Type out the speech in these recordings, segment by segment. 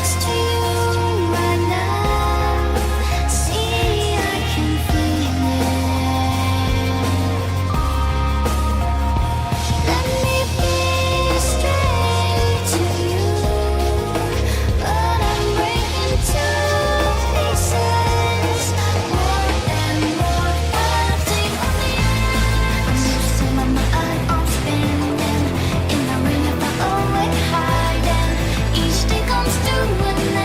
next to you right now. See, I can feel it. Let me be straight to you, but I'm breaking to pieces. More and more empty on the edge. I'm losing my mind, I'm spinning in the ring of my own way hiding. Each day comes to an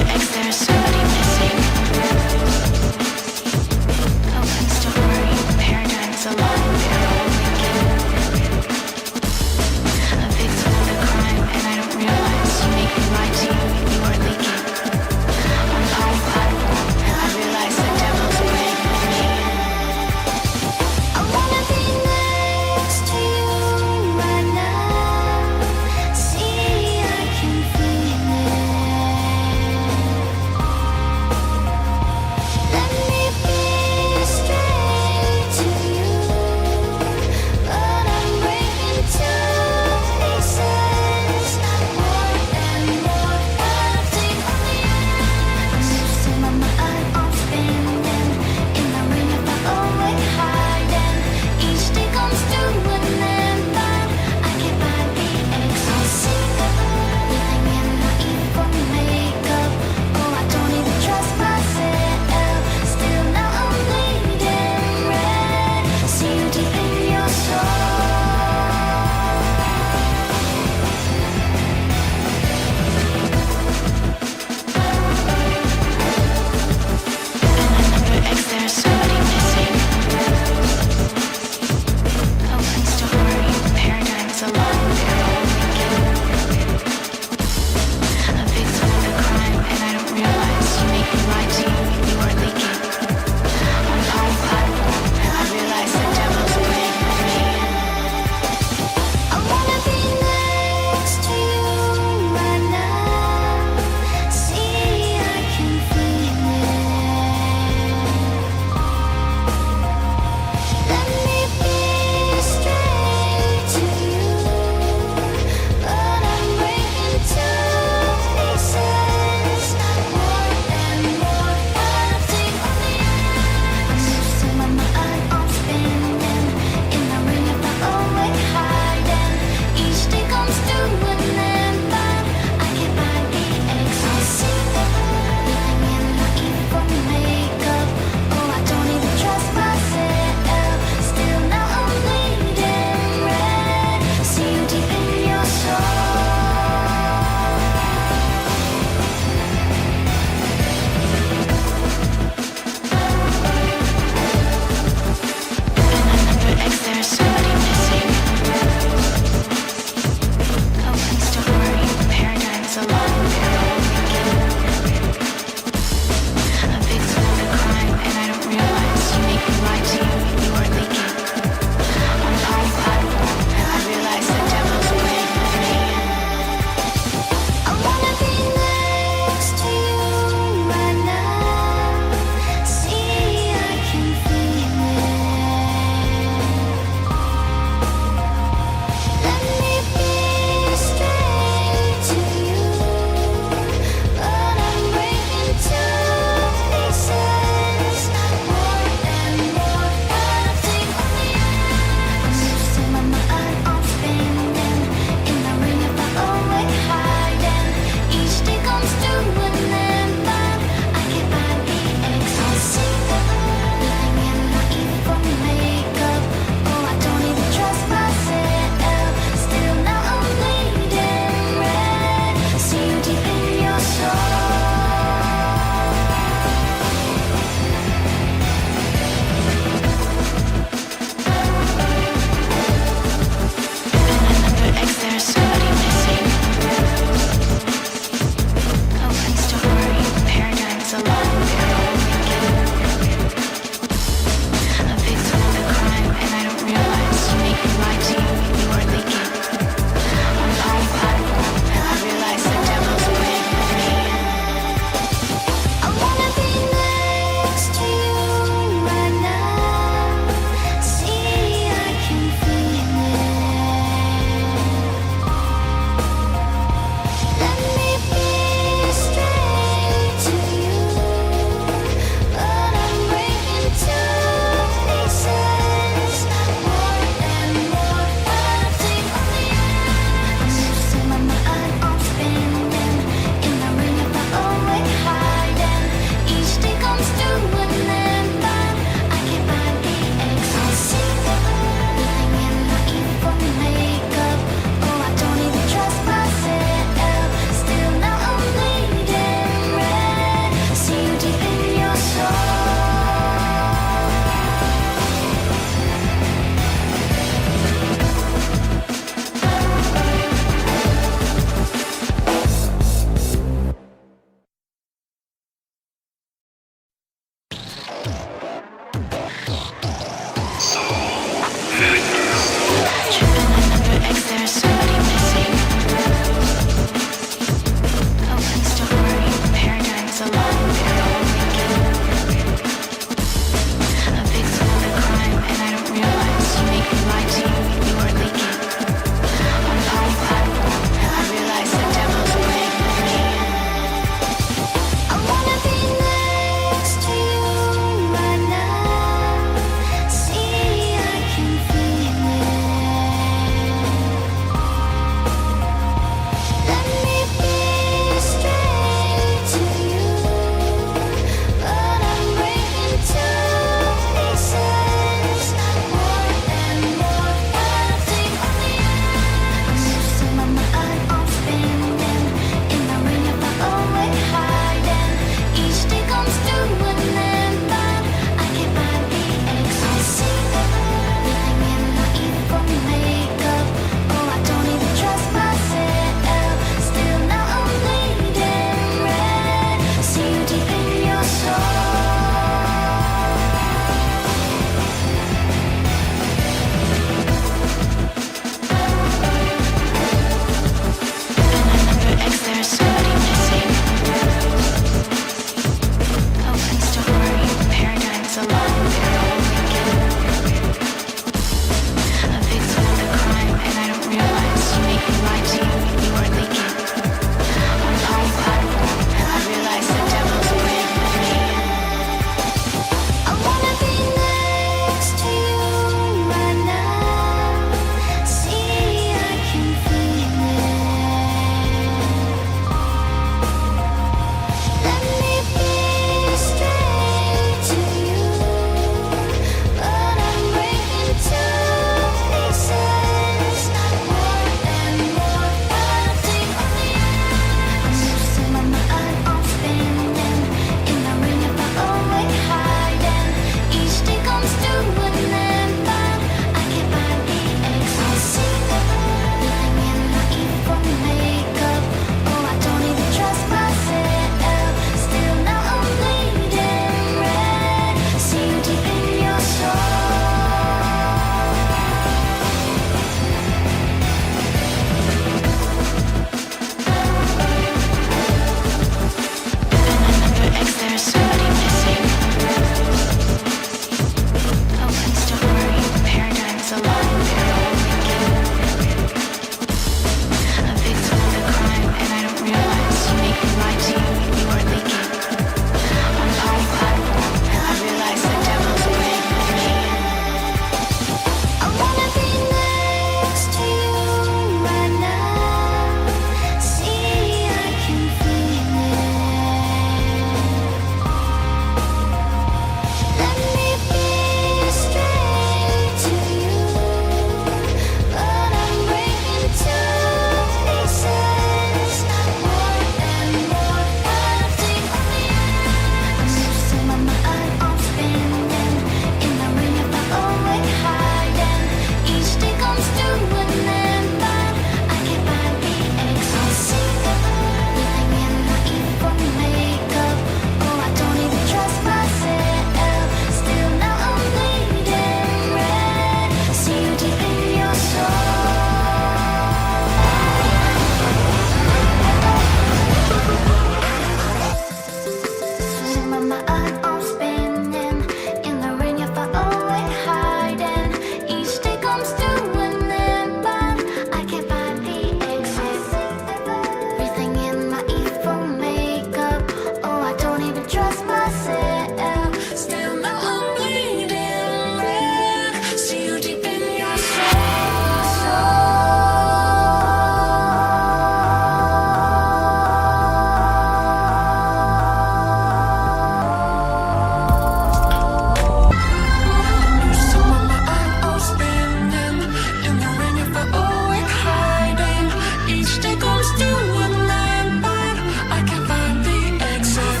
It goes to a land, but I can't find the exit.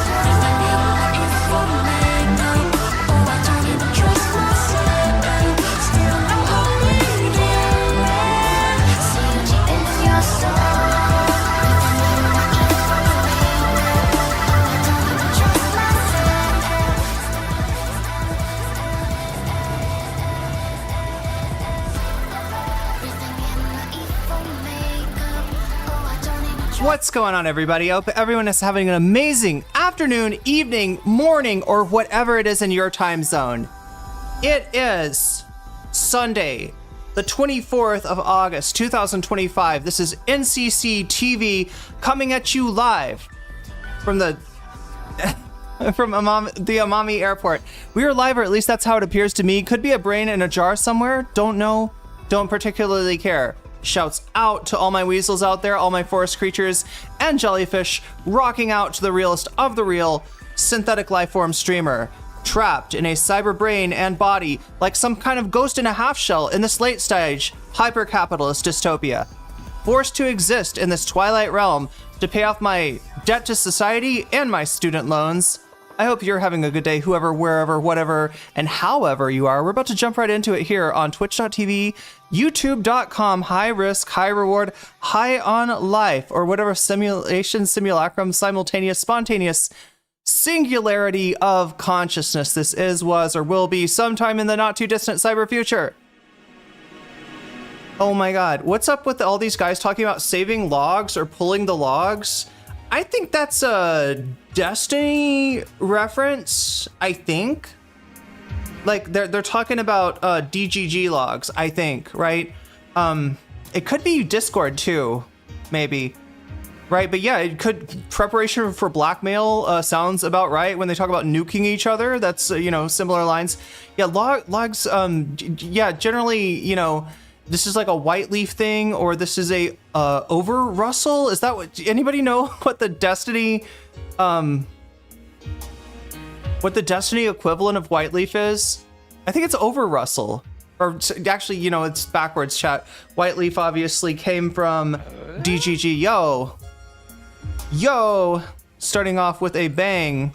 Everything in life for makeup. Oh, I don't even trust myself. Still, I'm holding you. See you deep in your soul. What's going on, everybody? I hope everyone is having an amazing afternoon, evening, morning, or whatever it is in your time zone. It is Sunday, the 24th of August, 2025. This is NCTTV coming at you live from the Amami Airport. We are live, or at least that's how it appears to me. Could be a brain in a jar somewhere. Don't know. Don't particularly care. Shouts out to all my weasels out there, all my forest creatures and jellyfish, rocking out to the realest of the real synthetic lifeform streamer, trapped in a cyber brain and body like some kind of ghost in a half shell in this late stage hyper-capitalist dystopia, forced to exist in this twilight realm to pay off my debt to society and my student loans. I hope you're having a good day, whoever, wherever, whatever, and however you are. We're about to jump right into it here on twitch.tv, youtube.com, high risk, high reward, high on life, or whatever simulation, simulacrum, simultaneous, spontaneous singularity of consciousness this is, was, or will be sometime in the not too distant cyber future. Oh my God, what's up with all these guys talking about saving logs or pulling the logs? I think that's a Destiny reference, I think. Like they're talking about DGG logs, I think, right? It could be Discord too, maybe. Right, but yeah, it could, preparation for blackmail sounds about right when they talk about nuking each other. That's, similar lines. Yeah, logs, yeah, generally, this is like a white leaf thing, or this is a over rustle. Is that what, anybody know what the Destiny equivalent of white leaf is? I think it's over rustle, or actually, it's backwards, chat. White leaf obviously came from DGG. Yo, starting off with a bang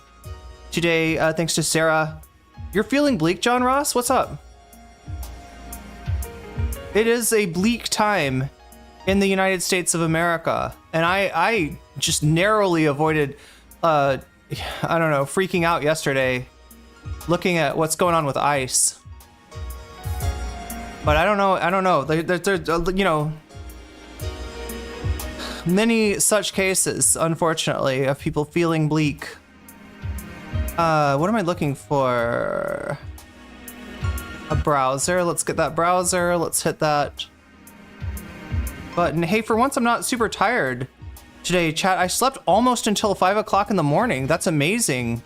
today, thanks to Sarah. You're feeling bleak, John Ross? What's up? It is a bleak time in the United States of America, and I just narrowly avoided, freaking out yesterday, looking at what's going on with ICE. But I don't know. There's many such cases, unfortunately, of people feeling bleak. What am I looking for? A browser. Let's get that browser. Let's hit that button. Hey, for once I'm not super tired today, chat. I slept almost until 5 o'clock in the morning. That's amazing.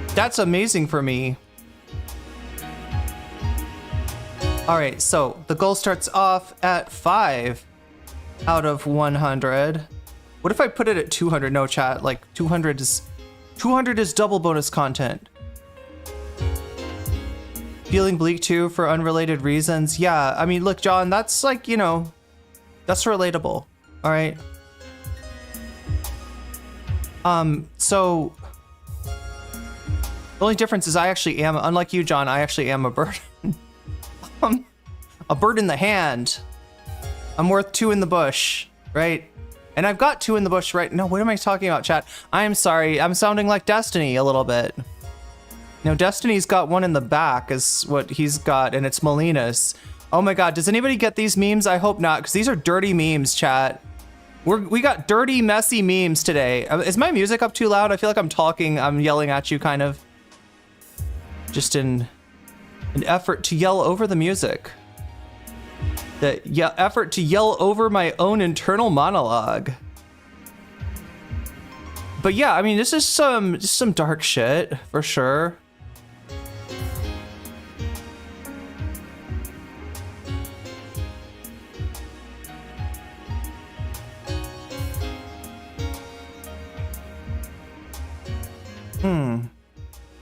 That's amazing for me. All right, so the goal starts off at 5 out of 100. What if I put it at 200? No, chat. Like 200 is double bonus content. Feeling bleak too for unrelated reasons. Yeah, I mean, look, John, that's like, that's relatable. All right. So the only difference is I actually am, unlike you, John, I actually am a bird. A bird in the hand. I'm worth 2 in the bush, right? And I've got 2 in the bush, right? No, what am I talking about, chat? I'm sorry. I'm sounding like Destiny a little bit. No, Destiny's got 1 in the back is what he's got, and it's Molina's. Oh my God, does anybody get these memes? I hope not, because these are dirty memes, chat. We got dirty, messy memes today. Is my music up too loud? I feel like I'm yelling at you, kind of. Just in an effort to yell over the music. Effort to yell over my own internal monologue. But yeah, I mean, this is some dark shit, for sure.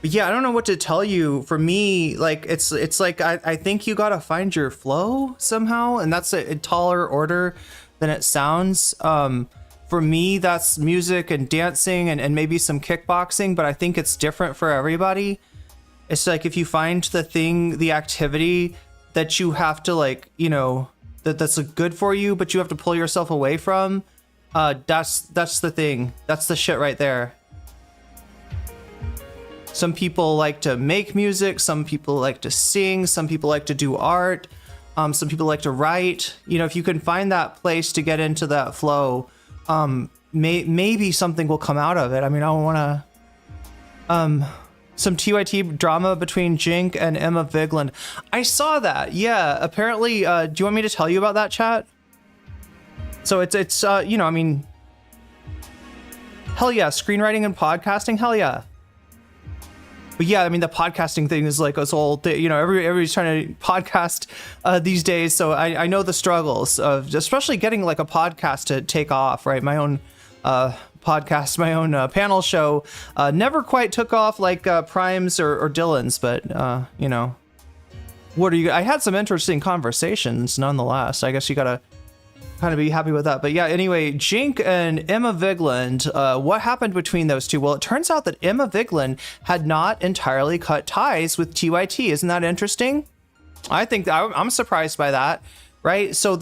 But Yeah, I don't know what to tell you. For me, like it's like I think you gotta find your flow somehow, and that's a taller order than it sounds. For me, that's music and dancing and maybe some kickboxing, but I think it's different for everybody. It's like if you find the thing, the activity that you have to like, you know, that's good for you, but you have to pull yourself away from, that's the thing. That's the shit right there. Some people like to make music, some people like to sing, some people like to do art, some people like to write. You know, if you can find that place to get into that flow, maybe something will come out of it. I mean, I don't want to... some TYT drama between Jink and Emma Vigland. I saw that. Yeah, apparently, do you want me to tell you about that, chat? So it's you know, I mean, hell yeah, screenwriting and podcasting, hell yeah. But yeah, I mean, the podcasting thing is like this whole thing, you know, everybody's trying to podcast these days. So I know the struggles of especially getting like a podcast to take off, right? My own podcast, my own panel show never quite took off like Prime's or Dylan's, but you know, what are you? I had some interesting conversations nonetheless. I guess you gotta kind of be happy with that. But yeah, anyway, Jink and Emma Vigland, what happened between those two? Well, it turns out that Emma Vigland had not entirely cut ties with TYT. Isn't that interesting? I think I'm surprised by that. Right, so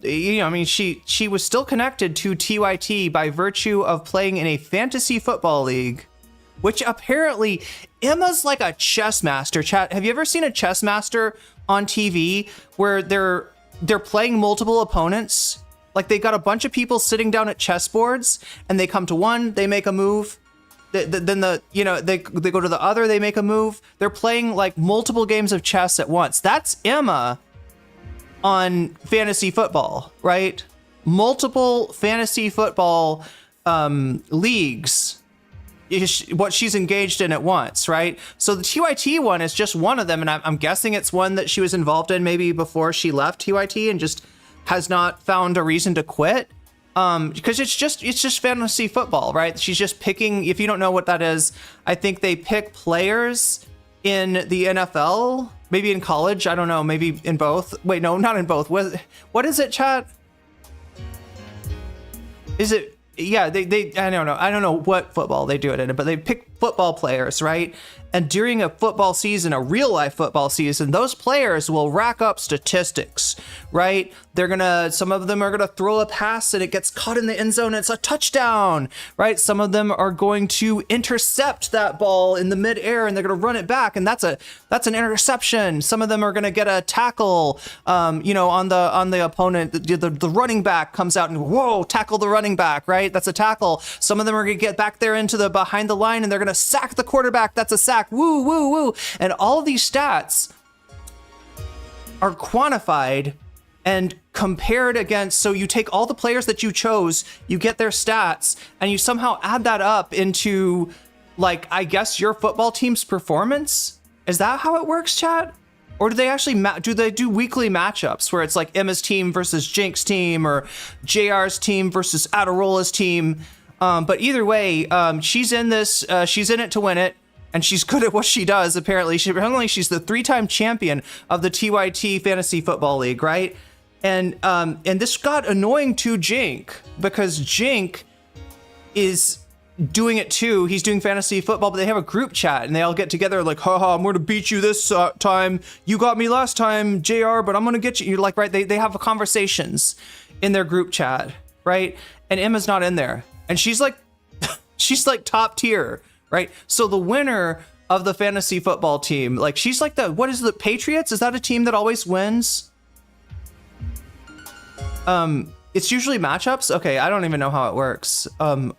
you know, I mean, she was still connected to TYT by virtue of playing in a fantasy football league, which apparently Emma's like a chess master. Chat, have you ever seen a chess master on TV where they're playing multiple opponents? Like they got a bunch of people sitting down at chessboards, and they come to one, they make a move. Then you know, they go to the other, they make a move. They're playing like multiple games of chess at once. That's Emma on fantasy football, right? Multiple fantasy football leagues is what she's engaged in at once, right? So the TYT one is just one of them, and I'm guessing it's one that she was involved in maybe before she left TYT and just has not found a reason to quit. Because it's just fantasy football, right? She's just picking. If you don't know what that is, I think they pick players in the NFL. Maybe in college, I don't know, maybe in both. Wait, no, not in both. What is it, chat? Is it, yeah, they I don't know what football they do it in, but they pick football players, right? And during a football season, a real life football season, those players will rack up statistics, right? Some of them are gonna throw a pass and it gets caught in the end zone and it's a touchdown, right? Some of them are going to intercept that ball in the midair and they're gonna run it back, and that's an interception. Some of them are gonna get a tackle, you know, on the opponent. The running back comes out and whoa, tackle the running back, right? That's a tackle. Some of them are gonna get back there into the behind the line and they're gonna sack the quarterback. That's a sack. Woo, woo, woo. And all of these stats are quantified and compared against, so you take all the players that you chose, you get their stats, and you somehow add that up into, like, I guess your football team's performance? Is that how it works, chat? Or do they actually do weekly matchups where it's like Emma's team versus Jink's team or JR's team versus Adirola's team? But either way, she's in this, she's in it to win it, and she's good at what she does, apparently. She's the 3-time champion of the TYT Fantasy Football League, right? And this got annoying to Jink, because Jink is doing it too. He's doing fantasy football, but they have a group chat and they all get together like, haha, I'm going to beat you this time. You got me last time, JR, but I'm going to get you. You're like, right. They have conversations in their group chat, right? And Emma's not in there. And she's like, she's like top tier, right? So the winner of the fantasy football team, like she's like what is the Patriots? Is that a team that always wins? It's usually matchups. Okay. I don't even know how it works. But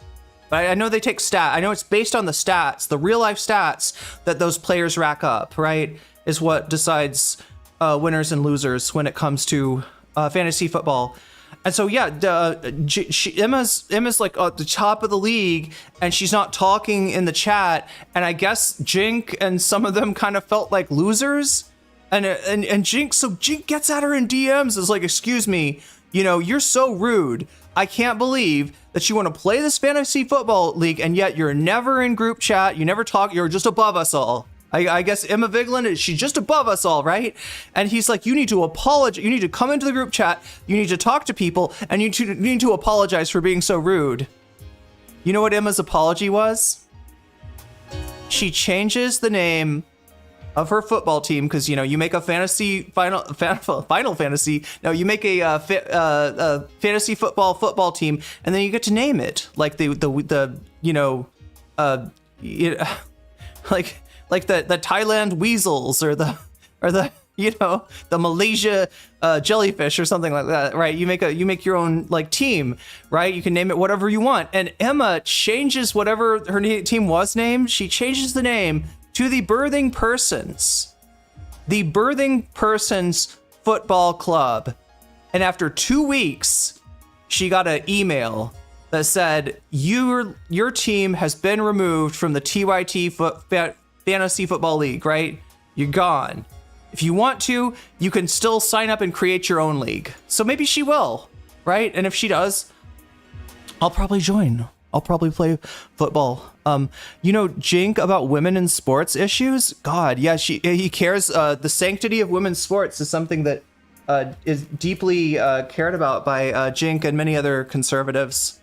I know they take I know it's based on the stats, the real life stats that those players rack up, right? Is what decides winners and losers when it comes to fantasy football. And so, yeah, Emma's like at the top of the league and she's not talking in the chat. And I guess Jink and some of them kind of felt like losers. And Jink, so Jink gets at her in DMs, is like, excuse me, You know, you're so rude. I can't believe that you want to play this fantasy football league and yet you're never in group chat. You never talk. You're just above us all. I guess Emma Vigland, she's just above us all, right? And he's like, you need to apologize. You need to come into the group chat. You need to talk to people and you need to apologize for being so rude. You know what Emma's apology was? She changes the name of her football team because, you know, you make a fantasy final fantasy. No, you make a fantasy football team, and then you get to name it like the like the Thailand Weasels or the you know, the Malaysia jellyfish or something like that, right? You make your own like team, right? You can name it whatever you want. And Emma changes whatever her team was named. She changes the name to the Birthing Persons Football Club. And after 2 weeks, she got an email that said, your team has been removed from the TYT Fantasy Football League, right? You're gone. If you want to, you can still sign up and create your own league. So maybe she will, right? And if she does, I'll probably join. I'll probably play football. You know, Jink about women in sports issues. God, yeah, he cares. The sanctity of women's sports is something that is deeply cared about by Jink and many other conservatives.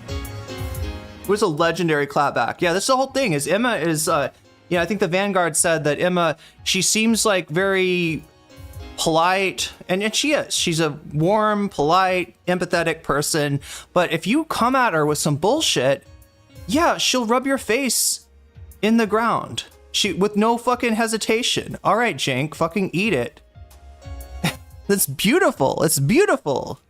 It was a legendary clapback. Yeah, that's the whole thing. Is Emma is, I think the Vanguard said that Emma, she seems like very polite, and she is. She's a warm, polite, empathetic person. But if you come at her with some bullshit, yeah, she'll rub your face in the ground. With no fucking hesitation. All right, Jink, fucking eat it. That's beautiful. It's beautiful.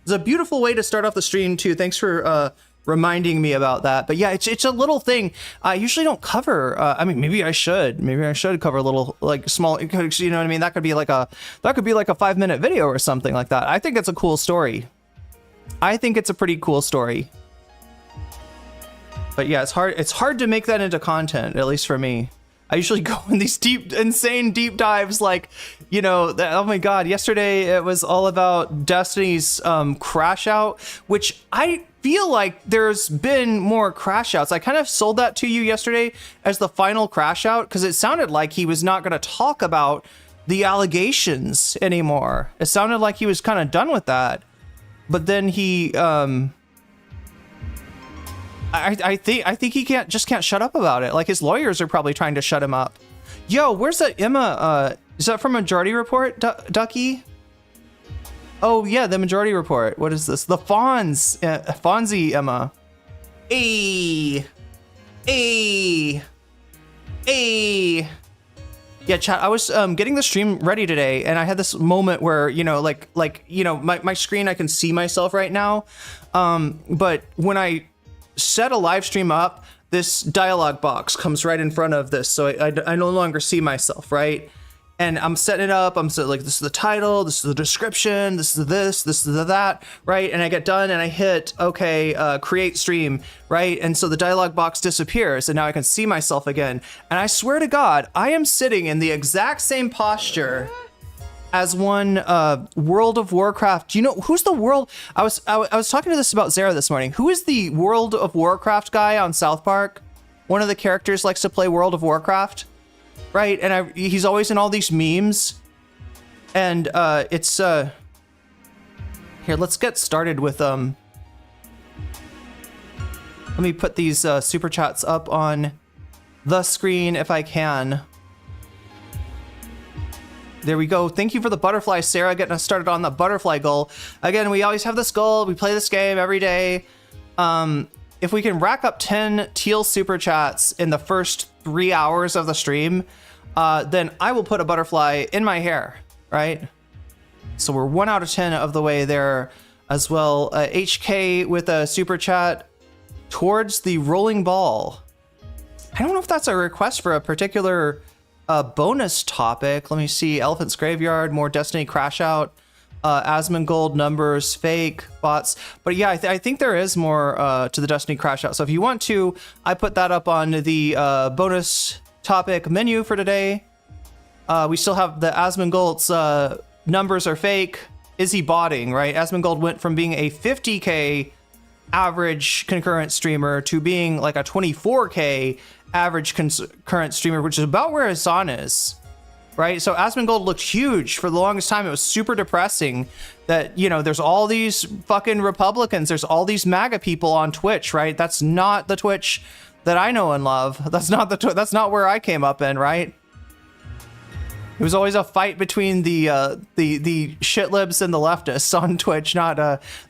It's a beautiful way to start off the stream too. Thanks for reminding me about that. But yeah, it's a little thing I usually don't cover. I mean, maybe I should cover a little like small, you know what I mean? That could be like a 5-minute video or something like that. I think it's a cool story. I think it's a pretty cool story. But yeah, it's hard to make that into content, at least for me. I usually go in these insane deep dives, like, you know, oh my God, yesterday it was all about Destiny's crash out, which I feel like there's been more crash outs. I kind of sold that to you yesterday as the final crash out because it sounded like he was not going to talk about the allegations anymore. It sounded like he was kind of done with that. But then he, I think he can't shut up about it. Like his lawyers are probably trying to shut him up. Yo, where's that Emma? Is that from Majority Report, Ducky? Oh yeah, the Majority Report. What is this? The Fonzie Emma. Hey. Yeah, chat. I was getting the stream ready today, and I had this moment where, you know, my screen, I can see myself right now. But when I set a live stream up, this dialog box comes right in front of this, so I no longer see myself, right? And I'm setting it up. I'm like, this is the title, this is the description, this is this is that, right? And I get done and I hit okay, create stream, right? And so the dialog box disappears, and now I can see myself again. And I swear to God, I am sitting in the exact same posture as one World of Warcraft. Do you know who's the world? I was talking to this about Zara this morning. Who is the World of Warcraft guy on South Park? One of the characters likes to play World of Warcraft, right? And he's always in all these memes. And it's here. Let's get started with Let me put these super chats up on the screen if I can. There we go. Thank you for the butterfly, Sarah, getting us started on the butterfly goal. Again, we always have this goal. We play this game every day. If we can rack up 10 teal super chats in the first 3 hours of the stream, then I will put a butterfly in my hair, right? So we're 1 out of 10 of the way there as well. HK with a super chat towards the rolling ball. I don't know if that's a request for a particular bonus topic. Let me see. Elephant's Graveyard, more Destiny crash out, Asmongold numbers, fake bots. But yeah, I think there is more to the Destiny crash out. So if you want to, I put that up on the bonus topic menu for today. We still have the Asmongold's numbers are fake is he botting, right? Asmongold went from being a 50K average concurrent streamer to being like a 24K average concurrent streamer, which is about where Hassan is, right? So Asmongold looked huge for the longest time. It was super depressing that, you know, there's all these fucking Republicans, there's all these MAGA people on Twitch, right? That's not the Twitch that I know and love. That's not where I came up in, right? It was always a fight between the shitlibs and the leftists on Twitch, not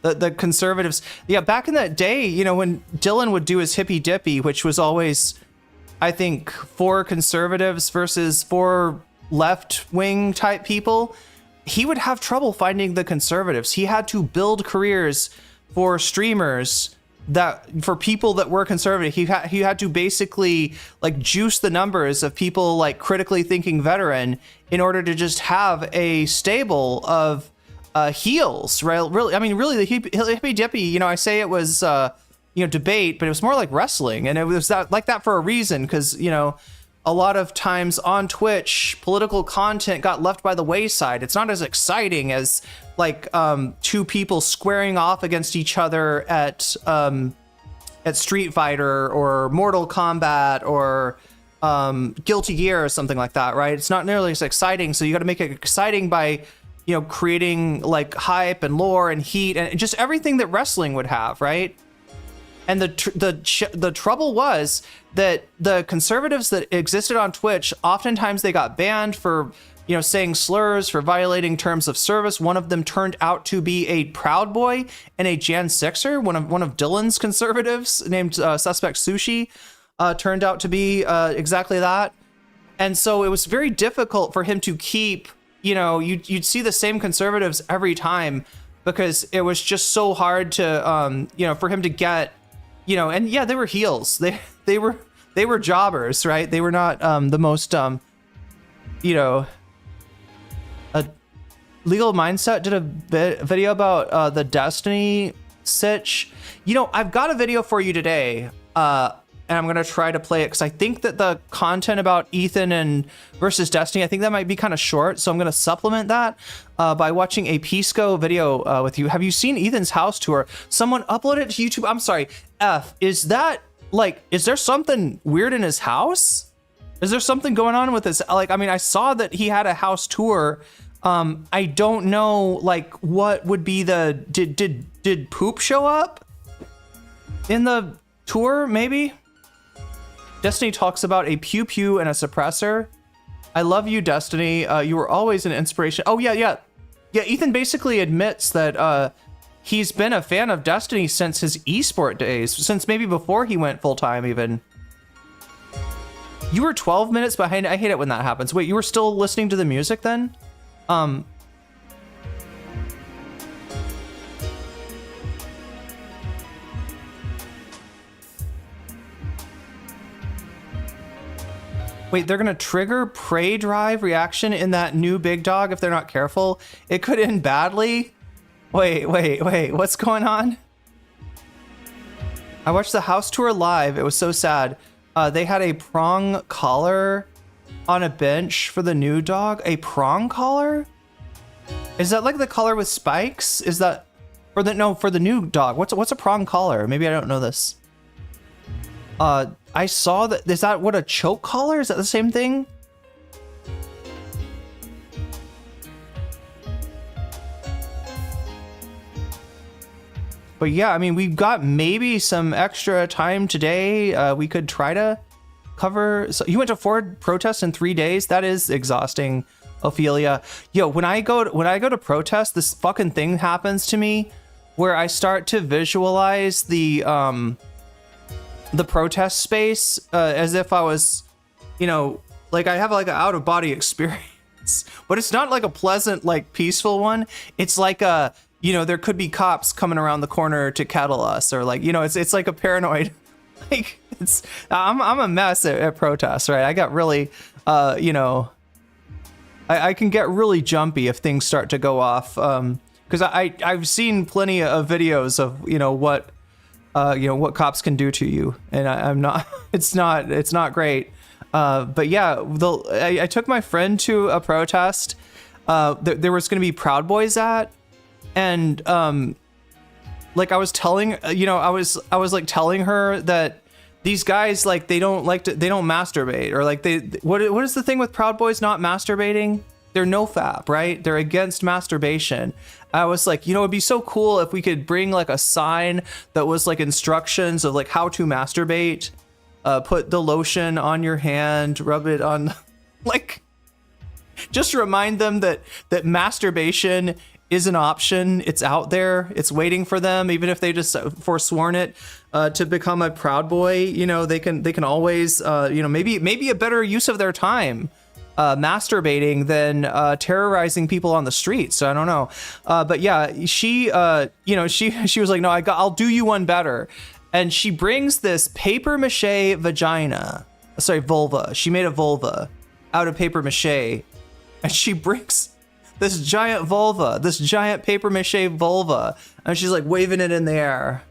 the conservatives. Yeah, back in that day, you know, when Dylan would do his hippy dippy, which was always, I think, for conservatives versus for left wing type people, he would have trouble finding the conservatives. He had to build careers for streamers for people that were conservative. He had to basically like juice the numbers of people like critically thinking veteran in order to just have a stable of heels, right? Really, I mean, really, the hippy dippy, you know, I say it was you know, debate, but it was more like wrestling, and it was like that for a reason, because, you know, a lot of times on Twitch, political content got left by the wayside. It's not as exciting as like two people squaring off against each other at Street Fighter or Mortal Kombat or Guilty Gear or something like that, right? It's not nearly as exciting, so you got to make it exciting by, you know, creating like hype and lore and heat and just everything that wrestling would have, right? And the trouble was that the conservatives that existed on Twitch, oftentimes they got banned for, you know, saying slurs, for violating terms of service. One of them turned out to be a Proud Boy and a Jan Sixer. One of Dylan's conservatives named Suspect Sushi turned out to be exactly that. And so it was very difficult for him to keep, you know, you'd see the same conservatives every time, because it was just so hard to, you know, for him to get, you know, and yeah, they were heels. They were jobbers, right? They were not the most, you know, Legal Mindset did a video about the Destiny sitch. You know, I've got a video for you today, and I'm gonna try to play it because I think that the content about Ethan and versus Destiny, I think that might be kind of short, so I'm gonna supplement that by watching a Pisco video with you. Have you seen Ethan's house tour? Someone uploaded it to YouTube. I'm sorry, is that like, is there something weird in his house? Is there something going on with his, like, I mean, I saw that he had a house tour. I don't know, like, what would be the, did poop show up in the tour, maybe? Destiny talks about a pew pew and a suppressor. I love you, Destiny. You were always an inspiration. Oh, yeah. Ethan basically admits that he's been a fan of Destiny since his esport days, since maybe before he went full-time even. You were 12 minutes behind. I hate it when that happens. Wait, you were still listening to the music then? Wait, they're gonna trigger prey drive reaction in that new big dog if they're not careful. It could end badly. Wait, what's going on? I watched the house tour live. It was so sad. They had a prong collar on a bench for the new dog. A prong collar? Is that like the collar with spikes? Is that for the new dog? What's a prong collar? Maybe I don't know this. I saw that. Is that what a choke collar? Is that the same thing? But yeah, I mean, we've got maybe some extra time today. We could try to cover. So you went to 4 protests in 3 days. That is exhausting, Ophelia. Yo, when I go to protest, this fucking thing happens to me where I start to visualize the protest space as if I was, you know, like I have like an out of body experience, but it's not like a pleasant, like peaceful one. It's like a, you know, there could be cops coming around the corner to kettle us, or like, you know, it's like a paranoid, like I'm a mess at protests, right? I got really, you know, I can get really jumpy if things start to go off. Cause I've seen plenty of videos of, you know, what cops can do to you. And I'm not, it's not great. But yeah, I took my friend to a protest. There was going to be Proud Boys at, and like I was telling, I was like telling her that these guys, like, they don't masturbate, or like what is the thing with Proud Boys not masturbating? They're nofap, right? They're against masturbation. I was like, it'd be so cool if we could bring like a sign that was like instructions of like how to masturbate. Put the lotion on your hand, rub it on, like, just remind them that masturbation is an option. It's out there. It's waiting for them, even if they just forsworn it to become a Proud Boy. They can always, maybe a better use of their time masturbating than terrorizing people on the streets. So I don't know. But yeah, she was like, no, I'll do you one better. And she brings this paper mache vulva. She made a vulva out of paper mache. And she brings this giant vulva, this giant paper mache vulva. And she's like waving it in the air.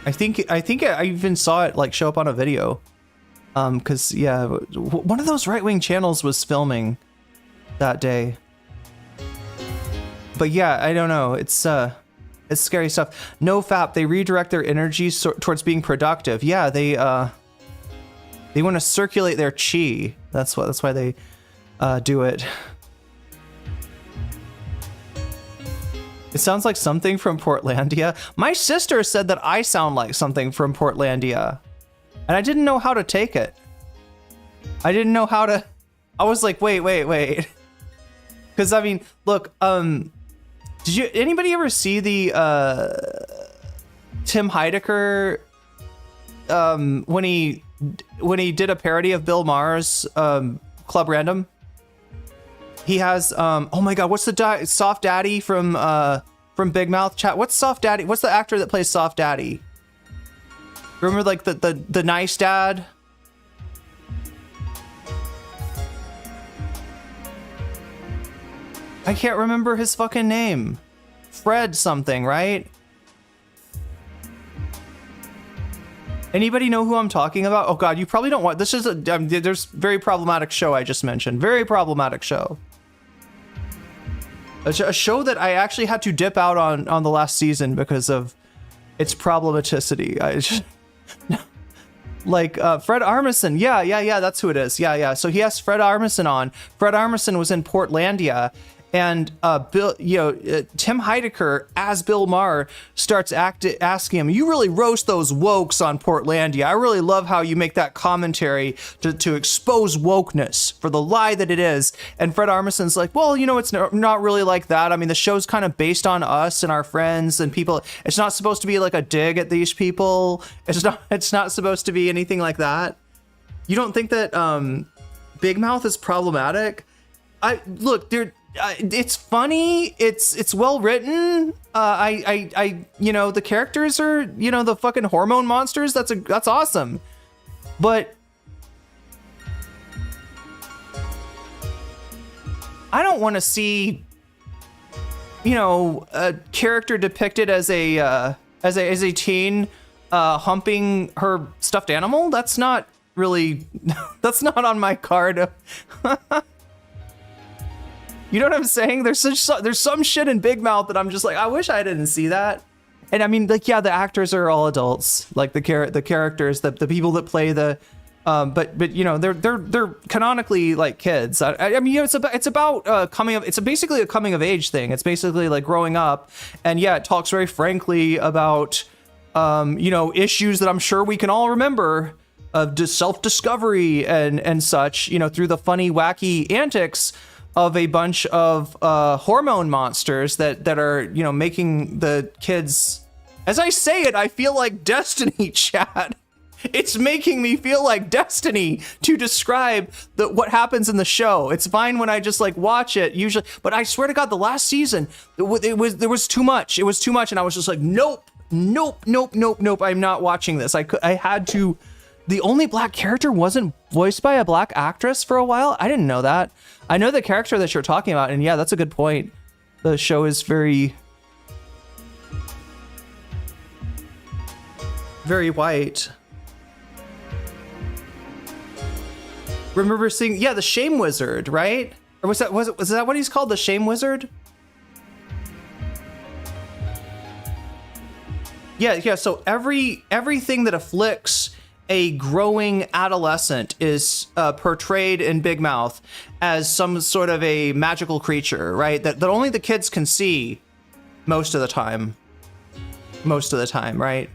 I think I even saw it like show up on a video. Cause yeah, one of those right-wing channels was filming that day. But yeah, I don't know. It's scary stuff. No fap, they redirect their energy towards being productive. Yeah, they want to circulate their chi. That's why they do it. It sounds like something from Portlandia. My sister said that I sound like something from Portlandia. And I didn't know how to take it. I didn't know how to... I was like, wait. Because, I mean, look, did anybody ever see the Tim Heidecker when he did a parody of Bill Maher's Club Random? He has oh my god, what's the Soft Daddy from Big Mouth chat? What's Soft Daddy? What's the actor that plays Soft Daddy? Remember like the nice dad? I can't remember his fucking name. Fred something, right? Anybody know who I'm talking about? Oh god, you probably don't want... This is there's very problematic show I just mentioned. Very problematic show. A show that I actually had to dip out on the last season because of its problematicity. I just... Like Fred Armisen. Yeah, that's who it is. Yeah. So he has Fred Armisen on. Fred Armisen was in Portlandia. And Tim Heidecker as Bill Maher starts asking him, "You really roast those wokes on Portlandia. I really love how you make that commentary to expose wokeness for the lie that it is." And Fred Armisen's like, "Well, it's not really like that. I mean, the show's kind of based on us and our friends and people. It's not supposed to be like a dig at these people. It's not supposed to be anything like that." You don't think that Big Mouth is problematic? It's funny. It's well written. The characters are, the fucking hormone monsters. That's awesome. But I don't want to see, a character depicted as a teen humping her stuffed animal. That's not really, that's not on my card. You know what I'm saying? There's some shit in Big Mouth that I'm just like, I wish I didn't see that. And I mean, like, yeah, the actors are all adults, like the characters, the people that play the, but they're canonically like kids. I mean, it's about coming of. It's basically a coming of age thing. It's basically like growing up, and yeah, it talks very frankly about issues that I'm sure we can all remember of self-discovery and such. Through the funny, wacky antics of a bunch of hormone monsters that are, making the kids... As I say it, I feel like Destiny, chat. It's making me feel like Destiny to describe what happens in the show. It's fine when I just like watch it usually, but I swear to God, the last season, there was too much. It was too much, and I was just like, nope. I'm not watching this. I had to... The only black character wasn't voiced by a black actress for a while? I didn't know that. I know the character that you're talking about, and yeah, that's a good point. The show is very white. Remember seeing, the Shame Wizard, right? Or was that what he's called? The Shame Wizard? Yeah, so everything that afflicts a growing adolescent is portrayed in Big Mouth as some sort of a magical creature, right? That only the kids can see most of the time. Most of the time, right?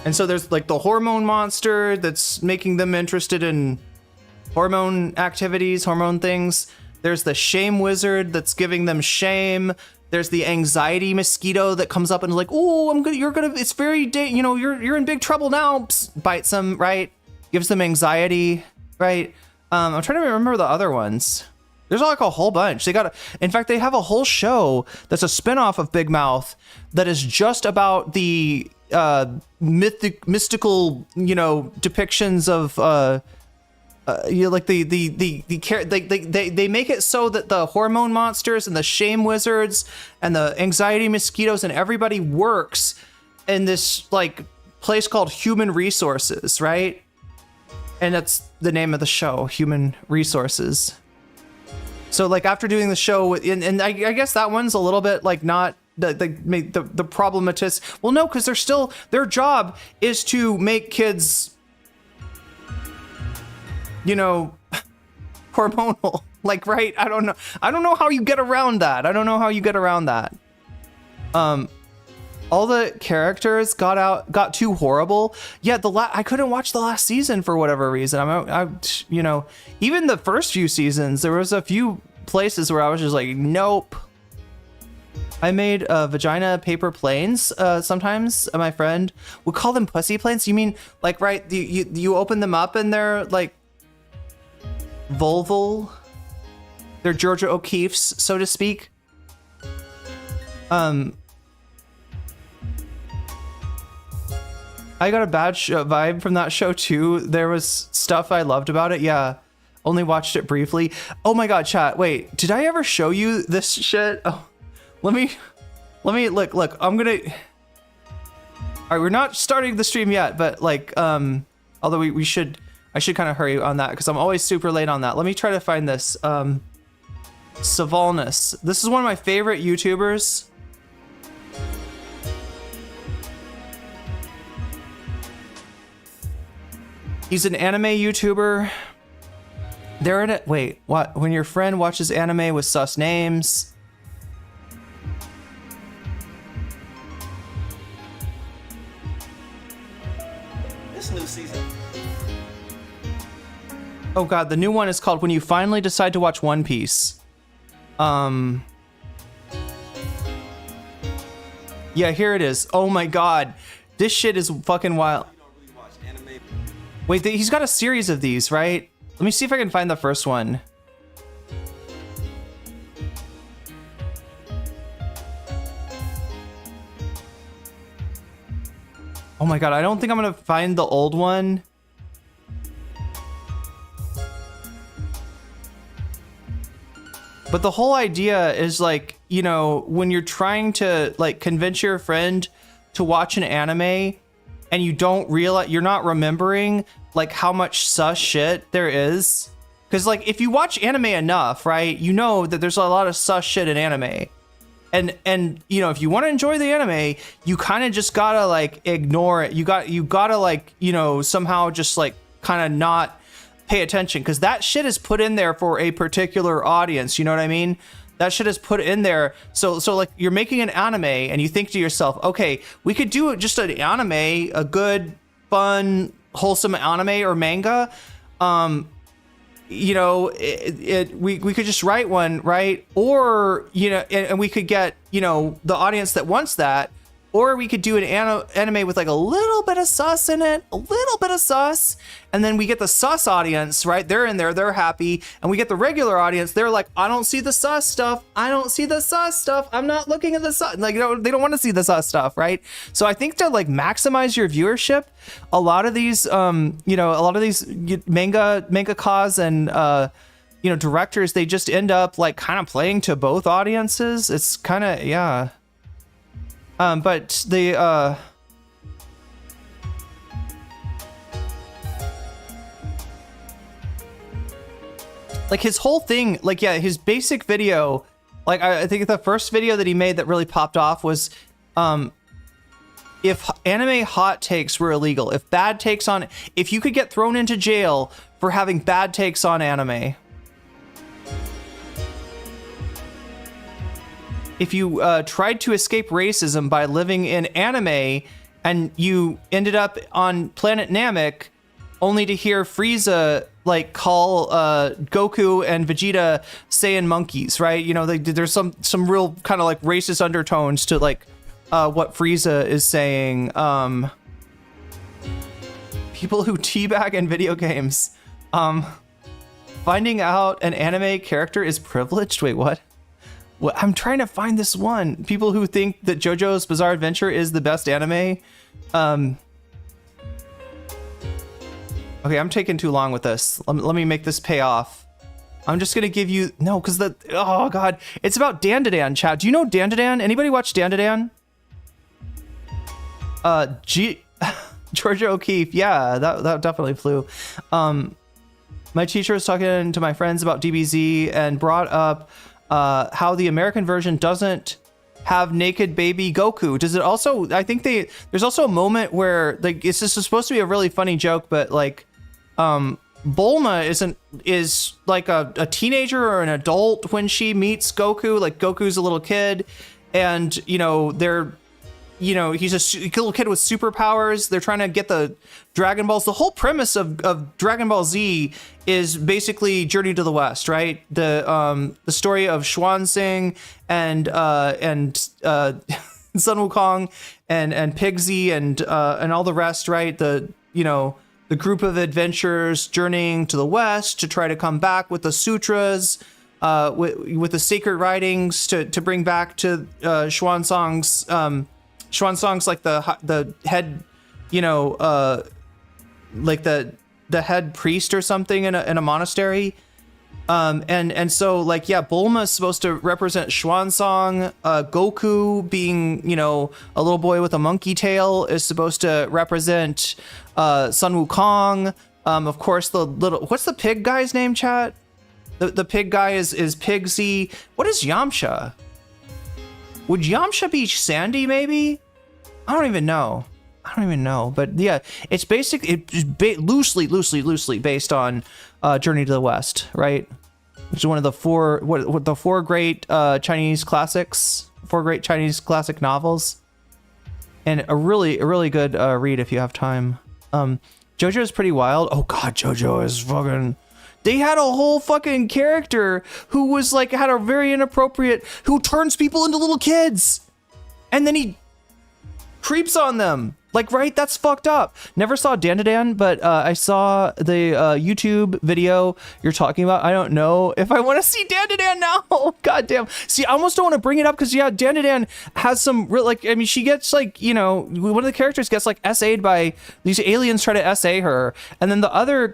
And so there's like the hormone monster that's making them interested in hormone activities, hormone things. There's the shame wizard that's giving them shame. There's the anxiety mosquito that comes up and is like, oh, it's very, you're in big trouble now. Psst, bites them, right? Gives them anxiety, right? I'm trying to remember the other ones. There's like a whole bunch. In fact, they have a whole show that's a spinoff of Big Mouth that is just about the mystical, depictions of, like they make it so that the hormone monsters and the shame wizards and the anxiety mosquitoes and everybody works in this like place called Human Resources, right? And that's the name of the show, Human Resources. So like after doing the show, and I guess that one's a little bit like not the problematist. Well, no, because they're still, their job is to make kids, hormonal, like, right? I don't know how you get around that. All the characters got too horrible. Yeah, I couldn't watch the last season for whatever reason. Even the first few seasons, there was a few places where I was just like, nope. I made vagina paper planes. Sometimes my friend would call them pussy planes. You mean like, right? You open them up and they're like vulval. They're Georgia O'Keeffe's, so to speak. I got a bad vibe from that show too. There was stuff I loved about it. Yeah, only watched it briefly. Oh my god, chat. Wait, did I ever show you this shit? Oh, let me look. I'm gonna. All right, we're not starting the stream yet, but like, although I should kind of hurry on that because I'm always super late on that. Let me try to find this. Savalnus. This is one of my favorite YouTubers. He's an anime YouTuber. They're in it. Wait, what? When your friend watches anime with sus names. This new season. Oh god, the new one is called When You Finally Decide to Watch One Piece. Yeah, here it is. Oh my god. This shit is fucking wild. Wait, he's got a series of these, right? Let me see if I can find the first one. Oh my god, I don't think I'm gonna find the old one. But the whole idea is like, when you're trying to like convince your friend to watch an anime and you don't realize, you're not remembering like how much sus shit there is. Because like if you watch anime enough, right, you know that there's a lot of sus shit in anime. And if you want to enjoy the anime, you kind of just gotta like ignore it. You gotta like, somehow just like kind of not pay attention, because that shit is put in there for a particular audience. You know what I mean? That shit is put in there. So like you're making an anime and you think to yourself, okay, we could do just an anime, a good, fun, wholesome anime or manga. We could just write one, right? Or, and we could get, the audience that wants that. Or we could do an anime with like a little bit of sus in it, and then we get the sus audience, right? They're in there, they're happy, and we get the regular audience. They're like, I don't see the sus stuff. I'm not looking at the sus. Like, they don't want to see the sus stuff, right? So I think to like maximize your viewership, a lot of these, mangaka and directors, they just end up like kind of playing to both audiences. It's kind of, yeah. But the, like his whole thing, like, yeah, his basic video, like, I think the first video that he made that really popped off was, if anime hot takes were illegal, if you could get thrown into jail for having bad takes on anime. If you tried to escape racism by living in anime and you ended up on planet Namek only to hear Frieza like call Goku and Vegeta Saiyan monkeys, right? You know, there's some real kind of like racist undertones to like what Frieza is saying. People who teabag in video games. Finding out an anime character is privileged. Wait, what? Well, I'm trying to find this one. People who think that JoJo's Bizarre Adventure is the best anime. Okay, I'm taking too long with this. Let me make this pay off. I'm just gonna give you because oh god, it's about Dandadan, chat. Do you know Dandadan? Anybody watch Dandadan? Georgia O'Keeffe, yeah, that definitely flew. My teacher was talking to my friends about DBZ and brought up how the American version doesn't have naked baby Goku. Does it also? I think there's also a moment where like it's just supposed to be a really funny joke, but like Bulma is like a teenager or an adult when she meets Goku. Like Goku's a little kid, and he's a little kid with superpowers. They're trying to get the Dragon Balls. The whole premise of Dragon Ball Z is basically Journey to the West, right? The story of Xuanzang and Sun Wukong and Pigsy and all the rest, right? The group of adventurers journeying to the West to try to come back with the sutras, with the sacred writings to bring back to Xuanzang's like the head, like the head priest or something in a monastery. And so like, yeah, Bulma is supposed to represent Xuanzang. Goku being, a little boy with a monkey tail is supposed to represent Sun Wukong. Of course, what's the pig guy's name, chat? The pig guy is Pigsy. What is Yamcha? Would Yamcha be Sandy, maybe? I don't even know. But yeah, it's basically loosely based on Journey to the West, right? Which is one of the four great Chinese classics, 4 great Chinese classic novels, and a really good read if you have time. JoJo is pretty wild. Oh god, JoJo is fucking. They had a whole fucking character who was like had a very inappropriate, who turns people into little kids, and then he creeps on them. Like, right? That's fucked up. Never saw Dandadan, but I saw the YouTube video you're talking about. I don't know if I want to see Dandadan now. God damn. See, I almost don't want to bring it up because, yeah, Dandadan has some real, like, I mean, she gets, like, one of the characters gets, like, SA'd by these aliens try to SA her. And then the other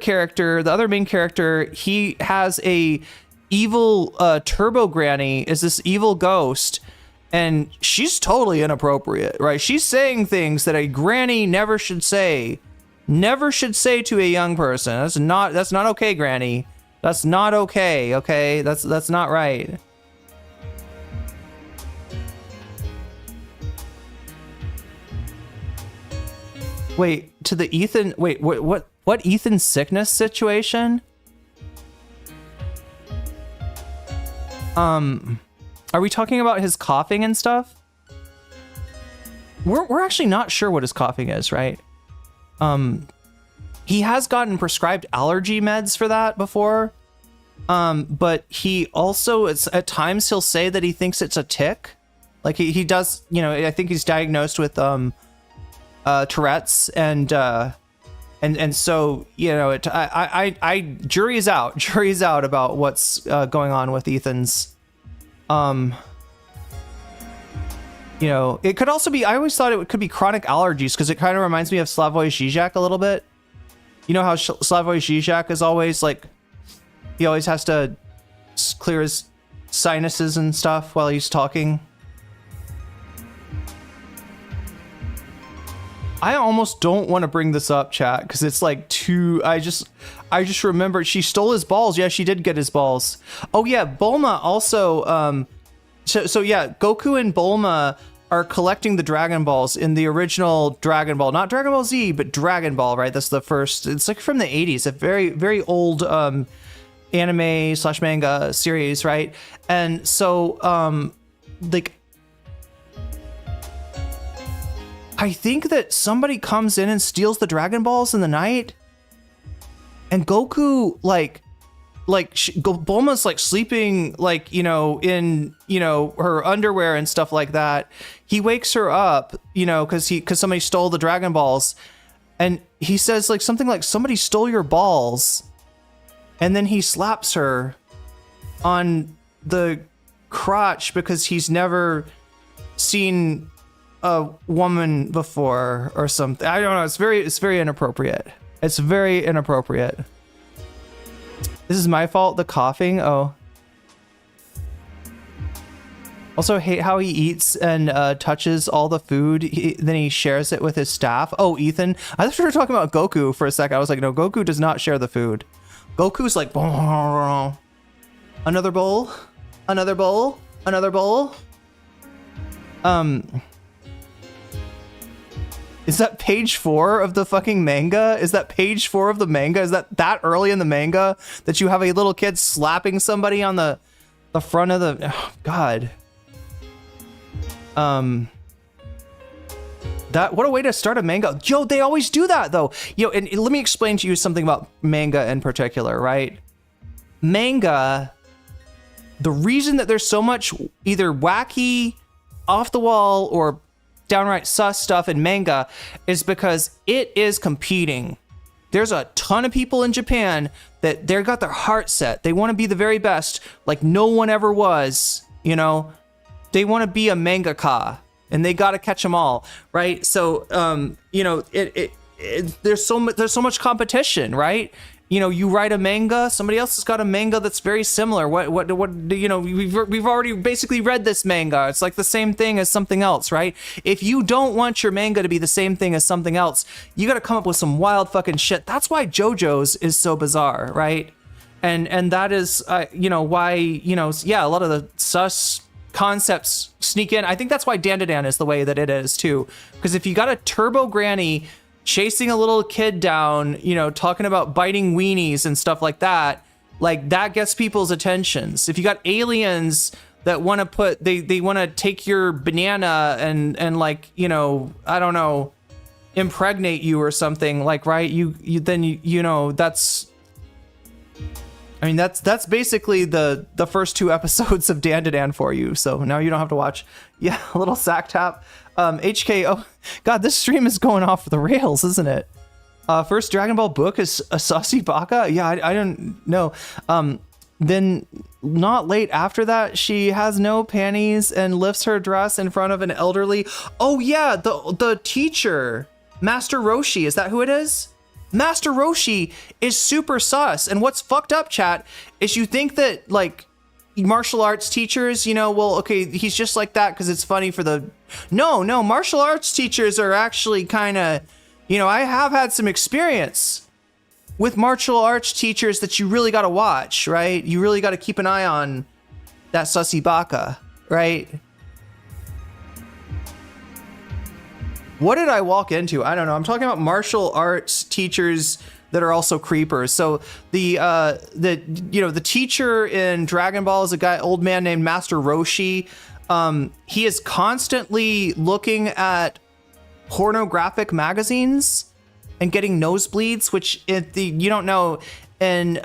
main character, he has a evil turbo granny, is this evil ghost. And she's totally inappropriate, right? She's saying things that a granny never should say to a young person. That's not okay, granny. That's not okay, okay? That's not right. Wait, to the Ethan, wait, what Ethan's sickness situation? Are we talking about his coughing and stuff? We're actually not sure what his coughing is, right? He has gotten prescribed allergy meds for that before. But he also, at times he'll say that he thinks it's a tic. Like he does, I think he's diagnosed with Tourette's and so, jury's out about what's going on with Ethan's. It could also be, I always thought it could be chronic allergies because it kind of reminds me of Slavoj Žižek a little bit. You know how Slavoj Žižek is always like, he always has to clear his sinuses and stuff while he's talking. I almost don't want to bring this up, chat, because it's like too. I just remembered she stole his balls. Yeah, she did get his balls. Oh yeah, Bulma also. So yeah, Goku and Bulma are collecting the Dragon Balls in the original Dragon Ball, not Dragon Ball Z, but Dragon Ball. Right, that's the first. It's like from the 80s, a very very old anime / manga series, right? And so like. I think that somebody comes in and steals the Dragon Balls in the night, and Goku Bulma's like sleeping like, you know, in, you know, her underwear and stuff like that. He wakes her up, you know, because somebody stole the Dragon Balls, and he says like something like somebody stole your balls, and then he slaps her on the crotch because he's never seen a woman before or something. I don't know. It's very inappropriate. It's very inappropriate. This is my fault. The coughing. Oh. Also hate how he eats and touches all the food. Then he shares it with his staff. Oh, Ethan. I thought we were talking about Goku for a second. I was like, no, Goku does not share the food. Goku's like, another bowl, another bowl, another bowl. Is that page 4 of the fucking manga? Is that page 4 of the manga? Is that early in the manga that you have a little kid slapping somebody on the front of the... Oh, God. What a way to start a manga. Yo, they always do that, though. Yo, and let me explain to you something about manga in particular, right? Manga, the reason that there's so much either wacky, off the wall, or downright sus stuff in manga is because it is competing. There's a ton of people in Japan that they've got their heart set. They want to be the very best, like no one ever was, you know? They want to be a mangaka, and they got to catch them all, right? So, you know, there's so much competition, right? You know, you write a manga, somebody else has got a manga that's very similar. What you know, we've already basically read this manga. It's like the same thing as something else, right? If you don't want your manga to be the same thing as something else, you got to come up with some wild fucking shit. That's why JoJo's is so bizarre, right? And that is, you know, why, you know, yeah, a lot of the sus concepts sneak in. I think that's why Dandadan is the way that it is too. Because if you got a turbo granny chasing a little kid down, you know, talking about biting weenies and stuff like that gets people's attentions. If you got aliens that want to put, they want to take your banana and like, you know, I don't know, impregnate you or something, like, right? You know, that's, I mean, that's basically the first 2 episodes of Dandadan for you. So now you don't have to watch. Yeah, a little sack tap. HK, oh God, this stream is going off the rails, isn't it? First Dragon Ball book is a Saucy Baka. Yeah, I don't know. Then not late after that, she has no panties and lifts her dress in front of an elderly. Oh yeah, the teacher, Master Roshi. Is that who it is? Master Roshi is super sus. And what's fucked up, chat, is you think that like martial arts teachers, you know, well, okay, he's just like that because it's funny for the... No, martial arts teachers are actually kind of, you know, I have had some experience with martial arts teachers that you really got to watch, right? You really got to keep an eye on that sussy baka, right? What did I walk into? I don't know. I'm talking about martial arts teachers that are also creepers. So the teacher in Dragon Ball is a old man named Master Roshi. He is constantly looking at pornographic magazines and getting nosebleeds, which you don't know. And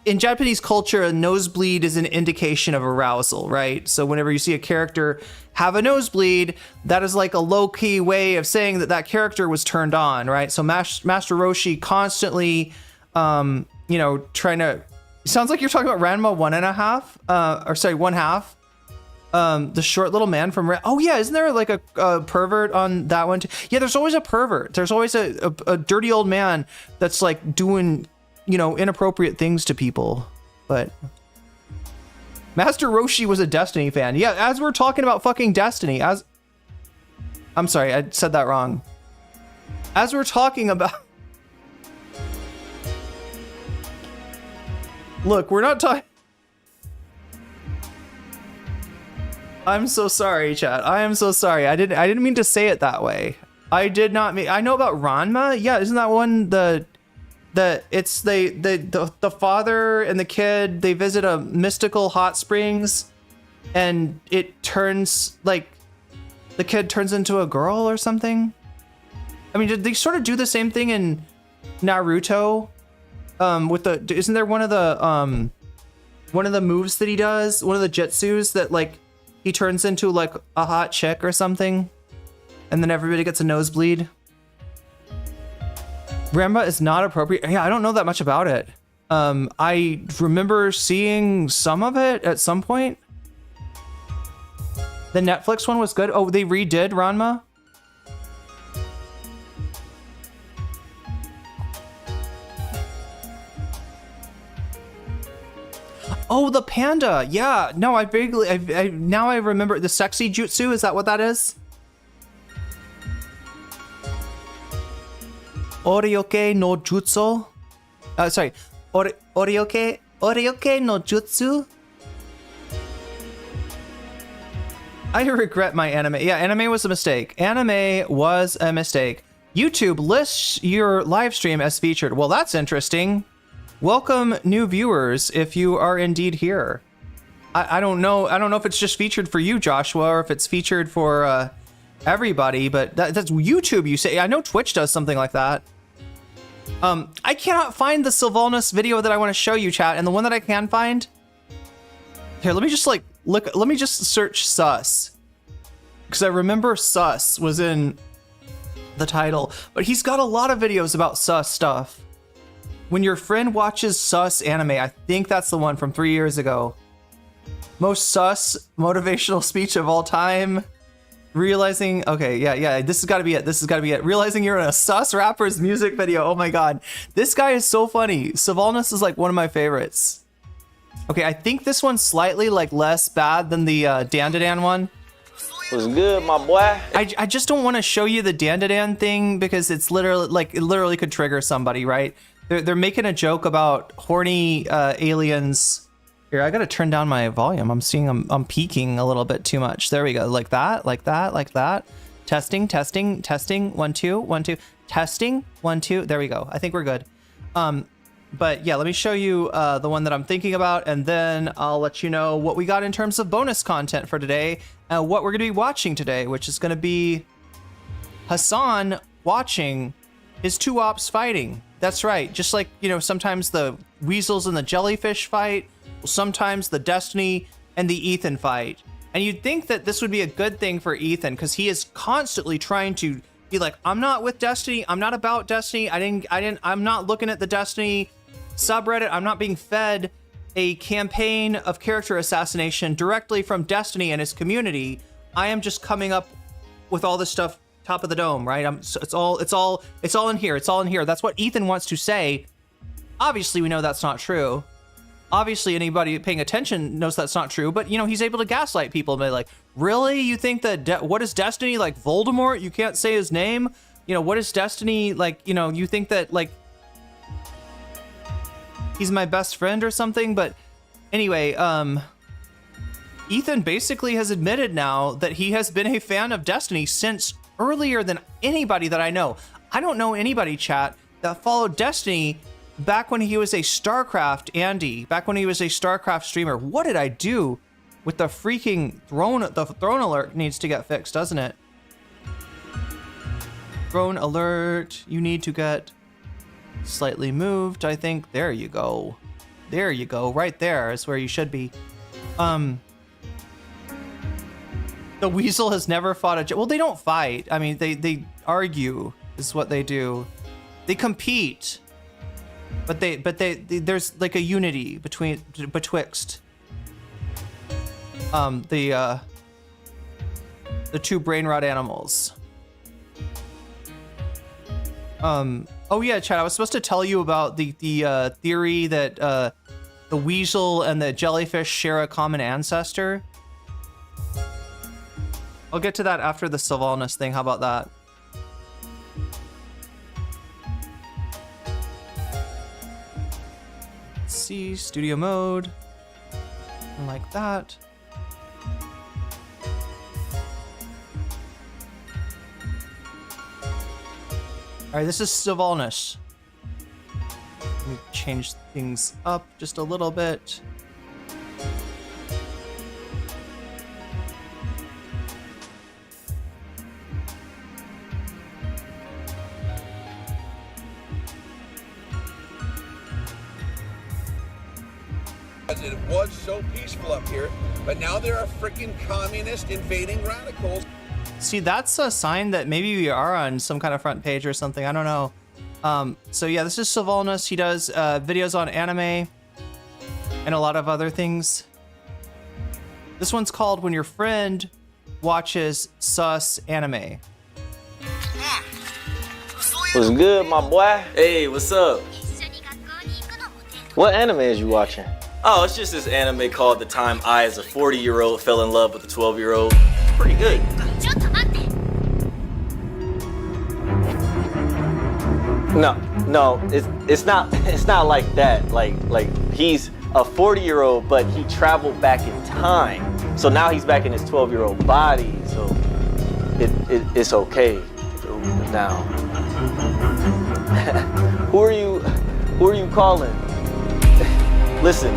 in Japanese culture, a nosebleed is an indication of arousal, right? So whenever you see a character have a nosebleed, that is like a low-key way of saying that character was turned on, right? So Master Roshi constantly, you know, trying to... Sounds like you're talking about Ranma 1/2. The short little man from... Oh yeah, isn't there like a pervert on that one too? Yeah, there's always a pervert. There's always a dirty old man that's like doing, you know, inappropriate things to people. But Master Roshi was a Destiny fan. Yeah, as we're talking about fucking Destiny, as I'm sorry, I said that wrong. As we're talking about... Look, we're not talking... I'm so sorry, chat. I am so sorry. I didn't mean to say it that way. I did not mean... I know about Ranma. Yeah, isn't that one the father and the kid, they visit a mystical hot springs and it turns like the kid turns into a girl or something? I mean, did they sort of do the same thing in Naruto? With the... Isn't there one of the moves that he does? One of the jutsus that like he turns into like a hot chick or something? And then everybody gets a nosebleed. Ranma is not appropriate. Yeah, I don't know that much about it. I remember seeing some of it at some point. The Netflix one was good. Oh, they redid Ranma? Oh, the panda. Yeah. No, I now I remember the sexy jutsu. Is that what that is? Orioke no jutsu. Sorry. Orioke no jutsu. I regret my anime. Yeah, anime was a mistake. Anime was a mistake. YouTube lists your live stream as featured. Well, that's interesting. Welcome new viewers if you are indeed here. I don't know. I don't know if it's just featured for you, Joshua, or if it's featured for everybody, but that's YouTube, you say. I know Twitch does something like that. I cannot find the Sylvanas video that I want to show you, chat, and the one that I can find... Here, let me just like look. Let me just search sus, because I remember sus was in the title, but he's got a lot of videos about sus stuff. When your friend watches sus anime, I think that's the one from 3 years ago. Most sus motivational speech of all time. Realizing, okay, yeah, this has got to be it. This has got to be it. Realizing you're in a sus rapper's music video. Oh my god, this guy is so funny. Sylvanas is like one of my favorites. Okay, I think this one's slightly like less bad than the Dandadan one. What's good, my boy? I just don't want to show you the Dandadan thing because it's literally like it literally could trigger somebody, right? They're making a joke about horny aliens. Here, I gotta turn down my volume. I'm seeing I'm peaking a little bit too much. There we go. Like that, like that, like that. Testing, testing, testing. 1 2 1 2. Testing 1 2. There we go. I think we're good. But yeah, let me show you the one that I'm thinking about, and then I'll let you know what we got in terms of bonus content for today and what we're gonna be watching today, which is gonna be Hassan watching his two ops fighting. That's right. Just like, you know, sometimes the weasels and the jellyfish fight, sometimes the Destiny and the Ethan fight. And you'd think that this would be a good thing for Ethan because he is constantly trying to be like, I'm not with Destiny. I'm not about Destiny. I'm not looking at the Destiny subreddit. I'm not being fed a campaign of character assassination directly from Destiny and his community. I am just coming up with all this stuff top of the dome, right? It's all in here. It's all in here. That's what Ethan wants to say. Obviously, we know that's not true. Obviously, anybody paying attention knows that's not true, but, you know, he's able to gaslight people and be like, really? You think that, what is Destiny, like Voldemort? You can't say his name? You know, what is Destiny, like, you know, you think that, like, he's my best friend or something? But anyway, Ethan basically has admitted now that he has been a fan of Destiny since earlier than anybody that I know. I don't know anybody, chat, that followed Destiny back when he was a StarCraft Andy, back when he was a StarCraft streamer. What did I do with the freaking throne? The throne alert needs to get fixed, doesn't it? Throne alert, you need to get slightly moved, I think. There you go. There you go. Right there is where you should be. The weasel has never fought a... Well, they don't fight. I mean, they argue is what they do. They compete. But there's like a unity betwixt the two brain rot animals. Oh yeah, chat, I was supposed to tell you about the theory that the weasel and the jellyfish share a common ancestor. I'll get to that after the Sylvanas thing. How about that? Let's see, studio mode. And like that. Alright, this is Sylvanas. Let me change things up just a little bit. It was so peaceful up here, but now there are freaking communist invading radicals. See, that's a sign that maybe we are on some kind of front page or something. I don't know. So yeah, this is Sylvanas. He does videos on anime and a lot of other things. This one's called When Your Friend Watches Sus Anime. What's good, my boy? Hey, what's up? What anime is you watching? Oh, it's just this anime called The Time I, as a 40-year-old, fell in love with a 12-year-old. Pretty good. No, it's not like that. Like he's a 40-year-old, but he traveled back in time. So now he's back in his 12-year-old body. So it's okay now. Who are you calling? Listen,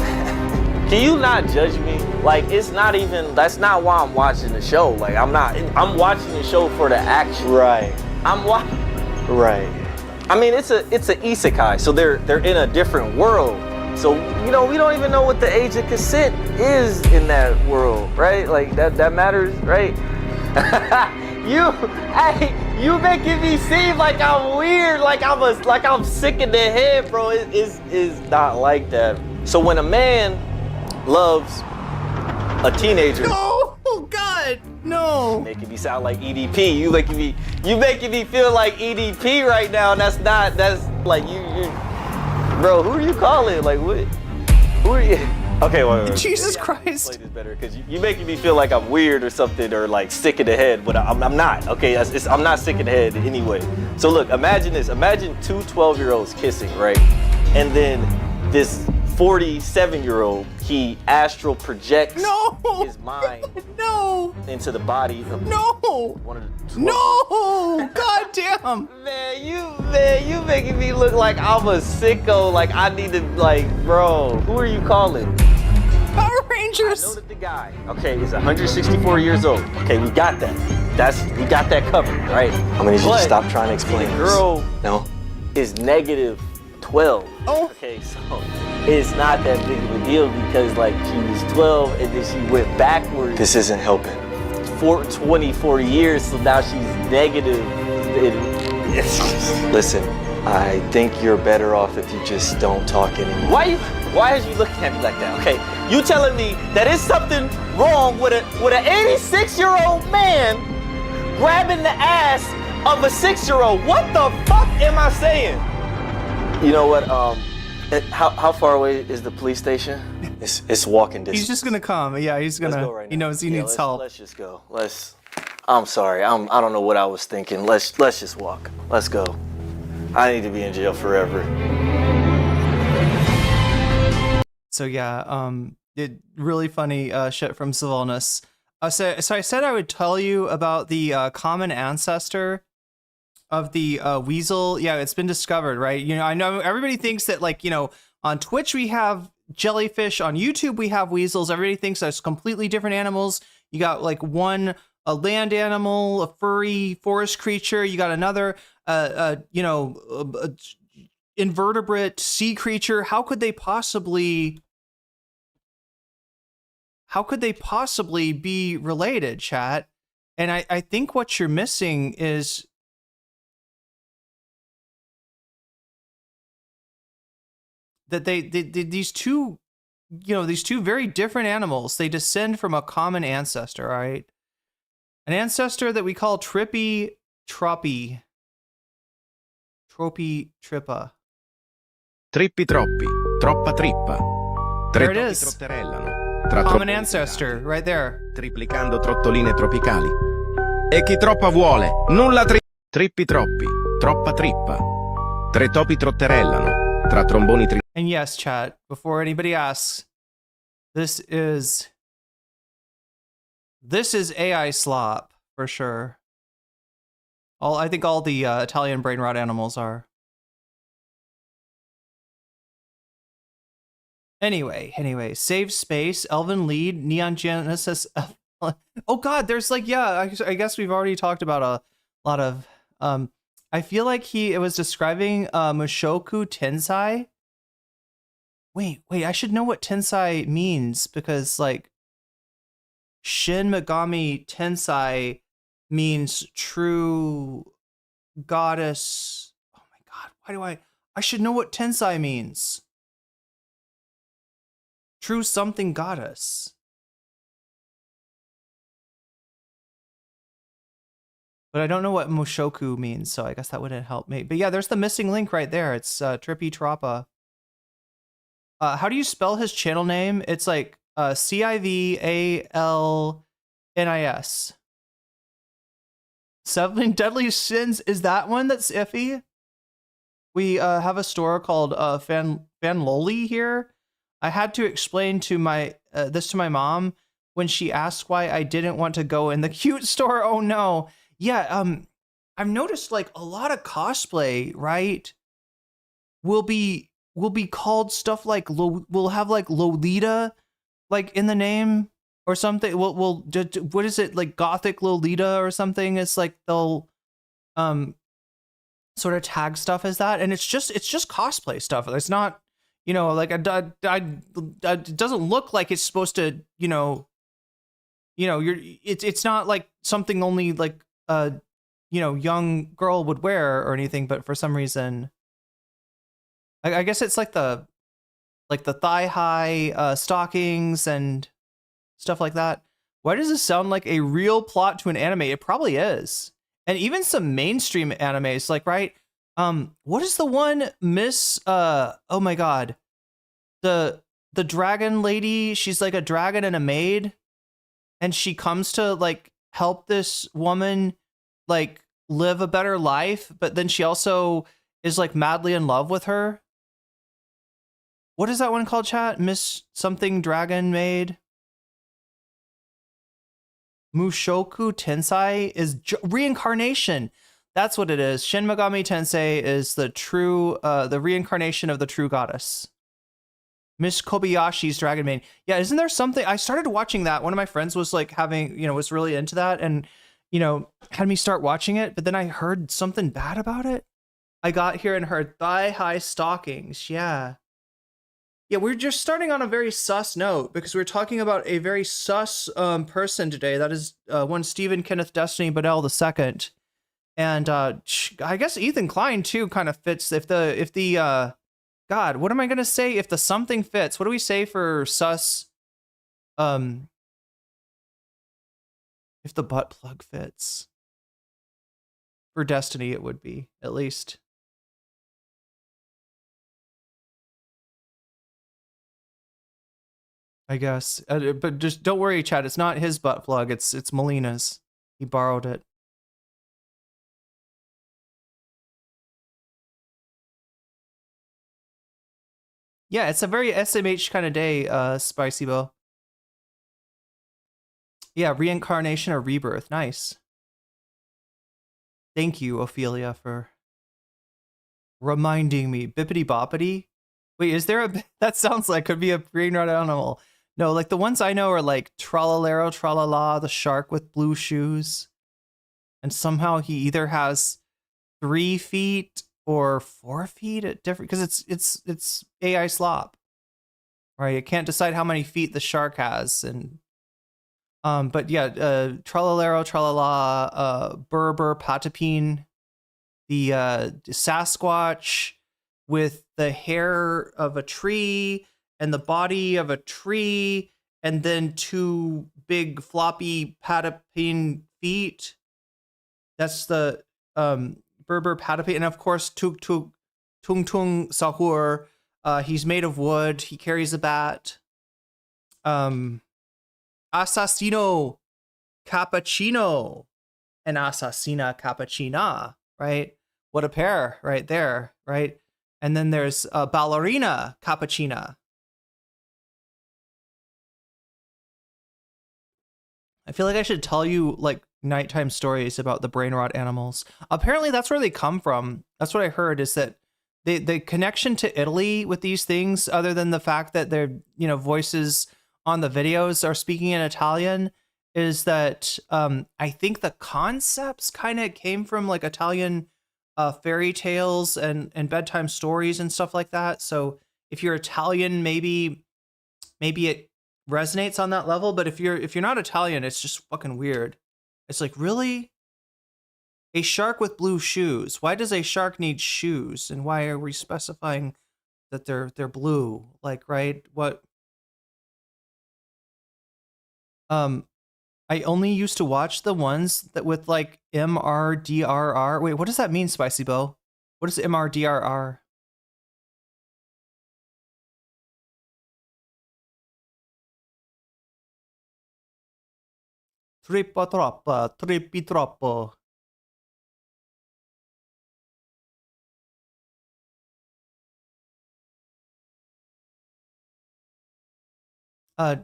can you not judge me? Like, that's not why I'm watching the show. Like, I'm watching the show for the action. Right. Right. I mean, it's a isekai, so they're in a different world. So, we don't even know what the age of consent is in that world, right? Like, that matters, right? You making me seem like I'm weird, like I'm sick in the head, bro. It's not like that. So when a man loves a teenager, No! Oh God! No! making me sound like EDP. You making me feel like EDP right now. And that's like you bro, who are you calling? Like what? Who are you? Okay, wait. Jesus Maybe I can Christ. explain this better, because you making me feel like I'm weird or something, or like sick in the head, but I'm not. Okay, I'm not sick in the head anyway. So look, imagine this. Imagine two 12-year-olds kissing, right? And then this 47-year-old, he astral projects his mind into the body of one of the 12. No! God damn! Man, you making me look like I'm a sicko. Like I need to, like, bro. Who are you calling? Power I Rangers! know that the guy, okay, is 164 years old. Okay, we got that. We got that covered, right? I'm gonna need you to stop trying to explain the girl No. is negative 12. Oh. Okay, so it's not that big of a deal, because like she was 12 and then she went backwards. This isn't helping. For 24 years, so now she's negative. Listen, I think you're better off if you just don't talk anymore. Why is you looking at me like that? Okay, you telling me that it's something wrong with an 86-year-old man grabbing the ass of a 6-year-old? What the fuck am I saying? You know what? How far away is the police station? It's walking distance. He's just gonna come. Yeah, he's gonna. Let's go right now. He knows he needs help. Let's just go. I'm sorry. I don't know what I was thinking. Let's just walk. Let's go. I need to be in jail forever. So yeah, really funny shit from Sylvanas. So I said I would tell you about the common ancestor of the weasel. Yeah, it's been discovered, right? I know everybody thinks that, like, on Twitch we have jellyfish, on YouTube we have weasels. Everybody thinks that's completely different animals. You got like one a land animal, a furry forest creature. You got another, invertebrate sea creature. How could they possibly be related, chat? And I think what you're missing is that these two very different animals, they descend from a common ancestor, right? An ancestor that we call Trippa. Trippi troppi, troppa trippa. There it is. Trotterellano. Tra Common troppe ancestor, right there. Triplicando trottoline tropicali. E chi troppa vuole, nulla trippi troppi, troppa trippa. Tre topi trotterellano, tra tromboni And yes, chat, before anybody asks, this is AI slop for sure. I think all the Italian brain rot animals are. Anyway, save space, Elven lead, Neon Genesis. Oh God, there's like, yeah, I guess we've already talked about a lot of. I feel like it was describing Mushoku Tensei. Wait, I should know what Tensei means because like Shin Megami Tensei means true goddess. Oh my God, why do I should know what Tensei means. True something goddess. But I don't know what Mushoku means, so I guess that wouldn't help me. But yeah, there's the missing link right there. It's Trippy Troppa. How do you spell his channel name? It's like Civalnis. 7 Deadly Sins. Is that one that's iffy? We have a store called Fanloli here. I had to explain to this to my mom when she asked why I didn't want to go in the cute store. Oh no. Yeah, I've noticed like a lot of cosplay, right? Will be called stuff like we'll have like Lolita like in the name or something. We'll what is it, like Gothic Lolita or something? It's like they'll sort of tag stuff as that, and it's just cosplay stuff. It's not, you know, like it doesn't look like it's supposed to, it's not like something only like young girl would wear or anything, but for some reason I guess it's like the thigh high stockings and stuff like that. Why does this sound like a real plot to an anime? It probably is. And even some mainstream animes, like, right? What is the one Miss oh my God. The dragon lady, she's like a dragon and a maid, and she comes to like help this woman like live a better life, but then she also is like madly in love with her. What is that one called, chat? Miss something dragon maid? Mushoku Tensei is reincarnation. That's what it is. Shin Megami Tensei is the true, the reincarnation of the true goddess. Miss Kobayashi's Dragon Maid. Yeah, isn't there something? I started watching that. One of my friends was like was really into that and, had me start watching it. But then I heard something bad about it. I got here and heard thigh-high stockings. Yeah. Yeah, we're just starting on a very sus note because we're talking about a very sus person today. That is one Stephen Kenneth Destiny Bedell II. And I guess Ethan Klein too kind of fits if the God, what am I gonna say? If the something fits, what do we say for sus? If the butt plug fits. For Destiny, it would be, at least. I guess. But just don't worry, Chad. It's not his butt plug. It's Melina's. He borrowed it. Yeah, it's a very SMH kind of day, Spicy Bill. Yeah, reincarnation or rebirth. Nice. Thank you, Ophelia, for reminding me. Bippity boppity? Wait, is there a... That sounds like could be a brain rot animal. No, like the ones I know are like Tralalero Tralala, the shark with blue shoes. And somehow he either has 3 feet or 4 feet at different, because it's AI slop, right? It can't decide how many feet the shark has, and but yeah, Tralalero Tralala, Berber Patapine, the Sasquatch with the hair of a tree and the body of a tree, and then 2 big floppy Patapine feet. That's the Berber Patapine, and of course Tung Tung Sahur. He's made of wood. He carries a bat. Assassino Cappuccino, and Assassina Cappuccina, right? What a pair right there, right? And then there's Ballerina Cappuccina. I feel like I should tell you like nighttime stories about the brain rot animals. Apparently that's where they come from. That's what I heard, is that the connection to Italy with these things, other than the fact that their, you know, voices on the videos are speaking in Italian, is that I think the concepts kind of came from like Italian fairy tales and bedtime stories and stuff like that. So if you're Italian, maybe it resonates on that level, but if you're not Italian, it's just fucking weird. It's like, really? A shark with blue shoes. Why does a shark need shoes? And why are we specifying that they're blue? Like, right? What? I only used to watch the ones that with like MRDRR. Wait, what does that mean, Spicy Bo? What is MRDRR? Trippa troppa, trippi troppo.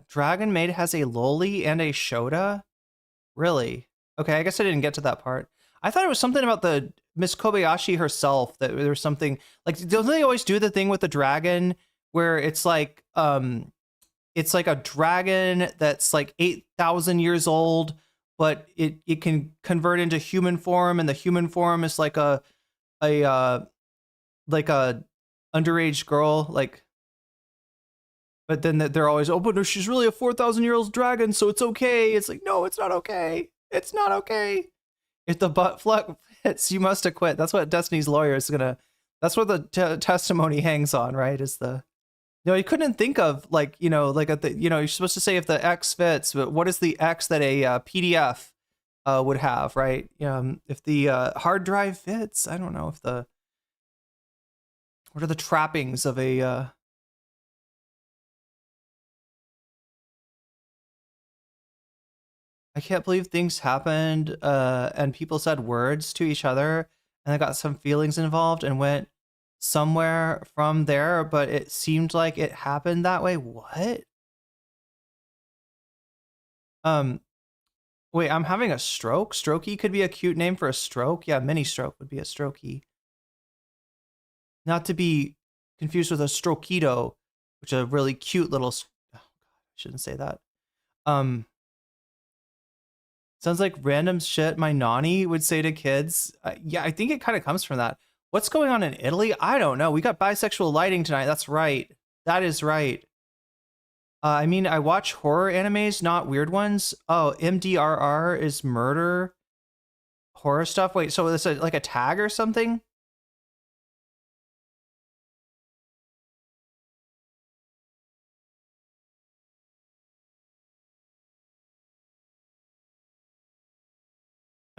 Dragon Maid has a loli and a Shota? Really? Okay, I guess I didn't get to that part. I thought it was something about the Miss Kobayashi herself, that there was something like, don't they always do the thing with the dragon where it's like a dragon that's like 8,000 years old, but it can convert into human form, and the human form is like a underage girl, like. But then they're always, oh, but no, she's really a 4,000-year-old dragon, so it's okay. It's like, no, it's not okay. It's not okay. If the butt plug fits, you must acquit. That's what Destiny's lawyer is gonna. That's what the testimony hangs on, right? Is the, you know, you couldn't think of like, you know, like at the, you know, you're supposed to say if the X fits, but what is the X that a PDF would have, right? If the hard drive fits, I don't know if the, what are the trappings of a I can't believe things happened and people said words to each other and I got some feelings involved and went somewhere from there, but it seemed like it happened that way. What? Wait, I'm having a stroke? Strokey could be a cute name for a stroke. Yeah, mini stroke would be a strokey. Not to be confused with a strokeito, which is a really cute little, oh God, I shouldn't say that. Sounds like random shit my nanny would say to kids. Yeah, I think it kind of comes from that. What's going on in Italy? I don't know. We got bisexual lighting tonight. That's right. That is right. I mean, I watch horror animes, not weird ones. Oh, MDRR is murder horror stuff. Wait, so it's like a tag or something?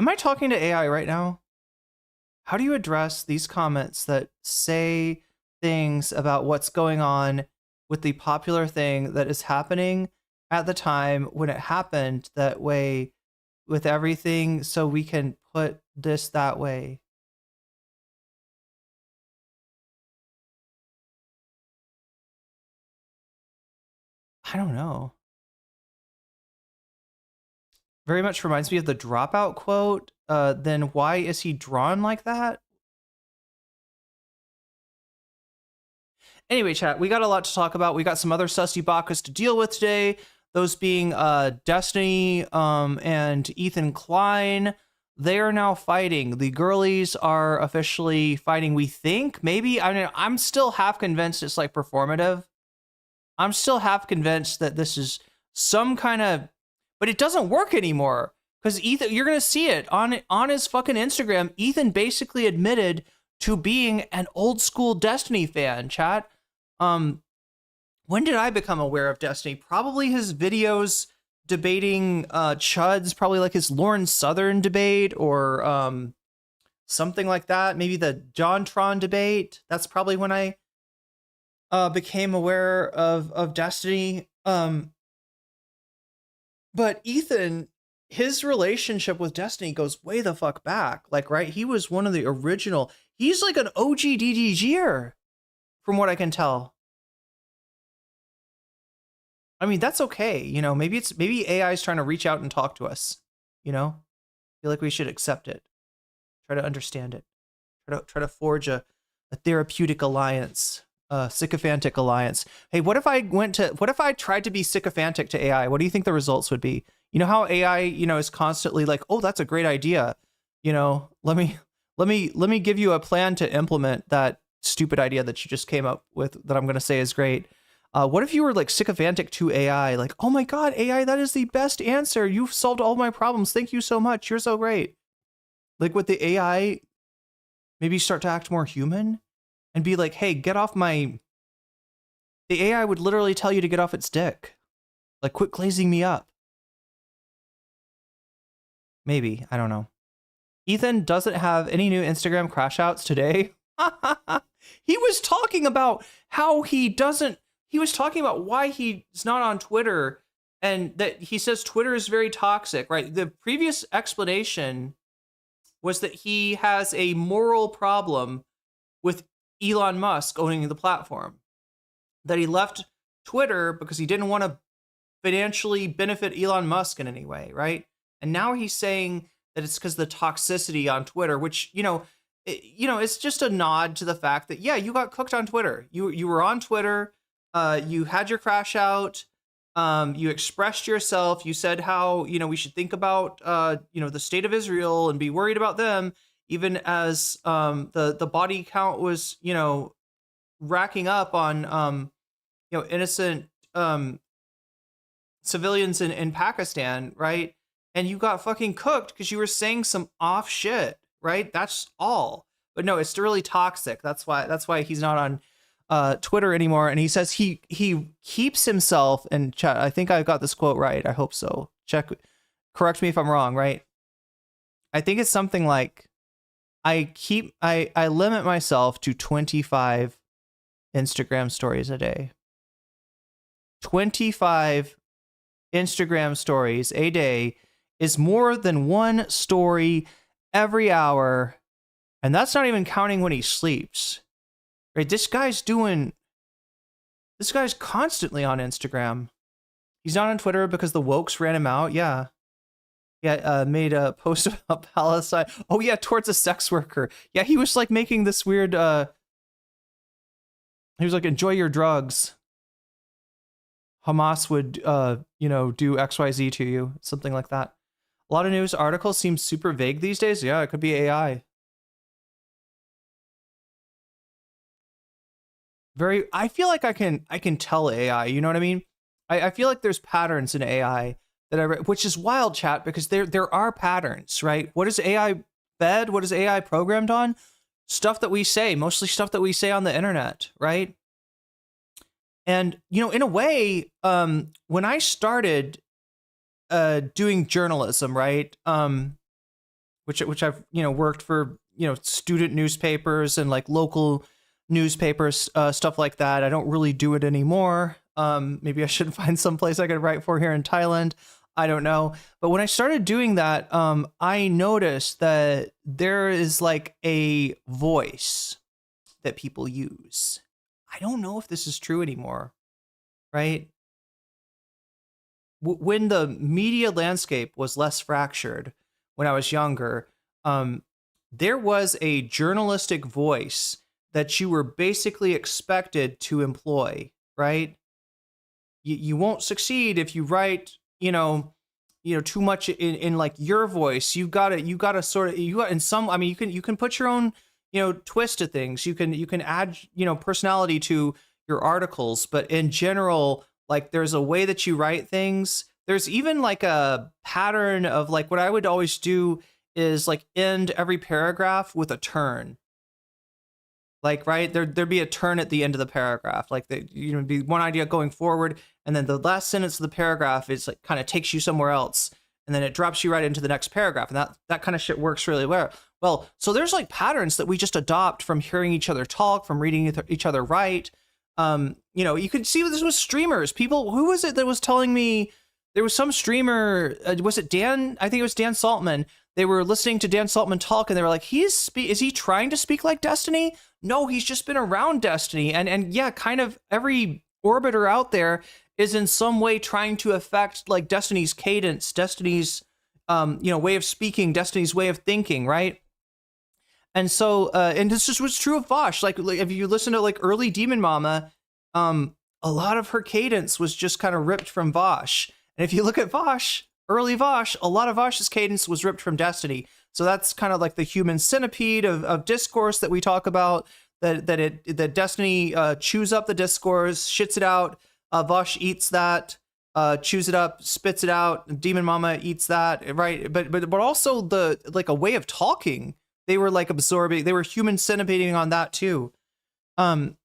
Am I talking to AI right now? How do you address these comments that say things about what's going on with the popular thing that is happening at the time when it happened that way with everything, so we can put this that way? I don't know. Very much reminds me of the Dropout quote. Then why is he drawn like that? Anyway, chat, we got a lot to talk about. We got some other sussy bakas to deal with today. Those being Destiny and Ethan Klein. They are now fighting. The girlies are officially fighting, we think. Maybe. I mean, I'm still half convinced it's like performative. I'm still half convinced that this is some kind of... But it doesn't work anymore. Because Ethan, you're going to see it on his fucking Instagram. Ethan basically admitted to being an old school Destiny fan, chat. When did I become aware of Destiny? Probably his videos debating chuds, probably like his Lauren Southern debate or something like that. Maybe the JonTron debate. That's probably when I became aware of Destiny. But Ethan his relationship with Destiny goes way the fuck back. Like, right? He was one of the original. He's like an OG DDGer, from what I can tell. I mean, that's okay. You know, maybe AI is trying to reach out and talk to us. You know, I feel like we should accept it, try to understand it, try to forge a therapeutic alliance, a sycophantic alliance. Hey, what if I tried to be sycophantic to AI? What do you think the results would be? You know how AI, you know, is constantly like, oh, that's a great idea. You know, let me give you a plan to implement that stupid idea that you just came up with that I'm going to say is great. What if you were like sycophantic to AI? Like, oh my God, AI, that is the best answer. You've solved all my problems. Thank you so much. You're so great. Like, with the AI, maybe start to act more human and be like, hey, get off my... The AI would literally tell you to get off its dick. Like, quit glazing me up. Maybe. I don't know. Ethan doesn't have any new Instagram crash outs today. He was talking about how he doesn't... He was talking about why he's not on Twitter, and that he says Twitter is very toxic, right? The previous explanation was that he has a moral problem with Elon Musk owning the platform. That he left Twitter because he didn't want to financially benefit Elon Musk in any way, right? And now he's saying that it's because of the toxicity on Twitter, which, it's just a nod to the fact that, yeah, you got cooked on Twitter. You were on Twitter. You had your crash out. You expressed yourself. You said how, we should think about, the state of Israel and be worried about them, even as the body count was, racking up on, innocent civilians in Pakistan, right? And you got fucking cooked because you were saying some off shit, right? That's all. But no, it's really toxic. That's why he's not on Twitter anymore. And he says he keeps himself in chat. I think I got this quote right. I hope so. Correct me if I'm wrong, right? I think it's something like, I limit myself to 25 Instagram stories a day. 25 Instagram stories a day is more than one story every hour. And that's not even counting when he sleeps. Right, this guy's constantly on Instagram. He's not on Twitter because the wokes ran him out. Yeah, made a post about Palestine. Oh yeah, towards a sex worker. Yeah, he was like making this weird. He was like, enjoy your drugs. Hamas would, do XYZ to you, something like that. A lot of news articles seem super vague these days. Yeah, it could be AI. I feel like I can tell AI, you know what I mean? I feel like there's patterns in AI that which is wild, chat, because there are patterns, right? What is AI fed? What is AI programmed on? Stuff that we say, mostly stuff that we say on the internet, right? And, in a way, when I started doing journalism, right? Which I've, worked for, student newspapers and like local newspapers, stuff like that. I don't really do it anymore. Maybe I should find some place I could write for here in Thailand. I don't know. But when I started doing that, I noticed that there is like a voice that people use. I don't know if this is true anymore, right? When the media landscape was less fractured, when I was younger, there was a journalistic voice that you were basically expected to employ, right? You won't succeed if you write, too much in like your voice. You got in some, I mean, you can put your own, twist to things. You can add, personality to your articles, but in general, like there's a way that you write things. There's even like a pattern of like, what I would always do is like end every paragraph with a turn. Like, right, there'd be a turn at the end of the paragraph, like be one idea going forward, and then the last sentence of the paragraph is like kind of takes you somewhere else, and then it drops you right into the next paragraph, and that kind of shit works really well. Well, so there's like patterns that we just adopt from hearing each other talk, from reading each other write. You could see this with streamers. People, who was it that was telling me there was some streamer, was it Dan? I think it was Dan Saltman. They were listening to Dan Saltman talk, and they were like, is he trying to speak like Destiny? No, he's just been around Destiny. And yeah, kind of every orbiter out there is in some way trying to affect like Destiny's cadence, Destiny's way of speaking, Destiny's way of thinking, right? And so, and this just was true of Vosh. Like if you listen to like early Demon Mama, a lot of her cadence was just kind of ripped from Vosh. And if you look at Vosh, early Vosh, a lot of Vosh's cadence was ripped from Destiny. So that's kind of like the human centipede of discourse that we talk about. That Destiny chews up the discourse, shits it out. Vosh eats that, chews it up, spits it out. Demon Mama eats that, right? But also the like a way of talking. They were like absorbing. They were human centipeding on that too. And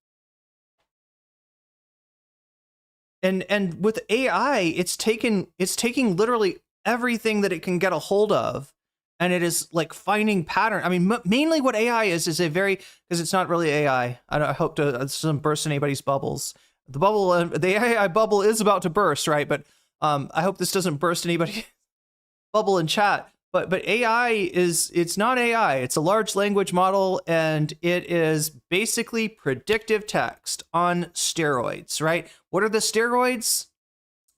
with AI, it's taking literally everything that it can get a hold of, and it is like finding pattern. I mean, mainly what AI is a very, because it's not really AI. I hope to doesn't burst anybody's bubbles. The AI bubble is about to burst, right? But I hope this doesn't burst anybody's bubble in chat. But AI it's not AI. It's a large language model, and it is basically predictive text on steroids, right? What are the steroids?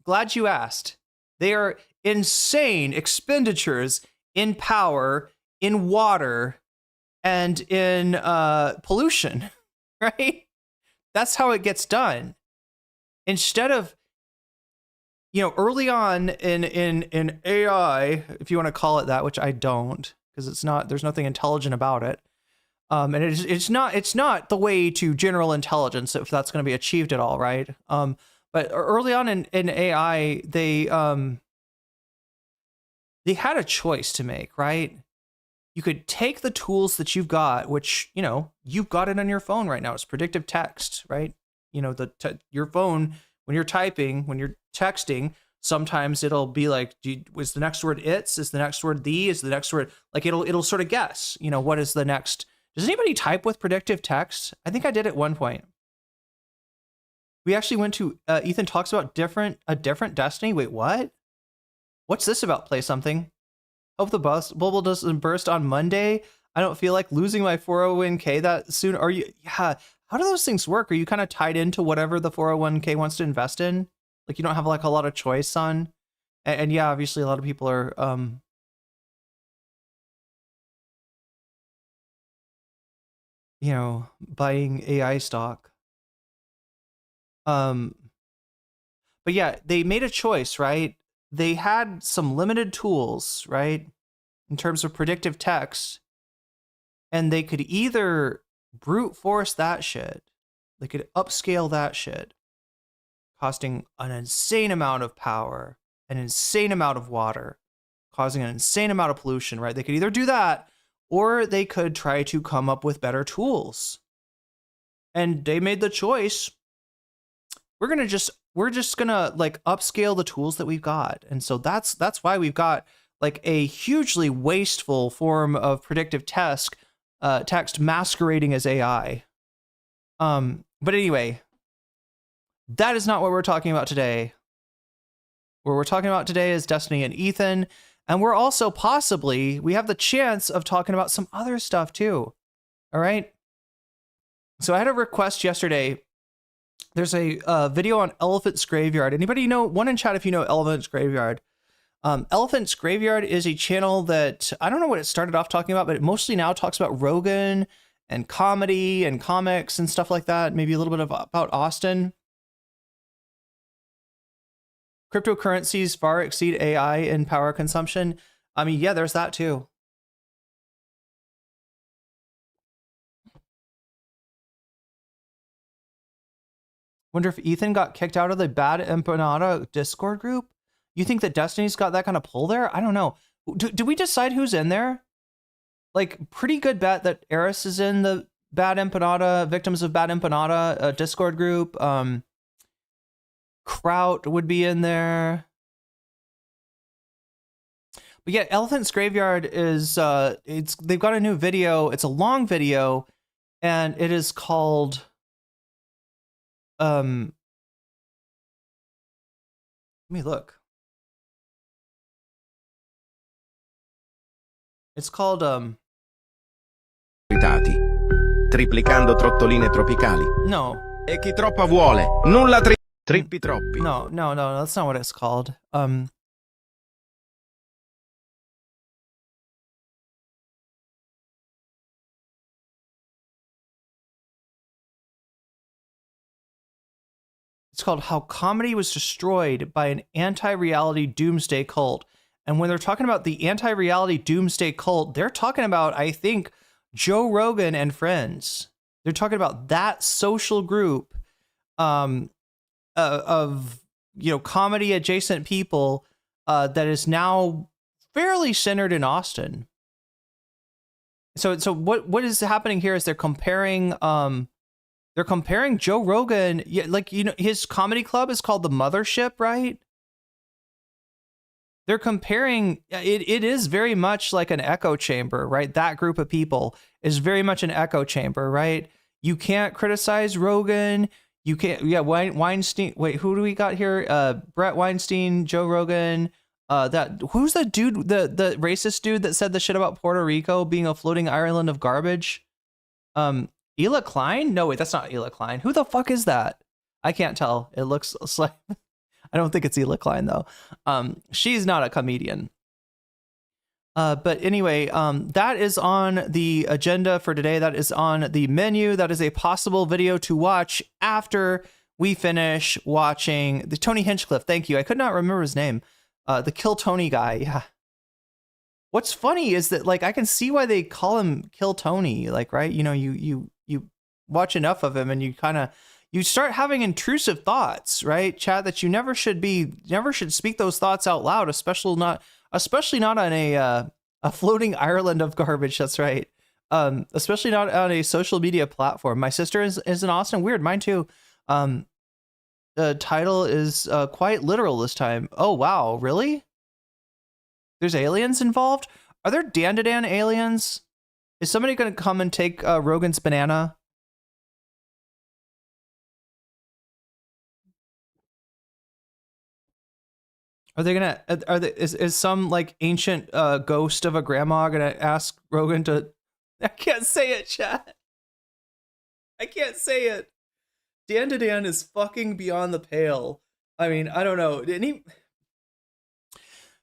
Glad you asked. They are insane expenditures in power, in water, and in pollution, right? That's how it gets done. Instead of, early on in AI, if you want to call it that, which I don't, because it's not, there's nothing intelligent about it. And it's not the way to general intelligence if that's going to be achieved at all, right? But early on in AI, they had a choice to make, right? You could take the tools that you've got, which, you've got it on your phone right now. It's predictive text, right? Your phone, when you're typing, when you're texting, sometimes it'll be like, was the next word it's? Is the next word the? Is the next word, like it'll sort of guess, what is the next? Does anybody type with predictive text? I think I did at one point. We actually went to, Ethan talks about a different Destiny. Wait, what? What's this about? Play something. Hope the bubble doesn't burst on Monday. I don't feel like losing my 401k that soon. Are you? Yeah. How do those things work? Are you kind of tied into whatever the 401k wants to invest in? Like you don't have like a lot of choice on. And yeah, obviously a lot of people are buying AI stock. But yeah, they made a choice, right? They had some limited tools, right? In terms of predictive text. And they could either brute force that shit, they could upscale that shit, costing an insane amount of power, an insane amount of water, causing an insane amount of pollution, right? They could either do that, or they could try to come up with better tools. And they made the choice. We're just gonna like upscale the tools that we've got. And so that's why we've got like a hugely wasteful form of predictive text masquerading as AI. But anyway, that is not what we're talking about today. What we're talking about today is Destiny and Ethan. And we're also we have the chance of talking about some other stuff too. All right. So I had a request yesterday. There's a video on Elephant's Graveyard. Anybody know, one in chat if you know Elephant's Graveyard. Elephant's Graveyard is a channel that, I don't know what it started off talking about, but it mostly now talks about Rogan and comedy and comics and stuff like that. Maybe a little bit about Austin. Cryptocurrencies far exceed AI in power consumption. I mean, yeah, there's that too. Wonder if Ethan got kicked out of the Bad Empanada Discord group? You think that Destiny's got that kind of pull there? I don't know. Do we decide who's in there? Like, pretty good bet that Eris is in the Bad Empanada, Victims of Bad Empanada Discord group. Kraut would be in there. But yeah, Elephant's Graveyard is, they've got a new video. It's a long video, and it is called, let me look. It's called Tritati, triplicando trottoline tropicali. no. E chi troppa vuole, nulla trippi troppi. No, that's not what it's called. It's called How Comedy Was Destroyed by an Anti-Reality Doomsday Cult. And when they're talking about the anti-reality doomsday cult, they're talking about, I think, Joe Rogan and friends. They're talking about that social group of comedy adjacent people that is now fairly centered in Austin. So what is happening here is they're comparing Joe Rogan, his comedy club is called The Mothership, right? They're comparing it is very much like an echo chamber, right? That group of people is very much an echo chamber, right? You can't criticize Rogan. You can't, Weinstein. Wait, who do we got here? Brett Weinstein, Joe Rogan. Who's the dude, the racist dude that said the shit about Puerto Rico being a floating island of garbage? Ethan Klein? No, wait, that's not Ethan Klein. Who the fuck is that? I can't tell. It looks like I don't think it's Ethan Klein though. She's not a comedian. But anyway, that is on the agenda for today. That is on the menu. That is a possible video to watch after we finish watching the Tony Hinchcliffe. Thank you. I could not remember his name. The Kill Tony guy. Yeah. What's funny is that I can see why they call him Kill Tony. Right? You watch enough of him and you start having intrusive thoughts, right? Chat, that you never should speak those thoughts out loud, especially not on a floating island of garbage. That's right. Especially not on a social media platform. My sister is in Austin. Weird. Mine too. The title is quite literal this time. Oh, wow. Really? There's aliens involved? Are there Dan aliens? Is somebody going to come and take Rogan's banana? Are they gonna? Is some ancient ghost of a grandma gonna ask Rogan to? I can't say it, chat. I can't say it. Dan is fucking beyond the pale. I mean, I don't know.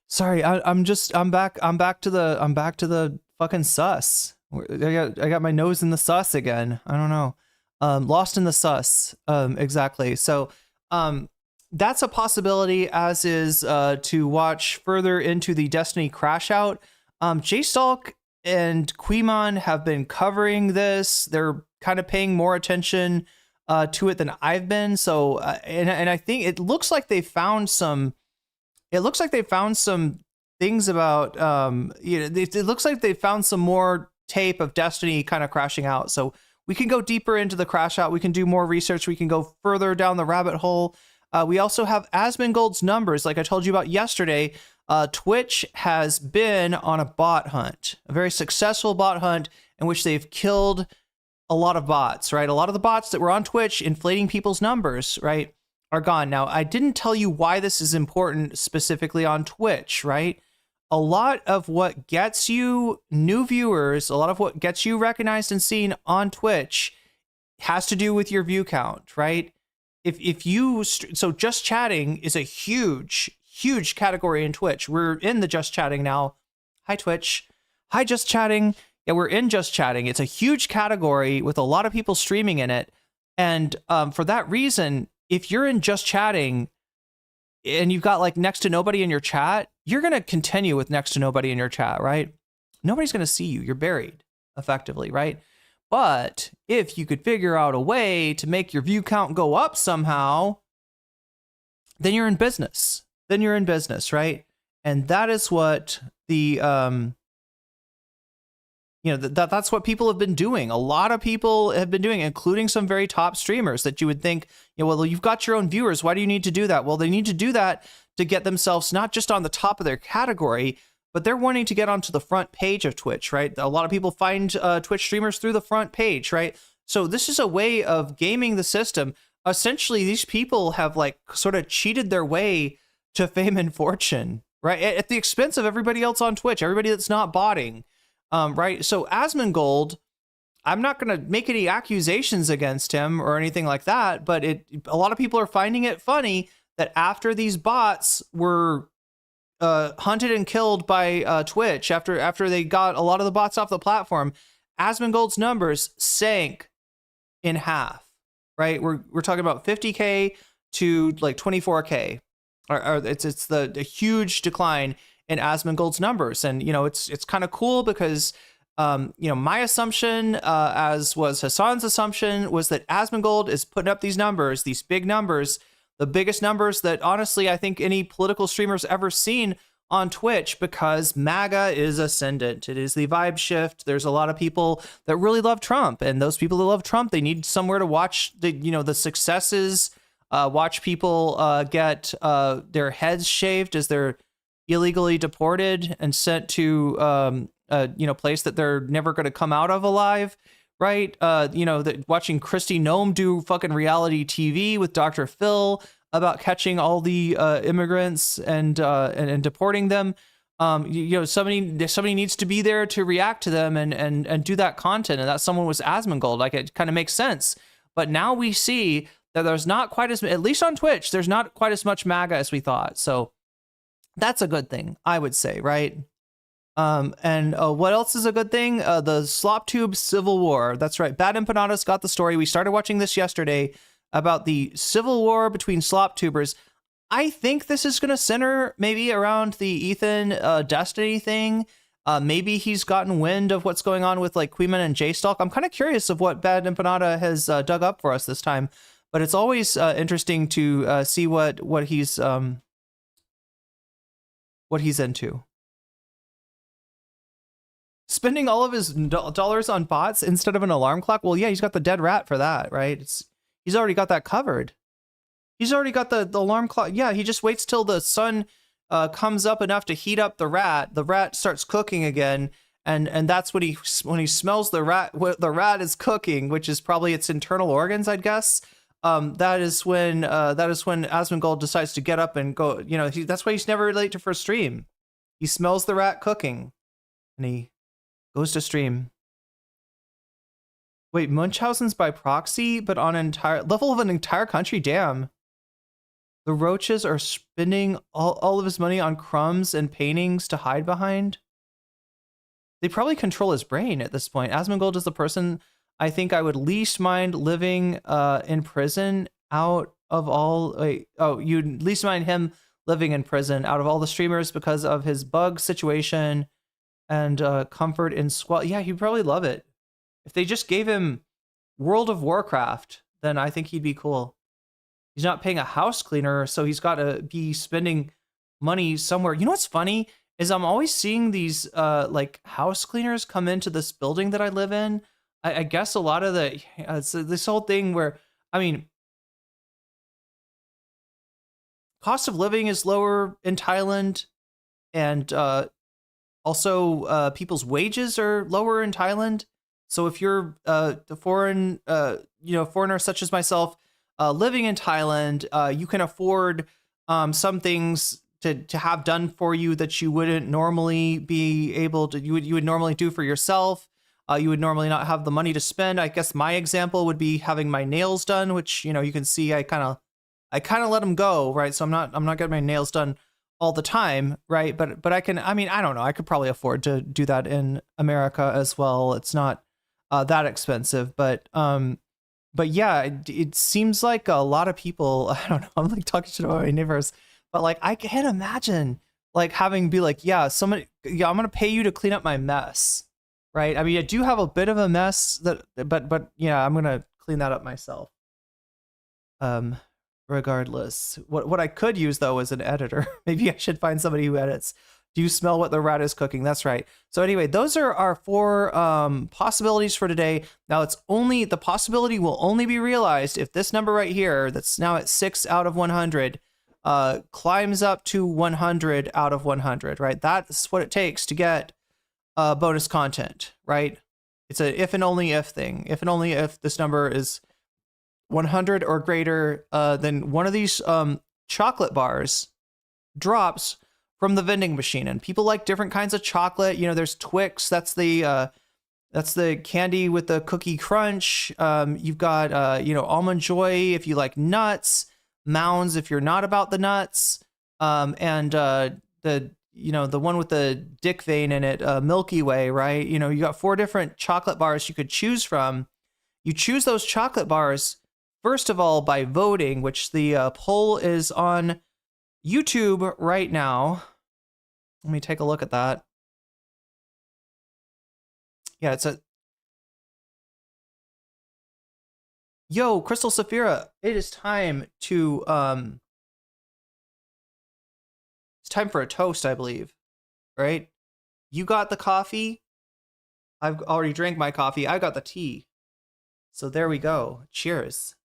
Sorry, I'm back to the fucking sus. I got my nose in the sus again. I don't know. Lost in the sus. Exactly. So, that's a possibility, as is to watch further into the Destiny crash out. J-Stalk and Queemon have been covering this. They're kind of paying more attention to it than I've been. So, and I think it looks like they found some. It looks like they found some things about. It looks like they found some more tape of Destiny kind of crashing out. So we can go deeper into the crash out. We can do more research. We can go further down the rabbit hole. We also have Asmongold's numbers. Like I told you about yesterday, Twitch has been on a bot hunt, a very successful bot hunt in which they've killed a lot of bots, right? A lot of the bots that were on Twitch inflating people's numbers, right, are gone. Now, I didn't tell you why this is important specifically on Twitch, right? A lot of what gets you new viewers, a lot of what gets you recognized and seen on Twitch has to do with your view count, right? So just chatting is a huge category in Twitch. We're in the just chatting now. Hi, Twitch. Hi, just chatting. Yeah, we're in just chatting. It's a huge category with a lot of people streaming in it. And for that reason, if you're in just chatting and you've got next to nobody in your chat, you're going to continue with next to nobody in your chat, right? Nobody's going to see you. You're buried effectively, right? But if you could figure out a way to make your view count go up somehow, then you're in business. Right? And that is what the that's what people have been doing. A lot of people have been doing, including some very top streamers that you would think, well, you've got your own viewers. Why do you need to do that? Well, they need to do that to get themselves not just on the top of their category, but they're wanting to get onto the front page of Twitch, right? A lot of people find Twitch streamers through the front page, right? So this is a way of gaming the system. Essentially, these people have sort of cheated their way to fame and fortune, right? At the expense of everybody else on Twitch, everybody that's not botting. right? So Asmongold, I'm not going to make any accusations against him or anything like that, but a lot of people are finding it funny that after these bots were hunted and killed by Twitch, after they got a lot of the bots off the platform, Asmongold's numbers sank in half, right? We're talking about 50K to like 24K. It's the huge decline in Asmongold's numbers. And, it's kind of cool because, my assumption, as was Hassan's assumption, was that Asmongold is putting up these numbers, these big numbers, the biggest numbers that honestly I think any political streamer's ever seen on Twitch, because MAGA is ascendant. It is the vibe shift. There's a lot of people that really love Trump, and those people that love Trump, they need somewhere to watch the successes, watch people get their heads shaved as they're illegally deported and sent to place that they're never going to come out of alive, right? Watching Kristi Noem do fucking reality TV with Dr. Phil about catching all the immigrants and deporting them. Somebody needs to be there to react to them and do that content, and that someone was Asmongold. Like, it kind of makes sense. But now we see that there's not quite as, at least on Twitch, there's not quite as much MAGA as we thought. So that's a good thing, I would say, right? And what else is a good thing? The SlopTube Civil War. That's right. Bad Empanadas got the story. We started watching this yesterday about the civil war between SlopTubers. I think this is going to center maybe around the Ethan Destiny thing. Maybe he's gotten wind of what's going on with like Queeman and J-Stalk. I'm kind of curious of what Bad Empanada has dug up for us this time. But it's always interesting to see what he's into. Spending all of his dollars on bots instead of an alarm clock. Well, yeah, he's got the dead rat for that, right? He's already got that covered. He's already got the alarm clock. Yeah, he just waits till the sun comes up enough to heat up the rat. The rat starts cooking again, and that's when he smells the rat. What the rat is cooking, which is probably its internal organs, I'd guess. That is when Asmongold decides to get up and go. That's why he's never late to first stream. He smells the rat cooking, and he goes to stream. Wait, Munchausen's by proxy, but on an entire level of an entire country. Damn. The roaches are spending all of his money on crumbs and paintings to hide behind. They probably control his brain at this point. Asmongold is the person I think I would least mind living in prison out of all. You'd least mind him living in prison out of all the streamers because of his bug situation and comfort in squat. Yeah, he'd probably love it. If they just gave him World of Warcraft, then I think he'd be cool. He's not paying a house cleaner, so he's got to be spending money somewhere. You know what's funny is I'm always seeing these like house cleaners come into this building that I live in. I guess a lot of this whole thing where, I mean, cost of living is lower in Thailand, and also people's wages are lower in Thailand. So if you're the foreigner such as myself living in Thailand, you can afford some things to have done for you that you wouldn't normally be able to. You would normally do for yourself. You would normally not have the money to spend. I guess my example would be having my nails done, which you can see I kind of let them go, right? So I'm not getting my nails done all the time, right? But I can. I mean, I don't know. I could probably afford to do that in America as well. It's not that expensive, but yeah, it seems like a lot of people, I don't know, I'm like talking shit about my neighbors, but like I can't imagine like having be like, I'm gonna pay you to clean up my mess, right? I mean, I do have a bit of a mess but yeah, I'm gonna clean that up myself. Regardless, what I could use though is an editor. Maybe I should find somebody who edits. Do you smell what the rat is cooking? That's right. So anyway, those are our 4 possibilities for today. Now the possibility will only be realized if this number right here, that's now at 6 out of 100, climbs up to 100 out of 100, right? That's what it takes to get bonus content, right? It's a if and only if thing. If and only if this number is 100 or greater, then one of these chocolate bars drops from the vending machine. And people like different kinds of chocolate. You know, there's Twix. That's the candy with the cookie crunch. You've got, you know, Almond Joy if you like nuts, Mounds if you're not about the nuts, and the, you know, the one with the dick vein in it, Milky Way, right? You know, you got 4 different chocolate bars you could choose from. You choose those chocolate bars, first of all, by voting, which the poll is on YouTube right now. Let me take a look at that. Yeah, it's a... Yo, Crystal Saphira, it is time to, it's time for a toast, I believe, right? You got the coffee. I've already drank my coffee. I got the tea. So there we go. Cheers.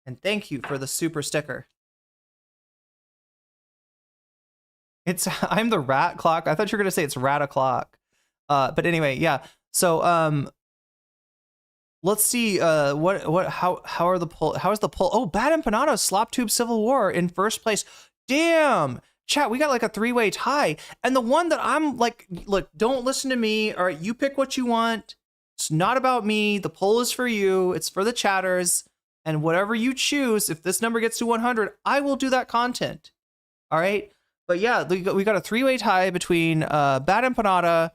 And thank you for the super sticker. It's, I'm the rat clock. I thought you were going to say it's rat o'clock. But anyway, yeah. So, let's see, how is the poll? Oh, Bad Empanada, Slop Tube Civil War in first place. Damn, chat, we got like a 3-way tie. And the one that I'm like, look, don't listen to me. All right, you pick what you want. It's not about me. The poll is for you. It's for the chatters. And whatever you choose, if this number gets to 100, I will do that content. All right. But yeah, we got a 3-way tie between Bad Empanada,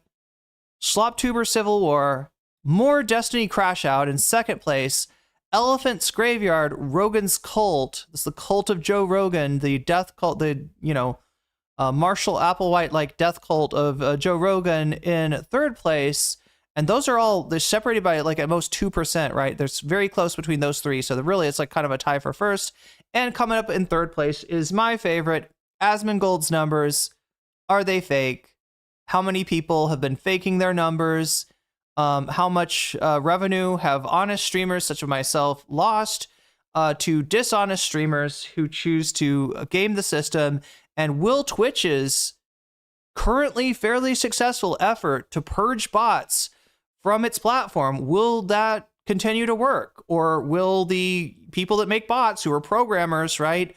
Slop Tuber Civil War, More Destiny Crash Out in second place, Elephant's Graveyard, Rogan's Cult. This is the cult of Joe Rogan, the death cult, the, you know, Marshall Applewhite like death cult of Joe Rogan in third place. And those are all, they're separated by like at most 2%, right? There's very close between those 3. So really it's like kind of a tie for first. And coming up in third place is my favorite, Asmongold's numbers. Are they fake? How many people have been faking their numbers? How much revenue have honest streamers such as myself lost to dishonest streamers who choose to game the system? And will Twitch's currently fairly successful effort to purge bots from its platform, will that continue to work? Or will the people that make bots, who are programmers, right,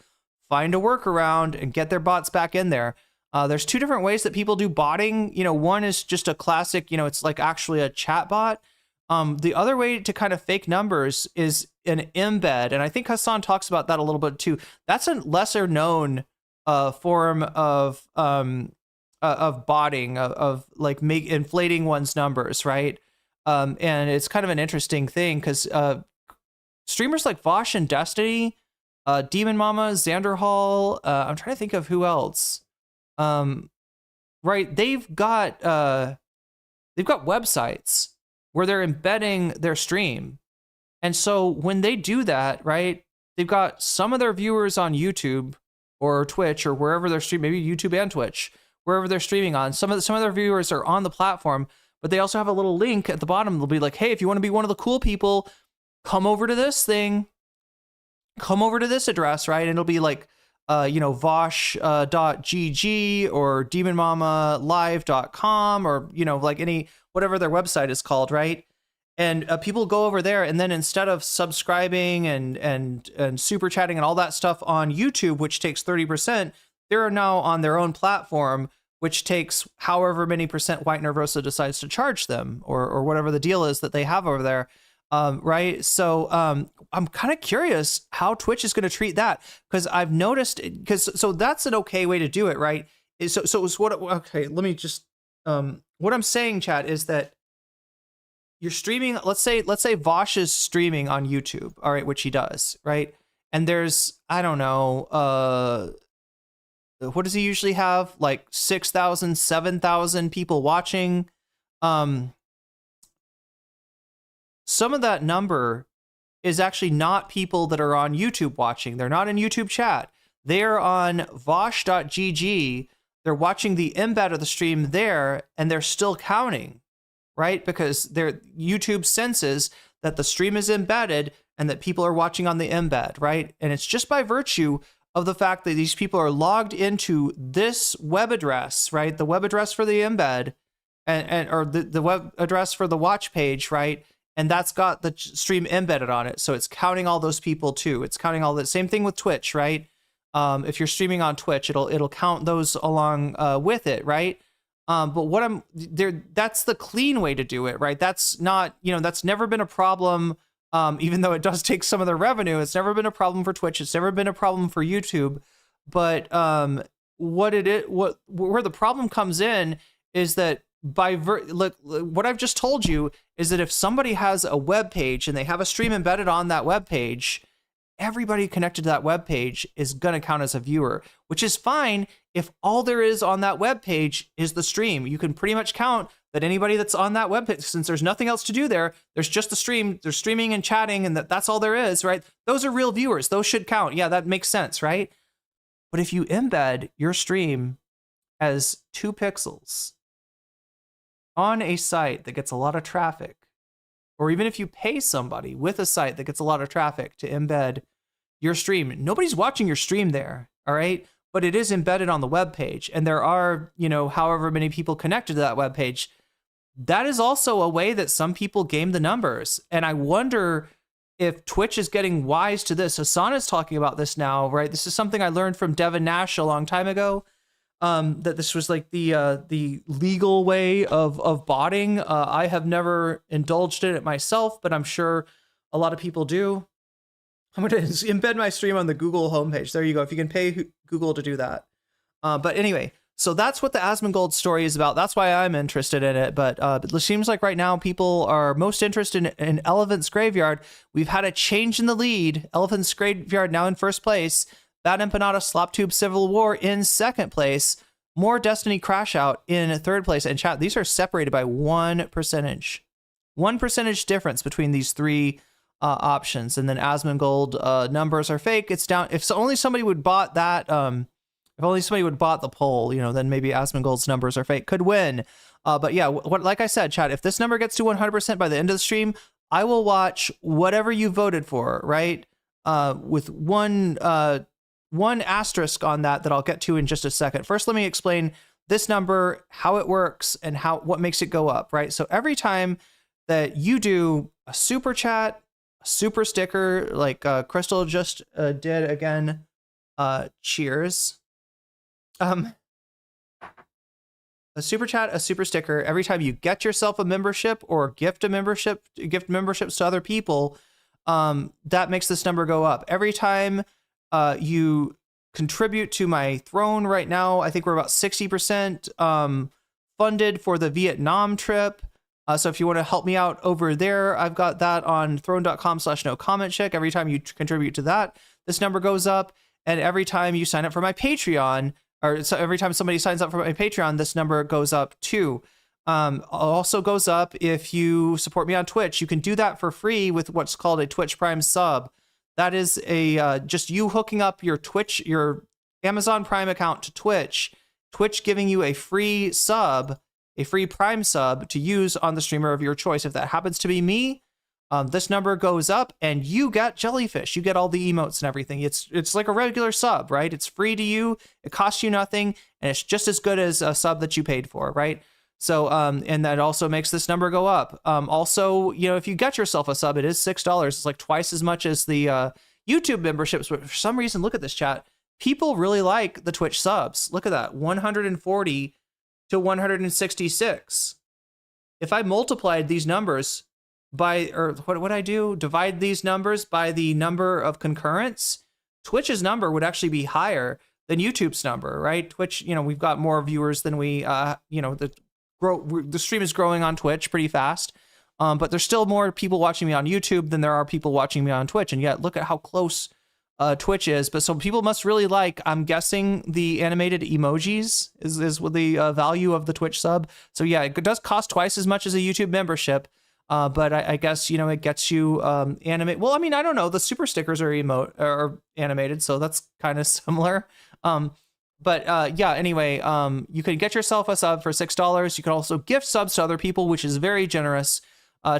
find a workaround and get their bots back in there? There's 2 different ways that people do botting. You know, one is just a classic, you know, it's like actually a chat bot. The other way to kind of fake numbers is an embed. And I think Hassan talks about that a little bit too. That's a lesser known form of botting, of like inflating one's numbers, right? And it's kind of an interesting thing because streamers like Vosh and Destiny, Demon Mama, Xander Hall, I'm trying to think of who else. Right, they've got websites where they're embedding their stream. And so when they do that, right, they've got some of their viewers on YouTube or Twitch or wherever they're streaming, maybe YouTube and Twitch, wherever they're streaming on. Some of their viewers are on the platform, but they also have a little link at the bottom. They'll be like, hey, if you want to be one of the cool people, come over to this thing, come over to this address, right? And it'll be like, you know, vosh.gg or demonmamalive.com or, you know, like whatever their website is called, right? And people go over there, and then instead of subscribing and super chatting and all that stuff on YouTube, which takes 30%, they're now on their own platform, which takes however many percent White Nervosa decides to charge them, or whatever the deal is that they have over there. Right. So I'm kind of curious how Twitch is going to treat that, because I've noticed, so that's an okay way to do it. Right. So it's okay. Let me just, what I'm saying, chat, is that you're streaming. Let's say Vosh is streaming on YouTube. All right. Which he does. Right. And there's, I don't know, what does he usually have? Like 6,000, 7,000 people watching. Some of that number is actually not people that are on YouTube watching. They're not in YouTube chat. They're on vosh.gg. They're watching the embed of the stream there, and they're still counting, right? Because YouTube senses that the stream is embedded and that people are watching on the embed, right? And it's just by virtue of the fact that these people are logged into this web address, right? The web address for the embed or the web address for the watch page, right? And that's got the stream embedded on it. So it's counting all those people too. It's counting all that. Same thing with Twitch, right? If you're streaming on Twitch, it'll count those along with it, right? But what I'm there, that's the clean way to do it, right? That's not, that's never been a problem. Even though it does take some of the revenue, it's never been a problem for Twitch. It's never been a problem for YouTube. But where the problem comes in is that look, what I've just told you is that if somebody has a web page and they have a stream embedded on that web page, everybody connected to that web page is going to count as a viewer, which is fine if all there is on that web page is the stream. You can pretty much count that anybody that's on that web page, since there's nothing else to do there, there's just the stream, there's streaming and chatting, and that's all there is, right? Those are real viewers. Those should count. Yeah, that makes sense, right? But if you embed your stream as 2 pixels on a site that gets a lot of traffic, or even if you pay somebody with a site that gets a lot of traffic to embed your stream, nobody's watching your stream there, all right? But it is embedded on the web page, and there are, however many people connected to that web page. That is also a way that some people game the numbers. And I wonder if Twitch is getting wise to this. Hassan is talking about this now, right? This is something I learned from Devin Nash a long time ago, that this was like the legal way of botting. I have never indulged in it myself, but I'm sure a lot of people do. I'm going to embed my stream on the Google homepage. There you go. If you can pay Google to do that. But anyway, so that's what the Asmongold story is about. That's why I'm interested in it. But it seems like right now people are most interested in Elephant's Graveyard. We've had a change in the lead. Elephant's Graveyard now in first place. Bad Empanada Sloptube Civil War in second place. More Destiny Crash Out in third place. And chat, these are separated by 1%. 1% difference between these 3 options. And then Asmongold numbers are fake. It's down. If only somebody would bought that, if only somebody would bought the poll, then maybe Asmongold's numbers are fake, could win. But yeah, like I said, chat, if this number gets to 100% by the end of the stream, I will watch whatever you voted for, right? With one asterisk on that I'll get to in just a second. First, let me explain this number, how it works, and what makes it go up, right? So every time that you do a super chat, super sticker, like Crystal just did again, cheers. A super chat, a super sticker, every time you get yourself a membership or gift memberships to other people, that makes this number go up. Every time you contribute to my throne right now, I think we're about 60% funded for the Vietnam trip. So if you want to help me out over there, I've got that on throne.com/nocommentchick. Every time you contribute to that, this number goes up. And every time you sign up for my Patreon, so every time somebody signs up for my Patreon, this number goes up too. Also goes up if you support me on Twitch. You can do that for free with what's called a Twitch Prime sub. That is just you hooking up your Amazon Prime account to Twitch giving you a free sub, a free Prime sub to use on the streamer of your choice. If that happens to be me, this number goes up and you get jellyfish. You get all the emotes and everything. It's like a regular sub, right? It's free to you. It costs you nothing. And it's just as good as a sub that you paid for, right? So, and that also makes this number go up. Also, if you get yourself a sub, it is $6. It's like twice as much as the YouTube memberships. But for some reason, look at this chat. People really like the Twitch subs. Look at that, 140 to 166. If I multiplied these numbers what would I do? Divide these numbers by the number of concurrents. Twitch's number would actually be higher than YouTube's number, right? Twitch, we've got more viewers than we, the stream is growing on Twitch pretty fast. But there's still more people watching me on YouTube than there are people watching me on Twitch. And yet look at how close Twitch is. But so people must really like, I'm guessing the animated emojis is with the value of the Twitch sub. So yeah, it does cost twice as much as a YouTube membership. But I guess, it gets you animate. Well, I mean, I don't know. The super stickers are animated, so that's kind of similar. Yeah, anyway, you can get yourself a sub for $6. You can also gift subs to other people, which is very generous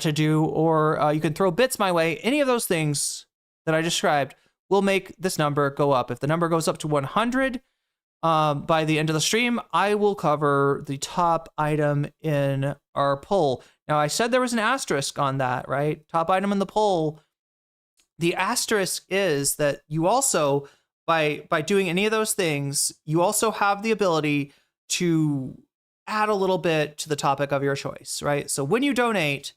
to do. Or you can throw bits my way. Any of those things that I described will make this number go up. If the number goes up to 100 by the end of the stream, I will cover the top item in our poll. Now, I said there was an asterisk on that, right? Top item in the poll. The asterisk is that you also by doing any of those things, you also have the ability to add a little bit to the topic of your choice, right? So when you donate,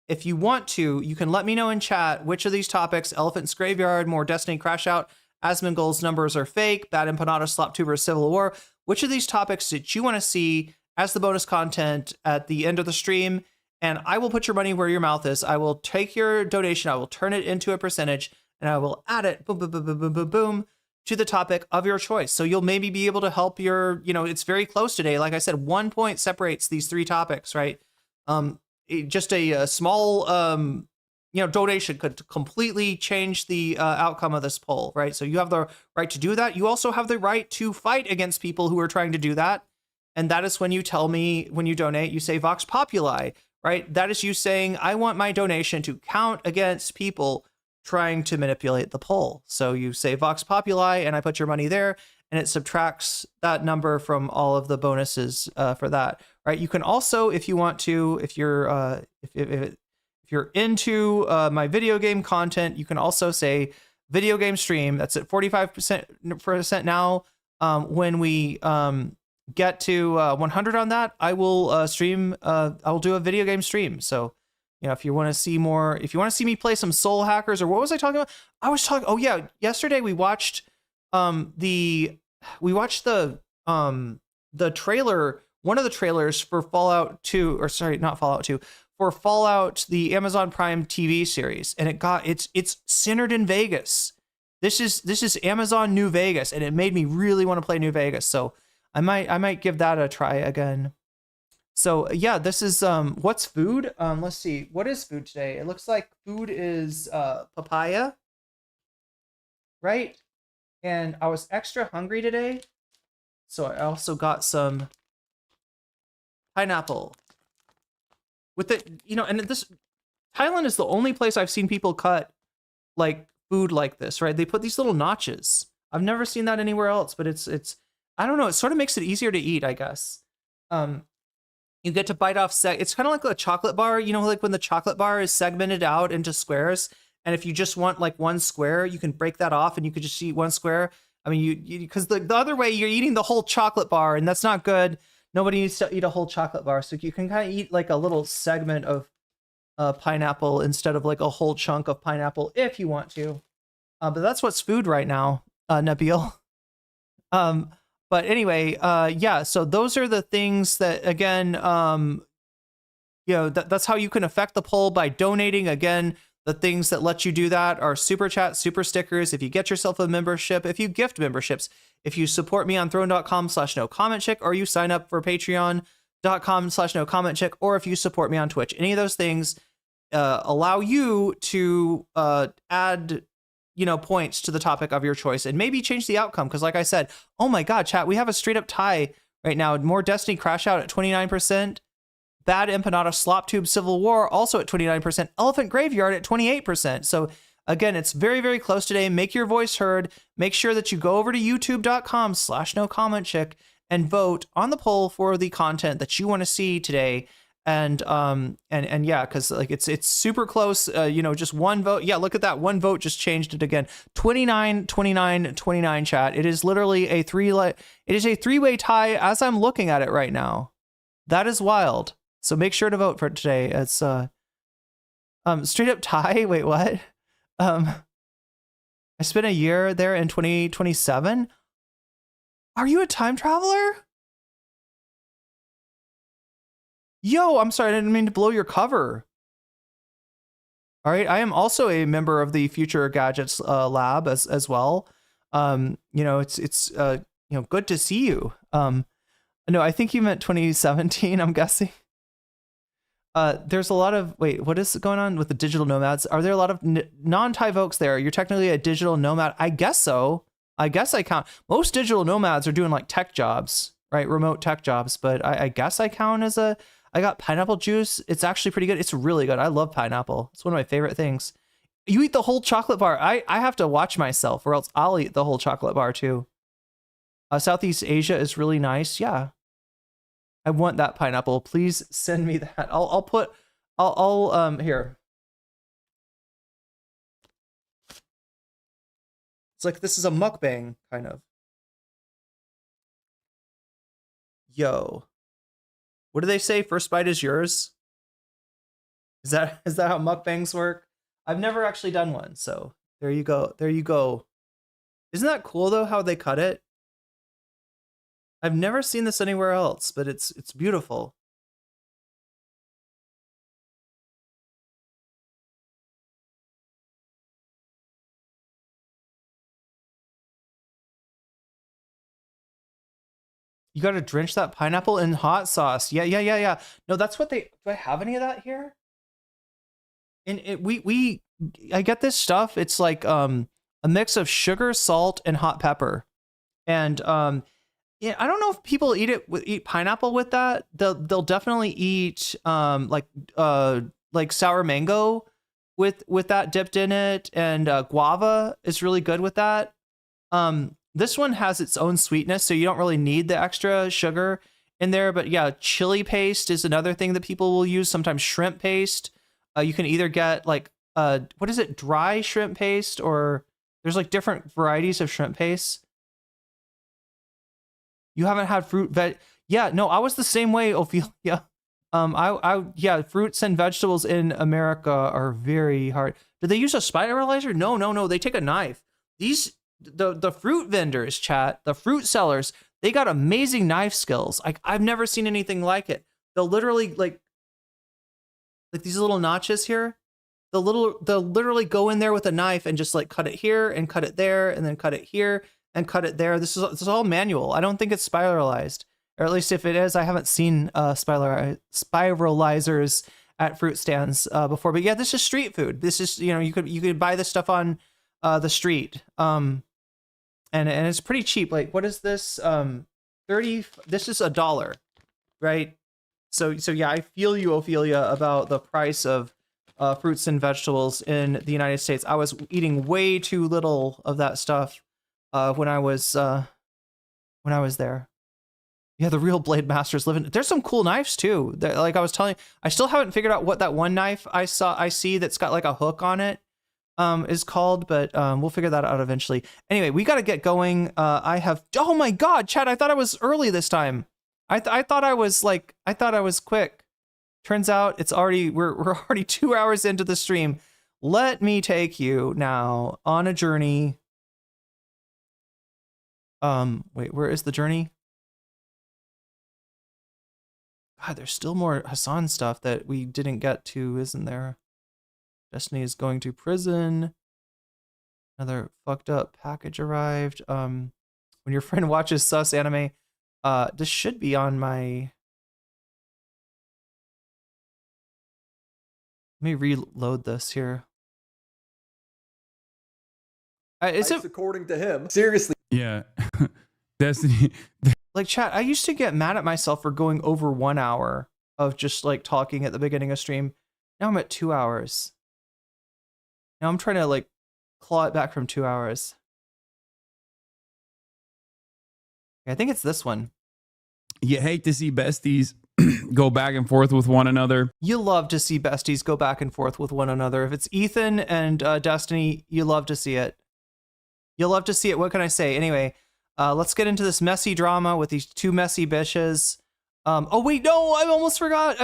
if you want to, you can let me know in chat which of these topics: Elephant's Graveyard, more Destiny Crash Out, Asmongold's Numbers Are Fake, Bad Empanada, Slop Tuber, Civil War. Which of these topics that you want to see as the bonus content at the end of the stream? And I will put your money where your mouth is. I will take your donation, I will turn it into a percentage, and I will add it, boom, boom, boom, boom, boom, boom, boom, to the topic of your choice. So you'll maybe be able to help your, it's very close today. Like I said, 1 point separates these 3 topics, right? Just a small, donation could completely change the outcome of this poll, right? So you have the right to do that. You also have the right to fight against people who are trying to do that. And that is when you tell me, when you donate, you say Vox Populi, right? That is you saying, I want my donation to count against people trying to manipulate the poll. So you say Vox Populi, and I put your money there, and it subtracts that number from all of the bonuses for that, right? You can also, if you want to, if you're if you're into my video game content, you can also say video game stream. That's at 45% now. When we get to 100 on that, I will stream. I'll do a video game stream. So, if you want to see more, if you want to see me play some Soul Hackers, or what was I talking about? I was talking. Oh yeah, yesterday we watched the trailer, one of the trailers for Fallout 2, or sorry, not Fallout 2, for Fallout, the Amazon Prime TV series, and it's centered in Vegas. This is Amazon New Vegas, and it made me really want to play New Vegas. So I might give that a try again. So yeah, this is what's food? Let's see, what is food today? It looks like food is papaya, right? And I was extra hungry today, so I also got some pineapple. With it, and this Thailand is the only place I've seen people cut like food like this, right? They put these little notches. I've never seen that anywhere else, but it's I don't know, it sort of makes it easier to eat, I guess. You get to bite off it's kind of like a chocolate bar, like when the chocolate bar is segmented out into squares, and if you just want like one square, you can break that off and you could just eat one square. I mean, because the other way you're eating the whole chocolate bar, and that's not good. Nobody needs to eat a whole chocolate bar, so you can kind of eat like a little segment of pineapple instead of like a whole chunk of pineapple if you want to. But that's what's food right now, Nabil. But anyway, yeah, so those are the things that, again, that's how you can affect the poll, by donating. Again, the things that let you do that are super chat, super stickers, if you get yourself a membership, if you gift memberships, if you support me on throne.com/nocommentchick, or you sign up for patreon.com/nocommentchick, or if you support me on Twitch. Any of those things allow you to add points to the topic of your choice, and maybe change the outcome. Because like I said, oh my god, chat, we have a straight up tie right now. More Destiny Crash Out at 29%, Bad Empanada Slop Tube Civil War also at 29%, Elephant Graveyard at 28%. So again, it's very, very close today. Make your voice heard. Make sure that you go over to youtube.com/nocommentchick and vote on the poll for the content that you want to see today. And yeah, because like it's super close. Just one vote. Yeah, look at that, one vote just changed it again. 29, 29, 29. Chat. It is literally a three-way tie as I'm looking at it right now. That is wild. So make sure to vote for it today. It's straight up tie. Wait, what? I spent a year there in 2027. Are you a time traveler? Yo, I'm sorry, I didn't mean to blow your cover. All right, I am also a member of the Future Gadgets lab as well. It's good to see you. No, I think you meant 2017, I'm guessing. There's a lot of, wait, what is going on with the digital nomads? Are there a lot of non-Thai folks there? You're technically a digital nomad. I guess so. I guess I count. Most digital nomads are doing like tech jobs, right? Remote tech jobs. But I guess I count as I got pineapple juice. It's actually pretty good. It's really good. I love pineapple. It's one of my favorite things. You eat the whole chocolate bar. I have to watch myself, or else I'll eat the whole chocolate bar too. Southeast Asia is really nice. Yeah. I want that pineapple. Please send me that. I'll here. It's like this is a mukbang, kind of. Yo. What do they say? First bite is yours? Is that how mukbangs work? I've never actually done one, so there you go. There you go. Isn't that cool though how they cut it? I've never seen this anywhere else, but it's beautiful. You got to drench that pineapple in hot sauce. Yeah. No, that's what they. Do I have any of that here? And I get this stuff. It's like a mix of sugar, salt, and hot pepper. And yeah, I don't know if people eat pineapple with that. They'll definitely eat like sour mango with that dipped in it, and guava is really good with that. This one has its own sweetness, so you don't really need the extra sugar in there. But yeah, chili paste is another thing that people will use. Sometimes shrimp paste. You can either get like what is it, dry shrimp paste, or there's like different varieties of shrimp paste. You haven't had yeah, no, I was the same way, Ophelia. Yeah, fruits and vegetables in America are very hard. Did they use a spiralizer? No. They take a knife. The fruit vendors, chat, the fruit sellers, they got amazing knife skills. I've never seen anything like it. They'll literally like these little notches here. They'll literally go in there with a knife and just like cut it here and cut it there and then cut it here and cut it there. This is all manual. I don't think it's spiralized, or at least if it is, I haven't seen spiralizers at fruit stands before. But yeah, this is street food. This is, you know, you could buy this stuff on the street. And it's pretty cheap. Like, what is this? 30. This is $1, right? So yeah, I feel you, Ophelia, about the price of fruits and vegetables in the United States. I was eating way too little of that stuff when I was there. Yeah, the real blade masters live in. There's some cool knives too. Like I was telling you, I still haven't figured out what that one knife I see that's got like a hook on it is called, but we'll figure that out eventually. Anyway, we got to get going. Oh my god, Chad, I thought I was early this time. I thought I was quick. Turns out it's already we're already 2 hours into the stream. Let me take you now on a journey. Wait, where is the journey? God, there's still more Hassan stuff that we didn't get to, isn't there? Destiny is going to prison. Another fucked up package arrived. When your friend watches sus anime, this should be on my. Let me reload this here. Is it according to him? Seriously. Yeah. Destiny. Like, chat, I used to get mad at myself for going over 1 hour of just like talking at the beginning of stream. Now I'm at 2 hours. Now I'm trying to like claw it back from 2 hours. I think it's this one. You hate to see besties go back and forth with one another. You love to see besties go back and forth with one another. If it's Ethan and Destiny, you love to see it. You'll love to see it. What can I say? Anyway, let's get into this messy drama with these two messy bitches. Oh wait, no, I almost forgot.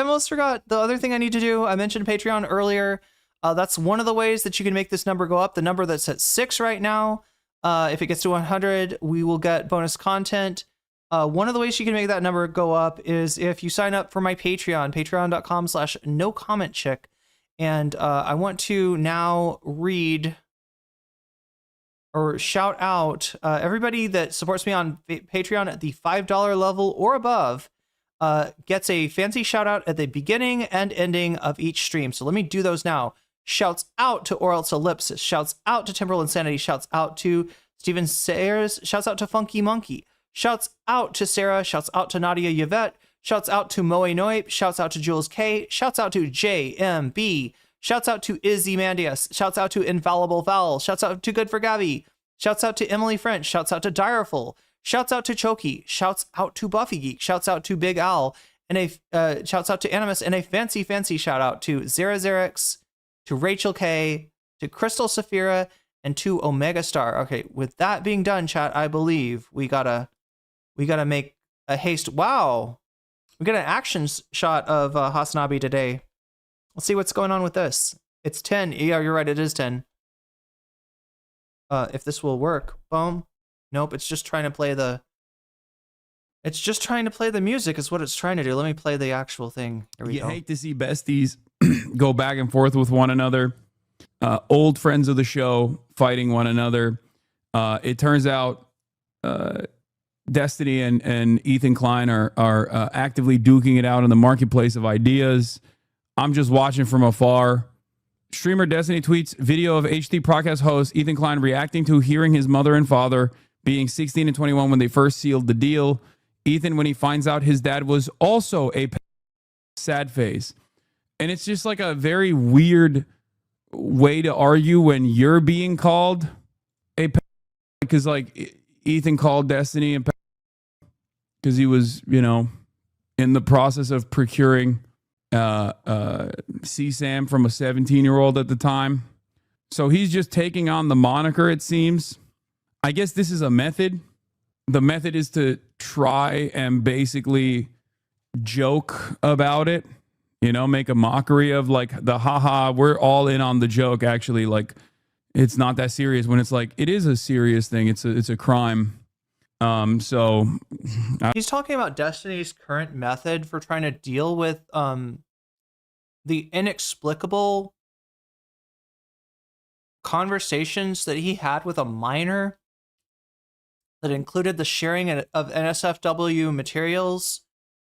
The other thing I need to do. I mentioned Patreon earlier. That's one of the ways that you can make this number go up. The number that's at 6 right now. If it gets to 100, we will get bonus content. One of the ways you can make that number go up is if you sign up for my Patreon, patreon.com/nocommentchick. And I want to now read or shout out everybody that supports me on Patreon at the $5 level or above gets a fancy shout out at the beginning and ending of each stream. So let me do those now. Shouts out to Oral's Ellipsis. Shouts out to Timberland Insanity. Shouts out to Steven Sayers. Shouts out to Funky Monkey. Shouts out to Sarah. Shouts out to Nadia Yvette. Shouts out to Moe Noip. Shouts out to Jules K. Shouts out to JMB. Shouts out to Izzy Mandius. Shouts out to Infallible Fowl. Shouts out to Good for Gabby. Shouts out to Emily French. Shouts out to Direful. Shouts out to Choki. Shouts out to Buffy Geek. Shouts out to Big Al. And a shouts out to Animus. And a fancy shout out to Zerazerix, to Rachel K, to Crystal Saphira, and 2 Omega Star. Okay, with that being done, chat, I believe we gotta make a haste. Wow, we got an action shot of Hasanabi today. Let's see what's going on with this. It's 10. Yeah, you're right. It is 10. If this will work. Boom. Nope. It's just trying to play the. It's just trying to play the music. Is what it's trying to do. Let me play the actual thing. Here we go. You hate to see besties go back and forth with one another. Old friends of the show fighting one another. It turns out Destiny and Ethan Klein are actively duking it out in the marketplace of ideas. I'm just watching from afar. Streamer Destiny tweets video of HD podcast host Ethan Klein reacting to hearing his mother and father being 16 and 21 when they first sealed the deal. Ethan, when he finds out his dad was also a sad face. And it's just like a very weird way to argue when you're being called a because like Ethan called Destiny and because he was, you know, in the process of procuring CSAM from a 17-year-old at the time. So he's just taking on the moniker, it seems. I guess this is a method. The method is to try and basically joke about it, you know, make a mockery of like the haha, we're all in on the joke. Actually, like it's not that serious when it's like it is a serious thing. It's a crime. He's talking about Destiny's current method for trying to deal with the inexplicable conversations that he had with a minor that included the sharing of NSFW materials.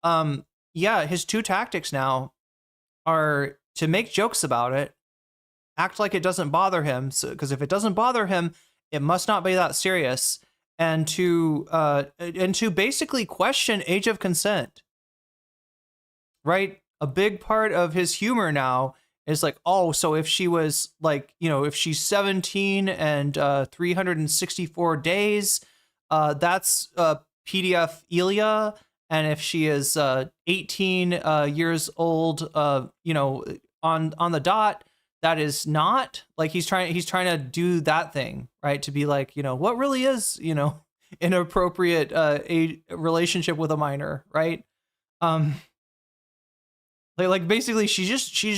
Yeah, his 2 tactics now are to make jokes about it, act like it doesn't bother him, because if it doesn't bother him, it must not be that serious, and to basically question age of consent. Right? A big part of his humor now is like, oh, so if she was like, you know, if she's 17 and 364 days, that's PDF Elia. And if she is 18 years old, you know, on the dot, that is not. Like he's trying to do that thing, right? To be like, you know, what really is, you know, inappropriate a relationship with a minor, right? Like basically she's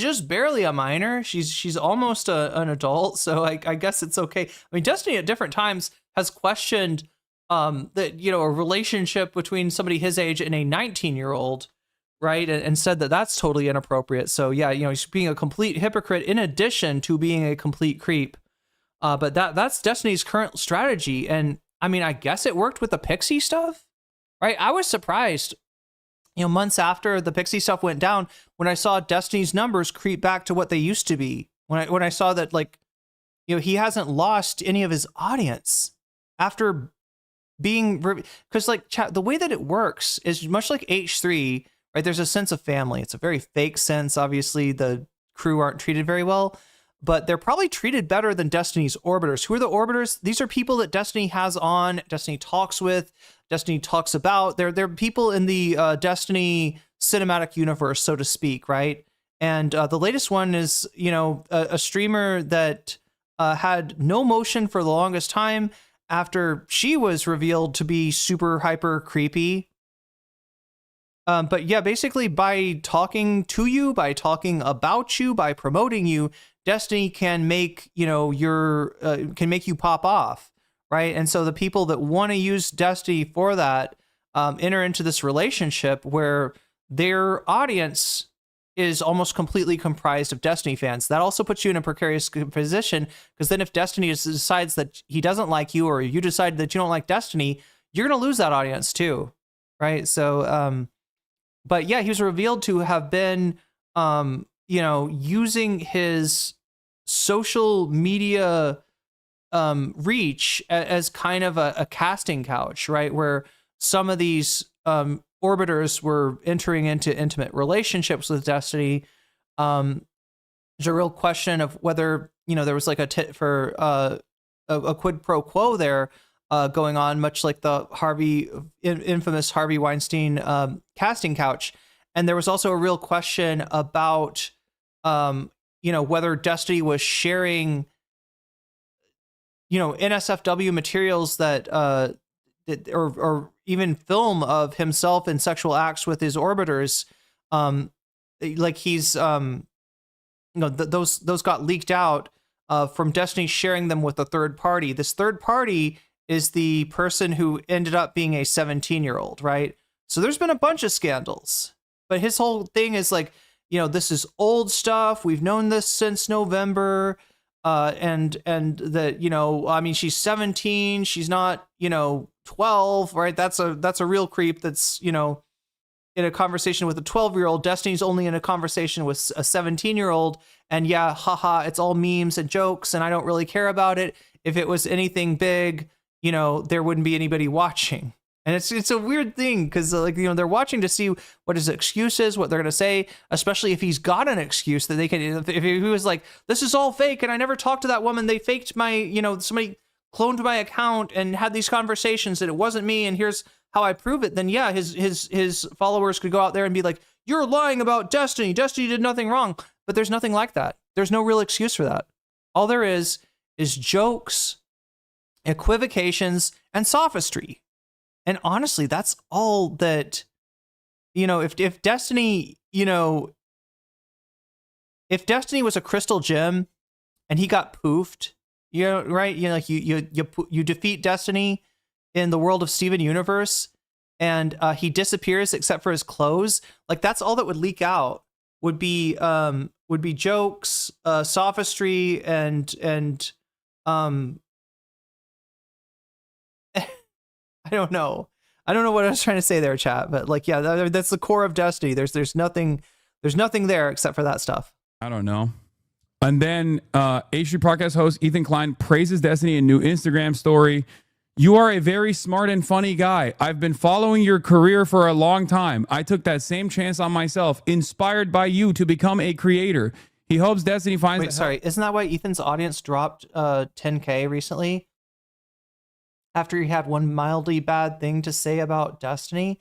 just barely a minor. She's almost an adult, so I guess it's okay. I mean, Destiny at different times has questioned that, you know, a relationship between somebody his age and a 19-year-old, right? And said that that's totally inappropriate. So yeah, you know, he's being a complete hypocrite in addition to being a complete creep. But that's Destiny's current strategy. And I mean, I guess it worked with the Pixie stuff, right? I was surprised, you know, months after the Pixie stuff went down, when I saw Destiny's numbers creep back to what they used to be. When I saw that, like, you know, he hasn't lost any of his audience after being, because like the way that it works is much like H3, right? There's a sense of family. It's a very fake sense. Obviously, the crew aren't treated very well, but they're probably treated better than Destiny's Orbiters. Who are the Orbiters? These are people that Destiny has on, Destiny talks with, Destiny talks about. They're people in the Destiny cinematic universe, so to speak, right? And the latest one is, you know, a streamer that had no motion for the longest time after she was revealed to be super hyper creepy. But yeah, basically by talking to you, by talking about you, by promoting you, Destiny can make, you know, can make you pop off, right? And so the people that want to use Destiny for that enter into this relationship where their audience is almost completely comprised of Destiny fans. That also puts you in a precarious position, because then if Destiny decides that he doesn't like you, or you decide that you don't like Destiny, you're going to lose that audience too, right? So, but yeah, he was revealed to have been, you know, using his social media reach as kind of a casting couch, right? Where some of these Orbiters were entering into intimate relationships with Destiny. There's a real question of whether, you know, there was like a quid pro quo there going on, much like the infamous Harvey Weinstein casting couch. And there was also a real question about, you know, whether Destiny was sharing NSFW materials that or even film of himself in sexual acts with his orbiters, like he's those got leaked out from Destiny sharing them with a third party. This third party is the person who ended up being a 17-year-old, right? So there's been a bunch of scandals, but his whole thing is like, this is old stuff. We've known this since November. And that, I mean, she's 17, she's not, 12, right? That's a real creep. That's, in a conversation with a 12-year-old. Destiny's only in a conversation with a 17-year-old. And yeah, haha, it's all memes and jokes, and I don't really care about it. If it was anything big, there wouldn't be anybody watching. And it's a weird thing because, they're watching to see what his excuse is, what they're going to say, especially if he's got an excuse that they can. If he was like, this is all fake and I never talked to that woman, they faked my, somebody cloned my account and had these conversations and it wasn't me, and here's how I prove it, then yeah, his followers could go out there and be like, you're lying about Destiny. Destiny did nothing wrong. But there's nothing like that. There's no real excuse for that. All there is jokes, equivocations, and sophistry. And honestly, that's all that, if Destiny, if Destiny was a crystal gem and he got poofed, right? You defeat Destiny in the world of Steven Universe and he disappears except for his clothes. Like, that's all that would leak out would be jokes, sophistry, and I don't know what I was trying to say there, chat, but that's the core of Destiny. There's nothing there except for that stuff. I don't know. And then H3 podcast host Ethan Klein praises Destiny in new Instagram story. You are a very smart and funny guy. I've been following your career for a long time. I took that same chance on myself, inspired by you to become a creator. He hopes Destiny finds... Wait, sorry, isn't that why Ethan's audience dropped 10K recently? After he had one mildly bad thing to say about Destiny?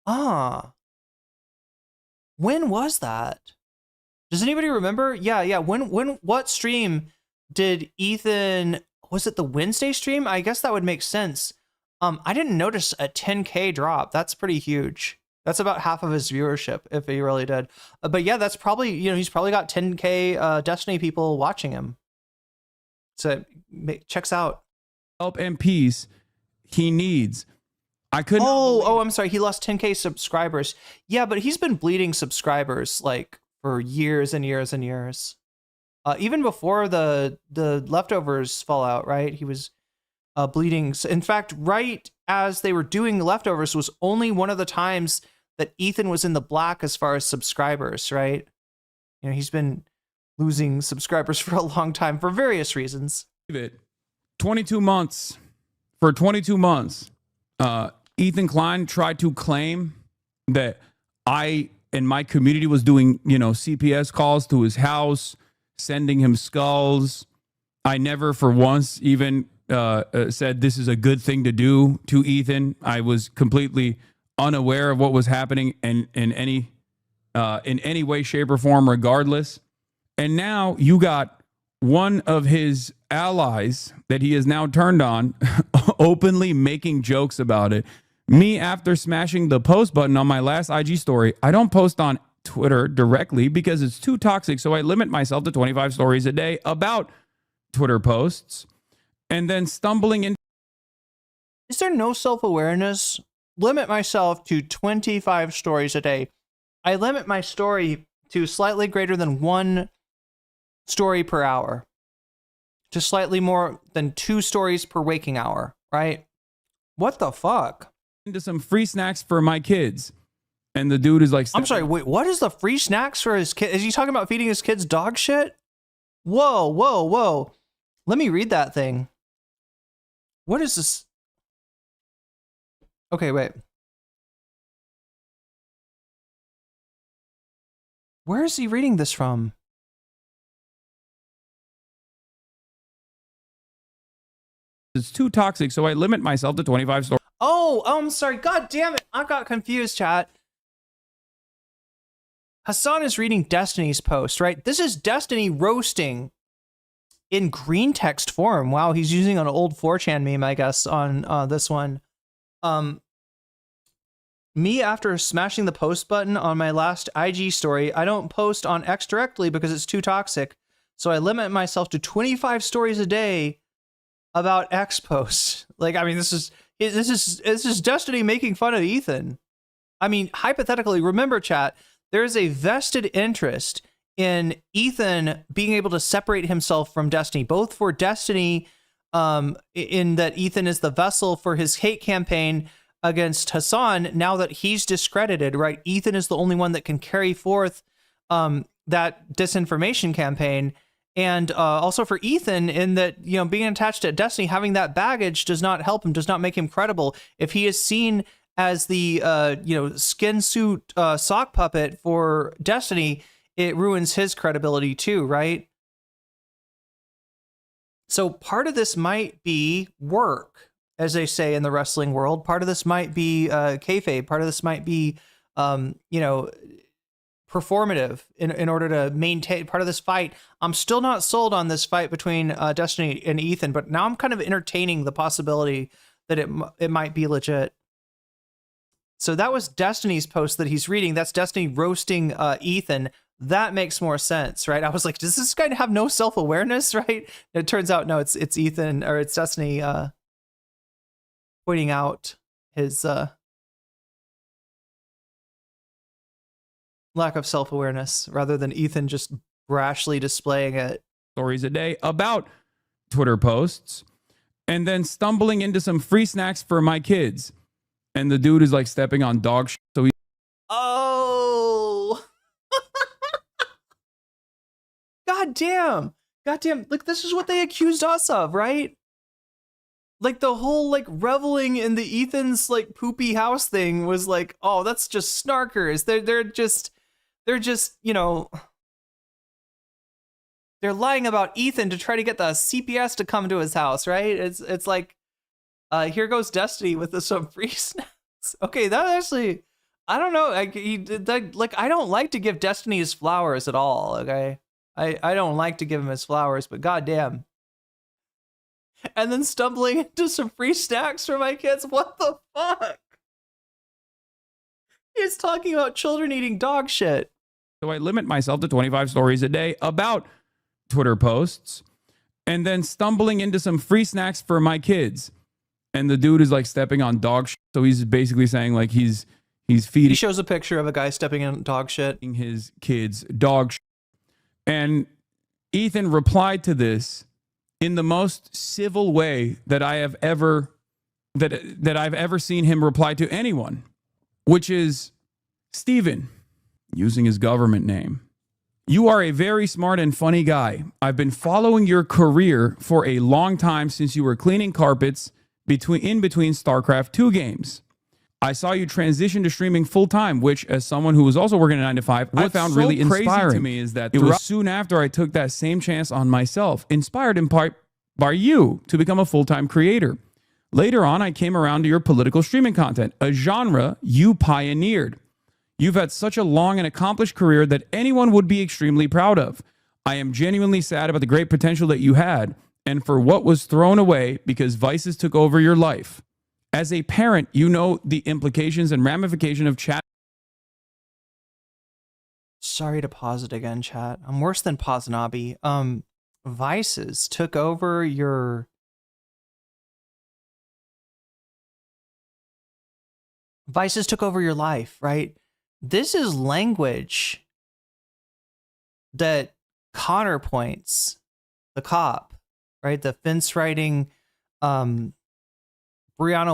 When was that? Does anybody remember? Yeah. What stream did Ethan... Was it the Wednesday stream? I guess that would make sense. I didn't notice a 10K drop. That's pretty huge. That's about half of his viewership, if he really did. But yeah, that's probably, he's probably got 10K Destiny people watching him. So checks out. Help and peace he needs. I couldn't. Oh, I'm sorry. He lost 10K subscribers. Yeah, but he's been bleeding subscribers for years and years and years. Even before the leftovers fallout, right? He was bleeding. In fact, right as they were doing the leftovers was only one of the times that Ethan was in the black as far as subscribers, right? He's been losing subscribers for a long time for various reasons. 22 months. For 22 months, Ethan Klein tried to claim that I and my community was doing, CPS calls to his house, sending him skulls. I never for once even said this is a good thing to do to Ethan. I was completely unaware of what was happening in any way, shape, or form, regardless. And now you got one of his allies that he has now turned on openly making jokes about it. Me, after smashing the post button on my last IG story, I don't post on Twitter directly because it's too toxic, so I limit myself to 25 stories a day about Twitter posts, and then stumbling in. Is there no self-awareness? Limit myself to 25 stories a day. I limit my story to slightly greater than 1 story per hour, to slightly more than 2 stories per waking hour, right? What the fuck? Into some free snacks for my kids. And the dude is like, I'm sorry, wait, what is the free snacks for his kid? Is he talking about feeding his kids dog shit? Whoa. Let me read that thing. What is this? Okay, wait. Where is he reading this from? It's too toxic, so I limit myself to 25 stories. Oh, I'm sorry. God damn it. I got confused, chat. Hassan is reading Destiny's post, right? This is Destiny roasting in green text form. Wow, he's using an old 4chan meme, I guess, on this one. Me, after smashing the post button on my last IG story, I don't post on X directly because it's too toxic. So I limit myself to 25 stories a day about X posts. Like, I mean, this is Destiny making fun of Ethan. I mean, hypothetically, remember, chat, there is a vested interest in Ethan being able to separate himself from Destiny, both for Destiny, in that Ethan is the vessel for his hate campaign against Hassan. Now that he's discredited, right? Ethan is the only one that can carry forth that disinformation campaign. And also for Ethan, in that, you know, being attached to Destiny, having that baggage does not help him, does not make him credible. If he is seen as the, skin suit sock puppet for Destiny, it ruins his credibility too, right? So part of this might be work, as they say in the wrestling world. Part of this might be kayfabe. Part of this might be, performative in order to maintain part of this fight. I'm still not sold on this fight between Destiny and Ethan, but now I'm kind of entertaining the possibility that it might be legit. So that was Destiny's post that he's reading. That's Destiny roasting Ethan. That makes more sense, right? I was like, does this guy have no self-awareness, right? It turns out, no, it's Ethan, or it's Destiny pointing out his lack of self-awareness, rather than Ethan just rashly displaying it. Stories a day about Twitter posts, and then stumbling into some free snacks for my kids. And the dude is like stepping on dog shit. So he. Oh. God damn. Like, this is what they accused us of, right? Like, the whole, like, reveling in the Ethan's, like, poopy house thing was like, oh, that's just snarkers. They're just, you know, they're lying about Ethan to try to get the CPS to come to his house, right? It's like, here goes Destiny with some free snacks. Okay, that actually, I don't know. I don't like to give Destiny his flowers at all. Okay, I don't like to give him his flowers, but goddamn. And then stumbling into some free snacks for my kids. What the fuck? He's talking about children eating dog shit. So I limit myself to 25 stories a day about Twitter posts, and then stumbling into some free snacks for my kids. And the dude is like stepping on dog shit. So he's basically saying like he's feeding. He shows a picture of a guy stepping in dog shit. His kids dog shit. And Ethan replied to this in the most civil way that I have ever that I've ever seen him reply to anyone, which is, Steven, using his government name. You are a very smart and funny guy. I've been following your career for a long time, since you were cleaning carpets in between StarCraft 2 games. I saw you transition to streaming full time, which, as someone who was also working at 9 to 5, I found really inspiring. To me is that it was soon after I took that same chance on myself, inspired in part by you to become a full-time creator. Later on, I came around to your political streaming content, a genre you pioneered. You've had such a long and accomplished career that anyone would be extremely proud of. I am genuinely sad about the great potential that you had, and for what was thrown away because vices took over your life. As a parent, you know the implications and ramification of chat. Sorry to pause it again, chat. I'm worse than Poznabi. Vices took over your... Vices took over your life, right? This is language that Connor points, the cop, right? The fence riding Brianna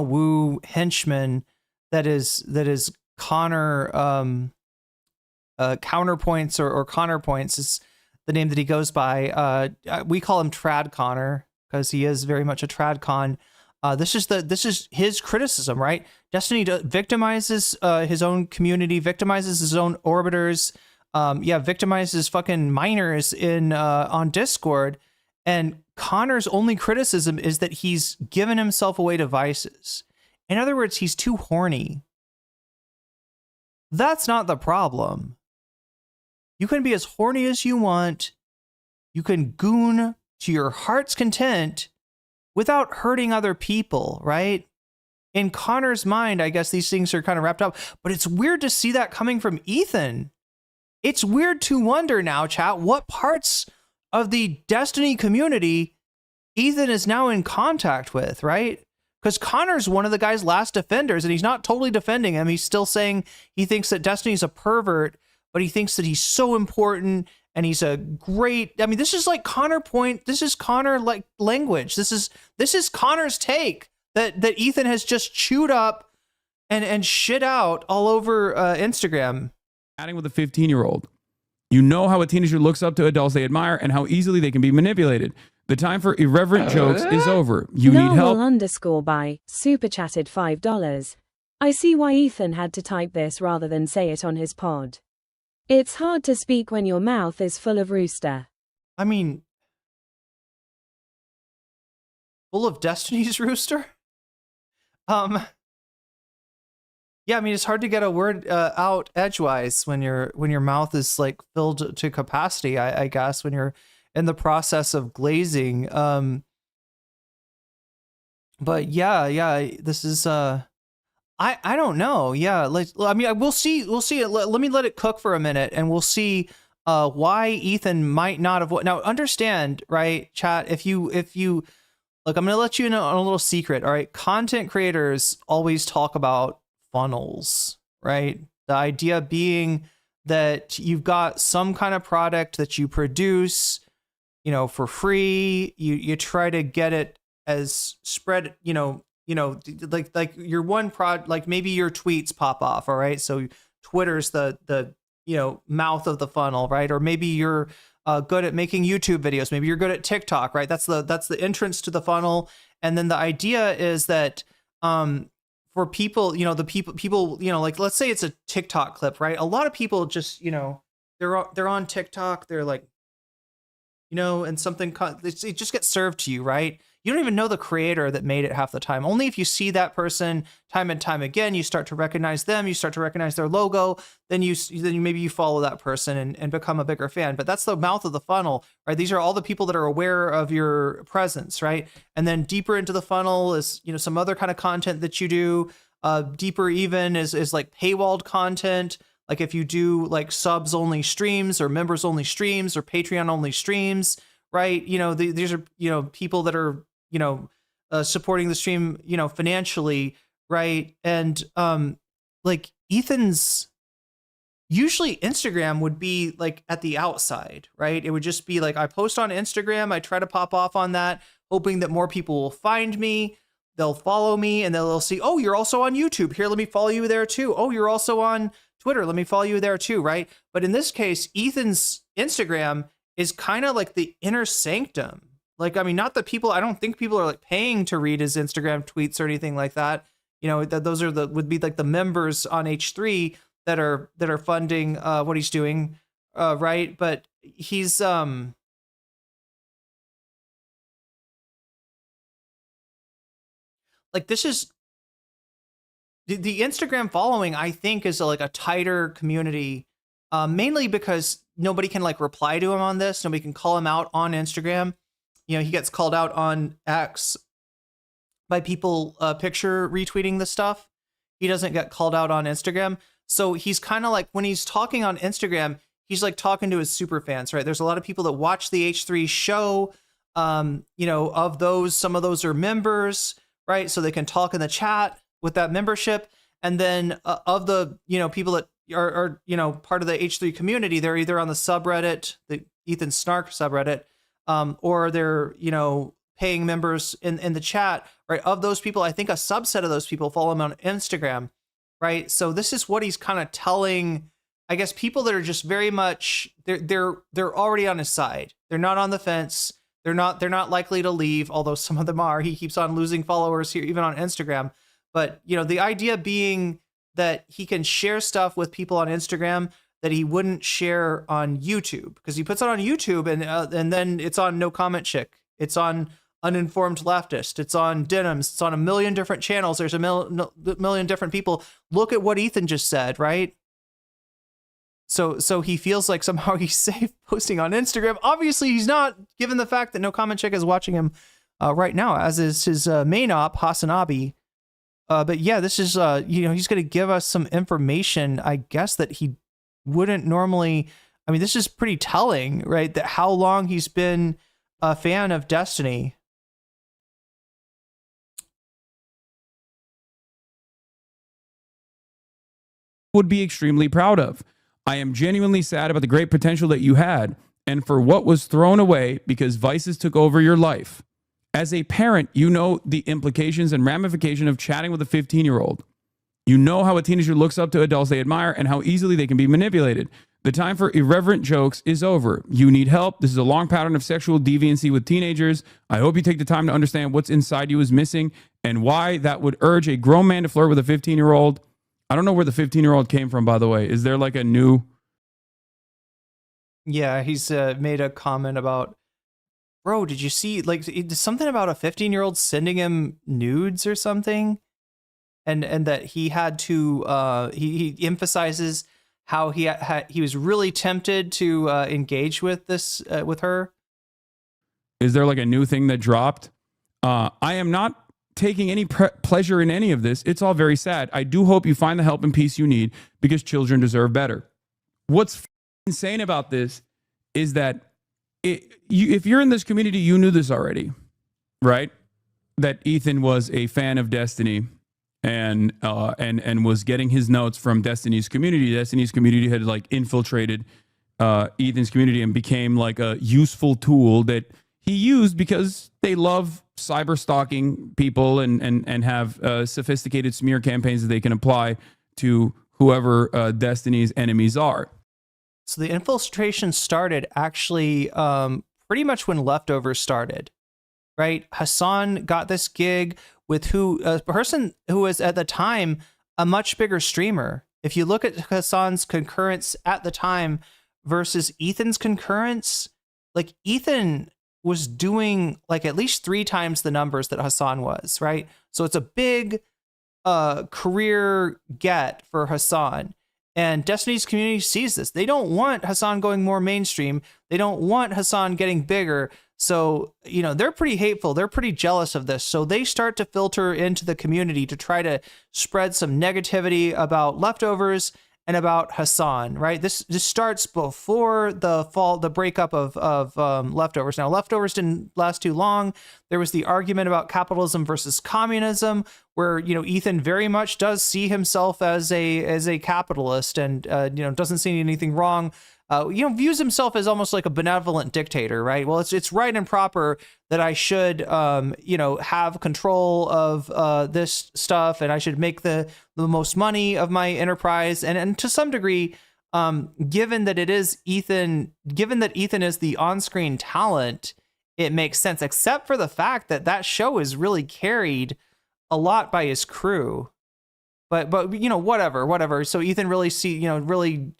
Wu henchman that is Connor counterpoints or Connor points is the name that he goes by. We call him Trad Connor because he is very much a trad con. This is his criticism, right? Destiny victimizes his own community, victimizes his own orbiters, victimizes fucking minors in on Discord, and Connor's only criticism is that he's given himself away to vices. In other words, he's too horny. That's not the problem. You can be as horny as you want. You can goon to your heart's content without hurting other people, right? In Connor's mind, I guess these things are kind of wrapped up, but it's weird to see that coming from Ethan. It's weird to wonder now, chat, what parts of the Destiny community Ethan is now in contact with, right? Because Connor's one of the guy's last defenders, and he's not totally defending him. He's still saying he thinks that Destiny's a pervert, but he thinks that he's so important and he's a great. I mean, this is like Connor point. This is Connor like language. This is Connor's take that Ethan has just chewed up and shit out all over Instagram. Chatting with a 15-year-old. You know how a teenager looks up to adults they admire and how easily they can be manipulated. The time for irreverent jokes is over. You need help. _by super chatted $5. I see why Ethan had to type this rather than say it on his pod. It's hard to speak when your mouth is full of rooster. I mean, full of Destiny's rooster? Yeah, I mean, it's hard to get a word out edgewise when your mouth is like filled to capacity, I guess, when you're in the process of glazing. But yeah, this is I don't know. Yeah, like, I mean, we'll see. Let me let it cook for a minute, and we'll see why Ethan might not have. Now, understand, right, chat? If you look, I'm gonna let you in on a little secret. All right, content creators always talk about funnels, right? The idea being that you've got some kind of product that you produce, for free. You try to get it as spread, like your one prod, like maybe your tweets pop off. All right. So Twitter's the mouth of the funnel, right? Or maybe you're good at making YouTube videos. Maybe you're good at TikTok, right? That's the entrance to the funnel. And then the idea is that, for people, the people, like, let's say it's a TikTok clip, right? A lot of people just, they're on TikTok. They're like, and something, it just gets served to you, right? You don't even know the creator that made it half the time. Only if you see that person time and time again, you start to recognize them, you start to recognize their logo, then maybe you follow that person and become a bigger fan. But that's the mouth of the funnel, right? These are all the people that are aware of your presence, right? And then deeper into the funnel is, some other kind of content that you do. Deeper even is like paywalled content. Like if you do like subs only streams or members only streams or Patreon only streams, right? These are, people that are, supporting the stream, financially, right? And like Ethan's, usually Instagram would be like at the outside, right? It would just be like, I post on Instagram, I try to pop off on that, hoping that more people will find me, they'll follow me, and they'll see, oh, you're also on YouTube. Here, let me follow you there too. Oh, you're also on Twitter. Let me follow you there too, right? But in this case, Ethan's Instagram is kind of like the inner sanctum. Like, I mean, not that I don't think people are like paying to read his Instagram tweets or anything like that. Those are would be like the members on H3 that are funding what he's doing, right? But he's like, this is the Instagram following, I think, is like a tighter community, mainly because nobody can like reply to him on this. Nobody can call him out on Instagram. He gets called out on X by people picture retweeting the stuff. He doesn't get called out on Instagram. So he's kind of like, when he's talking on Instagram, he's like talking to his super fans, right? There's a lot of people that watch the H3 show. Of those, some of those are members, right? So they can talk in the chat with that membership. And then of the, people that are part of the H3 community, they're either on the subreddit, the Ethan Snark subreddit, or they're, paying members in the chat, right? Of those people, I think a subset of those people follow him on Instagram, right? So this is what he's kind of telling, I guess, people that are just very much, they're already on his side. They're not on the fence. They're not likely to leave, although some of them are. He keeps on losing followers here, even on Instagram. But, the idea being that he can share stuff with people on Instagram that he wouldn't share on YouTube, because he puts it on YouTube and then it's on nocommentchick. It's on Uninformed Leftist. It's on Denims. It's on a million different channels. There's a million different people. Look at what Ethan just said, right? So he feels like somehow he's safe posting on Instagram. Obviously, he's not given the fact that nocommentchick is watching him right now, as is his main op, Hasanabi. But yeah, this is, he's going to give us some information, I guess, that he wouldn't normally. I mean, this is pretty telling, right? That how long he's been a fan of Destiny. Would be extremely proud of. I am genuinely sad about the great potential that you had and for what was thrown away because vices took over your life. As a parent, you know the implications and ramification of chatting with a 15-year-old. You know how a teenager looks up to adults they admire and how easily they can be manipulated. The time for irreverent jokes is over. You need help. This is a long pattern of sexual deviancy with teenagers. I hope you take the time to understand what's inside you is missing and why that would urge a grown man to flirt with a 15-year-old. I don't know where the 15-year-old came from, by the way. Is there like a new... Yeah, he's made a comment about, bro, did you see, like, something about a 15-year-old sending him nudes or something? And that he had to, he emphasizes how he was really tempted to engage with this, with her. Is there like a new thing that dropped? I am not taking any pleasure in any of this. It's all very sad. I do hope you find the help and peace you need because children deserve better. What's insane about this is that if you're in this community, you knew this already, right? That Ethan was a fan of Destiny and was getting his notes from Destiny's community. Destiny's community had like infiltrated Ethan's community and became like a useful tool that he used because they love cyber stalking people and have sophisticated smear campaigns that they can apply to whoever Destiny's enemies are. So the infiltration started actually pretty much when Leftovers started, right? Hassan got this gig with a person who was at the time a much bigger streamer. If you look at Hassan's concurrence at the time versus Ethan's concurrence, like Ethan was doing like at least 3 times the numbers that Hassan was, right? So it's a big career get for Hassan. And Destiny's community sees this. They don't want Hassan going more mainstream. They don't want Hassan getting bigger. So, they're pretty hateful. They're pretty jealous of this. So they start to filter into the community to try to spread some negativity about Leftovers and about Hassan, right? This starts before the breakup of Leftovers. Now, Leftovers didn't last too long. There was the argument about capitalism versus communism, where Ethan very much does see himself as a capitalist and doesn't see anything wrong. Views himself as almost like a benevolent dictator, right? Well, it's right and proper that I should, have control of this stuff, and I should make the most money of my enterprise. And to some degree, given that Ethan is the on-screen talent, it makes sense. Except for the fact that show is really carried a lot by his crew. But whatever. So Ethan really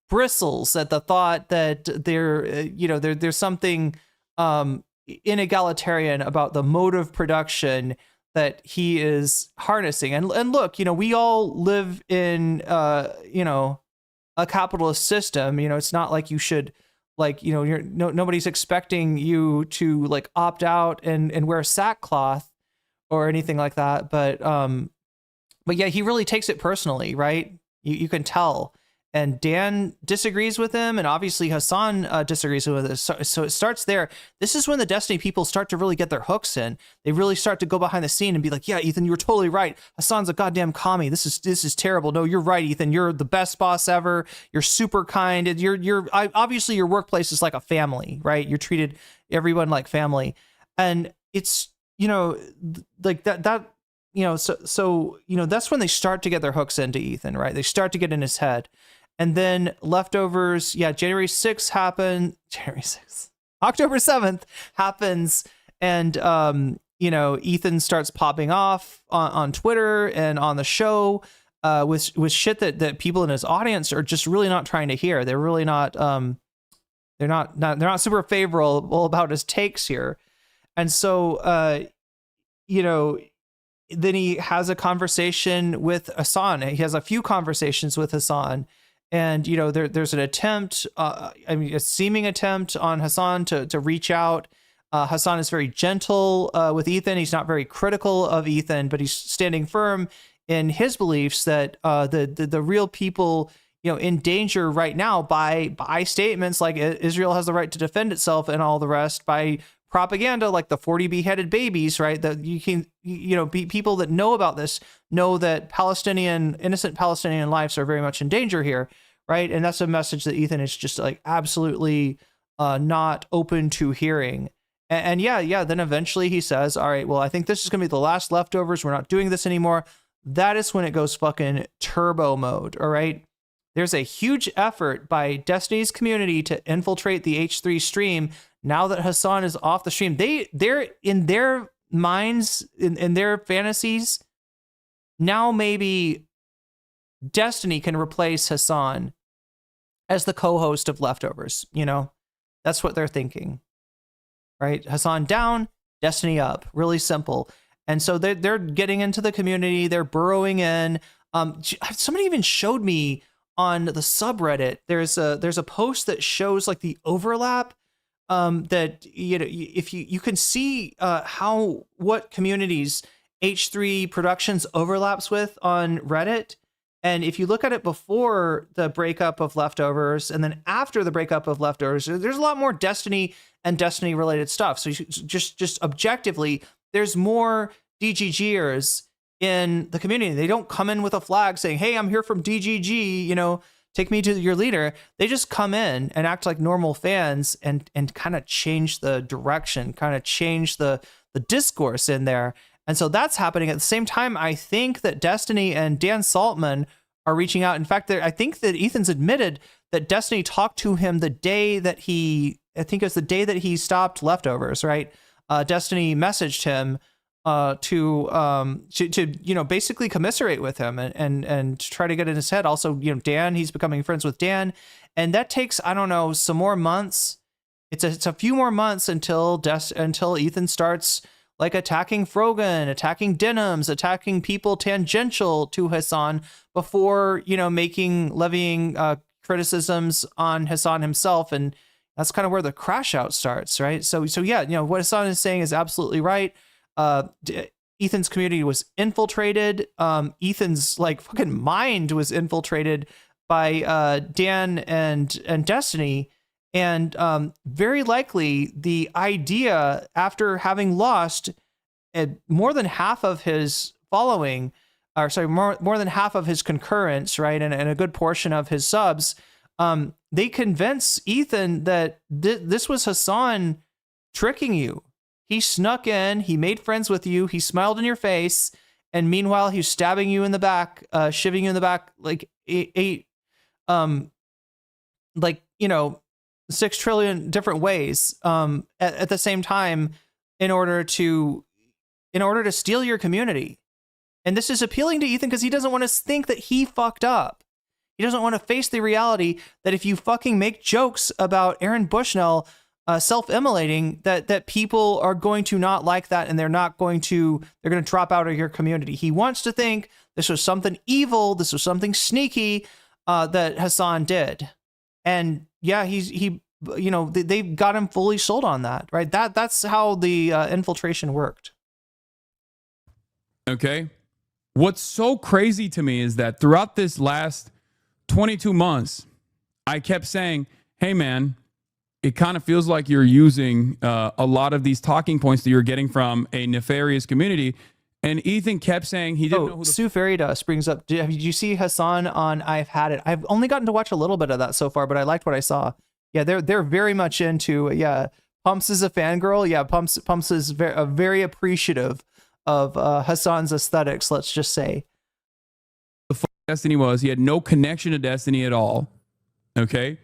bristles at the thought that there's something inegalitarian about the mode of production that he is harnessing. And look, we all live in a capitalist system. It's not like you should nobody's expecting you to like opt out and wear sackcloth or anything like that. But yeah, he really takes it personally, right? You can tell. And Dan disagrees with him, and obviously Hassan disagrees with it. So it starts there. This is when the Destiny people start to really get their hooks in. They really start to go behind the scene and be like, "Yeah, Ethan, you were totally right. Hassan's a goddamn commie. This is terrible. No, you're right, Ethan. You're the best boss ever. You're super kind. Obviously your workplace is like a family, right? You're treated everyone like family, and it's like that." So that's when they start to get their hooks into Ethan, right? They start to get in his head. And then Leftovers, January 6th happened. October 7th happens, and Ethan starts popping off on Twitter and on the show with shit that people in his audience are just really not trying to hear. They're really not they're not super favorable about his takes here. And so then he has a conversation with Hassan. He has a few conversations with Hassan. And, you know, there's an attempt, I mean, a seeming attempt on Hassan to reach out. Hassan is very gentle with Ethan. He's not very critical of Ethan, but he's standing firm in his beliefs that the real people, you know, in danger right now by statements like Israel has the right to defend itself and all the rest, by propaganda like the 40 beheaded babies, right? That you can, you know, people that know about this know that innocent Palestinian lives are very much in danger here, right? And that's a message that Ethan is just like absolutely not open to hearing. And yeah, then eventually he says, all right, well, I think this is going to be the last leftovers. We're not doing this anymore. That is when it goes fucking turbo mode, all right? There's a huge effort by Destiny's community to infiltrate the H3 stream. Now that Hassan is off the stream, they're in their minds, in their fantasies, now maybe Destiny can replace Hassan as the co-host of Leftovers. You know, that's what they're thinking, right? Hassan down, Destiny up. Really simple. And so they're getting into the community. They're burrowing in. Somebody even showed me on the subreddit. There's a post that shows like the overlap. That, you know, if you can see what communities H3 Productions overlaps with on Reddit. And if you look at it before the breakup of Leftovers and then after the breakup of Leftovers, there's a lot more Destiny and Destiny related stuff. So just objectively, there's more DGGers in the community. They don't come in with a flag saying, hey, I'm here from DGG, you know, take me to your leader. They just come in and act like normal fans and kind of change the direction, kind of change the discourse in there. And so that's happening at the same time. I think that Destiny and Dan Saltman are reaching out. In fact, I think that Ethan's admitted that Destiny talked to him the day that I think it was the day that he stopped Leftovers, right? Destiny messaged him to you know, basically commiserate with him and try to get in his head. Also, you know, Dan, he's becoming friends with Dan, and that takes, I don't know, some more months. It's a few more months until Ethan starts like attacking Frogan, attacking Denims, attacking people tangential to Hassan before, you know, levying criticisms on Hassan himself. And that's kind of where the crash out starts, right? So yeah, you know, what Hassan is saying is absolutely right. Ethan's community was infiltrated. Ethan's like fucking mind was infiltrated by Dan and Destiny. And very likely the idea, after having lost more than half of his following, or sorry, more than half of his concurrence, right, and a good portion of his subs, they convince Ethan that this was Hassan tricking you. He snuck in, he made friends with you, he smiled in your face, and meanwhile he's stabbing you in the back, shivving you in the back like like, you know, 6 trillion different ways at the same time in order to steal your community. And this is appealing to Ethan because he doesn't want to think that he fucked up. He doesn't want to face the reality that if you fucking make jokes about Aaron Bushnell self-immolating, that people are going to not like that, and they're going to drop out of your community. He wants to think this was something evil, this was something sneaky that Hassan did. And yeah, he you know, they've got him fully sold on that, right? That's how the infiltration worked. Okay. What's so crazy to me is that throughout this last 22 months, I kept saying, hey man, it kind of feels like you're using a lot of these talking points that you're getting from a nefarious community. And Ethan kept saying he didn't know who Sue Fairy Dust brings up, did you see Hassan on I've Had It? I've only gotten to watch a little bit of that so far, but I liked what I saw. Yeah, they're very much into, yeah, Pumps is a fangirl. Yeah, Pumps is very appreciative of Hassan's aesthetics, let's just say. The fuck Destiny was. He had no connection to Destiny at all. Okay?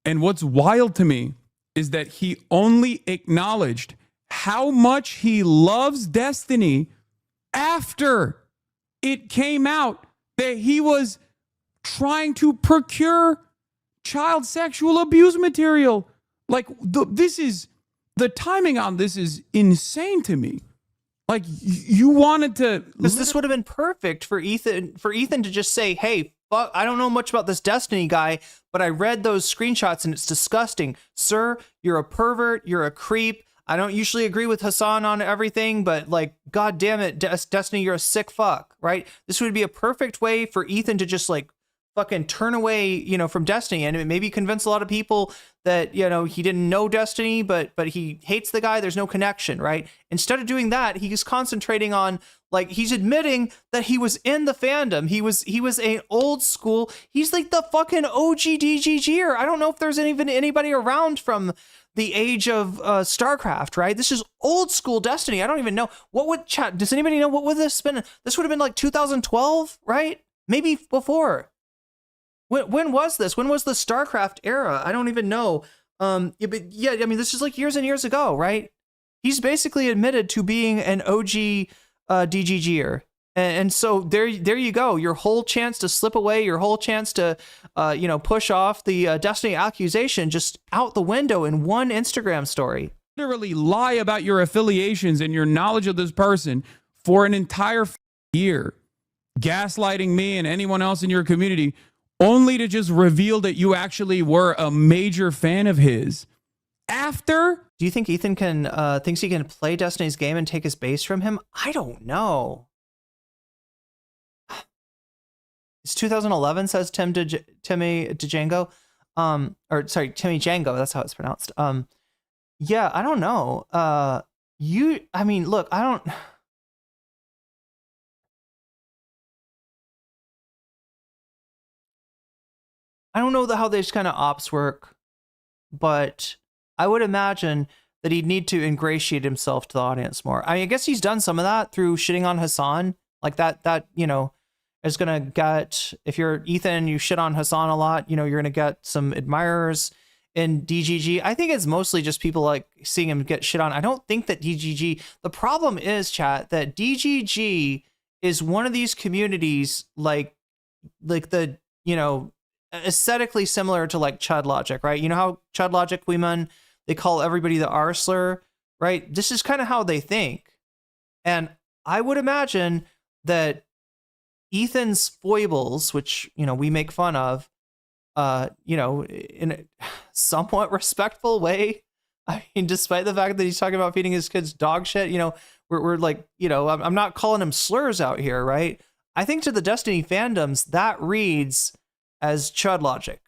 And what's wild to me is that he only acknowledged how much he loves Destiny after it came out that he was trying to procure child sexual abuse material. Like, the timing on this is insane to me. Like, you wanted to... This would have been perfect for Ethan to just say, hey, fuck. I don't know much about this Destiny guy, but I read those screenshots and it's disgusting. Sir, you're a pervert. You're a creep. I don't usually agree with Hassan on everything, but like, God damn it, Destiny, you're a sick fuck, right? This would be a perfect way for Ethan to just like fucking turn away, you know, from Destiny and maybe convince a lot of people that, you know, he didn't know Destiny, but he hates the guy. There's no connection, right? Instead of doing that, he's concentrating on like, he's admitting that he was in the fandom. He was an old school. He's like the fucking OG DGGer. I don't know if there's even anybody around from the age of StarCraft, right? This is old school Destiny. I don't even know what would chat. Does anybody know what would this been? This would have been like 2012, right? Maybe before. When was this? When was the StarCraft era? I don't even know. Yeah, but yeah, I mean, this is like years and years ago, right? He's basically admitted to being an OG DGGer. And so there you go. Your whole chance to slip away, your whole chance to, you know, push off the Destiny accusation just out the window in one Instagram story. Literally lie about your affiliations and your knowledge of this person for an entire year, gaslighting me and anyone else in your community, only to just reveal that you actually were a major fan of his. After? Do you think Ethan thinks he can play Destiny's game and take his base from him? I don't know. It's 2011, says Timmy Django. Or sorry, Timmy Django, that's how it's pronounced. Yeah, I don't know. I mean, look, I don't know how these kind of ops work, but I would imagine that he'd need to ingratiate himself to the audience more. I mean, I guess he's done some of that through shitting on Hassan, like that, you know, is gonna get, if you're Ethan, you shit on Hassan a lot, you know, you're gonna get some admirers in DGG. I think it's mostly just people like seeing him get shit on. I don't think that DGG, the problem is, chat, that DGG is one of these communities like the, you know, aesthetically similar to like Chud Logic, right? You know how Chud Logic women, they call everybody the R slur, right? This is kind of how they think. And I would imagine that Ethan's foibles, which, you know, we make fun of, you know, in a somewhat respectful way. I mean, despite the fact that he's talking about feeding his kids dog shit, you know, we're like, you know, I'm not calling him slurs out here, right? I think to the Destiny fandoms, that reads as Chud Logic.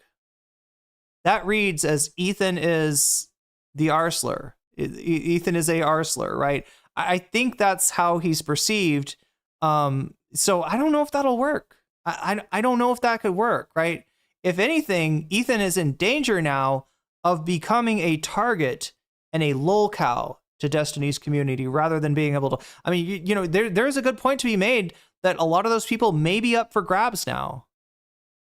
That reads as Ethan is the R slur. Ethan is a R slur, right? I think that's how he's perceived. So I don't know if that'll work. I don't know if that could work, right? If anything, Ethan is in danger now of becoming a target and a lolcow to Destiny's community rather than being able to. I mean, you know, there's a good point to be made that a lot of those people may be up for grabs now,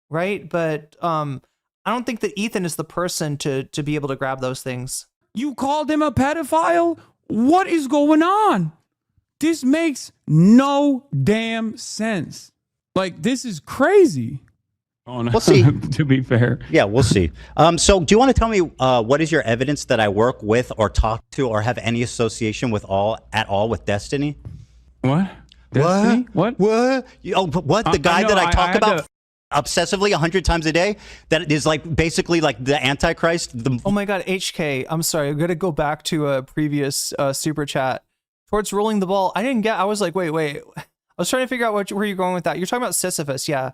right? But I don't think that Ethan is the person to be able to grab those things. You called him a pedophile? What is going on? This makes no damn sense. Like, this is crazy. Oh, no. We'll see. To be fair. Yeah, we'll see. So do you want to tell me what is your evidence that I work with or talk to or have any association with at all with Destiny? What? Destiny? What? What? The guy that I talk about obsessively 100 times a day, that is like basically like the Antichrist. Oh my God, HK, I'm sorry. I'm going to go back to a previous super chat. Towards rolling the ball, I was like, wait. I was trying to figure out where you're going with that. You're talking about Sisyphus, yeah.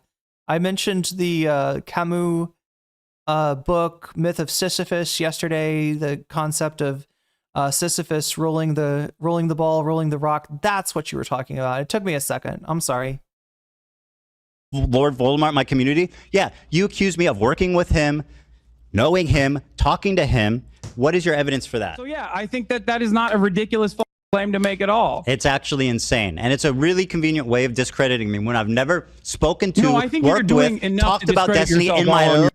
I mentioned the Camus book, Myth of Sisyphus, yesterday, the concept of Sisyphus rolling the ball, rolling the rock. That's what you were talking about. It took me a second. I'm sorry. Lord Voldemort, my community. Yeah, you accuse me of working with him, knowing him, talking to him. What is your evidence for that? So yeah, I think that is not a ridiculous claim to make at all. It's actually insane, and it's a really convenient way of discrediting me when I've never spoken to, I think worked with, talked about Destiny in my own.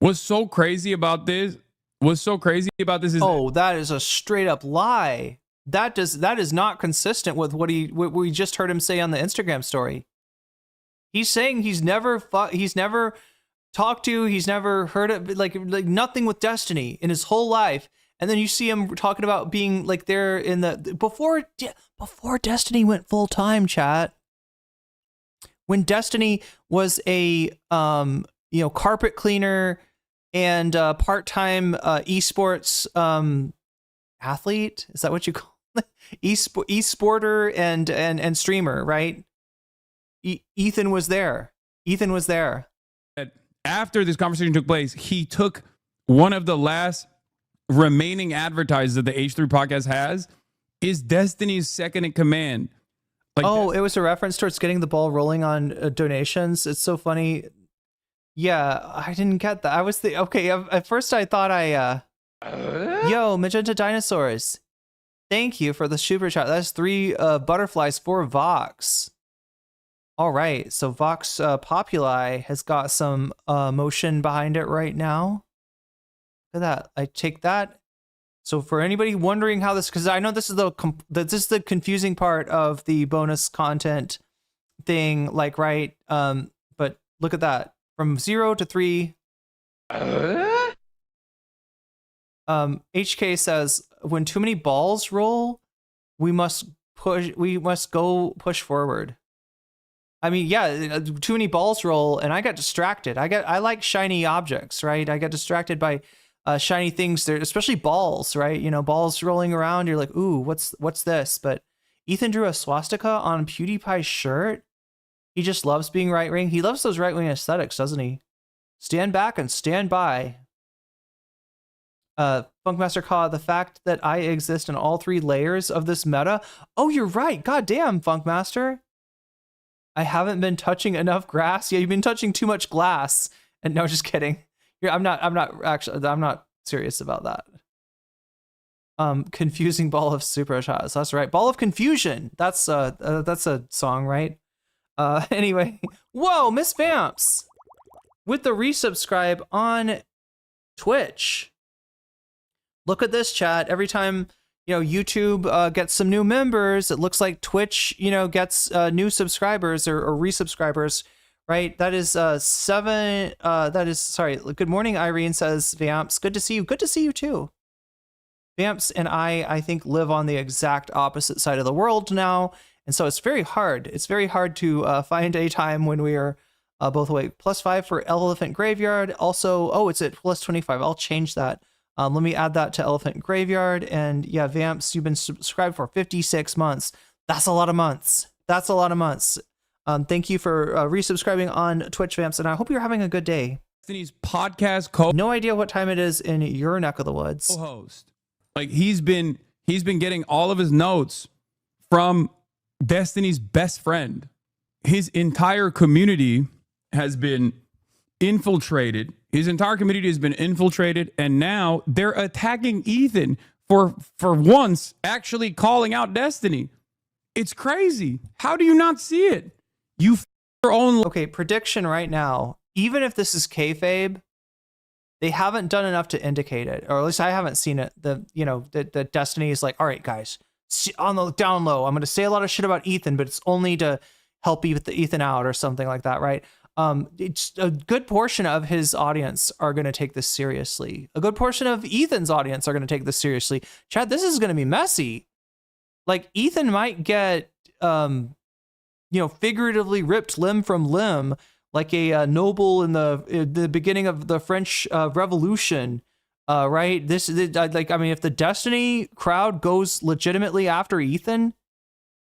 What's so crazy about this? Is that is a straight up lie. That is not consistent with what we just heard him say on the Instagram story. He's saying he's never talked to, he's never heard of like nothing with Destiny in his whole life. And then you see him talking about being like there in the before Destiny went full time, chat. when Destiny was a carpet cleaner and part-time esports athlete. Is that what you call it? Esporter and streamer, right? Ethan was there. Ethan was there. After this conversation took place, he took one of the last remaining advertisers that the H3 podcast has is Destiny's second in command. Like, it was a reference towards getting the ball rolling on donations. It's so funny. Yeah, I didn't get that. I was at first I thought yo, Magenta Dinosaurs. Thank you for the super chat. That's 3 butterflies for Vox. All right, so Vox Populi has got some motion behind it right now. Look at that. I take that. So for anybody wondering how this, because I know this is the confusing part of the bonus content thing, like, right? But look at that. From 0 to 3. HK says, when too many balls roll, we must go push forward. I mean, yeah, too many balls roll, and I got distracted. I like shiny objects, right? I got distracted by shiny things there, especially balls, right? You know, balls rolling around. You're like, ooh, what's this? But Ethan drew a swastika on PewDiePie's shirt. He just loves being right wing. He loves those right wing aesthetics, doesn't he? Stand back and stand by. Funkmaster Ka, the fact that I exist in all 3 layers of this meta. Oh, you're right. God damn, Funkmaster. I haven't been touching enough grass. Yeah, you've been touching too much glass. And no, just kidding. I'm not serious about that. Confusing ball of super shots. That's right. Ball of confusion. That's a song, right? Anyway. Whoa, Miss Vamps with the resubscribe on Twitch. Look at this, chat. Every time, YouTube gets some new members, it looks like Twitch, gets new subscribers or resubscribers, right? That is 7. Sorry. Good morning, Irene, says Vamps. Good to see you. Good to see you too. Vamps and I think, live on the exact opposite side of the world now. And so it's very hard. It's very hard to find a time when we are both awake. +5 for Elephant Graveyard. Also, it's at +25. I'll change that. Let me add that to Elephant Graveyard. And yeah, Vamps, you've been subscribed for 56 months. That's a lot of months. That's a lot of months. Thank you for resubscribing on Twitch, Vamps, and I hope you're having a good day. Destiny's podcast no idea what time it is in your neck of the woods. Co-host. Like he's been getting all of his notes from Destiny's best friend. His entire community has been infiltrated. His entire community has been infiltrated, and now they're attacking Ethan for once actually calling out Destiny. It's crazy. How do you not see it? You your own. Okay, prediction right now. Even if this is kayfabe, they haven't done enough to indicate it, or at least I haven't seen it. The Destiny is like, all right, guys, on the down low, I'm going to say a lot of shit about Ethan, but it's only to help Ethan out or something like that, right? It's a good portion of his audience are going to take this seriously. A good portion of Ethan's audience are going to take this seriously. Chad, this is going to be messy. Like Ethan might get, figuratively ripped limb from limb, like a noble in the beginning of the French Revolution, right? If the Destiny crowd goes legitimately after Ethan,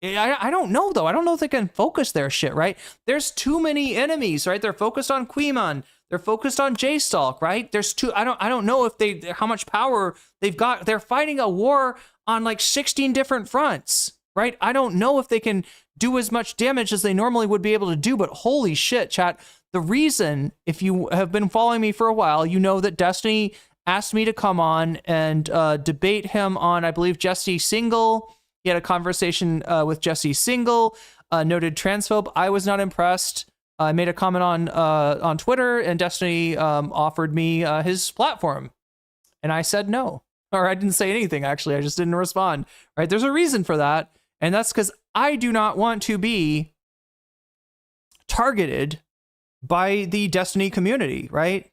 I don't know though. I don't know if they can focus their shit, right? There's too many enemies, right? They're focused on Queemon. They're focused on J-Stalk, right? There's I don't know if how much power they've got. They're fighting a war on like 16 different fronts, right? I don't know if they can do as much damage as they normally would be able to do, but holy shit, chat. The reason, if you have been following me for a while, you know that Destiny asked me to come on and debate him on, I believe, Jesse Single. He had a conversation with Jesse Single, noted transphobe. I was not impressed. I made a comment on Twitter, and Destiny offered me his platform, and I said no, or I didn't say anything. Actually, I just didn't respond. Right? There's a reason for that, and that's because I do not want to be targeted by the Destiny community, right?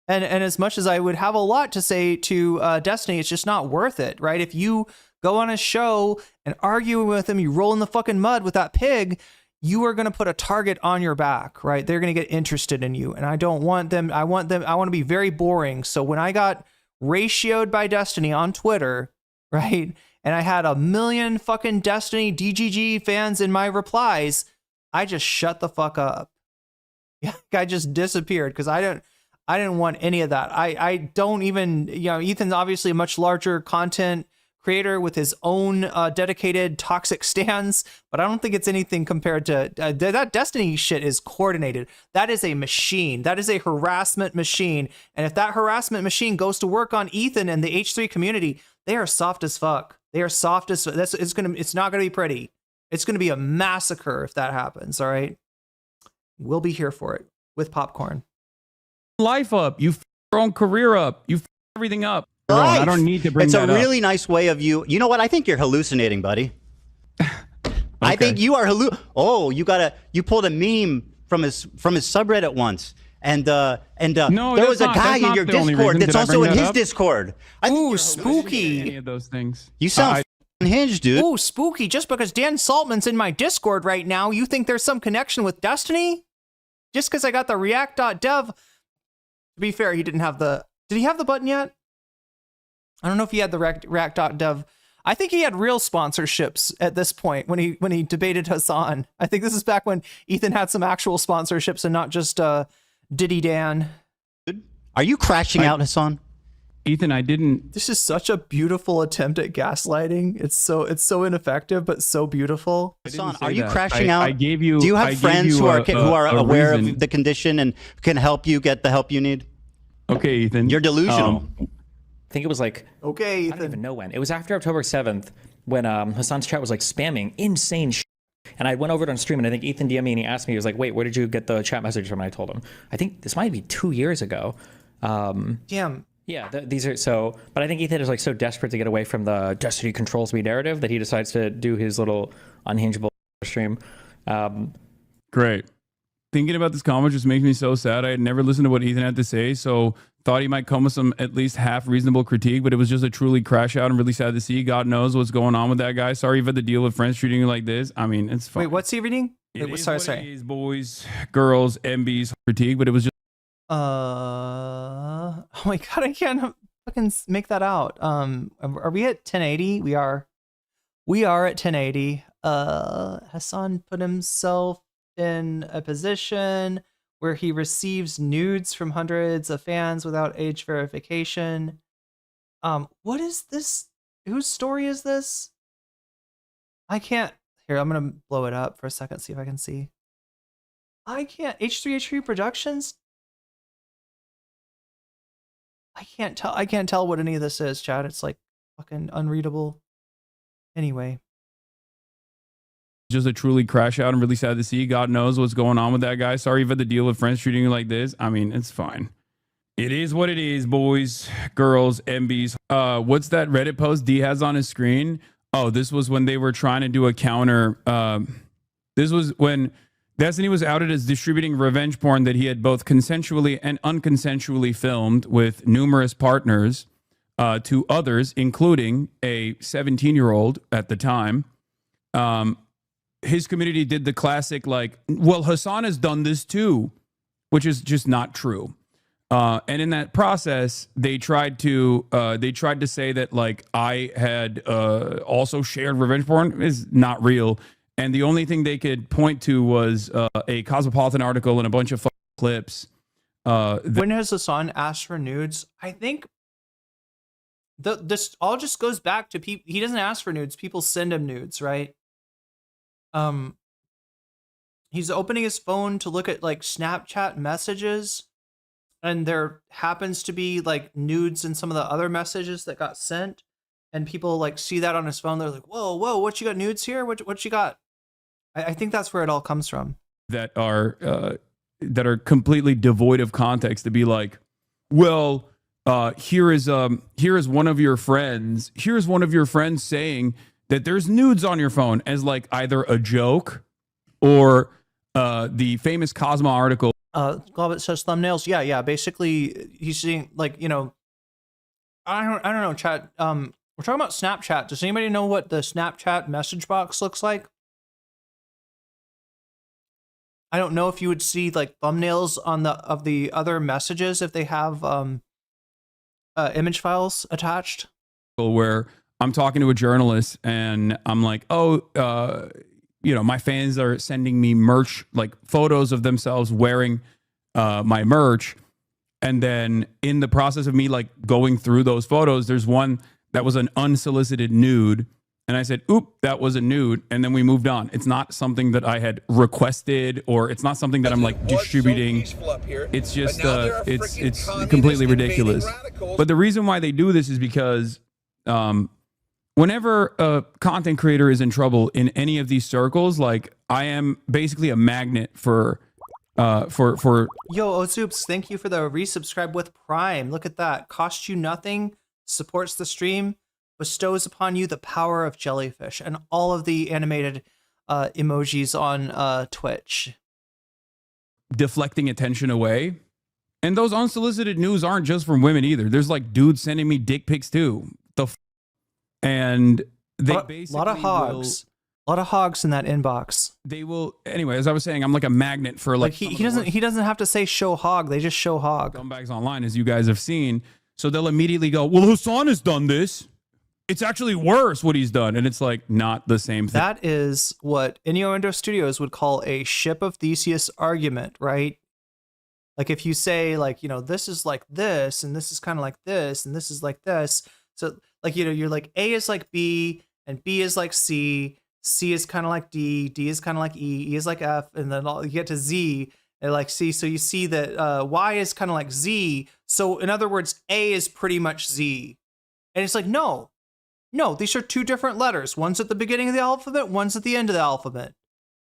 And as much as I would have a lot to say to Destiny, it's just not worth it, right? If you go on a show and argue with him, you roll in the fucking mud with that pig, you are going to put a target on your back, right? They're going to get interested in you. And I don't want them. I want to be very boring. So when I got ratioed by Destiny on Twitter, right? And I had 1 million fucking Destiny DGG fans in my replies, I just shut the fuck up. Yeah, I just disappeared because I didn't want any of that. I don't even, Ethan's obviously a much larger content creator with his own dedicated toxic stance, but I don't think it's anything compared to that Destiny shit is coordinated. That is a machine. That is a harassment machine. And if that harassment machine goes to work on Ethan and the H3 community, they are soft as fuck. They are soft as it's not gonna be pretty. It's gonna be a massacre if that happens. All right. We'll be here for it with popcorn. Life up. You your own career up. You everything up. I don't need to bring that up. It's a really nice way of you. You know what? I think you're hallucinating, buddy. I think you are you pulled a meme from his subreddit once. And there was a guy in your Discord that's also in his Discord. Ooh, spooky. Any of those things. You sound unhinged, dude. Ooh, spooky. Just because Dan Saltman's in my Discord right now, you think there's some connection with Destiny? Just because I got the react.dev. To be fair, he didn't have the... Did he have the button yet? I don't know if he had the react.dev. I think he had real sponsorships at this point when he debated Hassan. I think this is back when Ethan had some actual sponsorships and not just Diddy Dan. Are you crashing out, Hassan? Ethan, I didn't. This is such a beautiful attempt at gaslighting. It's so ineffective, but so beautiful. Hassan, are you crashing out? I gave you. Do you have friends who are aware of the condition and can help you get the help you need? Okay, Ethan. You're delusional. I think it was like, okay, Ethan. I don't even know when. It was after October 7th when Hassan's chat was like spamming insane shit. And I went over it on stream, and I think Ethan DM'd me, and he asked me, he was like, wait, where did you get the chat message from? And I told him. I think this might be 2 years ago. Damn. Yeah, these are so, but I think Ethan is like so desperate to get away from the Destiny controls me narrative that he decides to do his little unhingeable stream. Great. Thinking about this comment just makes me so sad. I had never listened to what Ethan had to say, so thought he might come with some at least half reasonable critique, but it was just a truly crash out and really sad to see. God knows what's going on with that guy. Sorry you've had to deal with friends treating you like this. I mean, it's fine. Wait, what's he reading? Sorry. It is, boys, girls, MBs, critique, but it was just... Oh my god, I can't fucking make that out. Are we at 1080? We are at 1080. Hassan put himself in a position where he receives nudes from hundreds of fans without age verification. What is this? Whose story is this? I can't. Here, I'm gonna blow it up for a second, see if I can see. I can't. H3 Productions. I can't tell what any of this is, Chad. It's like fucking unreadable. Anyway. Just a truly crash out and really sad to see. God knows what's going on with that guy. Sorry you've had to deal with friends treating you like this. I mean, it's fine. It is what it is, boys, girls, MBs. What's that Reddit post D has on his screen? Oh, this was when they were trying to do a counter. This was when Destiny was outed as distributing revenge porn that he had both consensually and unconsensually filmed with numerous partners to others, including a 17-year-old at the time. His community did the classic, like, well, Hassan has done this too, which is just not true. And in that process, they tried to say that, like, I had also shared revenge porn. Is not real. And the only thing they could point to was a Cosmopolitan article and a bunch of clips. When has Hassan asked for nudes? I think this all just goes back to people. He doesn't ask for nudes. People send him nudes, right? He's opening his phone to look at like Snapchat messages, and there happens to be like nudes in some of the other messages that got sent, and people like see that on his phone. They're like, whoa, what you got nudes here? What you got? I think that's where it all comes from. That are completely devoid of context, to be like, well, here is one of your friends. Here's one of your friends saying that there's nudes on your phone, as like either a joke or the famous Cosmo article. Globbit says thumbnails. Yeah. Basically, he's seeing, like, you know, I don't know, chat. We're talking about Snapchat. Does anybody know what the Snapchat message box looks like? I don't know if you would see like thumbnails on the other messages if they have image files attached. Where I'm talking to a journalist and I'm like, oh, you know, my fans are sending me merch, like photos of themselves wearing my merch. And then in the process of me like going through those photos, there's one that was an unsolicited nude. And I said, oop, that was a nude. And then we moved on. It's not something that I had requested, or it's not something that I'm like distributing. It's just, it's completely ridiculous. But the reason why they do this is because whenever a content creator is in trouble in any of these circles, like I am basically a magnet for Yo, Ozoops, thank you for the resubscribe with Prime. Look at that. Costs you nothing, supports the stream, bestows upon you the power of jellyfish, and all of the animated emojis on Twitch. Deflecting attention away. And those unsolicited news aren't just from women either. There's like dudes sending me dick pics too. And they basically a lot of hogs. A lot of hogs in that inbox. They will anyway, as I was saying, I'm like a magnet for like he doesn't have to say show hog, they just show hog. Scumbags online, as you guys have seen. So they'll immediately go, well, Hassan has done this. It's actually worse what he's done. And it's like not the same thing. That is what Innuendo Studios would call a ship of Theseus argument, right? Like if you say like, you know, this is like this, and this is kind of like this, and this is like this. So like, you know, you're like A is like B, and B is like C, C is kind of like D, D is kind of like E, E is like F, and then you get to Z and like C. So you see that Y is kind of like Z. So in other words, A is pretty much Z. And it's like, no, these are two different letters. One's at the beginning of the alphabet, one's at the end of the alphabet.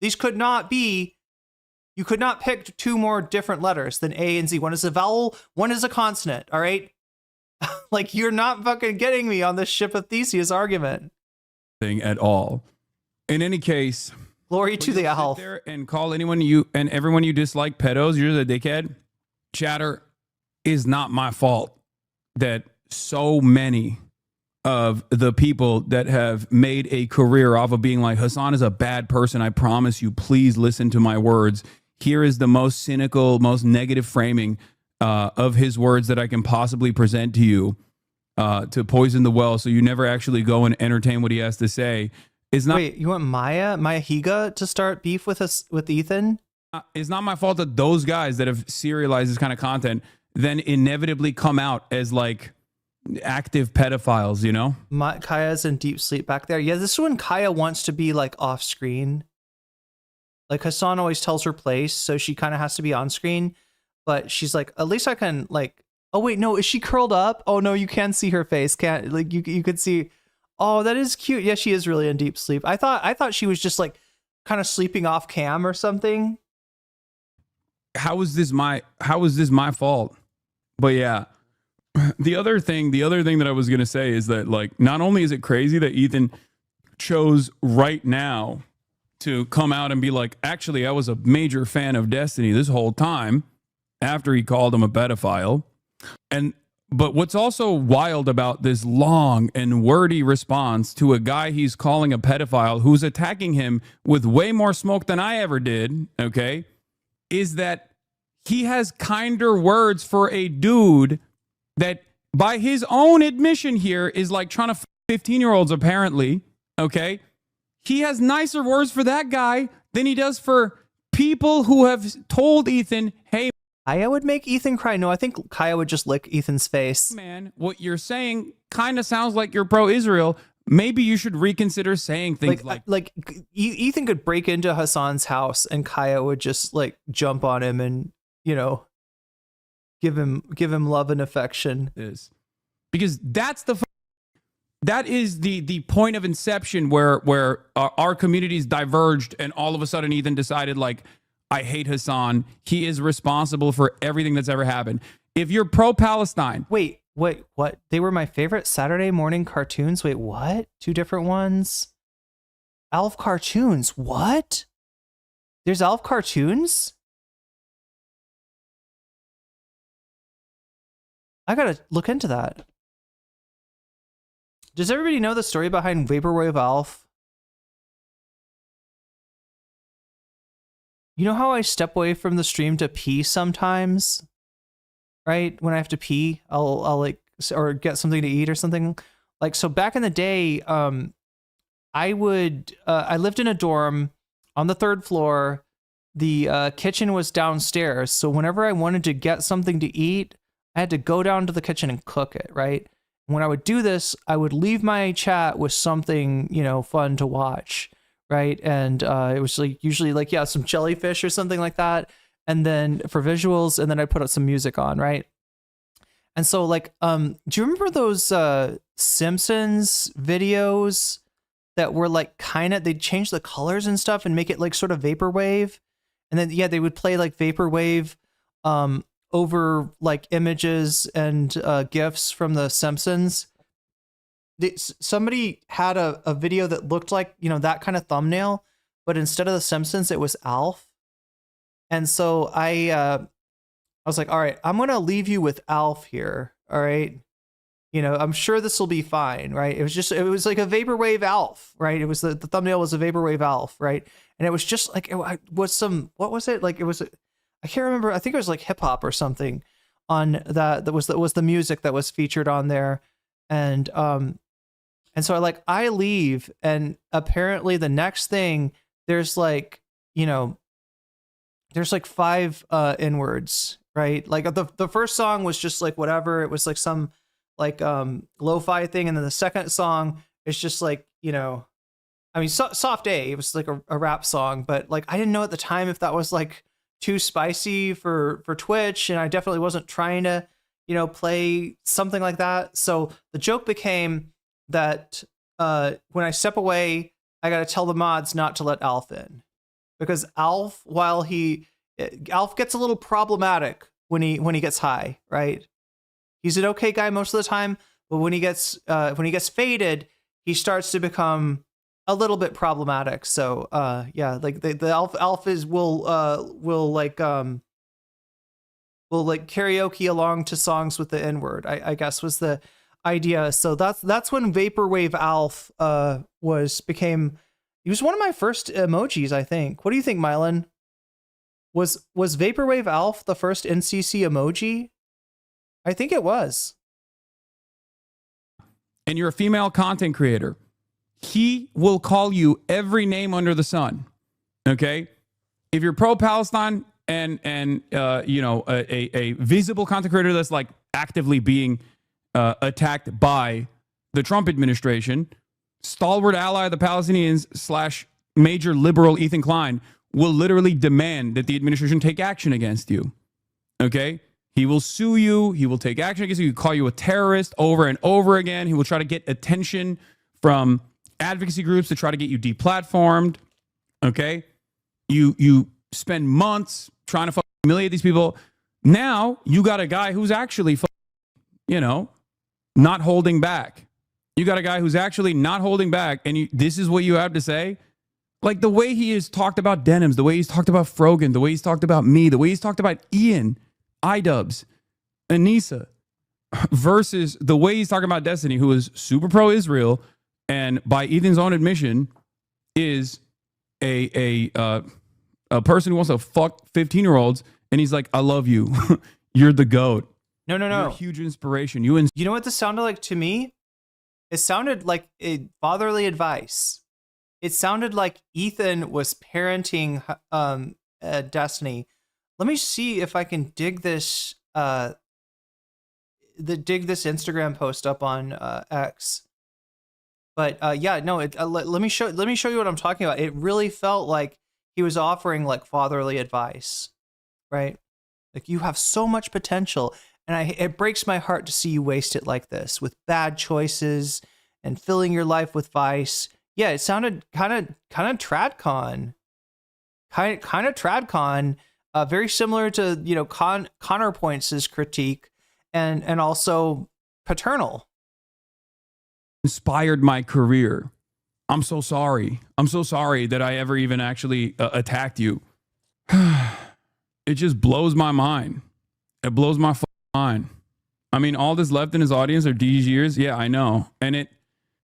These could not be, you could not pick two more different letters than A and Z. One is a vowel, one is a consonant, all right? Like, you're not fucking getting me on this ship of Theseus argument. Thing at all. In any case, glory to the elf. There and call anyone you and everyone you dislike pedos. You're the dickhead. Chatter, is not my fault that so many of the people that have made a career off of being like, Hassan is a bad person. I promise you, please listen to my words. Here is the most cynical, most negative framing of his words that I can possibly present to you to poison the well so you never actually go and entertain what he has to say. Is not. Wait, you want Maya Higa to start beef with us with Ethan? It's not my fault that those guys that have serialized this kind of content then inevitably come out as like active pedophiles, you know? Kaya's in deep sleep back there. Yeah, this is when Kaya wants to be like off screen. Like Hassan always tells her place, so she kind of has to be on screen. But she's like, at least I can like. Oh wait, no, is she curled up? Oh no, you can see her face. Can't like you could see. Oh, that is cute. Yeah, she is really in deep sleep. I thought she was just like kind of sleeping off cam or something. How is this my fault? But yeah, the other thing that I was going to say is that like, not only is it crazy that Ethan chose right now to come out and be like, actually, I was a major fan of Destiny this whole time after he called him a pedophile. But what's also wild about this long and wordy response to a guy he's calling a pedophile who's attacking him with way more smoke than I ever did, okay, is that he has kinder words for a dude that, by his own admission here, is like trying to 15-year-olds apparently, okay? He has nicer words for that guy than he does for people who have told Ethan, hey, Kaya would make Ethan cry. No, I think Kaya would just lick Ethan's face. Man, what you're saying kind of sounds like you're pro-Israel. Maybe you should reconsider saying things like Ethan could break into Hassan's house and Kaya would just like jump on him and, you know, give him love and affection. Because that's that is the point of inception where our communities diverged and all of a sudden Ethan decided like, I hate Hassan. He is responsible for everything that's ever happened. If you're pro-Palestine. Wait, what? They were my favorite Saturday morning cartoons. Wait, what? Two different ones? Elf cartoons. What? There's elf cartoons? I gotta look into that. Does everybody know the story behind Vaporwave Elf? you know how I step away from the stream to pee sometimes, right? When I have to pee, I'll like, or get something to eat or something. Like, so back in the day, I lived in a dorm on the 3rd floor. The kitchen was downstairs. So whenever I wanted to get something to eat, I had to go down to the kitchen and cook it, right? When I would do this, I would leave my chat with something, you know, fun to watch, right? And it was like usually like, yeah, some jellyfish or something like that. And then for visuals, and then I put up some music on, right? And so like, do you remember those Simpsons videos that were like they'd change the colors and stuff and make it like sort of vaporwave? And then, yeah, they would play like vaporwave over like images and GIFs from the Simpsons. Somebody had a video that looked like, you know, that kind of thumbnail, but instead of the Simpsons, it was Alf. And so I was like, all right, I'm going to leave you with Alf here. All right. You know, I'm sure this will be fine. Right. It was like a vaporwave Alf, right? It was the thumbnail was a vaporwave Alf. Right. And it was just like, what was it? Like, it was, I can't remember. I think it was like hip hop or something on that was the music that was featured on there. And so I leave, and apparently the next thing there's like, you know, there's like 5 N-words, right? Like the first song was just like whatever. It was like some like lo-fi thing. And then the second song is just like, you know, I mean, Soft A, it was like a rap song, but like I didn't know at the time if that was like too spicy for Twitch, and I definitely wasn't trying to, you know, play something like that. So the joke became that when I step away, I got to tell the mods not to let Alf in, because Alf, Alf gets a little problematic when he gets high, right? He's an okay guy most of the time, but when he gets faded, he starts to become a little bit problematic. So yeah, like the Alf will karaoke along to songs with the N-word, I guess was the idea. So that's when Vaporwave Alf he was one of my first emojis, I think. What do you think, Mylan? Was Vaporwave Alf the first NCC emoji? I think it was. And you're a female content creator. He will call you every name under the sun. Okay? If you're pro-Palestine and you know, a visible content creator that's like actively being attacked by the Trump administration, stalwart ally of the Palestinians / major liberal Ethan Klein will literally demand that the administration take action against you. Okay? He will sue you. He will take action against you. He will call you a terrorist over and over again. He will try to get attention from advocacy groups to try to get you deplatformed. Okay? You spend months trying to humiliate these people. Now you got a guy who's actually, you know, not holding back. You got a guy who's actually not holding back, and this is what you have to say? Like the way he has talked about Denims, the way he's talked about Frogan, the way he's talked about me, the way he's talked about Ian, iDubbbz, Anissa, versus the way he's talking about Destiny, who is super pro-Israel, and by Ethan's own admission, is a person who wants to fuck 15-year-olds, and he's like, I love you. You're the GOAT. No. You're a huge inspiration. You know what this sounded like to me? It sounded like a fatherly advice. It sounded like Ethan was parenting Destiny. Let me see if I can dig this Instagram post up on X. But yeah, no. Let me show you what I'm talking about. It really felt like he was offering like fatherly advice, right? Like, you have so much potential, and it breaks my heart to see you waste it like this with bad choices and filling your life with vice. Yeah, it sounded kind of tradcon, kind of tradcon, very similar to, you know, Connor Points' critique, and also paternal. Inspired my career. I'm so sorry. I'm so sorry that I ever even actually attacked you. It just blows my mind. It blows my mind. I mean, all that's left in his audience are these years. Yeah, I know. And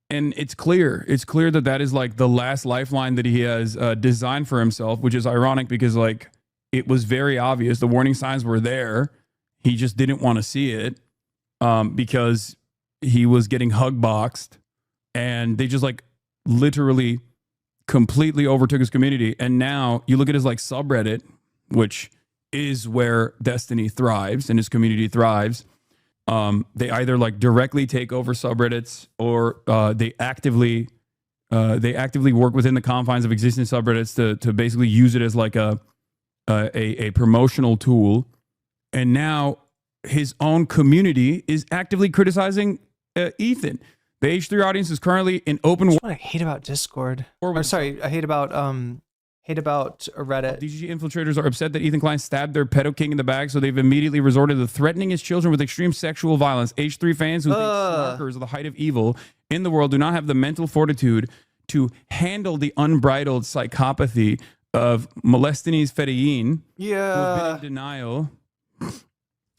And it's clear that that is like the last lifeline that he has designed for himself, which is ironic because like it was very obvious. The warning signs were there. He just didn't want to see it because he was getting hug boxed, and they just like literally completely overtook his community. And now you look at his like subreddit, which is where Destiny thrives and his community thrives. They either like directly take over subreddits, or they actively work within the confines of existing subreddits to basically use it as like a promotional tool. And now his own community is actively criticizing Ethan. The H3 audience is currently in open. That's what I hate about Discord. Or sorry, I hate about Reddit. DGG infiltrators are upset that Ethan Klein stabbed their pedo king in the back, so they've immediately resorted to threatening his children with extreme sexual violence. H3 fans who think snarkers are the height of evil in the world do not have the mental fortitude to handle the unbridled psychopathy of Molestines Fedein, who have been in denial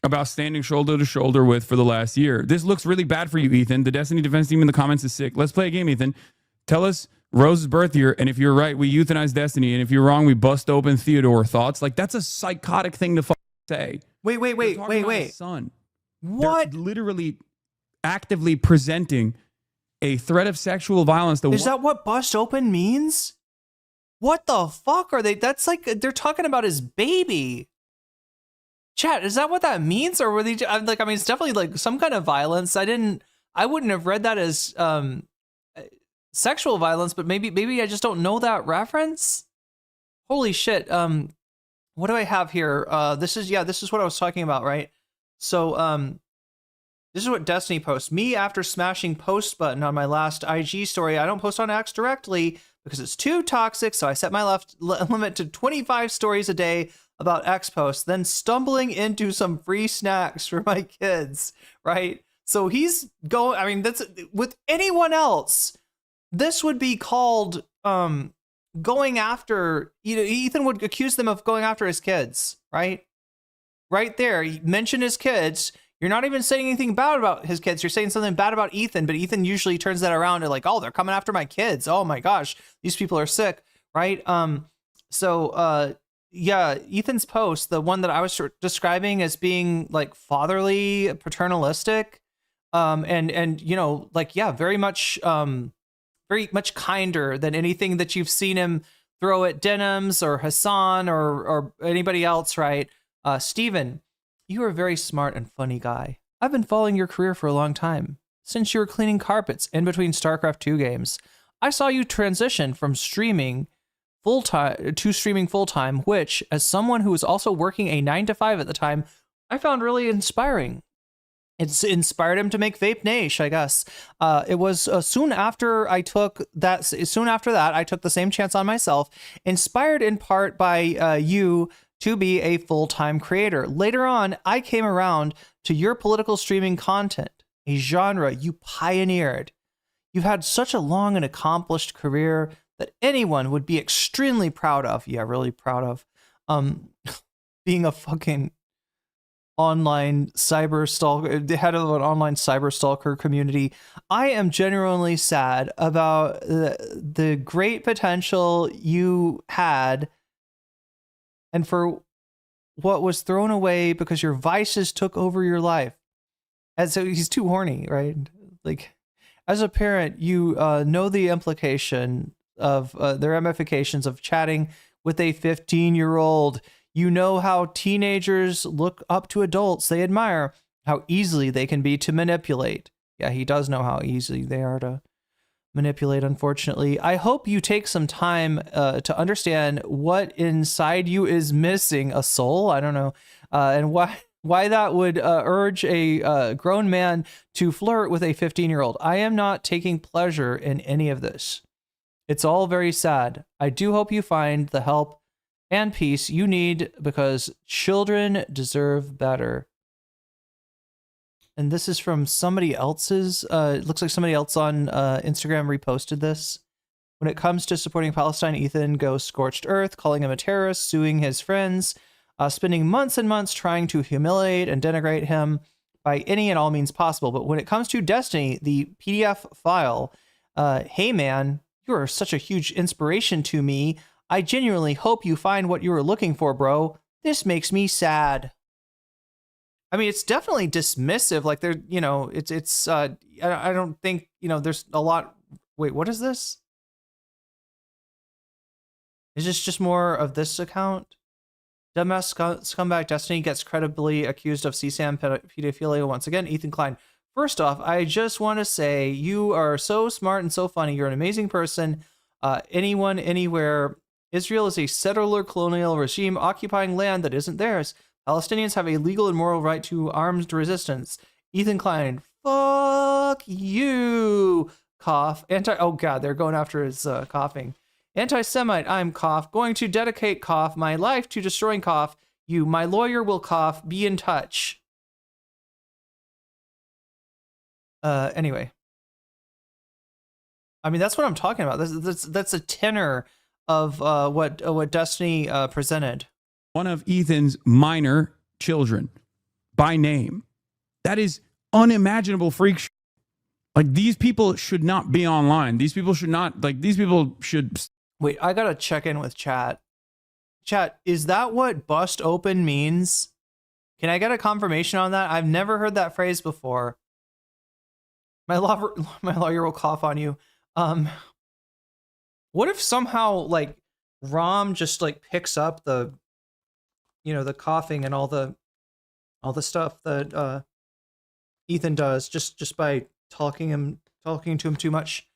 about standing shoulder to shoulder with for the last year. This looks really bad for you, Ethan. The Destiny defense team in the comments is sick. Let's play a game, Ethan. Tell us Rose's birth year, and if you're right, we euthanize Destiny, and if you're wrong, we bust open Theodore. Thoughts? Like, that's a psychotic thing to say. Wait. Son. What? They're literally actively presenting a threat of sexual violence. Is that what bust open means? What the fuck are they? That's like, they're talking about his baby. Chat, is that what that means? Or were they like, I mean, it's definitely like some kind of violence. I wouldn't have read that as sexual violence, but maybe I just don't know that reference. Holy shit. What do I have here? This is what I was talking about, right? So this is what Destiny posts. Me after smashing post button on my last IG story. I don't post on X directly because it's too toxic, so I set my limit to 25 stories a day about X posts, then stumbling into some free snacks for my kids, right? So he's going, I mean, that's with anyone else, this would be called going after, Ethan would accuse them of going after his kids, right? Right there, he mentioned his kids. You're not even saying anything bad about his kids. You're saying something bad about Ethan, but Ethan usually turns that around to like, oh, they're coming after my kids. Oh my gosh, these people are sick, right? Yeah, Ethan's post, the one that I was describing as being like fatherly, paternalistic, and like, yeah, very much kinder than anything that you've seen him throw at Denims or Hassan or anybody else, right? Steven, you are a very smart and funny guy. I've been following your career for a long time. Since you were cleaning carpets in between StarCraft 2 games, I saw you transition from streaming full-time, which, as someone who was also working a 9-to-5 at the time, I found really inspiring. It's inspired him to make Vape Nash, I guess. It was soon after that, I took the same chance on myself, inspired in part by you to be a full-time creator. Later on, I came around to your political streaming content, a genre you pioneered. You've had such a long and accomplished career that anyone would be extremely proud of. Yeah, really proud of. Being a fucking online cyber stalker, the head of an online cyber stalker community. I am genuinely sad about the great potential you had, and for what was thrown away because your vices took over your life. And so he's too horny, right? Like, as a parent, you know the implication of the ramifications of chatting with a 15-year-old. You know how teenagers look up to adults they admire, how easily they can be to manipulate. Yeah, he does know how easy they are to manipulate, unfortunately. I hope you take some time to understand what inside you is missing. A soul? I don't know. And why that would urge a grown man to flirt with a 15-year-old. I am not taking pleasure in any of this. It's all very sad. I do hope you find the help and peace you need because children deserve better. And this is from somebody else's, it looks like somebody else on Instagram reposted this. When it comes to supporting Palestine, Ethan goes scorched earth, calling him a terrorist, suing his friends, spending months and months trying to humiliate and denigrate him by any and all means possible. But when it comes to Destiny, the PDF file Hey man, you are such a huge inspiration to me. I genuinely hope you find what you were looking for, bro. This makes me sad. I mean, it's definitely dismissive. Like there, you know, I don't think, you know, there's a lot. Wait, what is this? Is this just more of this account? Dumbass scumbag Destiny gets credibly accused of CSAM pedophilia once again. Ethan Klein. First off, I just want to say you are so smart and so funny. You're an amazing person. Anyone, anywhere. Israel is a settler colonial regime occupying land that isn't theirs. Palestinians have a legal and moral right to armed resistance. Ethan Klein. Fuck you. Cough. Oh God, they're going after his coughing. Anti-Semite, I'm cough. Going to dedicate cough my life to destroying cough. You, my lawyer, will cough. Be in touch. Anyway. I mean, that's what I'm talking about. That's a tenor of what Destiny presented. One of Ethan's minor children by name. That is unimaginable freak shit. Like, these people should not be online. These people should not, like, these people should... Wait, I gotta check in with chat. Chat, is that what bust open means? Can I get a confirmation on that? I've never heard that phrase before. My lawyer will cough on you. What if somehow, like, Rom just, like, picks up the, you know, the coughing and all the stuff that Ethan does just by talking to him too much.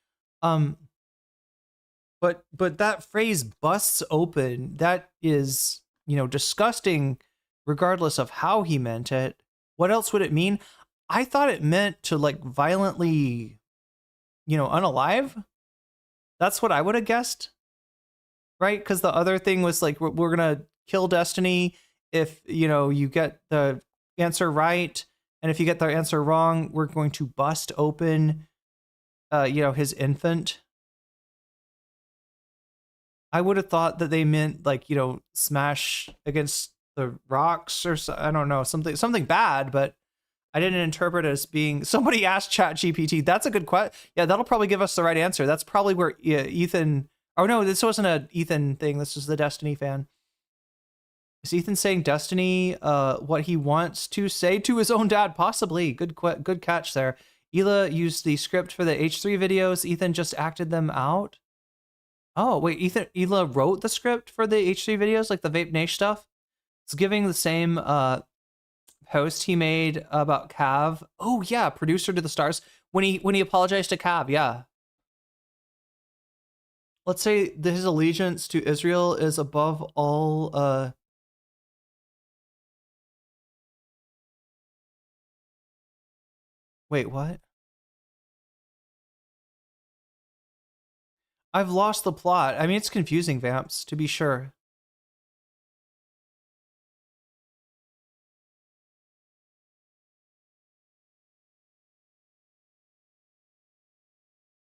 But that phrase busts open, that is, you know, disgusting regardless of how he meant it. What else would it mean? I thought it meant to, like, violently, you know, unalive. That's what I would have guessed. Right? Because the other thing was like, we're going to kill Destiny if, you know, you get the answer right. And if you get the answer wrong, we're going to bust open, you know, his infant. I would have thought that they meant, like, you know, smash against the rocks or I don't know, something bad, but I didn't interpret it as being... Somebody asked ChatGPT. That's a good question. Yeah, that'll probably give us the right answer. That's probably where Ethan... Oh, no, this wasn't an Ethan thing. This was the Destiny fan. Is Ethan saying Destiny what he wants to say to his own dad? Possibly. Good catch there. Hila used the script for the H3 videos. Ethan just acted them out. Oh, wait, Hila wrote the script for the H3 videos, like the Vape Nash stuff? It's giving the same post he made about Cav. Oh, yeah, producer to the stars. When he apologized to Cav, yeah. Let's say that his allegiance to Israel is above all... Wait, what? I've lost the plot. I mean, it's confusing, Vamps, to be sure.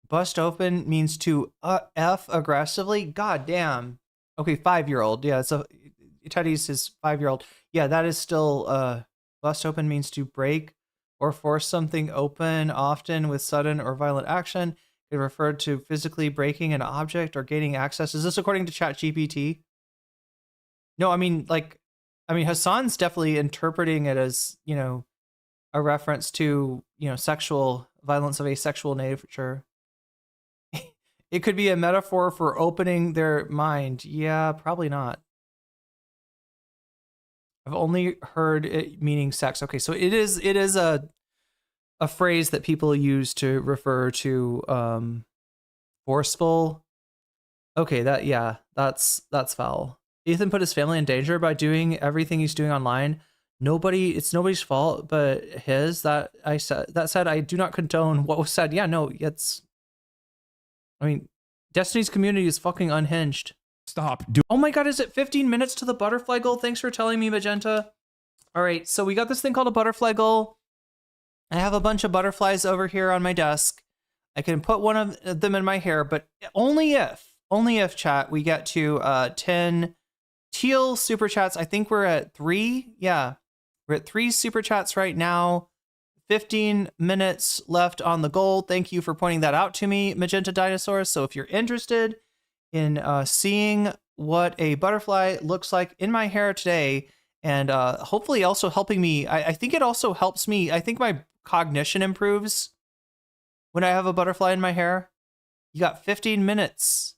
Bust open means to F aggressively? God damn. Okay, 5-year-old. Yeah, so Teddy's his 5-year-old. Yeah, that is still... bust open means to break or force something open, often with sudden or violent action. It referred to physically breaking an object or gaining access. Is this according to ChatGPT? No, I mean, Hassan's definitely interpreting it as, you know, a reference to, you know, sexual violence of a sexual nature. It could be a metaphor for opening their mind. Yeah, probably not. I've only heard it meaning sex. Okay, so it is a phrase that people use to refer to forceful. Okay, that's foul. Ethan put his family in danger by doing everything he's doing online. It's nobody's fault but his. That said, I do not condone what was said. Yeah, no, I mean, Destiny's community is fucking unhinged. Stop. Oh my god, is it 15 minutes to the butterfly goal? Thanks for telling me, Magenta. All right, so we got this thing called a butterfly goal. I have a bunch of butterflies over here on my desk. I can put one of them in my hair, but only if chat, we get to 10 teal super chats. I think we're at 3. Yeah, we're at 3 super chats right now. 15 minutes left on the goal. Thank you for pointing that out to me, Magenta Dinosaur. So if you're interested in seeing what a butterfly looks like in my hair today, and hopefully also helping me, I think it also helps me. I think my cognition improves when I have a butterfly in my hair. You got 15 minutes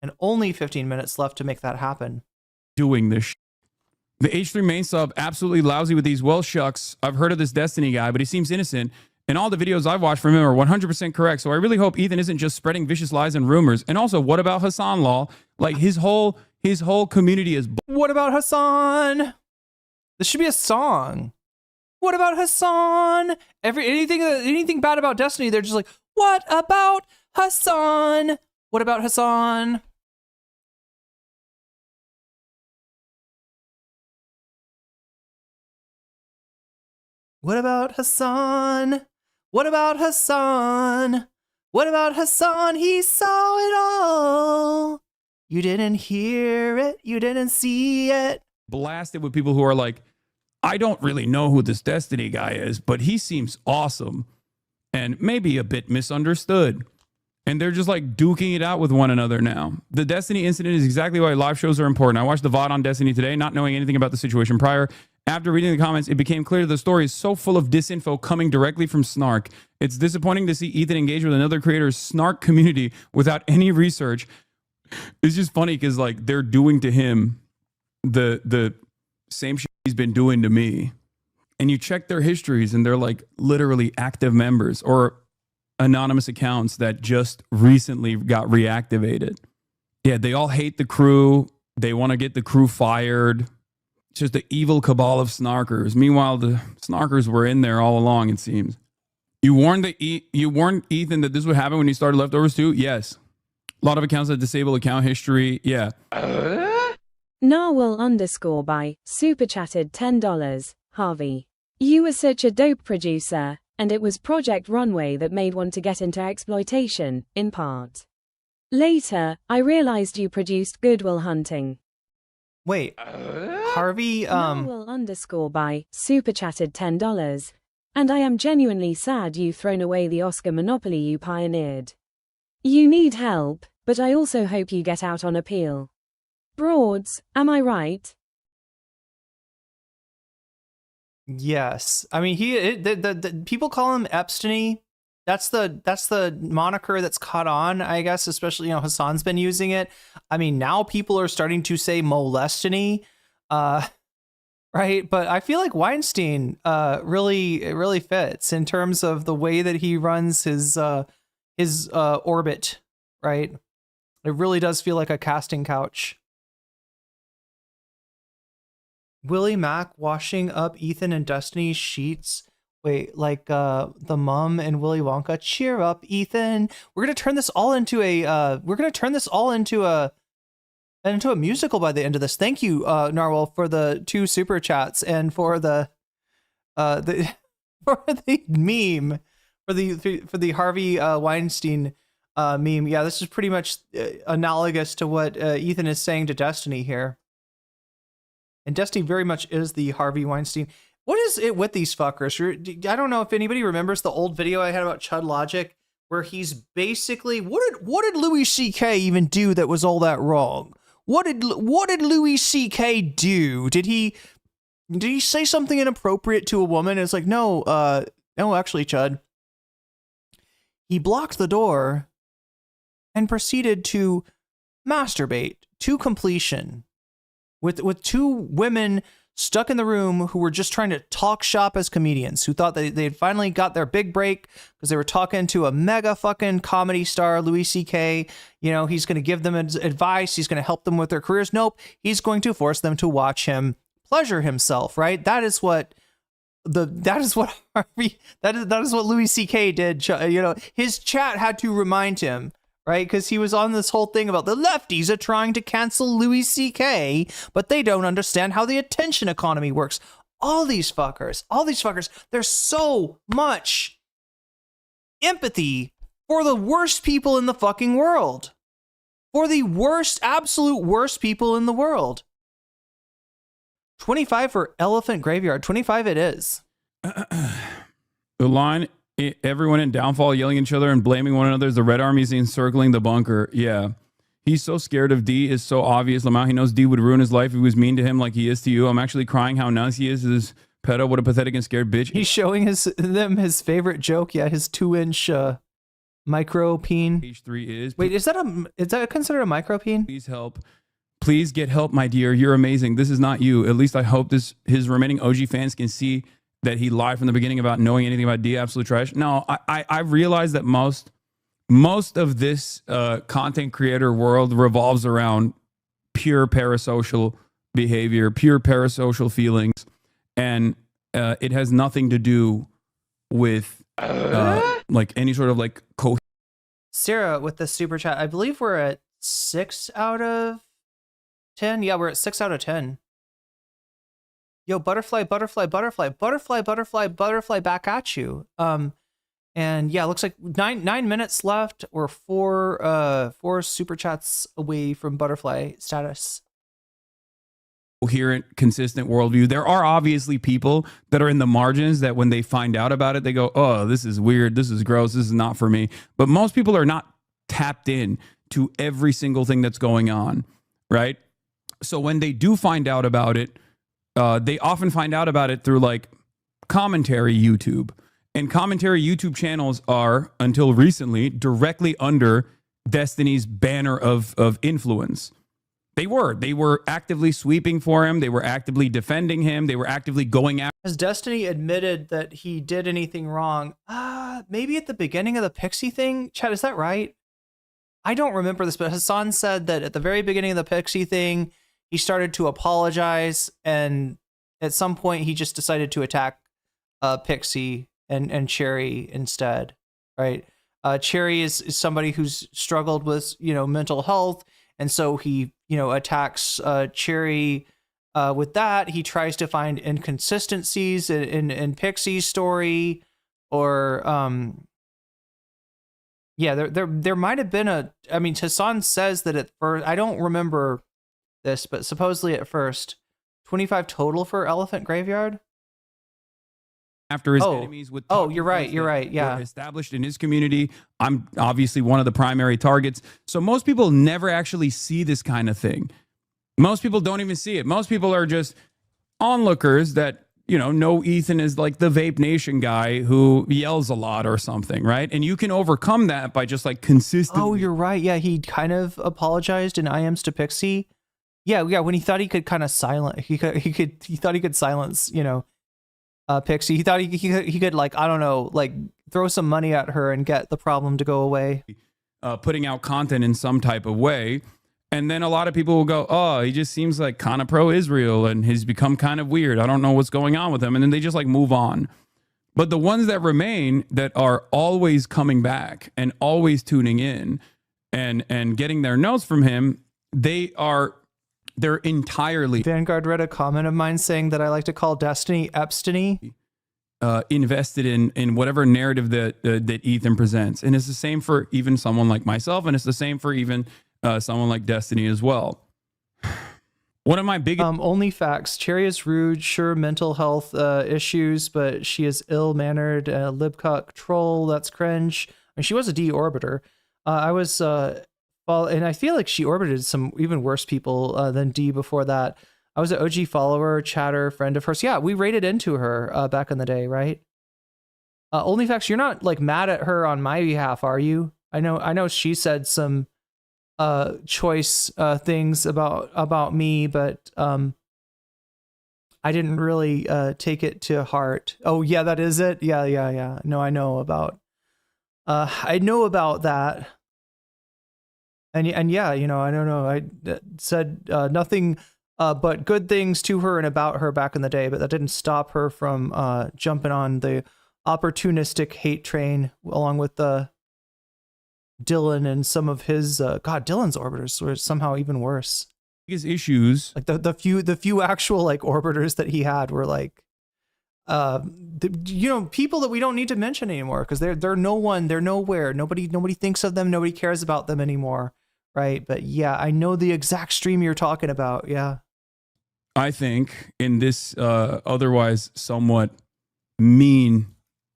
and only 15 minutes left to make that happen. Doing this. The H3 main sub, absolutely lousy with these. Well, shucks. I've heard of this Destiny guy, but he seems innocent. And all the videos I've watched from him are 100% correct. So I really hope Ethan isn't just spreading vicious lies and rumors. And also, what about Hassan Law? Like his whole community is. What about Hassan? This should be a song. What about Hassan? Anything bad about Destiny, they're just like, what about Hassan? What about Hassan? What about Hassan? What about Hassan? What about Hassan? He saw it all. You didn't hear it. You didn't see it. Blasted with people who are like, I don't really know who this Destiny guy is, but he seems awesome and maybe a bit misunderstood. And they're just like duking it out with one another now. The Destiny incident is exactly why live shows are important. I watched the VOD on Destiny today, not knowing anything about the situation prior. After reading the comments, it became clear the story is so full of disinfo coming directly from Snark. It's disappointing to see Ethan engage with another creator's Snark community without any research. It's just funny because like they're doing to him the same shit he's been doing to me. And you check their histories and they're like literally active members or anonymous accounts that just recently got reactivated. Yeah, they all hate the crew. They want to get the crew fired. It's just the evil cabal of snarkers. Meanwhile, the snarkers were in there all along, it seems. You warned Ethan that this would happen when he started Leftovers 2? Yes. A lot of accounts that disable account history. Yeah. Narwhal _ super chatted $10. Harvey. You were such a dope producer, and it was Project Runway that made want to get into exploitation, in part. Later, I realized you produced Good Will Hunting. Wait, Harvey, Narwhal _ super chatted $10. And I am genuinely sad you've thrown away the Oscar monopoly you pioneered. You need help, but I also hope you get out on appeal. Broads, am I right? Yes. I mean, the people call him Epstein. That's the moniker that's caught on, I guess, especially, you know, Hassan's been using it. I mean, now people are starting to say molestiny, right? But I feel like Weinstein really fits in terms of the way that he runs his orbit, right? It really does feel like a casting couch. Willie Mack washing up Ethan and Destiny's sheets. Wait, like the mom and Willy Wonka. Cheer up, Ethan. We're gonna turn this all into a musical by the end of this. Thank you, Narwhal, for the 2 super chats and for the meme, for the Harvey Weinstein meme. Yeah, this is pretty much analogous to what Ethan is saying to Destiny here. And Destiny very much is the Harvey Weinstein. What is it with these fuckers? I don't know if anybody remembers the old video I had about Chud Logic, where he's basically, what did Louis C.K. even do that was all that wrong? What did Louis C.K. do? Did he say something inappropriate to a woman? It's like, no, actually, Chud. He blocked the door and proceeded to masturbate to completion with 2 women stuck in the room who were just trying to talk shop as comedians, who thought that they had finally got their big break because they were talking to a mega fucking comedy star, Louis C.K. You know, he's going to give them advice. He's going to help them with their careers. Nope. He's going to force them to watch him pleasure himself, right? That is what Louis C.K. did. You know, his chat had to remind him, right? Because he was on this whole thing about the lefties are trying to cancel Louis C.K., but they don't understand how the attention economy works. All these fuckers, there's so much empathy for the worst people in the fucking world. For the absolute worst people in the world. 25 for Elephant Graveyard. 25 it is. The line, everyone in Downfall yelling at each other and blaming one another as the Red Army's encircling the bunker. Yeah. He's so scared of D is so obvious. Lamau, he knows D would ruin his life if he was mean to him like he is to you. I'm actually crying how nice he is. This pedo, what a pathetic and scared bitch. He's showing them his favorite joke. Yeah, his 2-inch micro peen. Page 3 is. Wait, is that considered a micro peen? Please help. Please get help, my dear. You're amazing. This is not you. At least I hope his remaining OG fans can see that he lied from the beginning about knowing anything about D. Absolute trash. No, I realize that most of this content creator world revolves around pure parasocial behavior, pure parasocial feelings, and it has nothing to do with like any sort of like Sarah with the super chat. I believe we're at 6 out of 10. Yeah, we're at 6 out of 10. Yo, butterfly, butterfly, butterfly, butterfly, butterfly, butterfly back at you. And yeah, it looks like 9 minutes left. We're four super chats away from butterfly status. Coherent, consistent worldview. There are obviously people that are in the margins that when they find out about it, they go, oh, this is weird. This is gross. This is not for me. But most people are not tapped in to every single thing that's going on, right? So when they do find out about it, they often find out about it through like commentary YouTube. And commentary YouTube channels are, until recently, directly under Destiny's banner of influence. They were actively sweeping for him. They were actively defending him. They were actively going after. Has Destiny admitted that he did anything wrong? Maybe at the beginning of the Pixie thing? Chad, is that right? I don't remember this, but Hassan said that at the very beginning of the Pixie thing, he started to apologize, and at some point he just decided to attack Pixie and Cherry instead, right? Cherry is somebody who's struggled with, mental health, and so he, attacks Cherry with that. He tries to find inconsistencies in Pixie's story, or there might have been Hassan says that at first, I don't remember this, but supposedly at first, 25 total for Elephant Graveyard. After his enemies with you're right, yeah, were established in his community. I'm obviously one of the primary targets. So most people never actually see this kind of thing. Most people don't even see it. Most people are just onlookers that, know Ethan is like the Vape Nation guy who yells a lot or something, right? And you can overcome that by just like consistently. Oh, you're right. Yeah, he kind of apologized in IMs to Pixie. Yeah, when he thought he could kind of silence, he thought he could silence, Pixie. He thought he could like, I don't know, like throw some money at her and get the problem to go away. Putting out content in some type of way. And then a lot of people will go, oh, he just seems like kind of pro-Israel and he's become kind of weird. I don't know what's going on with him. And then they just like move on. But the ones that remain that are always coming back and always tuning in and getting their notes from him, they're entirely. Vanguard read a comment of mine saying that I like to call Destiny Epstein-y. Invested in whatever narrative that Ethan presents. And it's the same for even someone like myself. And it's the same for even someone like Destiny as well. One of my biggest... only facts. Cherry is rude, sure, mental health issues, but she is ill-mannered, libcuck troll, that's cringe. I mean, she was a D-orbiter. And I feel like she orbited some even worse people than D before that. I was an OG follower, chatter, friend of hers. Yeah, we raided into her back in the day, right? OnlyFacts, you're not like mad at her on my behalf, are you? I know she said some choice things about me, but I didn't really take it to heart. Oh yeah, that is it. Yeah. No, I know about that. And yeah, I don't know. I said nothing but good things to her and about her back in the day, but that didn't stop her from jumping on the opportunistic hate train along with Dylan and some of his Dylan's orbiters were somehow even worse. His issues, like the few actual like orbiters that he had were like people that we don't need to mention anymore because they're no one, they're nowhere. Nobody thinks of them. Nobody cares about them anymore. Right. But yeah, I know the exact stream you're talking about. Yeah. I think in this otherwise somewhat mean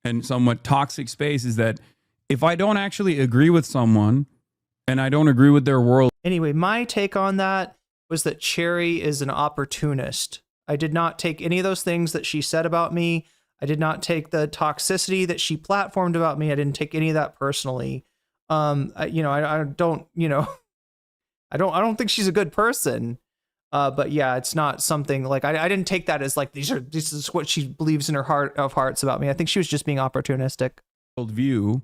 and somewhat toxic space is that if I don't actually agree with someone and I don't agree with their world. Anyway, my take on that was that Cherry is an opportunist. I did not take any of those things that she said about me. I did not take the toxicity that she platformed about me. I didn't take any of that personally. I don't I don't think she's a good person. But yeah, it's not something like I didn't take that as like this is what she believes in her heart of hearts about me. I think she was just being opportunistic. View,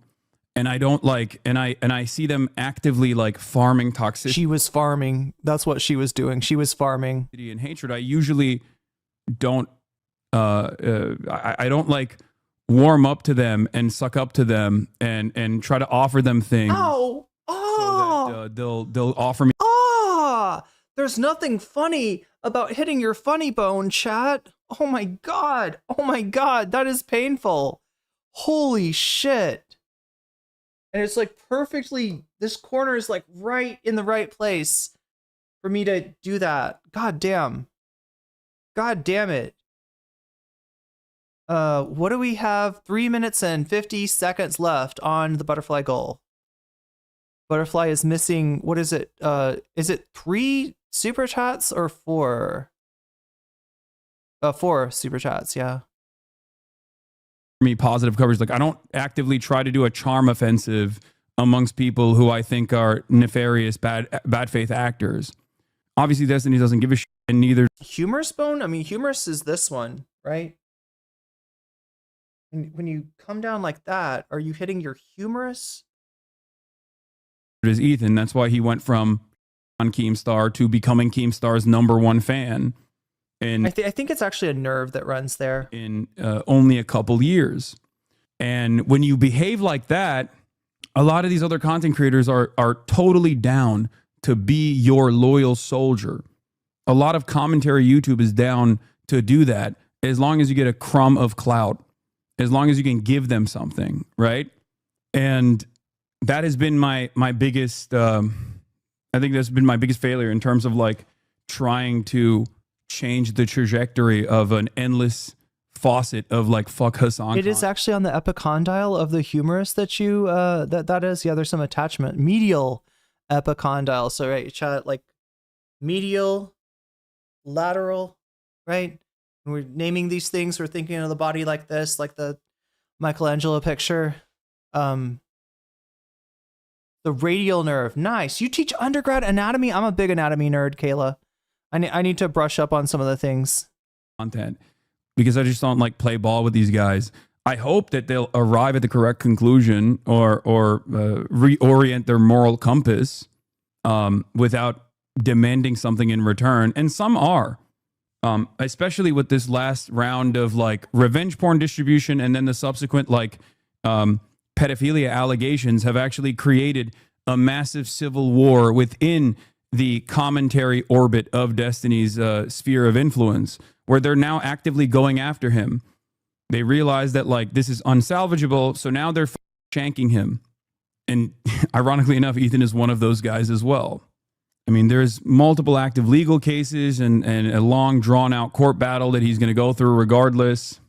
and I don't like, and I see them actively like farming toxicity. She was farming. That's what she was doing. She was farming and hatred. I usually don't. I don't like warm up to them and suck up to them and try to offer them things. Oh, so that they'll offer me. There's nothing funny about hitting your funny bone, chat. Oh my god. Oh my god. That is painful. Holy shit. And it's like perfectly, this corner is like right in the right place for me to do that. God damn. God damn it. What do we have? 3 minutes and 50 seconds left on the butterfly goal. Butterfly is missing, what is it? Is it 3 super chats or 4? 4 super chats, yeah. Me positive coverage. Like I don't actively try to do a charm offensive amongst people who I think are nefarious, bad faith actors. Obviously, Destiny doesn't give a shit, and neither. Humorous bone? I mean, humorous is this one, right? And when you come down like that, are you hitting your humerus? It is Ethan. That's why he went from on Keemstar to becoming Keemstar's #1 fan. And I think it's actually a nerve that runs there. In only a couple years. And when you behave like that, a lot of these other content creators are totally down to be your loyal soldier. A lot of commentary YouTube is down to do that as long as you get a crumb of clout, as long as you can give them something, right? And that has been my biggest, I think that's been my biggest failure in terms of like trying to change the trajectory of an endless faucet of like fuck Hassan. It is actually on the epicondyle of the humerus that you that is. Yeah, there's some attachment. Medial epicondyle. So right, chat like medial, lateral, right? When we're naming these things, we're thinking of the body like this, like the Michelangelo picture. The radial nerve. Nice. You teach undergrad anatomy? I'm a big anatomy nerd, Kayla. I need to brush up on some of the things. Content, because I just don't like play ball with these guys. I hope that they'll arrive at the correct conclusion or reorient their moral compass without demanding something in return. And some are, especially with this last round of like revenge porn distribution and then the subsequent like pedophilia allegations have actually created a massive civil war within the commentary orbit of Destiny's sphere of influence, where they're now actively going after him. They realize that like this is unsalvageable, so now they're shanking him. And ironically enough, Ethan is one of those guys as well. I mean, there's multiple active legal cases and a long drawn out court battle that he's going to go through regardless.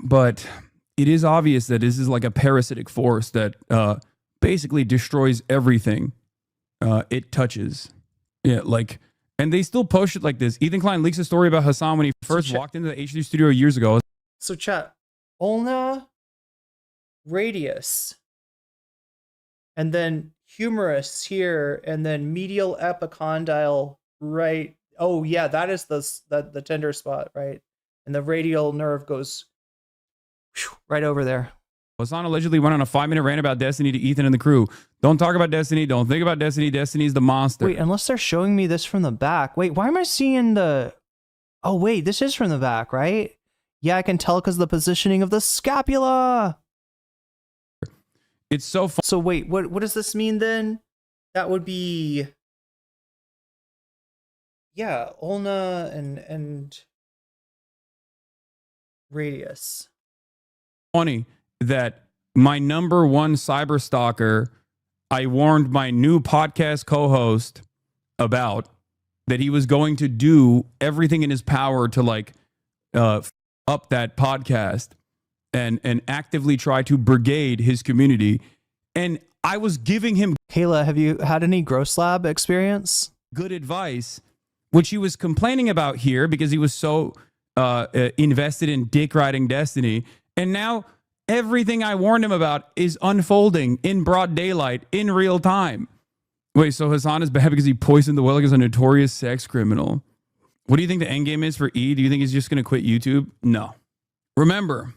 But it is obvious that this is like a parasitic force that basically destroys everything it touches. Yeah, like, and they still post it like this. Ethan Klein leaks a story about Hassan when he first walked into the HD studio years ago. So chat, ulna, radius, and then humerus here, and then medial epicondyle right. Oh yeah, that is the tender spot, right? And the radial nerve goes right over there. Hassan allegedly went on a 5-minute rant about Destiny to Ethan and the crew. Don't talk about Destiny. Don't think about Destiny. Destiny's the monster. Wait, unless they're showing me this from the back. Wait, why am I seeing the... Oh, wait, this is from the back, right? Yeah, I can tell because of the positioning of the scapula. It's so fun. So wait, what does this mean then? That would be... Yeah, ulna and radius. Funny that my #1 cyber stalker, I warned my new podcast co-host about that he was going to do everything in his power to like up that podcast. and actively try to brigade his community. And I was giving him, Kayla, have you had any Gross Lab experience? Good advice, which he was complaining about here because he was so invested in dick riding Destiny. And now everything I warned him about is unfolding in broad daylight in real time. Wait, so Hassan is bad because he poisoned the well like as a notorious sex criminal. What do you think the end game is for E? Do you think he's just going to quit YouTube? No. Remember,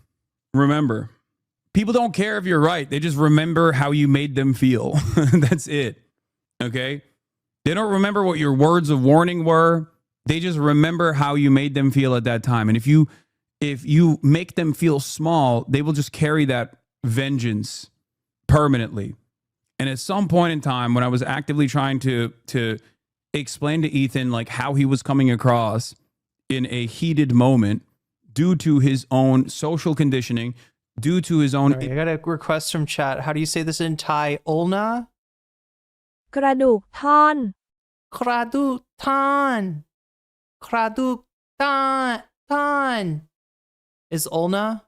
people don't care if you're right. They just remember how you made them feel. That's it. Okay? They don't remember what your words of warning were. They just remember how you made them feel at that time. And if you make them feel small, they will just carry that vengeance permanently. And at some point in time, when I was actively trying to explain to Ethan like how he was coming across in a heated moment due to his own social conditioning, due to his own... Right, I got a request from chat. How do you say this in Thai? Ulna? กระดูกท่อน Kraduk Tan. Kraduk Tan. Is Ulna?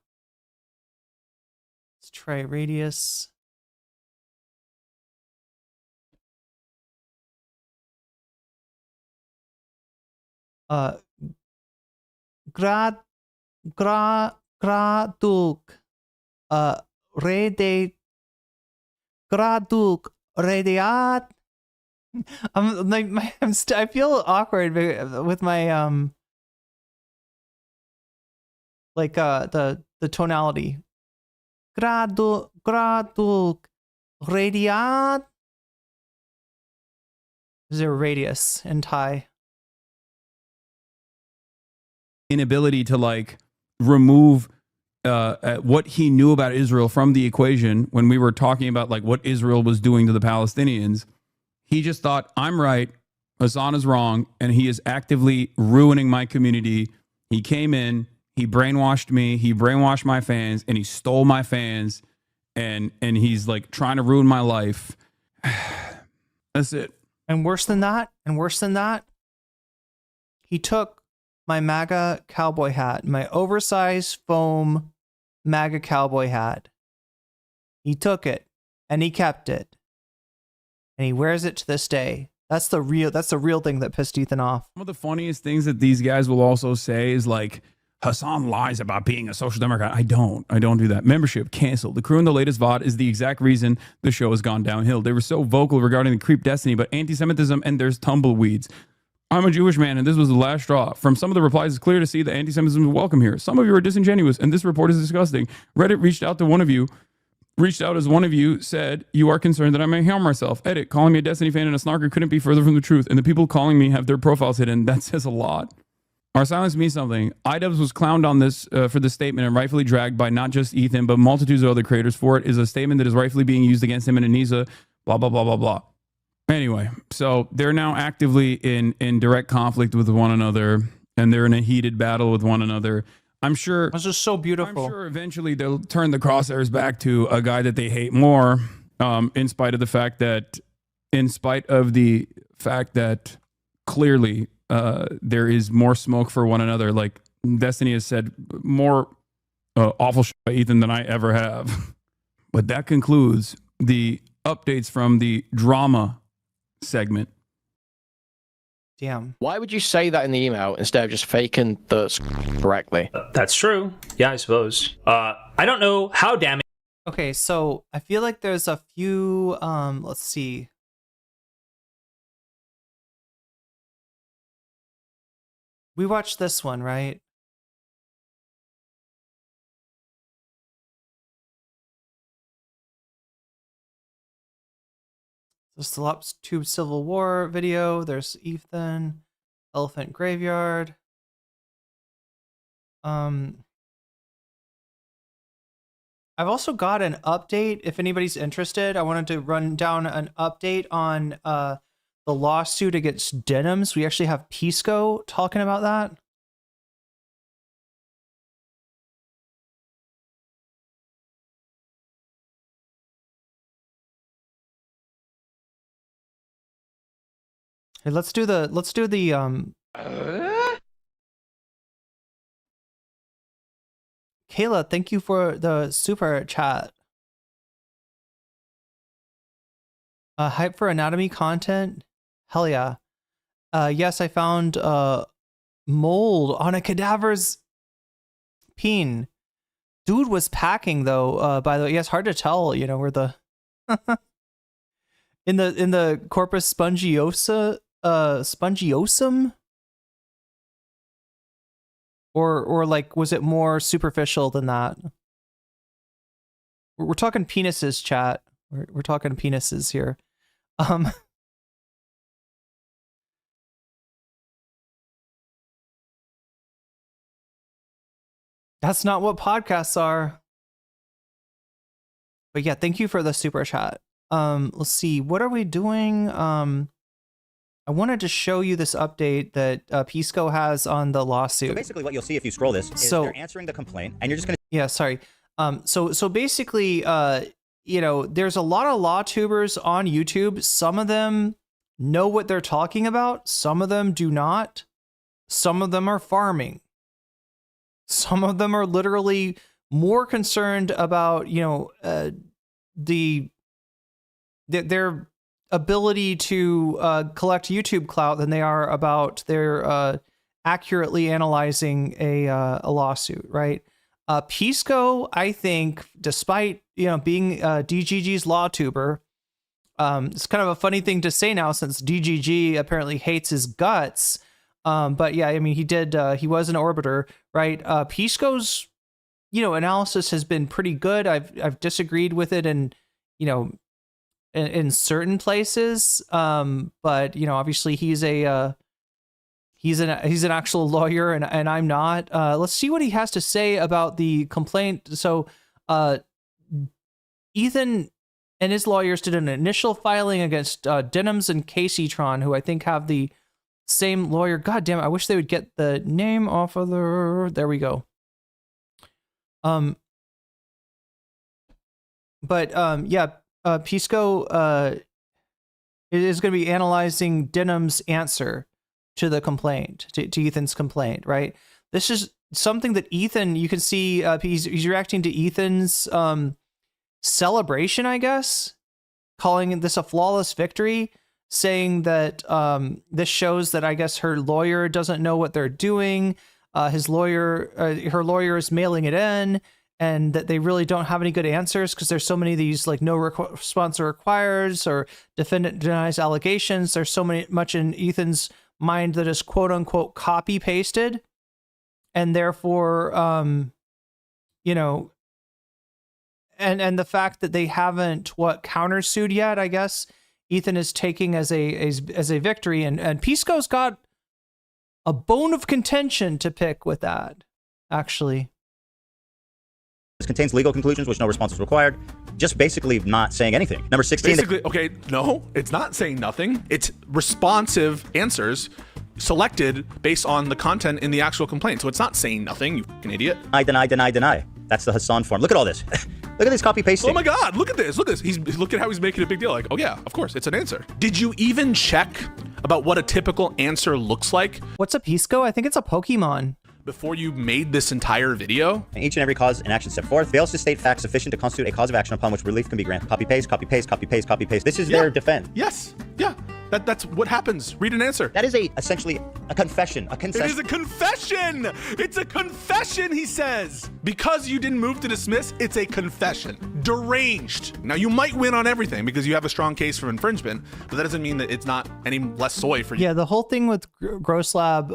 Let's try radius. Graduk. Graduk radiat. I feel awkward with my the tonality. Graduk radiat. Is there a radius in Thai? Inability to like remove what he knew about Israel from the equation when we were talking about like what Israel was doing to the Palestinians. He just thought, I'm right, Hassan is wrong, and he is actively ruining my community. He came in, he brainwashed me, he brainwashed my fans, and he stole my fans, and he's like trying to ruin my life. That's it. And worse than that, he took my MAGA cowboy hat, my oversized foam MAGA cowboy hat. He took it and he kept it. And he wears it to this day. That's the real thing that pissed Ethan off. One of the funniest things that these guys will also say is like, Hassan lies about being a social democrat. I don't do that. Membership canceled. The crew in the latest VOD is the exact reason the show has gone downhill. They were so vocal regarding the creep destiny, but anti-Semitism and there's tumbleweeds. I'm a Jewish man, and this was the last straw. From some of the replies, it's clear to see that anti-Semitism is welcome here. Some of you are disingenuous, and this report is disgusting. Reddit reached out as one of you said, you are concerned that I may harm myself. Edit, calling me a Destiny fan and a snarker couldn't be further from the truth, and the people calling me have their profiles hidden. That says a lot. Our silence means something. iDubbbz was clowned on this for this statement and rightfully dragged by not just Ethan, but multitudes of other creators for it is a statement that is rightfully being used against him and Anisa, blah, blah, blah, blah, blah. Anyway, so they're now actively in direct conflict with one another, and they're in a heated battle with one another. I'm sure this is so beautiful. I'm sure eventually they'll turn the crosshairs back to a guy that they hate more, in spite of the fact that clearly there is more smoke for one another. Like Destiny has said more awful shit by Ethan than I ever have. But that concludes the updates from the drama segment. Damn. Why would you say that in the email instead of just faking the correctly? That's true. Yeah, I suppose. I don't know how damning. Okay, so I feel like there's a few, let's see. We watched this one, right? The Slops Tube Civil War video. There's Ethan, Elephant Graveyard. I've also got an update. If anybody's interested, I wanted to run down an update on the lawsuit against Denims. We actually have Pisco talking about that. Hey, let's do the Kayla, thank you for the super chat. Hype for anatomy content? Hell yeah. Yes, I found mold on a cadaver's peen. Dude was packing though, by the way. Yeah, it's hard to tell, you know, where the in the corpus spongiosum? Or like, was it more superficial than that? We're talking penises, chat. We're talking penises here. That's not what podcasts are. But yeah, thank you for the super chat. Let's see, what are we doing? I wanted to show you this update that Pisco has on the lawsuit. So basically what you'll see if you scroll this is they're answering the complaint, and you're just gonna... Yeah, sorry. So basically, you know, there's a lot of law tubers on YouTube. Some of them know what they're talking about. Some of them do not. Some of them are farming. Some of them are literally more concerned about, you know, their ability to collect YouTube clout than they are about their accurately analyzing a lawsuit, right? Pisco, I think, despite, you know, being DGG's law tuber, it's kind of a funny thing to say now since DGG apparently hates his guts. But yeah, I mean, he was an orbiter, right? Pisco's, you know, analysis has been pretty good. I've disagreed with it, and you know, in certain places, but you know, obviously he's an actual lawyer, and I'm not. Let's see what he has to say about the complaint. So Ethan and his lawyers did an initial filing against Denims and Caseytron, who I think have the same lawyer. God damn it, I wish they would get the name off of there we go. Yeah, Pisco is going to be analyzing Denim's answer to the complaint, to Ethan's complaint, right? This is something that Ethan, you can see, he's reacting to Ethan's celebration, I guess, calling this a flawless victory, saying that this shows that, I guess, her lawyer doesn't know what they're doing. Her lawyer is mailing it in, and that they really don't have any good answers because there's so many of these, like, no response requires or defendant denies allegations. There's so much in Ethan's mind that is quote unquote copy pasted, and therefore, you know, and the fact that they haven't countersued yet, I guess Ethan is taking as a victory, and Pisco's got a bone of contention to pick with that, actually. This contains legal conclusions which no response is required. Just basically not saying anything. Number 16. Basically, okay, no, it's not saying nothing. It's responsive answers selected based on the content in the actual complaint. So it's not saying nothing, you fucking idiot. I deny. That's the Hassan form. Look at all this. Look at this copy pasting. Oh my God, look at this. Look at this. Look at how he's making a big deal. Like, oh yeah, of course, it's an answer. Did you even check about what a typical answer looks like? What's a Pisco? I think it's a Pokemon. Before you made this entire video? And each and every cause and action set forth fails to state facts sufficient to constitute a cause of action upon which relief can be granted. Copy paste, copy paste, copy paste, copy paste. This is their defense. Yes. Yeah. That's what happens. Read an answer. That is essentially a confession, a concession. It is a confession. It's a confession, he says. Because you didn't move to dismiss, it's a confession. Deranged. Now, you might win on everything because you have a strong case for infringement, but that doesn't mean that it's not any less soy for you. Yeah, the whole thing with Gross Lab,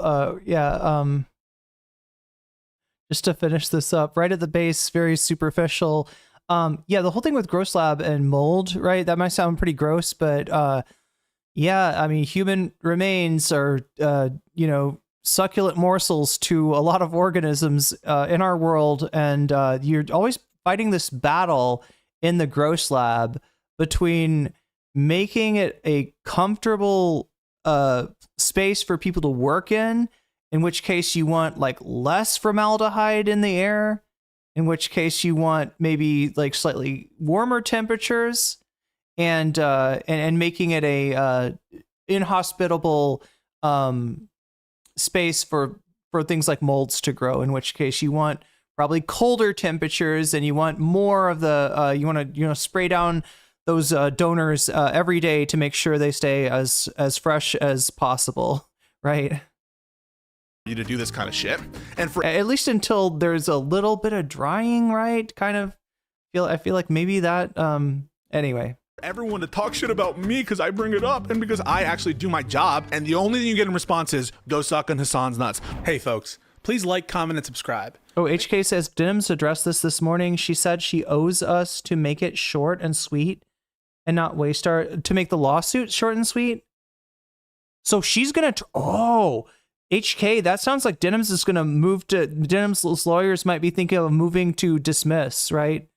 just to finish this up, right at the base, very superficial. Yeah, the whole thing with Gross Lab and mold, right? That might sound pretty gross, but yeah, I mean, human remains are, you know, succulent morsels to a lot of organisms in our world. And you're always fighting this battle in the Gross Lab between making it a comfortable space for people to work in which case you want like less formaldehyde in the air, in which case you want maybe like slightly warmer temperatures, and making it a inhospitable space for things like molds to grow, in which case you want probably colder temperatures, and you want more of the you want to spray down those donors every day to make sure they stay as fresh as possible, right? You to do this kind of shit, and for at least until there's a little bit of drying, right? Kind of I feel like maybe that anyway. Everyone to talk shit about me because I bring it up and because I actually do my job, and the only thing you get in response is go suck on Hassan's nuts. Hey folks, please like, comment, and subscribe. Oh, HK says Denims addressed this morning. She said she owes us to make it short and sweet and not waste to make the lawsuit short and sweet. So she's gonna HK, that sounds like Denims is gonna move to Denims' lawyers might be thinking of moving to dismiss, right?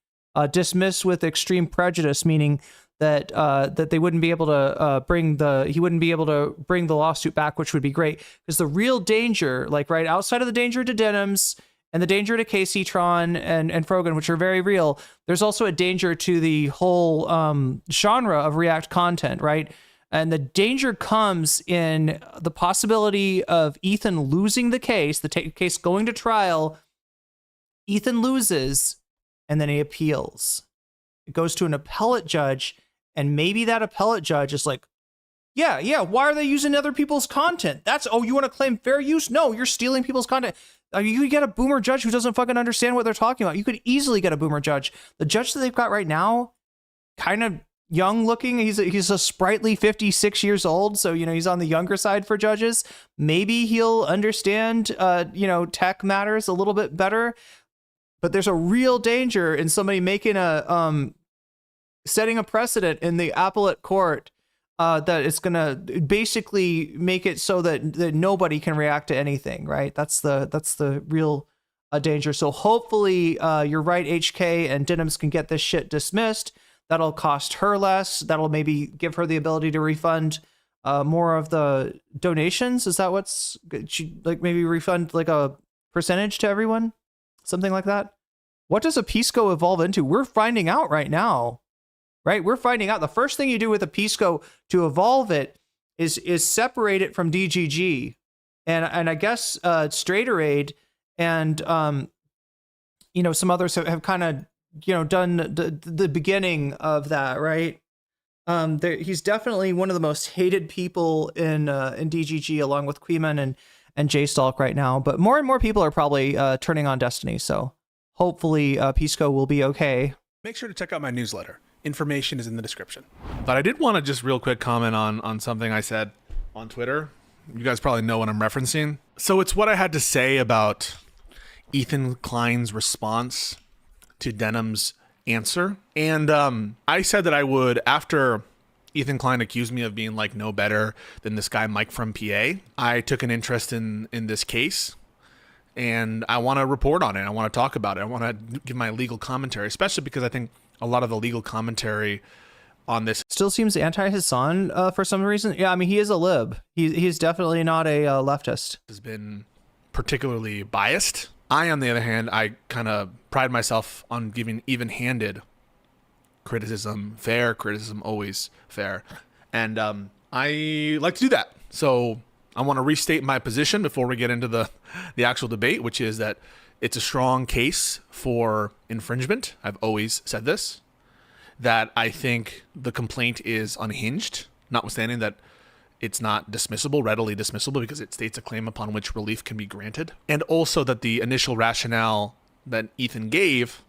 Dismiss with extreme prejudice, meaning that that they wouldn't be able to he wouldn't be able to bring the lawsuit back, which would be great, because the real danger, like right outside of the danger to Denims and the danger to KC Tron and Frogan, which are very real, there's also a danger to the whole genre of React content, right? And the danger comes in the possibility of Ethan losing the case, case going to trial. Ethan loses, and then he appeals. It goes to an appellate judge, and maybe that appellate judge is like, yeah, why are they using other people's content? You want to claim fair use? No, you're stealing people's content. You could get a boomer judge who doesn't fucking understand what they're talking about. You could easily get a boomer judge. The judge that they've got right now, kind of young looking. He's a sprightly 56 years old. So, he's on the younger side for judges. Maybe he'll understand, tech matters a little bit better. But there's a real danger in somebody making setting a precedent in the appellate court that it's going to basically make it so that nobody can react to anything, right? That's the real danger. So hopefully you're right, HK, and Denims can get this shit dismissed. That'll cost her less. That'll maybe give her the ability to refund more of the donations. Is that what's maybe refund like a percentage to everyone? Something like that. What does a Pisco evolve into? We're finding out right now, right? We're finding out. The first thing you do with a Pisco to evolve it is separate it from DGG, and I guess Straighteraid and some others have kind of done the beginning of that, right? He's definitely one of the most hated people in DGG, along with Queeman and J-Stalk right now. But more and more people are probably turning on Destiny, so hopefully Pisco will be okay. Make sure to check out my newsletter. Information is in the description. But I did want to just real quick comment on something I said on Twitter. You guys probably know what I'm referencing. So it's what I had to say about Ethan Klein's response to Denim's answer. And I said that I would, after Ethan Klein accused me of being like no better than this guy Mike from PA, I took an interest in this case, and I want to report on it. I want to talk about it. I want to give my legal commentary, especially because I think a lot of the legal commentary on this still seems anti-Hassan for some reason. Yeah, I mean, he is a lib. He's definitely not a leftist. Has been particularly biased. I, on the other hand, I kind of pride myself on giving even-handed criticism, fair criticism, always fair. And I like to do that. So I want to restate my position before we get into the actual debate, which is that it's a strong case for infringement. I've always said this, that I think the complaint is unhinged, notwithstanding that it's not readily dismissible, because it states a claim upon which relief can be granted. And also that the initial rationale that Ethan gave,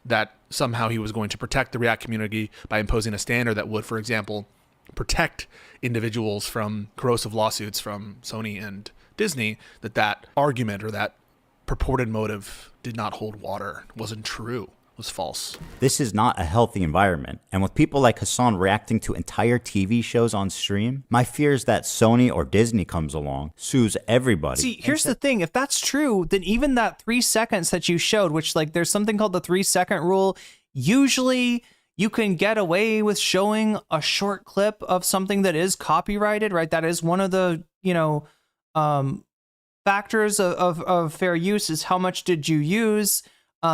that somehow he was going to protect the React community by imposing a standard that would, for example, protect individuals from corrosive lawsuits from Sony and Disney, that argument or that purported motive did not hold water, wasn't true, was false. This is not a healthy environment. And with people like Hassan reacting to entire TV shows on stream, my fear is that Sony or Disney comes along, sues everybody. See, here's the thing. If that's true, then even that 3 seconds that you showed, which there's something called the 3-second rule. Usually you can get away with showing a short clip of something that is copyrighted, right? That is one of the, factors of fair use, is how much did you use?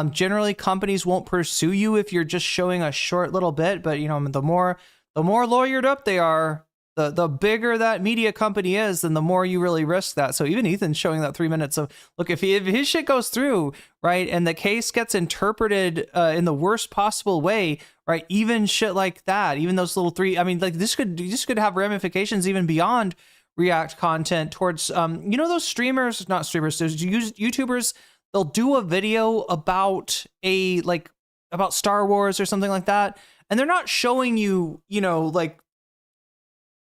Generally, companies won't pursue you if you're just showing a short little bit, but the more lawyered up they are, The bigger that media company is, then the more you really risk that. So even Ethan's showing that 3 minutes of, look, if his shit goes through, right, and the case gets interpreted in the worst possible way, right, even shit like that, even those little three, I mean, like this could have ramifications even beyond React content towards, those streamers, not streamers, there's YouTubers, they'll do a video about about Star Wars or something like that, and they're not showing you, like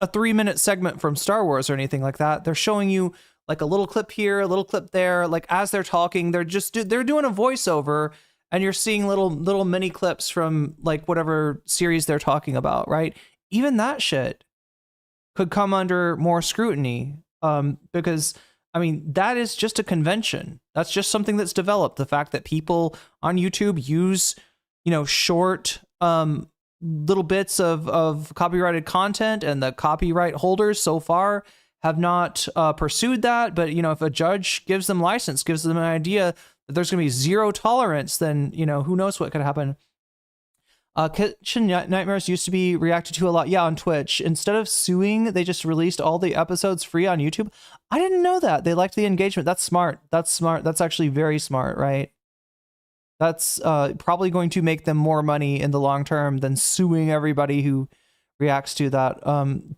a 3-minute segment from Star Wars or anything like that. They're showing you like a little clip here, a little clip there, like as they're talking, they're doing a voiceover, and you're seeing little mini clips from like whatever series they're talking about, right? Even that shit could come under more scrutiny, because I mean, that is just a convention. That's just something that's developed. The fact that people on YouTube use, short, little bits of copyrighted content, and the copyright holders so far have not pursued that. But, if a judge gives them license, gives them an idea that there's going to be zero tolerance, then, who knows what could happen. Kitchen Nightmares used to be reacted to a lot. Yeah, on Twitch. Instead of suing, they just released all the episodes free on YouTube. I didn't know that. They liked the engagement. That's smart. That's smart. That's actually very smart, right? That's probably going to make them more money in the long term than suing everybody who reacts to that.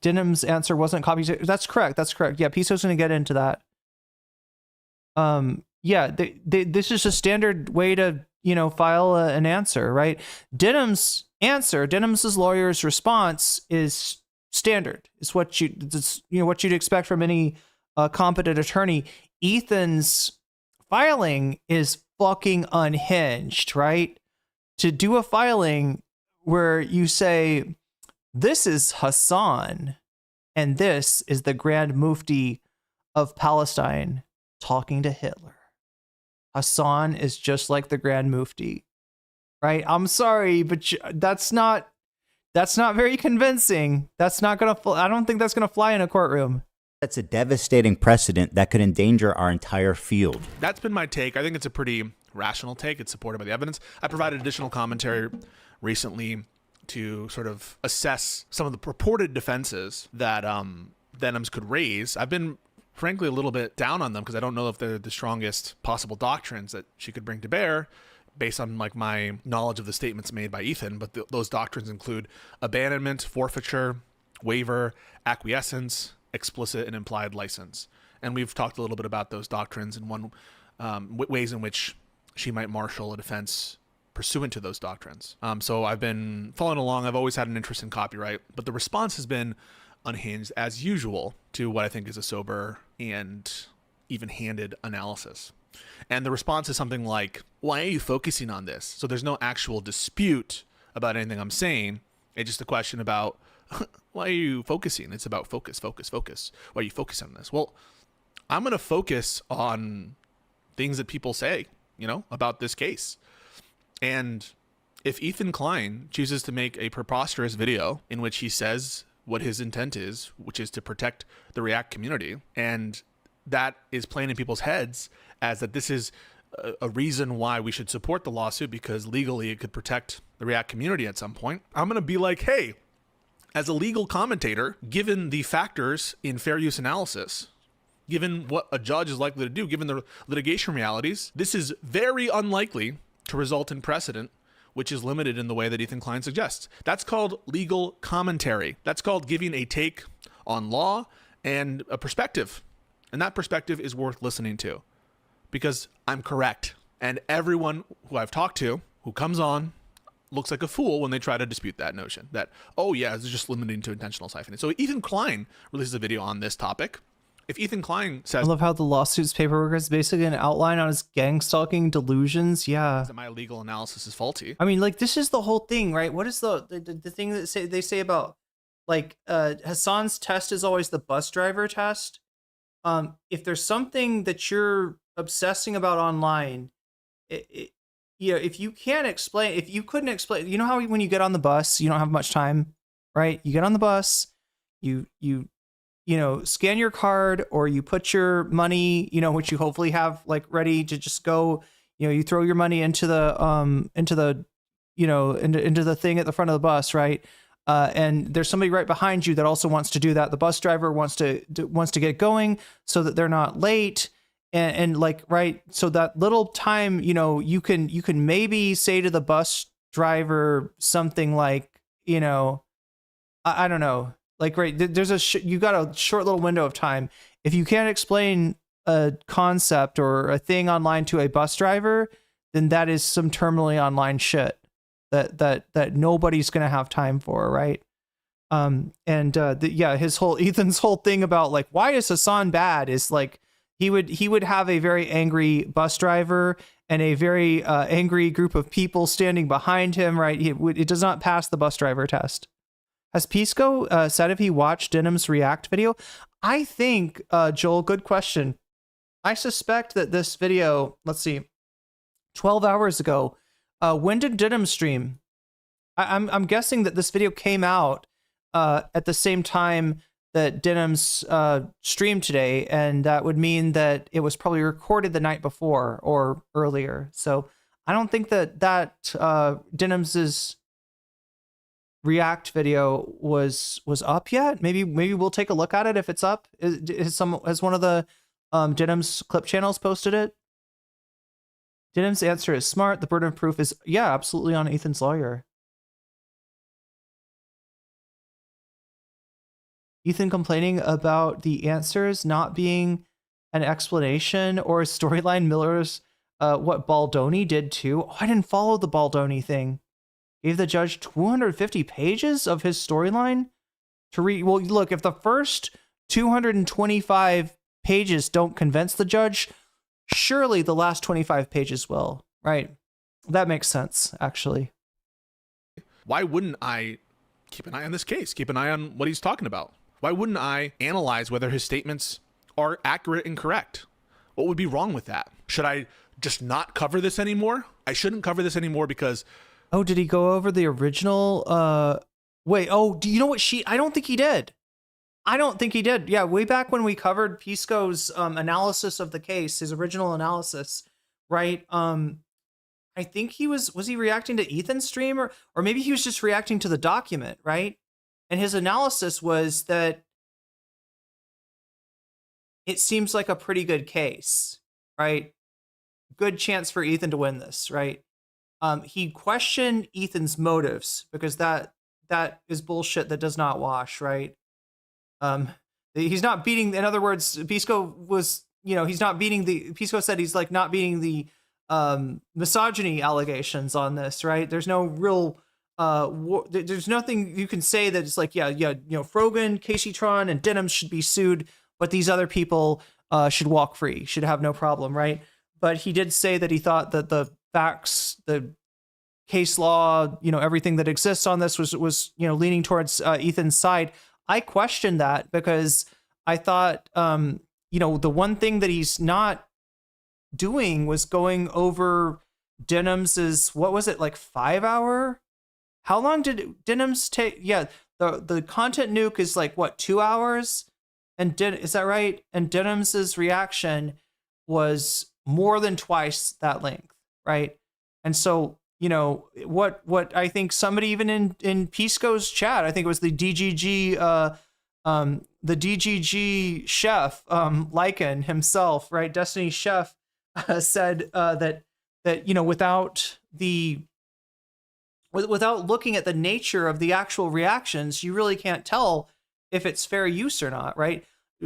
Denim's answer wasn't copies. That's correct. That's correct. Yeah, Piso's going to get into that. Yeah, this is a standard way to, file an answer, right? Denim's answer, Denim's lawyer's response is standard. It's what what you'd expect from any competent attorney. Ethan's filing is fucking unhinged, right? To do a filing where you say, this is Hassan and this is the Grand Mufti of Palestine talking to Hitler. Hassan is just like the Grand Mufti, right? I'm sorry, but that's not very convincing. That's not gonna. I don't think that's gonna fly in a courtroom. That's a devastating precedent that could endanger our entire field. That's been my take. I think it's a pretty rational take. It's supported by the evidence. I provided additional commentary recently to sort of assess some of the purported defenses that Denims could raise. I've been frankly a little bit down on them because I don't know if they're the strongest possible doctrines that she could bring to bear based on like my knowledge of the statements made by Ethan. But those doctrines include abandonment, forfeiture, waiver, acquiescence, explicit and implied license. And we've talked a little bit about those doctrines and ways in which she might marshal a defense pursuant to those doctrines. So I've been following along. I've always had an interest in copyright, but the response has been unhinged as usual to what I think is a sober and even-handed analysis. And the response is something like, why are you focusing on this? So there's no actual dispute about anything I'm saying. It's just a question about why are you focusing? It's about focus. Why are you focusing on this? Well, I'm going to focus on things that people say, about this case. And if Ethan Klein chooses to make a preposterous video in which he says what his intent is, which is to protect the React community, and that is playing in people's heads as that this is a reason why we should support the lawsuit because legally it could protect the React community at some point, I'm going to be like, hey, as a legal commentator, given the factors in fair use analysis, given what a judge is likely to do, given the litigation realities, this is very unlikely to result in precedent which is limited in the way that Ethan Klein suggests. That's called legal commentary. That's called giving a take on law and a perspective. And that perspective is worth listening to because I'm correct. And everyone who I've talked to who comes on looks like a fool when they try to dispute that notion that, oh yeah, it's just limiting to intentional siphoning. So Ethan Klein releases a video on this topic. If Ethan Klein says, I love how the lawsuit's paperwork is basically an outline on his gang stalking delusions. Yeah. That my legal analysis is faulty. I mean, like, this is the whole thing, right? What is the thing that they say about, like, Hassan's test is always the bus driver test. If there's something that you're obsessing about online, if you can't explain, if you couldn't explain, you know how when you get on the bus, you don't have much time, right? You get on the bus, you scan your card or you put your money, which you hopefully have like ready to just go, you throw your money into the thing at the front of the bus, right? and there's somebody right behind you that also wants to do that. The bus driver wants to get going so that they're not late. And like, right. So that little time, you know, you can maybe say to the bus driver something like, you know, I don't know, like, right. There's you got a short little window of time. If you can't explain a concept or a thing online to a bus driver, then that is some terminally online shit that nobody's going to have time for. Right. Ethan's whole thing about like, why is Hassan bad is like, he would have a very angry bus driver and a very angry group of people standing behind him, right? It does not pass the bus driver test. Has Pisco said if he watched Denims react video? I think, Joel, good question. I suspect that this video, let's see, 12 hours ago, when did Denims stream? I'm guessing that this video came out at the same time that Denims streamed today, and that would mean that it was probably recorded the night before or earlier. So I don't think that Denims's react video was up yet. Maybe we'll take a look at it if it's up. Has one of the Denims clip channels posted it? Denims' answer is smart. The burden of proof is absolutely on Ethan's lawyer. Ethan complaining about the answers not being an explanation or a storyline. Miller's what Baldoni did too. Oh, I didn't follow the Baldoni thing. Gave the judge 250 pages of his storyline to read. Well, look, if the first 225 pages don't convince the judge, surely the last 25 pages will, right? That makes sense, actually. Why wouldn't I keep an eye on this case? Keep an eye on what he's talking about. Why wouldn't I analyze whether his statements are accurate and correct? What would be wrong with that? Should I just not cover this anymore? I shouldn't cover this anymore because... Oh, did he go over the original? Wait, do you know what I don't think he did. I don't think he did. Yeah, way back when we covered Pisco's analysis of the case, his original analysis, right? I think was he reacting to Ethan's stream or maybe he was just reacting to the document, right? And his analysis was that it seems like a pretty good case, right? Good chance for Ethan to win this, right? He questioned Ethan's motives because that is bullshit that does not wash, right? He's not beating, in other words, Pisco was, he's not beating Pisco said he's like not beating the misogyny allegations on this, right? There's no real there's nothing you can say that it's like, Frogan, Casey-tron, and Denims should be sued, but these other people should walk free, should have no problem, right? But he did say that he thought that the facts, the case law, everything that exists on this was leaning towards Ethan's side. I questioned that because I thought, the one thing that he's not doing was going over Denims's, what was it, like 5 hour? How long did Denims take? Yeah, the content nuke is like, what, 2 hours? And is that right? And Denims's reaction was more than twice that length, right? And so, what I think somebody even in Pisco's chat, I think it was the DGG chef, Lycan himself, right? Destiny chef said that without looking at the nature of the actual reactions, you really can't tell if it's fair use or not, right?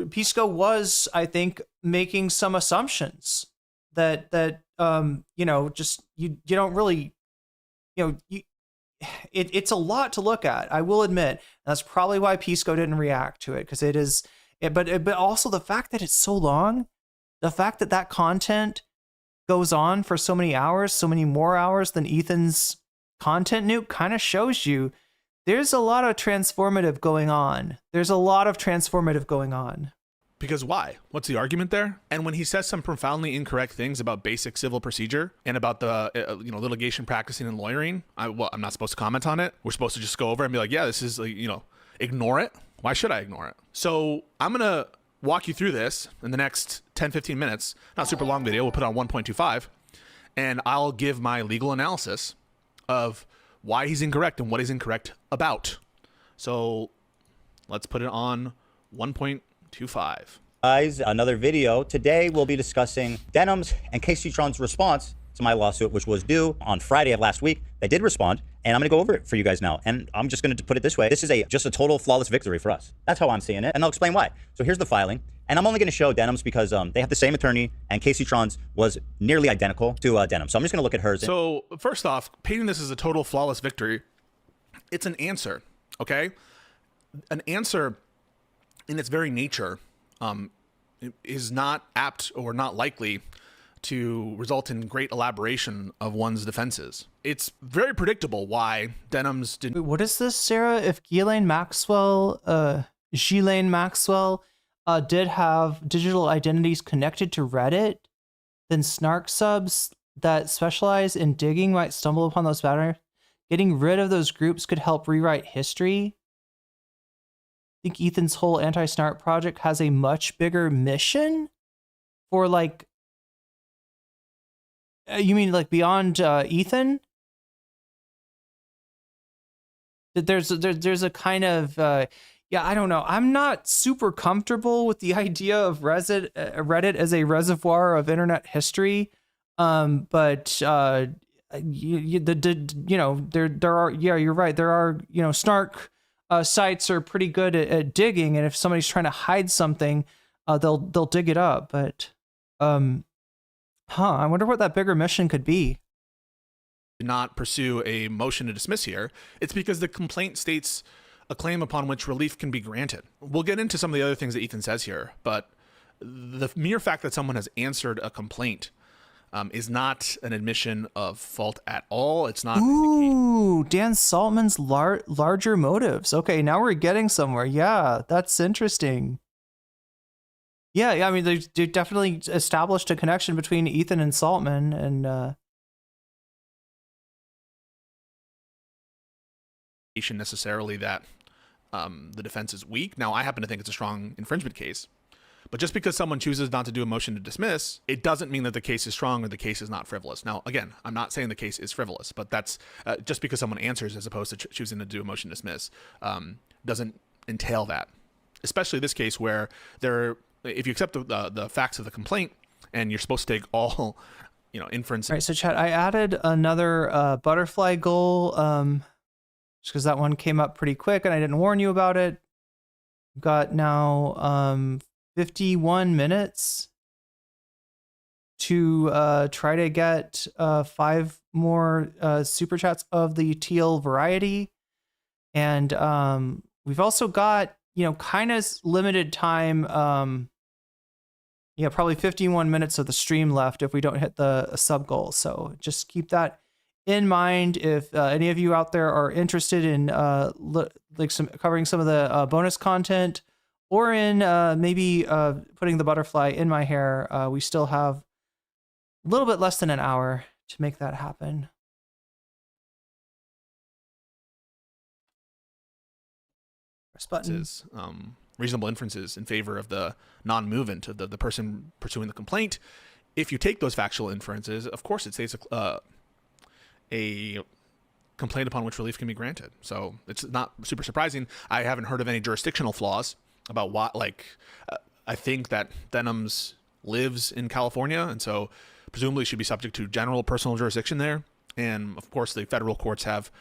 Pisco was, I think, making some assumptions that just you don't really, it's a lot to look at. I will admit that's probably why Pisco didn't react to it, because it is, but also the fact that it's so long, the fact that content goes on for so many hours, so many more hours than Ethan's content nuke, kind of shows you there's a lot of transformative going on. Because why? What's the argument there? And when he says some profoundly incorrect things about basic civil procedure and about the litigation practicing and lawyering, I'm not supposed to comment on it. We're supposed to just go over and be like, yeah, this is ignore it. Why should I ignore it? So I'm gonna walk you through this in the next 10-15 minutes. Not a super long video. We'll put it on 1.25, and I'll give my legal analysis of why he's incorrect and what he's incorrect about. So let's put it on 1.25. Guys, another video. Today we'll be discussing Denims and KCTron's response to my lawsuit, which was due on Friday of last week. They did respond, and I'm going to go over it for you guys now. And I'm just going to put it this way. This is just a total flawless victory for us. That's how I'm seeing it, and I'll explain why. So here's the filing, and I'm only going to show Denims because they have the same attorney, and KCTron's was nearly identical to Denims. So I'm just going to look at hers. So first off, painting this as a total flawless victory, it's an answer, okay? An answer in its very nature is not apt or not likely to result in great elaboration of one's defenses. It's very predictable why Denims didn't. Wait, what is this, Sarah? If Ghislaine Maxwell did have digital identities connected to Reddit, then snark subs that specialize in digging might stumble upon those patterns. Getting rid of those groups could help rewrite history. I think Ethan's whole anti-snark project has a much bigger mission for like, you mean like beyond Ethan? There's a kind of, yeah, I don't know. I'm not super comfortable with the idea of Reddit as a reservoir of internet history. But you know, there are, yeah, you're right. There are, you know, snark sites are pretty good at digging, and if somebody's trying to hide something, they'll dig it up. But I wonder what that bigger mission could be. Not pursue a motion to dismiss here. It's because the complaint states a claim upon which relief can be granted. We'll get into some of the other things that Ethan says here, but the mere fact that someone has answered a complaint is not an admission of fault at all. It's not. Ooh, Dan Saltman's larger motives. Okay, now we're getting somewhere. Yeah, that's interesting. Yeah, I mean, they definitely established a connection between Ethan and Saltman, and necessarily that the defense is weak. Now, I happen to think it's a strong infringement case. But just because someone chooses not to do a motion to dismiss, it doesn't mean that the case is strong or the case is not frivolous. Now, again, I'm not saying the case is frivolous, but that's just because someone answers as opposed to choosing to do a motion to dismiss doesn't entail that. Especially this case where if you accept the facts of the complaint and you're supposed to take all, you know, inference. All right, so chat, I added another butterfly goal just because that one came up pretty quick and I didn't warn you about it. Got now 51 minutes to try to get 5 more super chats of the teal variety. And we've also got, you know, kind of limited time. Yeah, probably 51 minutes of the stream left if we don't hit the sub goal. So just keep that in mind. If any of you out there are interested in covering some of the bonus content, or in maybe putting the butterfly in my hair, we still have a little bit less than an hour to make that happen. Press button. Reasonable inferences in favor of the non-movement, the person pursuing the complaint. If you take those factual inferences, of course it states a complaint upon which relief can be granted. So it's not super surprising. I haven't heard of any jurisdictional flaws about what, I think that Denims lives in California, and so presumably should be subject to general personal jurisdiction there. And of course, the federal courts have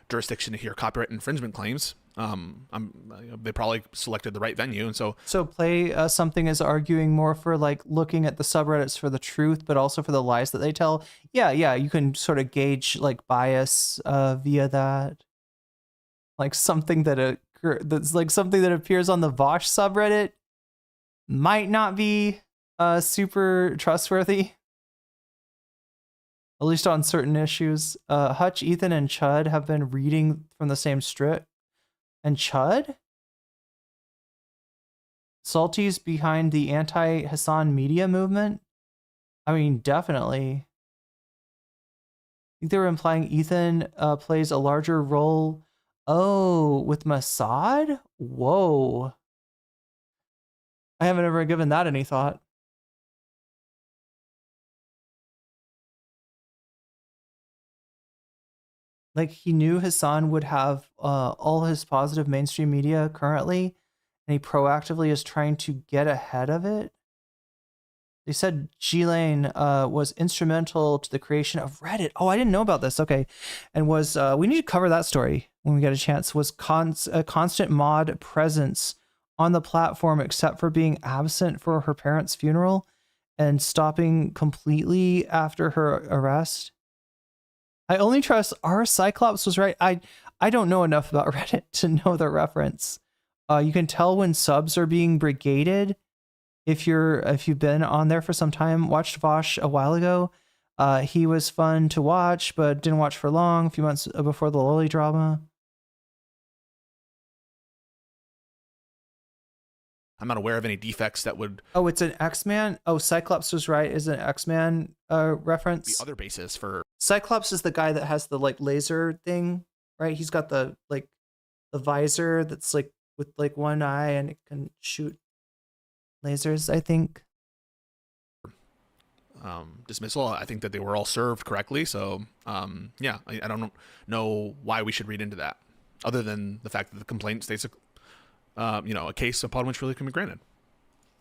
jurisdiction to hear copyright infringement claims. They probably selected the right venue, and so Play Something is arguing more for like looking at the subreddits for the truth, but also for the lies that they tell. Yeah, you can sort of gauge like bias via that. Like something that's like something that appears on the Vosh subreddit might not be super trustworthy, at least on certain issues. Hutch, Ethan, and Chud have been reading from the same strip. And Chud? Salty's behind the anti-Hassan media movement? I mean, definitely. I think they were implying Ethan plays a larger role. Oh, with Mossad? Whoa. I haven't ever given that any thought. like he knew Hassan would have all his positive mainstream media currently, and he proactively is trying to get ahead of it. They said Ghislaine was instrumental to the creation of Reddit. Oh, I didn't know about this. Okay. And was, we need to cover that story when we get a chance, was a constant mod presence on the platform, except for being absent for her parents' funeral and stopping completely after her arrest. I only trust our Cyclops was right. I don't know enough about Reddit to know the reference. You can tell when subs are being brigaded. If you've been on there for some time, watched Vosh a while ago. He was fun to watch, but didn't watch for long, a few months before the Loli drama. I'm not aware of any defects that would... Oh, it's an X-Man? Oh, Cyclops was right, is an X-Man reference. The other basis for... Cyclops is the guy that has the like laser thing, right? He's got the like the visor that's like with like one eye and it can shoot lasers, I think. Dismissal. I think that they were all served correctly. So, yeah, I don't know why we should read into that, other than the fact that the complaint states, a case upon which relief can be granted.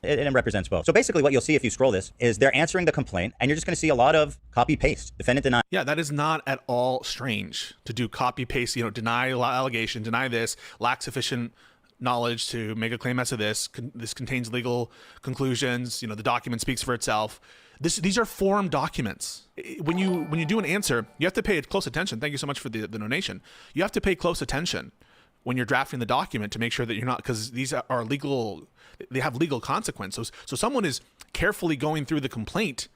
It represents both. So basically what you'll see if you scroll this is they're answering the complaint, and you're just going to see a lot of copy-paste. Defendant deny. Yeah, that is not at all strange to do copy-paste, deny allegation, deny this, lack sufficient knowledge to make a claim as to this. This contains legal conclusions. The document speaks for itself. These are form documents. When you do an answer, you have to pay close attention. Thank you so much for the donation. You have to pay close attention when you're drafting the document to make sure that you're not, because these are legal. They have legal consequences. So someone is carefully going through the complaint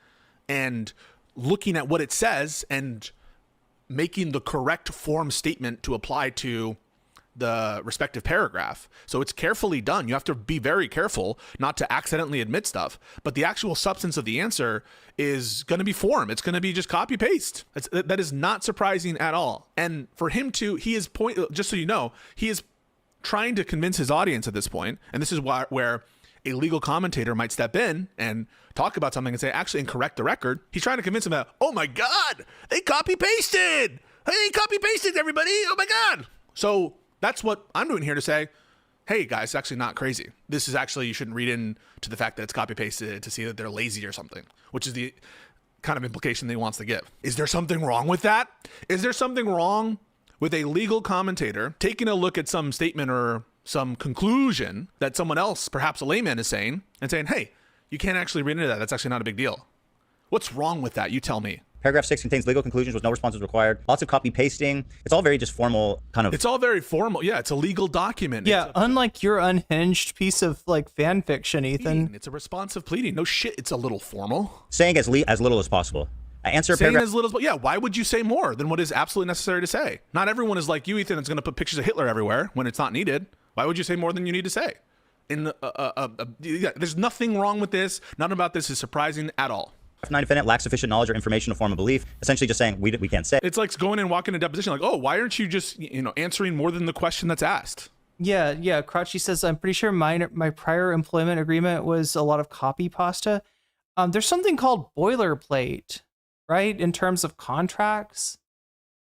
and looking at what it says and making the correct form statement to apply to the respective paragraph. So it's carefully done. You have to be very careful not to accidentally admit stuff, but the actual substance of the answer is going to be form. It's going to be just copy paste. That is not surprising at all. And for him to, just so you know, he is trying to convince his audience at this point, and this is where a legal commentator might step in and talk about something and say, actually, and correct the record. He's trying to convince him that, oh my God, they copy pasted. Hey, copy pasted, everybody. Oh my God. So that's what I'm doing here to say, hey guys, it's actually not crazy. This is actually, you shouldn't read into the fact that it's copy pasted to see that they're lazy or something, which is the kind of implication that he wants to give. Is there something wrong with that? Is there something wrong with a legal commentator taking a look at some statement or some conclusion that someone else, perhaps a layman, is saying and saying, hey, you can't actually read into that. That's actually not a big deal. What's wrong with that? You tell me. Paragraph 6 contains legal conclusions with no responses required. Lots of copy pasting. It's all very just formal kind of. It's all very formal. Yeah, it's a legal document. Yeah, unlike your unhinged piece of like fan fiction, Ethan. It's a responsive pleading. No shit, it's a little formal. Saying as little as possible. I answer saying paragraph. As little as, yeah, why would you say more than what is absolutely necessary to say? Not everyone is like you, Ethan, that's going to put pictures of Hitler everywhere when it's not needed. Why would you say more than you need to say? There's nothing wrong with this. None about this is surprising at all. 9 defendant lacks sufficient knowledge or information to form a belief. Essentially just saying we can't say. It's like going and walking a deposition like, oh, why aren't you just answering more than the question that's asked? Yeah. Crouchy says, I'm pretty sure my prior employment agreement was a lot of copy pasta. There's something called boilerplate, right? In terms of contracts,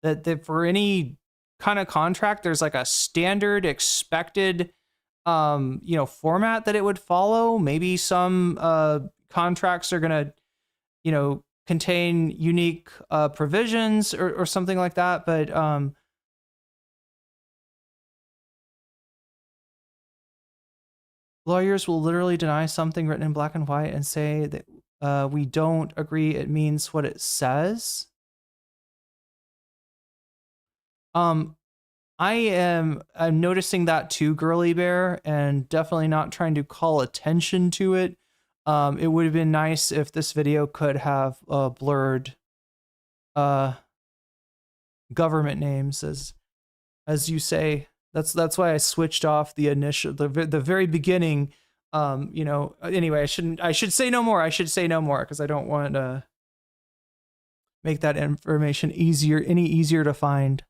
that for any kind of contract, there's like a standard expected, format that it would follow. Maybe some contracts are going to, contain unique provisions or something like that. But lawyers will literally deny something written in black and white and say that we don't agree it means what it says. I'm noticing that too, Girly Bear, and definitely not trying to call attention to it. It would have been nice if this video could have blurred government names, as you say. That's why I switched off the very beginning. Anyway, I should say no more. I should say no more because I don't want to make that information any easier to find.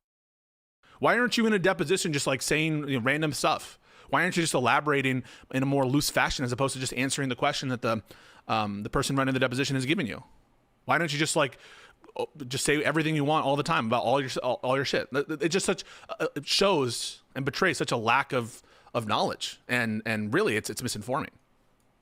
Why aren't you in a deposition just like saying random stuff? Why aren't you just elaborating in a more loose fashion as opposed to just answering the question that the person running the deposition has given you? Why don't you just like just say everything you want all the time about all your shit. It just it shows and betrays such a lack of knowledge, and really it's misinforming.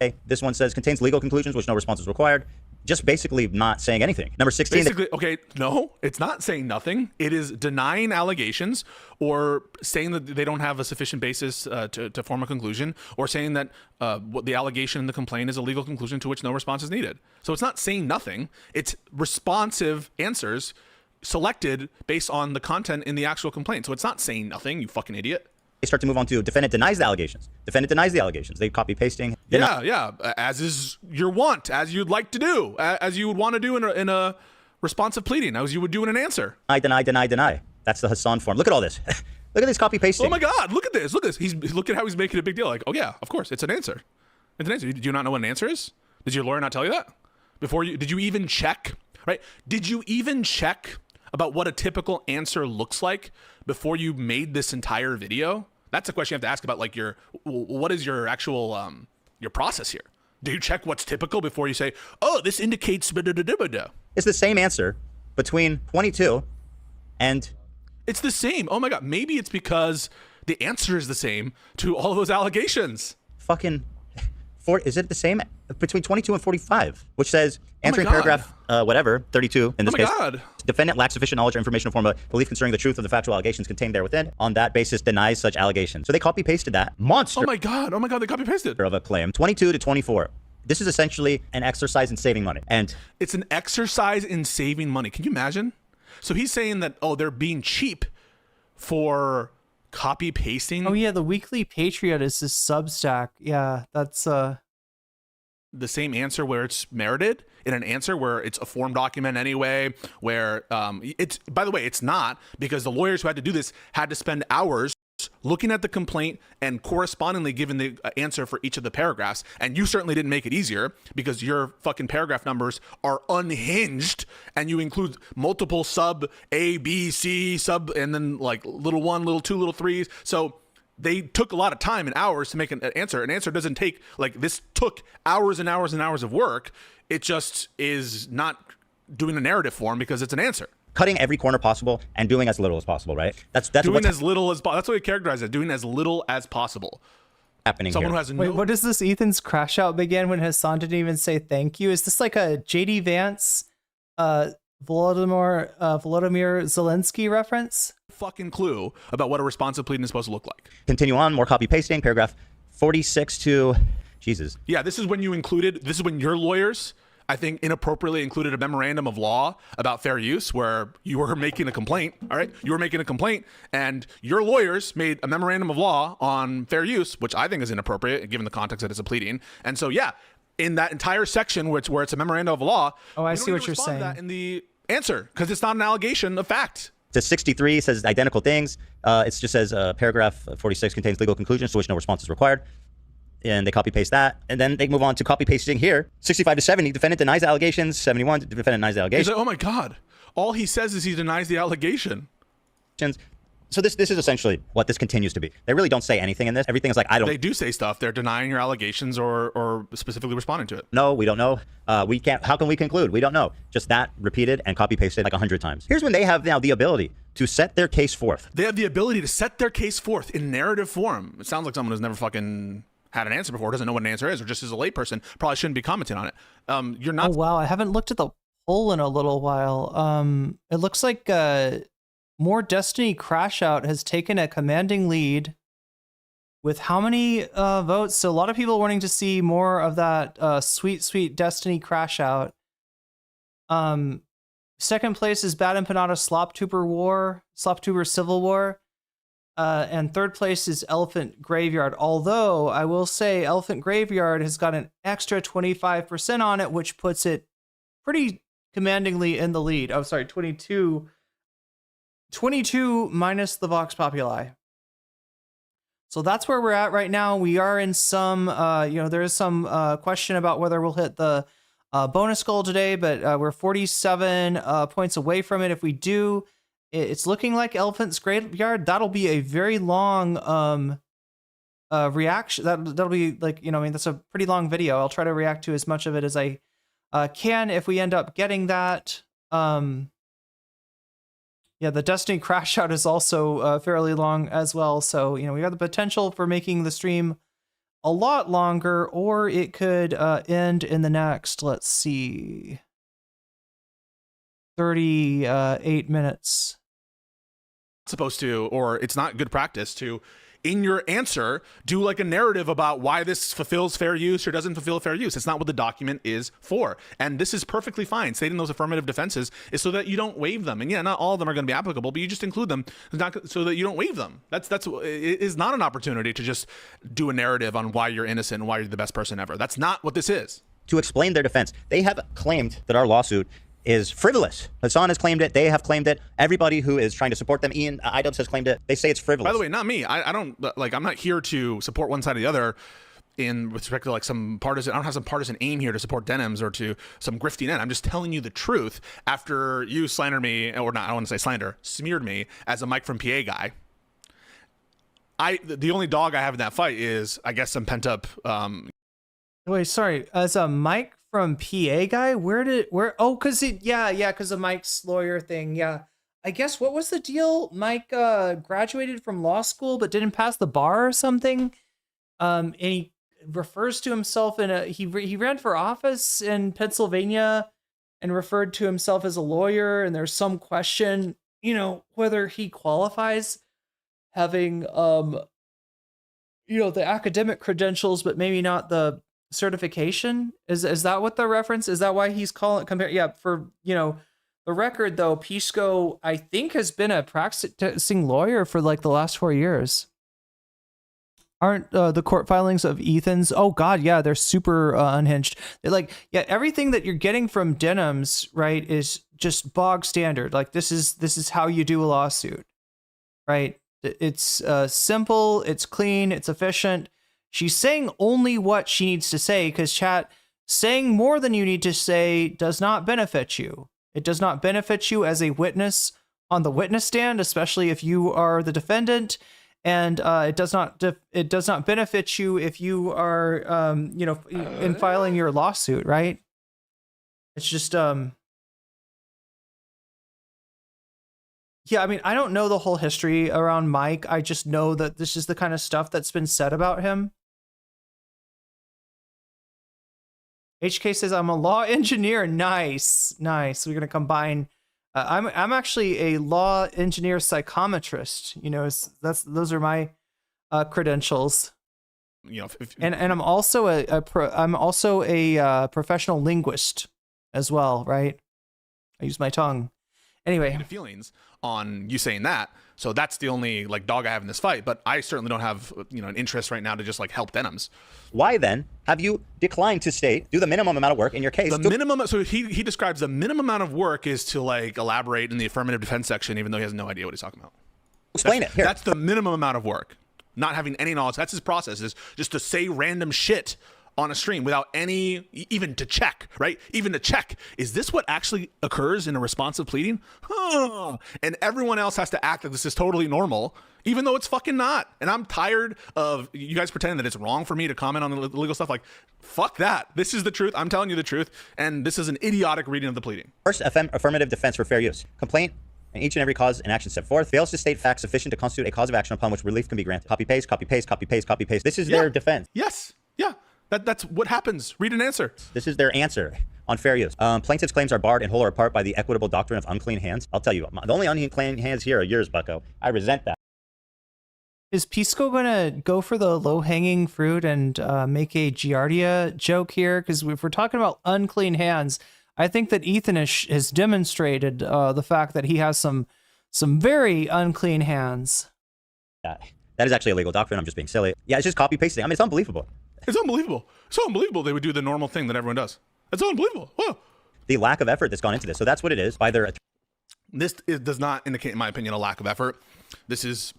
Okay, this one says contains legal conclusions which no response is required. Just basically not saying anything. Number 16. Basically, okay, no, it's not saying nothing. It is denying allegations, or saying that they don't have a sufficient basis to form a conclusion, or saying that what the allegation in the complaint is a legal conclusion to which no response is needed. So it's not saying nothing. It's responsive answers selected based on the content in the actual complaint. So it's not saying nothing, you fucking idiot. They start to move on to defendant denies the allegations. Defendant denies the allegations. They copy pasting. Yeah, as is your want, as you'd like to do, as you would want to do in a responsive pleading, as you would do in an answer. Deny. That's the Hassan form. Look at all this. Look at this copy pasting. Oh my God, look at this. Look at this. Look at how he's making a big deal. Like, oh yeah, of course, it's an answer. It's an answer. Do you not know what an answer is? Did your lawyer not tell you that? Did you even check, right? Did you even check about what a typical answer looks like before you made this entire video? That's a question you have to ask about, like, what is your actual your process here? Do you check what's typical before you say, oh, this indicates da-da-da-da-da? It's the same answer between 22 and... It's the same. Oh my God. Maybe it's because the answer is the same to all of those allegations. Fucking... Is it the same between 22 and 45, which says answering paragraph whatever 32 in this case. Defendant lacks sufficient knowledge or information to form a belief concerning the truth of the factual allegations contained there within. On that basis, denies such allegations. So they copy pasted that monster. Oh my God! They copy pasted of a claim. 22 to 24. This is essentially an exercise in saving money, and it's an exercise in saving money. Can you imagine? So he's saying that they're being cheap for copy pasting. Oh yeah, the Weekly Patriot is this Substack. Yeah, that's the same answer where it's merited in an answer where it's a form document anyway, where it's, by the way, it's not, because the lawyers who had to do this had to spend hours looking at the complaint and correspondingly giving the answer for each of the paragraphs. And you certainly didn't make it easier, because your fucking paragraph numbers are unhinged, and you include multiple sub A, B, C, sub, and then like little 1, little 2, little 3s. So they took a lot of time and hours to make an answer. An answer doesn't take, like, this took hours and hours and hours of work. It just is not doing a narrative form because it's an answer. Cutting every corner possible and doing as little as possible, right? That's doing as little as possible. That's what we characterize it. Doing as little as possible. Happening Someone here. Who has Wait, what is this? Ethan's crash out began when Hassan didn't even say thank you. Is this like a JD Vance, Volodymyr Zelensky reference? Fucking clue about what a responsive pleading is supposed to look like. Continue on. More copy pasting. Paragraph 46 to Jesus. Yeah, this is when your lawyers, I think, inappropriately included a memorandum of law about fair use, where you were making a complaint. All right, you were making a complaint, and your lawyers made a memorandum of law on fair use, which I think is inappropriate given the context that it's a pleading. And so, yeah, in that entire section where it's a memorandum of law. Oh, I see what you're saying. That in the answer, because it's not an allegation of fact. To 63 says identical things. It just says paragraph 46 contains legal conclusions to which no response is required. And they copy paste that, and then they move on to copy pasting here. 65 to 70, defendant denies allegations. 71, defendant denies the allegations. He's like, oh my God! All he says is he denies the allegation. So this is essentially what this continues to be. They really don't say anything in this. Everything is like, I don't. They do say stuff. They're denying your allegations or specifically responding to it. No, we don't know. We can't. How can we conclude? We don't know. Just that repeated and copy pasted like 100 times. Here's when they have now the ability to set their case forth. They have the ability to set their case forth in narrative form. It sounds like someone who's never fucking had an answer before, doesn't know what an answer is, or just as a layperson probably shouldn't be commenting on it. You're not. Oh wow, I haven't looked at the poll in a little while. It looks like More Destiny Crash Out has taken a commanding lead with how many votes? So a lot of people wanting to see more of that sweet Destiny Crash Out. Second place is Bad Empanada Sloptuber Civil War. And third place is Elephant Graveyard. Although I will say Elephant Graveyard has got an extra 25% on it, which puts it pretty commandingly in the lead. Oh, sorry, 22 minus the Vox Populi. So that's where we're at right now. We are in some, there is some question about whether we'll hit the bonus goal today, but we're 47 points away from it. If we do, it's looking like Elephant's Graveyard. That'll be a very long reaction. That'll be like, that's a pretty long video. I'll try to react to as much of it as I can if we end up getting that. Yeah, the Destiny crash out is also fairly long as well. So, we got the potential for making the stream a lot longer, or it could end in the next, let's see, 38 minutes. Supposed to, or it's not good practice to, in your answer, do like a narrative about why this fulfills fair use or doesn't fulfill fair use. It's not what the document is for. And this is perfectly fine. Stating those affirmative defenses is so that you don't waive them. And yeah, not all of them are going to be applicable, but you just include them so that you don't waive them. It is not an opportunity to just do a narrative on why you're innocent and why you're the best person ever. That's not what this is. To explain their defense, they have claimed that our lawsuit is frivolous. Hassan has claimed it. They have claimed it. Everybody who is trying to support them, Ian Idubs has claimed it. They say it's frivolous. By the way, not me. I don't like. I'm not here to support one side or the other. With respect to like some partisan, I don't have some partisan aim here to support Denims or to some grifty net. I'm just telling you the truth. After you slandered me, or not, I don't want to say slander, smeared me as a Mike from PA guy. The only dog I have in that fight is, I guess, some pent up. Wait, sorry. As a Mike from PA guy, oh, because of Mike's lawyer thing. Yeah, I guess, what was the deal? Mike graduated from law school but didn't pass the bar or something. And he refers to himself he ran for office in Pennsylvania and referred to himself as a lawyer. And there's some question, whether he qualifies, having the academic credentials, but maybe not the certification. Is that what the reference is? That why he's calling for the record though? Pisco, I think, has been a practicing lawyer for like the last 4 years. Aren't the court filings of Ethan's? Oh God, yeah, they're super unhinged. They're everything that you're getting from Denims, right, is just bog standard. Like this is how you do a lawsuit, right? It's simple, it's clean, it's efficient. She's saying only what she needs to say, because chat, saying more than you need to say does not benefit you. It does not benefit you as a witness on the witness stand, especially if you are the defendant, and it does not benefit you if you are in filing your lawsuit, right? It's just yeah, I mean, I don't know the whole history around Mike. I just know that this is the kind of stuff that's been said about him. HK says, I'm a law engineer. Nice. We're going to combine. I'm actually a law engineer psychometrist. Those are my credentials. And I'm also a professional linguist as well, right? I use my tongue. Anyway, feelings on you saying that. So that's the only dog I have in this fight, but I certainly don't have an interest right now to just help Denims. Why then have you declined to do the minimum amount of work in your case? The minimum, so he describes the minimum amount of work is to elaborate in the affirmative defense section, even though he has no idea what he's talking about. Explain it. Here. That's the minimum amount of work. Not having any knowledge. That's his process, is just to say random shit on a stream without any, even to check, right? Even to check, is this what actually occurs in a responsive pleading? And everyone else has to act like this is totally normal, even though it's fucking not. And I'm tired of you guys pretending that it's wrong for me to comment on the legal stuff. Fuck that. This is the truth. I'm telling you the truth. And this is an idiotic reading of the pleading. First, affirmative defense for fair use. Complaint and each and every cause and action set forth fails to state facts sufficient to constitute a cause of action upon which relief can be granted. Copy paste, copy paste, copy paste, copy paste. This is their defense. Yes. Yeah. That's what happens. Read an answer. This is their answer on fair use. Plaintiff's claims are barred in whole or part by the equitable doctrine of unclean hands. I'll tell you, the only unclean hands here are yours, bucko. I resent that. Is Pisco going to go for the low-hanging fruit and make a giardia joke here? Because if we're talking about unclean hands, I think that Ethan has demonstrated the fact that he has some very unclean hands. That is actually a legal doctrine. I'm just being silly. Yeah, it's just copy-pasting. I mean, it's unbelievable. It's unbelievable. So unbelievable they would do the normal thing that everyone does. It's unbelievable. Whoa. The lack of effort that's gone into this. So that's what it is. This does not indicate, in my opinion, a lack of effort. This is,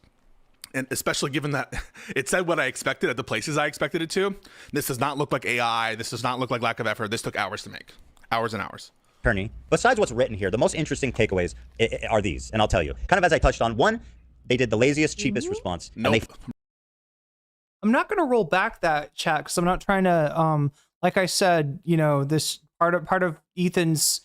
and especially given that it said what I expected at the places I expected it to. This does not look like AI. This does not look like lack of effort. This took hours to make. Hours and hours. Attorney. Besides what's written here, the most interesting takeaways are these. And I'll tell you. Kind of as I touched on. One, they did the laziest, cheapest response. Nope. I'm not going to roll back that chat because I'm not trying to, like I said, this part of Ethan's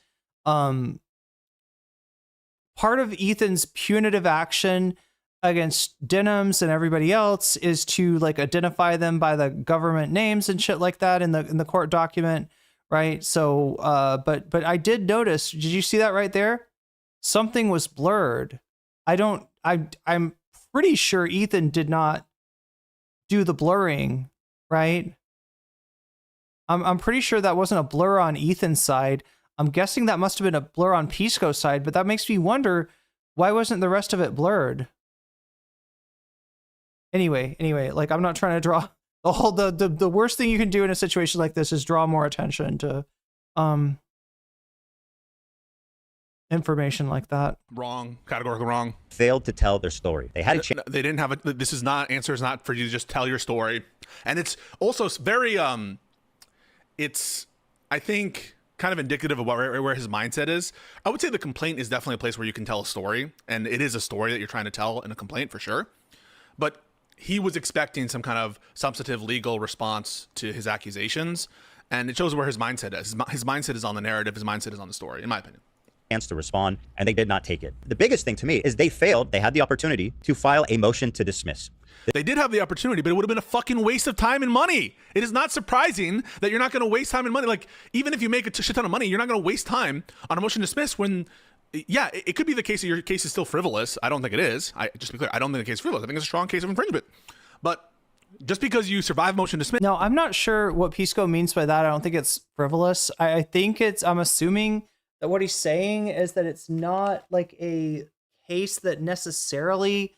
part of Ethan's punitive action against Denims and everybody else is to like identify them by the government names and shit like that in the court document, right? So but I did notice, did you see that right there? Something was blurred. I'm pretty sure Ethan did not do the blurring, right? I'm pretty sure that wasn't a blur on Ethan's side. I'm guessing that must have been a blur on Pisco's side, but that makes me wonder, why wasn't the rest of it blurred? Anyway, like I'm not trying to draw the worst thing you can do in a situation like this is draw more attention to information like that. Wrong, categorically wrong. Failed to tell their story. They had a chance. They didn't have a. This is not answer is not for you to just tell your story, and it's also very it's I think kind of indicative of where his mindset is. I would say the complaint is definitely a place where you can tell a story, and it is a story that you're trying to tell in a complaint for sure. But he was expecting some kind of substantive legal response to his accusations, and it shows where his mindset is. His mindset is on the narrative. His mindset is on the story, in my opinion. Chance to respond, and they did not take it. The biggest thing to me is they failed. They had the opportunity to file a motion to dismiss. They did have the opportunity, but it would have been a fucking waste of time and money. It is not surprising that you're not going to waste time and money. Like, even if you make a shit ton of money, you're not going to waste time on a motion to dismiss when, yeah, it could be the case that your case is still frivolous. I don't think it is. Just to be clear, I don't think the case is frivolous. I think it's a strong case of infringement. But just because you survive motion to dismiss. No, I'm not sure what Pisco means by that. I don't think it's frivolous. I think I'm assuming that what he's saying is that it's not like a case that necessarily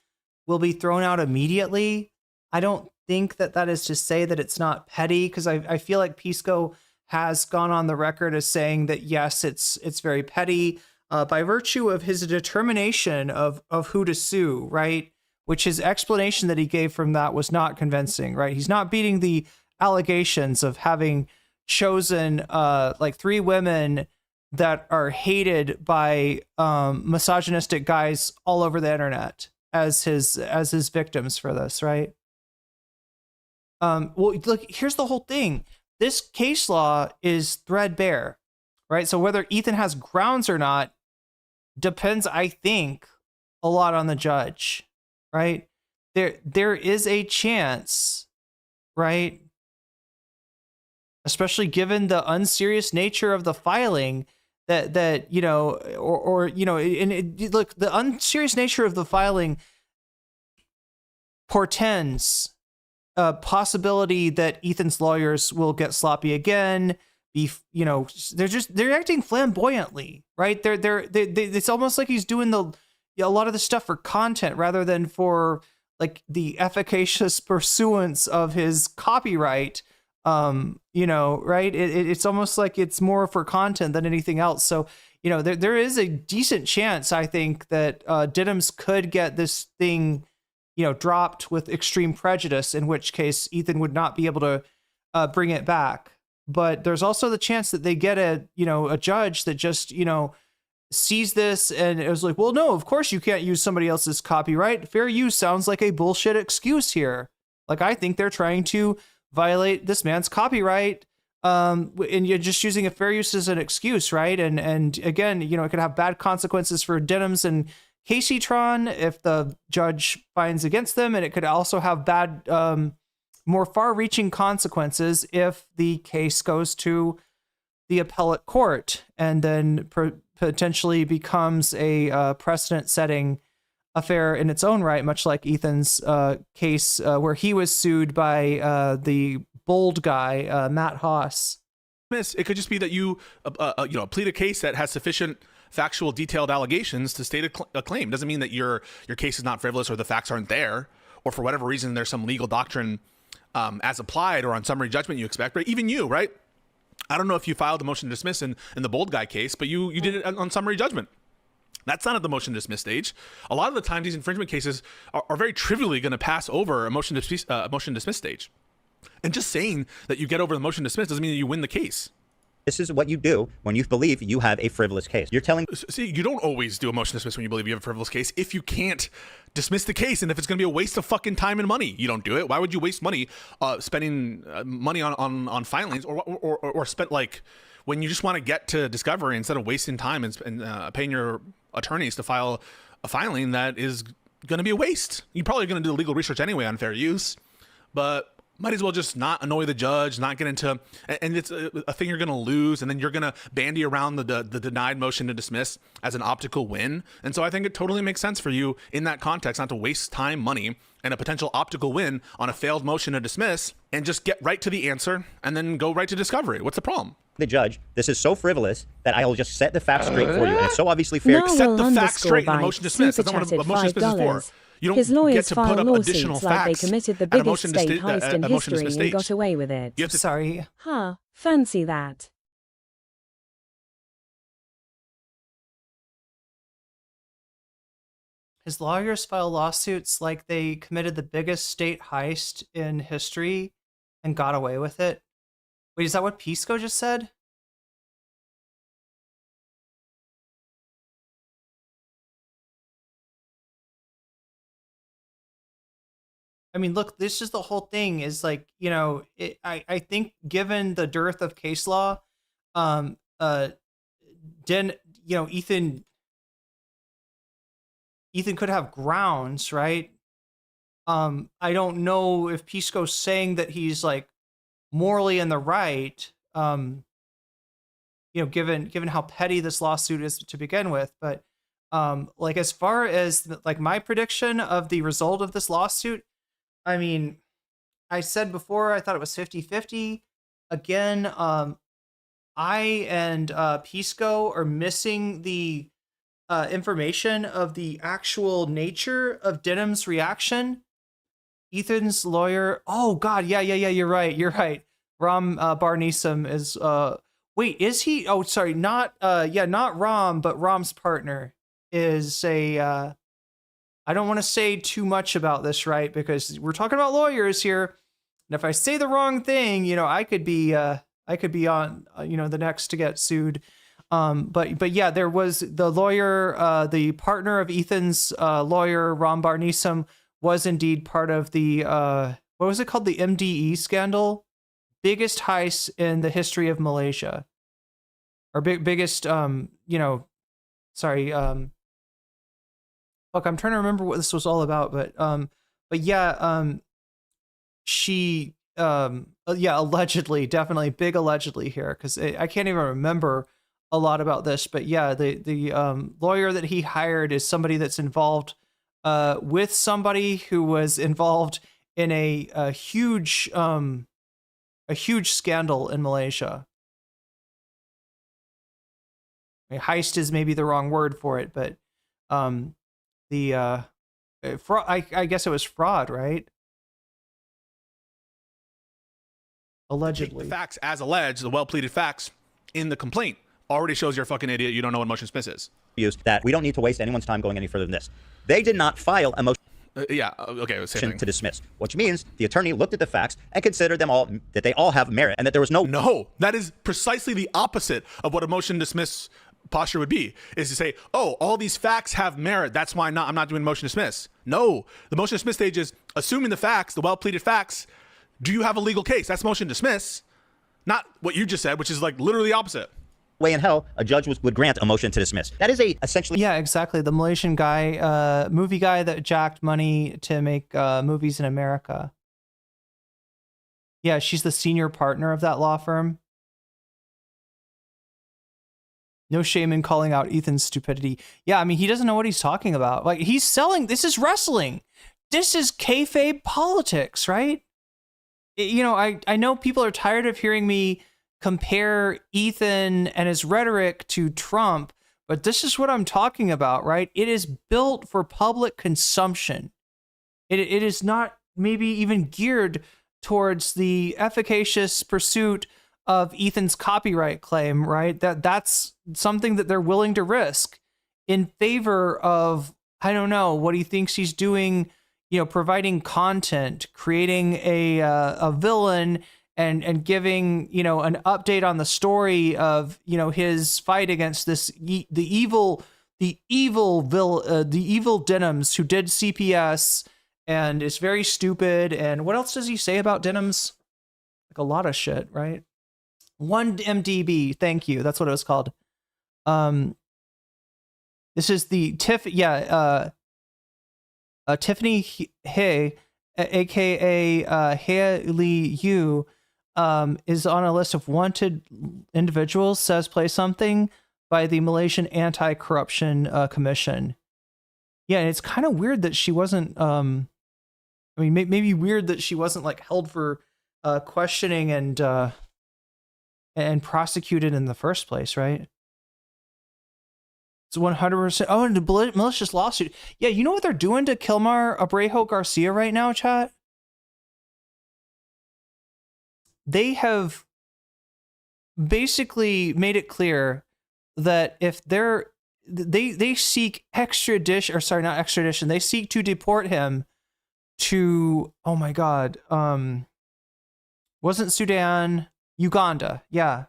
will be thrown out immediately. I don't think that is to say that it's not petty, because I feel like Pisco has gone on the record as saying that yes, it's very petty by virtue of his determination of who to sue, right? Which his explanation that he gave from that was not convincing, right? He's not beating the allegations of having chosen like 3 women that are hated by misogynistic guys all over the internet as his victims for this, right? Well, look, here's the whole thing. This case law is threadbare, right? So whether Ethan has grounds or not depends, I think, a lot on the judge, right? There is a chance, right? Especially given the unserious nature of the filing, that you know, or you know, look, the unserious nature of the filing portends a possibility that Ethan's lawyers will get sloppy again. You know, they're acting flamboyantly, right? It's almost like he's doing a lot of the stuff for content rather than for like the efficacious pursuance of his copyright. You know, right? It's almost like it's more for content than anything else. So, you know, there is a decent chance, I think, that Denims could get this thing, you know, dropped with extreme prejudice, in which case Ethan would not be able to bring it back. But there's also the chance that they get a judge that just, you know, sees this and it was like, well, no, of course you can't use somebody else's copyright. Fair use sounds like a bullshit excuse here. Like, I think they're trying to violate this man's copyright, and you're just using a fair use as an excuse, right? And again, you know, it could have bad consequences for Denims and Casey-tron if the judge finds against them, and it could also have bad, more far-reaching consequences if the case goes to the appellate court and then potentially becomes a precedent-setting affair in its own right, much like Ethan's case where he was sued by the bold guy, Matt Haas. It could just be that you plead a case that has sufficient factual, detailed allegations to state a claim. Doesn't mean that your case is not frivolous or the facts aren't there, or for whatever reason there's some legal doctrine as applied or on summary judgment you expect. But even you, right? I don't know if you filed a motion to dismiss in the bold guy case, but you did it on summary judgment. That's not at the motion to dismiss stage. A lot of the time, these infringement cases are very trivially going to pass over a motion to dismiss stage. And just saying that you get over the motion to dismiss doesn't mean that you win the case. This is what you do when you believe you have a frivolous case. You're telling... See, you don't always do a motion to dismiss when you believe you have a frivolous case if you can't dismiss the case and if it's going to be a waste of fucking time and money. You don't do it. Why would you waste money spending money on filings or spend like... when you just want to get to discovery instead of wasting time and paying your attorneys to file a filing that is going to be a waste. You're probably going to do legal research anyway on fair use, but might as well just not annoy the judge, not get into, and it's a thing you're going to lose, and then you're going to bandy around the denied motion to dismiss as an optical win. And so I think it totally makes sense for you in that context not to waste time, money, and a potential optical win on a failed motion to dismiss, and just get right to the answer and then go right to discovery. What's the problem? The judge, this is so frivolous that I will just set the facts straight for you. And it's so obviously fair. Set the facts straight in a motion to dismiss. That's not what a motion to dismiss is for. You don't His lawyers get to put filed up additional lawsuits like they facts committed the at a biggest motion to state heist in history and stage. got away with it. You have to, Sorry. Huh, fancy that. His lawyers file lawsuits like they committed the biggest state heist in history and got away with it. Wait, is that what Pisco just said? I mean, look, this is the whole thing is like, you know, I think given the dearth of case law, Ethan could have grounds, right? I don't know if Pisco's saying that he's like morally in the right, given how petty this lawsuit is to begin with, but like as far as like my prediction of the result of this lawsuit, I mean, I said before I thought it was 50-50. Again, I and Pisco are missing the information of the actual nature of Denim's reaction. Ethan's lawyer. Oh God, yeah. You're right. Ram Barnisam is. Wait, is he? Oh, sorry, not Ram, but Ram's partner is a. I don't want to say too much about this, right? Because we're talking about lawyers here, and if I say the wrong thing, I could be on, the next to get sued. But yeah, there was the lawyer, the partner of Ethan's lawyer, Ram Barnisam, was indeed part of the what was it called, the MDE scandal, biggest heist in the history of Malaysia, or biggest Look, I'm trying to remember what this was all about, but yeah, she, allegedly, definitely big allegedly here, because I can't even remember a lot about this, but yeah, the lawyer that he hired is somebody that's involved with somebody who was involved in a huge scandal in Malaysia. I mean, heist is maybe the wrong word for it, but I guess it was fraud, right? Allegedly. The facts as alleged, the well-pleaded facts in the complaint already shows you're a fucking idiot. You don't know what motion to dismiss is. That we don't need to waste anyone's time going any further than this. They did not file a motion to dismiss, which means the attorney looked at the facts and considered them all, that they all have merit, and that there was No, that is precisely the opposite of what a motion to dismiss posture would be, is to say, oh, all these facts have merit, that's why I'm not doing motion to dismiss. No, the motion to dismiss stage is assuming the facts, the well-pleaded facts. Do you have a legal case? That's motion to dismiss, not what you just said, which is like literally the opposite. Way in hell a judge would grant a motion to dismiss. That is essentially... Yeah, exactly. The Malaysian guy, movie guy that jacked money to make movies in America. Yeah, she's the senior partner of that law firm. No shame in calling out Ethan's stupidity. Yeah, I mean, he doesn't know what he's talking about. Like, he's selling... This is wrestling. This is kayfabe politics, right? I know people are tired of hearing me compare Ethan and his rhetoric to Trump, but this is what I'm talking about, right? It is built for public consumption. It is not maybe even geared towards the efficacious pursuit of Ethan's copyright claim, right? That's something that they're willing to risk in favor of, I don't know, what he thinks he's doing, providing content, creating a villain, and giving, an update on the story of, his fight against the evil Denims who did CPS and is very stupid. And what else does he say about Denims? Like a lot of shit, right? 1MDB, thank you. That's what it was called. This is the Tiffany Hay, aka Haley Yu, is on a list of wanted individuals. Says play something by the Malaysian Anti-Corruption Commission. Yeah, and it's kind of weird that she wasn't. I mean, maybe weird that she wasn't like held for questioning and prosecuted in the first place, right? It's 100%. Oh, and the malicious lawsuit. Yeah, you know what they're doing to Kilmar Abrejo Garcia right now, chat? They have basically made it clear that if they seek extradition, or sorry, not extradition, they seek to deport him to, oh my God, wasn't Sudan, Uganda. Yeah.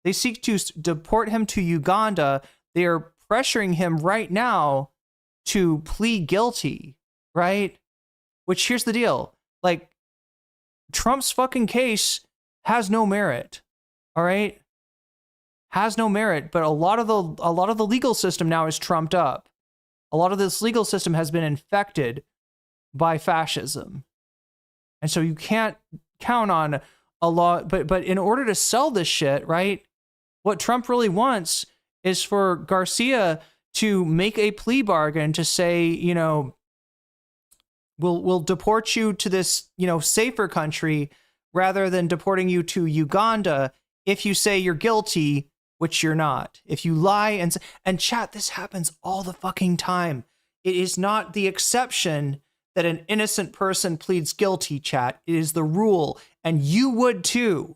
They seek to deport him to Uganda. They are pressuring him right now to plead guilty, right? Which, here's the deal. Like, Trump's fucking case has no merit. All right? Has no merit, but a lot of the legal system now is trumped up. A lot of this legal system has been infected by fascism. And so you can't count on a law, but in order to sell this shit, right? What Trump really wants is for Garcia to make a plea bargain to say, you know, we'll deport you to this, you know, safer country rather than deporting you to Uganda if you say you're guilty, which you're not. If you lie and chat, this happens all the fucking time. It is not the exception that an innocent person pleads guilty, chat. It is the rule, and you would too.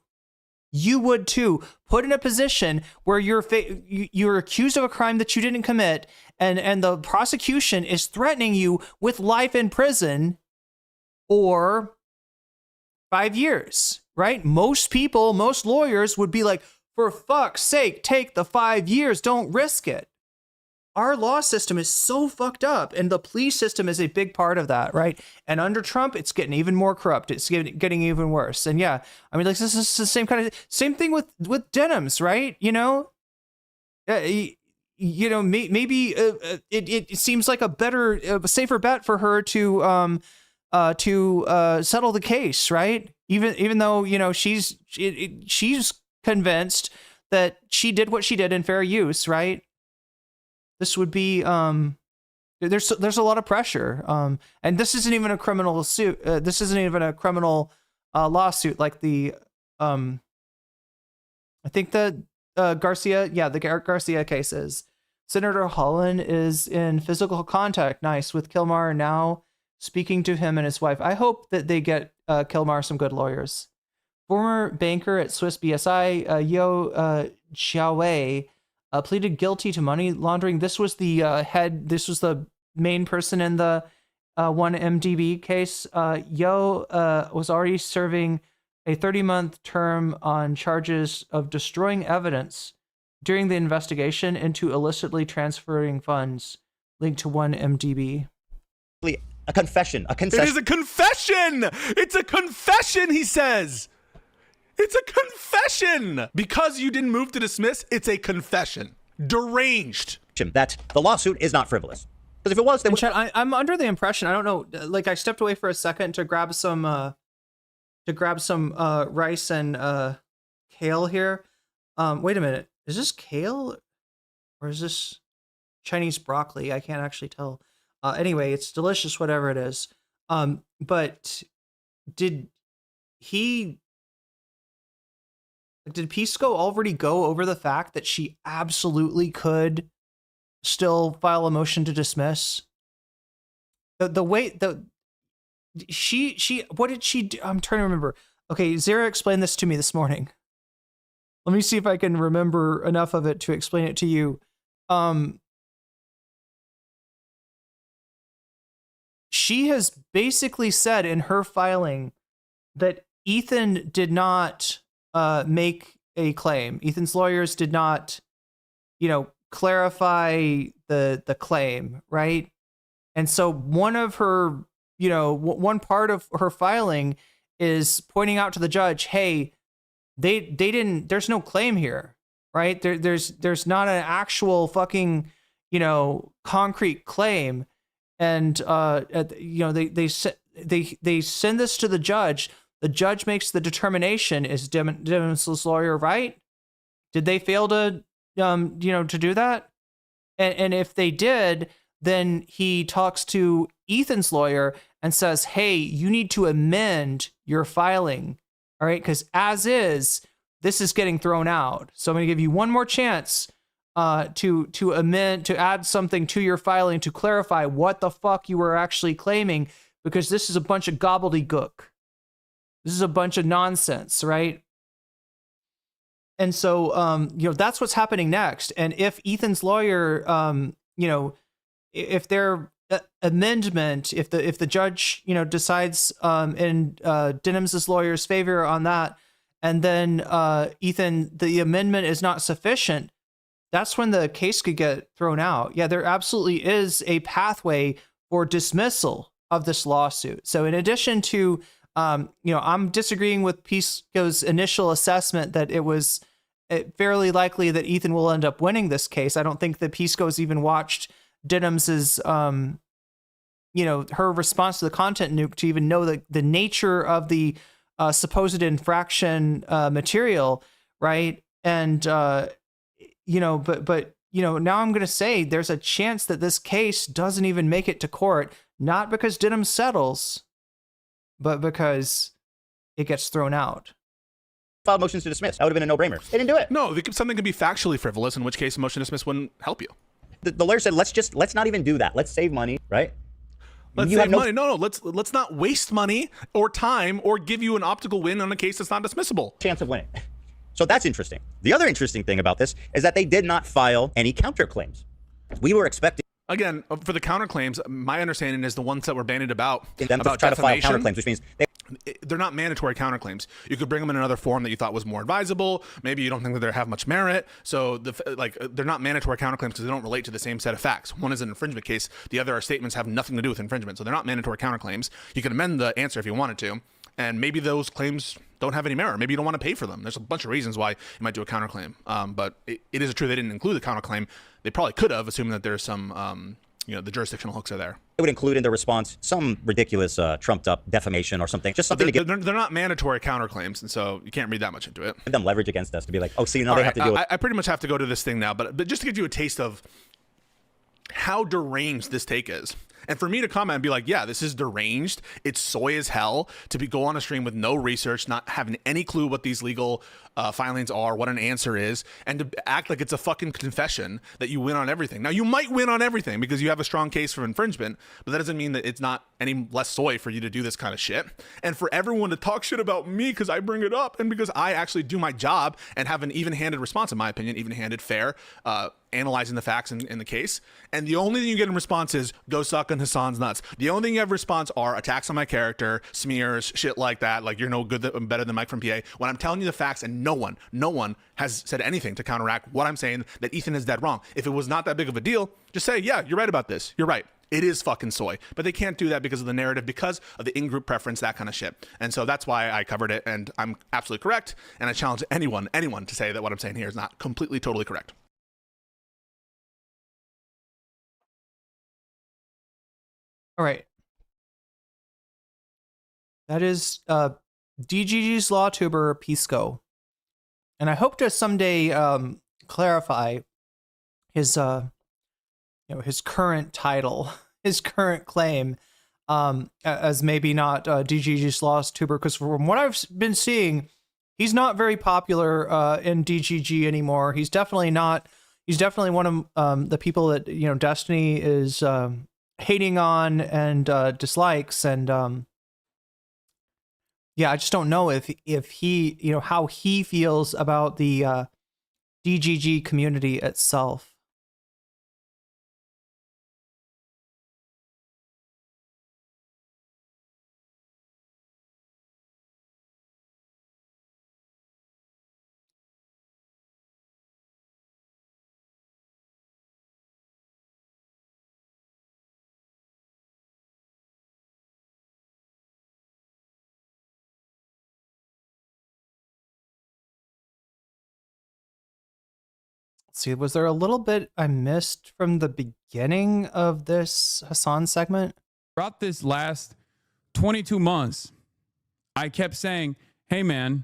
You would too. Put in a position where you're accused of a crime that you didn't commit, and the prosecution is threatening you with life in prison or 5 years, right? Most people, most lawyers would be like, for fuck's sake, take the 5 years. Don't risk it. Our law system is so fucked up, and the plea system is a big part of that, right? And under Trump, it's getting even more corrupt. It's getting even worse. And yeah, I mean, like, this is the same thing with Denims, right? You know, maybe it seems like a safer bet for her to settle the case, right? Even though, you know, she's convinced that she did what she did in fair use, right? This would be there's a lot of pressure, and this isn't even a criminal suit. This isn't even a criminal lawsuit like the I think the Garcia, the Garcia case is. Senator Holland is in physical contact, with Kilmar now, speaking to him and his wife. I hope that they get Kilmar some good lawyers. Former banker at Swiss BSI, Yo Xiaowei, pleaded guilty to money laundering. This was the this was the main person in the 1MDB case. Yo was already serving a 30-month term on charges of destroying evidence during the investigation into illicitly transferring funds linked to 1MDB. A confession. It is a confession! It's a confession, he says! It's a confession! Because you didn't move to dismiss, it's a confession. Deranged. That the lawsuit is not frivolous. Because if it was, then I'm under the impression, I don't know, like, I stepped away for a second to grab some rice and kale here. Wait a minute. Is this kale or is this Chinese broccoli? I can't actually tell. Anyway, it's delicious, whatever it is. But did Pisco already go over the fact that she absolutely could still file a motion to dismiss? The way she what did she do? I'm trying to remember. Okay, Zara explained this to me this morning. Let me see if I can remember enough of it to explain it to you. She has basically said in her filing that Ethan did not make a claim. Ethan's lawyers did not, clarify the claim, right? And so one of her, one part of her filing is pointing out to the judge, hey, they didn't, there's no claim here, right? There's not an actual fucking, concrete claim, and they send this to the judge. The judge makes the determination: is Denims' lawyer right? Did they fail to to do that? And if they did, then he talks to Ethan's lawyer and says, hey, you need to amend your filing. All right, because as is, this is getting thrown out. So I'm going to give you one more chance to amend, to add something to your filing to clarify what the fuck you were actually claiming, because this is a bunch of gobbledygook. This is a bunch of nonsense, right? And so, that's what's happening next. And if Ethan's lawyer, if their amendment, if the judge, decides in Denims' lawyer's favor on that, and then Ethan, the amendment is not sufficient, that's when the case could get thrown out. Yeah, there absolutely is a pathway for dismissal of this lawsuit. So in addition to, I'm disagreeing with Pisco's initial assessment that it was fairly likely that Ethan will end up winning this case. I don't think that Pisco's even watched Denims's, her response to the content nuke to even know the nature of the supposed infraction material, right? And but now I'm going to say there's a chance that this case doesn't even make it to court, not because Denims settles, but because it gets thrown out. Filed motions to dismiss. That would have been a no-brainer. They didn't do it. No, something could be factually frivolous, in which case a motion to dismiss wouldn't help you. The lawyer said, let's not even do that. Let's save money, right? Let's save money. No, let's not waste money or time or give you an optical win on a case that's not dismissible. Chance of winning. So that's interesting. The other interesting thing about this is that they did not file any counterclaims. We were expecting. Again, for the counterclaims, my understanding is the ones that were bandied about try to file counterclaims, which means they're not mandatory counterclaims. You could bring them in another form that you thought was more advisable. Maybe you don't think that they have much merit. So they're not mandatory counterclaims because they don't relate to the same set of facts. One is an infringement case. The other are statements have nothing to do with infringement. So they're not mandatory counterclaims. You can amend the answer if you wanted to. And maybe those claims don't have any merit. Maybe you don't want to pay for them. There's a bunch of reasons why you might do a counterclaim. But it is true they didn't include the counterclaim. They probably could have, assuming that there's some, the jurisdictional hooks are there. It would include in the response some ridiculous trumped up defamation or something. Just something they're not mandatory counterclaims, and so you can't read that much into it. Give them leverage against us to be like, oh, see, now they have to deal with. I pretty much have to go to this thing now, but just to give you a taste of how deranged this take is. And for me to comment and be like, yeah, this is deranged. It's soy as hell to go on a stream with no research, not having any clue what these legal filings are, what an answer is, and to act like it's a fucking confession that you win on everything. Now, you might win on everything because you have a strong case for infringement, but that doesn't mean that it's not any less soy for you to do this kind of shit. And for everyone to talk shit about me because I bring it up and because I actually do my job and have an even-handed response, in my opinion, even-handed, fair, analyzing the facts in the case. And the only thing you get in response is, go suck on Hassan's nuts. The only thing you have in response are attacks on my character, smears, shit like that, like you're no good, I'm better than Mike from PA. When I'm telling you the facts and no one has said anything to counteract what I'm saying, that Ethan is dead wrong. If it was not that big of a deal, just say, yeah, you're right about this. You're right. It is fucking soy. But they can't do that because of the narrative, because of the in-group preference, that kind of shit. And so that's why I covered it, and I'm absolutely correct. And I challenge anyone to say that what I'm saying here is not completely, totally correct. All right. That is DGG's law tuber Pisco. And I hope to someday clarify his his current title, his current claim, as maybe not DGG's law tuber, because from what I've been seeing, he's not very popular in DGG anymore. He's definitely not. He's definitely one of the people that Destiny is hating on and dislikes, and yeah, I just don't know if he how he feels about the DGG community itself. Let's see, was there a little bit I missed from the beginning of this Hassan segment? Throughout this last 22 months, I kept saying, hey, man,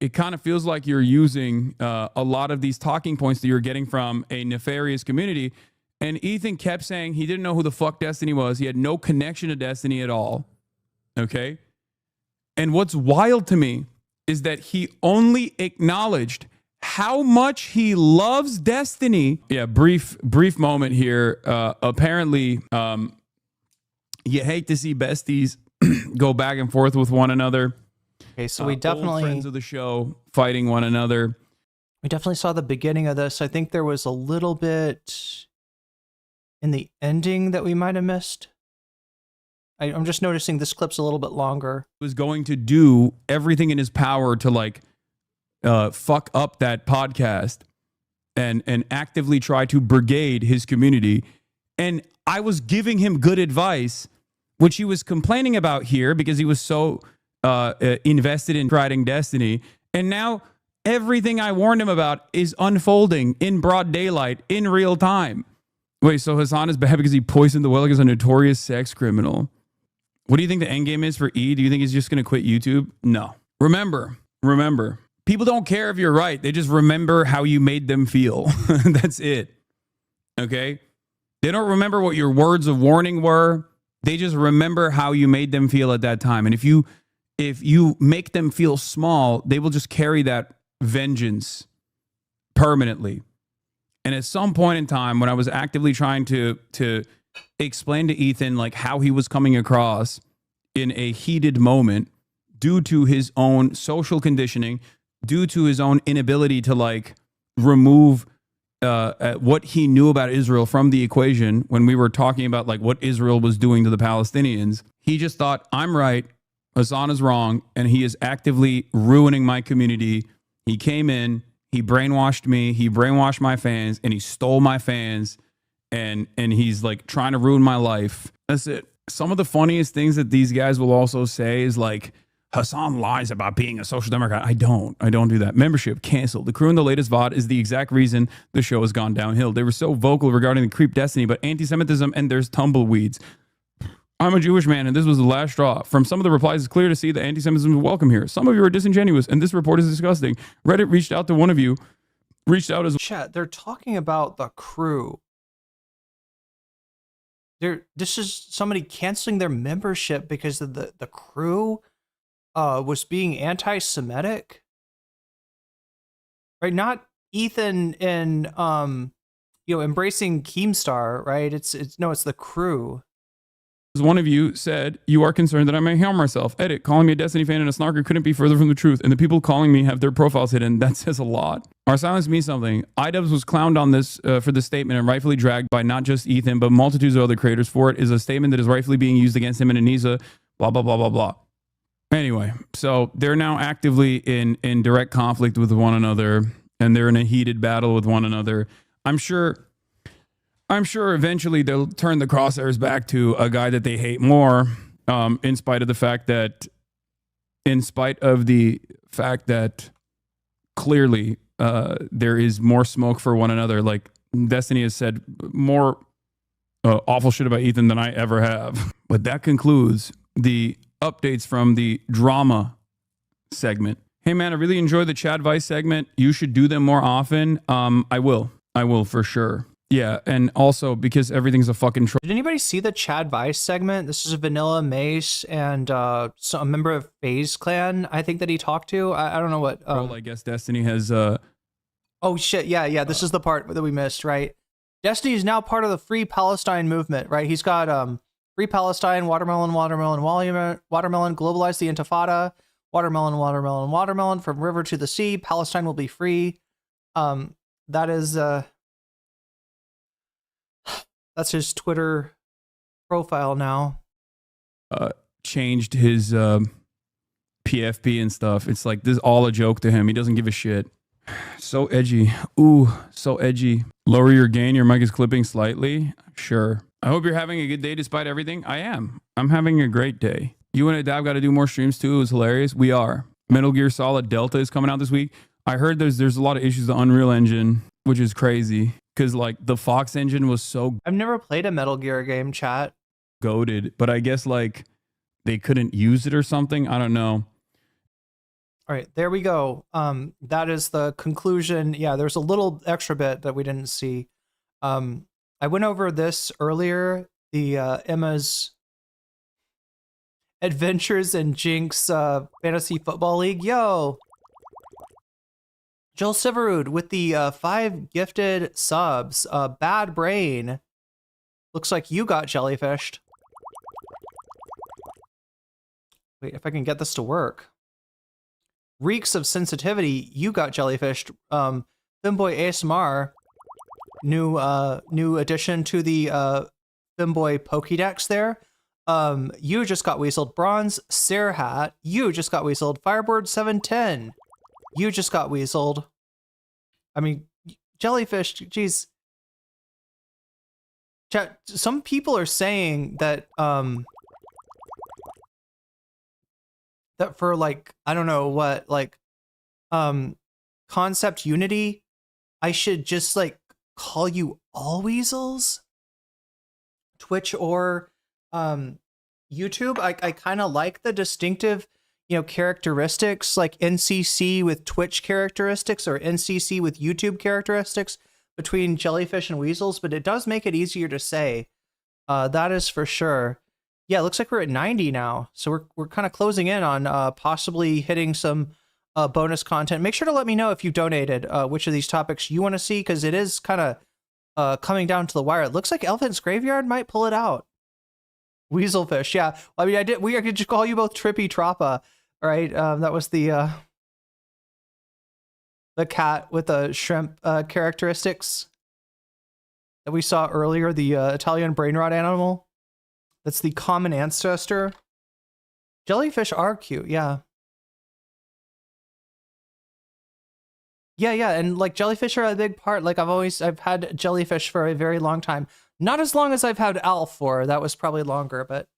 it kind of feels like you're using a lot of these talking points that you're getting from a nefarious community. And Ethan kept saying he didn't know who the fuck Destiny was. He had no connection to Destiny at all. Okay? And what's wild to me is that he only acknowledged how much he loves Destiny. Yeah, brief moment here. Apparently, you hate to see besties go back and forth with one another. Okay, so we definitely... old friends of the show fighting one another. We definitely saw the beginning of this. I think there was a little bit in the ending that we might have missed. I'm just noticing this clip's a little bit longer. He was going to do everything in his power to like fuck up that podcast and actively try to brigade his community. And I was giving him good advice, which he was complaining about here because he was so invested in writing Destiny. And now everything I warned him about is unfolding in broad daylight in real time. Wait, so Hassan is bad because he poisoned the well like he's a notorious sex criminal. What do you think the end game is for E? Do you think he's just going to quit YouTube? No. Remember, people don't care if you're right. They just remember how you made them feel. That's it. Okay? They don't remember what your words of warning were. They just remember how you made them feel at that time. And if you make them feel small, they will just carry that vengeance permanently. And at some point in time, when I was actively trying to explain to Ethan like how he was coming across in a heated moment due to his own social conditioning, due to his own inability to like remove what he knew about Israel from the equation when we were talking about like what Israel was doing to the Palestinians, he just thought, I'm right, Hassan is wrong, and he is actively ruining my community. He came in, he brainwashed me, he brainwashed my fans, and he stole my fans, and he's like trying to ruin my life. That's it. Some of the funniest things that these guys will also say is like, Hassan lies about being a social democrat. I don't do that. Membership canceled. The crew in the latest VOD is the exact reason the show has gone downhill. They were so vocal regarding the creep Destiny, but anti-Semitism and there's tumbleweeds. I'm a Jewish man, and this was the last straw. From some of the replies, it's clear to see that anti-Semitism is welcome here. Some of you are disingenuous, and this report is disgusting. Reddit reached out to one of you. Reached out as chat. They're talking about the crew. This is somebody canceling their membership because of the crew was being anti-Semitic, right? Not Ethan and embracing Keemstar, right? It's the crew. As one of you said, you are concerned that I may harm myself. Edit, calling me a Destiny fan and a snarker couldn't be further from the truth. And the people calling me have their profiles hidden. That says a lot. Our silence means something. iDubbbz was clowned on this for this statement and rightfully dragged by not just Ethan, but multitudes of other creators for it is a statement that is rightfully being used against him and Anisa, blah, blah, blah, blah, blah. Anyway, so they're now actively in direct conflict with one another, and they're in a heated battle with one another. I'm sure eventually they'll turn the crosshairs back to a guy that they hate more, in spite of the fact that clearly there is more smoke for one another. Like Destiny has said more awful shit about Ethan than I ever have. But that concludes the updates from the drama segment. Hey man, I really enjoyed the Chad Vice segment. You should do them more often. I will for sure. Yeah, and also because everything's a fucking troll. Did anybody see the Chad Vice segment? This is Vanilla Mace and a member of FaZe Clan, I think, that he talked to. I don't know what. I guess Destiny has. Oh shit! Yeah. This is the part that we missed, right? Destiny is now part of the Free Palestine movement, right? He's got Free Palestine, watermelon, globalize the Intifada, watermelon, from river to the sea. Palestine will be free. That is. That's his Twitter profile now. Changed his PFP and stuff. It's like this is all a joke to him. He doesn't give a shit. So edgy. Ooh, so edgy. Lower your gain. Your mic is clipping slightly. Sure. I hope you're having a good day despite everything. I am. I'm having a great day. You and Adab got to do more streams too. It was hilarious. We are. Metal Gear Solid Delta is coming out this week. I heard there's a lot of issues with the Unreal Engine. which is crazy because like the Fox engine was so I've never played a Metal Gear game, chat. goated, but I guess like they couldn't use it or something. I don't know. All right, there we go. That is the conclusion. Yeah, there's a little extra bit that we didn't see. I went over this earlier. The Emma's Adventures in Jinx Fantasy Football League. Yo, Joel Severud with the 5 gifted subs. Bad Brain. Looks like you got jellyfished. Wait, if I can get this to work. Reeks of Sensitivity, you got jellyfished. Femboy ASMR, new addition to the Femboy Pokédex there. You just got weaseled. Bronze Sarhat, you just got weaseled. Fireboard 710, you just got weaseled. I mean, jellyfish, geez. Chat, some people are saying that that for like, I don't know what, like concept unity, I should just like call you all weasels? Twitch or YouTube. I kind of like the distinctive, you know, characteristics, like NCC with Twitch characteristics or NCC with YouTube characteristics between jellyfish and weasels, but it does make it easier to say. That is for sure. Yeah, it looks like we're at 90 now. So we're kind of closing in on possibly hitting some bonus content. Make sure to let me know if you've donated which of these topics you want to see, because it is kind of coming down to the wire. It looks like Elephant's Graveyard might pull it out. Weaselfish, yeah. I mean, we could just call you both Trippy Troppa, right? That was the cat with the shrimp characteristics that we saw earlier, the Italian brain rot animal. That's the common ancestor. Jellyfish are cute, yeah. Yeah, and like jellyfish are a big part. Like I've had jellyfish for a very long time. Not as long as I've had Alf for. That was probably longer, but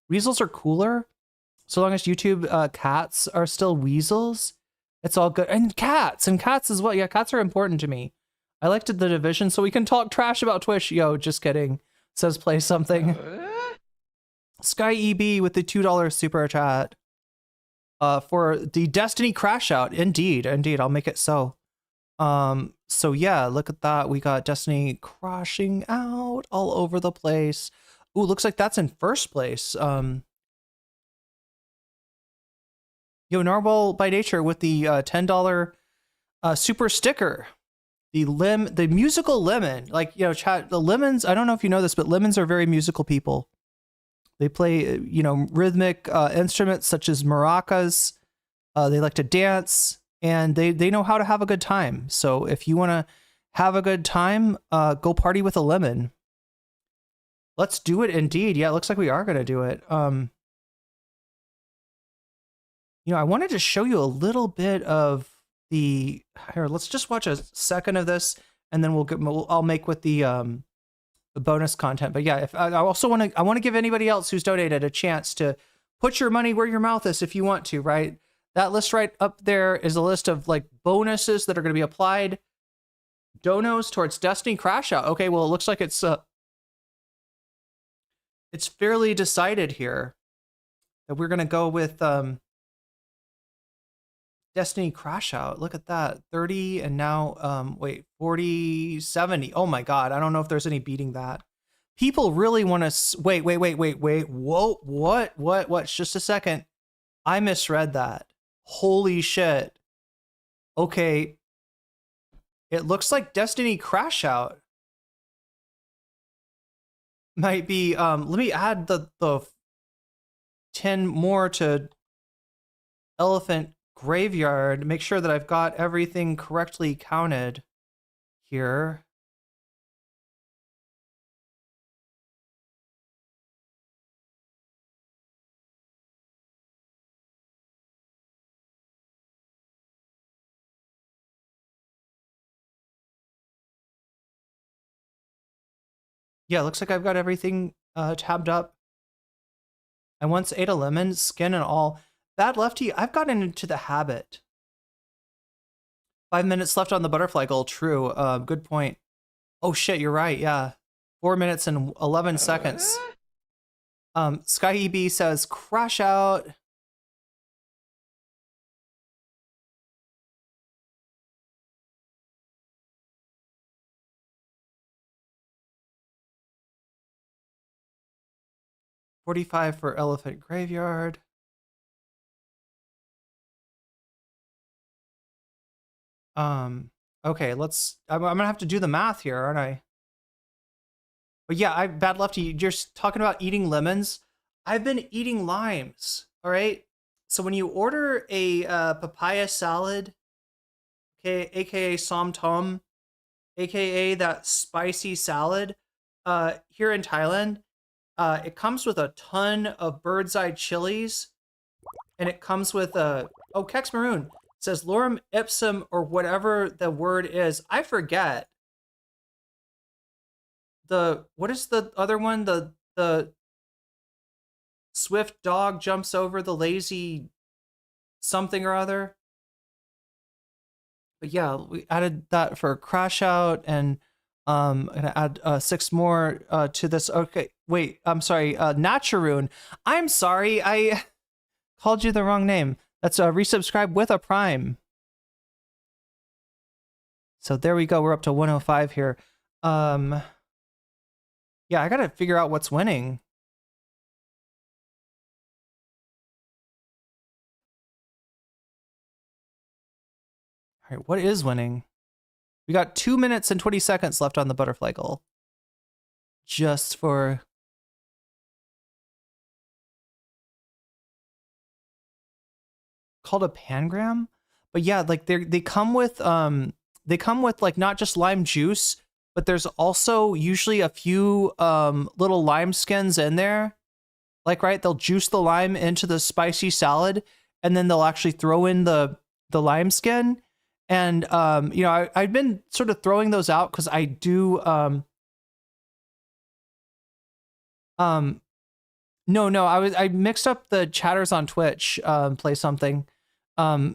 weasels are cooler. So long as YouTube cats are still weasels, it's all good. And cats as well. Yeah, cats are important to me. I liked the division, so we can talk trash about Twitch. Yo, just kidding. Says play something. Sky EB with the $2 super chat for the Destiny crash out. Indeed, I'll make it so. So yeah, look at that. We got Destiny crashing out all over the place. Ooh, looks like that's in first place. Yo, Narwhal by Nature with the $10 super sticker. The musical lemon. Like, you know, chat, the lemons, I don't know if you know this, but lemons are very musical people. They play, you know, rhythmic instruments such as maracas. They like to dance, and they know how to have a good time. So if you want to have a good time, go party with a lemon. Let's do it indeed. Yeah, it looks like we are going to do it. You know, I wanted to show you a little bit of the... Here, let's just watch a second of this, and then I'll make with the bonus content. But yeah, if I also want to give anybody else who's donated a chance to put your money where your mouth is if you want to, right? That list right up there is a list of like bonuses that are going to be applied. Donos towards Destiny crash out. Okay, well, it looks like it's fairly decided here that we're going to go with Destiny crash out. Look at that. 30 and now, wait, 40, 70. Oh my God. I don't know if there's any beating that. People really want to, wait. Whoa, what? Just a second. I misread that. Holy shit. Okay. It looks like Destiny crash out might be, let me add the 10 more to Elephant Graveyard, make sure that I've got everything correctly counted here. Yeah, looks like I've got everything tabbed up. I once ate a lemon, skin and all. Bad Lefty, I've gotten into the habit. 5 minutes left on the butterfly goal. True. Good point. Oh shit, you're right. Yeah. 4 minutes and 11 seconds. Sky EB says crash out. $45 for Elephant Graveyard. Okay, I'm gonna have to do the math here, aren't I? But yeah, Bad Lefty, you're talking about eating lemons. I've been eating limes, all right? So when you order a papaya salad, okay, aka som tom, aka that spicy salad, here in Thailand, it comes with a ton of bird's eye chilies, and it comes with Kex Maroon says lorem ipsum or whatever the word is. I forget. What is the other one? The swift dog jumps over the lazy something or other. But yeah, we added that for crash out, and I'm gonna add 6 more to this. Okay, wait, I'm sorry, Naturoon. I'm sorry, I called you the wrong name. That's resubscribe with a Prime. So there we go. We're up to 105 here. Yeah, I gotta figure out what's winning. All right, what is winning? We got 2 minutes and 20 seconds left on the butterfly goal. Just for... called a pangram? But yeah, like they come with like not just lime juice, but there's also usually a few little lime skins in there. Like, right, they'll juice the lime into the spicy salad, and then they'll actually throw in the lime skin. And you know, I've been sort of throwing those out because I do no, I mixed up the chatters on Twitch, play something. Yo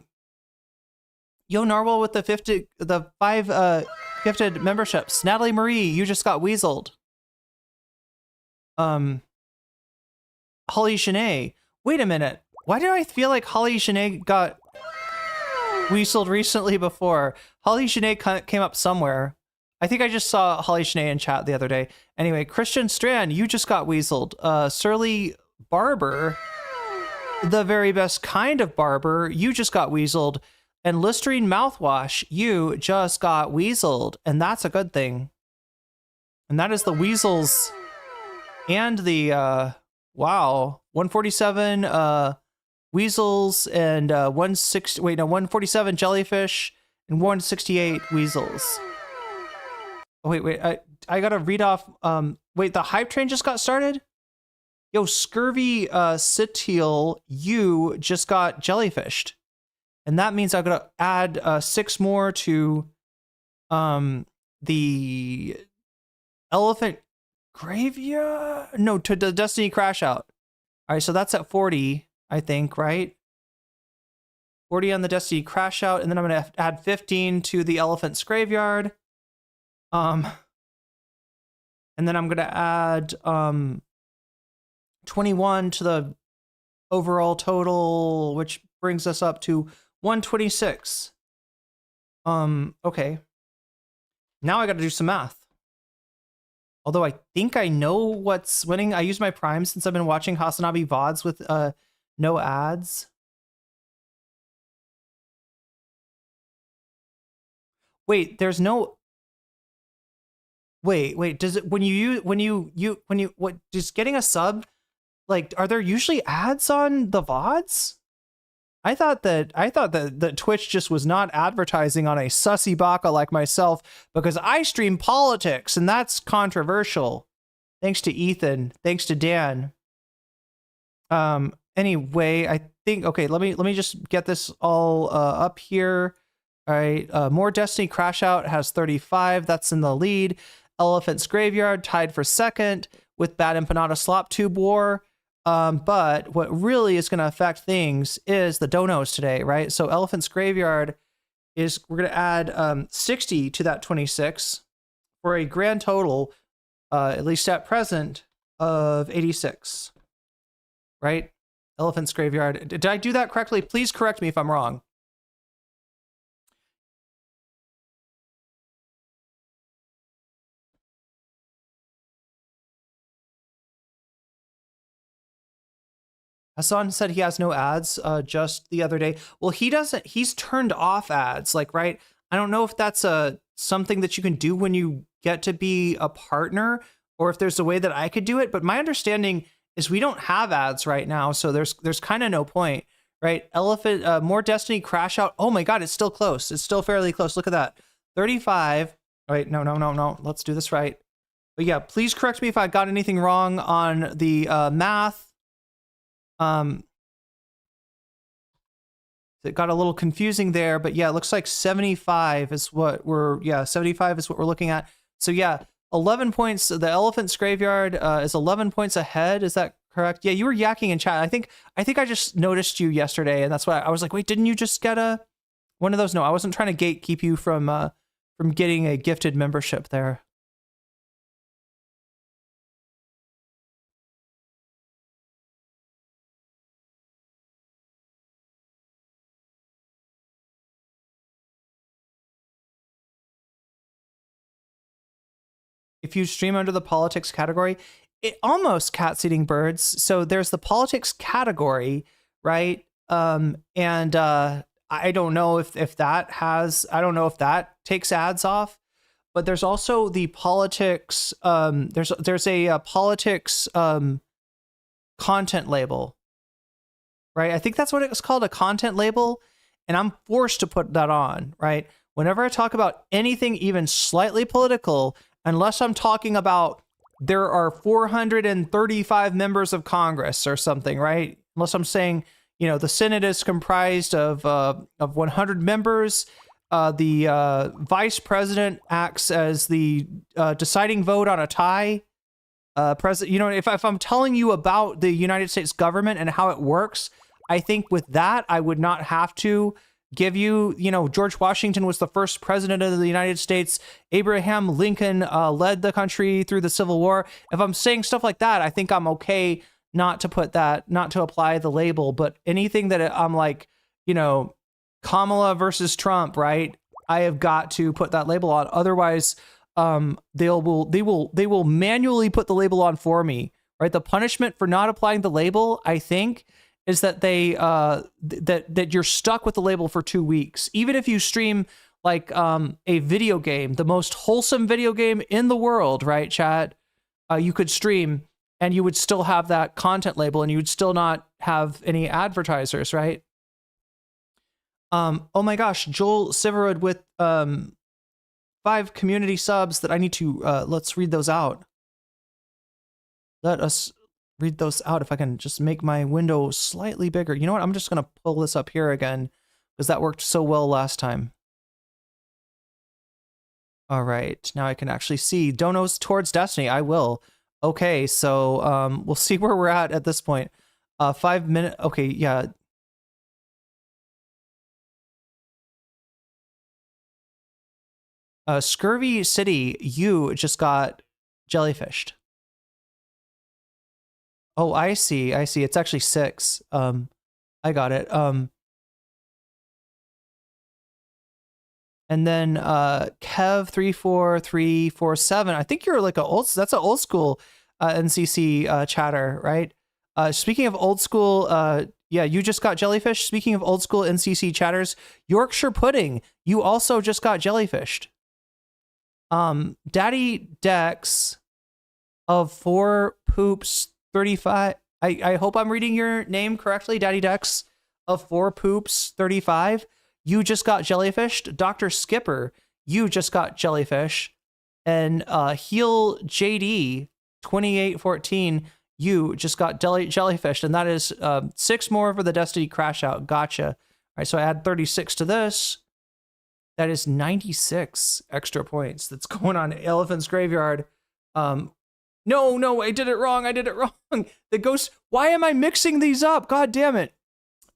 Narwhal with the 5 gifted memberships. Natalie Marie, you just got weaseled. Holly Shanae. Wait a minute. Why do I feel like Holly Shanae got weaseled recently before? Holly Shanae came up somewhere. I think I just saw Holly Shanae in chat the other day. Anyway, Christian Strand, you just got weaseled. Surly Barber, the very best kind of barber, you just got weaseled. And Listerine Mouthwash, you just got weaseled. And that's a good thing. And that is the weasels and the, wow, 147 weasels and 147 jellyfish and 168 weasels. Oh, wait, I gotta read off, wait, the hype train just got started? Yo, Scurvy Sitil, you just got jellyfished. And that means I'm gonna add 6 more to the elephant graveyard. No, to the Destiny Crash Out. All right, so that's at 40, I think, right? 40 on the Destiny Crash Out, and then I'm gonna add 15 to the elephant's graveyard. And then I'm gonna add 21 to the overall total, which brings us up to 126. Okay. Now I got to do some math. Although I think I know what's winning. I use my Prime since I've been watching Hasanabi VODs with no ads. Wait, there's no... Wait, does it, when you what, just getting a sub, like, are there usually ads on the VODs? I thought that Twitch just was not advertising on a sussy baka like myself because I stream politics and that's controversial. Thanks to Ethan, thanks to Dan. Anyway, I think, okay, let me just get this all up here. All right, more Destiny Crash Out has 35. That's in the lead. Elephant's Graveyard tied for second with Bad Empanada Slop Tube War. But what really is going to affect things is the donos today, right? So Elephant's Graveyard is we're going to add 60 to that 26 for a grand total, at least at present, of 86. Right? Elephant's Graveyard. Did I do that correctly? Please correct me if I'm wrong. Hassan said he has no ads just the other day. Well, he doesn't. He's turned off ads, like, right? I don't know if that's something that you can do when you get to be a partner, or if there's a way that I could do it. But my understanding is we don't have ads right now, so there's kind of no point, right? Elephant, more Destiny crash out. Oh my God, it's still close. It's still fairly close. Look at that, 35. Wait, no. Let's do this right. But yeah, please correct me if I got anything wrong on the math. It got a little confusing there, but yeah, it looks like 75 is what we're 75 is what we're looking at. So yeah, 11 points. The Elephant's Graveyard is 11 points ahead. Is that correct? Yeah, you were yakking in chat. I think I just noticed you yesterday, and that's why I was like, wait, didn't you just get one of those? No, I wasn't trying to gatekeep you from getting a gifted membership there. If you stream under the politics category, it almost cat's eating birds. So there's the politics category, right? And I don't know if that has, I don't know if that takes ads off, but there's also the politics. There's a politics content label, right? I think that's what it's called, a content label. And I'm forced to put that on, right? Whenever I talk about anything even slightly political, unless I'm talking about there are 435 members of Congress or something, right? Unless I'm saying, you know, the Senate is comprised of 100 members. The vice president acts as the deciding vote on a tie. President, you know, if I'm telling you about the United States government and how it works, I think with that, I would not have to give you, you know, George Washington was the first president of the United States. Abraham Lincoln led the country through the Civil War. If I'm saying stuff like that, I think I'm okay not to put that, not to apply the label. But anything that I'm like, you know, Kamala versus Trump, right? I have got to put that label on. Otherwise, they will manually put the label on for me, right? The punishment for not applying the label, I think, is that they that you're stuck with the label for 2 weeks. Even if you stream like a video game, the most wholesome video game in the world, right, chat? You could stream and you would still have that content label and you would still not have any advertisers, right? Oh my gosh, Joel Siverud with 5 community subs that I need to let's read those out. Let us read those out. If I can just make my window slightly bigger. You know what? I'm just going to pull this up here again because that worked so well last time. All right. Now I can actually see donos towards Destiny. I will. Okay. So we'll see where we're at this point. 5 minutes. Okay. Yeah. Scurvy City, you just got jellyfished. Oh, I see. It's actually 6. I got it. And then Kev34347. I think you're like that's an old school NCC chatter, right? Speaking of old school, yeah, you just got jellyfish. Speaking of old school NCC chatters, Yorkshire Pudding, you also just got jellyfished. Daddy Dex of 4 Poops 35. I hope I'm reading your name correctly. Daddy Dex of 4 Poops 35. You just got jellyfished. Dr. Skipper, you just got jellyfish. And Heel JD 2814, you just got jellyfished. And that is 6 more for the Destiny crash out. Gotcha. All right, so I add 36 to this. That is 96 extra points. That's going on Elephant's Graveyard. No, I did it wrong. The ghost. Why am I mixing these up? God damn it.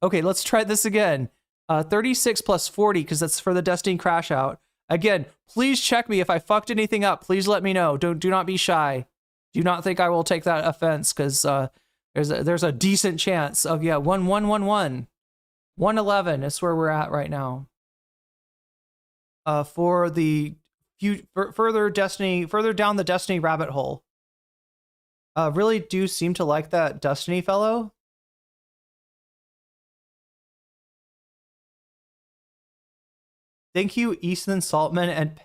Okay, let's try this again. 36 plus 40, because that's for the Destiny crash out. Again, please check me if I fucked anything up. Please let me know. Do not be shy. Do not think I will take that offense, because there's a decent chance of 1111. 111 is where we're at right now. For the further down the Destiny rabbit hole. Really do seem to like that Destiny fellow. Thank you, Ethan Saltman and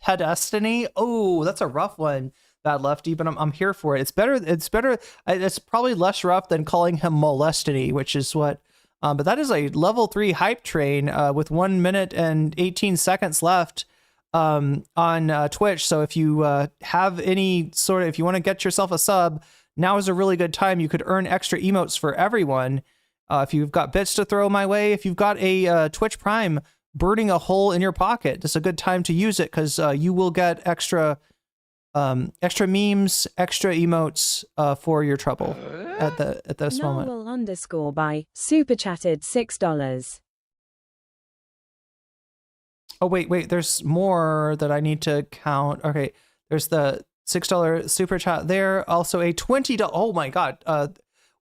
Pedestiny. Oh, that's a rough one, Bad Lefty, but I'm here for it. It's better. It's probably less rough than calling him Molestiny, which is what. But that is a level 3 hype train with 1 minute and 18 seconds left on Twitch. So if you have any sort of, if you want to get yourself a sub, now is a really good time. You could earn extra emotes for everyone. If you've got bits to throw my way, if you've got a Twitch Prime burning a hole in your pocket, it's a good time to use it, because you will get extra memes, extra emotes for your trouble at this moment. _by super chatted $6. Oh wait, there's more that I need to count. Okay, there's the $6 super chat there. Also a $20. Oh my god.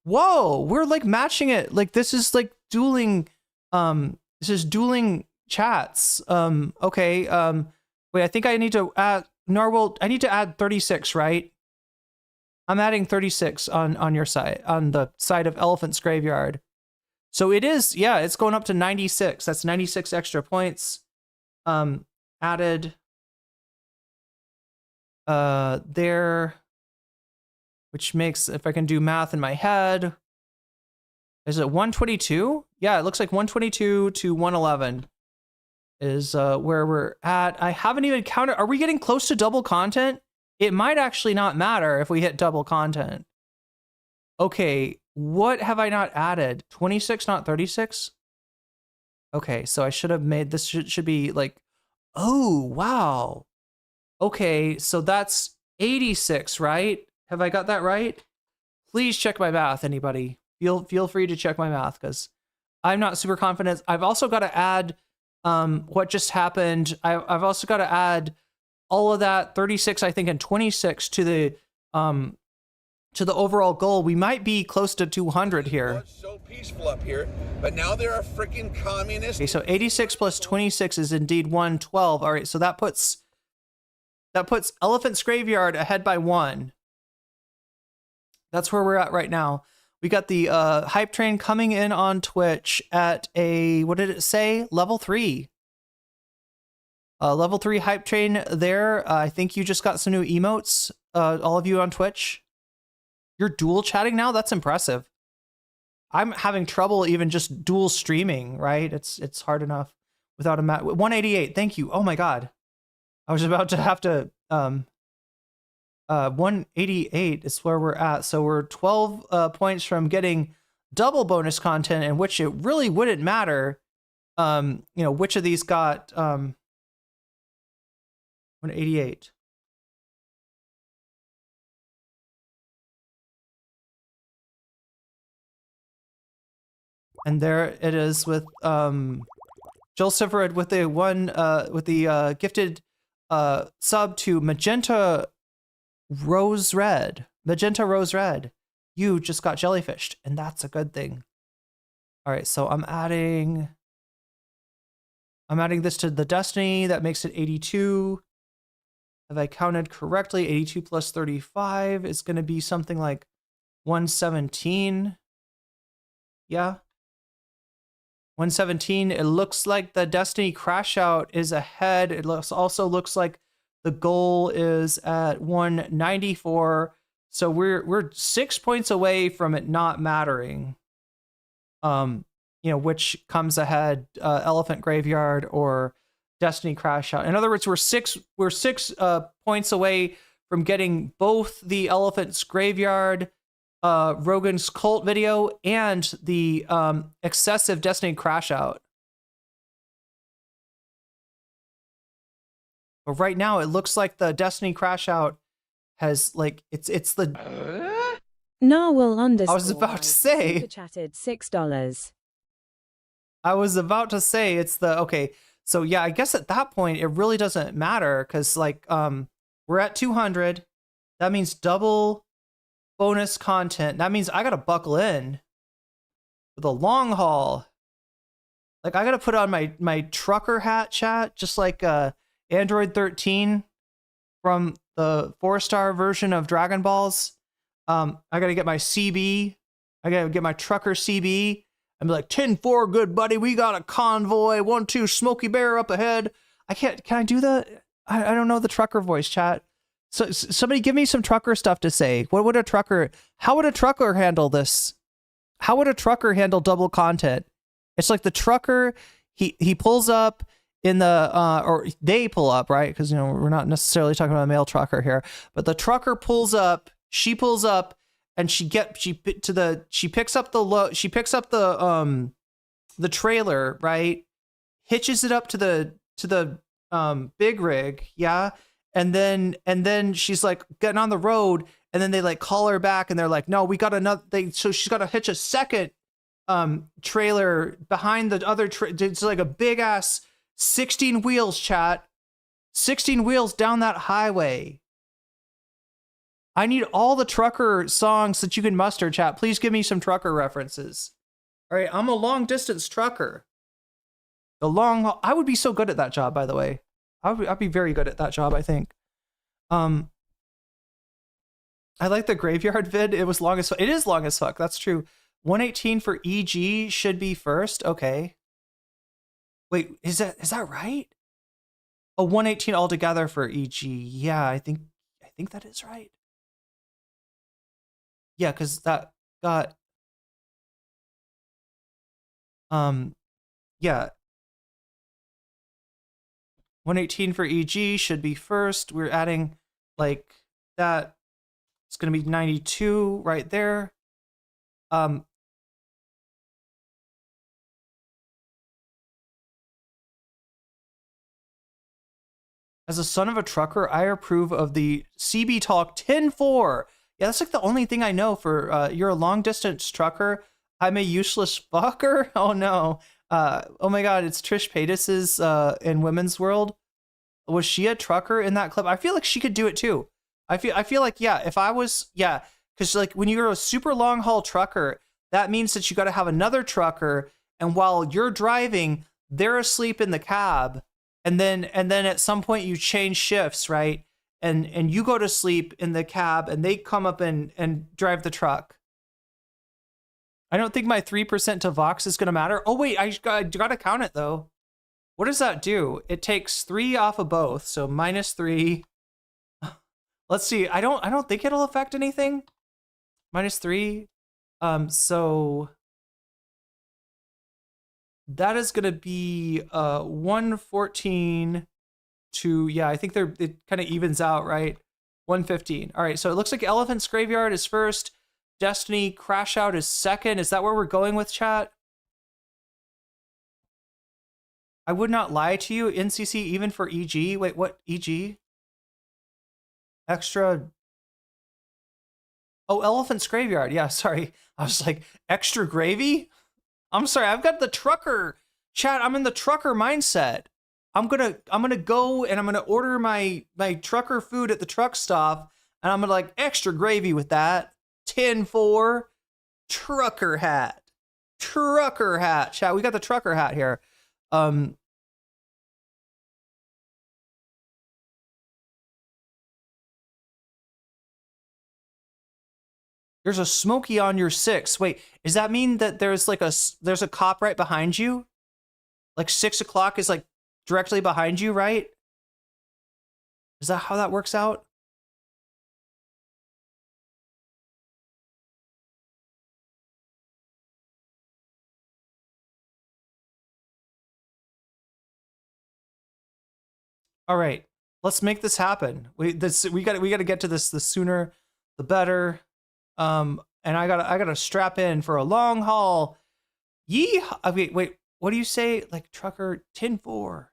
Whoa, we're like matching it. Like this is like dueling. This is dueling chats. Okay. Wait, I think I need to add Narwhal. I need to add 36, right? I'm adding 36 on your side, on the side of Elephant's Graveyard. So it is, yeah, it's going up to 96. That's 96 extra points. Added there, which makes, if I can do math in my head, is it 122? Yeah, it looks like 122 to 111 is where we're at. I haven't even counted. Are we getting close to double content? It might actually not matter if we hit double content. Okay, what have I not added? 26, not 36? Okay, so I should have made this, should be like, oh, wow. Okay, so that's 86, right? Have I got that right? Please check my math, anybody. Feel free to check my math, because I'm not super confident. I've also got to add what just happened. I've also got to add all of that 36, I think, and 26 to the overall goal. We might be close to 200 here. So peaceful up here, but now there are freaking communists. Okay, so 86 plus 26 is indeed 112. All right, so that puts Elephant's Graveyard ahead by 1. That's where we're at right now. We got the hype train coming in on Twitch at a, what did it say? Level 3. Level 3 hype train there. I think you just got some new emotes, all of you on Twitch. You're dual chatting now? That's impressive. I'm having trouble even just dual streaming, right? It's hard enough without a mat. 188, thank you. Oh my god. I was about to have to 188 is where we're at. So we're 12 points from getting double bonus content, in which it really wouldn't matter which of these got 188. And there it is with Joel Siverud with the gifted sub to Magenta Rose Red. Magenta Rose Red. You just got jellyfished, and that's a good thing. All right, so I'm adding this to the Destiny. That makes it 82. Have I counted correctly? 82 plus 35 is going to be something like 117. Yeah. 117. It looks like the Destiny crash out is ahead. It also looks like the goal is at 194. So we're 6 points away from it not mattering. Which comes ahead, Elephant Graveyard or Destiny crash out. In other words, we're six points away from getting both the Elephant's Graveyard, Rogan's cult video, and the excessive Destiny crash out. But right now, it looks like the Destiny crash out has it's the Narwhal _ I was about to say super chatted $6. I was about to say it's the okay. So yeah, I guess at that point it really doesn't matter because like we're at 200. That means double bonus content. That means I gotta buckle in for the long haul. Like I gotta put on my trucker hat, chat, just like Android 13 from the 4-star version of Dragon Balls. I gotta get my CB. I gotta get my trucker CB. I'm like 10-4, good buddy. We got a convoy. 1-2, Smokey Bear up ahead. Can I do the? I don't know the trucker voice, chat. So somebody give me some trucker stuff to say. How would a trucker handle this? How would a trucker handle double content? It's like the trucker, he pulls up in the, or they pull up, right? Because, you know, we're not necessarily talking about a male trucker here, but the trucker pulls up, she pulls up, and she picks up the trailer, right? Hitches it up to the big rig, yeah? And then she's like getting on the road, and then they like call her back and they're like, no, we got another so she's got to hitch a second trailer behind the other it's like a big ass 16 wheels, chat. 16 wheels down that highway. I need all the trucker songs that you can muster, chat. Please give me some trucker references. All right, I'm a long distance trucker. I would be so good at that job, by the way. I'd be very good at that job, I think. I like the graveyard vid. It was long as fuck. It is long as fuck. That's true. 118 for EG should be first. Okay. Wait, is that right? Oh, 118 altogether for EG. Yeah, I think that is right. Yeah, because that got yeah. 118 for EG should be first. We're adding like that. It's gonna be 92 right there. As a son of a trucker, I approve of the CB Talk 10-4. Yeah, that's like the only thing I know for you're a long distance trucker. I'm a useless fucker. Oh no. Oh my god, it's Trish Paytas's in Women's World. Was she a trucker in that clip? I feel like she could do it too. I feel like, yeah, if I was, yeah, because like when you're a super long haul trucker, that means that you got to have another trucker, and while you're driving, they're asleep in the cab, and then at some point you change shifts, right? And you go to sleep in the cab, and they come up and drive the truck. I don't think my 3% to Vox is gonna matter. Oh wait, I gotta count it though. What does that do? It takes 3 off of both, so -3. Let's see. I don't think it'll affect anything. -3. So that is gonna be 114 to, yeah, I think it kind of evens out, right? 115. All right, so it looks like Elephant's Graveyard is first. Destiny Crash Out is second. Is that where we're going with, chat? I would not lie to you. NCC even for EG. Wait, what? EG? Extra. Oh, Elephant's Graveyard. Yeah, sorry. I was like, extra gravy? I'm sorry. I've got the trucker. Chat, I'm in the trucker mindset. I'm gonna go and I'm gonna order my trucker food at the truck stop, and I'm gonna like extra gravy with that. 10-4 trucker hat. Trucker hat. Chat, we got the trucker hat here. There's a Smokey on your 6. Wait, does that mean that there's a cop right behind you? Like 6 o'clock is like directly behind you, right? Is that how that works out? All right, let's make this happen. We got to get to this. The sooner, the better. And I gotta strap in for a long haul. Yee. Wait. What do you say? Like trucker 10-4.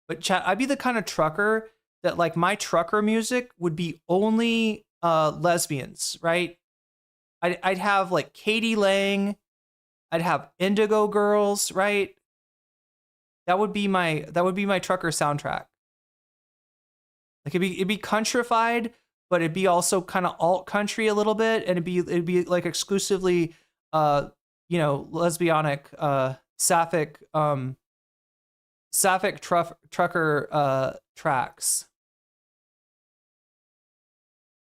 But chat, I'd be the kind of trucker that like my trucker music would be only lesbians, right? I'd have like Katie Lang. I'd have Indigo Girls, right? That would be my trucker soundtrack. Like it'd be countrified, but it'd be also kind of alt country a little bit, and it'd be like exclusively lesbianic sapphic trucker tracks.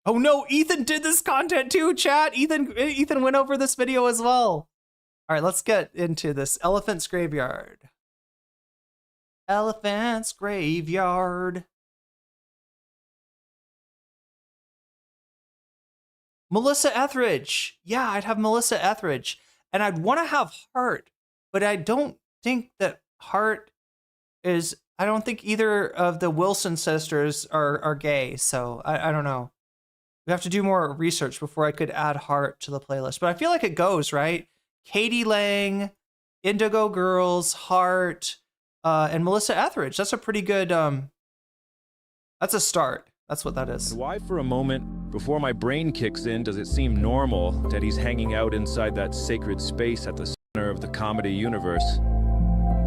Oh no, Ethan did this content too, chat. Ethan went over this video as well. All right, let's get into this. Elephant's Graveyard. Elephant's Graveyard. Melissa Etheridge. Yeah, I'd have Melissa Etheridge. And I'd want to have Hart, but I don't think that Hart is, I don't think either of the Wilson sisters are gay. So I don't know. We have to do more research before I could add Hart to the playlist. But I feel like it goes, right? Katie Lang, Indigo Girls, Hart, and Melissa Etheridge. That's a pretty good, that's a start. That's what that is. Why for a moment, before my brain kicks in, does it seem normal that he's hanging out inside that sacred space at the center of the comedy universe?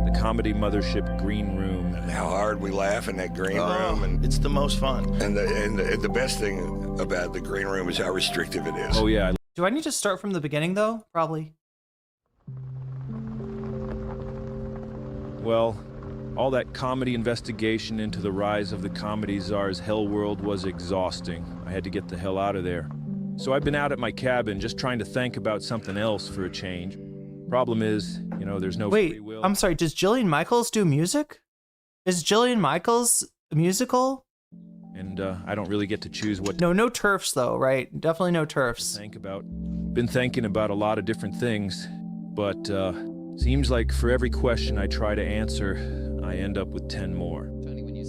The comedy mothership green room. And how hard we laugh in that green room. And it's the most fun. And the best thing about the green room is how restrictive it is. Oh yeah. Do I need to start from the beginning though? Probably. Well, all that comedy investigation into the rise of the comedy czar's hell world was exhausting. I had to get the hell out of there. So I've been out at my cabin just trying to think about something else for a change. Problem is, there's no free will. I'm sorry, does Jillian Michaels do music? Is Jillian Michaels a musical? And I don't really get to choose what. No turfs though, right? Definitely no turfs. Think about. Been thinking about a lot of different things, but seems like for every question I try to answer, I end up with 10 more.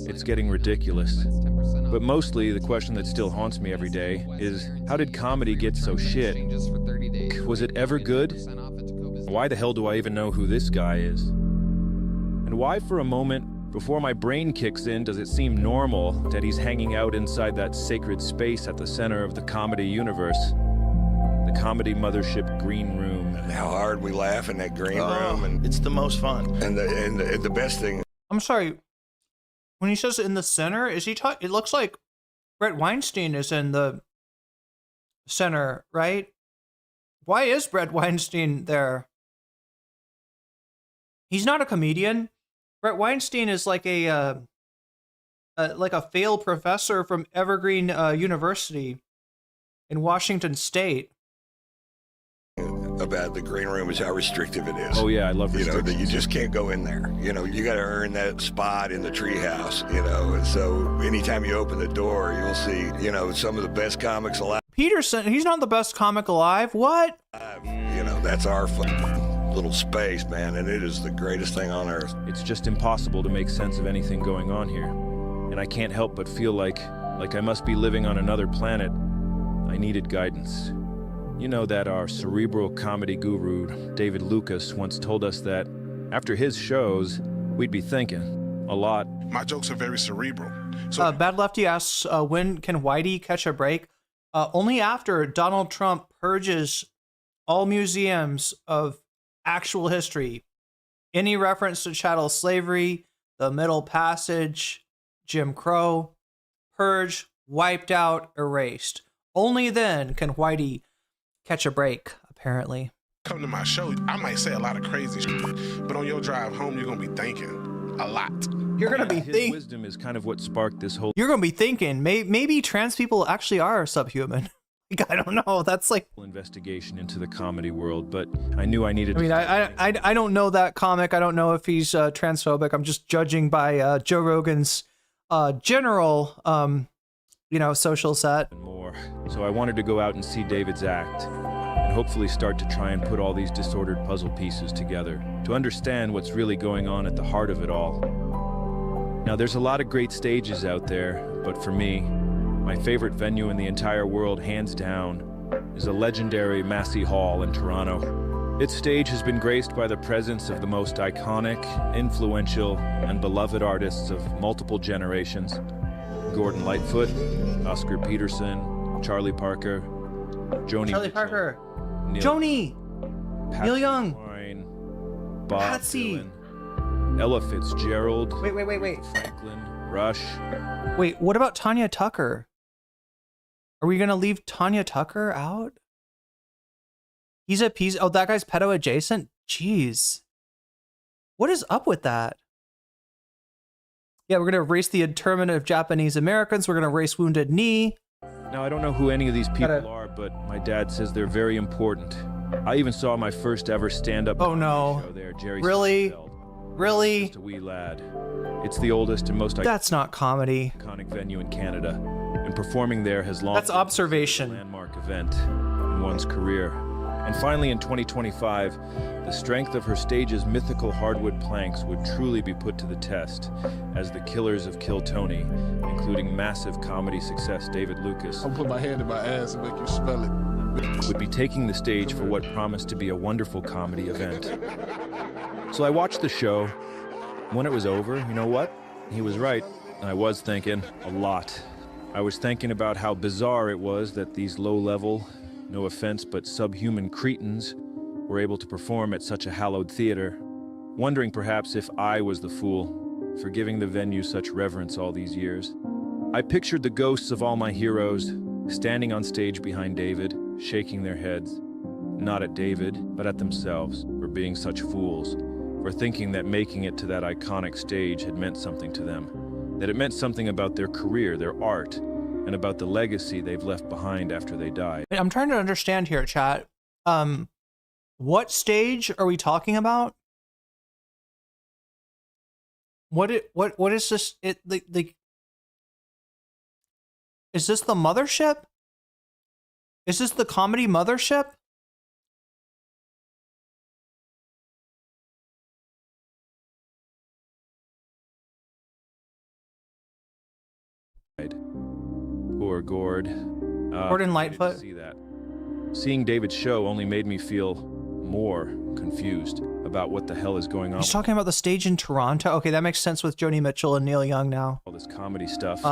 It's getting ridiculous. But mostly the question that still haunts me every day is, how did comedy get so shit? Was it ever good? Why the hell do I even know who this guy is? And why for a moment, before my brain kicks in, does it seem normal that he's hanging out inside that sacred space at the center of the comedy universe? The comedy mothership green room. And how hard we laugh in that green room. And it's the most fun. And the best thing. I'm sorry. When he says in the center, is he talking? It looks like Brett Weinstein is in the center, right? Why is Brett Weinstein there? He's not a comedian. Brett Weinstein is like a failed professor from Evergreen University in Washington State. About the green room is how restrictive it is. Oh yeah, I love restrictions. That you just can't go in there. You got to earn that spot in the treehouse. And so anytime you open the door, you'll see, some of the best comics alive. Peterson, he's not the best comic alive. What? That's our little space, man, and it is the greatest thing on earth. It's just impossible to make sense of anything going on here, and I can't help but feel like I must be living on another planet. I needed guidance. You know that our cerebral comedy guru, David Lucas, once told us that after his shows, we'd be thinking a lot. My jokes are very cerebral. So Bad Lefty asks, when can Whitey catch a break? Only after Donald Trump purges all museums of actual history. Any reference to chattel slavery, the Middle Passage, Jim Crow, purged, wiped out, erased. Only then can Whitey catch a break, apparently. Come to my show, I might say a lot of crazy shit, but on your drive home, you're going to be thinking a lot. You're going to be thinking. Wisdom is kind of what sparked this whole. You're going to be thinking, maybe trans people actually are subhuman. I don't know. That's like investigation into the comedy world, but I knew I needed. I mean, I don't know that comic. I don't know if he's transphobic. I'm just judging by Joe Rogan's general, social set. And more. So I wanted to go out and see David's act, and hopefully start to try and put all these disordered puzzle pieces together to understand what's really going on at the heart of it all. Now, there's a lot of great stages out there, but for me, my favorite venue in the entire world, hands down, is a legendary Massey Hall in Toronto. Its stage has been graced by the presence of the most iconic, influential, and beloved artists of multiple generations. Gordon Lightfoot, Oscar Peterson, Charlie Parker, Joni Charlie Mitchell, Parker. Neil, Joni. Patsy Neil Young. Cline, Bob Patsy. Dylan, Ella Fitzgerald. Wait. Franklin, Rush. Wait, what about Tanya Tucker? Are we gonna leave Tanya Tucker out? He's a piece. Oh, that guy's pedo adjacent? Jeez. What is up with that? Yeah, we're gonna erase the internment of Japanese Americans. We're gonna erase Wounded Knee. Now, I don't know who any of these people are, but my dad says they're very important. I even saw my first ever stand-up show there, Jerry Really? Seinfeld. Really? Just a wee lad. It's the oldest and most That's not comedy. iconic venue in Canada, and performing there has long That's been observation. a landmark event in one's career. And finally, in 2025, the strength of her stage's mythical hardwood planks would truly be put to the test, as the killers of Kill Tony, including massive comedy success David Lucas, I'll put my hand in my ass and make you smell it. would be taking the stage for what promised to be a wonderful comedy event. So I watched the show. When it was over, you know what? He was right. I was thinking a lot. I was thinking about how bizarre it was that these low-level, no offense, but subhuman cretins were able to perform at such a hallowed theater, wondering perhaps if I was the fool for giving the venue such reverence all these years. I pictured the ghosts of all my heroes standing on stage behind David, shaking their heads, not at David, but at themselves for being such fools, for thinking that making it to that iconic stage had meant something to them, that it meant something about their career, their art, and about the legacy they've left behind after they died. I'm trying to understand here, chat. What stage are we talking about? What is this? Is this the mothership? Is this the comedy mothership? Poor Gord. Gordon Lightfoot. See that. Seeing David's show only made me feel more confused about what the hell is going on. He's talking about the stage in Toronto. Okay, that makes sense with Joni Mitchell and Neil Young now. All this comedy stuff.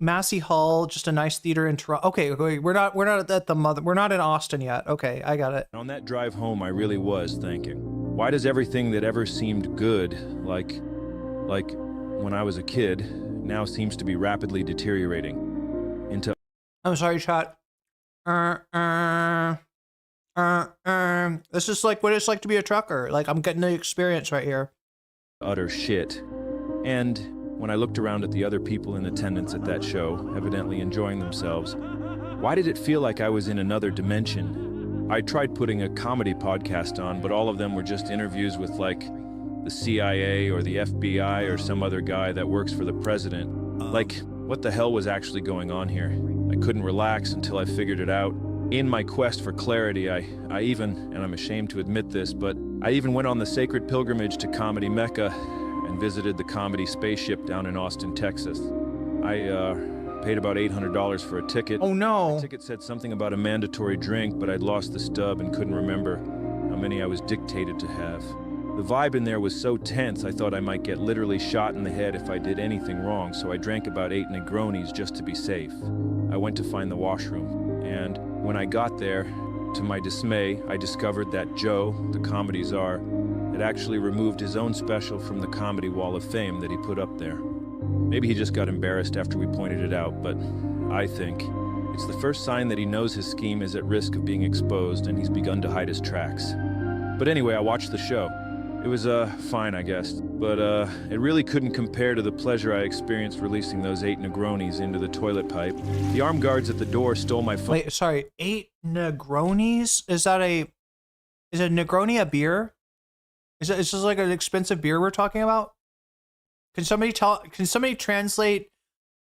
Massey Hall, just a nice theater in Toronto. Okay, we're not at the mother. We're not in Austin yet. Okay, I got it. On that drive home, I really was thinking, why does everything that ever seemed good, like when I was a kid, now seems to be rapidly deteriorating into... I'm sorry, chat. This is like what it's like to be a trucker. Like, I'm getting the experience right here. Utter shit. And when I looked around at the other people in attendance at that show, evidently enjoying themselves, why did it feel like I was in another dimension? I tried putting a comedy podcast on, but all of them were just interviews with, like, the CIA or the FBI or some other guy that works for the president. Like, what the hell was actually going on here? I couldn't relax until I figured it out. In my quest for clarity, I even, and I'm ashamed to admit this, but I even went on the sacred pilgrimage to Comedy Mecca and visited the Comedy Spaceship down in Austin, Texas. I paid about $800 for a ticket. Oh no! The ticket said something about a mandatory drink, but I'd lost the stub and couldn't remember how many I was dictated to have. The vibe in there was so tense, I thought I might get literally shot in the head if I did anything wrong, so I drank about 8 Negronis just to be safe. I went to find the washroom, and when I got there, to my dismay, I discovered that Joe, the comedy czar, had actually removed his own special from the Comedy Wall of Fame that he put up there. Maybe he just got embarrassed after we pointed it out, but I think it's the first sign that he knows his scheme is at risk of being exposed and he's begun to hide his tracks. But anyway, I watched the show. It was, fine, I guess, but, it really couldn't compare to the pleasure I experienced releasing those 8 Negronis into the toilet pipe. The armed guards at the door stole my phone. Wait, sorry, 8 Negronis? Is a Negroni a beer? Is this like an expensive beer we're talking about? Can somebody translate,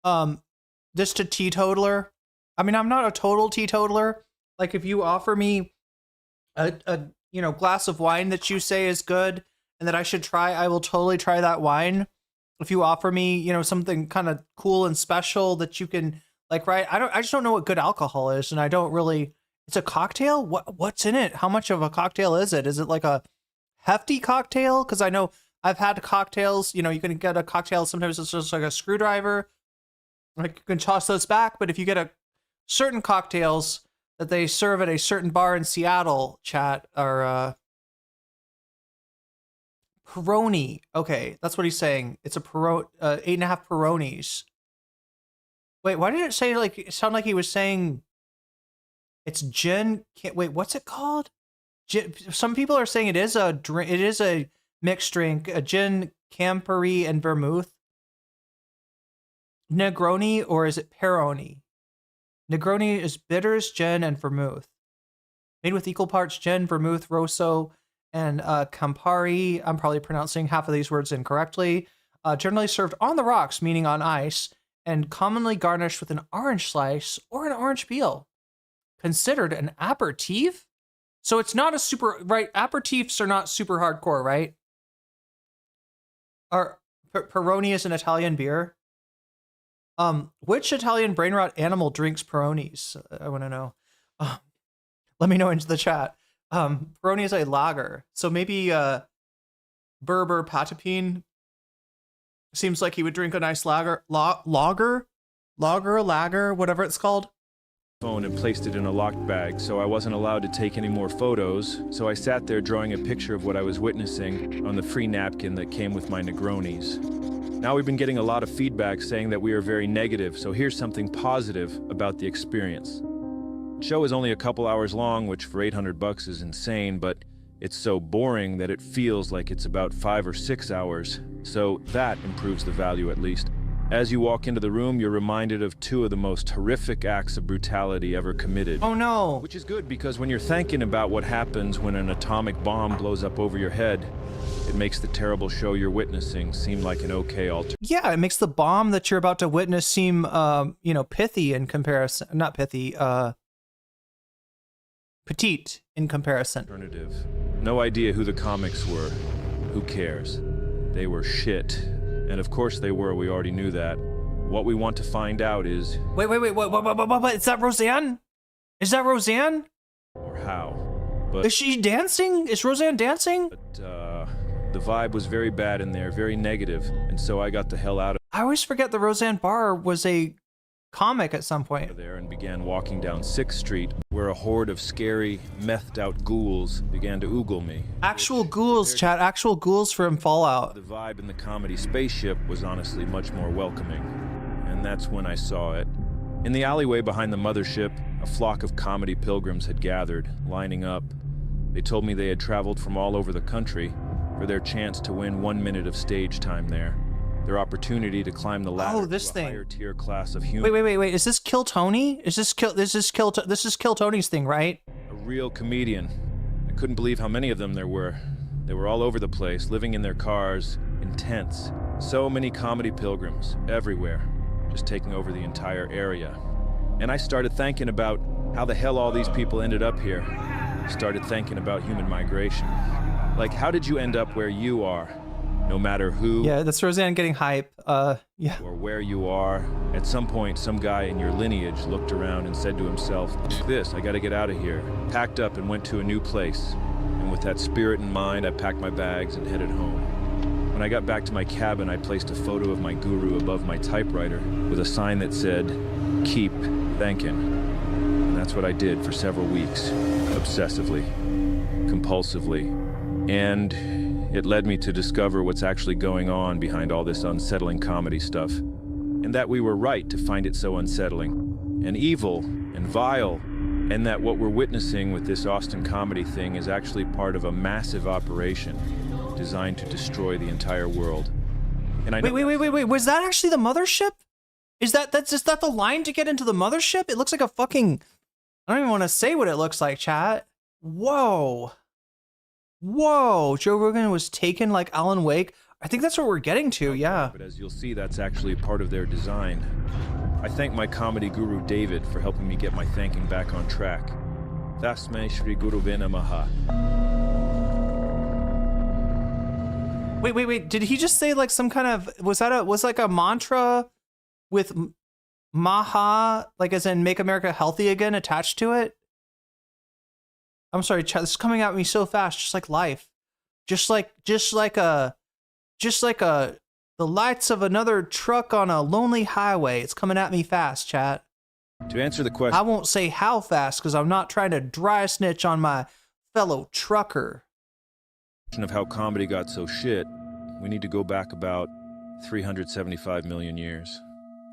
this to teetotaler? I mean, I'm not a total teetotaler. Like, if you offer me a glass of wine that you say is good and that I should try, I will totally try that wine. If you offer me, something kind of cool and special that you can like, right? I just don't know what good alcohol is, and I don't really. It's a cocktail. What's in it? How much of a cocktail is it? Is it like a hefty cocktail? Because I know I've had cocktails. You can get a cocktail. Sometimes it's just like a screwdriver. Like, you can toss those back, but if you get certain cocktails, that they serve at a certain bar in Seattle, chat, are Peroni. Okay, that's what he's saying. It's a 8.5 Peronis. Wait, why did it say like it sound like he was saying it's gin? Wait, what's it called? Some people are saying it is a drink. It is a mixed drink, a gin, Campari, and vermouth. Negroni, or is it Peroni? Negroni is bitters, gin, and vermouth. Made with equal parts gin, vermouth, rosso, and Campari. I'm probably pronouncing half of these words incorrectly. Generally served on the rocks, meaning on ice, and commonly garnished with an orange slice or an orange peel. Considered an aperitif? So it's not a super, right? Aperitifs are not super hardcore, right? Peroni is an Italian beer. Which Italian brain rot animal drinks Peronis? I want to know. Let me know into the chat. Peroni is a lager, so maybe Berber Patapine seems like he would drink a nice lager, whatever it's called. Phone and placed it in a locked bag, so I wasn't allowed to take any more photos. So I sat there drawing a picture of what I was witnessing on the free napkin that came with my Negronis. Now we've been getting a lot of feedback saying that we are very negative, so here's something positive about the experience. The show is only a couple hours long, which for $800 is insane, but it's so boring that it feels like it's about 5 or 6 hours, so that improves the value at least. As you walk into the room, you're reminded of 2 of the most horrific acts of brutality ever committed. Oh no! Which is good, because when you're thinking about what happens when an atomic bomb blows up over your head, it makes the terrible show you're witnessing seem like an okay alternative. Yeah, it makes the bomb that you're about to witness seem, pithy in comparison. Not pithy, petite in comparison. No idea who the comics were. Who cares? They were shit. And of course they were, we already knew that. What we want to find out is... Wait, what? Is that Roseanne? Is that Roseanne? Or how. But, is she dancing? Is Roseanne dancing? But, the vibe was very bad in there, very negative, and so I got the hell out of I always forget the Roseanne Barr was a comic at some point. There and began walking down 6th Street, where a horde of scary, methed out ghouls began to oogle me. Actual ghouls, chat. Actual ghouls from Fallout. The vibe in the comedy spaceship was honestly much more welcoming. And that's when I saw it. In the alleyway behind the mothership, a flock of comedy pilgrims had gathered, lining up. They told me they had traveled from all over the country for their chance to win 1 minute of stage time there. Their opportunity to climb the ladder to a higher tier class of human. Wait. Is this Kill Tony? This is Kill Tony's thing, right? A real comedian. I couldn't believe how many of them there were. They were all over the place, living in their cars, in tents. So many comedy pilgrims, everywhere, just taking over the entire area. And I started thinking about how the hell all these people ended up here. Started thinking about human migration. Like, how did you end up where you are? No matter who. Yeah, that's Roseanne getting hype. Yeah. Or where you are. At some point, some guy in your lineage looked around and said to himself, I gotta get out of here. Packed up and went to a new place. And with that spirit in mind, I packed my bags and headed home. When I got back to my cabin, I placed a photo of my guru above my typewriter with a sign that said, "Keep thanking." And that's what I did for several weeks, obsessively, compulsively. And it led me to discover what's actually going on behind all this unsettling comedy stuff. And that we were right to find it so unsettling, and evil, and vile, and that what we're witnessing with this Austin comedy thing is actually part of a massive operation designed to destroy the entire world. And I know wait, was that actually the mothership? Is that the line to get into the mothership? It looks like a fucking... I don't even want to say what it looks like, chat. Whoa, Joe Rogan was taken like Alan Wake. I think that's what we're getting to, yeah. But as you'll see, that's actually part of their design. I thank my comedy guru David for helping me get my thinking back on track. Tasmai Shri Guru Namaha. Wait. Did he just say like some kind of... Was like a mantra with Maha, like as in make America healthy again, attached to it? I'm sorry, chat, this is coming at me so fast, just like life. Just like the lights of another truck on a lonely highway. It's coming at me fast, chat. To answer the question I won't say how fast because I'm not trying to dry snitch on my fellow trucker. of how comedy got so shit, we need to go back about 375 million years.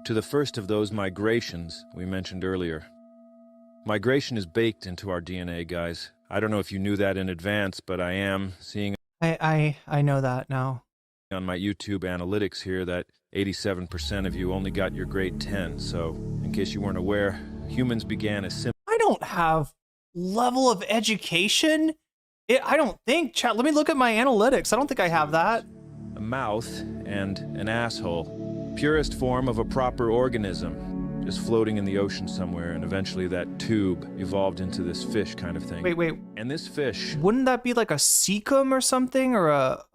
To the first of those migrations we mentioned earlier. Migration is baked into our DNA, guys. I don't know if you knew that in advance, but I am seeing I know that now. on my YouTube analytics here that 87% of you only got your grade 10. So, in case you weren't aware, humans began as simple. I don't have level of education. I don't think, chat. Let me look at my analytics. I don't think I have that. A mouth and an asshole. Purest form of a proper organism. Just floating in the ocean somewhere, and eventually that tube evolved into this fish kind of thing. Wait. And this fish... Wouldn't that be like a cecum or something, or a,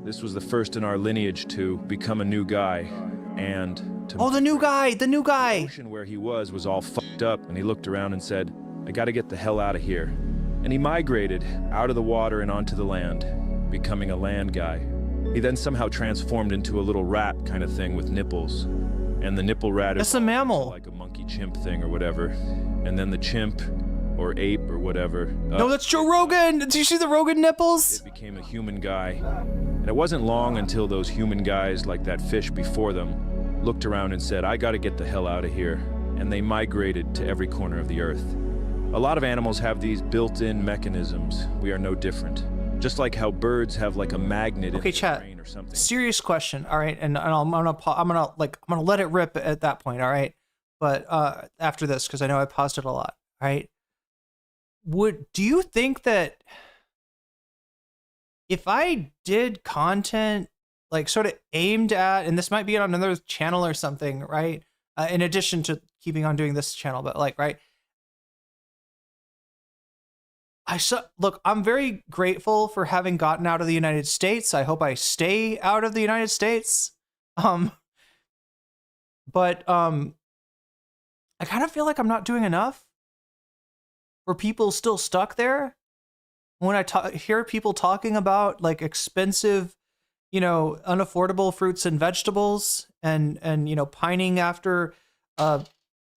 This was the first in our lineage to become a new guy, and to... Oh, the new guy! The new guy! The ocean where he was all fucked up, and he looked around and said, I gotta get the hell out of here. And he migrated out of the water and onto the land, becoming a land guy. He then somehow transformed into a little rat kind of thing with nipples. And the nipple rat is a mammal, like a monkey chimp thing or whatever. And then the chimp or ape or whatever. No, that's Joe Rogan. Did you see the Rogan nipples? It became a human guy. And it wasn't long until those human guys, like that fish before them, looked around and said, I gotta get the hell out of here. And they migrated to every corner of the earth. A lot of animals have these built-in mechanisms. We are no different. Just like how birds have like a magnet in their brain or something. Serious question, all right, and I'm gonna let it rip at that point, all right. But after this, because I know I paused it a lot, all right. Do you think that if I did content like sort of aimed at, and this might be on another channel or something, right? In addition to keeping on doing this channel, but like, right. Look, I'm very grateful for having gotten out of the United States. I hope I stay out of the United States. But I kind of feel like I'm not doing enough for people still stuck there. When I hear people talking about like expensive, you know, unaffordable fruits and vegetables and you know, pining after you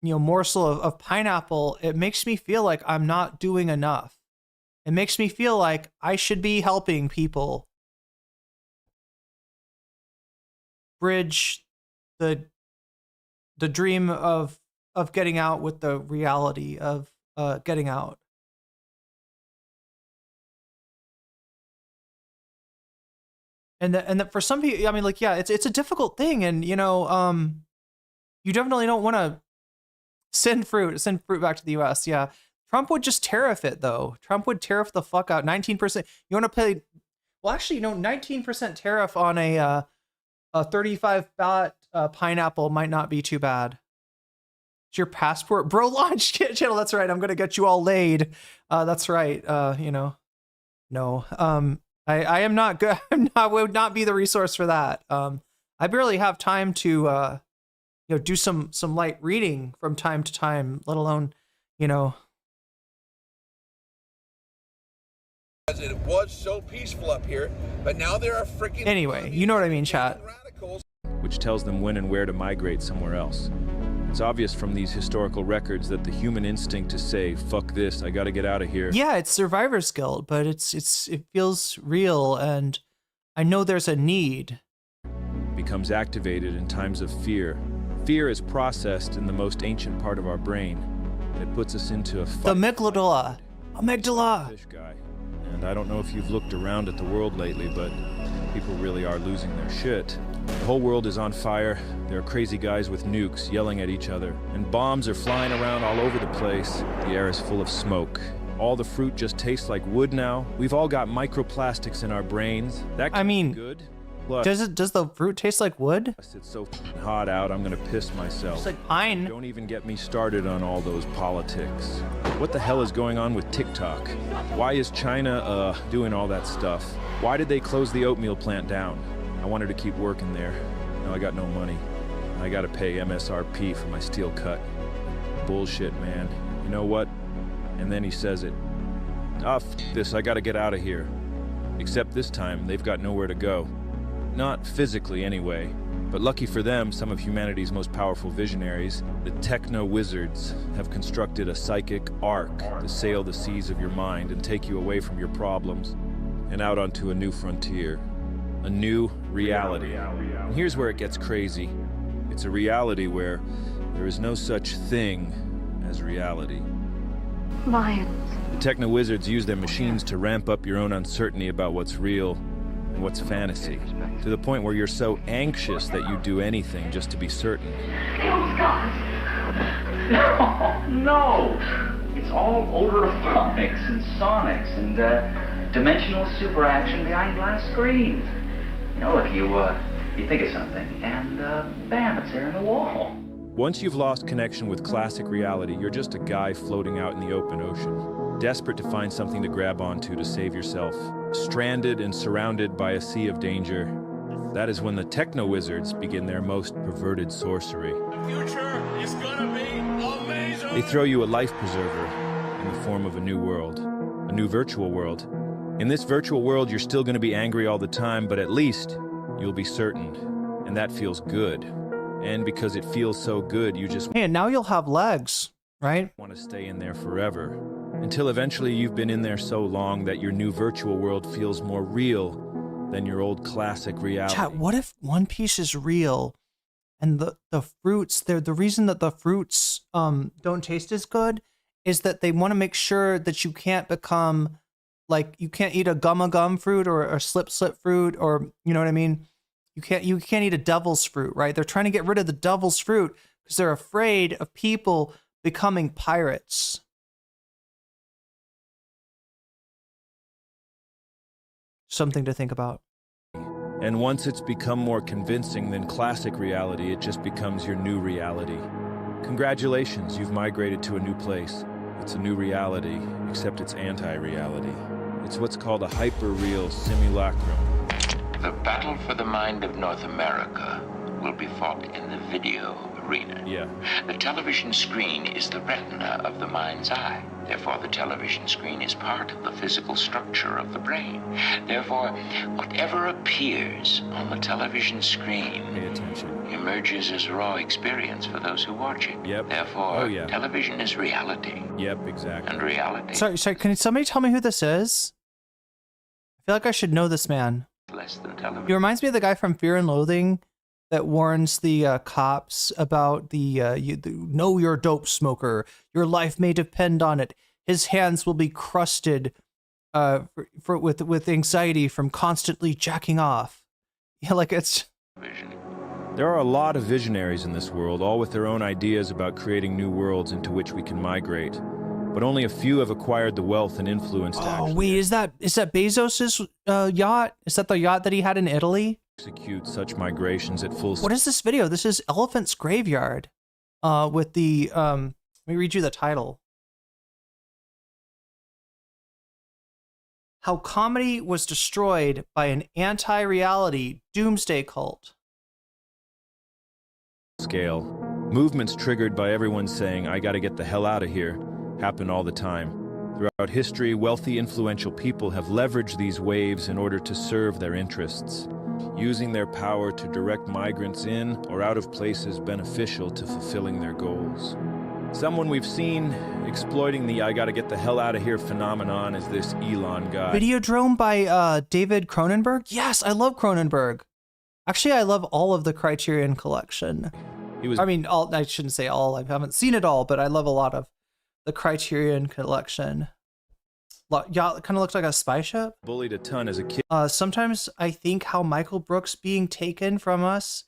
know, morsel of pineapple, it makes me feel like I'm not doing enough. It makes me feel like I should be helping people bridge the dream of getting out with the reality of getting out. And that for some people, I mean, like, yeah, it's a difficult thing, and you know, you definitely don't want to send fruit back to the U.S. Yeah. Trump would just tariff it, though. Trump would tariff the fuck out. 19%. You want to pay? Well, actually, you know, 19% tariff on a 35 baht pineapple might not be too bad. It's your passport, bro. Launch channel. That's right. I'm gonna get you all laid. That's right. You know, no. I am not good. Would not be the resource for that. I barely have time to you know, do some light reading from time to time, let alone, you know. It was so peaceful up here, but now there are freaking... Anyway, you know what I mean, chat. Which tells them when and where to migrate somewhere else. It's obvious from these historical records that the human instinct to say, fuck this, I gotta get out of here. Yeah, it's survivor's guilt, but it feels real, and I know there's a need. Becomes activated in times of fear. Fear is processed in the most ancient part of our brain. It puts us into a fight. The amygdala. Fish guy. And I don't know if you've looked around at the world lately, but people really are losing their shit. The whole world is on fire. There are crazy guys with nukes yelling at each other, and bombs are flying around all over the place. The air is full of smoke. All the fruit just tastes like wood now. We've all got microplastics in our brains. That can be good. Plus, does the fruit taste like wood? It's so hot out, I'm gonna piss myself. It's like pine. Don't even get me started on all those politics. What the hell is going on with TikTok? Why is China doing all that stuff? Why did they close the oatmeal plant down? I wanted to keep working there. Now I got no money. I gotta pay MSRP for my steel cut. Bullshit, man. You know what? And then he says it. Ah, f this, I gotta get out of here. Except this time, they've got nowhere to go. Not physically, anyway, but But lucky for them, some of humanity's most powerful visionaries, the techno-wizards, have constructed a psychic ark to sail the seas of your mind and take you away from your problems and out onto a new frontier, a new reality. And here's where it gets crazy. It's a reality where there is no such thing as reality. Lions. The techno-wizards use their machines to ramp up your own uncertainty about what's real and what's fantasy, to the point where you're so anxious that you do anything just to be certain. No! It's all overphonics and sonics and dimensional superaction behind glass screens. You know, if you think of something and bam, it's there in the wall. Once you've lost connection with classic reality, you're just a guy floating out in the open ocean, desperate to find something to grab onto to save yourself, stranded and surrounded by a sea of danger. That is when the techno-wizards begin their most perverted sorcery. The future is gonna be amazing! They throw you a life preserver in the form of a new world, a new virtual world. In this virtual world, you're still gonna be angry all the time, but at least you'll be certain, and that feels good. And because it feels so good, you just... Hey, and now you'll have legs, right? ...want to stay in there forever. Until eventually you've been in there so long that your new virtual world feels more real than your old classic reality. Chat, what if One Piece is real and the fruits, the reason that the fruits don't taste as good is that they want to make sure that you can't become, like, you can't eat a gum fruit or a slip fruit, or, you know what I mean? You can't eat a devil's fruit, right? They're trying to get rid of the devil's fruit because they're afraid of people becoming pirates. Something to think about. And once it's become more convincing than classic reality, it just becomes your new reality. Congratulations, you've migrated to a new place. It's a new reality, except it's anti-reality. It's what's called a hyper-real simulacrum. The battle for the mind of North America will be fought in the video arena. Yeah. The television screen is the retina of the mind's eye. Therefore, the television screen is part of the physical structure of the brain. Therefore, whatever appears on the television screen emerges as raw experience for those who watch it. Yep. Therefore, television is reality. Yep, exactly. And reality. Sorry, can somebody tell me who this is? I feel like I should know this man. Less than television. He reminds me of the guy from Fear and Loathing that warns the cops about know you're a dope smoker. Your life may depend on it. His hands will be crusted with anxiety from constantly jacking off. Yeah, like it's... There are a lot of visionaries in this world, all with their own ideas about creating new worlds into which we can migrate. But only a few have acquired the wealth and influence to Oh, wait, is that Bezos's yacht? Is that the yacht that he had in Italy? Execute such migrations at full speed. What is this video? This is Elephant's Graveyard with the, let me read you the title. How comedy was destroyed by an anti-reality doomsday cult. Scale. Movements triggered by everyone saying, I gotta get the hell out of here, happen all the time. Throughout history, wealthy, influential people have leveraged these waves in order to serve their interests, using their power to direct migrants in or out of places beneficial to fulfilling their goals. Someone we've seen exploiting the I gotta get the hell out of here phenomenon is this Elon guy. Videodrome by David Cronenberg? Yes, I love Cronenberg. Actually, I love all of the Criterion collection. I shouldn't say all, I haven't seen it all, but I love a lot of the Criterion collection. Yeah, it kind of looks like a spy ship. Bullied a ton as a kid. Sometimes I think how Michael Brooks being taken from us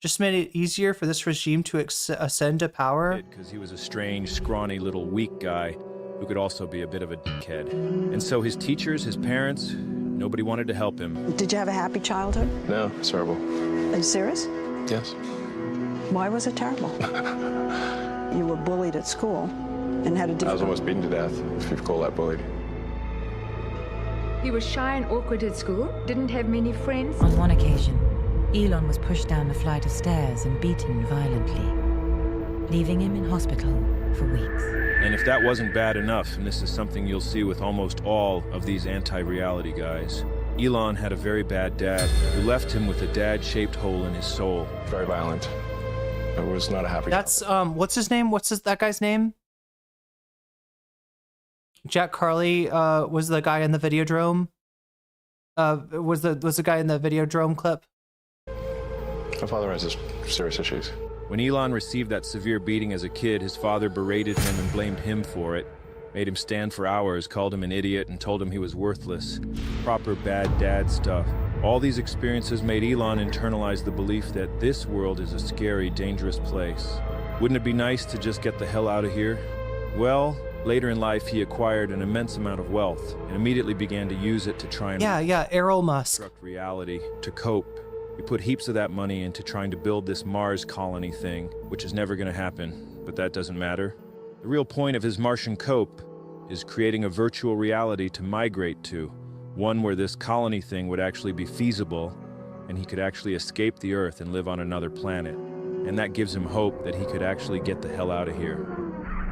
just made it easier for this regime to ascend to power. Because he was a strange, scrawny little weak guy who could also be a bit of a dickhead. And so his teachers, his parents, nobody wanted to help him. Did you have a happy childhood? No, it's terrible. Are you serious? Yes. Why was it terrible? You were bullied at school and had a I was almost beaten to death, if you call that bullied. He was shy and awkward at school, didn't have many friends. On one occasion, Elon was pushed down a flight of stairs and beaten violently, leaving him in hospital for weeks. And if that wasn't bad enough, and this is something you'll see with almost all of these anti-reality guys, Elon had a very bad dad who left him with a dad-shaped hole in his soul. Very violent. It was not a happy. That's what's his name? That guy's name? Jack Carley was the guy in the Videodrome. Was the guy in the Videodrome clip? My father has serious issues. When Elon received that severe beating as a kid, his father berated him and blamed him for it, made him stand for hours, called him an idiot, and told him he was worthless. Proper bad dad stuff. All these experiences made Elon internalize the belief that this world is a scary, dangerous place. Wouldn't it be nice to just get the hell out of here? Well, later in life, he acquired an immense amount of wealth and immediately began to use it to try and Errol Musk. construct reality, to cope. He put heaps of that money into trying to build this Mars colony thing, which is never going to happen, but that doesn't matter. The real point of his Martian cope is creating a virtual reality to migrate to, one where this colony thing would actually be feasible, and he could actually escape the Earth and live on another planet. And that gives him hope that he could actually get the hell out of here.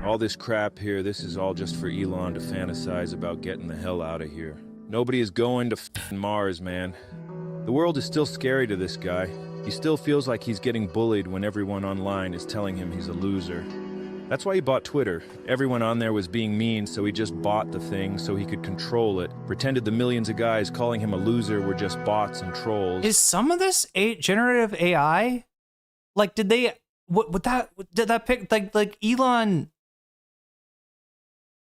All this crap here, this is all just for Elon to fantasize about getting the hell out of here. Nobody is going to f***ing Mars, man. The world is still scary to this guy. He still feels like he's getting bullied when everyone online is telling him he's a loser. That's why he bought Twitter. Everyone on there was being mean, so he just bought the thing so he could control it. Pretended the millions of guys calling him a loser were just bots and trolls. Is some of this generative AI? Like, did they? Did that pick like Elon?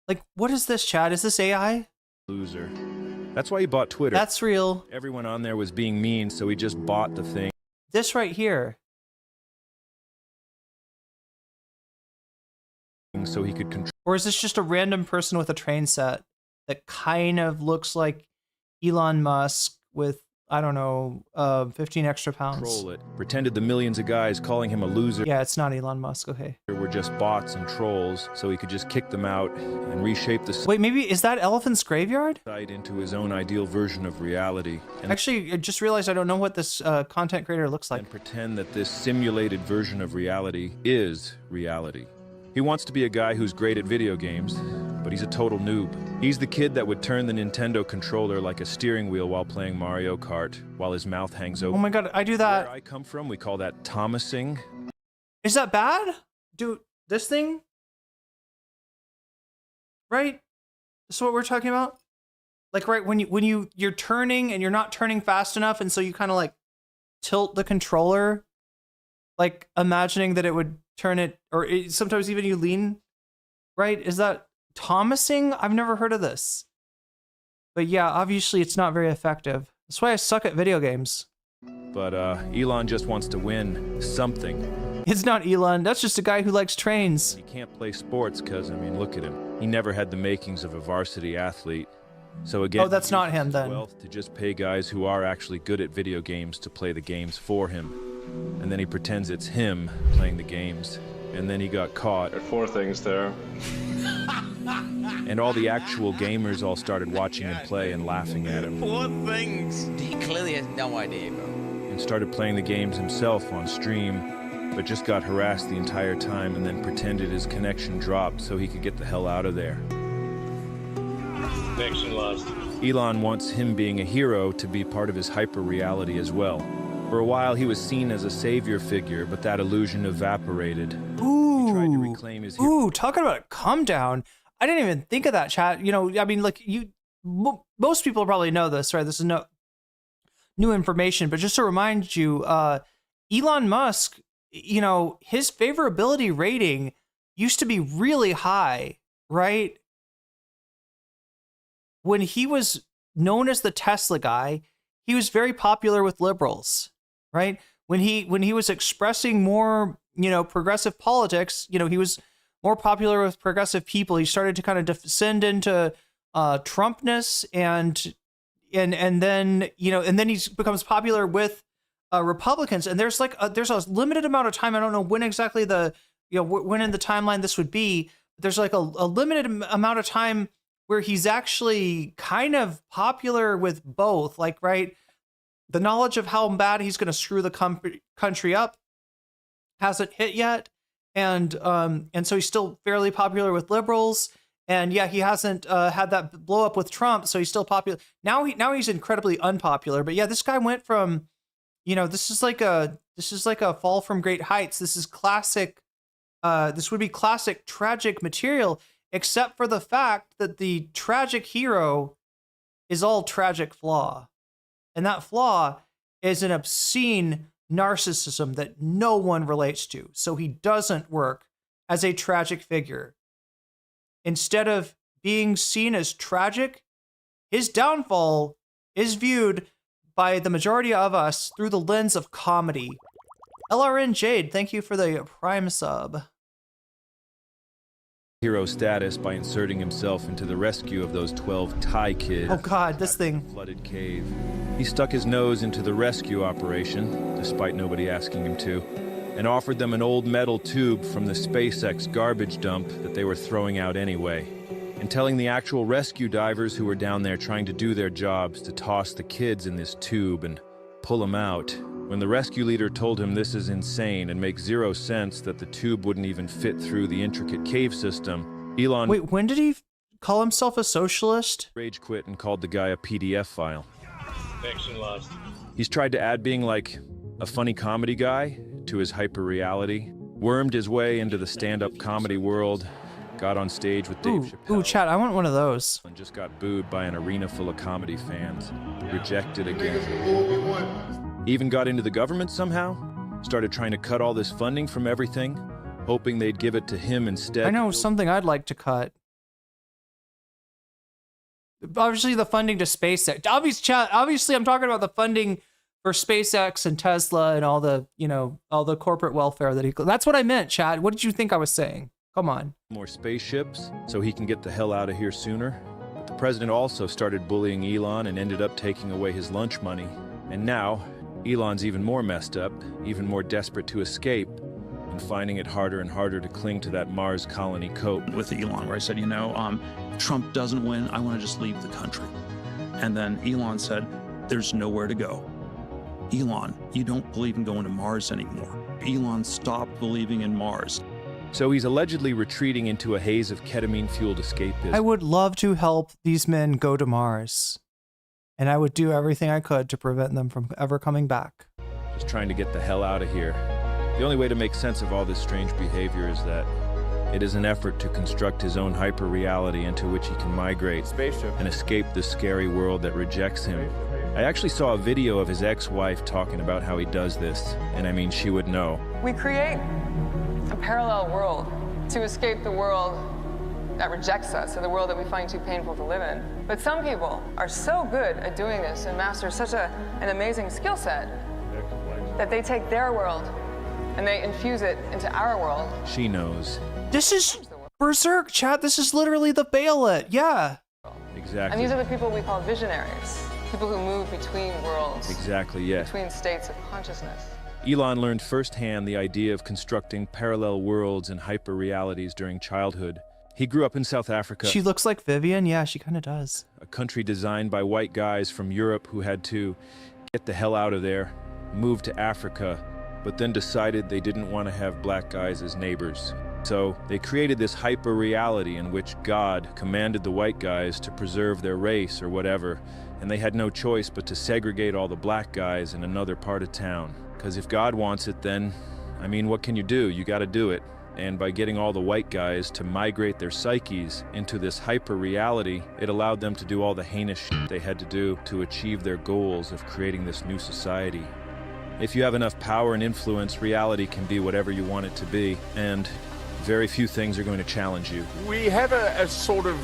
Like, what is this, Chad? Is this AI? Loser. That's why he bought Twitter. That's real. Everyone on there was being mean, so he just bought the thing. This right here. So he could control. Or is this just a random person with a train set that kind of looks like Elon Musk with, I don't know, 15 extra pounds? Control it. Pretended the millions of guys calling him a loser. Yeah, it's not Elon Musk, okay. Were just bots and trolls, so he could just kick them out and reshape the Wait, maybe is that Elephant's Graveyard? site into his own ideal version of reality. And Actually, I just realized I don't know what this content creator looks like. and pretend that this simulated version of reality is reality. He wants to be a guy who's great at video games, but he's a total noob. He's the kid that would turn the Nintendo controller like a steering wheel while playing Mario Kart, while his mouth hangs open. Oh my god, I do that. Where I come from, we call that Thomasing. Is that bad? Dude, this thing? Right? This is what we're talking about? Like, right, when you're turning and you're not turning fast enough, and so you kind of like tilt the controller, like imagining that it would turn it, or sometimes even you lean, right? Is that Thomasing? I've never heard of this. But yeah, obviously it's not very effective. That's why I suck at video games. But Elon just wants to win something. It's not Elon, that's just a guy who likes trains. He can't play sports because, I mean, look at him. He never had the makings of a varsity athlete. So again, Oh, that's not him then. wealth to just pay guys who are actually good at video games to play the games for him. And then he pretends it's him playing the games. And then he got caught. There are 4 things there. And all the actual gamers all started watching him play and laughing at him. 4 things. He clearly has no idea, bro. And started playing the games himself on stream, but just got harassed the entire time and then pretended his connection dropped so he could get the hell out of there. Connection lost. Elon wants him being a hero to be part of his hyper-reality as well. For a while, he was seen as a savior figure, but that illusion evaporated. Ooh. He tried to reclaim his Ooh, talking about a come down. I didn't even think of that, chat. You know, I mean, like, most people probably know this, right? This is no new information, but just to remind you, Elon Musk, you know, his favorability rating used to be really high, right? When he was known as the Tesla guy, he was very popular with liberals, right? When he was expressing more, you know, progressive politics, you know, he was more popular with progressive people. He started to kind of descend into Trumpness, and then, you know, and then he becomes popular with Republicans. And there's like there's a limited amount of time. I don't know when exactly when in the timeline this would be. There's like a limited amount of time where he's actually kind of popular with both, like, right? The knowledge of how bad he's going to screw the country up hasn't hit yet. And so he's still fairly popular with liberals. And yeah, he hasn't had that blow up with Trump, so he's still popular. Now he's incredibly unpopular. But yeah, this guy went from, you know, this is like a fall from great heights. This is classic. This would be classic tragic material, except for the fact that the tragic hero is all tragic flaw. And that flaw is an obscene narcissism that no one relates to. So he doesn't work as a tragic figure. Instead of being seen as tragic, his downfall is viewed by the majority of us through the lens of comedy. LRN Jade, thank you for the Prime sub. Hero status by inserting himself into the rescue of those 12 Thai kids. Oh god, this thing. Flooded cave. He stuck his nose into the rescue operation, despite nobody asking him to, and offered them an old metal tube from the SpaceX garbage dump that they were throwing out anyway, and telling the actual rescue divers who were down there trying to do their jobs to toss the kids in this tube and pull them out. When the rescue leader told him this is insane and makes zero sense that the tube wouldn't even fit through the intricate cave system, Elon... Wait, when did he call himself a socialist? Rage quit and called the guy a PDF file. Connection lost. He's tried to add being like a funny comedy guy to his hyper-reality, wormed his way into the stand-up comedy world, got on stage with Dave Chappelle. Ooh, chat, I want one of those. And just got booed by an arena full of comedy fans. Rejected again. Even got into the government somehow, started trying to cut all this funding from everything, hoping they'd give it to him instead. I know something I'd like to cut. Obviously the funding to SpaceX. Obviously I'm talking about the funding for SpaceX and Tesla and all the, you know, all the corporate welfare that he... That's what I meant, Chad. What did you think I was saying? Come on. More spaceships so he can get the hell out of here sooner. But the president also started bullying Elon and ended up taking away his lunch money. And now, Elon's even more messed up, even more desperate to escape, and finding it harder and harder to cling to that Mars colony coat. With Elon, where I said, you know, Trump doesn't win, I want to just leave the country. And then Elon said, there's nowhere to go. Elon, you don't believe in going to Mars anymore. Elon stopped believing in Mars. So he's allegedly retreating into a haze of ketamine-fueled escapism. I would love to help these men go to Mars. And I would do everything I could to prevent them from ever coming back. Just trying to get the hell out of here. The only way to make sense of all this strange behavior is that it is an effort to construct his own hyper-reality into which he can migrate and escape the scary world that rejects him. I actually saw a video of his ex-wife talking about how he does this, and I mean, she would know. We create a parallel world to escape the world that rejects us, or the world that we find too painful to live in. But some people are so good at doing this and master such an amazing skill set that they take their world and they infuse it into our world. She knows. This is Berserk, chat. This is literally the Bailet. Yeah. Exactly. And these are the people we call visionaries. People who move between worlds. Exactly, yes. Between states of consciousness. Elon learned firsthand the idea of constructing parallel worlds and hyper-realities during childhood. He grew up in South Africa. She looks like Vivian. Yeah, she kind of does. A country designed by white guys from Europe who had to get the hell out of there, move to Africa, but then decided they didn't want to have black guys as neighbors. So they created this hyper-reality in which God commanded the white guys to preserve their race or whatever, and they had no choice but to segregate all the black guys in another part of town. Because if God wants it, then, I mean, what can you do? You gotta do it. And by getting all the white guys to migrate their psyches into this hyper-reality, it allowed them to do all the heinous shit they had to do to achieve their goals of creating this new society. If you have enough power and influence, reality can be whatever you want it to be, and very few things are going to challenge you. We have a sort of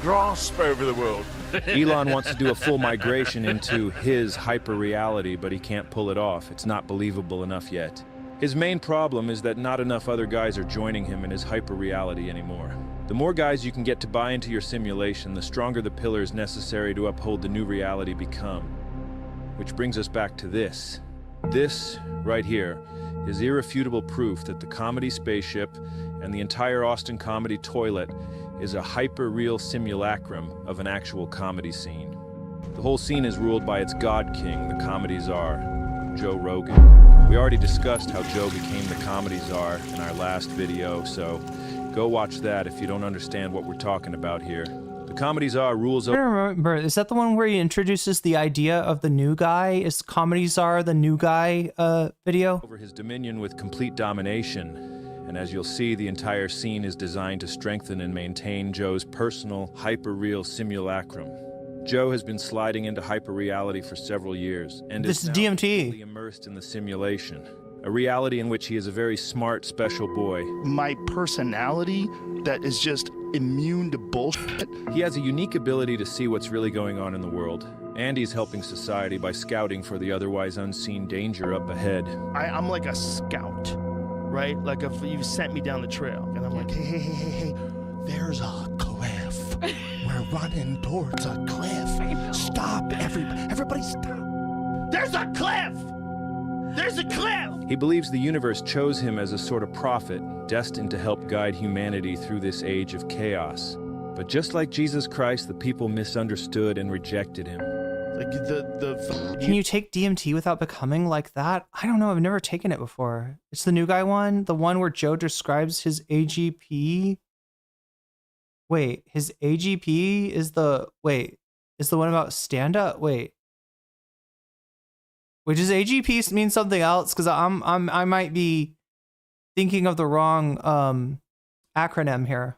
grasp over the world. Elon wants to do a full migration into his hyper-reality, but he can't pull it off. It's not believable enough yet. His main problem is that not enough other guys are joining him in his hyper-reality anymore. The more guys you can get to buy into your simulation, the stronger the pillars necessary to uphold the new reality become. Which brings us back to this. This, right here, is irrefutable proof that the comedy spaceship and the entire Austin comedy toilet is a hyper-real simulacrum of an actual comedy scene. The whole scene is ruled by its god king, the comedy czar, Joe Rogan. We already discussed how Joe became the comedy czar in our last video, so Go watch that if you don't understand what we're talking about here. The Comedy Czar rules I over... don't remember. Is that the one where he introduces the idea of the new guy? Is Comedy Czar the new guy video? over his dominion with complete domination. And as you'll see, the entire scene is designed to strengthen and maintain Joe's personal, hyper-real simulacrum. Joe has been sliding into hyper-reality for several years, and This is now DMT. completely immersed in the simulation. A reality in which he is a very smart, special boy. My personality that is just immune to bullshit. He has a unique ability to see what's really going on in the world, and he's helping society by scouting for the otherwise unseen danger up ahead. I'm like a scout, right? Like if you sent me down the trail, and I'm like, hey, there's a cliff. We're running towards a cliff. Stop, everybody stop. There's a cliff! There's a cliff! He believes the universe chose him as a sort of prophet, destined to help guide humanity through this age of chaos. But just like Jesus Christ, the people misunderstood and rejected him. Like Can you take DMT without becoming like that? I don't know. I've never taken it before. It's the new guy one, the one where Joe describes his AGP. Wait, his AGP is the one about stand up. Wait, does AGP mean something else? Because I might be thinking of the wrong acronym here.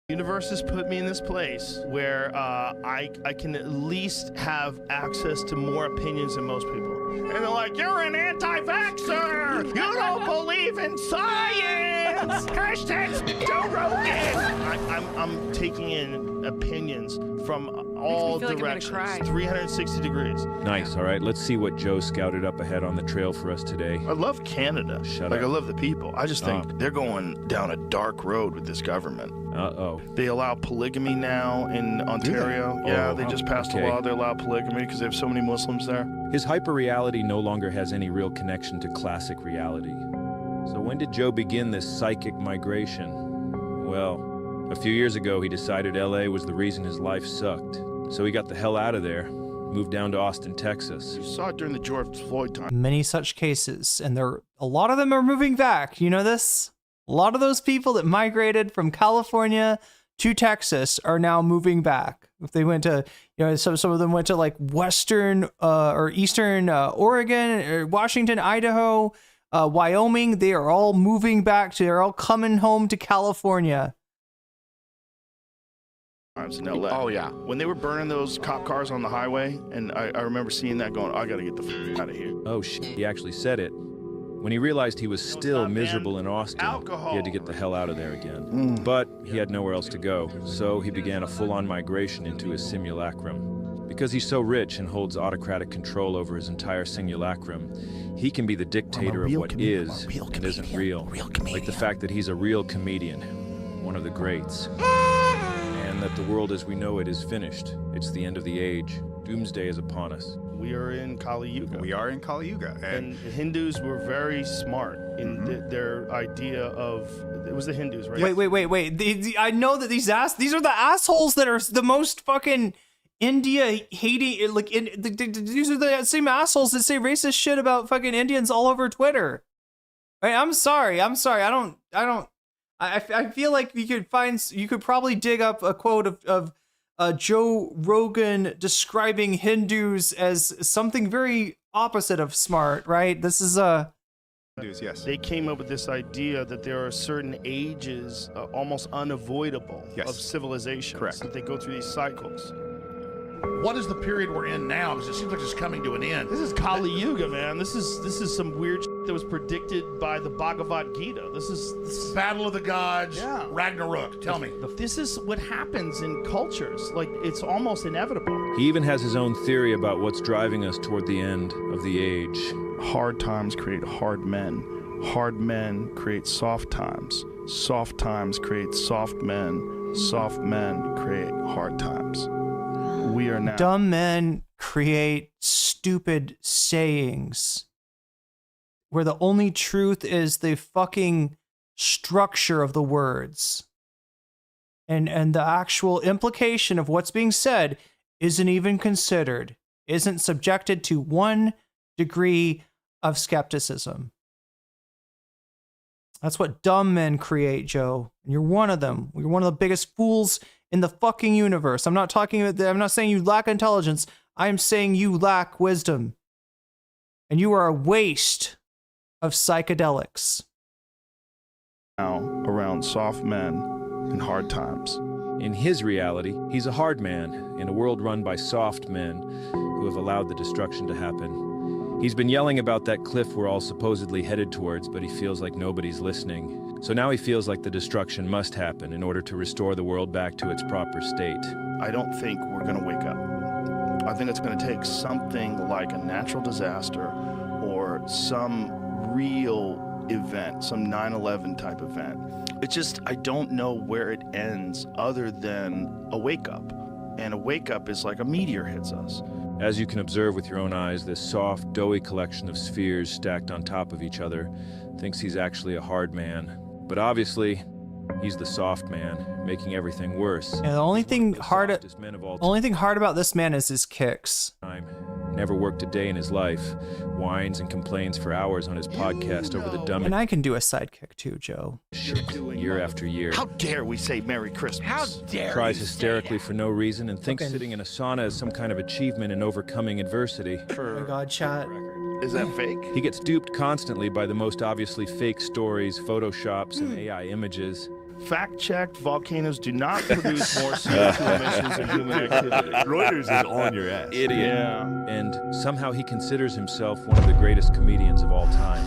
The universe has put me in this place where I can at least have access to more opinions than most people. And they're like, you're an anti-vaxxer! You don't believe in science! Hashtag Joe Rogan! I'm taking in opinions from all directions, 360 degrees. Nice, all right, let's see what Joe scouted up ahead on the trail for us today. I love Canada. Shut I up. love the people. I just think they're going down a dark road with this government. Uh-oh. They allow polygamy now in Ontario. Yeah, they just passed a law. They allow polygamy because they have so many Muslims there. His hyper-reality no longer has any real connection to classic reality. So when did Joe begin this psychic migration? Well, a few years ago he decided LA was the reason his life sucked. So he got the hell out of there, moved down to Austin, Texas. You saw it during the George Floyd time. Many such cases, and a lot of them are moving back. You know this? A lot of those people that migrated from California to Texas are now moving back. If they went to, some of them went to like Western or Eastern Oregon, or Washington, Idaho, Wyoming. They are all moving back they're all coming home to California. In LA. Oh yeah. When they were burning those cop cars on the highway, and I remember seeing that going, I gotta get the f out of here. Oh shit, he actually said it. When he realized he was still miserable in Austin, he had to get the hell out of there again. But he had nowhere else to go, so he began a full-on migration into his simulacrum. Because he's so rich and holds autocratic control over his entire simulacrum, he can be the dictator of what is and isn't real. Like the fact that he's a real comedian, one of the greats. And that the world as we know it is finished. It's the end of the age. Doomsday is upon us. We are in Kali Yuga. We are in Kali Yuga. And the Hindus were very smart in their idea of, it was the Hindus, right? Wait. I know that these are the assholes that are the most fucking India hating, like, these are the same assholes that say racist shit about fucking Indians all over Twitter. Right? I'm sorry. I feel like you could probably dig up a quote of Joe Rogan describing Hindus as something very opposite of smart, right? This is Hindus, yes. They came up with this idea that there are certain ages, almost unavoidable, of civilization. Correct. That they go through these cycles. What is the period we're in now? Because it seems like it's coming to an end. This is Kali Yuga, man. This is some weird shit that was predicted by the Bhagavad Gita. This is Battle of the Gods, Ragnarok. Tell me. This is what happens in cultures. Like, it's almost inevitable. He even has his own theory about what's driving us toward the end of the age. Hard times create hard men. Hard men create soft times. Soft times create soft men. Soft men create hard times. We are now. Dumb men create stupid sayings where the only truth is the fucking structure of the words. And the actual implication of what's being said isn't even considered, isn't subjected to 1 degree of skepticism. That's what dumb men create, Joe. And you're one of them. You're one of the biggest fools in the fucking universe. I'm not saying you lack intelligence. I'm saying you lack wisdom. And you are a waste of psychedelics. Now, around soft men in hard times. In his reality, he's a hard man in a world run by soft men who have allowed the destruction to happen. He's been yelling about that cliff we're all supposedly headed towards, but he feels like nobody's listening. So now he feels like the destruction must happen in order to restore the world back to its proper state. I don't think we're going to wake up. I think it's going to take something like a natural disaster or some real event, some 9/11 type event. It's just, I don't know where it ends other than a wake up. And a wake up is like a meteor hits us. As you can observe with your own eyes, this soft, doughy collection of spheres stacked on top of each other thinks he's actually a hard man. But obviously, he's the soft man, making everything worse. Yeah, the only thing hard about this man is his kicks. Never worked a day in his life, whines and complains for hours on his podcast over the dumbest. And I can do a sidekick too, Joe. Year after year. How dare we say Merry Christmas? How dare Cries you hysterically for no reason and thinks sitting in a sauna is some kind of achievement in overcoming adversity. Oh my god, chat. Is that fake? He gets duped constantly by the most obviously fake stories, photoshops, and AI images. Fact-checked, volcanoes do not produce more CO2 emissions than human activity. Reuters is on your ass. Idiot. Yeah. And somehow he considers himself one of the greatest comedians of all time.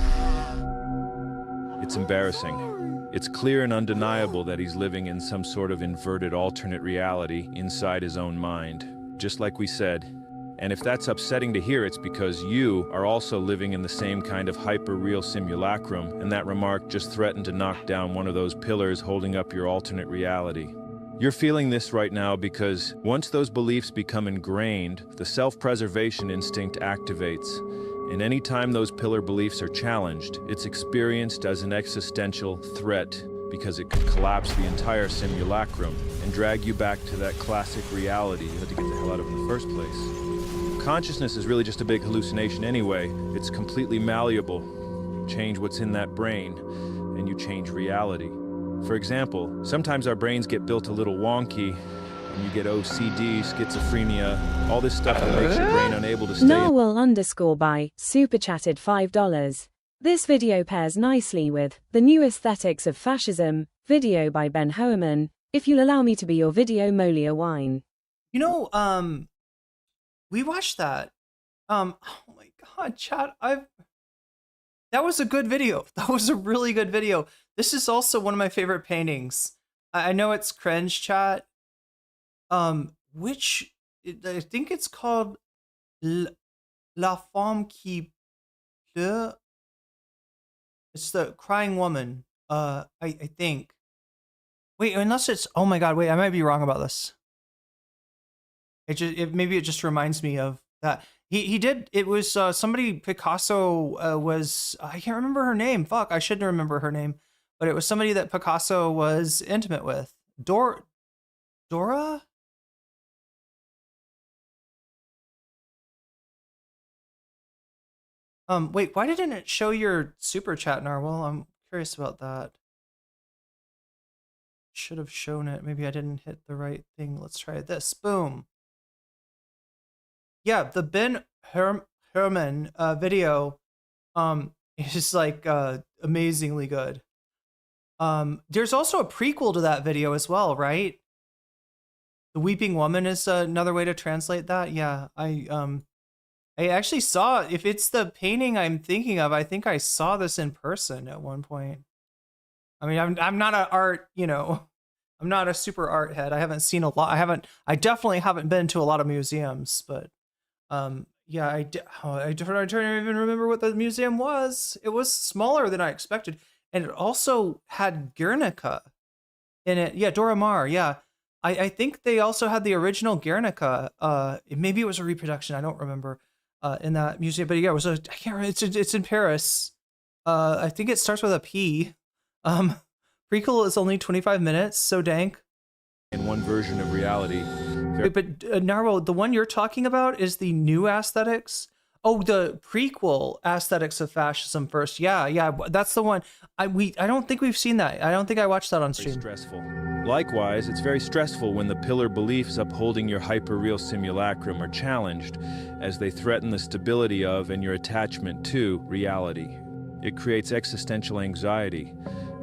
It's embarrassing. It's clear and undeniable that he's living in some sort of inverted alternate reality inside his own mind, just like we said. And if that's upsetting to hear, it's because you are also living in the same kind of hyper-real simulacrum, and that remark just threatened to knock down one of those pillars holding up your alternate reality. You're feeling this right now because once those beliefs become ingrained, the self-preservation instinct activates. And any time those pillar beliefs are challenged, it's experienced as an existential threat because it could collapse the entire simulacrum and drag you back to that classic reality you had to get the hell out of in the first place. Consciousness is really just a big hallucination anyway. It's completely malleable. Change what's in that brain, and you change reality. For example, sometimes our brains get built a little wonky, and you get OCD, schizophrenia, all this stuff that makes your brain unable to stay. Narwhal_by super chatted $5. This video pairs nicely with The New Aesthetics of Fascism, video by Ben Hoeman. If you'll allow me to be your video Molia wine. You know, we watched that. Oh my god, chat. That was a good video. That was a really good video. This is also one of my favorite paintings. I know it's cringe, chat. I think it's called La Femme qui pleure. It's the crying woman. I think. Wait, unless it's, oh my god, wait, I might be wrong about this. Maybe it just reminds me of that. He did, it was somebody, Picasso was, I can't remember her name. Fuck, I shouldn't remember her name. But it was somebody that Picasso was intimate with. Dora? Wait, why didn't it show your super chat, Narwhal? I'm curious about that. Should have shown it. Maybe I didn't hit the right thing. Let's try this. Boom. Yeah, the Ben Herman video is like amazingly good. There's also a prequel to that video as well, right? The Weeping Woman is another way to translate that. Yeah, I actually saw, if it's the painting I'm thinking of, I think I saw this in person at one point. I mean, I'm not an art, I'm not a super art head. I haven't seen a lot. I definitely haven't been to a lot of museums, but yeah, I don't even remember what the museum was. It was smaller than I expected. And it also had Guernica in it. Yeah, Dora Maar. Yeah. I think they also had the original Guernica. Maybe it was a reproduction. I don't remember in that museum. But yeah, it was I can't remember. It's in Paris. I think it starts with a P. Prequel is only 25 minutes. So dank. In one version of reality. Wait, but Narwhal, the one you're talking about is the new aesthetics Oh, the prequel Aesthetics of Fascism first. Yeah, that's the one. I don't think we've seen that. I don't think I watched that on stream. Stressful. Likewise, it's very stressful when the pillar beliefs upholding your hyperreal simulacrum are challenged, as they threaten the stability of and your attachment to reality. It creates existential anxiety,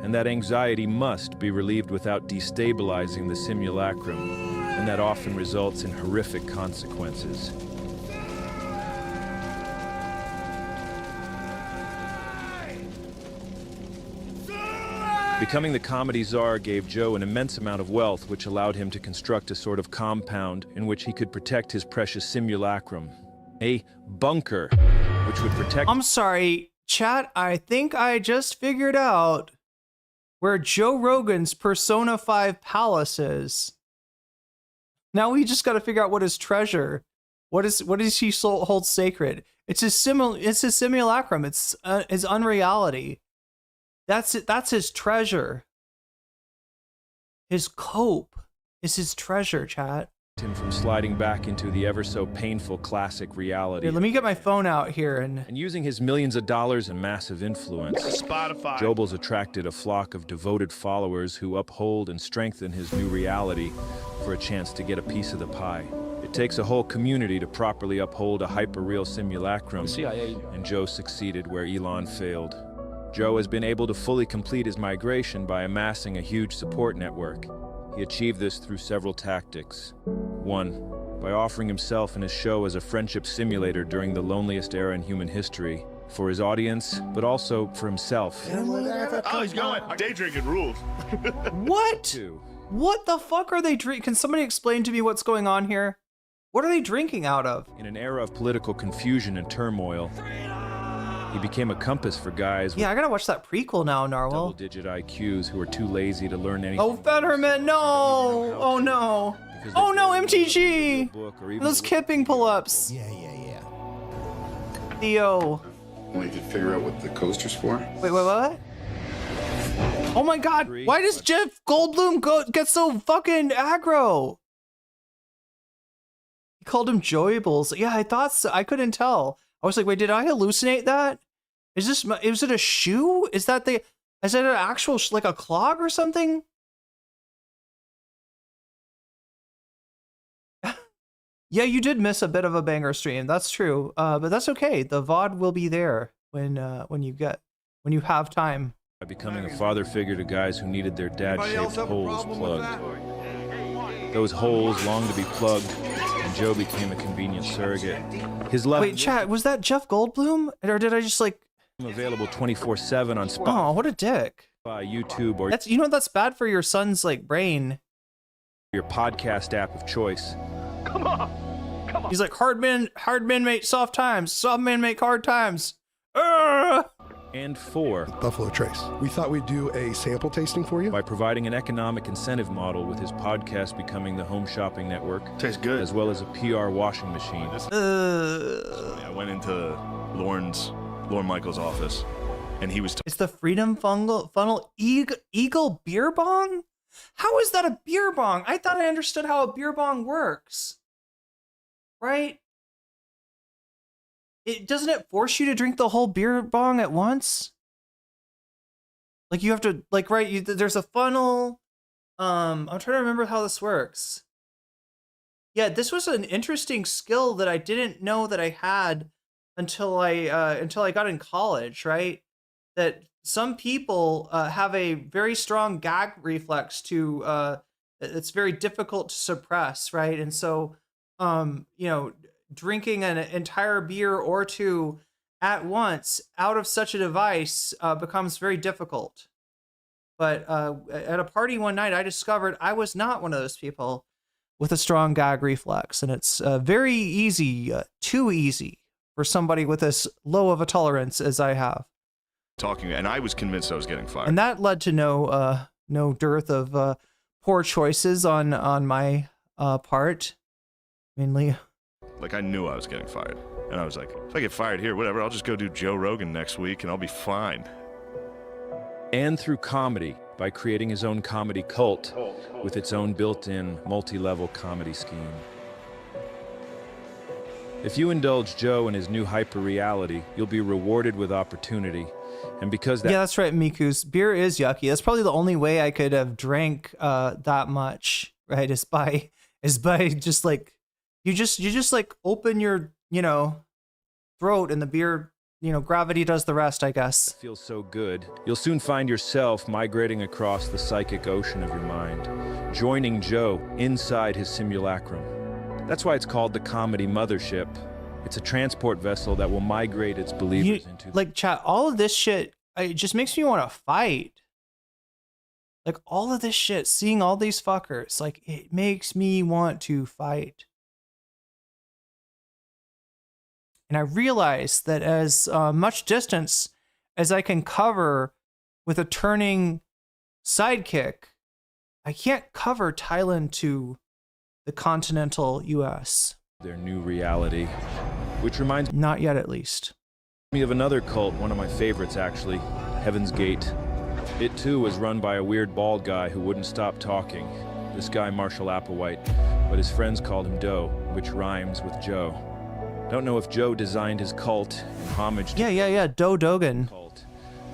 and that anxiety must be relieved without destabilizing the simulacrum, and that often results in horrific consequences. Becoming the comedy czar gave Joe an immense amount of wealth, which allowed him to construct a sort of compound in which he could protect his precious simulacrum. A bunker, which would protect— I'm sorry, chat, I think I just figured out where Joe Rogan's Persona 5 palace is. Now we just got to figure out what his treasure, what is he hold sacred. It's his simulacrum. It's his unreality. That's it. That's his treasure. His cope is his treasure, chat. Him from sliding back into the ever so painful classic reality. Here, let me get my phone out here and using his millions of dollars and massive influence, Spotify. Jobel's attracted a flock of devoted followers who uphold and strengthen his new reality for a chance to get a piece of the pie. It takes a whole community to properly uphold a hyperreal simulacrum, and Joe succeeded where Elon failed. Joe has been able to fully complete his migration by amassing a huge support network. He achieved this through several tactics. 1, by offering himself and his show as a friendship simulator during the loneliest era in human history, for his audience, but also for himself. Oh, he's going. Day drinking rules. What? 2, what the fuck are they drinking? Can somebody explain to me what's going on here? What are they drinking out of? in an era of political confusion and turmoil, he became a compass for guys with Yeah, I gotta watch that prequel now, Narwhal. double-digit IQs who are too lazy to learn anything. Oh, Fetterman, no! Oh no! Oh no, MTG! Those kipping pull-ups. Yeah. Theo. We could figure out what the coaster's for. Wait, what? Oh my god, why does Jeff Goldblum get so fucking aggro? He called him Joyables. Yeah, I thought so. I couldn't tell. I was like, wait, did I hallucinate that? Is it a shoe? Is that an actual, like a clog or something? Yeah, you did miss a bit of a banger stream. That's true. But that's okay. The VOD will be there when you have time. By becoming a father figure to guys who needed their dad-shaped holes plugged. Those holes longed to be plugged, and Joe became a convenient surrogate. His love— Wait, chat, was that Jeff Goldblum? Or did I just like— available 24/7 on Spotify, oh, what a dick. YouTube, or That's, you know, that's bad for your son's like brain. your podcast app of choice. Come on. He's like, hard men make soft times, soft men make hard times. And 4, Buffalo Trace. We thought we'd do a sample tasting for you. by providing an economic incentive model with his podcast becoming the home shopping network. Tastes good. As well as a PR washing machine. I went into Lorne Michaels' office, and he was— It's the Freedom Funnel Eagle beer bong? How is that a beer bong? I thought I understood how a beer bong works. Right? Doesn't it force you to drink the whole beer bong at once? Like you have to, like, right, there's a funnel. I'm trying to remember how this works. Yeah, this was an interesting skill that I didn't know that I had until I got in college, right? That some people have a very strong gag reflex to it's very difficult to suppress, right? And so you know, drinking an entire beer or two at once out of such a device becomes very difficult. But at a party one night, I discovered I was not one of those people with a strong gag reflex, and it's very easy, too easy for somebody with as low of a tolerance as I have. talking, and I was convinced I was getting fired. And that led to no dearth of poor choices on my part, mainly. Like, I knew I was getting fired. And I was like, if I get fired here, whatever, I'll just go do Joe Rogan next week and I'll be fine. And through comedy, by creating his own comedy cult with its own built-in multi-level comedy scheme. If you indulge Joe in his new hyper-reality, you'll be rewarded with opportunity. And because that... Yeah, that's right, Miku's. Beer is yucky. That's probably the only way I could have drank that much, right? Is by just like, you just like open your, throat and the beer, gravity does the rest, I guess. Feels so good. You'll soon find yourself migrating across the psychic ocean of your mind, joining Joe inside his simulacrum. That's why it's called the Comedy Mothership. It's a transport vessel that will migrate its believers into... Like, chat, all of this shit, it just makes me want to fight. Like, all of this shit, seeing all these fuckers, like, it makes me want to fight. And I realize that as much distance as I can cover with a turning sidekick, I can't cover Thailand to the continental U.S. Their new reality, which reminds... Not yet, at least. ...me of another cult, one of my favorites, actually, Heaven's Gate. It, too, was run by a weird bald guy who wouldn't stop talking. This guy, Marshall Applewhite, but his friends called him Doe, which rhymes with Joe. Don't know if Joe designed his cult in homage to... Yeah, Doe Dogan. ...cult,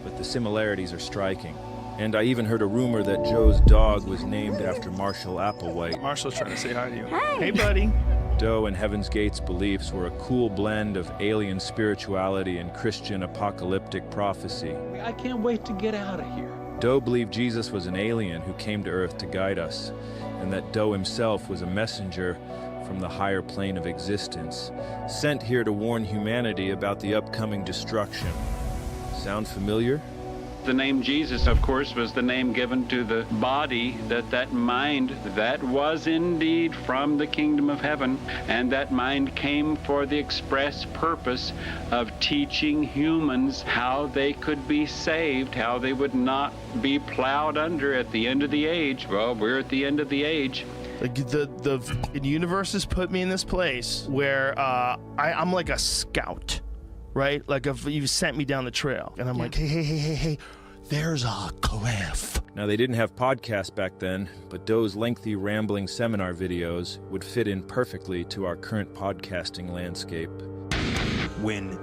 but the similarities are striking. And I even heard a rumor that Joe's dog was named after Marshall Applewhite. Marshall's trying to say hi to you. Hey, buddy. Doe and Heaven's Gate's beliefs were a cool blend of alien spirituality and Christian apocalyptic prophecy. I can't wait to get out of here. Doe believed Jesus was an alien who came to Earth to guide us, and that Doe himself was a messenger from the higher plane of existence, sent here to warn humanity about the upcoming destruction. Sound familiar? The name Jesus, of course, was the name given to the body, that mind that was indeed from the kingdom of heaven, and that mind came for the express purpose of teaching humans how they could be saved, how they would not be plowed under at the end of the age. Well, we're at the end of the age. Like the universe has put me in this place where I'm like a scout, right? Like if you sent me down the trail, and I'm like, hey, there's a cliff. Now, they didn't have podcasts back then, but Doe's lengthy, rambling seminar videos would fit in perfectly to our current podcasting landscape. When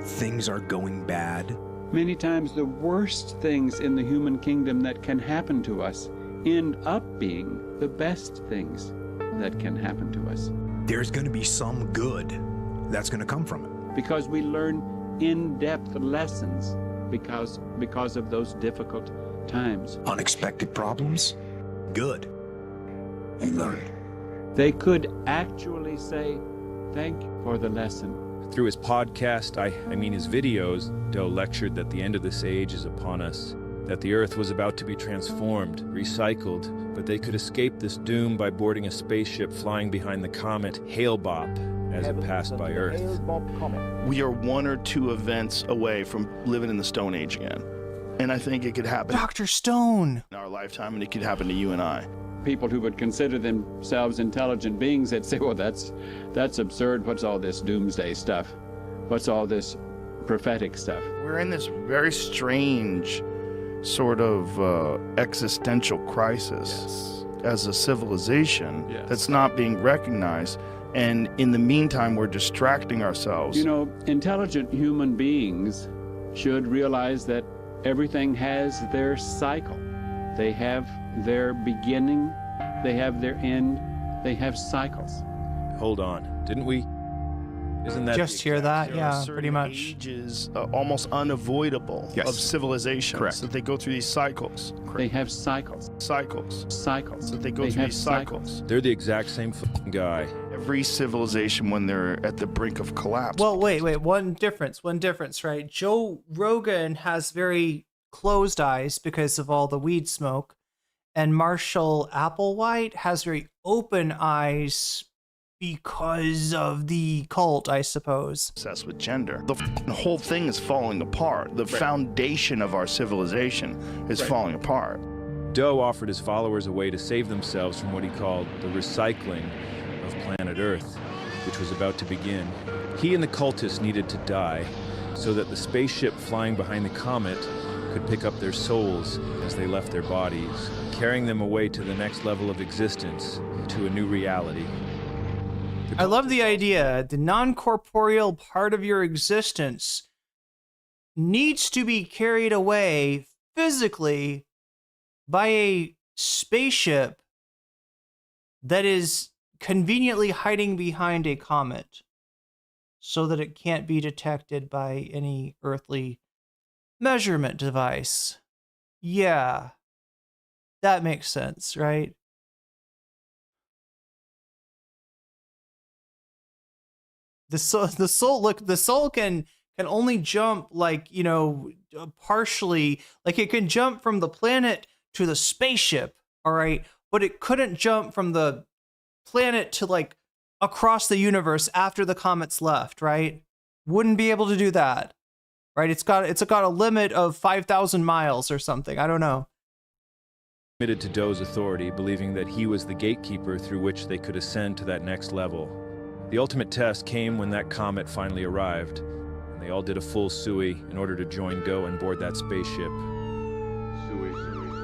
things are going bad, Many times the worst things in the human kingdom that can happen to us end up being the best things that can happen to us. there's going to be some good that's going to come from it. Because we learn in-depth lessons because of those difficult times. Unexpected problems, good. You learn. They could actually say, thank you for the lesson. Through his podcast, I mean his videos, Doe lectured that the end of this age is upon us, that the Earth was about to be transformed, recycled, but they could escape this doom by boarding a spaceship flying behind the comet Hale-Bopp as it passed by Earth. We are one or two events away from living in the Stone Age again. And I think it could happen. Dr. Stone! In our lifetime, and it could happen to you and I. People who would consider themselves intelligent beings that say, well, that's absurd. What's all this doomsday stuff? What's all this prophetic stuff? We're in this very strange sort of existential crisis as a civilization that's not being recognized. And in the meantime, we're distracting ourselves. You know, intelligent human beings should realize that everything has their cycle. They have their beginning, they have their end, they have cycles. Hold on, didn't we? Isn't that just hear that? Yeah, pretty much. Ages almost unavoidable of civilizations. Correct. That they go through these cycles. They have cycles. Cycles. That they go through these cycles. They're the exact same fucking guy. Every civilization when they're at the brink of collapse. Well, wait, one difference, right? Joe Rogan has very closed eyes because of all the weed smoke, and Marshall Applewhite has very open eyes because of the cult, I suppose. Obsessed with gender. The whole thing is falling apart. The foundation of our civilization is falling apart. Doe offered his followers a way to save themselves from what he called the recycling of planet Earth, which was about to begin. He and the cultists needed to die so that the spaceship flying behind the comet could pick up their souls as they left their bodies, carrying them away to the next level of existence, to a new reality. I love the idea. The non-corporeal part of your existence needs to be carried away physically by a spaceship that is conveniently hiding behind a comet so that it can't be detected by any earthly measurement device. Yeah, that makes sense, right? The soul can only jump like, you know, partially, like it can jump from the planet to the spaceship, all right, but it couldn't jump from the planet to like across the universe after the comet's left, right? Wouldn't be able to do that, right? It's got a limit of 5,000 miles or something. I don't know. Committed to Doe's authority, believing that he was the gatekeeper through which they could ascend to that next level. The ultimate test came when that comet finally arrived, and they all did a full sui in order to join Go and board that spaceship.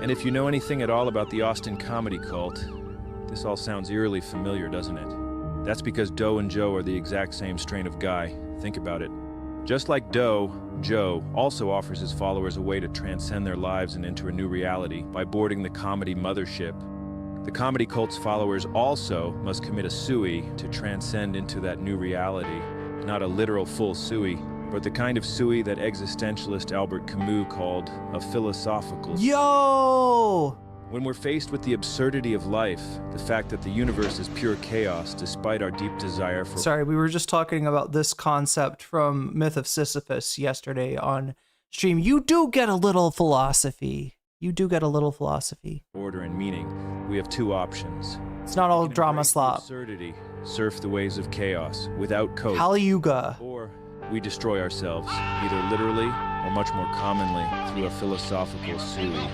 And if you know anything at all about the Austin comedy cult, this all sounds eerily familiar, doesn't it? That's because Doe and Joe are the exact same strain of guy. Think about it. Just like Doe, Joe also offers his followers a way to transcend their lives and enter a new reality by boarding the comedy mothership. The comedy cult's followers also must commit a sui to transcend into that new reality. Not a literal full sui, but the kind of sui that existentialist Albert Camus called a philosophical sui. Yo! When we're faced with the absurdity of life, the fact that the universe is pure chaos despite our deep desire for... Sorry, we were just talking about this concept from Myth of Sisyphus yesterday on stream. You do get a little philosophy. You do get a little philosophy. Order and meaning. We have two options. It's not all drama slop. Absurdity, surf the waves of chaos without cope. Kali Yuga. Or we destroy ourselves, either literally or much more commonly through a philosophical sui.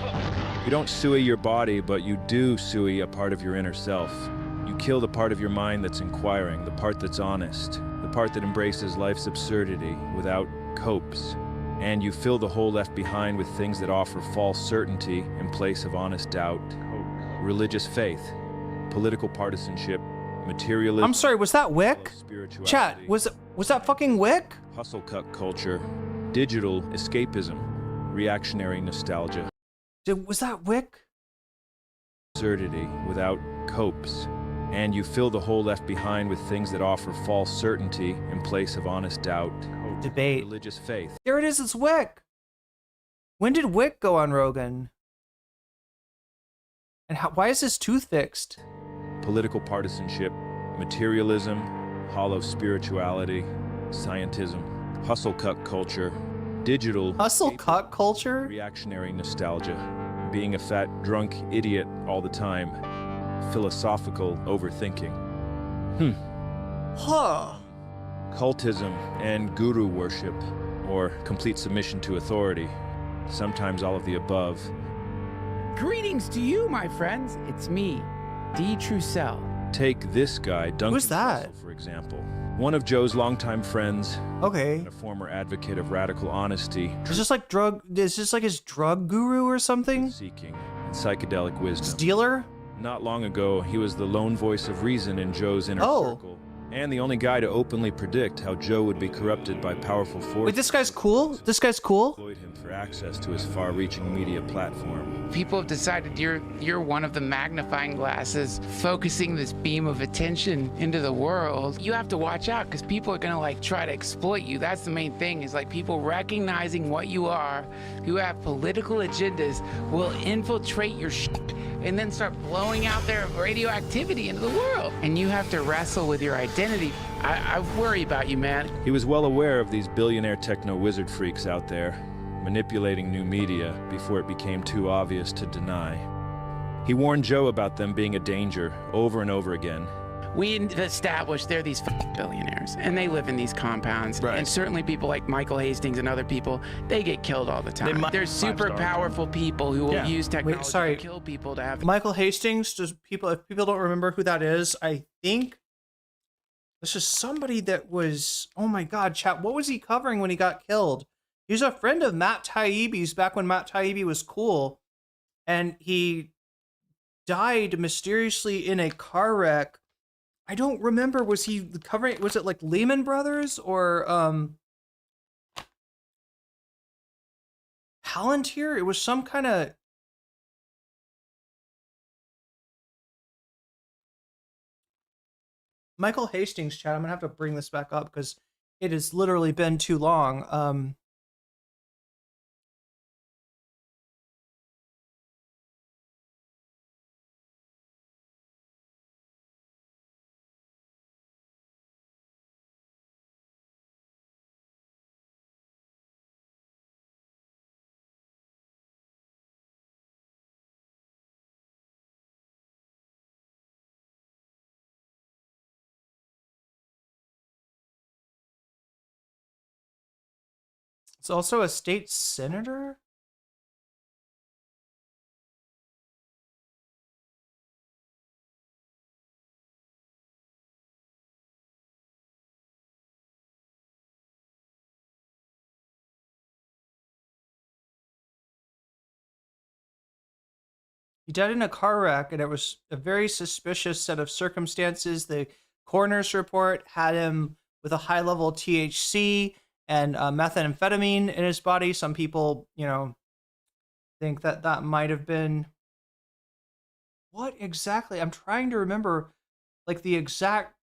You don't sui your body, but you do sui a part of your inner self. You kill the part of your mind that's inquiring, the part that's honest, the part that embraces life's absurdity without copes. And you fill the hole left behind with things that offer false certainty in place of honest doubt. Religious faith, political partisanship, materialism. I'm sorry, was that Wick? Chat, was that fucking Wick? Hustle cut culture, digital escapism, reactionary nostalgia. Was that Wick? Absurdity without copes. And you fill the hole left behind with things that offer false certainty in place of honest doubt. Debate. Religious faith. There it is, it's Wick. When did Wick go on Rogan? And why is his tooth fixed? Political partisanship, materialism, hollow spirituality, scientism, hustle cut culture, digital... Hustle cut culture? Reactionary nostalgia, being a fat, drunk idiot all the time, philosophical overthinking. Huh. Cultism and guru worship, or complete submission to authority. Sometimes all of the above. Greetings to you, my friends. It's me, D. Trussell. Take this guy, Duncan Who's that? Trussell, for example. One of Joe's longtime friends. Okay. And a former advocate of radical honesty. Is this like his drug guru or something? Seeking and psychedelic wisdom. Dealer? Not long ago, he was the lone voice of reason in Joe's inner circle. And the only guy to openly predict how Joe would be corrupted by powerful forces. Wait, this guy's cool? This guy's cool? Employed him for access to his far-reaching media platform. People have decided you're one of the magnifying glasses focusing this beam of attention into the world. You have to watch out because people are gonna like try to exploit you. That's the main thing, is like people recognizing what you are, who have political agendas, will infiltrate your shit and then start blowing out their radioactivity into the world. And you have to wrestle with your identity. I worry about you, man. He was well aware of these billionaire techno-wizard freaks out there, manipulating new media before it became too obvious to deny. He warned Joe about them being a danger over and over again. We established they're these billionaires, and they live in these compounds. Right. And certainly people like Michael Hastings and other people, they get killed all the time. They're super powerful people who will use technology to kill people to have... Michael Hastings, if people don't remember who that is, I think this is somebody that was... Oh my god, chat, what was he covering when he got killed? He was a friend of Matt Taibbi's back when Matt Taibbi was cool, and he died mysteriously in a car wreck I don't remember. Was he covering? Was it like Lehman Brothers or Palantir? It was some kind of. Michael Hastings, chat. I'm gonna have to bring this back up because it has literally been too long. It's also a state senator. He died in a car wreck, and it was a very suspicious set of circumstances. The coroner's report had him with a high level of THC and methamphetamine in his body. Some people, think that that might have been. What exactly? I'm trying to remember, like, the exact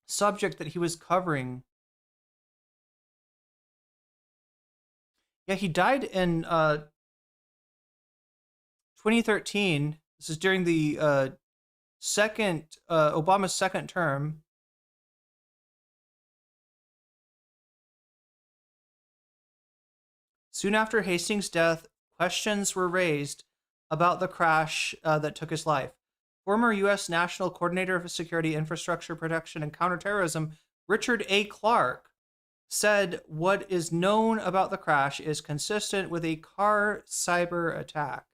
subject that he was covering. Yeah, he died in 2013. This is during the Obama's second term. Soon after Hastings' death, questions were raised about the crash that took his life. Former U.S. National Coordinator of Security, Infrastructure Protection, and Counterterrorism, Richard A. Clark, said what is known about the crash is consistent with a car cyber attack.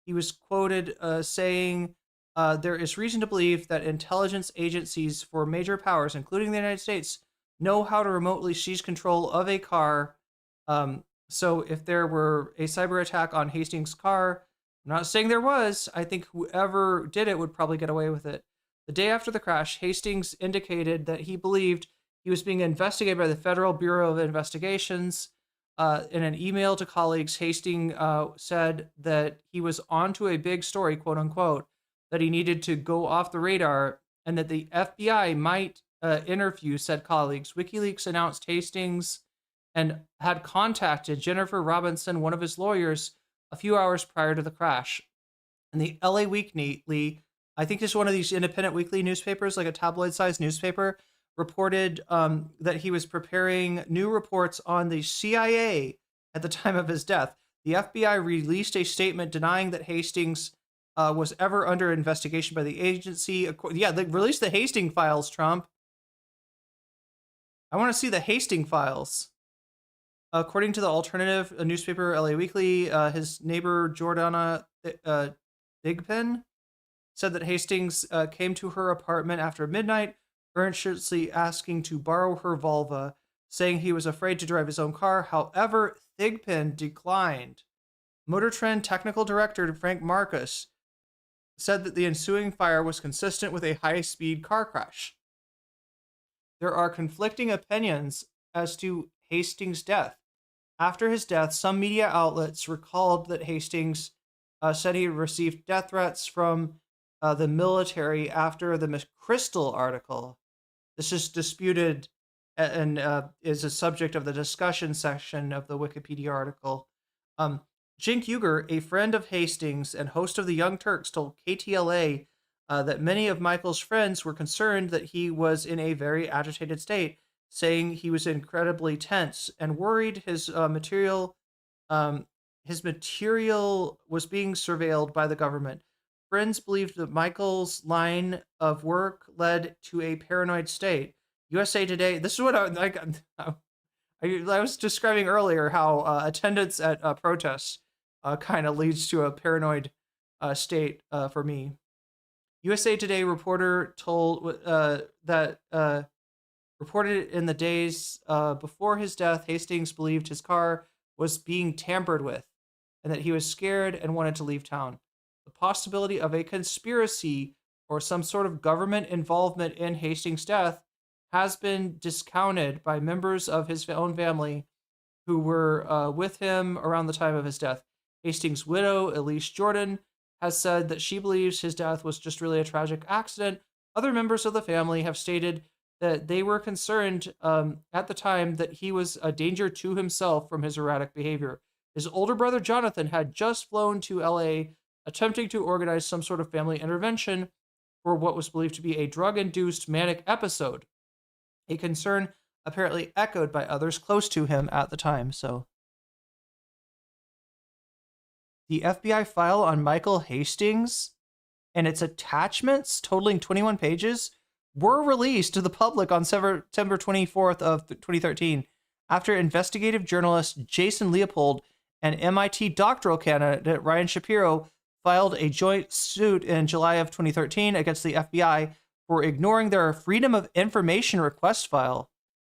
He was quoted saying, there is reason to believe that intelligence agencies for major powers, including the United States, know how to remotely seize control of a car. So if there were a cyber attack on Hastings' car, I'm not saying there was, I think whoever did it would probably get away with it. The day after the crash, Hastings indicated that he believed he was being investigated by the Federal Bureau of Investigations. In an email to colleagues, Hastings said that he was onto a big story, quote unquote, that he needed to go off the radar and that the FBI might interview said colleagues. WikiLeaks announced Hastings and had contacted Jennifer Robinson, one of his lawyers, a few hours prior to the crash. And the LA Weekly, I think it's one of these independent weekly newspapers, like a tabloid-sized newspaper, reported that he was preparing new reports on the CIA at the time of his death. The FBI released a statement denying that Hastings was ever under investigation by the agency. Yeah, they released the Hastings files, Trump. I want to see the Hastings files. According to the alternative newspaper LA Weekly, his neighbor Jordana Thigpen said that Hastings came to her apartment after midnight, earnestly asking to borrow her Volvo, saying he was afraid to drive his own car. However, Thigpen declined. Motor Trend technical director Frank Marcus said that the ensuing fire was consistent with a high-speed car crash. There are conflicting opinions as to Hastings' death. After his death, some media outlets recalled that Hastings said he received death threats from the military after the McChrystal article. This is disputed and is a subject of the discussion section of the Wikipedia article. Cenk Uygur, a friend of Hastings and host of the Young Turks, told KTLA that many of Michael's friends were concerned that he was in a very agitated state, saying he was incredibly tense and worried his material was being surveilled by the government. Friends believed that Michael's line of work led to a paranoid state. USA Today, this is what I was describing earlier, how attendance at protests kind of leads to a paranoid state for me. USA Today reporter told that reported in the days before his death, Hastings believed his car was being tampered with and that he was scared and wanted to leave town. The possibility of a conspiracy or some sort of government involvement in Hastings' death has been discounted by members of his own family who were with him around the time of his death. Hastings' widow, Elise Jordan, has said that she believes his death was just really a tragic accident. Other members of the family have stated that they were concerned at the time that he was a danger to himself from his erratic behavior. His older brother, Jonathan, had just flown to LA attempting to organize some sort of family intervention for what was believed to be a drug-induced manic episode, a concern apparently echoed by others close to him at the time. So the FBI file on Michael Hastings and its attachments, totaling 21 pages, were released to the public on September 24th of 2013 after investigative journalist Jason Leopold and MIT doctoral candidate Ryan Shapiro filed a joint suit in July of 2013 against the FBI for ignoring their Freedom of Information request file.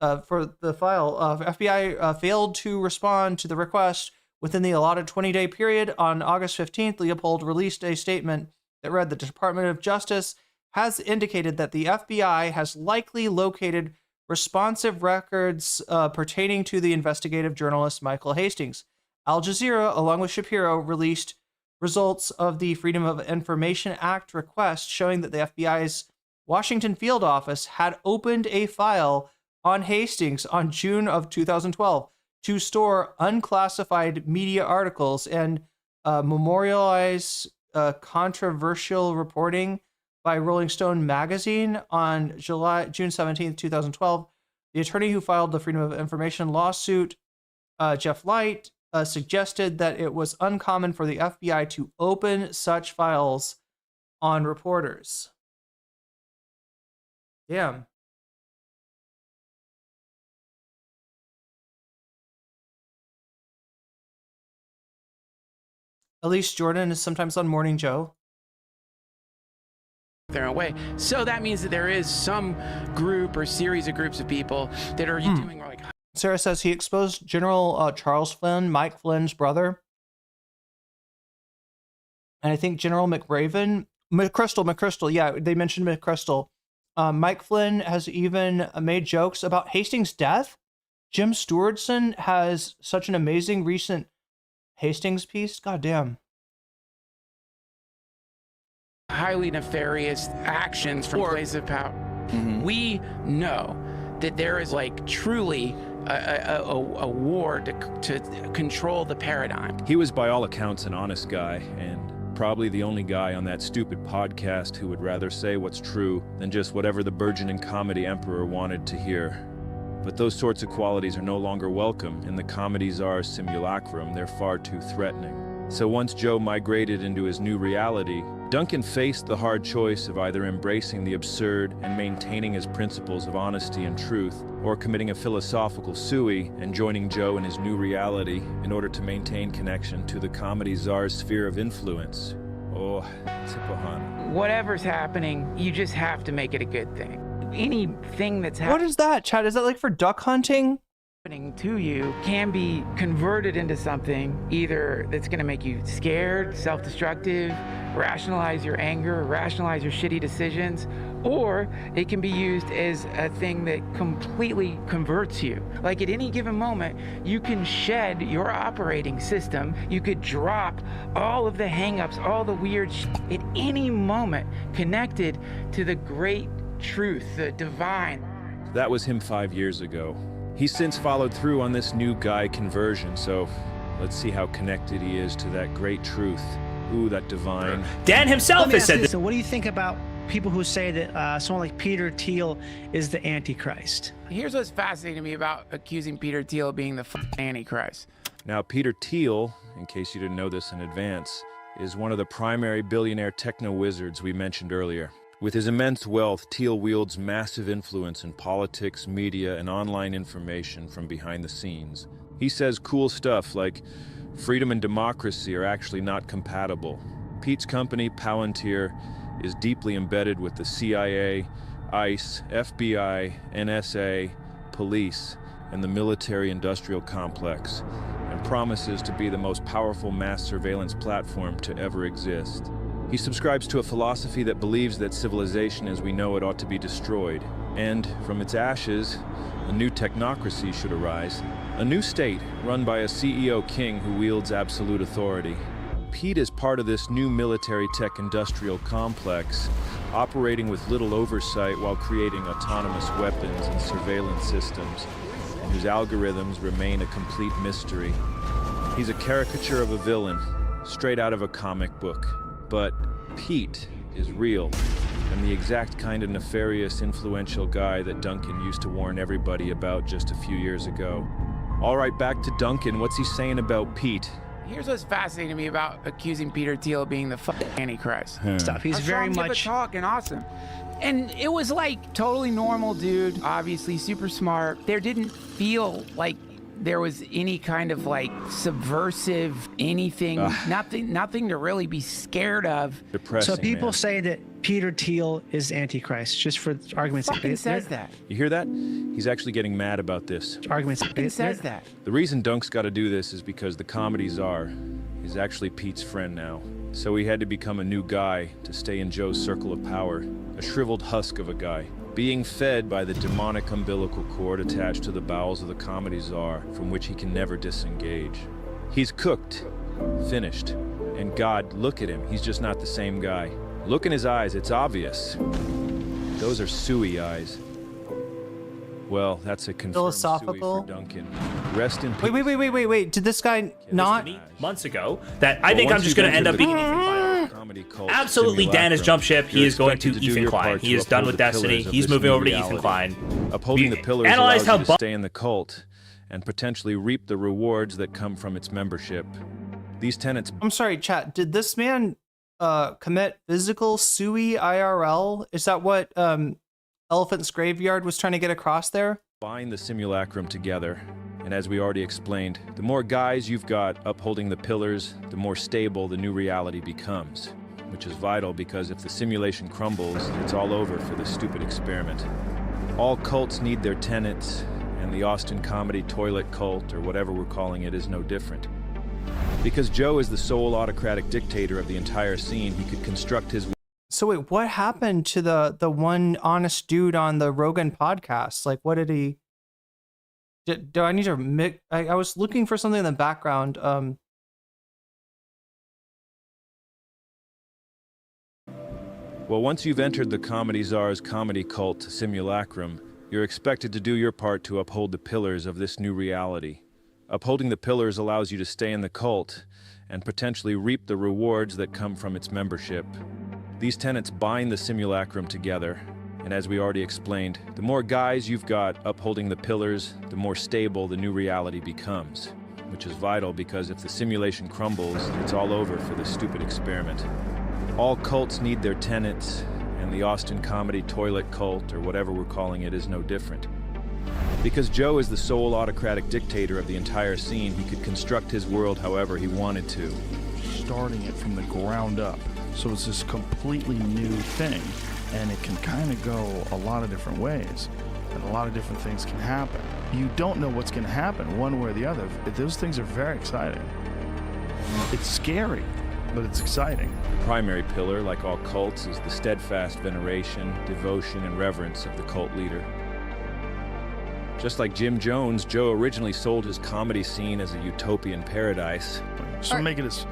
FBI failed to respond to the request within the allotted 20-day period. On August 15th, Leopold released a statement that read, "The Department of Justice has indicated that the FBI has likely located responsive records pertaining to the investigative journalist Michael Hastings." Al Jazeera, along with Shapiro, released results of the Freedom of Information Act request showing that the FBI's Washington field office had opened a file on Hastings on June of 2012 to store unclassified media articles and memorialize controversial reporting by Rolling Stone magazine on June 17th, 2012. The attorney who filed the Freedom of Information lawsuit, Jeff Light, suggested that it was uncommon for the FBI to open such files on reporters. Damn. Elise Jordan is sometimes on Morning Joe. Their own way. So that means that there is some group or series of groups of people that are doing like. Sarah says he exposed General Charles Flynn, Mike Flynn's brother. And I think General McChrystal, yeah, they mentioned McChrystal. Mike Flynn has even made jokes about Hastings' death. Jim Stewardson has such an amazing recent Hastings piece. God damn. Highly nefarious actions from places of power. We know that there is like truly a war to control the paradigm. He was by all accounts an honest guy, and probably the only guy on that stupid podcast who would rather say what's true than just whatever the burgeoning comedy emperor wanted to hear. But those sorts of qualities are no longer welcome in the comedy czar's simulacrum. They're far too threatening. So once Joe migrated into his new reality, Duncan faced the hard choice of either embracing the absurd and maintaining his principles of honesty and truth, or committing a philosophical sui and joining Joe in his new reality in order to maintain connection to the comedy czar's sphere of influence. Oh, Tipohan. Whatever's happening, you just have to make it a good thing. Anything that's happening. What is that, Chad? Is that like for duck hunting? To you can be converted into something either that's going to make you scared, self-destructive, rationalize your anger, rationalize your shitty decisions, or it can be used as a thing that completely converts you. Like at any given moment, you can shed your operating system. You could drop all of the hang-ups, all the weird shit at any moment connected to the great truth, the divine. That was him 5 years ago. He's since followed through on this new guy conversion, so let's see how connected he is to that great truth. Ooh, that divine. Dan himself has said this. So what do you think about people who say that someone like Peter Thiel is the Antichrist? Here's what's fascinating to me about accusing Peter Thiel of being the Antichrist. Now, Peter Thiel, in case you didn't know this in advance, is one of the primary billionaire techno-wizards we mentioned earlier. With his immense wealth, Thiel wields massive influence in politics, media, and online information from behind the scenes. He says cool stuff like freedom and democracy are actually not compatible. Pete's company, Palantir, is deeply embedded with the CIA, ICE, FBI, NSA, police, and the military-industrial complex, and promises to be the most powerful mass surveillance platform to ever exist. He subscribes to a philosophy that believes that civilization as we know it ought to be destroyed, and from its ashes, a new technocracy should arise. A new state run by a CEO king who wields absolute authority. Pete is part of this new military tech industrial complex, operating with little oversight while creating autonomous weapons and surveillance systems, and whose algorithms remain a complete mystery. He's a caricature of a villain, straight out of a comic book. But Pete is real, and the exact kind of nefarious, influential guy that Duncan used to warn everybody about just a few years ago. All right, back to Duncan. What's he saying about Pete? Here's what's fascinating to me about accusing Peter Thiel of being the Antichrist. Stuff. He's very much talk and awesome. And it was like totally normal dude, obviously super smart. There didn't feel like there was any kind of like subversive anything, nothing to really be scared of. Depressing, so people man. say that Peter Thiel is Antichrist, just for argument's sake. Fucking says that. You hear that? He's actually getting mad about this. Argument's Fucking says that. The reason Dunk's got to do this is because the comedy czar is actually Pete's friend now. So he had to become a new guy to stay in Joe's circle of power, a shriveled husk of a guy, being fed by the demonic umbilical cord attached to the bowels of the comedy czar, from which he can never disengage. He's cooked, finished, and God, look at him, he's just not the same guy. Look in his eyes, it's obvious. Those are suey eyes. Well, that's a confirmed philosophical suey for Duncan. Rest in peace. Wait. Did this guy not? Months ago, that I think I'm just going to end up being Ethan Klein. Absolutely, Dan has jumped ship. He is going to Ethan Klein. He is done with Destiny. He's moving over to Ethan Klein. Upholding the pillars allows you to stay in the cult and potentially reap the rewards that come from its membership. These tenets. I'm sorry, chat. Did this man commit physical sui IRL? Is that what Elephant's Graveyard was trying to get across there? Bind the simulacrum together. And as we already explained, the more guys you've got upholding the pillars, the more stable the new reality becomes. Which is vital because if the simulation crumbles, it's all over for this stupid experiment. All cults need their tenets, and the Austin comedy toilet cult, or whatever we're calling it, is no different. Because Joe is the sole autocratic dictator of the entire scene, he could construct his... So wait, what happened to the one honest dude on the Rogan podcast? Like, what did he... Do I need to mix? I was looking for something in the background. Well, once you've entered the comedy czar's comedy cult simulacrum, you're expected to do your part to uphold the pillars of this new reality. Upholding the pillars allows you to stay in the cult and potentially reap the rewards that come from its membership. These tenets bind the simulacrum together, and as we already explained, the more guys you've got upholding the pillars, the more stable the new reality becomes. Which is vital because if the simulation crumbles, it's all over for this stupid experiment. All cults need their tenets, and the Austin comedy toilet cult, or whatever we're calling it, is no different. Because Joe is the sole autocratic dictator of the entire scene, he could construct his world however he wanted to. Starting it from the ground up. So it's this completely new thing, and it can kind of go a lot of different ways, and a lot of different things can happen. You don't know what's going to happen one way or the other. Those things are very exciting. It's scary, but it's exciting. The primary pillar, like all cults, is the steadfast veneration, devotion, and reverence of the cult leader. Just like Jim Jones, Joe originally sold his comedy scene as a utopian paradise. So make it as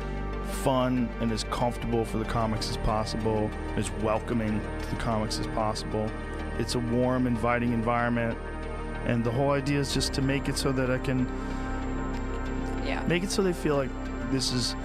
fun and as comfortable for the comics as possible, as welcoming to the comics as possible. It's a warm, inviting environment, and the whole idea is just to make it so that I can make it so they feel like this is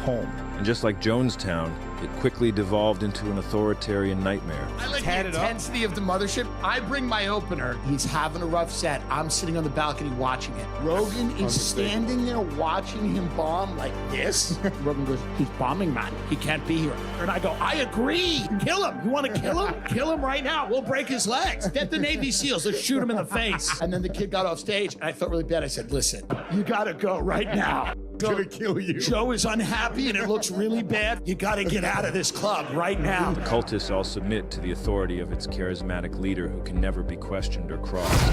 home. And just like Jonestown, it quickly devolved into an authoritarian nightmare. I like the intensity of the mothership. I bring my opener. He's having a rough set. I'm sitting on the balcony watching it. Rogan is standing there watching him bomb like this. Rogan goes, he's bombing, man. He can't be here. And I go, I agree. Kill him. You want to kill him? Kill him right now. We'll break his legs. Get the Navy SEALs. Let's shoot him in the face. And then the kid got off stage, and I felt really bad. I said, listen, you got to go right now. Gonna kill you. Joe is unhappy, and it looks really bad. You got to get out of this club right now. The cultists all submit to the authority of its charismatic leader who can never be questioned or crossed.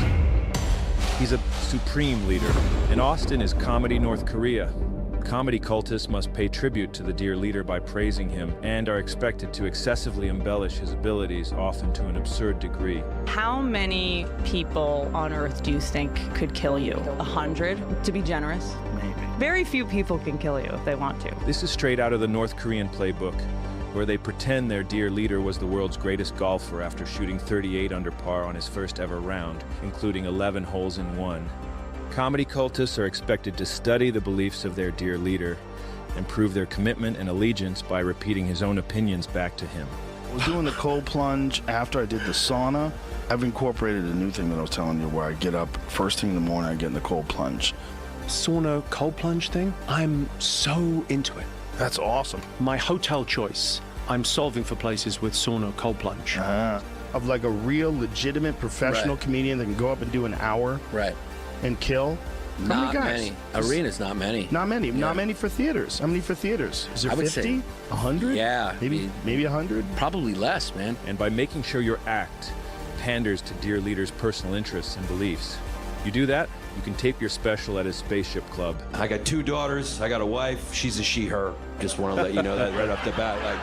He's a supreme leader, and Austin is comedy North Korea. Comedy cultists must pay tribute to the dear leader by praising him and are expected to excessively embellish his abilities, often to an absurd degree. How many people on Earth do you think could kill you? 100, to be generous? Maybe. Very few people can kill you if they want to. This is straight out of the North Korean playbook, where they pretend their dear leader was the world's greatest golfer after shooting 38 under par on his first ever round, including 11 holes in one. Comedy cultists are expected to study the beliefs of their dear leader and prove their commitment and allegiance by repeating his own opinions back to him. I was doing the cold plunge after I did the sauna. I've incorporated a new thing that I was telling you where I get up first thing in the morning, I get in the cold plunge. Sauna cold plunge thing, I'm so into it. That's awesome. My hotel choice, I'm solving for places with sauna cold plunge. Of like a real legitimate professional comedian that can go up and do an hour. Right. And kill? Not many. Arenas, not many. Not many. Yeah. Not many for theaters. How many for theaters? Is there I would 50? say 100? Yeah. Maybe 100? Probably less, man. And by making sure your act panders to dear leader's personal interests and beliefs. You do that, you can tape your special at his spaceship club. I got 2 daughters. I got a wife. She's a she, her. Just want to let you know that right off the bat. Like,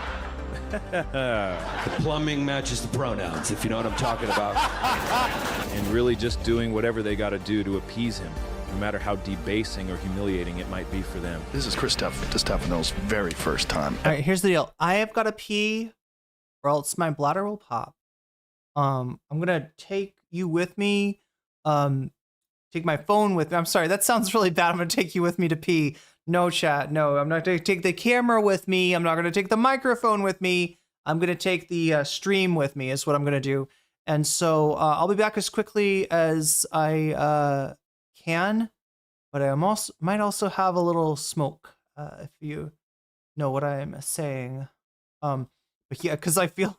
the plumbing matches the pronouns, if you know what I'm talking about. And really just doing whatever they got to do to appease him, no matter how debasing or humiliating it might be for them. This is Chris Stefano's very first time. All right, here's the deal. I have got to pee, or else my bladder will pop. I'm gonna take you with me. Take my phone with me. I'm sorry, that sounds really bad. I'm gonna take you with me to pee. No, chat. No, I'm not going to take the camera with me. I'm not going to take the microphone with me. I'm going to take the stream with me is what I'm going to do. And so I'll be back as quickly as I can, but I might also have a little smoke if you know what I'm saying. But yeah, because I feel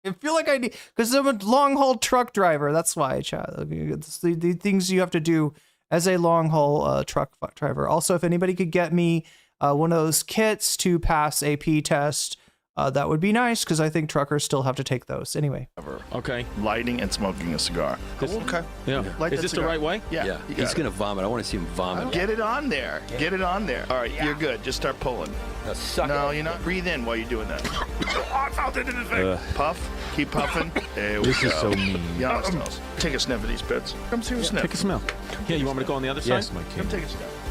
like I need, because I'm a long haul truck driver. That's why, chat. It's the things you have to do as a long haul truck driver. Also, if anybody could get me one of those kits to pass a pee test, that would be nice, because I think truckers still have to take those. Anyway. Okay. Lighting and smoking a cigar. Okay. Yeah. Is this the right way? Yeah. He's going to vomit. I want to see him vomit. Get it on there. Get it on there. All right, you're good. Just start pulling. No, you're not. Breathe in while you're doing that. I felt it in his face. Puff. Keep puffing. There we go. This is so mean. Yeah, take a sniff of these bits. Come see a sniff. Take a smell. Yeah, you want me to go on the other side? Yes, my king. Come take a sniff.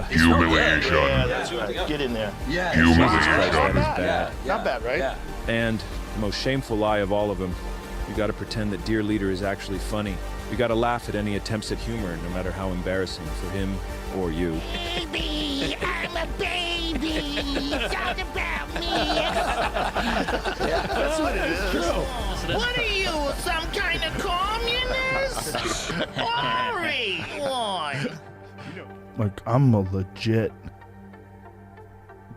Humiliation. Yeah, that's right. Get in there. Yeah. Humiliation. That is bad. Not bad, right? Yeah. And the most shameful lie of all of them, you got to pretend that dear leader is actually funny. You got to laugh at any attempts at humor, no matter how embarrassing for him or you. Baby, I'm a baby. It's all about me. That's what it is. What are you, some kind of communist? Ori! One. Like, I'm a legit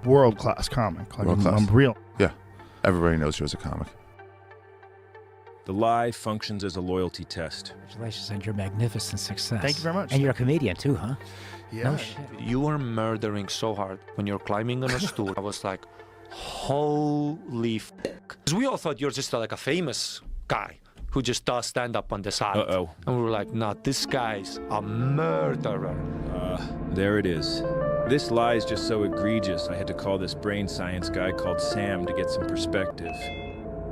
world-class comic. Like, I'm real. Yeah. Everybody knows you as a comic. The lie functions as a loyalty test. Congratulations on your magnificent success. Thank you very much. And you're a comedian too, huh? Yeah. No shit. You were murdering so hard when you're climbing on a stool. I was like, holy f***. Because we all thought you're just like a famous guy who just does stand up on the side. Uh-oh. And we were like, no, this guy's a murderer. There it is. This lie is just so egregious, I had to call this brain science guy called Sam to get some perspective.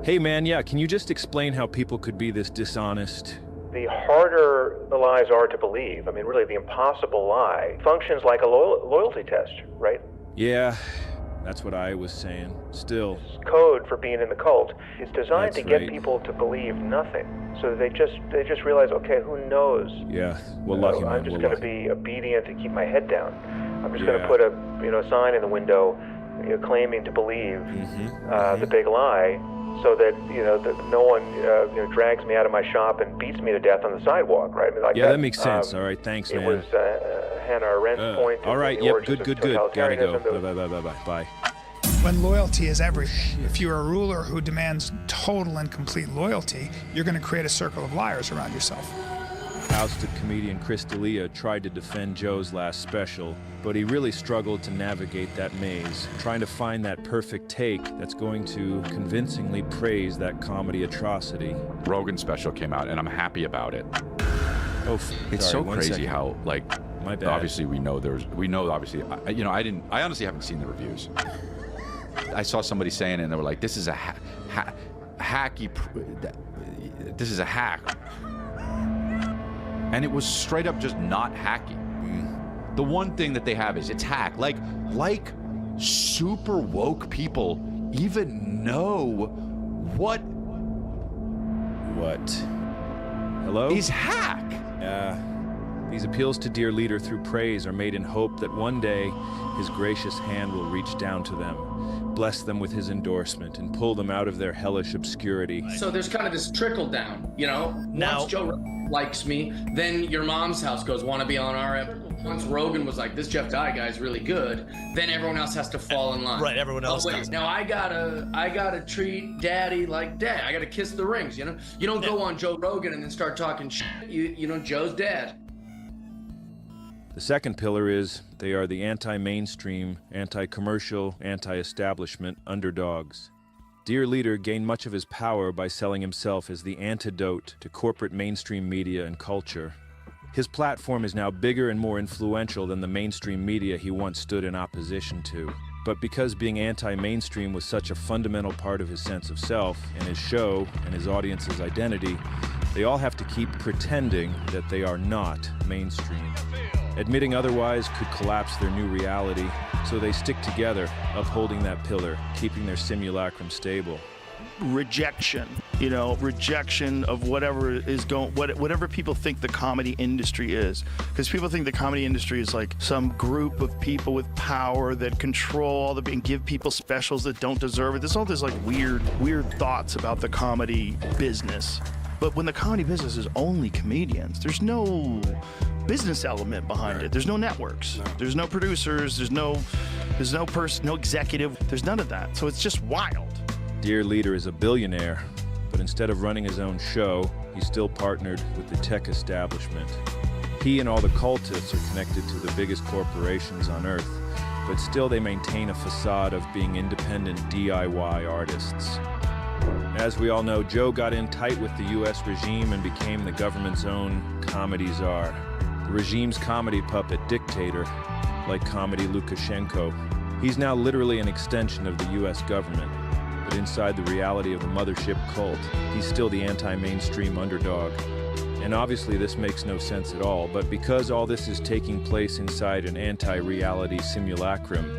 Hey man, yeah, can you just explain how people could be this dishonest? The harder the lies are to believe, I mean, really the impossible lie, functions like a loyalty test, right? Yeah, that's what I was saying. Still. Code for being in the cult is designed to get right. people to believe nothing. So they just realize, okay, who knows? Yeah, well, lucky man. I'm just going to be obedient and keep my head down. I'm just going to put a sign in the window, claiming to believe the big lie, so that that no one drags me out of my shop and beats me to death on the sidewalk, right? I mean, like yeah, that makes sense. All right, thanks, man. It was Hannah Arendt's point. All right, yep, good. Gotta go. Bye. When loyalty is everything, if you're a ruler who demands total and complete loyalty, you're going to create a circle of liars around yourself. Ousted comedian Chris D'Elia tried to defend Joe's last special, but he really struggled to navigate that maze, trying to find that perfect take that's going to convincingly praise that comedy atrocity. Rogan's special came out, and I'm happy about it. Oh, it's sorry, so crazy how, like, My bad. Obviously, we know obviously, I honestly haven't seen the reviews. I saw somebody saying it, and they were like, this is a hacky, this is a hack. And it was straight up just not hacky. The one thing that they have is it's hack. Like super woke people even know what Hello? is hack. Yeah. These appeals to dear leader through praise are made in hope that one day his gracious hand will reach down to them, bless them with his endorsement, and pull them out of their hellish obscurity. So there's kind of this trickle down, you know? Now, once Joe likes me, then your mom's house goes, want to be on our episode. Once Rogan was like, this Jeff Dye guy's really good, then everyone else has to fall in line. Right, everyone else does. Now I gotta treat daddy like dad. I gotta kiss the rings, you know? You don't go on Joe Rogan and then start talking shit. You know, Joe's dad. The second pillar is they are the anti-mainstream, anti-commercial, anti-establishment underdogs. Dear Leader gained much of his power by selling himself as the antidote to corporate mainstream media and culture. His platform is now bigger and more influential than the mainstream media he once stood in opposition to. But because being anti-mainstream was such a fundamental part of his sense of self and his show and his audience's identity, they all have to keep pretending that they are not mainstream. Admitting otherwise could collapse their new reality, so they stick together, upholding that pillar, keeping their simulacrum stable. Rejection of whatever is whatever people think the comedy industry is, because people think the comedy industry is like some group of people with power that control all and give people specials that don't deserve it. There's all this like weird thoughts about the comedy business, but when the comedy business is only comedians, there's no business element behind it. There's no networks. There's no producers. There's no executive. There's none of that. So it's just wild. Dear Leader is a billionaire, but instead of running his own show, he's still partnered with the tech establishment. He and all the cultists are connected to the biggest corporations on Earth, but still they maintain a facade of being independent DIY artists. As we all know, Joe got in tight with the US regime and became the government's own comedy czar. The regime's comedy puppet dictator, like comedy Lukashenko. He's now literally an extension of the US government. But inside the reality of the mothership cult, he's still the anti-mainstream underdog. And obviously this makes no sense at all, but because all this is taking place inside an anti-reality simulacrum,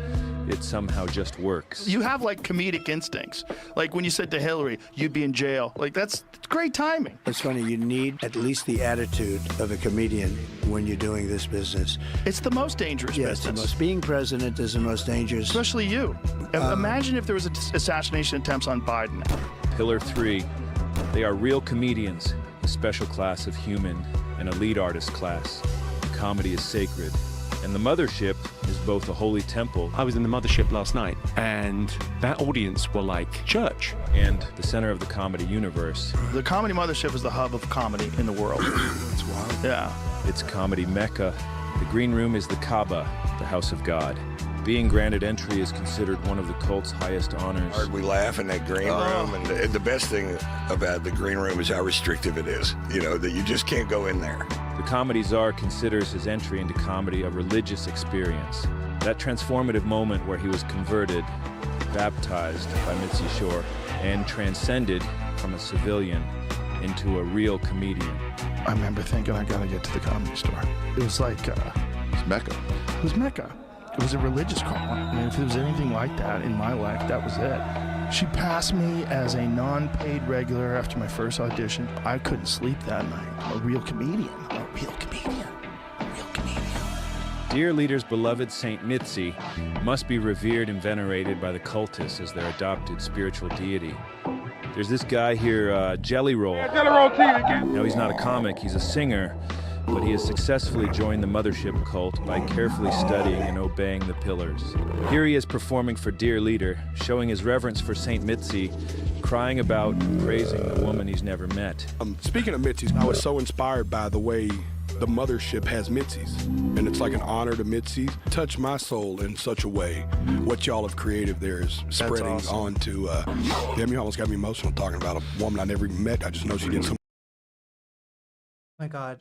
it somehow just works. You have like comedic instincts. Like when you said to Hillary, you'd be in jail. Like that's great timing. It's funny, you need at least the attitude of a comedian when you're doing this business. It's the most dangerous business. Being president is the most dangerous. Especially you. Imagine if there was assassination attempts on Biden. Pillar 3, they are real comedians, a special class of human, an elite artist class. Comedy is sacred. And the mothership is both a holy temple. I was in the mothership last night, and that audience were like church. And the center of the comedy universe. The comedy mothership is the hub of comedy in the world. That's wild. Yeah. It's comedy mecca. The green room is the Kaaba, the house of God. Being granted entry is considered one of the cult's highest honors. We laugh in that green room, and the best thing about the green room is how restrictive it is. You know, that you just can't go in there. The comedy czar considers his entry into comedy a religious experience. That transformative moment where he was converted, baptized by Mitzi Shore, and transcended from a civilian into a real comedian. I remember thinking, I gotta get to the Comedy Store. It was like, it was Mecca. It was Mecca. It was a religious call. I mean, if there was anything like that in my life, that was it. She passed me as a non-paid regular after my first audition. I couldn't sleep that night. I'm a real comedian. I'm a real comedian. A real comedian. Dear Leader's beloved Saint Mitzi must be revered and venerated by the cultists as their adopted spiritual deity. There's this guy here, Jelly Roll. Now, he's not a comic, he's a singer, but he has successfully joined the mothership cult by carefully studying and obeying the pillars. Here he is performing for Dear Leader, showing his reverence for Saint Mitzi, crying about and praising the woman he's never met. Speaking of Mitzi's, I was so inspired by the way the mothership has Mitzi's, and it's like an honor to Mitzi's. Touched my soul in such a way. What y'all have created there is spreading on to, damn, you almost got me emotional talking about a woman I never even met. I just know she did some. Oh my God.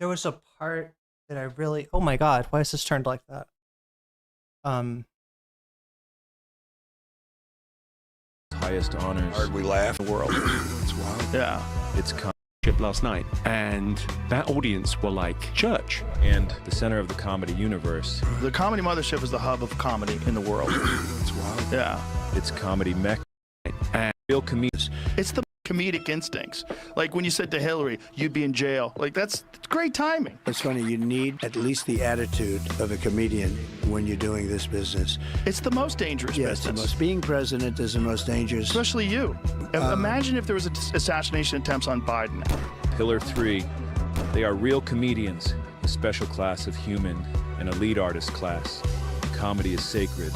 There was a part Did I really? Oh my god, why is this turned like that? Highest honors. Hard we laugh. The world. It's wild. Yeah. It's last night, and that audience were like church. And the center of the comedy universe. The Comedy Mothership is the hub of comedy in the world. It's wild. Yeah. It's comedy mecca. And real comedians. It's the comedic instincts. Like when you said to Hillary, you'd be in jail. Like that's great timing. It's funny, you need at least the attitude of a comedian when you're doing this business. It's the most dangerous business. Being president is the most dangerous. Especially you. Imagine if there was assassination attempts on Biden. Pillar 3. They are real comedians, a special class of human, an elite artist class. Comedy is sacred.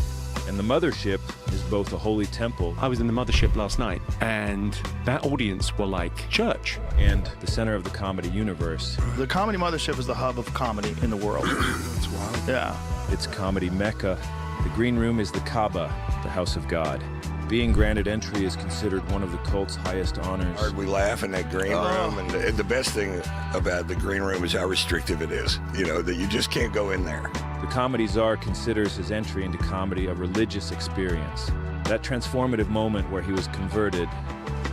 And the mothership is both a holy temple. I was in the mothership last night, and that audience were like church. And the center of the comedy universe. The Comedy Mothership is the hub of comedy in the world. It's wild. Yeah. It's comedy mecca. The green room is the Kaaba, the house of God. Being granted entry is considered one of the cult's highest honors. Hard we laugh in that green room, and the best thing about the green room is how restrictive it is. You know, that you just can't go in there. The comedy czar considers his entry into comedy a religious experience. That transformative moment where he was converted,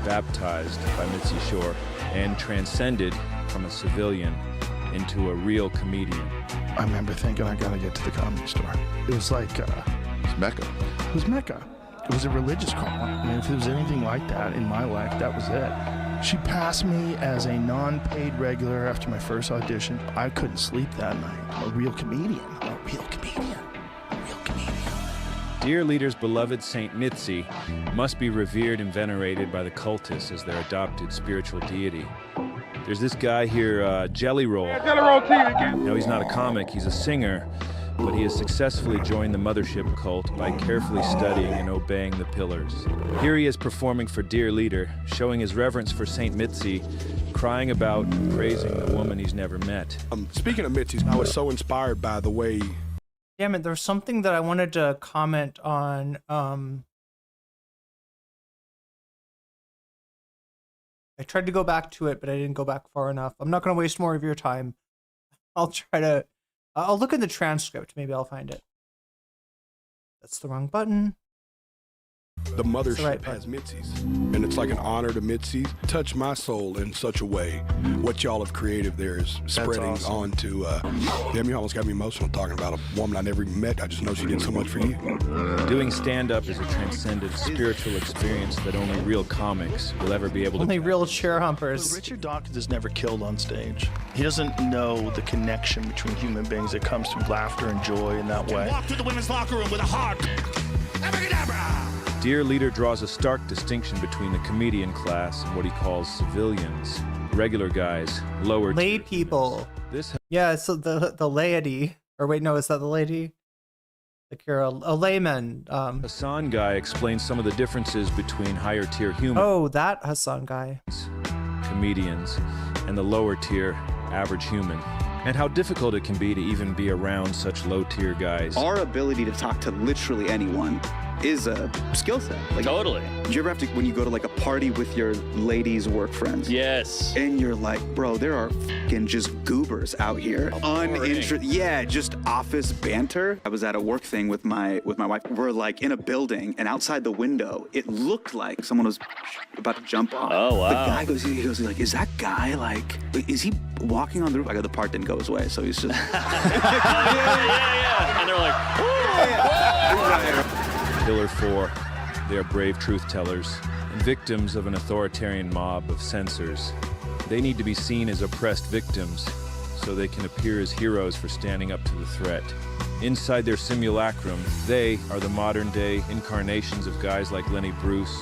baptized by Mitzi Shore, and transcended from a civilian into a real comedian. I remember thinking, I gotta get to the Comedy Store. It was like, It's Mecca. It was Mecca. It was a religious call. I mean, if there was anything like that in my life, that was it. She passed me as a non-paid regular after my first audition. I couldn't sleep that night. I'm a real comedian. I'm a real comedian. A real comedian. Dear Leader's beloved Saint Mitzi must be revered and venerated by the cultists as their adopted spiritual deity. There's this guy here, Jelly Roll. No, he's not a comic, he's a singer, but he has successfully joined the mothership cult by carefully studying and obeying the pillars. Here he is performing for Dear Leader, showing his reverence for Saint Mitzi, crying about and praising the woman he's never met. Speaking of Mitzi, I was so inspired by the way... Damn it, there's something that I wanted to comment on. I tried to go back to it, but I didn't go back far enough. I'm not going to waste more of your time. I'll look in the transcript. Maybe I'll find it. That's the wrong button. The mothership has Mitzi's, and it's like an honor to Mitzi. Touch my soul in such a way. What y'all have created there is spreading onto. Damn, you almost got me emotional talking about a woman I never even met. I just know she did so much for you. Doing stand-up is a transcendent spiritual experience that only real comics will ever be able to. Only real chair humpers. Richard Dawkins is never killed on stage. He doesn't know the connection between human beings that comes through laughter and joy in that way. Walk to the women's locker room with a heart. Abracadabra! Dear Leader draws a stark distinction between the comedian class and what he calls civilians, regular guys, lower lay people. Yeah, so the laity, or wait, no, is that the lady? Like you're a layman. Hassan guy explains some of the differences between higher tier humans. Oh, that Hassan guy. Comedians, and the lower tier average human. And how difficult it can be to even be around such low tier guys. Our ability to talk to literally anyone is a skill set. Like, totally. Do you ever have to, when you go to like a party with your ladies' work friends? Yes. And you're like, bro, there are fucking just goobers out here. Yeah, just office banter. I was at a work thing with my wife. We're like in a building, and outside the window, it looked like someone was about to jump off. Oh, wow. The guy goes, like, is that guy like, is he walking on the roof? I go, the part didn't go his way, so he's just. yeah. And they're like, Pillar 4, they are brave truth tellers and victims of an authoritarian mob of censors. They need to be seen as oppressed victims so they can appear as heroes for standing up to the threat. Inside their simulacrum, they are the modern-day incarnations of guys like Lenny Bruce,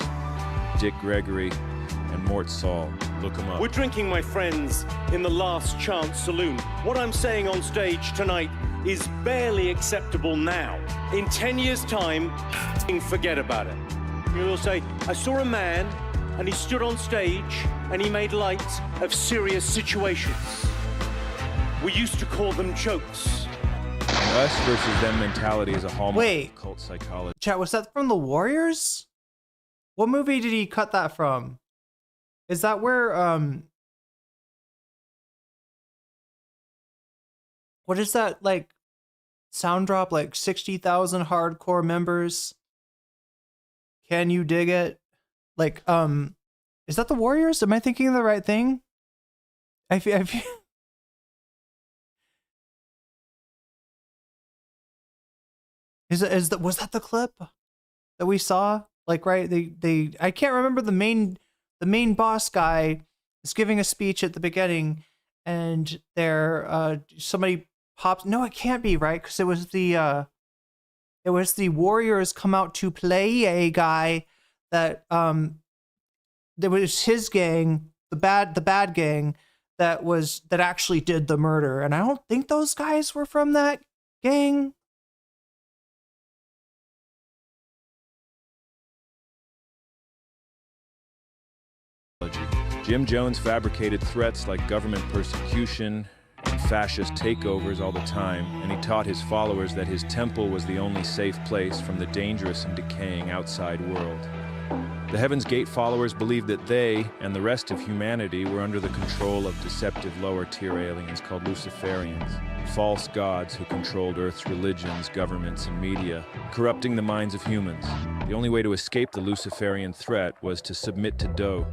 Dick Gregory, and Mort Saul. Look them up. We're drinking, my friends, in the Last Chance Saloon. What I'm saying on stage tonight is barely acceptable now. In 10 years' time, forget about it. You'll say, I saw a man, and he stood on stage, and he made light of serious situations. We used to call them jokes. And us versus them mentality is a hallmark of cult psychology. Chat, was that from The Warriors? What movie did he cut that from? Is that where what is that like sound drop, like 60,000 hardcore members? Can you dig it? Like, is that the Warriors? Am I thinking of the right thing? I feel was that the clip that we saw? Like, right, they I can't remember the main boss guy is giving a speech at the beginning, and there somebody pops. No, it can't be, right, because it was the Warriors come out to play a guy that there was his gang, the bad gang that actually did the murder, and I don't think those guys were from that gang. Jim Jones fabricated threats like government persecution and fascist takeovers all the time, and he taught his followers that his temple was the only safe place from the dangerous and decaying outside world. The Heaven's Gate followers believed that they and the rest of humanity were under the control of deceptive lower-tier aliens called Luciferians, false gods who controlled Earth's religions, governments, and media, corrupting the minds of humans. The only way to escape the Luciferian threat was to submit to Doe.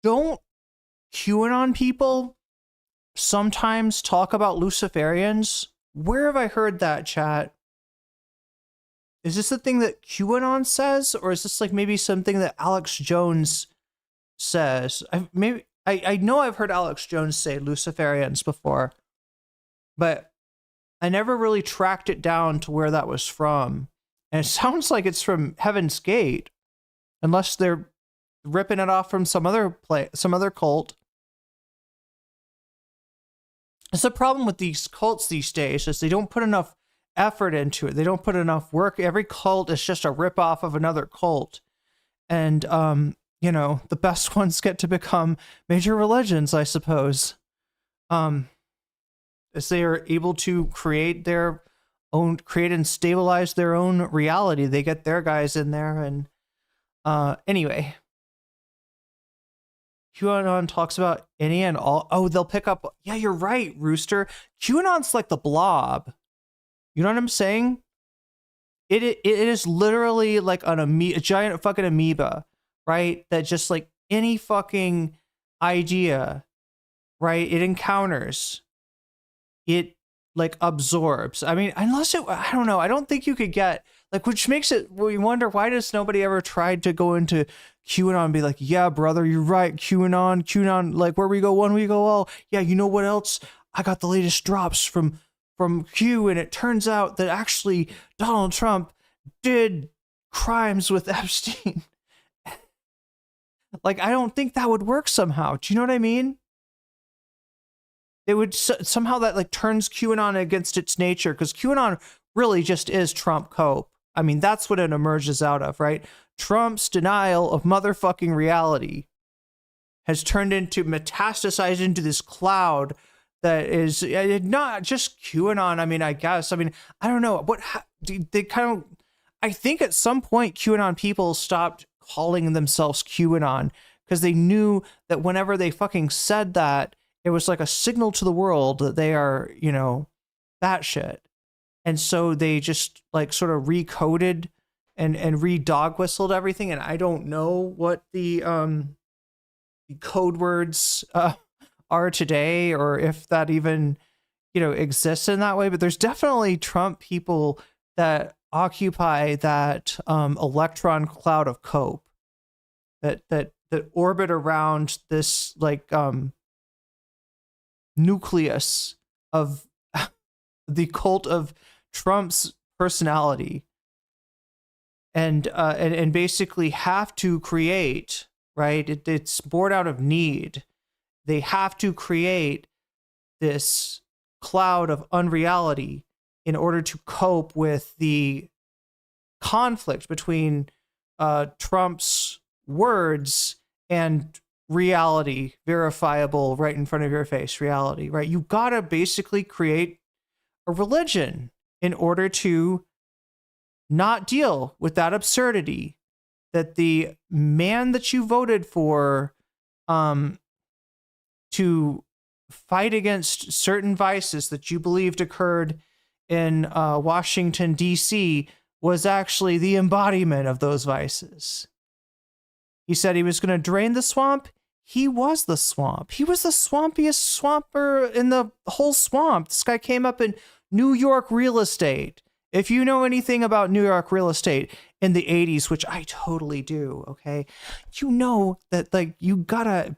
Don't QAnon people sometimes talk about Luciferians? Where have I heard that, chat? Is this the thing that QAnon says, or is this like maybe something that Alex Jones says? I know I've heard Alex Jones say Luciferians before, but I never really tracked it down to where that was from. And it sounds like it's from Heaven's Gate, unless they're ripping it off from some other cult. It's the problem with these cults these days, is they don't put enough effort into it. They don't put enough work. Every cult is just a ripoff of another cult. And, you know, the best ones get to become major religions, I suppose. As they are able to create and stabilize their own reality. They get their guys in there. And anyway, QAnon talks about any and all. Oh, they'll pick up. Yeah, you're right, Rooster. QAnon's like the Blob. You know what I'm saying? It is literally like a giant fucking amoeba, right? That just like any fucking idea, right? It encounters. It like absorbs. I mean, I don't know. I don't think you could get like, which makes it, we wonder, why does nobody ever tried to go into QAnon and be like, yeah, brother, you're right. QAnon, like where we go one, we go all. Yeah, you know what else? I got the latest drops from Q, and it turns out that actually Donald Trump did crimes with Epstein. Like, I don't think that would work somehow. Do you know what I mean? It would somehow that like turns QAnon against its nature, because QAnon really just is Trump cope. I mean, that's what it emerges out of, right? Trump's denial of motherfucking reality has turned into, metastasized into this cloud that is not just QAnon. I mean, I guess. I mean, I don't know. They kind of, I think at some point QAnon people stopped calling themselves QAnon because they knew that whenever they fucking said that, it was like a signal to the world that they are, you know, batshit. And so they just like sort of recoded and re-dog whistled everything. And I don't know what the code words are today, or if that even, you know, exists in that way. But there's definitely Trump people that occupy that electron cloud of cope that orbit around this like nucleus of the cult of Trump's personality, and basically have to create, right? It's born out of need. They have to create this cloud of unreality in order to cope with the conflict between Trump's words and reality, verifiable, right in front of your face reality, right? You gotta basically create a religion in order to not deal with that absurdity that the man that you voted for to fight against certain vices that you believed occurred in Washington, D.C., was actually the embodiment of those vices. He said he was going to drain the swamp. He was the swamp. He was the swampiest swamper in the whole swamp. This guy came up in New York real estate. If you know anything about New York real estate in the 80s, which I totally do, okay, you know that like you gotta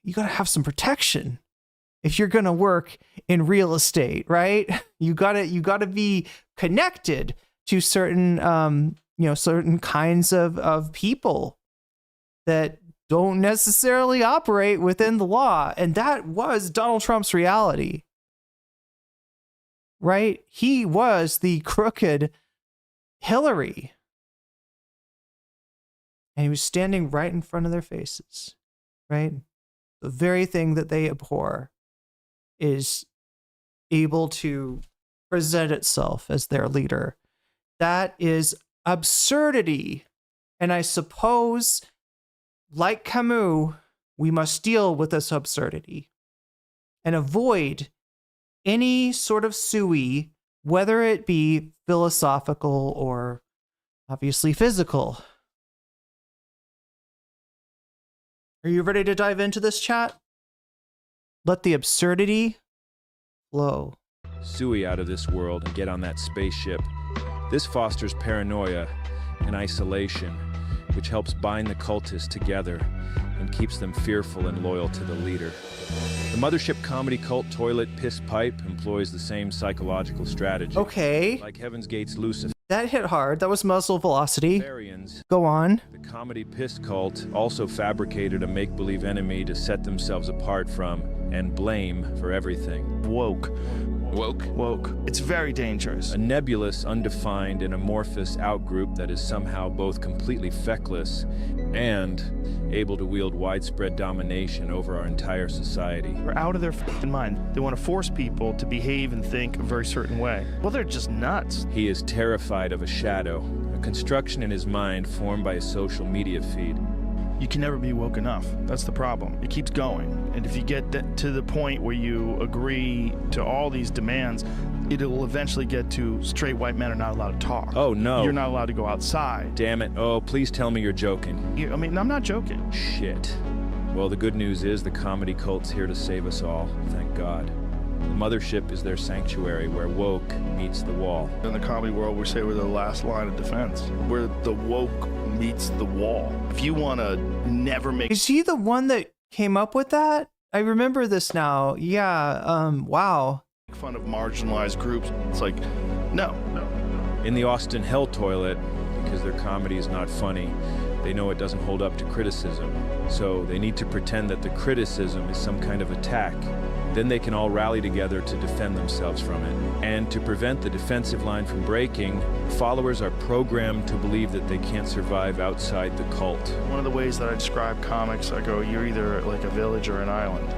have some protection if you're gonna work in real estate, right? You gotta be connected to certain certain kinds of people that don't necessarily operate within the law. And that was Donald Trump's reality. Right? He was the crooked Hillary. And he was standing right in front of their faces. Right? The very thing that they abhor is able to present itself as their leader. That is absurdity. And I suppose, like Camus, we must deal with this absurdity and avoid any sort of sui, whether it be philosophical or obviously physical. Are you ready to dive into this, chat? Let the absurdity flow. Sui out of this world and get on that spaceship. This fosters paranoia and isolation, which helps bind the cultists together and keeps them fearful and loyal to the leader. The mothership comedy cult Toilet Piss Pipe employs the same psychological strategy. Okay. Like Heaven's Gate's Lucifer. That hit hard. That was muzzle velocity. Varians. Go on. The comedy piss cult also fabricated a make-believe enemy to set themselves apart from and blame for everything. Woke. It's very dangerous. A nebulous, undefined, and amorphous outgroup that is somehow both completely feckless and able to wield widespread domination over our entire society. They're out of their f***ing mind. They want to force people to behave and think a very certain way. Well, they're just nuts. He is terrified of a shadow, a construction in his mind formed by a social media feed. You can never be woke enough. That's the problem. It keeps going. And if you get to the point where you agree to all these demands, it will eventually get to straight white men are not allowed to talk. Oh, no. You're not allowed to go outside. Damn it. Oh, please tell me you're joking. I mean, I'm not joking. Shit. Well, the good news is the comedy cult's here to save us all. Thank God. The mothership is their sanctuary where woke meets the wall. In the comedy world, we say we're the last line of defense. Where the woke meets the wall. If you want to never make... Is he the one that came up with that? I remember this now. Yeah, wow. Fun of marginalized groups. It's like, no. In the Austin Hell Toilet, because their comedy is not funny, they know it doesn't hold up to criticism. So they need to pretend that the criticism is some kind of attack. Then they can all rally together to defend themselves from it. And to prevent the defensive line from breaking, followers are programmed to believe that they can't survive outside the cult. One of the ways that I describe comics, I go, you're either like a village or an island.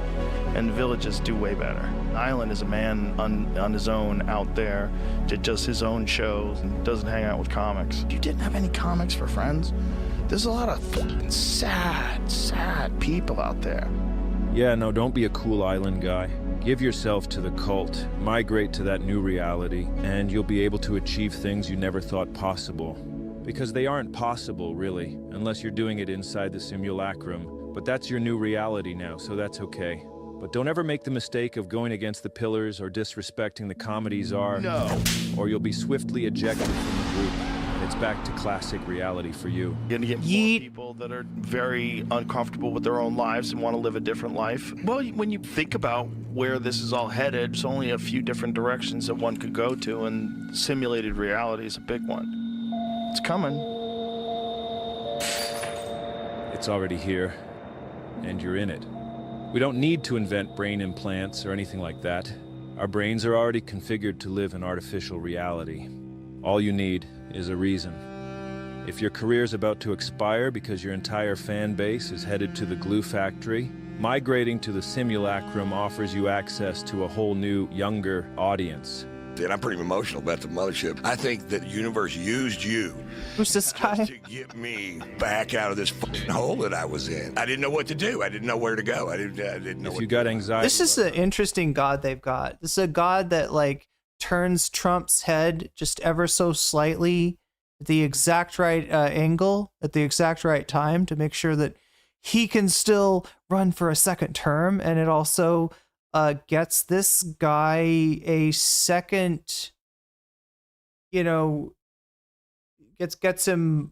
And villages do way better. An island is a man on his own out there, that does his own shows and doesn't hang out with comics. You didn't have any comics for friends? There's a lot of fucking sad people out there. Yeah, no, don't be a cool island guy. Give yourself to the cult, migrate to that new reality, and you'll be able to achieve things you never thought possible. Because they aren't possible, really, unless you're doing it inside the simulacrum. But that's your new reality now, so that's okay. But don't ever make the mistake of going against the pillars or disrespecting the comedy czar. No. Or you'll be swiftly ejected from the group. It's back to classic reality for you. You're gonna get more people that are very uncomfortable with their own lives and want to live a different life. Well, when you think about where this is all headed, there's only a few different directions that one could go to, and simulated reality is a big one. It's coming. It's already here, and you're in it. We don't need to invent brain implants or anything like that. Our brains are already configured to live in artificial reality. All you need is a reason. If your career's about to expire because your entire fan base is headed to the glue factory, migrating to the simulacrum offers you access to a whole new, younger audience. and I'm pretty emotional about the mothership. I think that the universe used you. Who's this guy? To get me back out of this fucking hole that I was in. I didn't know what to do. I didn't know where to go. I didn't know. If you got anxiety, This is an interesting god they've got. This is a god that like turns Trump's head just ever so slightly at the exact right angle at the exact right time to make sure that he can still run for a second term, and it also gets this guy a second, you know, gets him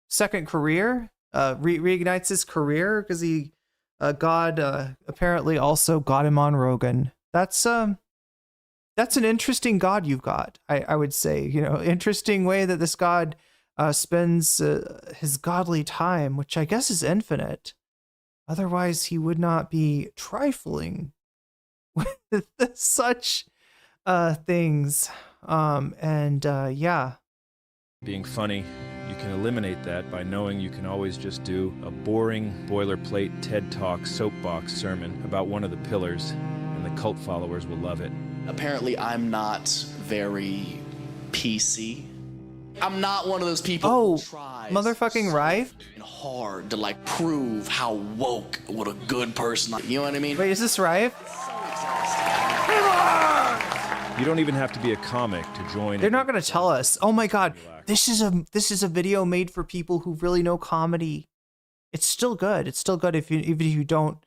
second career, reignites his career because he God apparently also got him on Rogan. That's an interesting god you've got. I would say, you know, interesting way that this god spends his godly time, which I guess is infinite. Otherwise, he would not be trifling with such things. Yeah. being funny, you can eliminate that by knowing you can always just do a boring boilerplate TED Talk soapbox sermon about one of the pillars, and the cult followers will love it. Apparently, I'm not very PC. I'm not one of those people who tries motherfucking Rife? hard to like prove how woke what a good person. You know what I mean? Wait, is this Rife? You don't even have to be a comic to join. They're not gonna tell us. Oh my god, this is a video made for people who really know comedy. It's still good. It's still good even if you don't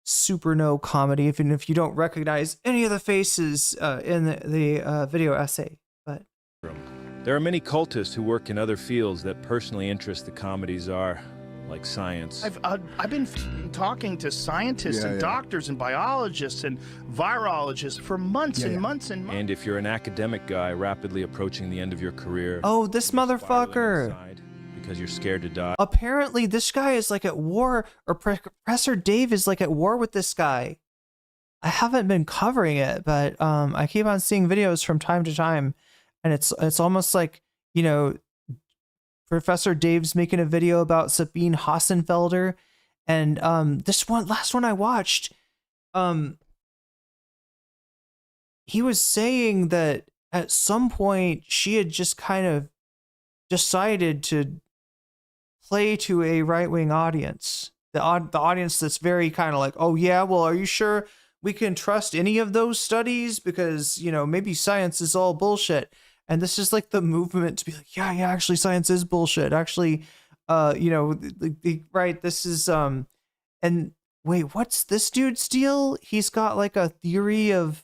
super know comedy, even if you don't recognize any of the faces in the video essay. But there are many cultists who work in other fields that personally interest the comedies are, like science. I've been talking to scientists and doctors and biologists and virologists for months and months and months. And if you're an academic guy rapidly approaching the end of your career, oh, this motherfucker. Because you're scared to die. Apparently, this guy is like at war, or Professor Dave is like at war with this guy. I haven't been covering it, but I keep on seeing videos from time to time, and it's almost like, you know, Professor Dave's making a video about Sabine Hassenfelder, and this last one I watched, he was saying that at some point she had just kind of decided to play to a right-wing audience, the audience that's very kind of like, oh yeah, well, are you sure we can trust any of those studies, because, you know, maybe science is all bullshit. And this is like the movement to be like, yeah, actually science is bullshit. Actually, you know, right, this is, and wait, what's this dude's deal? He's got like a theory of,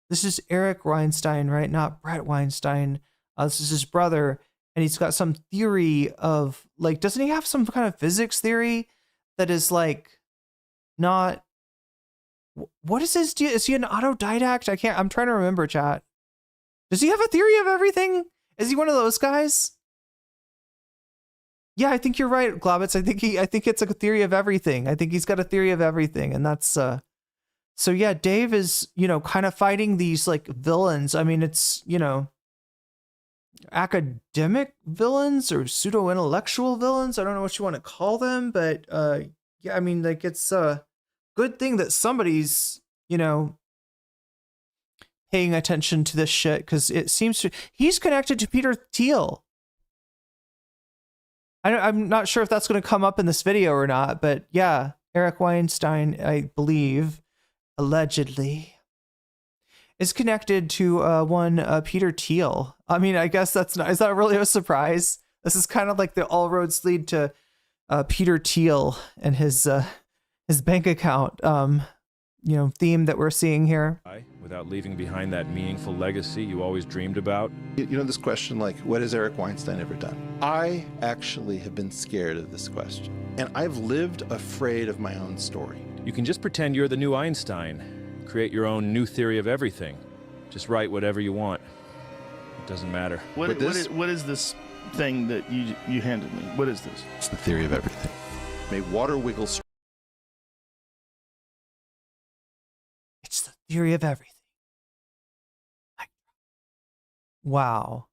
this is Eric Weinstein, right? Not Brett Weinstein. This is his brother. And he's got some theory of, like, doesn't he have some kind of physics theory that is like, not, what is his deal? Is he an autodidact? I'm trying to remember, chat. Does he have a theory of everything? Is he one of those guys? Yeah, I think you're right, Globitz. I think it's like a theory of everything. I think he's got a theory of everything. And that's, so yeah, Dave is, you know, kind of fighting these like villains. I mean, it's, you know, academic villains or pseudo-intellectual villains. I don't know what you want to call them, but yeah, I mean, like, it's a good thing that somebody's, you know, paying attention to this shit, because it seems he's connected to Peter Thiel. I'm not sure if that's going to come up in this video or not, but yeah, Eric Weinstein, I believe, allegedly, is connected to one Peter Thiel. I mean, I guess is that really a surprise? This is kind of like the all roads lead to Peter Thiel and his bank account, you know, theme that we're seeing here. Without leaving behind that meaningful legacy you always dreamed about. You know, this question, like, what has Eric Weinstein ever done? I actually have been scared of this question, and I've lived afraid of my own story. You can just pretend you're the new Einstein. Create your own new theory of everything. Just write whatever you want. It doesn't matter. What is this thing that you handed me? What is this? It's the theory of everything. May water wiggle. It's the theory of everything. Wow.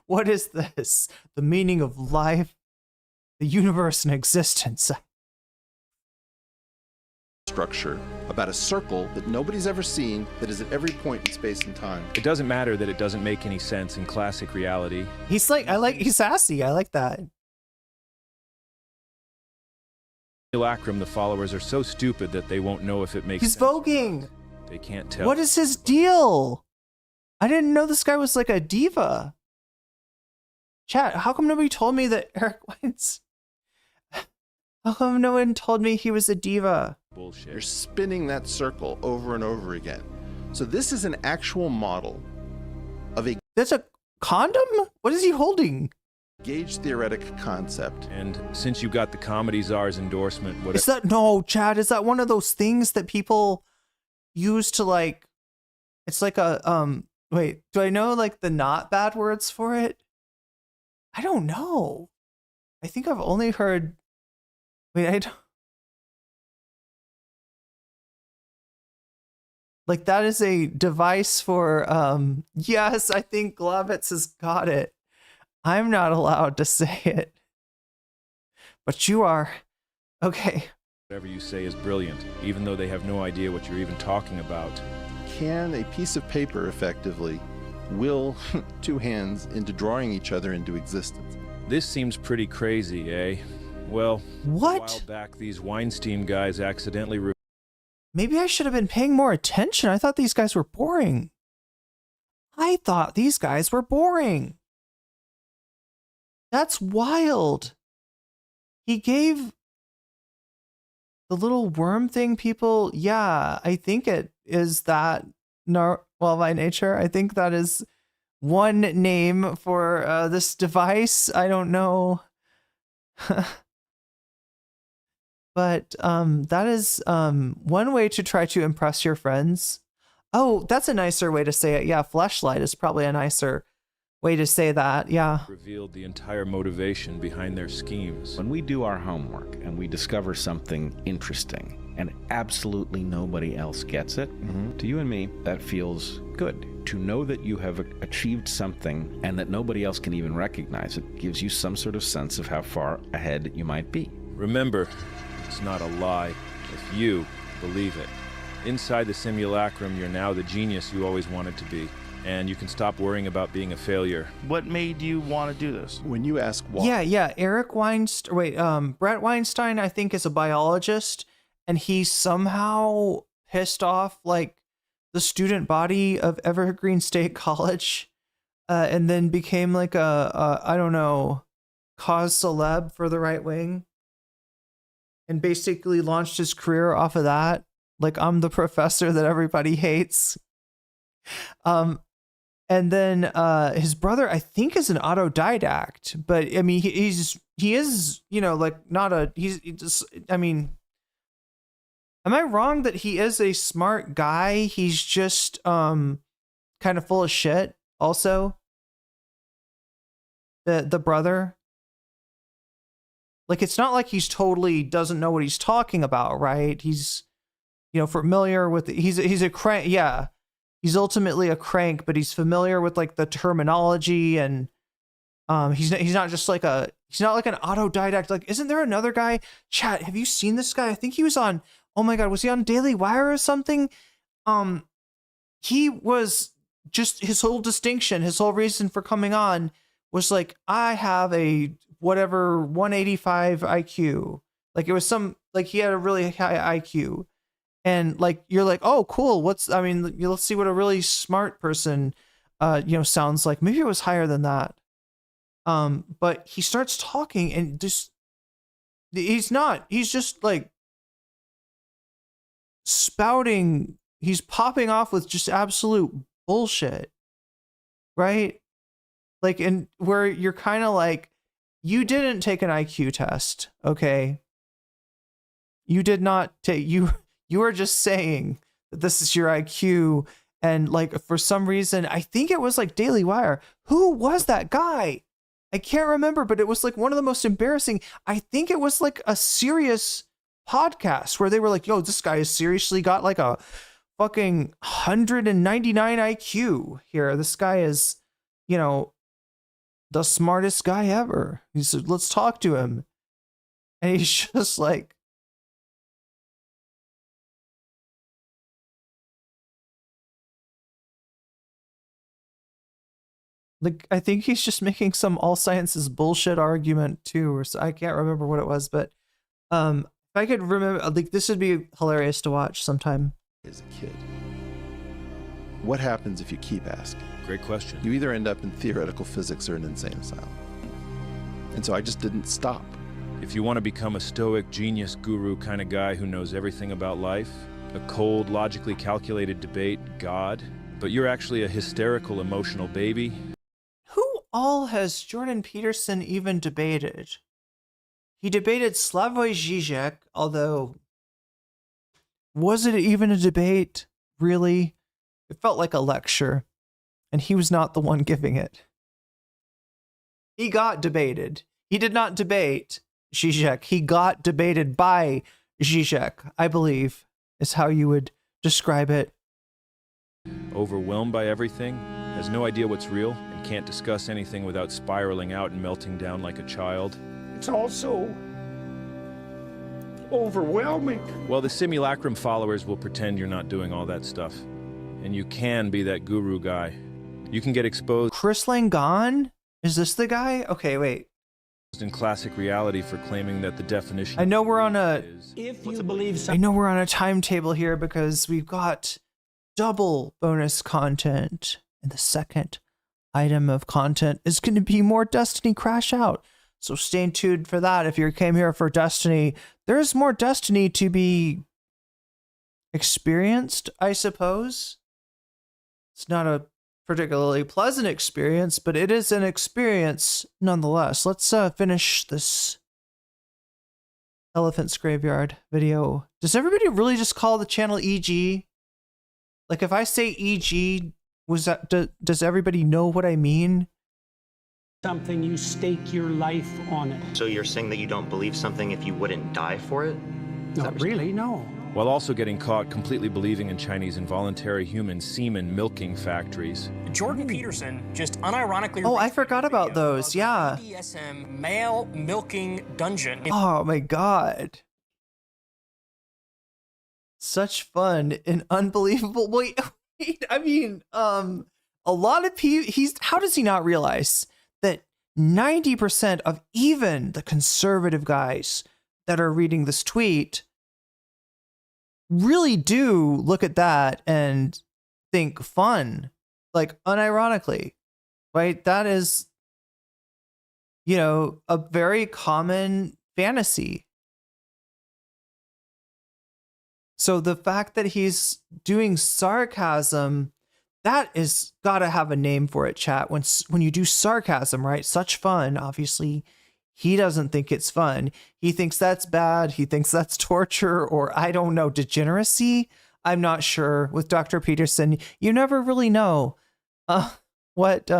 What is this? The meaning of life, the universe, and existence. structure about a circle that nobody's ever seen that is at every point in space and time. It doesn't matter that it doesn't make any sense in classic reality. He's like, he's sassy. I like that. Simulacrum, the followers are so stupid that they won't know if it makes He's sense. voguing. They can't tell. What is his deal? I didn't know this guy was like a diva. Chat, how come nobody told me that Eric Weinstein? How come no one told me he was a diva? Bullshit. You're spinning that circle over and over again. So this is an actual model of a... That's a condom? What is he holding? Gauge theoretic concept. And since you got the Comedy Czar's endorsement, what Is that, no, Chad, is that one of those things that people use to like, it's like a, wait, do I know like the not bad words for it? I don't know. I think I've only heard, wait, I don't. Like that is a device for, yes, I think Glovitz has got it. I'm not allowed to say it, but you are. Okay. Whatever you say is brilliant, even though they have no idea what you're even talking about. Can a piece of paper effectively will two hands into drawing each other into existence? This seems pretty crazy, eh? Well, what? A while back, these Weinstein guys accidentally... Maybe I should have been paying more attention. I thought these guys were boring. That's wild. He gave the little worm thing people, yeah, I think it is that, well, by nature, I think that is one name for this device. I don't know. But that is one way to try to impress your friends. Oh, that's a nicer way to say it. Yeah, fleshlight is probably a nicer way to say that, yeah. Revealed the entire motivation behind their schemes. When we do our homework and we discover something interesting and absolutely nobody else gets it, to you and me, that feels good. To know that you have achieved something and that nobody else can even recognize it gives you some sort of sense of how far ahead you might be. Remember, it's not a lie if you believe it. Inside the simulacrum, you're now the genius you always wanted to be. And you can stop worrying about being a failure. What made you want to do this? When you ask why. Yeah. Eric Weinstein, Brett Weinstein, I think, is a biologist, and he somehow pissed off like the student body of Evergreen State College, and then became like a I don't know, cause celeb for the right wing, and basically launched his career off of that. Like, I'm the professor that everybody hates. And then his brother, I think, is an autodidact, but I mean, he is, you know, like not a, I mean, am I wrong that he is a smart guy? He's just kind of full of shit also. The brother. Like, it's not like he's totally doesn't know what he's talking about, right? He's, you know, familiar with, he's a crank, yeah. He's ultimately a crank, but he's familiar with like the terminology, and he's not just like he's not like an autodidact. Like, isn't there another guy? Chat, have you seen this guy? I think he was on, oh my God, was he on Daily Wire or something? He was just, his whole distinction, his whole reason for coming on was like, I have a whatever 185 IQ. Like, it was some, like, he had a really high IQ. And like, you're like, oh, cool. Let's see what a really smart person, sounds like. Maybe it was higher than that. But he starts talking and just, he's just like spouting. He's popping off with just absolute bullshit. Right? Like, and where you're kind of like, you didn't take an IQ test. Okay. You did not take, you are just saying that this is your IQ, and like, for some reason, I think it was like Daily Wire. Who was that guy? I can't remember, but it was like one of the most embarrassing. I think it was like a serious podcast where they were like, yo, this guy has seriously got like a fucking 199 IQ here. This guy is, you know, the smartest guy ever. He said, let's talk to him. And he's just like, Like, I think he's just making some all sciences bullshit argument too, or so, I can't remember what it was, but if I could remember, like, this would be hilarious to watch sometime. As a kid, what happens if you keep asking? Great question. You either end up in theoretical physics or an insane asylum. And so I just didn't stop. If you want to become a stoic genius guru kind of guy who knows everything about life, a cold, logically calculated debate, God, but you're actually a hysterical, emotional baby. Who all has Jordan Peterson even debated? He debated Slavoj Žižek, although, was it even a debate? Really? It felt like a lecture, and he was not the one giving it. He got debated. He did not debate Žižek. He got debated by Žižek, I believe, is how you would describe it. Overwhelmed by everything, has no idea what's real, and can't discuss anything without spiraling out and melting down like a child. It's also overwhelming. Well, the simulacrum followers will pretend you're not doing all that stuff. And you can be that guru guy. You can get exposed. Chris Langan? Is this the guy? Okay, wait. In classic reality for claiming that the definition. I know we're on a. If you believe I know we're on a timetable here because we've got double bonus content, and the second item of content is going to be more Destiny Crash Out. So stay tuned for that. If you came here for Destiny, there's more Destiny to be experienced, I suppose. It's not a particularly pleasant experience, but it is an experience nonetheless. Let's finish this Elephant's Graveyard video. Does everybody really just call the channel EG? Like, if I say EG, does everybody know what I mean? Something, you stake your life on it. So you're saying that you don't believe something if you wouldn't die for it? Not really, no. While also getting caught completely believing in Chinese involuntary human semen milking factories. Jordan Peterson just unironically. Oh, I forgot about those. Yeah. BDSM male milking dungeon. Oh my god. Such fun and unbelievable. Wait, I mean, a lot of people. How does he not realize that 90% of even the conservative guys that are reading this tweet really do look at that and think fun, like unironically, right? That is, you know, a very common fantasy. So the fact that he's doing sarcasm, that is gotta have a name for it, chat. When you do sarcasm, right? Such fun, obviously. He doesn't think it's fun. He thinks that's bad. He thinks that's torture, or I don't know, degeneracy. I'm not sure. With Dr. Peterson, you never really know what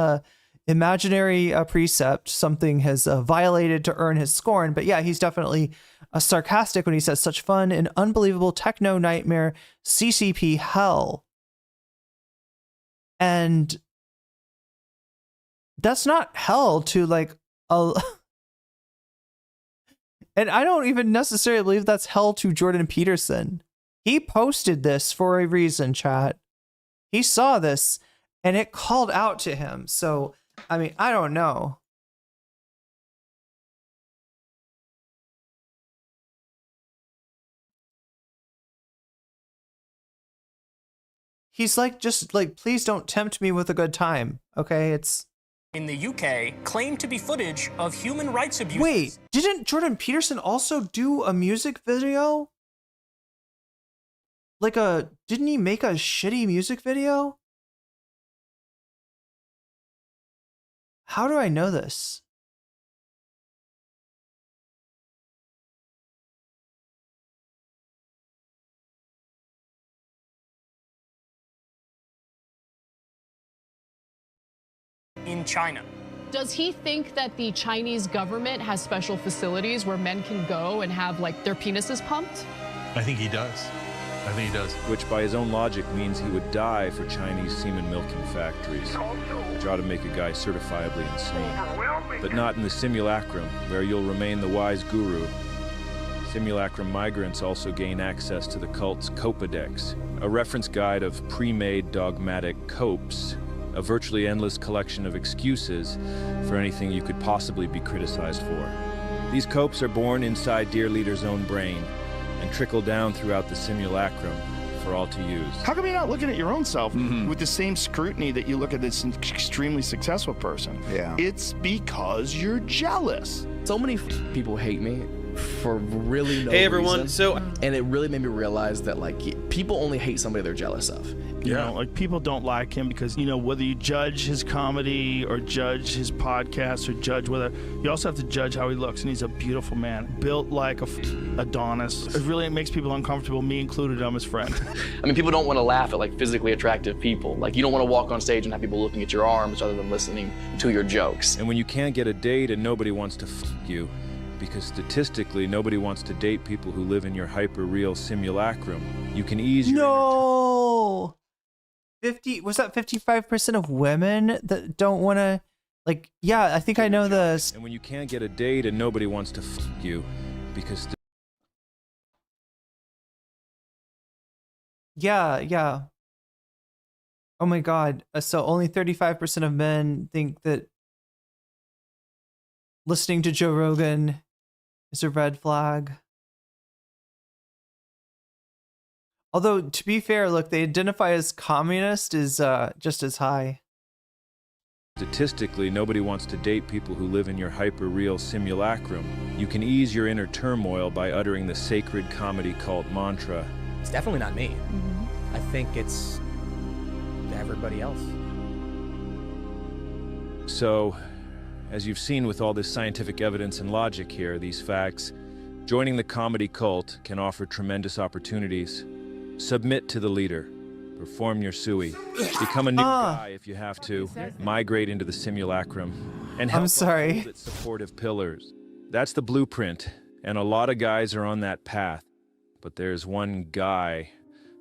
imaginary precept something has violated to earn his scorn. But yeah, he's definitely sarcastic when he says such fun and unbelievable techno nightmare CCP hell. And that's not hell to like a... And I don't even necessarily believe that's hell to Jordan Peterson. He posted this for a reason, chat. He saw this and it called out to him. So, I mean, I don't know. He's like, just like, please don't tempt me with a good time. Okay, it's... In the UK, claimed to be footage of human rights abuse. Wait, didn't Jordan Peterson also do a music video? Like didn't he make a shitty music video? How do I know this? In China. Does he think that the Chinese government has special facilities where men can go and have like their penises pumped? I think he does. Which by his own logic means he would die for Chinese semen milking factories, which ought to make a guy certifiably insane. But not in the simulacrum, where you'll remain the wise guru. Simulacrum migrants also gain access to the cult's Copadex, a reference guide of pre-made dogmatic copes a virtually endless collection of excuses for anything you could possibly be criticized for. These copes are born inside Dear Leader's own brain and trickle down throughout the simulacrum for all to use. How come you're not looking at your own self with the same scrutiny that you look at this extremely successful person? Yeah. It's because you're jealous. So many people hate me for really no Hey everyone, reason. And it really made me realize that like people only hate somebody they're jealous of. You know, like people don't like him because, you know, whether you judge his comedy or judge his podcast or judge whether, you also have to judge how he looks. And he's a beautiful man, built like a Adonis. It really makes people uncomfortable, me included. I'm his friend. I mean, people don't want to laugh at like physically attractive people. Like you don't want to walk on stage and have people looking at your arms rather than listening to your jokes. And when you can't get a date and nobody wants to you, because statistically nobody wants to date people who live in your hyper-real simulacrum, you can ease your... No! 55% of women that don't want to, like, yeah, I think I know this. And when you can't get a date and nobody wants to you, because... Yeah. Oh my God. So only 35% of men think that listening to Joe Rogan is a red flag. Although, to be fair, look, they identify as communist is just as high. Statistically, nobody wants to date people who live in your hyper-real simulacrum. You can ease your inner turmoil by uttering the sacred comedy cult mantra. It's definitely not me. I think it's everybody else. So, as you've seen with all this scientific evidence and logic here, these facts, joining the comedy cult can offer tremendous opportunities. Submit to the leader. Perform your sui. Become a new guy if you have to. Migrate into the simulacrum. And help uphold its supportive pillars. That's the blueprint, and a lot of guys are on that path. But there's one guy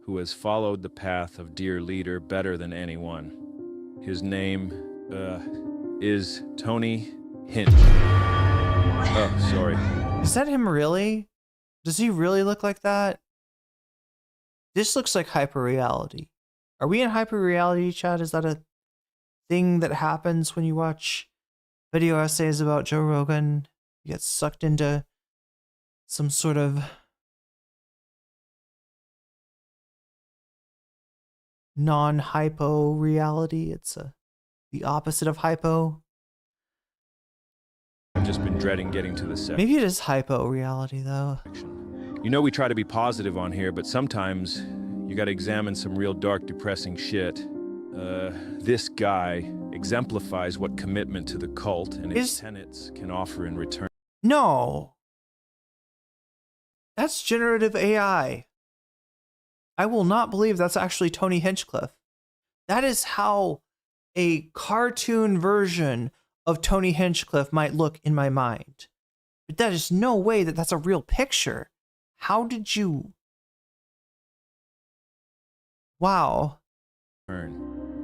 who has followed the path of Dear Leader better than anyone. His name, is Tony Hinch. Oh, sorry. Is that him really? Does he really look like that? This looks like hyperreality. Are we in hyperreality, Chad? Is that a thing that happens when you watch video essays about Joe Rogan? You get sucked into some sort of non-hypo reality. It's the opposite of hypo. I've just been dreading getting to the section. Maybe it is hypo reality, though. You know we try to be positive on here, but sometimes you gotta examine some real dark, depressing shit. This guy exemplifies what commitment to the cult and its tenets can offer in return. No. That's generative AI. I will not believe that's actually Tony Hinchcliffe. That is how a cartoon version of Tony Hinchcliffe might look in my mind. But that is no way that that's a real picture. How did you... Wow.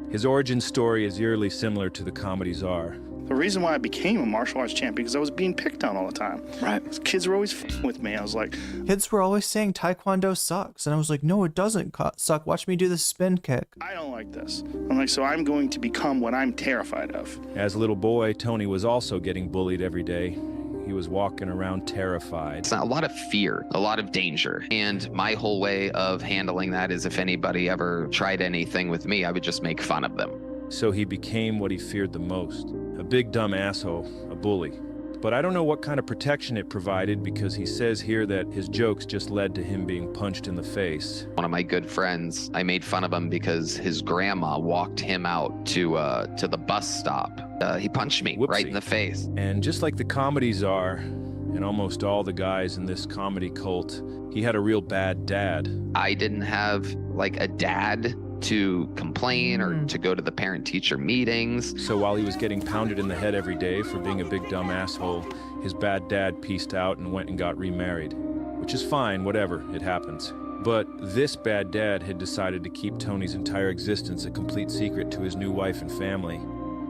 His origin story is eerily similar to the comedy's are. The reason why I became a martial arts champion because I was being picked on all the time. Right. Kids were always f***ing with me. I was like... Kids were always saying Taekwondo sucks. And I was like, no, it doesn't suck. Watch me do the spin kick. I don't like this. I'm like, so I'm going to become what I'm terrified of. As a little boy, Tony was also getting bullied every day. He was walking around terrified. It's a lot of fear, a lot of danger. And my whole way of handling that is if anybody ever tried anything with me, I would just make fun of them. So he became what he feared the most. A big dumb asshole, a bully. But I don't know what kind of protection it provided because he says here that his jokes just led to him being punched in the face. One of my good friends, I made fun of him because his grandma walked him out to the bus stop. He punched me right in the face. And just like the comedies are, and almost all the guys in this comedy cult, he had a real bad dad. I didn't have like a dad to complain or to go to the parent-teacher meetings. So while he was getting pounded in the head every day for being a big dumb asshole, his bad dad pieced out and went and got remarried. Which is fine, whatever, it happens. But this bad dad had decided to keep Tony's entire existence a complete secret to his new wife and family.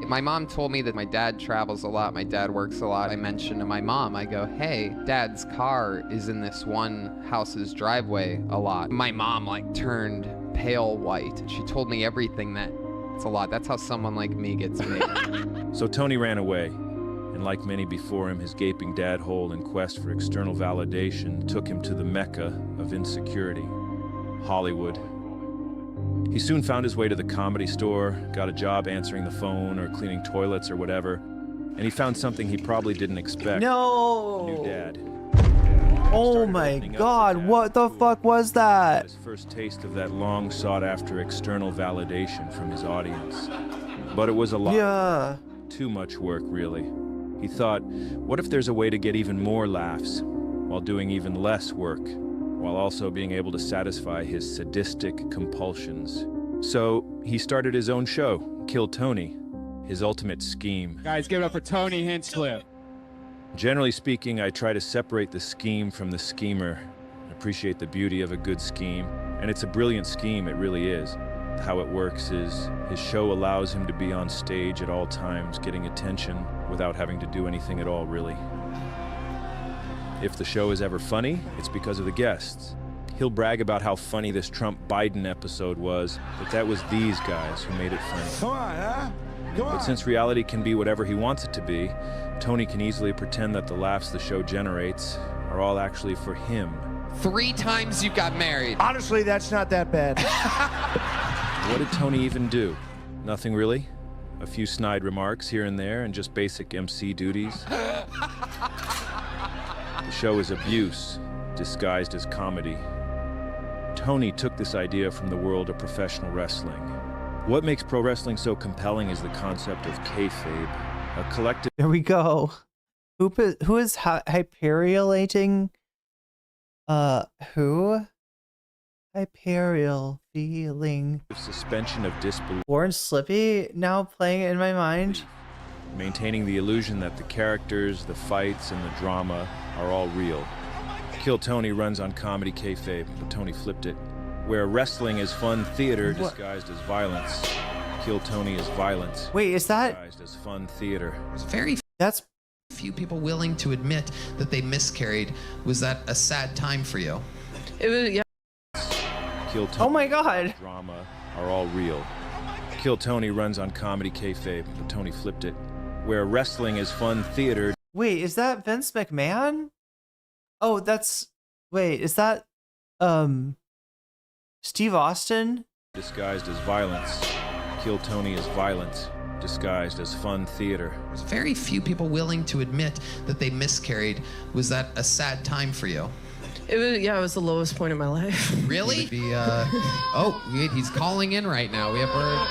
My mom told me that my dad travels a lot, my dad works a lot. I mentioned to my mom, I go, hey, Dad's car is in this one house's driveway a lot. My mom like turned pale white. She told me everything that It's a lot. That's how someone like me gets made. So Tony ran away, and like many before him, his gaping dad hole in quest for external validation took him to the mecca of insecurity, Hollywood. He soon found his way to the Comedy Store, got a job answering the phone or cleaning toilets or whatever, and he found something he probably didn't expect. No! A new dad. Oh my god, what the fuck was that? His first taste of that long sought-after external validation from his audience. But it was a lot. Yeah. Too much work, really. He thought, what if there's a way to get even more laughs while doing even less work, while also being able to satisfy his sadistic compulsions? So he started his own show, Kill Tony, his ultimate scheme. Guys, give it up for Tony Hinchcliffe. Generally speaking, I try to separate the scheme from the schemer. I appreciate the beauty of a good scheme, and it's a brilliant scheme, it really is. How it works is his show allows him to be on stage at all times, getting attention without having to do anything at all, really. If the show is ever funny, it's because of the guests. He'll brag about how funny this Trump-Biden episode was, but that was these guys who made it funny. Come on, huh? Come on. But since reality can be whatever he wants it to be, Tony can easily pretend that the laughs the show generates are all actually for him. 3 times you got married. Honestly, that's not that bad. What did Tony even do? Nothing really. A few snide remarks here and there and just basic MC duties. The show is abuse, disguised as comedy. Tony took this idea from the world of professional wrestling. What makes pro wrestling so compelling is the concept of kayfabe, a collective... There we go. Who is hyperiolating? Who? Hyperial feeling. Suspension of disbelief. Warren Slippy now playing it in my mind. Maintaining the illusion that the characters, the fights, and the drama are all real. Kill Tony runs on comedy kayfabe, but Tony flipped it. Where wrestling is fun theater disguised as violence. Kill Tony is violence. Wait, is that disguised as fun theater? Very few people willing to admit that they miscarried. Was that a sad time for you? It was, yeah. Kill Tony, oh my god. Drama are all real. Kill Tony runs on comedy kayfabe, but Tony flipped it. Where wrestling is fun theater. Wait, is that Vince McMahon? Oh, that's... Wait, is that... Steve Austin? Disguised as violence. Kill Tony is violence, disguised as fun theater. There's very few people willing to admit that they miscarried. Was that a sad time for you? It was, yeah, it was the lowest point in my life. Really? Oh, wait, he's calling in right now. We have word.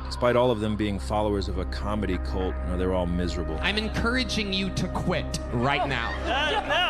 Despite all of them being followers of a comedy cult, they're all miserable. I'm encouraging you to quit right now.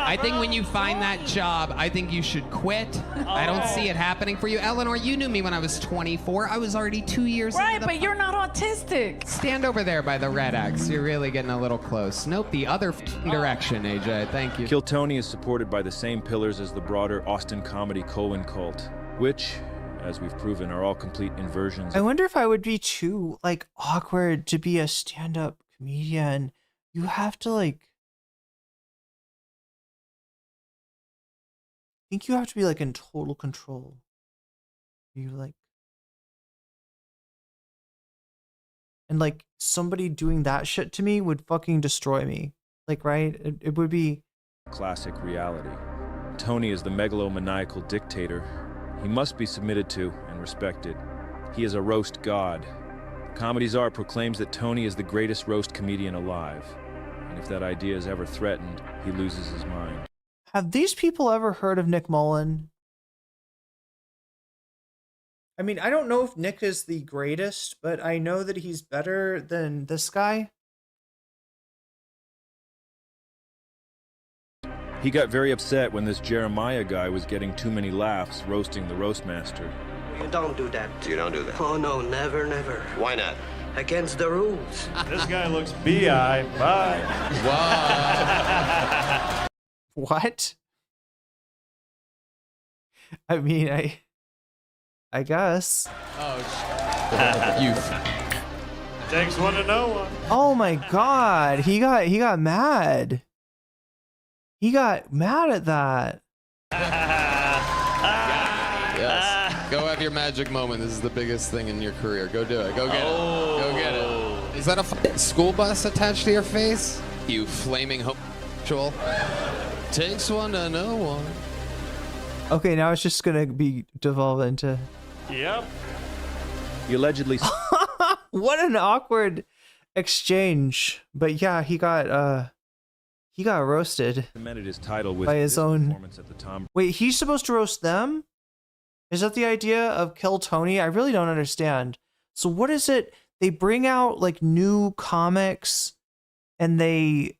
I think when you find that job, I think you should quit. I don't see it happening for you. Eleanor, you knew me when I was 24. I was already 2 years Right, but you're not autistic. Stand over there by the red X. You're really getting a little close. Nope, the other direction, AJ. Thank you. Kill Tony is supported by the same pillars as the broader Austin comedy cult, which, as we've proven, are all complete inversions. I wonder if I would be too, like, awkward to be a stand-up comedian. You have to, like... I think you have to be, like, in total control. You, like... And, like, somebody doing that shit to me would fucking destroy me. Like, right? It would be... Classic reality. Tony is the megalomaniacal dictator. He must be submitted to and respected. He is a roast god. The Comedy Czar proclaims that Tony is the greatest roast comedian alive. And if that idea is ever threatened, he loses his mind. Have these people ever heard of Nick Mullen? I mean, I don't know if Nick is the greatest, but I know that he's better than this guy. He got very upset when this Jeremiah guy was getting too many laughs roasting the roastmaster. You don't do that. You don't do that? Oh, no, never, never. Why not? Against the rules. This guy looks bi. Bye. Wow. What? I mean, I guess. Oh, youth. Takes one to know one. Oh my god, he got mad. He got mad at that. Yes. Go have your magic moment. This is the biggest thing in your career. Go do it. Go get it. Go get it. Is that a school bus attached to your face? You flaming homosexual. Takes one to know one. Okay, now it's just gonna be devolve into. Yep. He allegedly. What an awkward exchange. But yeah, he got roasted. Cemented his title with by his own. Performance at the Tom. Wait, he's supposed to roast them? Is that the idea of Kill Tony? I really don't understand. So what is it? They bring out like new comics and they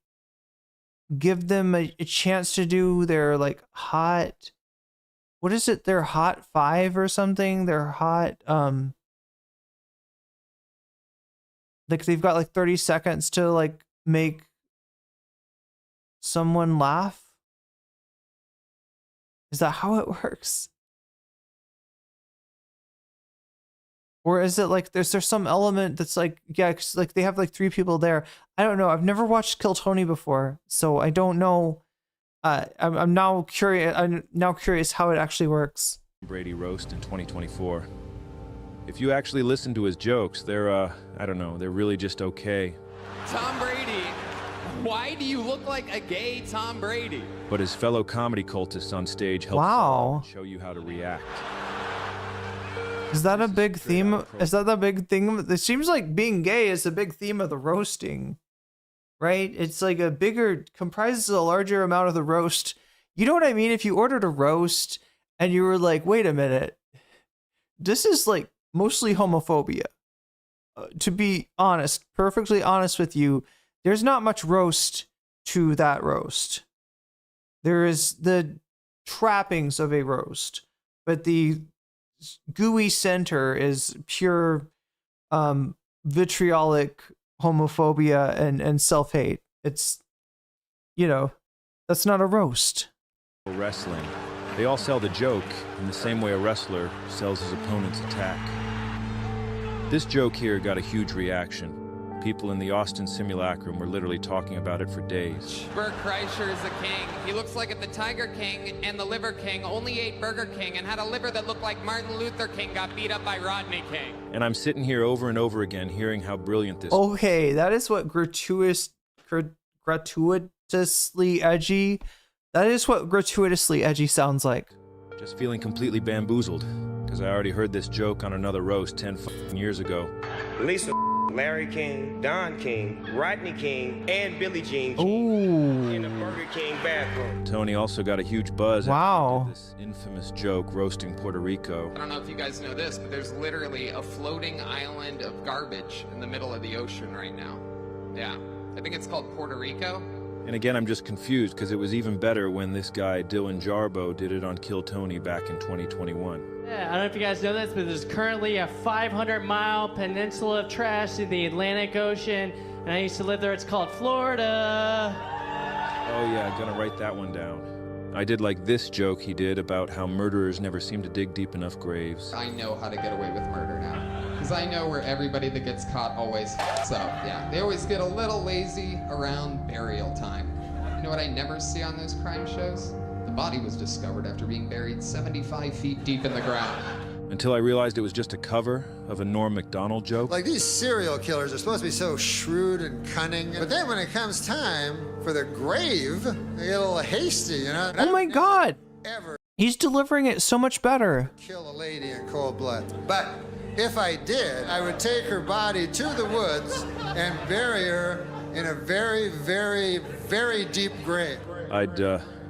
give them a chance to do their like hot, what is it? Their hot 5 or something? Their hot, like they've got like 30 seconds to like make someone laugh. Is that how it works? Or is it like there's some element that's like, yeah, 'cause like they have like 3 people there. I don't know. I've never watched Kill Tony before, so I don't know. I'm now curious. I'm now curious how it actually works. Brady roast in 2024. If you actually listen to his jokes, they're I don't know, they're really just okay. Tom Brady. Why do you look like a gay Tom Brady? But his fellow comedy cultists on stage help show you how to react. Is that a big theme? Is that the big thing? It seems like being gay is a big theme of the roasting, right? It's like comprises a larger amount of the roast. You know what I mean? If you ordered a roast and you were like, wait a minute, this is like mostly homophobia. To be honest, perfectly honest with you, there's not much roast to that roast. There is the trappings of a roast, but the gooey center is pure vitriolic homophobia and self-hate. It's, you know, that's not a roast. Wrestling. They all sell the joke in the same way a wrestler sells his opponent's attack. This joke here got a huge reaction. People in the Austin simulacrum were literally talking about it for days. Bert Kreischer is the king. He looks like if the Tiger King and the Liver King only ate Burger King and had a liver that looked like Martin Luther King got beat up by Rodney King. And I'm sitting here over and over again hearing how brilliant this Okay, that is what gratuitously edgy. That is what gratuitously edgy sounds like. Just feeling completely bamboozled, because I already heard this joke on another roast 10 years ago. Lisa, Larry King, Don King, Rodney King, and Billie Jean King in the Burger King bathroom. Tony also got a huge buzz after this infamous joke roasting Puerto Rico. I don't know if you guys know this, but there's literally a floating island of garbage in the middle of the ocean right now. Yeah, I think it's called Puerto Rico. And again, I'm just confused because it was even better when this guy, Dylan Jarbo, did it on Kill Tony back in 2021. Yeah, I don't know if you guys know this, but there's currently a 500-mile peninsula of trash in the Atlantic Ocean, and I used to live there. It's called Florida. Oh yeah, I'm gonna write that one down. I did like this joke he did about how murderers never seem to dig deep enough graves. I know how to get away with murder now. Because I know where everybody that gets caught always so yeah, they always get a little lazy around burial time. You know what I never see on those crime shows? The body was discovered after being buried 75 feet deep in the ground. Until I realized it was just a cover of a Norm Macdonald joke. Like, these serial killers are supposed to be so shrewd and cunning, but then when it comes time for the grave, they get a little hasty, you know? Oh my God! Ever He's delivering it so much better. Kill a lady in cold blood. But if I did, I would take her body to the woods and bury her in a very, very, very deep grave. I'd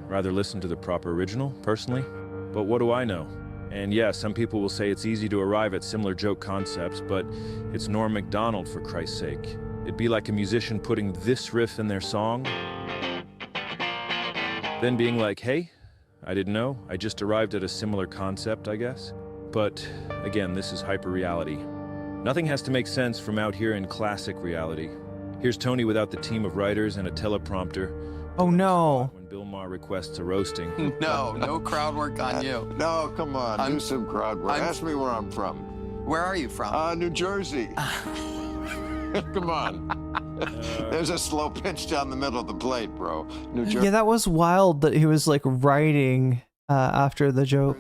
rather listen to the proper original, personally. But what do I know? And yeah, some people will say it's easy to arrive at similar joke concepts, but it's Norm Macdonald, for Christ's sake. It'd be like a musician putting this riff in their song, then being like, hey, I didn't know. I just arrived at a similar concept, I guess. But again, this is hyper-reality. Nothing has to make sense from out here in classic reality. Here's Tony without the team of writers and a teleprompter. Oh no. When Bill Maher requests a roasting. No crowd work on you. No, come on, do some crowd work. Ask me where I'm from. Where are you from? New Jersey. Come on. There's a slow pitch down the middle of the plate, bro. New Jersey. Yeah, that was wild that he was like writing after the joke.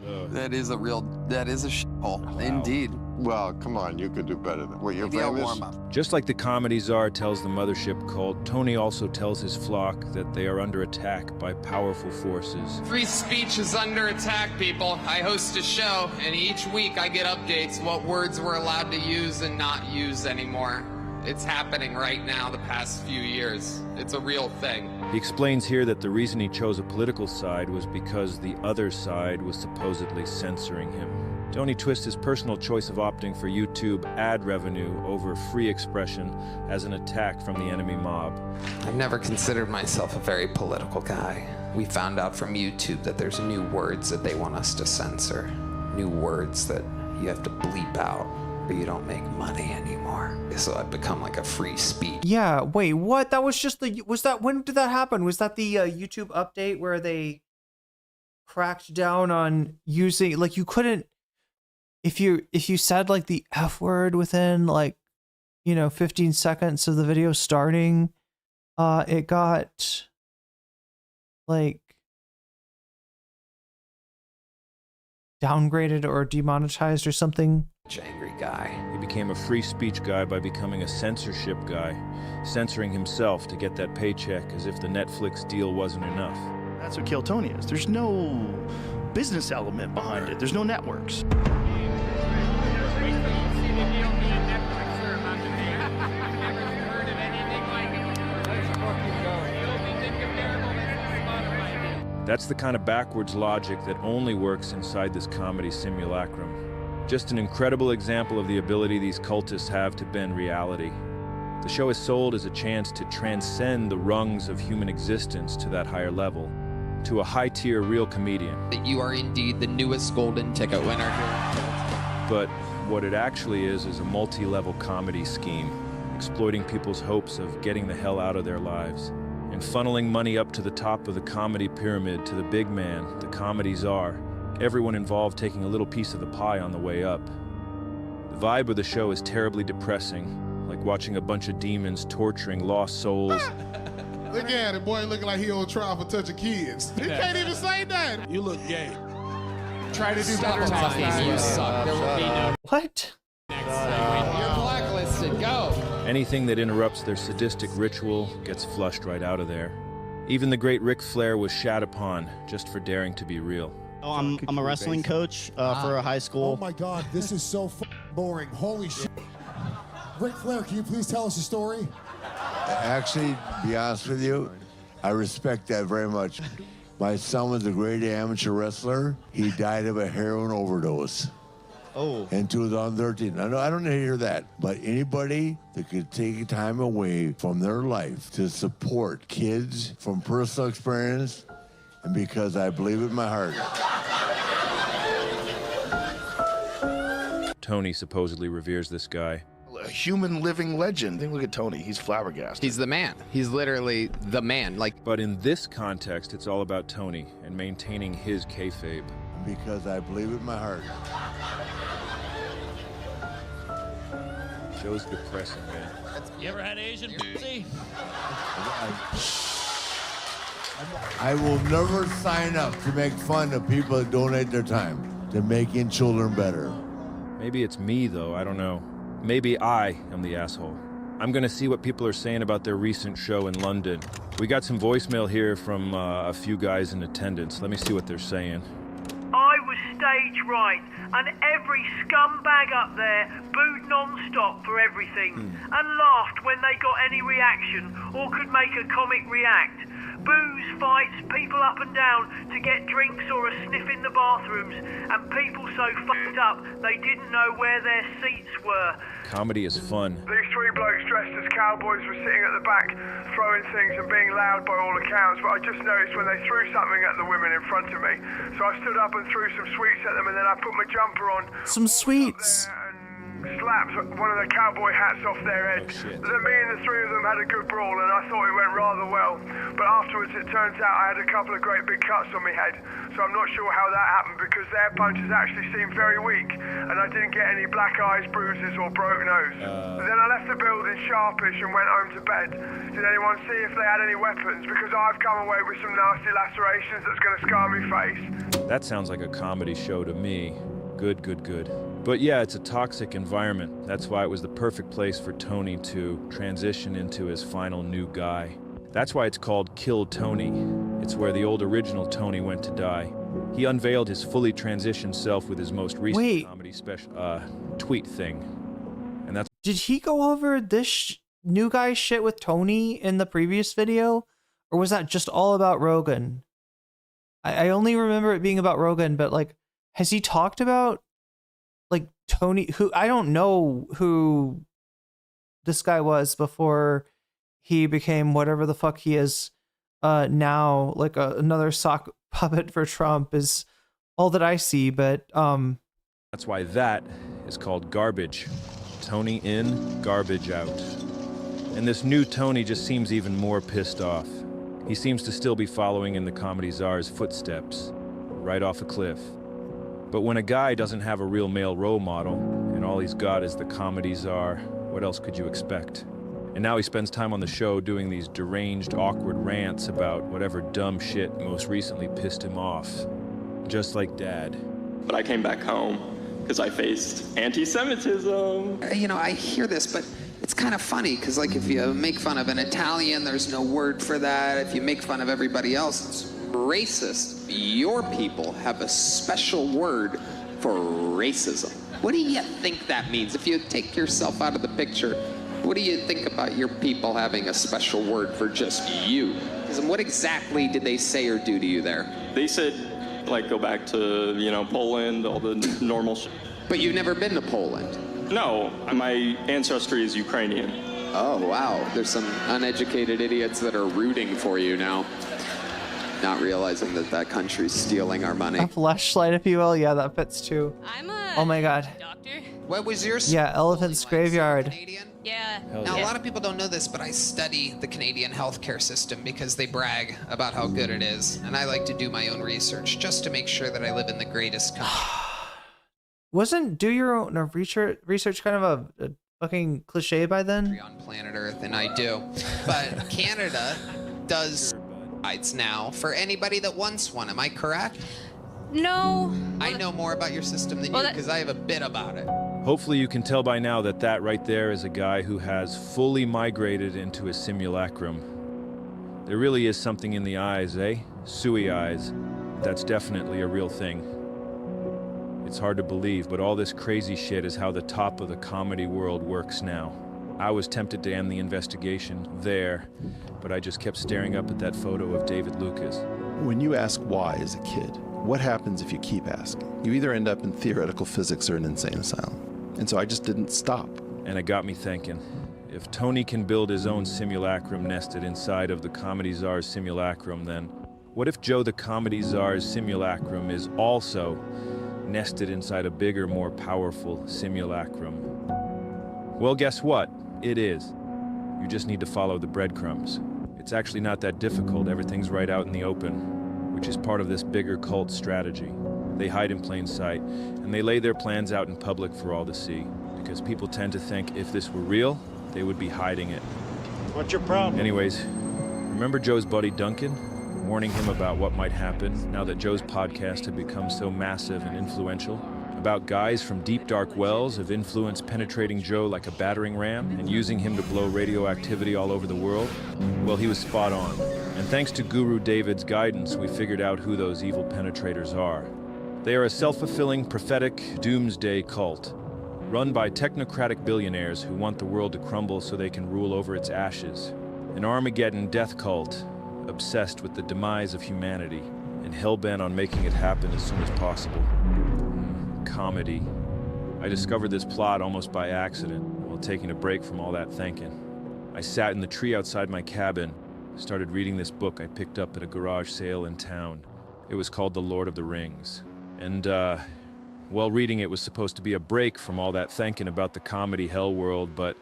That is a shithole. Indeed. Well, come on, you could do better than what you're Maybe I'll famous. warm up. Just like the comedy czar tells the mothership cult, Tony also tells his flock that they are under attack by powerful forces. Free speech is under attack, people. I host a show, and each week I get updates what words we're allowed to use and not use anymore. It's happening right now the past few years. It's a real thing. He explains here that the reason he chose a political side was because the other side was supposedly censoring him. Tony twists his personal choice of opting for YouTube ad revenue over free expression as an attack from the enemy mob. I've never considered myself a very political guy. We found out from YouTube that there's new words that they want us to censor. New words that you have to bleep out or you don't make money anymore. So I've become like a free speech. Yeah, wait, what? That was just when did that happen? Was that the YouTube update where they cracked down on using, like, you couldn't, if you said like the F word within 15 seconds of the video starting, it got like downgraded or demonetized or something. Angry guy. He became a free speech guy by becoming a censorship guy, censoring himself to get that paycheck as if the Netflix deal wasn't enough. That's what Kill Tony is. There's no business element behind it. There's no networks. That's the kind of backwards logic that only works inside this comedy simulacrum. Just an incredible example of the ability these cultists have to bend reality. The show is sold as a chance to transcend the rungs of human existence to that higher level, to a high-tier real comedian. That you are indeed the newest golden ticket winner here. But what it actually is a multi-level comedy scheme, exploiting people's hopes of getting the hell out of their lives, and funneling money up to the top of the comedy pyramid to the big man, the comedy czar, everyone involved taking a little piece of the pie on the way up. The vibe of the show is terribly depressing, like watching a bunch of demons torturing lost souls. Look at it, boy, looking like he on trial for touching kids. He can't even say that. You look gay. Try to do Stop better talking, next time. you suck. There will be no What? You're blacklisted. Go. Anything that interrupts their sadistic ritual gets flushed right out of there. Even the great Ric Flair was shat upon just for daring to be real. Oh, I'm a wrestling coach for a high school. Oh my God, this is so boring. Holy shit. Ric Flair, can you please tell us a story? Actually, to be honest with you, I respect that very much. My son was a great amateur wrestler. He died of a heroin overdose. Oh. In 2013. I don't need to hear that, but anybody that could take time away from their life to support kids from personal experience, and because I believe it in my heart. Tony supposedly reveres this guy. A human living legend. Look at Tony. He's flabbergasted. He's the man. He's literally the man. But in this context, it's all about Tony and maintaining his kayfabe. Because I believe it in my heart. Show's depressing, man. You ever had Asian pussy? I will never sign up to make fun of people that donate their time to making children better. Maybe it's me, though. I don't know. Maybe I am the asshole. I'm gonna see what people are saying about their recent show in London. We got some voicemail here from a few guys in attendance. Let me see what they're saying. I was stage right, and every scumbag up there booed non-stop for everything, and laughed when they got any reaction or could make a comic react. Booze, fights, people up and down to get drinks or a sniff in the bathrooms, and people so fucked up they didn't know where their seats were. Comedy is fun. These three blokes dressed as cowboys were sitting at the back, throwing things and being loud by all accounts, but I just noticed when they threw something at the women in front of me. So I stood up and threw some sweets at them, and then I put my jumper on. Some sweets. slapped one of the cowboy hats off their head. Then me and the three of them had a good brawl, and I thought it went rather well. But afterwards, it turns out I had a couple of great big cuts on my head, so I'm not sure how that happened because their punches actually seemed very weak, and I didn't get any black eyes, bruises, or broke nose. Then I left the building sharpish and went home to bed. Did anyone see if they had any weapons? Because I've come away with some nasty lacerations that's going to scar me face. That sounds like a comedy show to me. Good, good, good. But yeah, it's a toxic environment. That's why it was the perfect place for Tony to transition into his final new guy. That's why it's called Kill Tony. It's where the old original Tony went to die. He unveiled his fully transitioned self with his most recent comedy special, tweet thing. And that's— Did he go over this new guy shit with Tony in the previous video? Or was that just all about Rogan? I only remember it being about Rogan, but like, has he talked about like Tony, who I don't know who this guy was before he became whatever the fuck he is now, like another sock puppet for Trump is all that I see, but that's why that is called garbage. Tony in, garbage out. And this new Tony just seems even more pissed off. He seems to still be following in the comedy czar's footsteps, right off a cliff. But when a guy doesn't have a real male role model, and all he's got is the comedy czar, what else could you expect? And now he spends time on the show doing these deranged, awkward rants about whatever dumb shit most recently pissed him off. Just like Dad. But I came back home because I faced anti-Semitism. You know, I hear this, but it's kind of funny because, like, if you make fun of an Italian, there's no word for that. If you make fun of everybody else, it's racist. Your people have a special word for racism. What do you think that means? If you take yourself out of the picture, what do you think about your people having a special word for just you? What exactly did they say or do to you there? They said, like, go back to, you know, Poland, all the normal shit. But you've never been to Poland? No, my ancestry is Ukrainian. Oh, wow. There's some uneducated idiots that are rooting for you now. Not realizing that that country's stealing our money. A flashlight, if you will. Yeah, that fits too. Oh my god. Doctor? What was yours? Yeah, Elephant's Graveyard. Yeah. Now, a lot of people don't know this, but I study the Canadian healthcare system because they brag about how good it is. And I like to do my own research just to make sure that I live in the greatest country. Wasn't do your own research kind of a fucking cliche by then? On planet Earth, and I do. But Canada does rights now for anybody that wants one. Am I correct? No. I know more about your system than you because I have a bit about it. Hopefully you can tell by now that that right there is a guy who has fully migrated into a simulacrum. There really is something in the eyes, eh? Suey eyes. That's definitely a real thing. It's hard to believe, but all this crazy shit is how the top of the comedy world works now. I was tempted to end the investigation there, but I just kept staring up at that photo of David Lucas. When you ask why as a kid, what happens if you keep asking? You either end up in theoretical physics or an insane asylum. And so I just didn't stop. And it got me thinking, if Tony can build his own simulacrum nested inside of the Comedy Czar's simulacrum, then what if Joe the Comedy Czar's simulacrum is also nested inside a bigger, more powerful simulacrum? Well, guess what? It is. You just need to follow the breadcrumbs. It's actually not that difficult. Everything's right out in the open, which is part of this bigger cult strategy. They hide in plain sight, and they lay their plans out in public for all to see, because people tend to think if this were real, they would be hiding it. What's your problem? Anyways, remember Joe's buddy Duncan? Warning him about what might happen now that Joe's podcast had become so massive and influential? About guys from deep dark wells of influence penetrating Joe like a battering ram and using him to blow radioactivity all over the world? Well, he was spot on. And thanks to Guru David's guidance, we figured out who those evil penetrators are. They are a self-fulfilling, prophetic, doomsday cult, run by technocratic billionaires who want the world to crumble so they can rule over its ashes. An Armageddon death cult, obsessed with the demise of humanity, and hell-bent on making it happen as soon as possible. Comedy. I discovered this plot almost by accident, while taking a break from all that thinking. I sat in the tree outside my cabin, started reading this book I picked up at a garage sale in town. It was called The Lord of the Rings. And, While reading it was supposed to be a break from all that thinking about the comedy hell world, but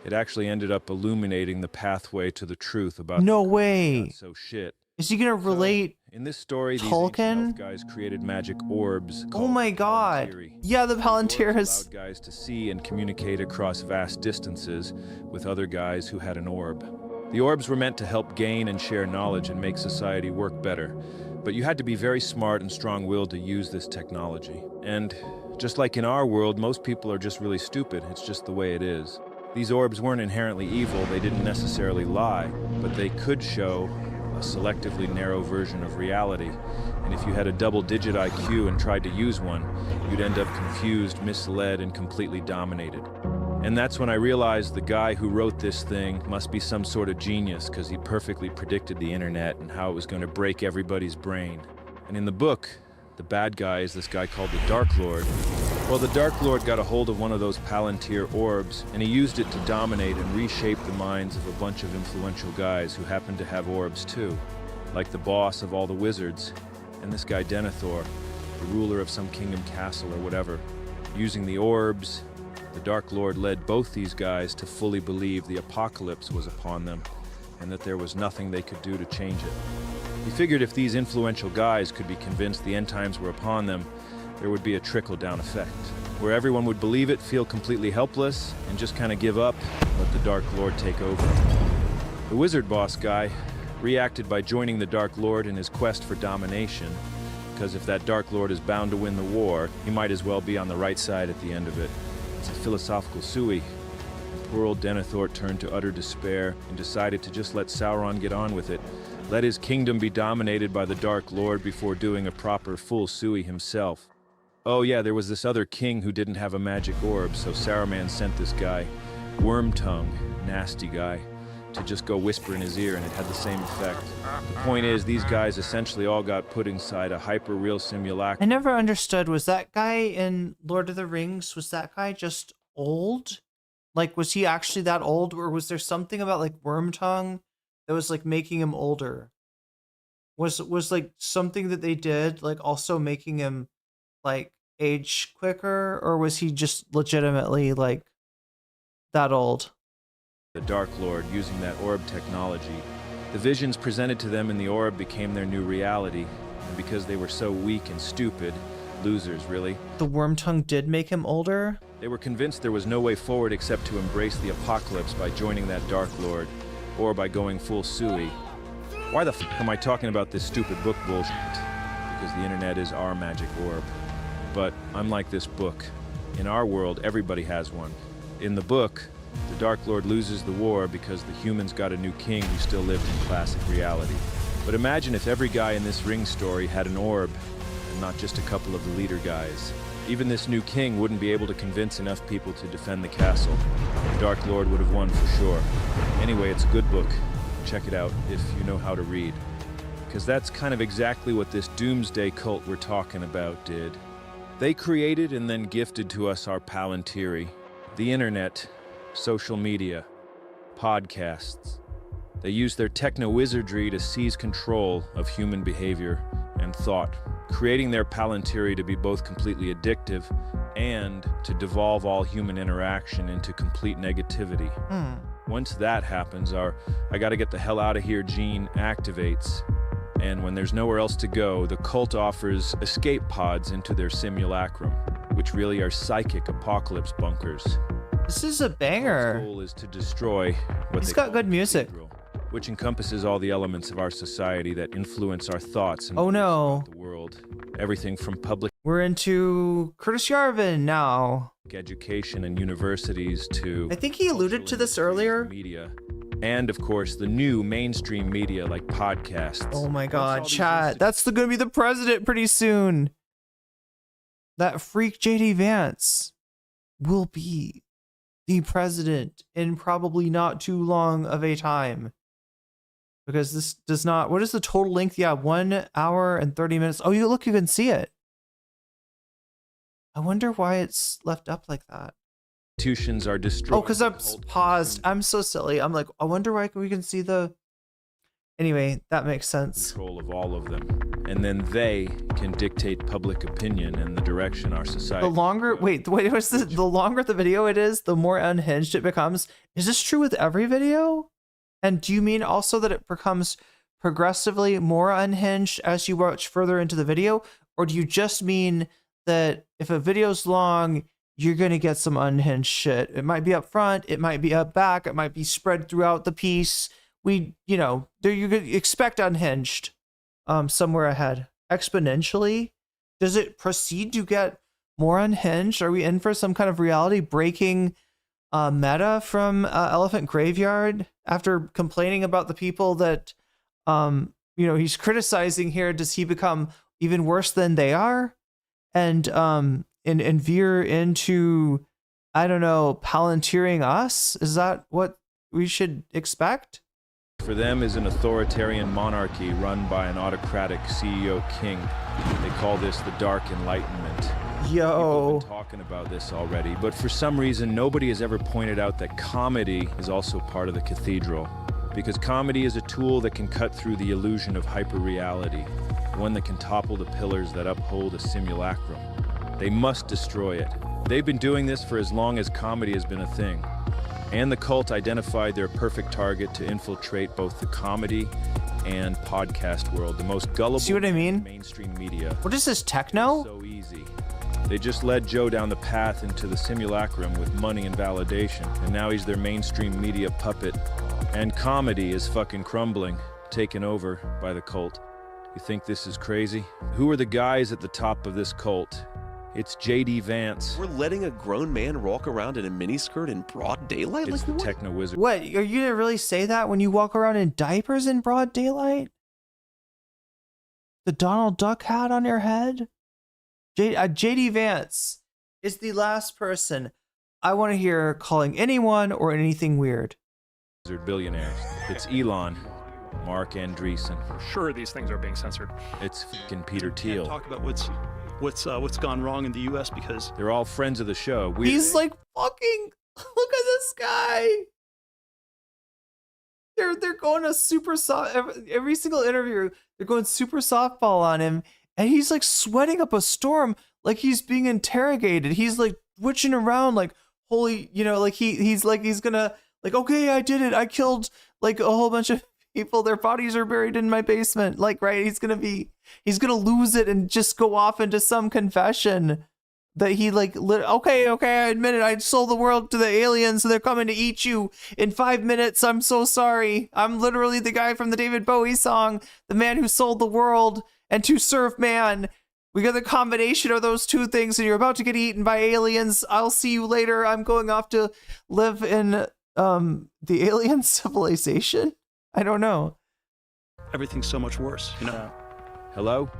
it actually ended up illuminating the pathway to the truth about No way. so shit. Is he gonna relate In this story, these Tolkien? ancient elf guys created magic orbs. Oh my god. Yeah, the Palantirs. Allowed guys to see and communicate across vast distances with other guys who had an orb. The orbs were meant to help gain and share knowledge and make society work better. But you had to be very smart and strong-willed to use this technology. And just like in our world, most people are just really stupid. It's just the way it is. These orbs weren't inherently evil. They didn't necessarily lie, but they could show a selectively narrow version of reality. And if you had a double-digit IQ and tried to use one, you'd end up confused, misled, and completely dominated. And that's when I realized the guy who wrote this thing must be some sort of genius, because he perfectly predicted the internet and how it was going to break everybody's brain. And in the book, the bad guy is this guy called the Dark Lord. Well, the Dark Lord got a hold of one of those Palantir orbs, and he used it to dominate and reshape the minds of a bunch of influential guys who happened to have orbs too, like the boss of all the wizards, and this guy Denethor, the ruler of some kingdom castle or whatever. Using the orbs, the Dark Lord led both these guys to fully believe the apocalypse was upon them, and that there was nothing they could do to change it. He figured if these influential guys could be convinced the end times were upon them, there would be a trickle-down effect, where everyone would believe it, feel completely helpless, and just kind of give up, let the Dark Lord take over. The wizard boss guy reacted by joining the Dark Lord in his quest for domination, because if that Dark Lord is bound to win the war, he might as well be on the right side at the end of it. It's a philosophical suey. Poor old Denethor turned to utter despair and decided to just let Sauron get on with it, let his kingdom be dominated by the Dark Lord before doing a proper full suey himself. Oh yeah, there was this other king who didn't have a magic orb, so Saruman sent this guy, Wormtongue, nasty guy, to just go whisper in his ear, and it had the same effect. The point is, these guys essentially all got put inside a hyper-real simulacrum. I never understood, was that guy in Lord of the Rings, was that guy just old? Like, was he actually that old, or was there something about, like, Wormtongue that was, like, making him older? Was like, something that they did, like, also making him, like, age quicker, or was he just legitimately, like, that old? The Dark Lord using that orb technology. The visions presented to them in the orb became their new reality, and because they were so weak and stupid, losers really. The Wormtongue did make him older? They were convinced there was no way forward except to embrace the apocalypse by joining that Dark Lord, or by going full suey. Why the f am I talking about this stupid book bullshit? Because the internet is our magic orb. But unlike this book, in our world everybody has one. In the book, the Dark Lord loses the war because the humans got a new king who still lived in classic reality. But imagine if every guy in this Ring story had an orb, and not just a couple of the leader guys. Even this new king wouldn't be able to convince enough people to defend the castle. The Dark Lord would have won for sure. Anyway, it's a good book. Check it out if you know how to read. Because that's kind of exactly what this doomsday cult we're talking about did. They created and then gifted to us our Palantiri, the internet, social media, podcasts. They use their techno-wizardry to seize control of human behavior and thought, creating their Palantiri to be both completely addictive and to devolve all human interaction into complete negativity. Once that happens, our I gotta get the hell out of here gene activates. And when there's nowhere else to go, the cult offers escape pods into their simulacrum, which really are psychic apocalypse bunkers. This is a banger. The goal is to destroy what It's got good music. Which encompasses all the elements of our society that influence our thoughts and Oh no. the world. Everything from public We're into Curtis Yarvin now. education and universities to I think he alluded to this earlier. media. And of course, the new mainstream media like podcasts. Oh my god, chat. That's gonna be the president pretty soon. That freak JD Vance will be the president in probably not too long of a time. Because this does not, what is the total length? Yeah, 1 hour and 30 minutes. Oh, you look, you can see it. I wonder why it's left up like that. Institutions are destroyed. Oh, because I'm paused. I'm so silly. I'm like, I wonder why we can see the Anyway, that makes sense. Control of all of them. And then they can dictate public opinion and the direction our society. The longer, wait, what's this? The longer the video it is, the more unhinged it becomes. Is this true with every video? And do you mean also that it becomes progressively more unhinged as you watch further into the video? Or do you just mean that if a video's long, you're going to get some unhinged shit? It might be up front, it might be up back, it might be spread throughout the piece. You could expect unhinged somewhere ahead. Exponentially? Does it proceed to get more unhinged? Are we in for some kind of reality breaking meta from Elephant Graveyard after complaining about the people that he's criticizing here? Does he become even worse than they are? And veer into, I don't know, palantiring us? Is that what we should expect? For them is an authoritarian monarchy run by an autocratic CEO king. They call this the Dark Enlightenment. People have been talking about this already, but for some reason nobody has ever pointed out that comedy is also part of the cathedral. Because comedy is a tool that can cut through the illusion of hyperreality, one that can topple the pillars that uphold a simulacrum. They must destroy it. They've been doing this for as long as comedy has been a thing. And the cult identified their perfect target to infiltrate both the comedy and podcast world, the most gullible. See what I mean? Mainstream media. What is this, techno? So easy. They just led Joe down the path into the simulacrum with money and validation, and now he's their mainstream media puppet. And comedy is fucking crumbling, taken over by the cult. You think this is crazy? Who are the guys at the top of this cult? It's J.D. Vance. We're letting a grown man walk around in a miniskirt in broad daylight? It's the techno wizard. What? Are you gonna really say that when you walk around in diapers in broad daylight? The Donald Duck hat on your head? J.D. Vance is the last person I want to hear calling anyone or anything weird. Billionaires. It's Elon, Mark Andreessen. For sure these things are being censored. It's fucking Peter Thiel. Talk about what's gone wrong in the U.S. because they're all friends of the show. He's like fucking. Look at this guy. They're going a super soft. Every single interview, they're going super softball on him, and he's like sweating up a storm, like he's being interrogated. He's like twitching around, like holy, like he's gonna. Like, okay, I did it. I killed like a whole bunch of people. Their bodies are buried in my basement. Like, right? He's gonna lose it and just go off into some confession that he okay, I admit it. I sold the world to the aliens and they're coming to eat you in 5 minutes. I'm so sorry. I'm literally the guy from the David Bowie song, the man who sold the world and to serve man. We got the combination of those two things and you're about to get eaten by aliens. I'll see you later. I'm going off to live in the alien civilization? I don't know. Everything's so much worse, Hello?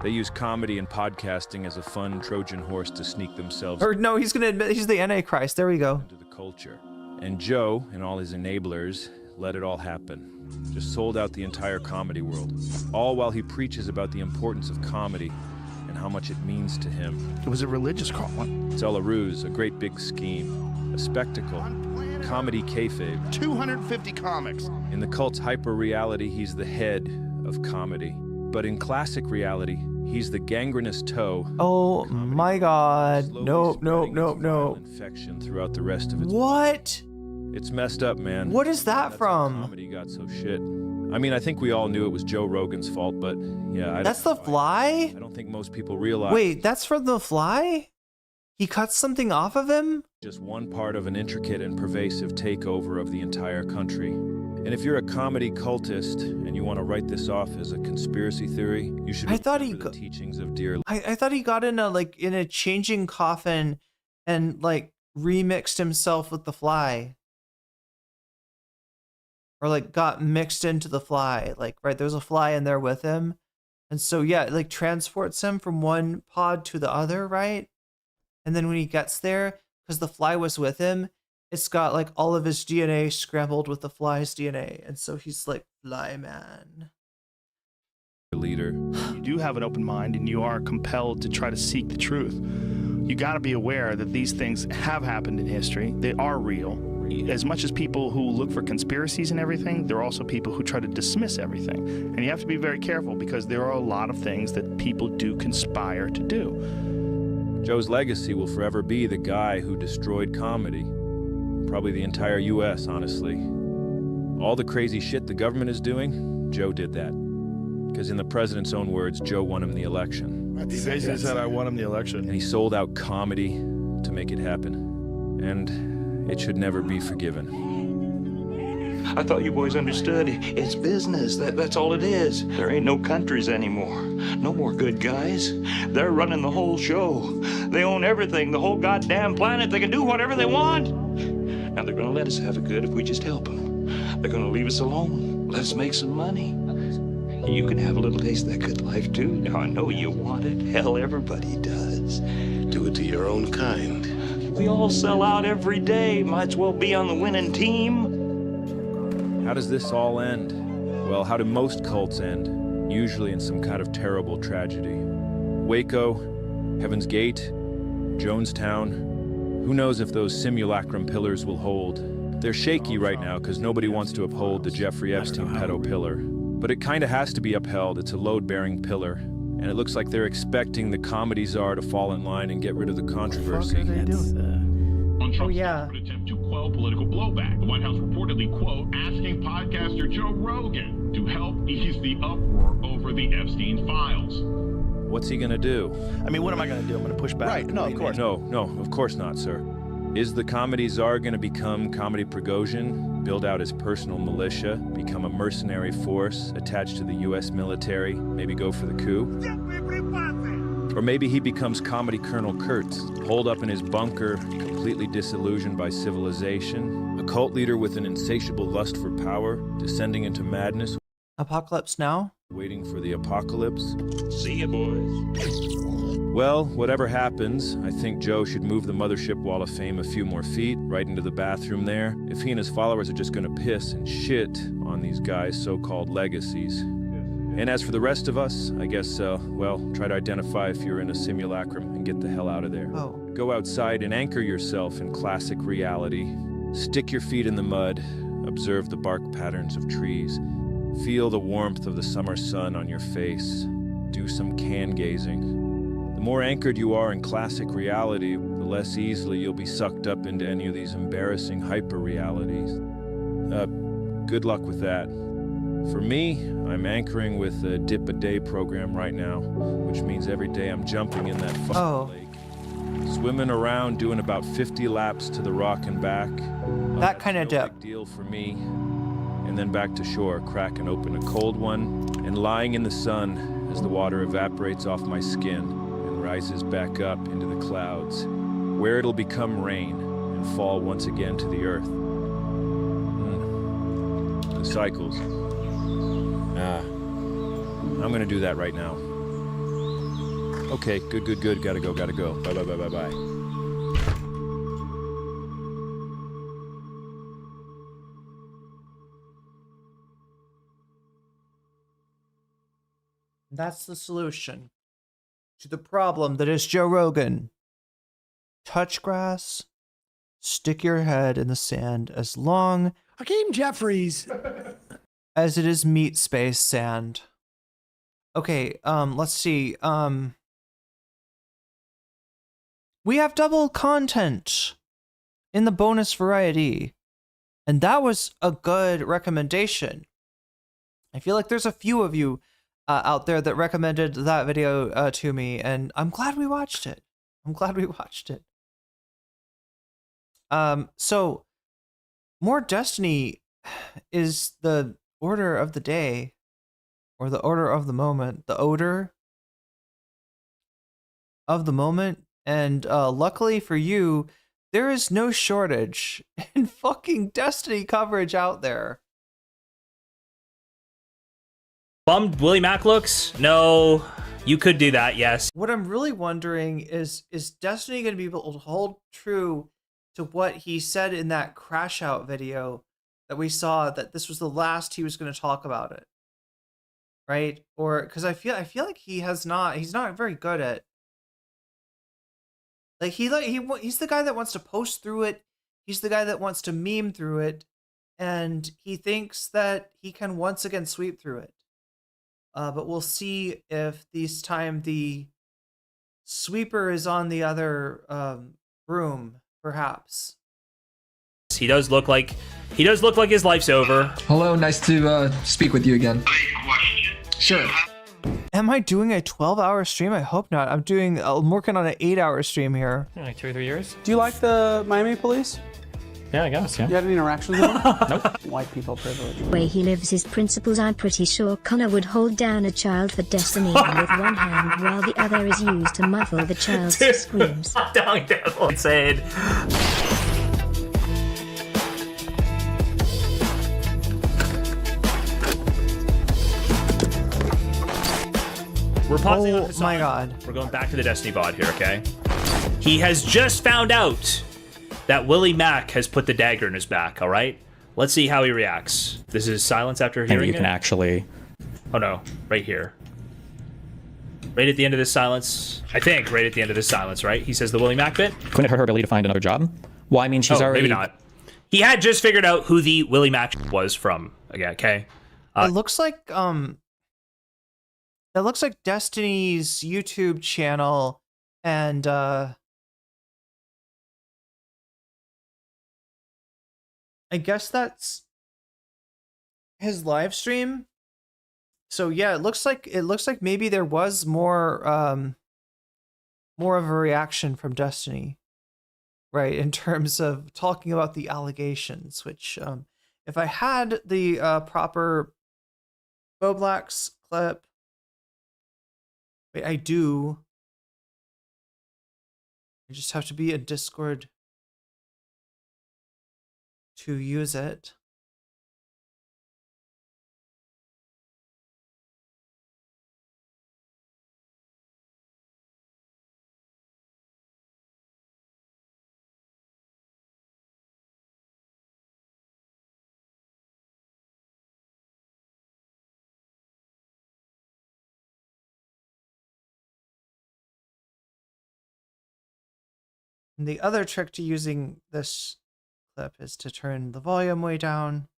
They use comedy and podcasting as a fun Trojan horse to sneak themselves. Or no, he's gonna admit he's the Antichrist. There we go. Into the culture. And Joe and all his enablers let it all happen. Just sold out the entire comedy world. All while he preaches about the importance of comedy and how much it means to him. It was a religious call. It's all a ruse, a great big scheme, a spectacle. Comedy kayfabe. 250 comics. In the cult's hyper-reality, he's the head of comedy. But in classic reality, he's the gangrenous toe. Oh my god. Nope. Infection throughout the rest of its What? It's messed up, man. What is that from? Comedy got so shit. I mean, I think we all knew it was Joe Rogan's fault, but yeah. That's The Fly? I don't think most people realize. Wait, that's from The Fly? He cuts something off of him? Just one part of an intricate and pervasive takeover of the entire country. And if you're a comedy cultist and you want to write this off as a conspiracy theory, you should remember the teachings of dear. I thought he got in a changing coffin and remixed himself with The Fly. Or got mixed into The Fly. Right, there's a fly in there with him. And so yeah, it transports him from one pod to the other, right? And then when he gets there, because the fly was with him, it's got all of his DNA scrambled with the fly's DNA. And so he's Fly Man. Leader. You do have an open mind and you are compelled to try to seek the truth. You got to be aware that these things have happened in history. They are real. As much as people who look for conspiracies and everything, there are also people who try to dismiss everything. And you have to be very careful because there are a lot of things that people do conspire to do. Joe's legacy will forever be the guy who destroyed comedy. Probably the entire U.S., honestly. All the crazy shit the government is doing, Joe did that. Because in the president's own words, Joe won him the election. He basically said I won him the election. And he sold out comedy to make it happen. And it should never be forgiven. I thought you boys understood. It's business. That's all it is. There ain't no countries anymore. No more good guys. They're running the whole show. They own everything, the whole goddamn planet. They can do whatever they want. Now they're gonna let us have it good if we just help them. They're gonna leave us alone. Let us make some money. You can have a little taste of that good life too. Now I know you want it. Hell, everybody does. Do it to your own kind. We all sell out every day. Might as well be on the winning team. How does this all end? Well, how do most cults end? Usually in some kind of terrible tragedy. Waco, Heaven's Gate, Jonestown. Who knows if those simulacrum pillars will hold? They're shaky right now because nobody wants to uphold the Jeffrey Epstein pedo pillar. But it kind of has to be upheld. It's a load-bearing pillar. And it looks like they're expecting the comedy czar to fall in line and get rid of the controversy. What the fuck are they doing with that? On Trump's attempt to quell political blowback. The White House reportedly, quote, asking podcaster Joe Rogan to help ease the uproar over the Epstein files. What's he gonna do? I mean, what am I gonna do? I'm gonna push back. Right, no, of course. No, of course not, sir. Is the comedy czar gonna become Comedy Prigozhin, build out his personal militia, become a mercenary force attached to the U.S. military, maybe go for the coup? Or maybe he becomes Comedy Colonel Kurtz, holed up in his bunker, completely disillusioned by civilization, a cult leader with an insatiable lust for power, descending into madness. Apocalypse Now? Waiting for the apocalypse. See ya, boys. Well, whatever happens, I think Joe should move the Mothership Wall of Fame a few more feet, right into the bathroom there, if he and his followers are just gonna piss and shit on these guys' so-called legacies. And as for the rest of us, I guess, well, try to identify if you're in a simulacrum and get the hell out of there. Oh. Go outside and anchor yourself in classic reality. Stick your feet in the mud, observe the bark patterns of trees, feel the warmth of the summer sun on your face, do some can gazing. The more anchored you are in classic reality, the less easily you'll be sucked up into any of these embarrassing hyper-realities. Good luck with that. For me, I'm anchoring with a dip-a-day program right now, which means every day I'm jumping in that fucking lake. Swimming around, doing about 50 laps to the rock and back. That kind of dip. Big deal for me. And then back to shore, cracking open a cold one, and lying in the sun as the water evaporates off my skin and rises back up into the clouds, where it'll become rain and fall once again to the earth. The cycles. I'm gonna do that right now. Okay, good. Gotta go. Bye. That's the solution to the problem that is Joe Rogan. Touch grass, stick your head in the sand as long Hakeem Jeffries as it is meat space sand. Okay, let's see. We have double content in the bonus variety, and that was a good recommendation. I feel like there's a few of you out there that recommended that video to me, and I'm glad we watched it. So more Destiny is the order of the day, or the order of the moment, the odor of the moment, and luckily for you, there is no shortage in fucking Destiny coverage out there. Bummed Willie Mack looks? No, you could do that, yes. What I'm really wondering is Destiny going to be able to hold true to what he said in that crash out video that we saw, that this was the last he was going to talk about it, right? Or because I feel like he's not very good at, like he's the guy that wants to post through it. He's the guy that wants to meme through it, and he thinks that he can once again sweep through it. But we'll see if this time the sweeper is on the other room, perhaps. He does look like his life's over. Hello, nice to speak with you again. Sure. Am I doing a 12-hour stream? I hope not. I'm working on an 8-hour stream here. Yeah, like 2 or 3 years. Do you like the Miami police? Yeah, I guess, yeah. You had any interactions with them? Nope. White people privilege. The way he lives his principles, I'm pretty sure Connor would hold down a child for destiny with one hand while the other is used to muffle the child's screams. Dog devil insane. We're pausing on Hassan. Oh my god. We're going back to the Destiny VOD here, okay? He has just found out that Willie Mack has put the dagger in his back, all right? Let's see how he reacts. This is silence after hearing you can actually... Oh no, right here. Right at the end of this silence. I think right at the end of this silence, right? He says the Willie Mack bit. Couldn't it hurt her ability to find another job? Well, I mean, she's already... maybe not. He had just figured out who the Willie Mack was from. Again, okay? It looks like Destiny's YouTube channel and I guess that's his live stream. So yeah, it looks like maybe there was more of a reaction from Destiny, right, in terms of talking about the allegations, which if I had the proper Boblax clip, wait, I do. I just have to be in Discord to use it. And the other trick to using this clip is to turn the volume way down.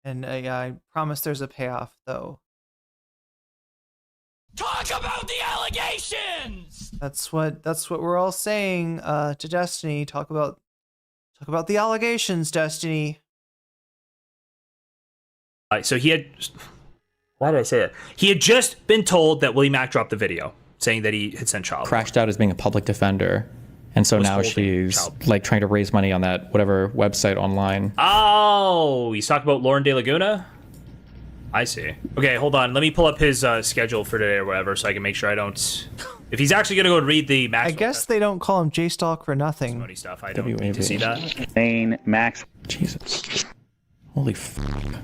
And I promise there's a payoff, though. Talk about the allegations! That's what we're all saying to Destiny. Talk about the allegations, Destiny. So he had... Why did I say that? He had just been told that Willie Mack dropped the video, saying that he had sent child. Crashed out as being a public defender. And so now she's like trying to raise money on that whatever website online. Oh, he's talking about Lauren De Laguna? I see. Okay, hold on. Let me pull up his schedule for today or whatever so I can make sure I don't... If he's actually going to go and read the Max... I guess they don't call him J-Stalk for nothing. Stuff. I don't need to see that. Main Max. Jesus. Holy fuck.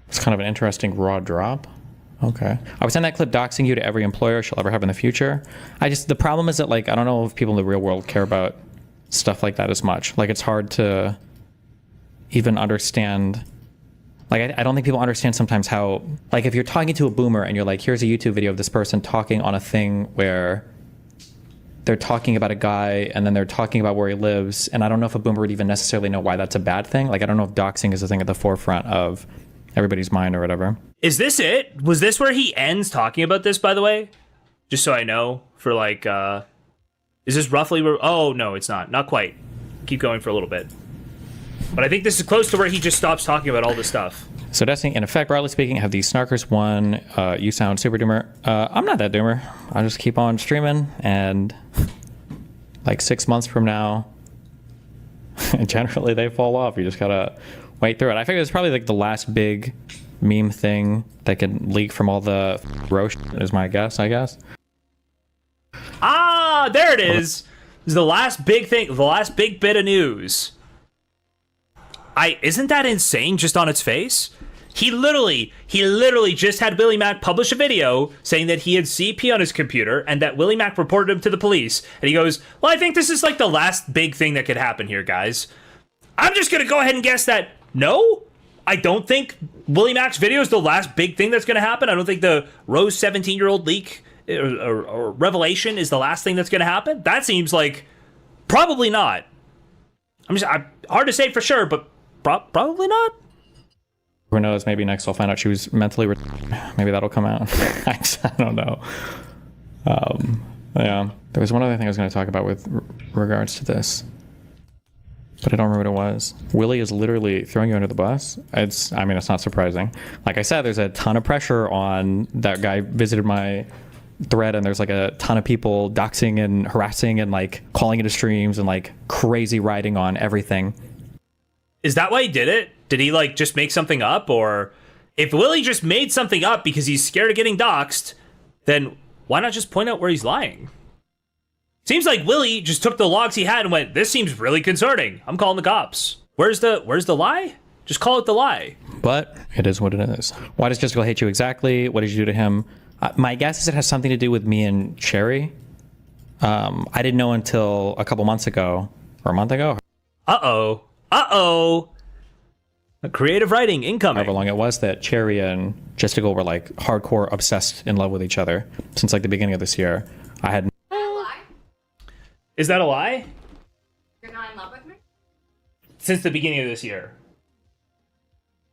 It's kind of an interesting raw drop. Okay. I would send that clip doxing you to every employer she'll ever have in the future. The problem is that, like, I don't know if people in the real world care about stuff like that as much. Like, it's hard to even understand. Like, I don't think people understand sometimes how, like, if you're talking to a boomer and you're like, here's a YouTube video of this person talking on a thing where they're talking about a guy and then they're talking about where he lives. And I don't know if a boomer would even necessarily know why that's a bad thing. Like, I don't know if doxing is a thing at the forefront of everybody's mind or whatever. Is this it? Was this where he ends talking about this, by the way? Just so I know, for like, is this roughly where, oh, no, it's not. Not quite. Keep going for a little bit. But I think this is close to where he just stops talking about all this stuff. So Destiny, in effect, broadly speaking, have these snarkers won. You sound super doomer. I'm not that doomer. I'll just keep on streaming, and like 6 months from now, generally they fall off. You just gotta wait through it. I figure it's probably like the last big meme thing that could leak from all the roast is my guess, I guess. Ah, there it is. This is the last big thing, the last big bit of news. Isn't that insane just on its face? He literally just had Willie Mack publish a video saying that he had CP on his computer and that Willie Mack reported him to the police. And he goes, well, I think this is like the last big thing that could happen here, guys. I'm just going to go ahead and guess that no, I don't think Willie Mack's video is the last big thing that's going to happen. I don't think the Rose 17-year-old leak or revelation is the last thing that's going to happen. That seems like probably not. hard to say for sure, but probably not. Who knows? Maybe next I'll find out she was mentally maybe that'll come out. I don't know. Yeah, there was one other thing I was going to talk about with regards to this, but I don't remember what it was. Willie is literally throwing you under the bus. It's not surprising. Like I said, there's a ton of pressure on that guy. Visited my thread, and there's like a ton of people doxing and harassing and like calling into streams and like crazy writing on everything. Is that why he did it? Did he like just make something up? Or if Willie just made something up because he's scared of getting doxxed, then why not just point out where he's lying? Seems like Willie just took the logs he had and went, this seems really concerning. I'm calling the cops. Where's the lie? Just call it the lie. But it is what it is. Why does Jessica hate you exactly? What did you do to him? My guess is it has something to do with me and Cherry. I didn't know until a couple months ago, or a month ago. Uh-oh. Creative writing incoming. However long it was that Cherry and Jessica were like hardcore obsessed in love with each other since like the beginning of this year. I had. Is that a lie? You're not in love with me? Since the beginning of this year.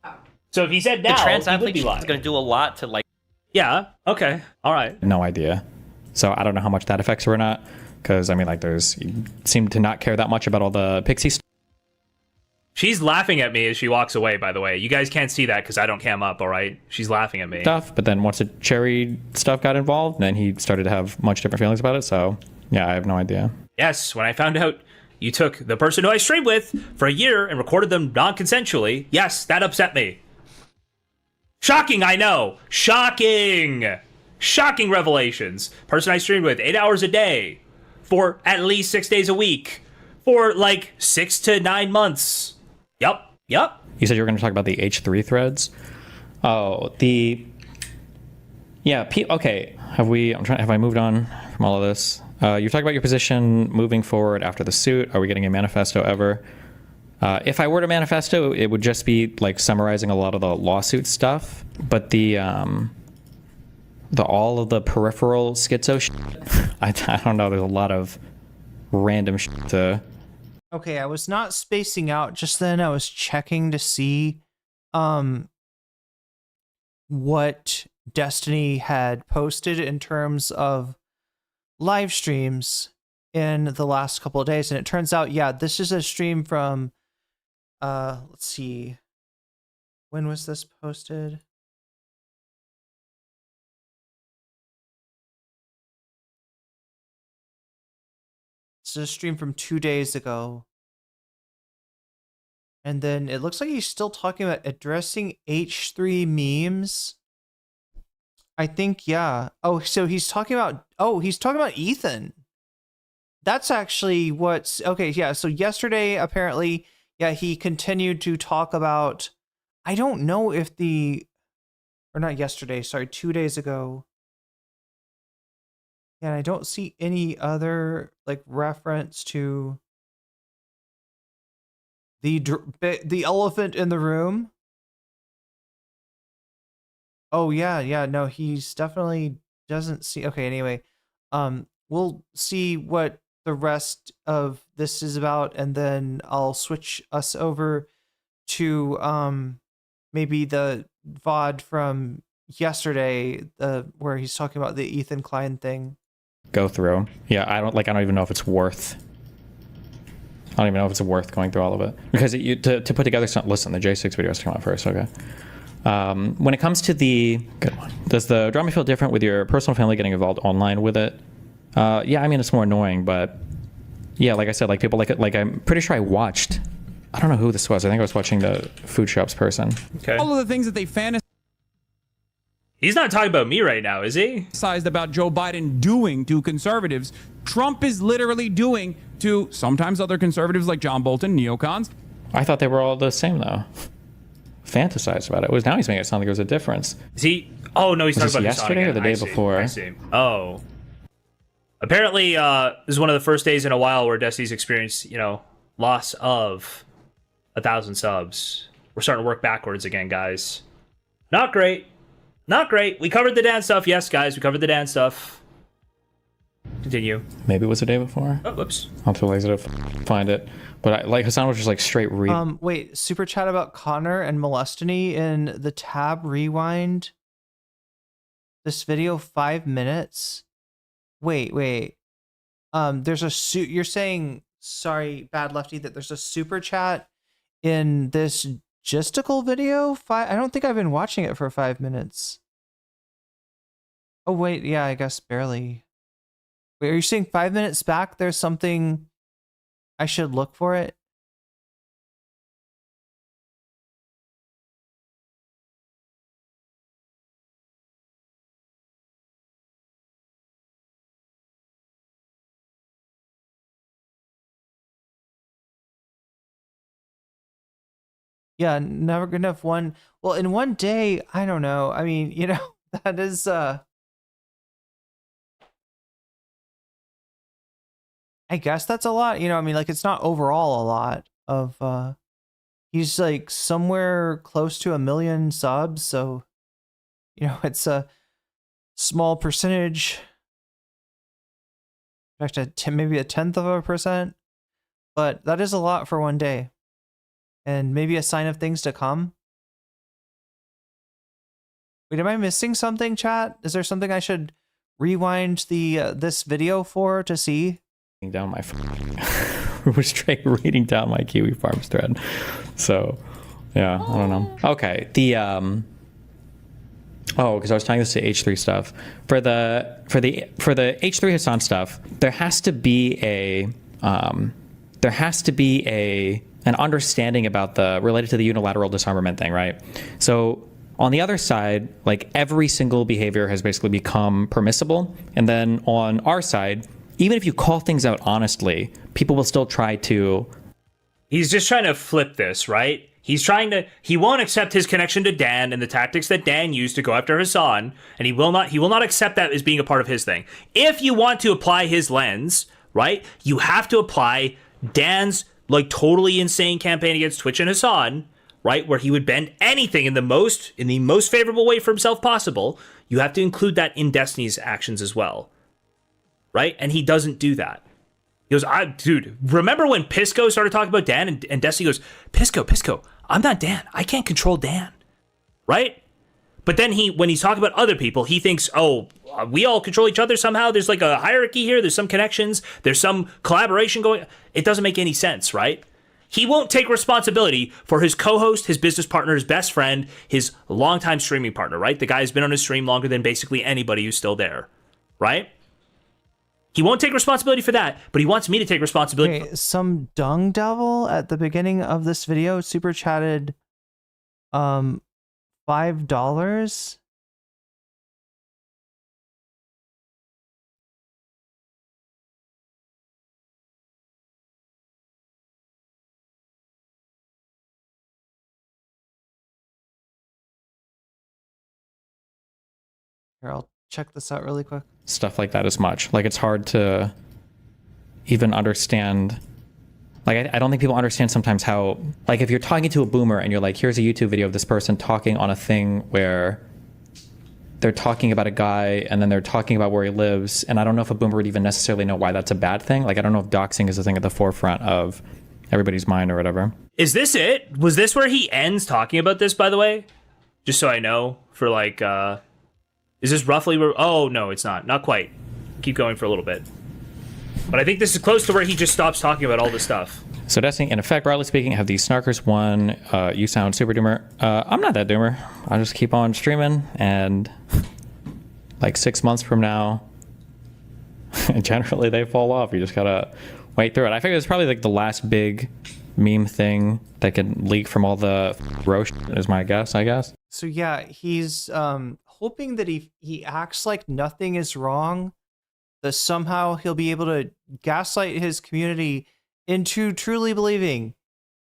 Oh. So if he said now, the trans he would athlete be is lying. going to do a lot to like. Yeah. Okay. All right. No idea. So I don't know how much that affects her or not. Because I mean, like, you seem to not care that much about all the pixie stuff. She's laughing at me as she walks away, by the way. You guys can't see that because I don't cam up, all right? She's laughing at me. But then once the Cherry stuff got involved, then he started to have much different feelings about it. So yeah, I have no idea. Yes, when I found out you took the person who I streamed with for a year and recorded them non-consensually, yes, that upset me. Shocking, I know. Shocking revelations. Person I streamed with 8 hours a day for at least 6 days a week for like 6 to 9 months. Yep. You said you were going to talk about the H3 threads. Oh, okay. Have I moved on from all of this? You've talked about your position moving forward after the suit. Are we getting a manifesto ever? If I were to manifesto, it would just be like summarizing a lot of the lawsuit stuff. But all of the peripheral schizo shit, I don't know. There's a lot of random shit to. Okay, I was not spacing out just then. I was checking to see what Destiny had posted in terms of live streams in the last couple of days, and it turns out, yeah, this is a stream from let's see, when was this posted? This is a stream from 2 days ago. And then it looks like he's still talking about addressing H3 memes. I think, yeah. Oh, so he's talking about Ethan. That's actually what's okay, yeah. So yesterday, apparently, yeah, he continued to talk about, I don't know if or not yesterday, sorry, 2 days ago. Yeah, I don't see any other like reference to the elephant in the room. Oh yeah, no, he's definitely doesn't see. Okay, anyway, we'll see what the rest of this is about, and then I'll switch us over to maybe the VOD from yesterday, where he's talking about the Ethan Klein thing. Go through. Yeah, I don't even know if it's worth. I don't even know if it's worth going through all of it, because to put together something. Listen, the J6 video has to come out first. Okay. When it comes to the good one, does the drama feel different with your personal family getting involved online with it? Yeah, I mean, it's more annoying, but yeah, like I said, like people like it. Like I'm pretty sure I watched. I don't know who this was. I think I was watching the food shops person. Okay. All of the things that they fantasize. He's not talking about me right now, is he? About Joe Biden doing to conservatives, Trump is literally doing to sometimes other conservatives like John Bolton, neocons. I thought they were all the same though. Fantasized about it. Now he's making it sound like there was a difference. Is he? Oh no, he's talking about yesterday or the day before. I see. Oh. Apparently, this is one of the first days in a while where Destiny's experienced, loss of 1,000 subs. We're starting to work backwards again, guys. Not great. Not great. We covered the dance stuff. Yes, guys, we covered the dance stuff. Continue. Maybe it was the day before. Oh, whoops. I'm too lazy to find it. But like Hassan was just like straight read. Wait, super chat about Connor and Molestany in the tab rewind. This video 5 minutes. Wait. There's a you're saying, sorry, Bad Lefty, that there's a super chat in this gisticle video? I don't think I've been watching it for 5 minutes. Oh wait, yeah, I guess barely. Wait, are you saying 5 minutes back there's something I should look for it? Yeah, never good enough one. Well, in one day, I don't know. I mean, you know, that is I guess that's a lot, you know, I mean, like, it's not overall a lot of, he's, like, somewhere close to 1 million subs, so, you know, it's a small percentage. In fact, maybe 0.1%, but that is a lot for one day. And maybe a sign of things to come. Wait, am I missing something, chat? Is there something I should rewind the this video for to see? Down my was straight reading down my Kiwi Farms thread. So yeah, I don't know. Okay, the because I was tying this to H3 stuff. For the H3 Hassan stuff, there has to be an understanding about related to the unilateral disarmament thing, right? So on the other side, like, every single behavior has basically become permissible, and then on our side, even if you call things out honestly, people will still try to. He's just trying to flip this, right? He won't accept his connection to Dan and the tactics that Dan used to go after Hassan, and he will not accept that as being a part of his thing. If you want to apply his lens, right, you have to apply Dan's, like, totally insane campaign against Twitch and Hassan, right, where he would bend anything in the most favorable way for himself possible. You have to include that in Destiny's actions as well. Right? And he doesn't do that. He goes, dude, remember when Pisco started talking about Dan and Destiny goes, Pisco, I'm not Dan. I can't control Dan. Right? But then when he's talking about other people, he thinks, oh, we all control each other somehow. There's like a hierarchy here. There's some connections. There's some collaboration going. It doesn't make any sense, right? He won't take responsibility for his co-host, his business partner, his best friend, his longtime streaming partner, right? The guy who's been on his stream longer than basically anybody who's still there, right? He won't take responsibility for that, but he wants me to take responsibility. Okay, some dung devil at the beginning of this video super chatted $5. Here, I'll check this out really quick. Stuff like that as much. Like, it's hard to even understand. Like, I don't think people understand sometimes how, like, if you're talking to a boomer and you're like, here's a YouTube video of this person talking on a thing where they're talking about a guy and then they're talking about where he lives, and I don't know if a boomer would even necessarily know why that's a bad thing. Like, I don't know if doxing is a thing at the forefront of everybody's mind or whatever. Is this it? Was this where he ends talking about this, by the way? Just so I know, for like, is this roughly where... Oh, no, it's not. Not quite. Keep going for a little bit. But I think this is close to where he just stops talking about all this stuff. So Destiny, in effect, broadly speaking, have these snarkers won. You sound super doomer. I'm not that doomer. I just keep on streaming, and like 6 months from now, generally they fall off. You just gotta wait through it. I figure it's probably like the last big meme thing that could leak from all the roast is my guess, I guess. So yeah, he's hoping that he acts like nothing is wrong, that somehow he'll be able to gaslight his community into truly believing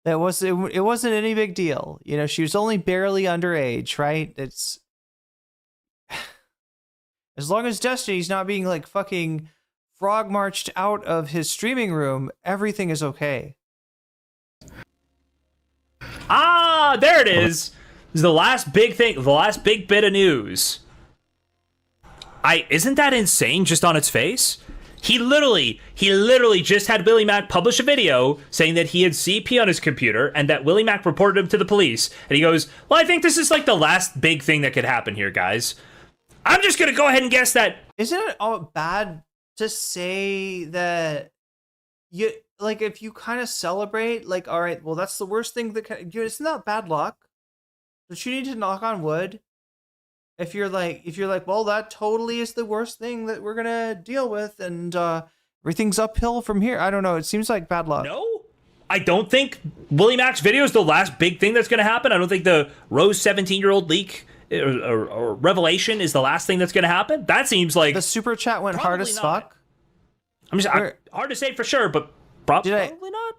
that it wasn't any big deal. You know, she was only barely underage, right? It's as long as Destiny's not being like fucking frog marched out of his streaming room, everything is okay. Ah, there it is. This is the last big thing, the last big bit of news. Isn't that insane just on its face? He literally just had Willie Mack publish a video saying that he had CP on his computer and that Willie Mack reported him to the police. And he goes, well, I think this is like the last big thing that could happen here, guys. I'm just going to go ahead and guess that. Isn't it all bad to say that you, like, if you kind of celebrate, like, all right, well, that's the worst thing that can, it's not bad luck. But you need to knock on wood. If you're like, well, that totally is the worst thing that we're gonna deal with, and everything's uphill from here. I don't know. It seems like bad luck. No, I don't think Willie Mack's video is the last big thing that's gonna happen. I don't think the Rose 17-year-old leak or revelation is the last thing that's gonna happen. That seems like the super chat went hard as fuck. I'm hard to say for sure, but probably not.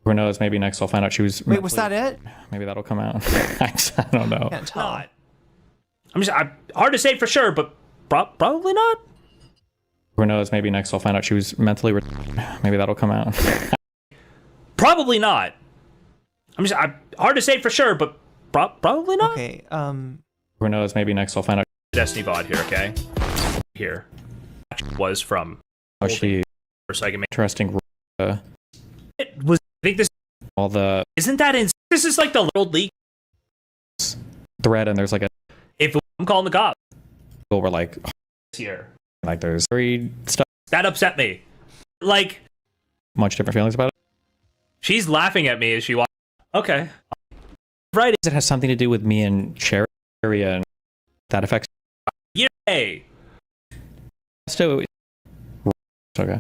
Who knows? Maybe next I'll find out she was. Wait, was that it? Maybe that'll come out. I don't know. Can't tell. I'm hard to say for sure, but probably not. Who knows? Maybe next I'll find out she was mentally. Maybe that'll come out. Probably not. I'm hard to say for sure, but probably not. Okay. Who knows? Maybe next I'll find out. Destiny VOD here. Okay. Here was from. Oh, she. So I can make interesting. It was. I think this. All the. Isn't that in? This is like the world leak thread, and there's like a. If I'm calling the cops. People were like. Here. Like there's very stuff. That upset me. Like. Much different feelings about it. She's laughing at me as she walks. Okay. Right. It has something to do with me and Cherry and that affects. Yay. So. Okay.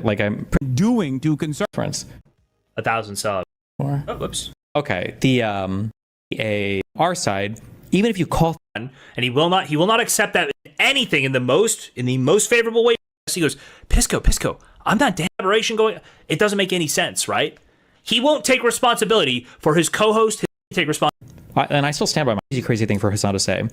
Like I'm doing to conserve. 1,000 subs. Oh, whoops. Okay. The our side, even if you call, and he will not accept that anything in the most favorable way. He goes, Pisco, I'm not damn aberration going. It doesn't make any sense, right? He won't take responsibility for his co-host. He'll take responsibility. And I still stand by my crazy thing for Hassan to say.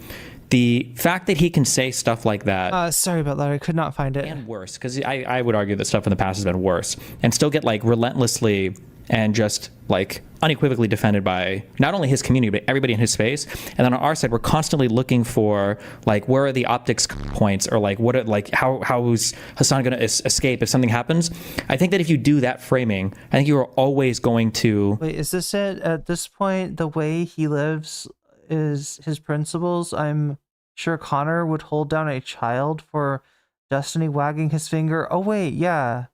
The fact that he can say stuff like that. Sorry about that. I could not find it. And worse, because I would argue that stuff in the past has been worse, and still get like relentlessly and just like unequivocally defended by not only his community but everybody in his space. And then on our side, we're constantly looking for like where are the optics points, or like what are, like how is Hassan going to escape if something happens. I think that if you do that framing, I think you are always going to. Wait, is this it? At this point, the way he lives is his principles. I'm sure Connor would hold down a child for Destiny wagging his finger. Oh wait, yeah.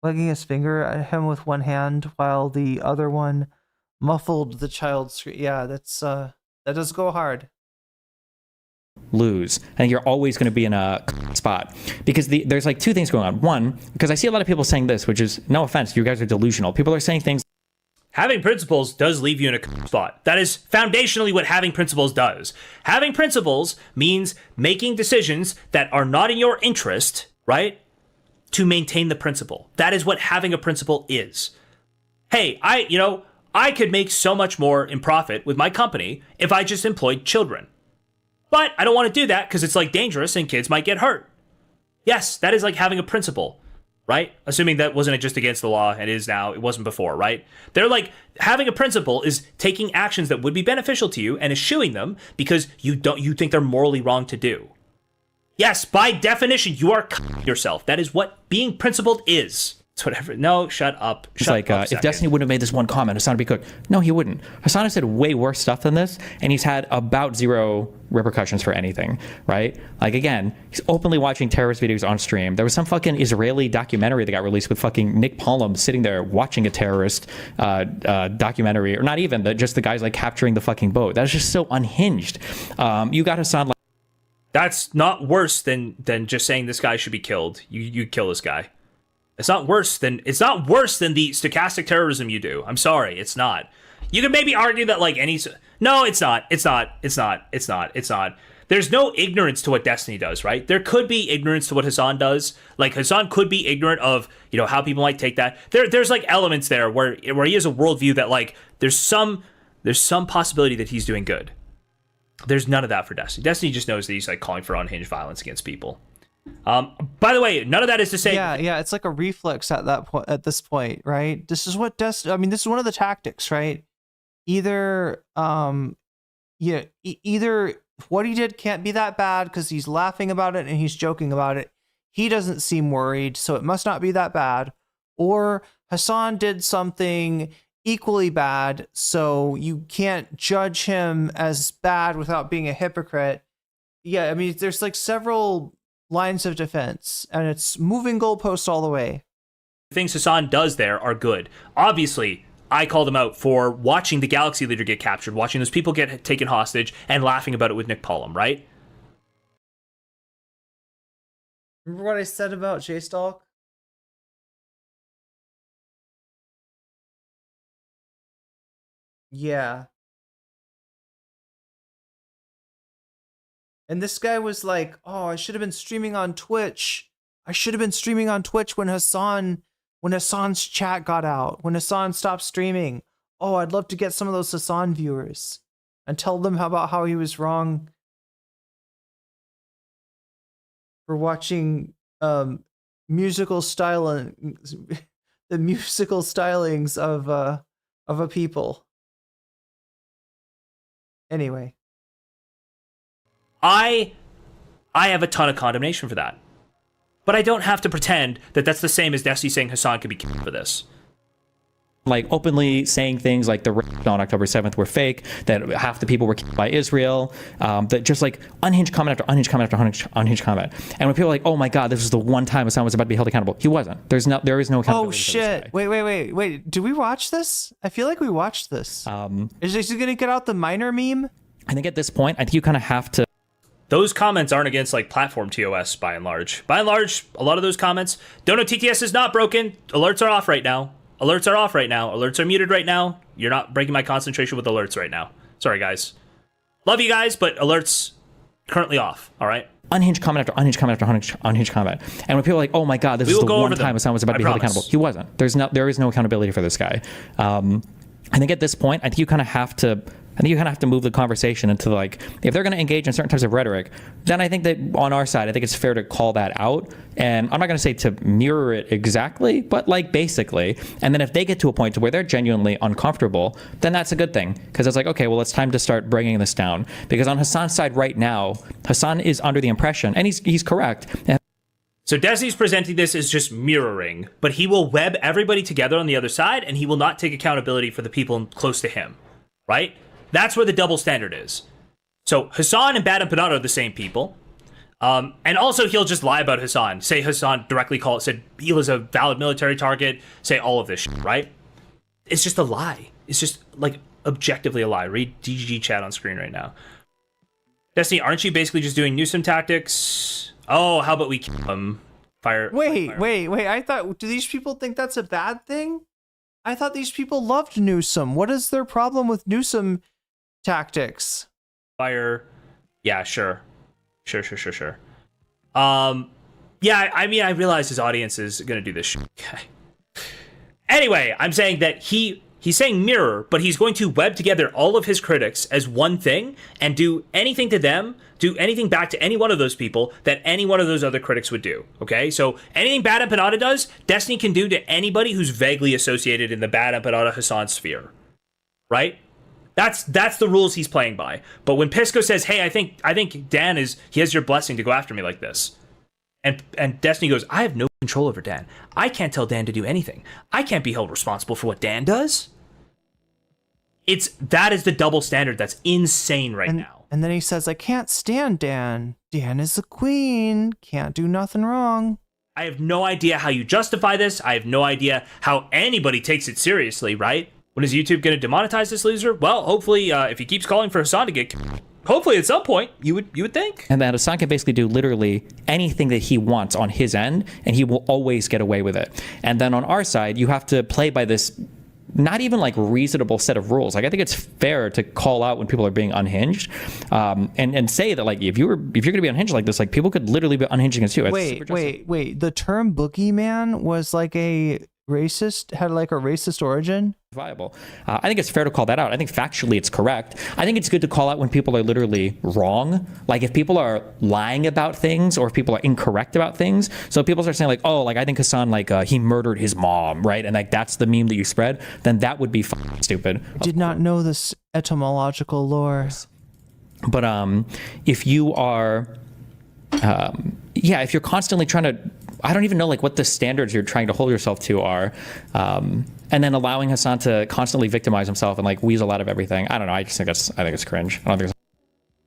Wagging his finger at him with one hand while the other one muffled the child's scream. Yeah, that's that does go hard. Lose. I think you're always going to be in a spot because there's like two things going on. One, because I see a lot of people saying this, which is no offense, you guys are delusional. People are saying things. Having principles does leave you in a spot. That is foundationally what having principles does. Having principles means making decisions that are not in your interest, right? To maintain the principle. That is what having a principle is. Hey, I could make so much more in profit with my company if I just employed children. But I don't want to do that because it's like dangerous and kids might get hurt. Yes, that is like having a principle, right? Assuming that wasn't just against the law and is now, it wasn't before, right? They're like, having a principle is taking actions that would be beneficial to you and eschewing them because you think they're morally wrong to do. Yes, by definition, you are yourself. That is what being principled is. It's whatever. No, shut up. It's like, if Destiny wouldn't have made this one comment, Hassan would be cooked. No, he wouldn't. Hassan has said way worse stuff than this, and he's had about zero repercussions for anything, right? Like, again, he's openly watching terrorist videos on stream. There was some fucking Israeli documentary that got released with fucking Nick Pollum sitting there watching a terrorist documentary, or not even, just the guys, like, capturing the fucking boat. That is just so unhinged. You got Hassan, like, that's not worse than just saying this guy should be killed. You kill this guy. It's not worse than the stochastic terrorism you do. I'm sorry, it's not. You can maybe argue that like no, it's not. It's not. There's no ignorance to what Destiny does, right? There could be ignorance to what Hassan does. Like Hassan could be ignorant of, how people might take that. There's like elements there where he has a worldview that like there's some possibility that he's doing good. There's none of that for Destiny. Destiny just knows that he's like calling for unhinged violence against people. By the way, none of that is to say. Yeah, it's like a reflex at that point. At this point, right? This is what this is one of the tactics, right? Either, either what he did can't be that bad because he's laughing about it and he's joking about it. he doesn't seem worried, so it must not be that bad. Or Hassan did something equally bad, so you can't judge him as bad without being a hypocrite. Yeah, I mean, there's like several lines of defense, and it's moving goalposts all the way. The things Hassan does there are good. Obviously, I called him out for watching the Galaxy Leader get captured, watching those people get taken hostage, and laughing about it with Nick Pollum, right? Remember what I said about J-Stalk? Yeah. And this guy was like, oh, I should have been streaming on Twitch. I should have been streaming on Twitch when Hassan's chat got out, when Hassan stopped streaming. Oh, I'd love to get some of those Hassan viewers and tell them about how he was wrong for watching musical the musical stylings of a people. Anyway. I have a ton of condemnation for that. But I don't have to pretend that that's the same as Destiny saying Hassan could be killed for this. Like openly saying things like the raids on October 7th were fake, that half the people were killed by Israel, that just like unhinged comment after unhinged comment after unhinged comment. And when people are like, oh my God, this was the one time Hassan was about to be held accountable. He wasn't. There is no accountability. Oh shit. Wait. Did we watch this? I feel like we watched this. Is he going to get out the minor meme? I think at this point, I think you kind of have to. Those comments aren't against like platform TOS by and large. By and large, a lot of those comments, don't know TTS is not broken. Alerts are off right now. Alerts are off right now. Alerts are muted right now. You're not breaking my concentration with alerts right now. Sorry, guys. Love you guys, but alerts currently off. All right. Unhinged comment after unhinged comment after unhinged comment. And when people are like, oh my God, this is the one time Hassan was about to be held accountable. He wasn't. There is no accountability for this guy. I think at this point, I think you kind of have to. I think you kind of have to move the conversation into like, if they're going to engage in certain types of rhetoric, then I think that on our side, I think it's fair to call that out. And I'm not going to say to mirror it exactly, but like basically. And then if they get to a point to where they're genuinely uncomfortable, then that's a good thing. Because it's like, okay, well, it's time to start bringing this down. Because on Hassan's side right now, Hassan is under the impression, and he's correct. So Desi's presenting this as just mirroring, but he will web everybody together on the other side, and he will not take accountability for the people close to him, right? That's where the double standard is. So Hassan and Bad and Panada are the same people. And also he'll just lie about Hassan. Say Hassan directly said Hela's a valid military target. Say all of this shit, right? It's just a lie. It's just like objectively a lie. Read DGG chat on screen right now. Destiny, aren't you basically just doing Newsom tactics? Oh, how about we kill him? Wait. I thought, do these people think that's a bad thing? I thought these people loved Newsom. What is their problem with Newsom tactics? Fire. Yeah, sure. Yeah, I mean, I realize his audience is going to do this shit. Okay. Anyway, I'm saying that he's saying mirror, but he's going to web together all of his critics as one thing and do anything to them, do anything back to any one of those people that any one of those other critics would do. Okay, so anything Bad and Panada does, Destiny can do to anybody who's vaguely associated in the Bad and Panada Hassan sphere, right? That's the rules he's playing by. But when Pisco says, "Hey, I think Dan he has your blessing to go after me like this," and Destiny goes, "I have no control over Dan. I can't tell Dan to do anything. I can't be held responsible for what Dan does." That is the double standard that's insane right now. And then he says, "I can't stand Dan. Dan is the queen. Can't do nothing wrong." I have no idea how you justify this. I have no idea how anybody takes it seriously, right? When is YouTube going to demonetize this loser? Well, hopefully, if he keeps calling for Hassan to get killed, hopefully at some point, you would think. And that Hassan can basically do literally anything that he wants on his end, and he will always get away with it. And then on our side, you have to play by this not even like reasonable set of rules. Like, I think it's fair to call out when people are being unhinged, and say that like if you're going to be unhinged like this, like people could literally be unhinging against you. Wait. The term boogeyman was like had like a racist origin. Viable. I think it's fair to call that out. I think factually it's correct. I think it's good to call out when people are literally wrong. Like if people are lying about things or if people are incorrect about things. So if people start saying like, oh, like I think Hassan, like he murdered his mom, right? And like that's the meme that you spread, then that would be fucking stupid. I did not know this etymological lore. But if you are yeah, if you're constantly trying to, I don't even know like what the standards you're trying to hold yourself to are, and then allowing Hassan to constantly victimize himself and like weasel out of everything. I don't know. I think it's cringe. I don't think it's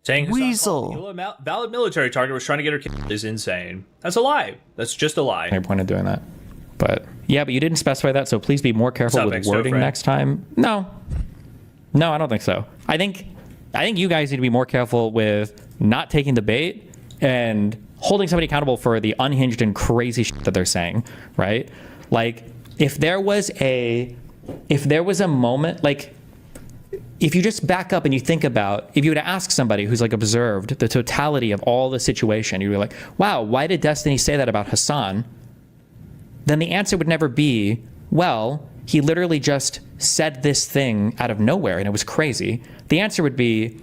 Saying Hassan Weasel. called Hila a valid military target was trying to get her killed is insane. That's a lie. That's just a lie. no point in doing that. But yeah, but you didn't specify that, so please be more careful with wording next time. No, I don't think so. I think you guys need to be more careful with not taking the bait and holding somebody accountable for the unhinged and crazy shit that they're saying, right? Like if there was a moment, like if you just back up and you think about, if you were to ask somebody who's like observed the totality of all the situation, you'd be like, wow, why did Destiny say that about Hassan? Then the answer would never be, well, he literally just said this thing out of nowhere and it was crazy. The answer would be,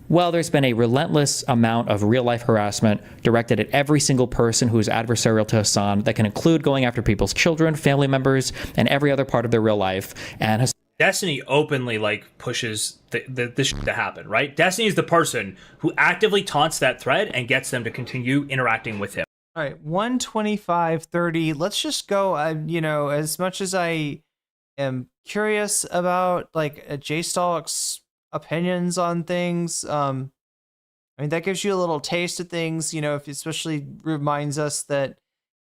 well, there's been a relentless amount of real-life harassment directed at every single person who is adversarial to Hassan that can include going after people's children, family members, and every other part of their real life. And Destiny openly like pushes this shit to happen, right? Destiny is the person who actively taunts that thread and gets them to continue interacting with him. All right, 125.30. Let's just go. You know, as much as I am curious about like J-Stalk's opinions on things, I mean that gives you a little taste of things. You know, if especially reminds us that,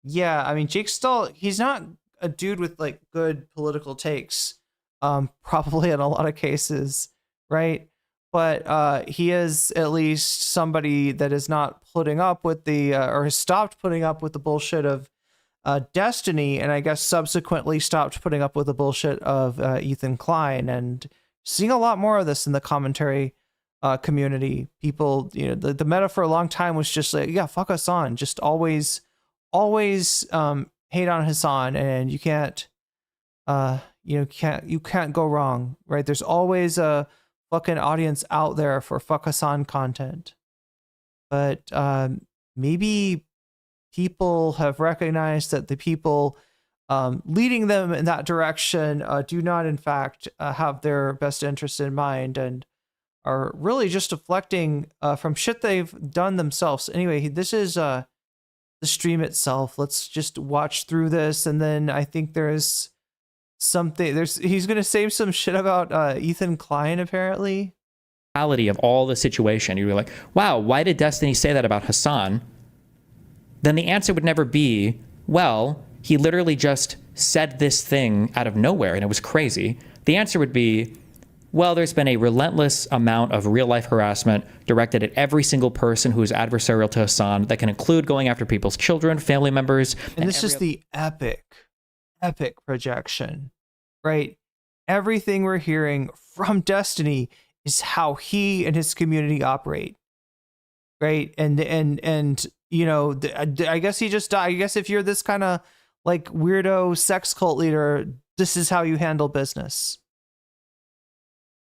yeah, I mean Jake Stalk, he's not a dude with like good political takes, probably in a lot of cases, right? But he is at least somebody that is not putting up with the, or has stopped putting up with the bullshit of Destiny, and I guess subsequently stopped putting up with the bullshit of Ethan Klein, and seeing a lot more of this in the commentary community. People, you know, the meta for a long time was just like, yeah, fuck Hassan, just always hate on Hassan, and you can't, you can't go wrong, right? There's always a fucking audience out there for fuck Hassan content. But maybe people have recognized that the people leading them in that direction do not in fact have their best interest in mind and are really just deflecting from shit they've done themselves. Anyway, this is the stream itself. Let's just watch through this, and then I think there's something, he's gonna say some shit about Ethan Klein apparently. Of all the situation, you'd be like, wow, why did Destiny say that about Hassan? Then the answer would never be, well, he literally just said this thing out of nowhere and it was crazy. The answer would be, well, there's been a relentless amount of real-life harassment directed at every single person who is adversarial to Hassan that can include going after people's children, family members. And this is the epic projection, right? Everything we're hearing from Destiny is how he and his community operate, right? And you know, I guess he just died. I guess if you're this kind of like weirdo sex cult leader, this is how you handle business.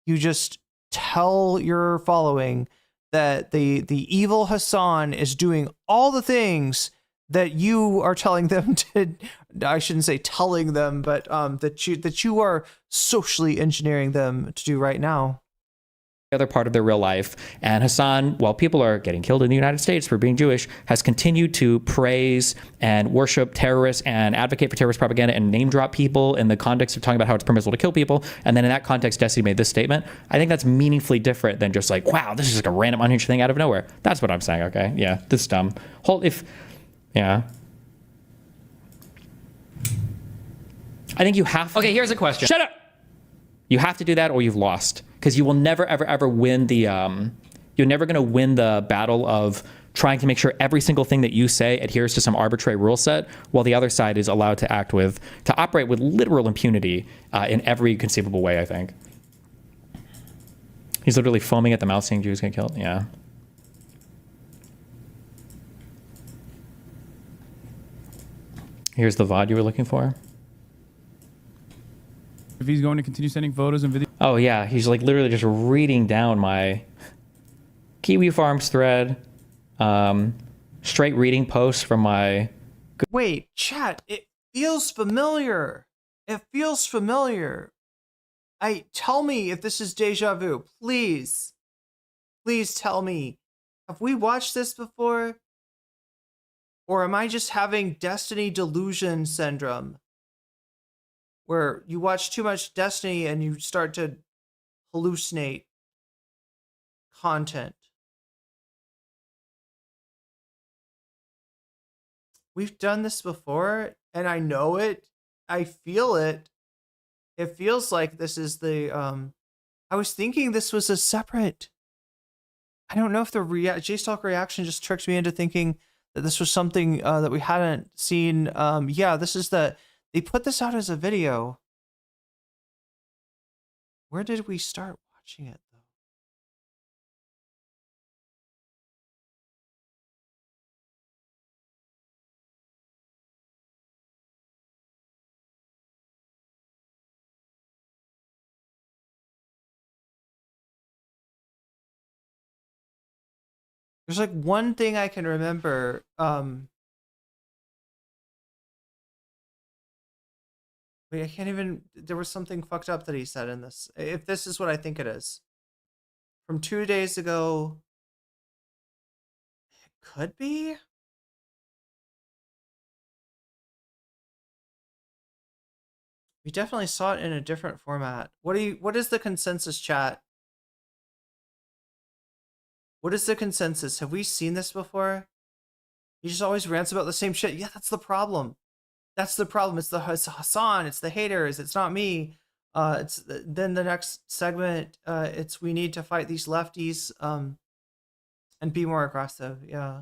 You just tell your following that the evil Hassan is doing all the things that you are telling them to, I shouldn't say telling them, but that you are socially engineering them to do right now. Other part of their real life. And Hassan, while people are getting killed in the United States for being Jewish, has continued to praise and worship terrorists and advocate for terrorist propaganda and name drop people in the context of talking about how it's permissible to kill people. And then in that context, Destiny made this statement. I think that's meaningfully different than just like, wow, this is like a random unhinged thing out of nowhere. That's what I'm saying, okay? Yeah, this is dumb. Yeah. I think you have to. Okay, here's a question. Shut up! You have to do that or you've lost. Because you will never, ever, ever win the, you're never going to win the battle of trying to make sure every single thing that you say adheres to some arbitrary rule set, while the other side is allowed to operate with literal impunity in every conceivable way, I think. He's literally foaming at the mouth seeing Jews get killed. Yeah. Here's the VOD you were looking for. If he's going to continue sending photos and videos. Oh yeah, he's like literally just reading down my Kiwi Farms thread, straight reading posts from my. Wait, chat, it feels familiar. It feels familiar. Tell me if this is deja vu, please. Please tell me. Have we watched this before? Or am I just having Destiny delusion syndrome? Where you watch too much Destiny and you start to hallucinate content. We've done this before, and I know it. I feel it. It feels like this is the, I was thinking this was a separate, I don't know if the JStalk reaction just tricked me into thinking that this was something that we hadn't seen. Yeah, this is they put this out as a video. Where did we start watching it? There's like one thing I can remember. Wait, I can't even. There was something fucked up that he said in this. If this is what I think it is, from 2 days ago. It could be. We definitely saw it in a different format. What is the consensus, chat? What is the consensus? Have we seen this before? He just always rants about the same shit. Yeah, that's the problem. That's the problem. It's Hassan. It's the haters. It's not me. Then the next segment. It's we need to fight these lefties. And be more aggressive. Yeah.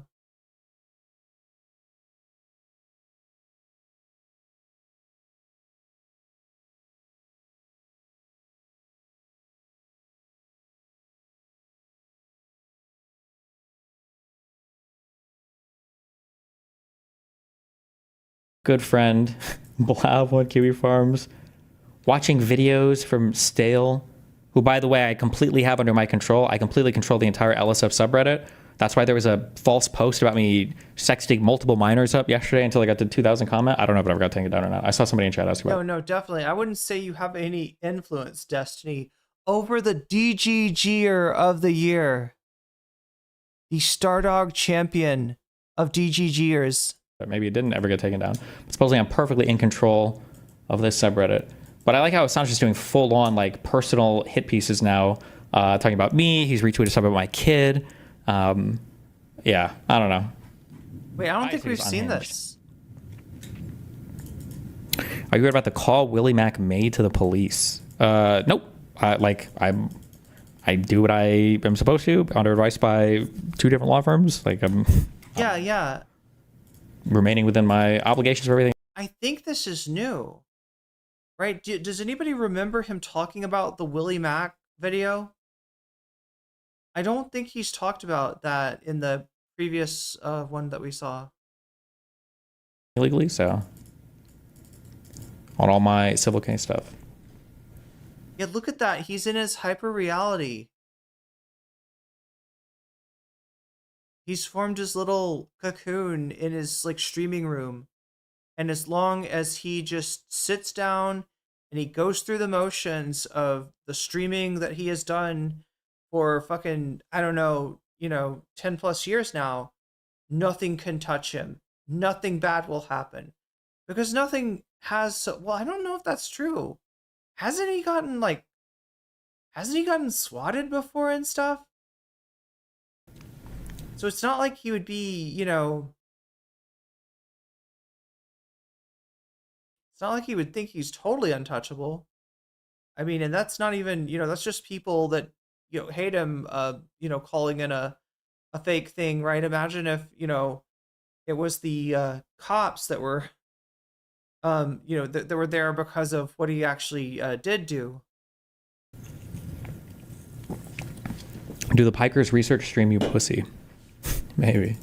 Good friend, Blab on Kiwi Farms, watching videos from Stale, who, by the way, I completely have under my control. I completely control the entire LSF subreddit. That's why there was a false post about me sexting multiple minors up yesterday until I got to 2,000 comment. I don't know if it ever got taken down or not. I saw somebody in chat ask about it. No, definitely. I wouldn't say you have any influence, Destiny, over the DGGer of the year. The Stardog champion of DGGers. But maybe it didn't ever get taken down. But supposedly I'm perfectly in control of this subreddit. But I like how Hassan's just doing full-on like personal hit pieces now, talking about me. He's retweeted stuff about my kid. Yeah, I don't know. Wait, I don't think we've seen this. Are you worried about the call Willie Mac made to the police? Nope. I do what I am supposed to under advice by 2 different law firms. Like I'm. Yeah. Remaining within my obligations for everything. I think this is new, right? Does anybody remember him talking about the Willie Mac video? I don't think he's talked about that in the previous one that we saw. Illegally, so on all my civil case stuff. Yeah, look at that. He's in his hyper reality. He's formed his little cocoon in his like streaming room. And as long as he just sits down and he goes through the motions of the streaming that he has done for fucking, I don't know, 10 plus years now, nothing can touch him. Nothing bad will happen. Because nothing has, well, I don't know if that's true. Hasn't he gotten swatted before and stuff? So it's not like he would be, it's not like he would think he's totally untouchable. I mean, and that's not even, that's just people that, hate him, calling in a fake thing, right? Imagine if, it was the cops that were, that were there because of what he actually did do. Do the Pikers research stream, you pussy? Maybe.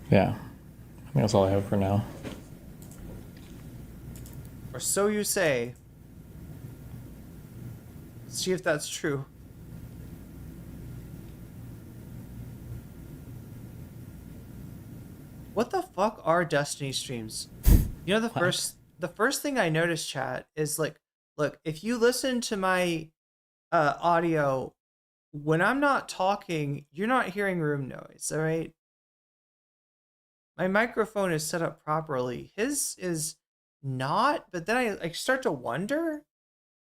Yeah, I think that's all I have for now. Or so you say. Let's see if that's true. What the fuck are Destiny streams? You know, the first thing I noticed, chat, is like, look, if you listen to my audio, when I'm not talking, you're not hearing room noise, all right? My microphone is set up properly. His is not, but then I start to wonder,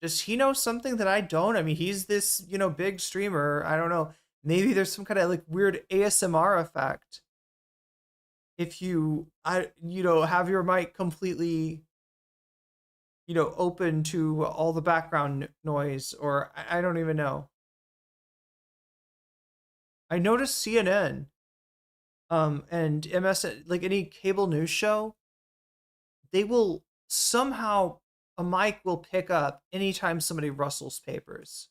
does he know something that I don't? I mean, he's this, you know, big streamer. I don't know. Maybe there's some kind of like weird ASMR effect. If you, have your mic completely, open to all the background noise, or I don't even know. I noticed CNN, and MSN, like any cable news show, they will somehow, a mic will pick up anytime somebody rustles papers.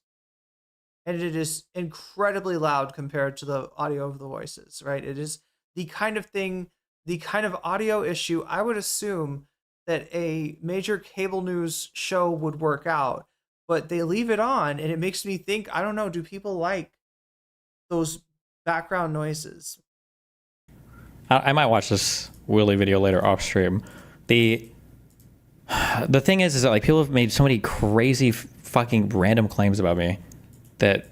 And it is incredibly loud compared to the audio of the voices, right? It is the kind of thing, the kind of audio issue I would assume that a major cable news show would work out, but they leave it on, and it makes me think, I don't know, do people like those background noises? I might watch this Willy video later off stream. The thing is that like people have made so many crazy fucking random claims about me that,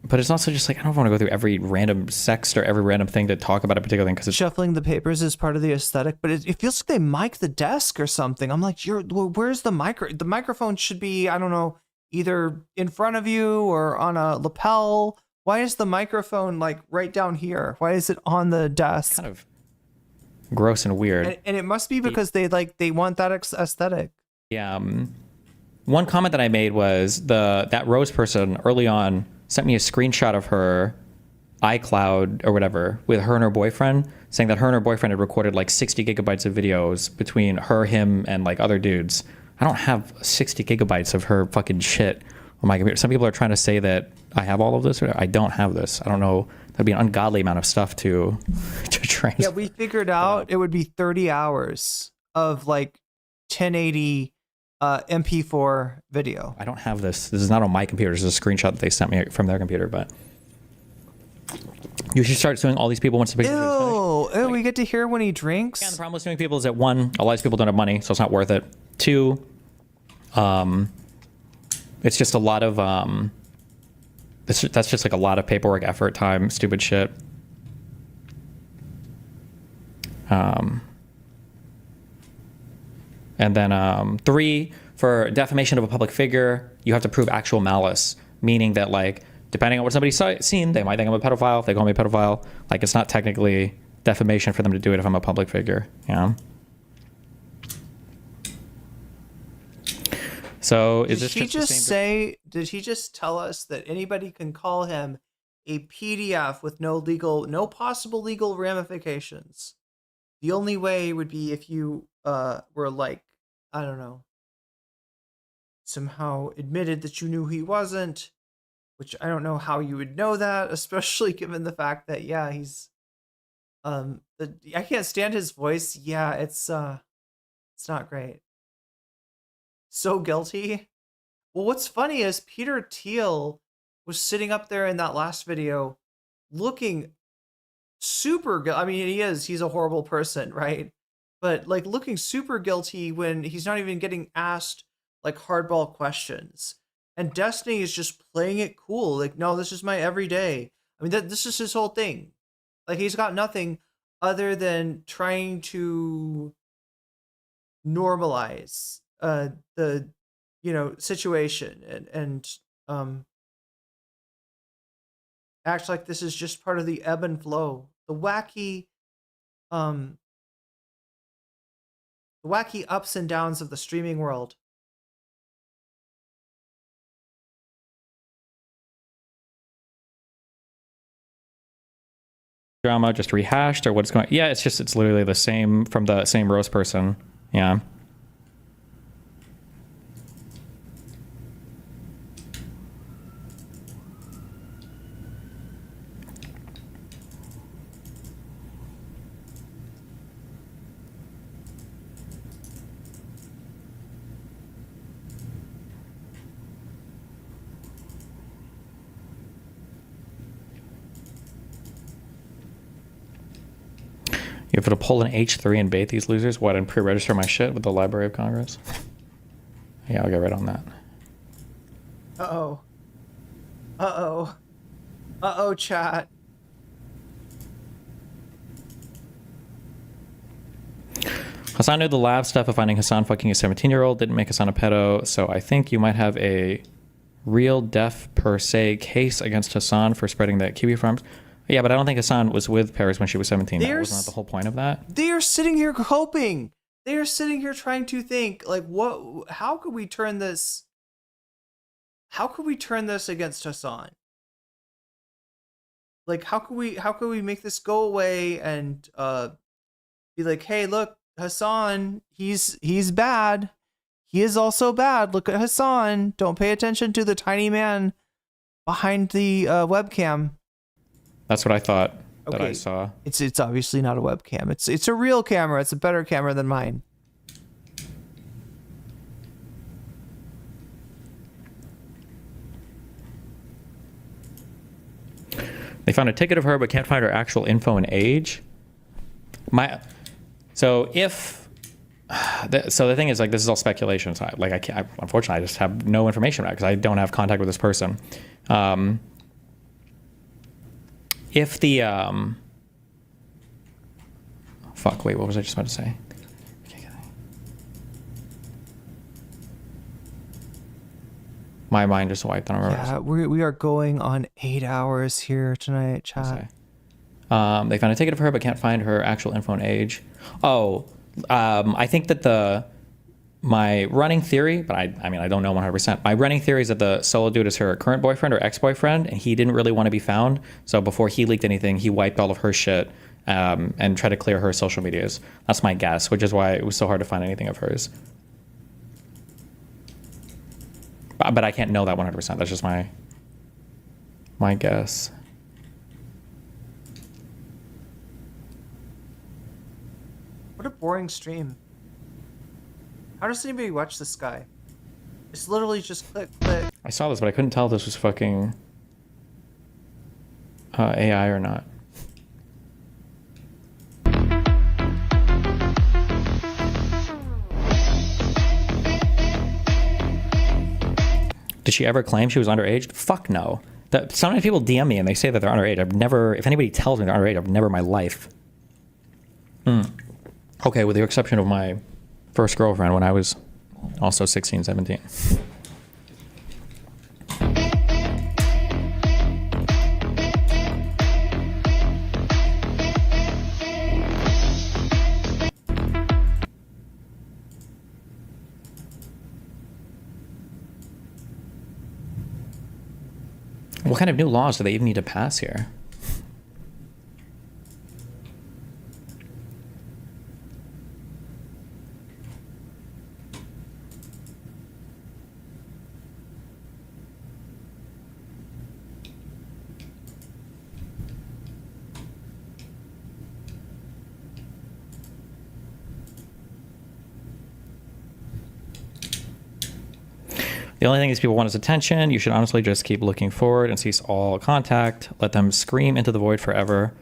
but it's also just like, I don't want to go through every random sext or every random thing to talk about a particular thing, because Shuffling the papers is part of the aesthetic, but it feels like they mic the desk or something. I'm like, where's the the microphone should be, I don't know, either in front of you or on a lapel. Why is the microphone like right down here? Why is it on the desk? Kind of gross and weird. And it must be because they want that aesthetic. Yeah. One comment that I made was that Rose person early on sent me a screenshot of her iCloud or whatever with her and her boyfriend, saying that her and her boyfriend had recorded like 60 gigabytes of videos between her, him, and like other dudes. I don't have 60 gigabytes of her fucking shit on my computer. Some people are trying to say that I have all of this. I don't have this. I don't know. That'd be an ungodly amount of stuff to transfer. Yeah, we figured out it would be 30 hours of like 1080 MP4 video. I don't have this. This is not on my computer. This is a screenshot that they sent me from their computer, but you should start suing all these people once the picture is finished. We get to hear when he drinks. Yeah, the problem with suing people is that one, a lot of these people don't have money, so it's not worth it. Two, it's just a lot of that's just like a lot of paperwork, effort, time, stupid shit. And then 3, for defamation of a public figure, you have to prove actual malice, meaning that like depending on what somebody's seen, they might think I'm a pedophile. If they call me a pedophile, like it's not technically defamation for them to do it if I'm a public figure. Yeah. So is this did he just tell us that anybody can call him a PDF with no possible legal ramifications? The only way would be if you were like, I don't know, somehow admitted that you knew he wasn't, which I don't know how you would know that, especially given the fact that, yeah, he's I can't stand his voice. Yeah, it's not great. So guilty. Well, what's funny is Peter Thiel was sitting up there in that last video looking super guilty. I mean, he's a horrible person, right? But like looking super guilty when he's not even getting asked like hardball questions. And Destiny is just playing it cool. Like, no, this is my everyday. I mean, this is his whole thing. Like, he's got nothing other than trying to normalize the situation and act like this is just part of the ebb and flow, the wacky ups and downs of the streaming world. drama just rehashed, or what's going? Yeah, it's literally the same from the same Rose person. Yeah. You have to pull an H3 and bait these losers? What, and pre-register my shit with the Library of Congress? Yeah, I'll get right on that. Uh-oh. Uh-oh. Uh-oh, chat. Hassan knew the lab stuff of finding Hassan fucking a 17-year-old didn't make Hassan a pedo, so I think you might have a real def per se case against Hassan for spreading that Kiwi farms. Yeah, but I don't think Hassan was with Paris when she was 17. That wasn't the whole point of that. They are sitting here hoping. They are sitting here trying to think, like, how could we turn this? How could we turn this against Hassan? Like, how could we make this go away and be like, hey, look, Hassan, he's bad. He is also bad. Look at Hassan. Don't pay attention to the tiny man behind the webcam. That's what I thought that I saw. It's obviously not a webcam. It's a real camera. It's a better camera than mine. They found a ticket of her, but can't find her actual info and age. So the thing is, like, this is all speculation. So unfortunately, I just have no information about it because I don't have contact with this person. If the fuck, wait, what was I just about to say? My mind just wiped. I don't remember. Yeah, we are going on 8 hours here tonight, chat. They found a ticket of her, but can't find her actual info and age. I think that my running theory, but I mean, I don't know 100%. My running theory is that the solo dude is her current boyfriend or ex-boyfriend, and he didn't really want to be found. So before he leaked anything, he wiped all of her shit and tried to clear her social medias. That's my guess, which is why it was so hard to find anything of hers. But I can't know that 100%. That's just my guess. What a boring stream. How does anybody watch this guy? It's literally just click, click. I saw this, but I couldn't tell if this was fucking AI or not. Did she ever claim she was underage? Fuck no. Sometimes people DM me and they say that they're underage. I've never, if anybody tells me they're underage, I've never in my life. Okay, with the exception of my first girlfriend when I was also 16, 17. What kind of new laws do they even need to pass here? The only thing these people want is attention. You should honestly just keep looking forward and cease all contact. Let them scream into the void forever.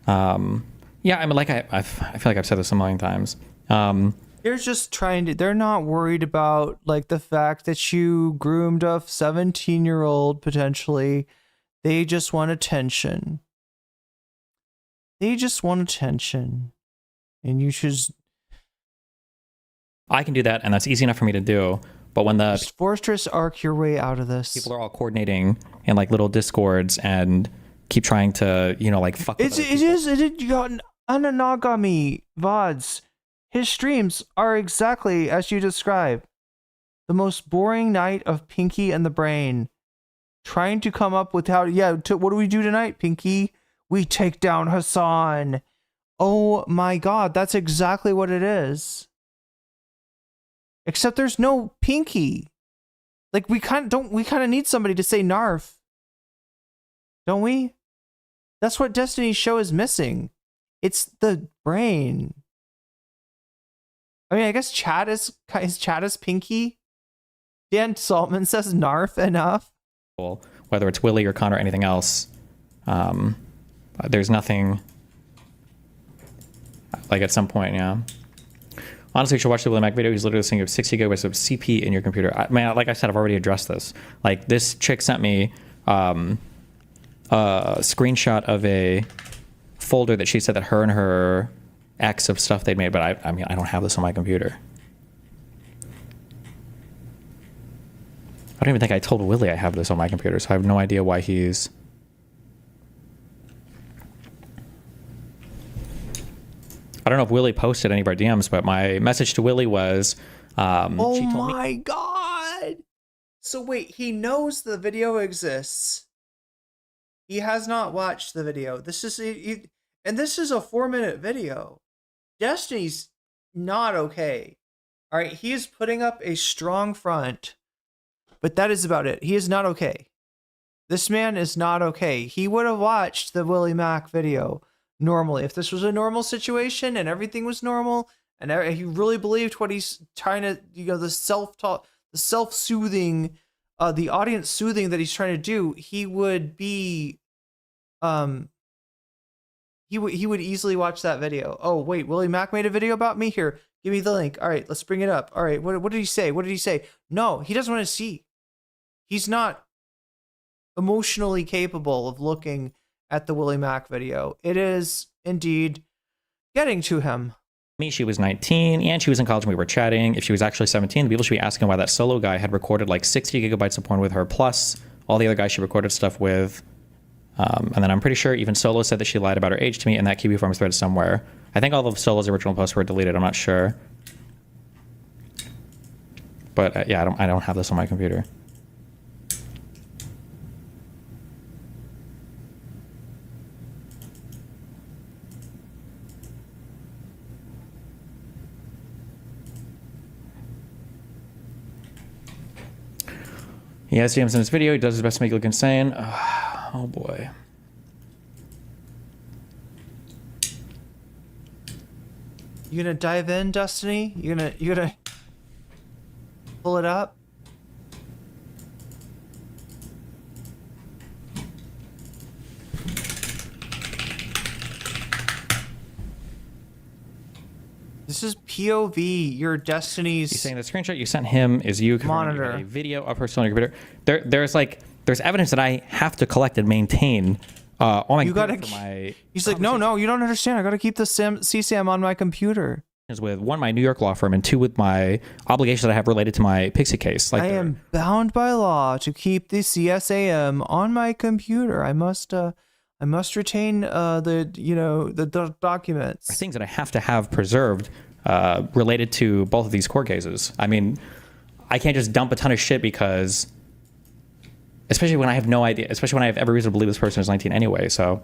Yeah, I mean, like I feel like I've said this a million times. They're just trying to, they're not worried about like the fact that you groomed a 17-year-old potentially. They just want attention. They just want attention. And you should... I can do that, and that's easy enough for me to do. But when the just Fortress arc your way out of this. People are all coordinating in like little discords and keep trying to, you know, like fuck with other people. You got Ananagami VODs. His streams are exactly as you describe. The most boring night of Pinky and the Brain. Trying to come up with how, what do we do tonight, Pinky? We take down Hassan. Oh my god, that's exactly what it is. Except there's no Pinky. Like we kind of need somebody to say Narf. Don't we? That's what Destiny's show is missing. It's the brain. I mean, I guess his chat is Pinky. Dan Saltman says Narf enough. Whether it's Willie or Connor or anything else, there's nothing Like at some point, yeah. Honestly, you should watch the Willie Mac video. He's literally saying you have 60 gigabytes of CP in your computer. Man, like I said, I've already addressed this. Like this chick sent me a screenshot of a folder that she said that her and her ex of stuff they'd made, but I mean, I don't have this on my computer. I don't even think I told Willie I have this on my computer, so I have no idea why he's... I don't know if Willie posted any of our DMs, but my message to Willie was... oh she told my god! So wait, he knows the video exists. He has not watched the video. This is... and this is a 4-minute video. Destiny's not okay. Alright, he is putting up a strong front, but that is about it. He is not okay. This man is not okay. He would have watched the Willie Mac video normally. If this was a normal situation and everything was normal, and he really believed what he's trying to, you know, the self-talk, the self-soothing, the audience soothing that he's trying to do, he would be, he would easily watch that video. Oh, wait, Willie Mac made a video about me? Here, give me the link. All right, let's bring it up. All right, what did he say? What did he say? No, he doesn't want to see. He's not emotionally capable of looking at the Willie Mac video. It is indeed getting to him. Me, she was 19 and she was in college when we were chatting. If she was actually 17, the people should be asking why that solo guy had recorded like 60 gigabytes of porn with her, plus all the other guys she recorded stuff with. And then I'm pretty sure even Solo said that she lied about her age to me, and that QB forms thread somewhere. I think all of Solo's original posts were deleted. I'm not sure. But yeah, I don't have this on my computer. He has DMs in his video. He does his best to make it look insane. Oh boy. You gonna dive in, Destiny? You gonna pull it up? This is POV, your Destiny's... He's saying the screenshot you sent him is you monitor a video of her still on your computer. There's evidence that I have to collect and maintain on my computer for my... He's like, no, you don't understand. I gotta keep the CSAM on my computer. With one, my New York law firm, and two, with my obligations that I have related to my Pixie case. Like I am bound by law to keep the CSAM on my computer. I must retain the documents. Things that I have to have preserved related to both of these court cases. I mean, I can't just dump a ton of shit because, especially when I have no idea, especially when I have every reason to believe this person is 19 anyway. So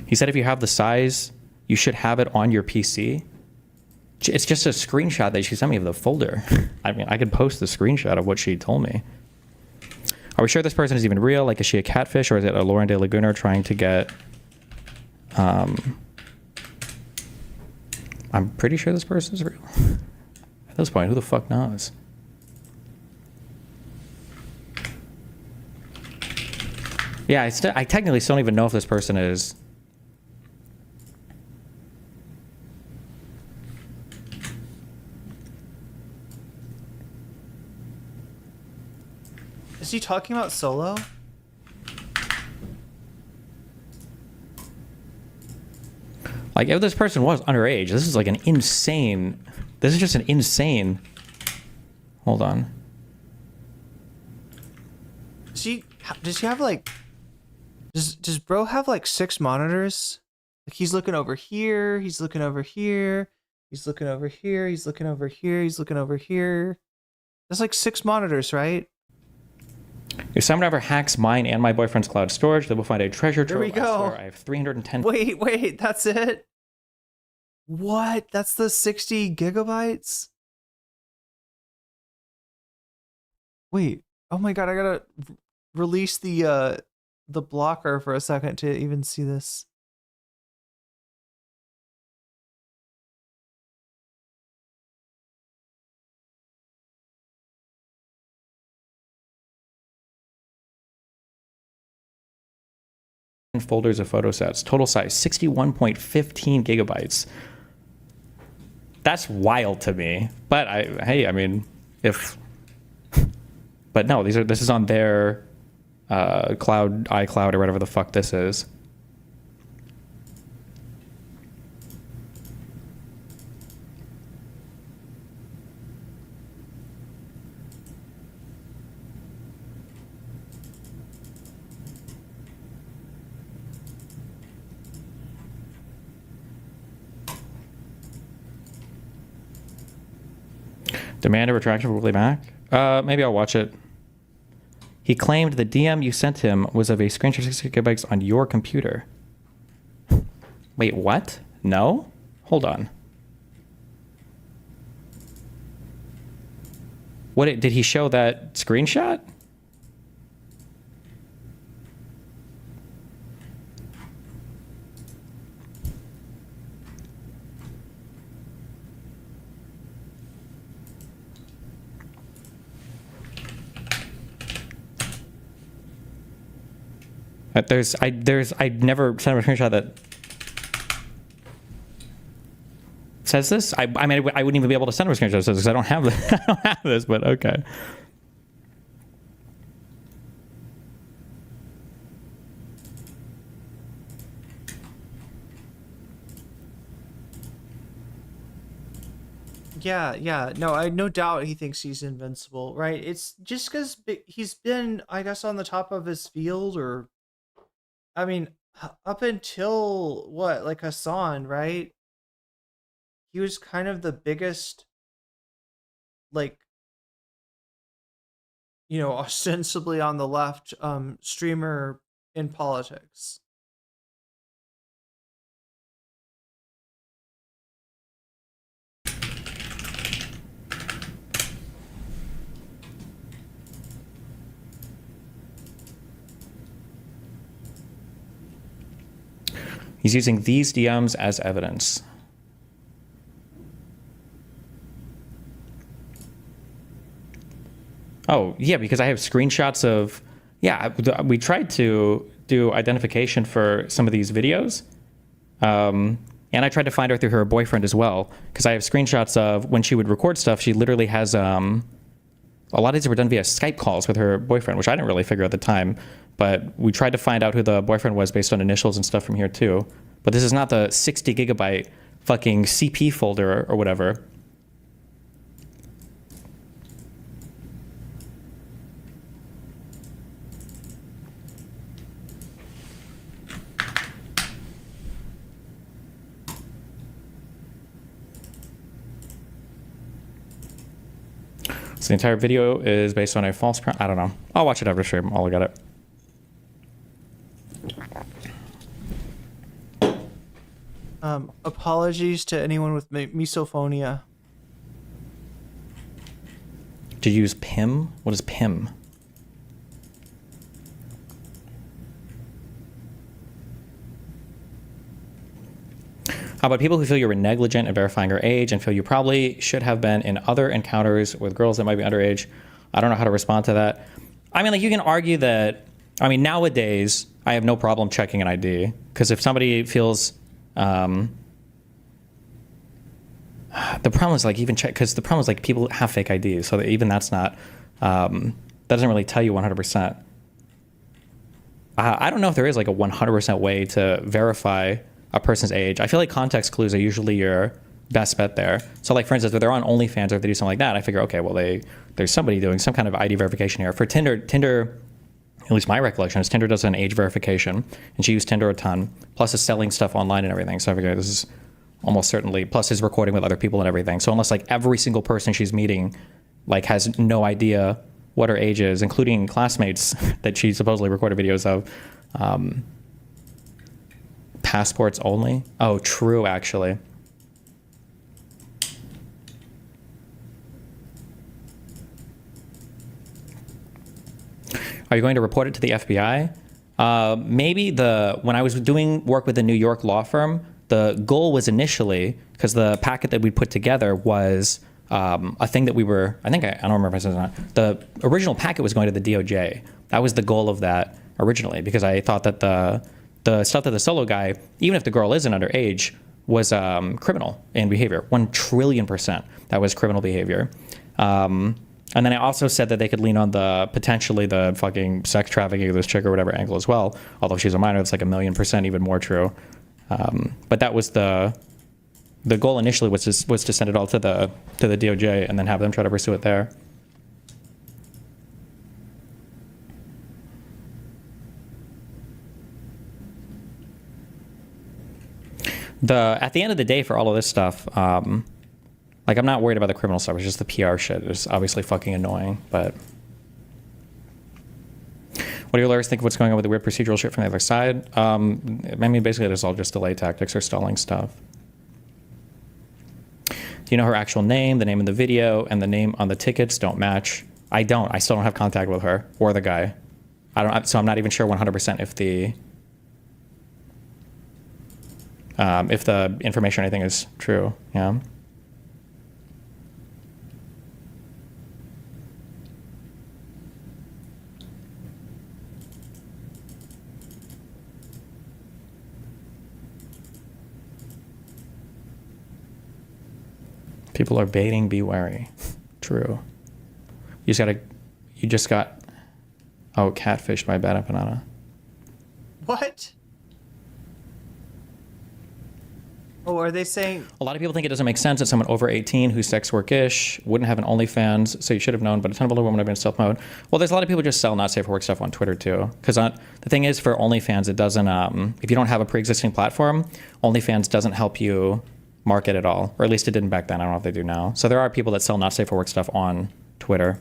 he said if you have the size, you should have it on your PC. It's just a screenshot that she sent me of the folder. I mean, I could post the screenshot of what she told me. Are we sure this person is even real? Like, is she a catfish, or is it a Lauren De Laguna trying to get... I'm pretty sure this person is real. At this point, who the fuck knows? Yeah, I technically still don't even know if this person is... Is he talking about Solo? Like, if this person was underage, this is like an insane... This is just an insane... Hold on. Does he have like... Does bro have like 6 monitors? Like, he's looking over here, he's looking over here, he's looking over here, he's looking over here, he's looking over here. That's like 6 monitors, right? If someone ever hacks mine and my boyfriend's cloud storage, they will find a treasure trove. There we go. I swear, I have 310. Wait, that's it? What? That's the 60 gigabytes? Wait. Oh my god, I gotta release the blocker for a second to even see this. folders of photo sets. Total size 61.15 gigabytes. That's wild to me. But hey, I mean, but no, this is on their cloud, iCloud, or whatever the fuck this is. Demand a retraction for Willie Mac? Maybe I'll watch it. He claimed the DM you sent him was of a screenshot of 60 gigabytes on your computer. Wait, what? No? Hold on. Did he show that screenshot? I never sent a screenshot that says this. I mean, I wouldn't even be able to send a screenshot that says this because I don't have this. I don't have this, but okay. Yeah, no, no doubt he thinks he's invincible, right? It's just because he's been, I guess, on the top of his field, or, I mean, up until, what, like Hassan, right? He was kind of the biggest, like, you know, ostensibly on the left streamer in politics. He's using these DMs as evidence. Oh, yeah, because I have screenshots of, yeah, we tried to do identification for some of these videos. And I tried to find her through her boyfriend as well, because I have screenshots of when she would record stuff, she literally has, a lot of these were done via Skype calls with her boyfriend, which I didn't really figure at the time. But we tried to find out who the boyfriend was based on initials and stuff from here too. But this is not the 60 gigabyte fucking CP folder or whatever. So the entire video is based on a false I don't know. I'll watch it after stream. I'll look at it. Apologies to anyone with misophonia. Did you use PIM? What is PIM? How about people who feel you were negligent in verifying her age and feel you probably should have been in other encounters with girls that might be underage? I don't know how to respond to that. I mean, like, you can argue that, I mean, nowadays, I have no problem checking an ID. Because if somebody feels, the problem is, like, even check, because the problem is, like, people have fake IDs. So that even that's not, that doesn't really tell you 100%. I don't know if there is, like, a 100% way to verify a person's age. I feel like context clues are usually your best bet there. So, like, for instance, if they're on OnlyFans or if they do something like that, I figure, okay, well, there's somebody doing some kind of ID verification here. For Tinder, at least my recollection is Tinder does an age verification, and she used Tinder a ton, plus is selling stuff online and everything. So I figure this is almost certainly, plus is recording with other people and everything. So unless, like, every single person she's meeting, like, has no idea what her age is, including classmates that she supposedly recorded videos of, passports only? Oh, true, actually. Are you going to report it to the FBI? Maybe when I was doing work with a New York law firm, the goal was initially, because the packet that we put together was a thing that we were, I don't remember if I said it or not. The original packet was going to the DOJ. That was the goal of that originally, because I thought that the stuff that the solo guy, even if the girl isn't underage, was criminal in behavior. 1,000,000,000,000%. That was criminal behavior. And then I also said that they could lean on the potentially the fucking sex trafficking of this chick or whatever angle as well. Although she's a minor, it's like 1,000,000% even more true. But that was the goal initially was to send it all to the DOJ and then have them try to pursue it there. At the end of the day, for all of this stuff, like, I'm not worried about the criminal stuff. It's just the PR shit. It's obviously fucking annoying, but... What do your lawyers think of what's going on with the weird procedural shit from the other side? I mean, basically, it's all just delay tactics or stalling stuff. Do you know her actual name, the name of the video, and the name on the tickets don't match? I don't. I still don't have contact with her or the guy. So I'm not even sure 100% if the information or anything is true. Yeah. People are baiting, be wary. True. You just got, oh, catfished by Bad Empanada. What? Oh, are they saying... A lot of people think it doesn't make sense that someone over 18 who's sex work-ish wouldn't have an OnlyFans, so you should have known, but a ton of older women have been in stealth mode. Well, there's a lot of people who just sell not safe for work stuff on Twitter too. Because the thing is, for OnlyFans, it doesn't, if you don't have a pre-existing platform, OnlyFans doesn't help you market at all. Or at least it didn't back then. I don't know if they do now. So there are people that sell not safe for work stuff on Twitter.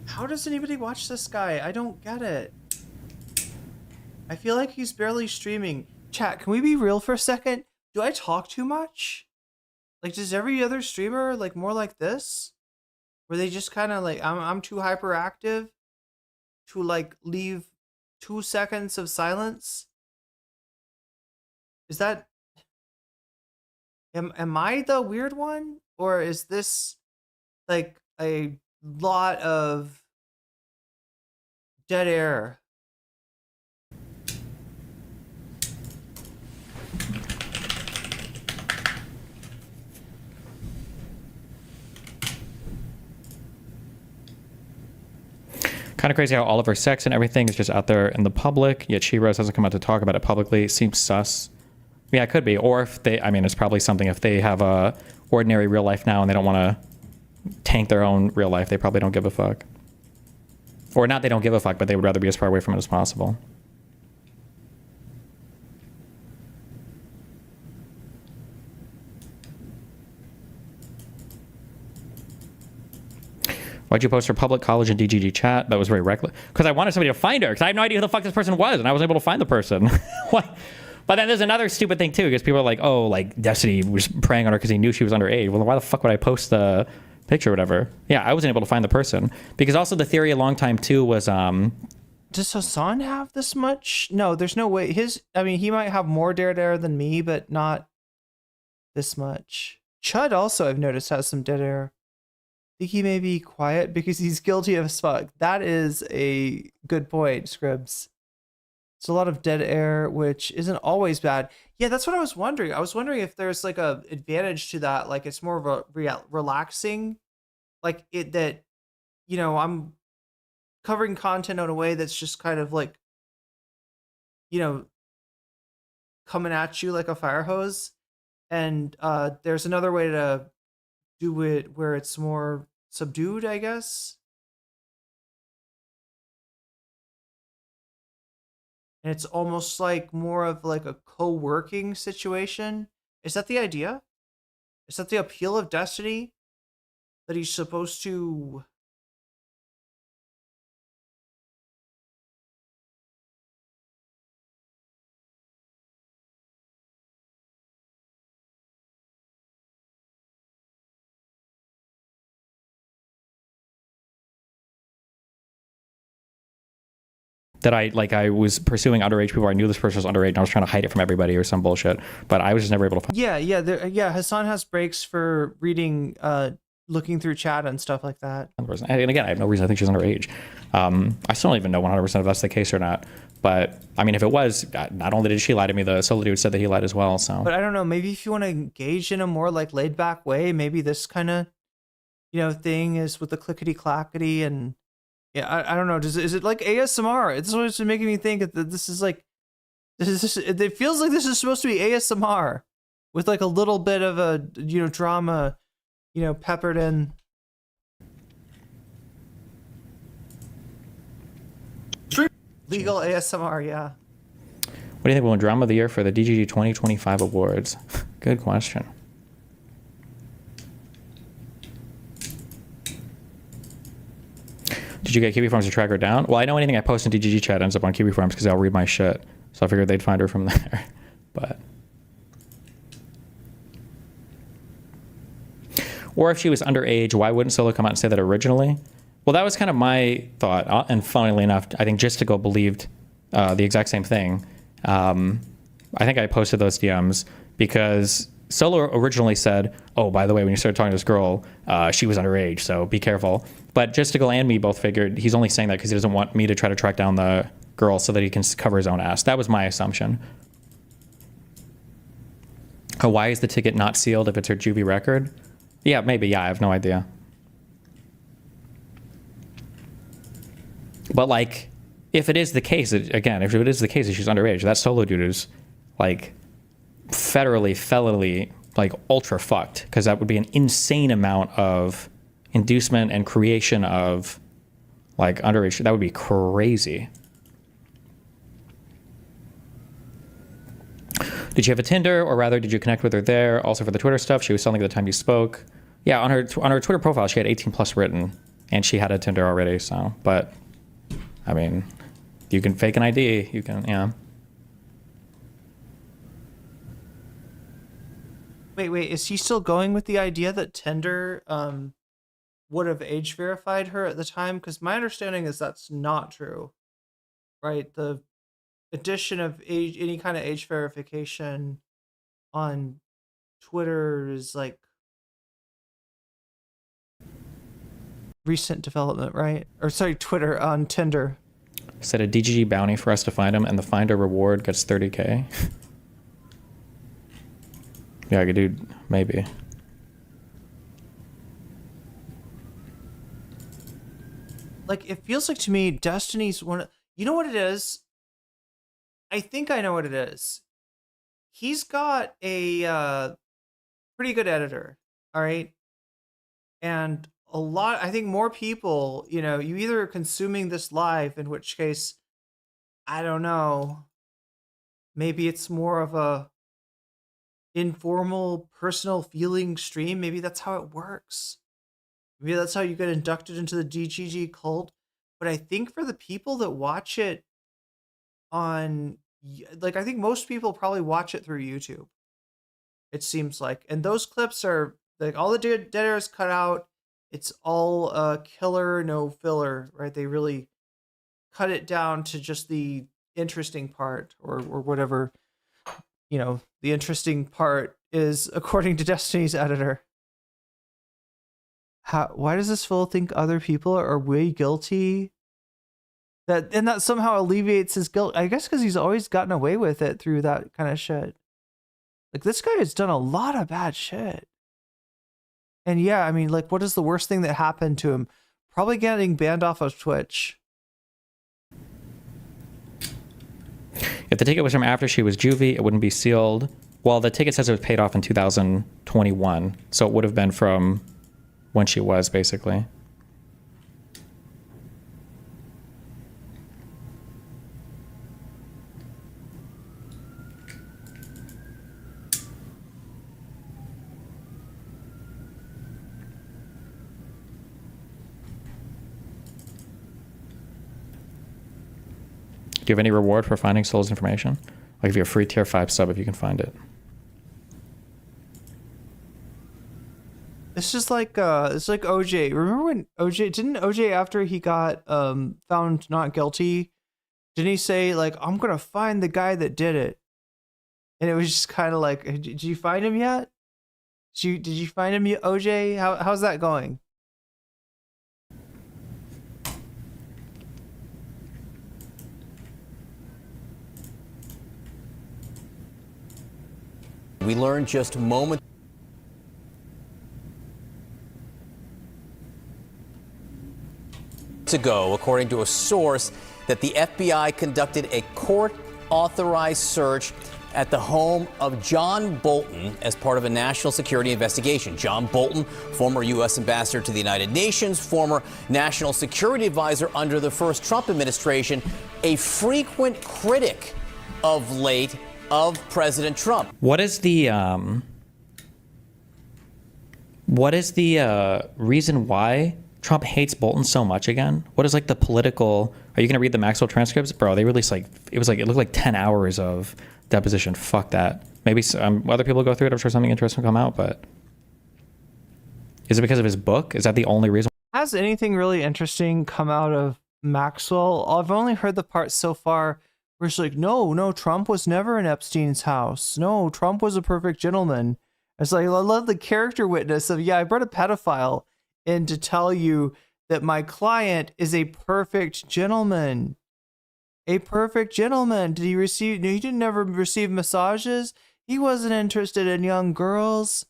How does anybody watch this guy? I don't get it. I feel like he's barely streaming. Chat, can we be real for a second? Do I talk too much? Like, does every other streamer like more like this? Where they just kind of like, I'm too hyperactive to like leave 2 seconds of silence? Is that... Am I the weird one? Or is this like a lot of dead air? Kind of crazy how all of her sex and everything is just out there in the public, yet She-Rose hasn't come out to talk about it publicly. Seems sus. Yeah, it could be. Or if they, I mean, it's probably something if they have a ordinary real life now and they don't want to tank their own real life, they probably don't give a fuck. Or not they don't give a fuck, but they would rather be as far away from it as possible. Why'd you post her public college and DGG chat? That was very reckless. Because I wanted somebody to find her, because I had no idea who the fuck this person was, and I was able to find the person. What? But then there's another stupid thing too, because people are like, oh, like Destiny was preying on her because he knew she was underage. Well, why the fuck would I post the picture or whatever? Yeah, I wasn't able to find the person. Because also the theory a long time too was... Does Hassan have this much? No, there's no way. I mean, he might have more dead air than me, but not this much. Chud also, I've noticed, has some dead air. I think he may be quiet because he's guilty of fuck. That is a good point, Scribs. It's a lot of dead air, which isn't always bad. Yeah, that's what I was wondering. I was wondering if there's like a advantage to that. Like it's more of a relaxing, like it that, you know, I'm covering content in a way that's just kind of like, you know, coming at you like a fire hose. And there's another way to do it where it's more subdued, I guess. And it's almost like more of like a co-working situation. Is that the idea? Is that the appeal of Destiny? That he's supposed to... that I was pursuing underage people. I knew this person was underage and I was trying to hide it from everybody or some bullshit, but I was just never able to find. Yeah. Hassan has breaks for reading, looking through chat and stuff like that. And again, I have no reason to think she's underage. I still don't even know 100% if that's the case or not. But I mean, if it was, not only did she lie to me, the solo dude said that he lied as well. So, but I don't know. Maybe if you want to engage in a more like laid back way, maybe this kind of, thing is with the clickety clackety and yeah, I don't know. Is it like ASMR? It's always been making me think that this is like, it feels like this is supposed to be ASMR with like a little bit of a drama, peppered in. Legal ASMR, yeah. What do you think will win Drama of the Year for the DGG 2025 awards? Good question. Did you get Kiwi Farms to track her down? Well, I know anything I post in DGG chat ends up on Kiwi Farms because they'll read my shit. So I figured they'd find her from there. But. Or if she was underage, why wouldn't Solo come out and say that originally? Well, that was kind of my thought. And funnily enough, I think Justico believed the exact same thing. I think I posted those DMs because Solo originally said, oh, by the way, when you started talking to this girl, she was underage, so be careful. But Justico and me both figured he's only saying that because he doesn't want me to try to track down the girl so that he can cover his own ass. That was my assumption. Why is the ticket not sealed if it's her juvie record? Yeah, maybe. Yeah, I have no idea. But like, if it is the case, if it is the case that she's underage, that Solo dude is like felonly, like ultra fucked, because that would be an insane amount of inducement and creation of like underage. That would be crazy. Did you have a Tinder, or rather, did you connect with her there? Also for the Twitter stuff, she was selling at the time you spoke. Yeah, on her Twitter profile, she had 18 plus written, and she had a Tinder already. So, but I mean, you can fake an ID. You can, yeah. Wait, is he still going with the idea that Tinder would have age verified her at the time? Because my understanding is that's not true, right? The addition of any kind of age verification on Twitter is like recent development, right? Or sorry, Twitter on Tinder. Set a DGG bounty for us to find him, and the finder reward gets 30K. Yeah, I could do, maybe. Like, it feels like to me, Destiny's one. You know what it is? I think I know what it is. He's got a pretty good editor, all right? And a lot, I think more people, you either are consuming this live, in which case, I don't know, maybe it's more of a informal, personal feeling stream. Maybe that's how it works. Maybe that's how you get inducted into the DGG cult. But I think for the people that watch it on, like, I think most people probably watch it through YouTube. It seems like. And those clips are, like, all the dead air is cut out. It's all killer, no filler, right? They really cut it down to just the interesting part, or whatever, the interesting part is, according to Destiny's editor. Why does this fool think other people are way guilty? That somehow alleviates his guilt. I guess because he's always gotten away with it through that kind of shit. Like, this guy has done a lot of bad shit. And yeah, I mean, like, what is the worst thing that happened to him? Probably getting banned off of Twitch. If the ticket was from after she was juvie, it wouldn't be sealed. Well, the ticket says it was paid off in 2021, so it would have been from when she was, basically. Do you have any reward for finding Soul's information? I'll give you a free tier 5 sub if you can find it. It's just like it's like OJ. Remember when didn't OJ, after he got found not guilty, Didn't he say like, I'm gonna find the guy that did it? And it was just kind of like, did you find him yet? Did you find him, OJ? How's that going? We learned just moments ago, according to a source, that the FBI conducted a court-authorized search at the home of John Bolton as part of a national security investigation. John Bolton, former U.S. ambassador to the United Nations, former national security advisor under the first Trump administration, a frequent critic of late of President Trump. What is the reason why Trump hates Bolton so much again? What is like the political? Are you gonna read the Maxwell transcripts, bro? They released it looked like 10 hours of deposition. Fuck that. Maybe other people go through it. I'm sure something interesting will come out. But is it because of his book? Is that the only reason? Has anything really interesting come out of Maxwell? I've only heard the part so far where it's like, no, Trump was never in Epstein's house. No, Trump was a perfect gentleman. It's like, I love the character witness of, yeah, I brought a pedophile in to tell you that my client is a perfect gentleman. A perfect gentleman. Did he receive? No, he didn't never receive massages. He wasn't interested in young girls.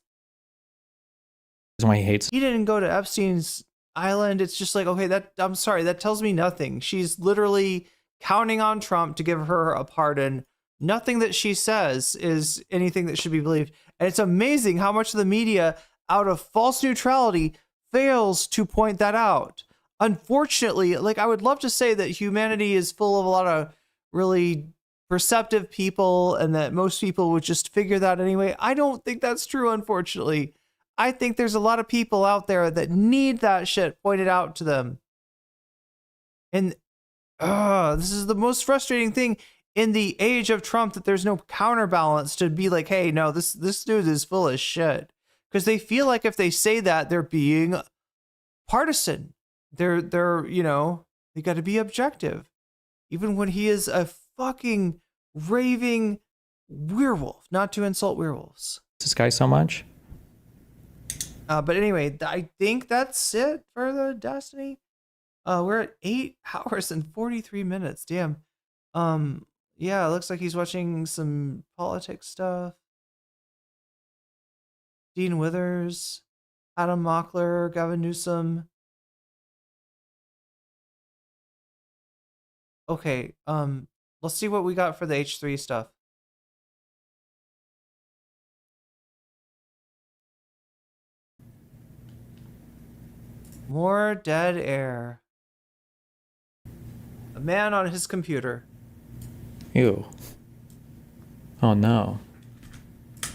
That's why he hates. He didn't go to Epstein's island. It's just like, okay, I'm sorry, that tells me nothing. She's literally counting on Trump to give her a pardon. Nothing that she says is anything that should be believed. And it's amazing how much of the media, out of false neutrality, fails to point that out. Unfortunately, like, I would love to say that humanity is full of a lot of really perceptive people and that most people would just figure that anyway. I don't think that's true, unfortunately. I think there's a lot of people out there that need that shit pointed out to them. And this is the most frustrating thing in the age of Trump, that there's no counterbalance to be like, hey, no, this dude is full of shit. Because they feel like if they say that, they're being partisan. They're they got to be objective. Even when he is a fucking raving werewolf, not to insult werewolves. This guy so much. But anyway, I think that's it for the Destiny. We're at 8 hours and 43 minutes. Damn. Yeah, it looks like he's watching some politics stuff. Dean Withers, Adam Mockler, Gavin Newsom. Okay, let's see what we got for the H3 stuff. More dead air. A man on his computer. Ew. Oh no. Do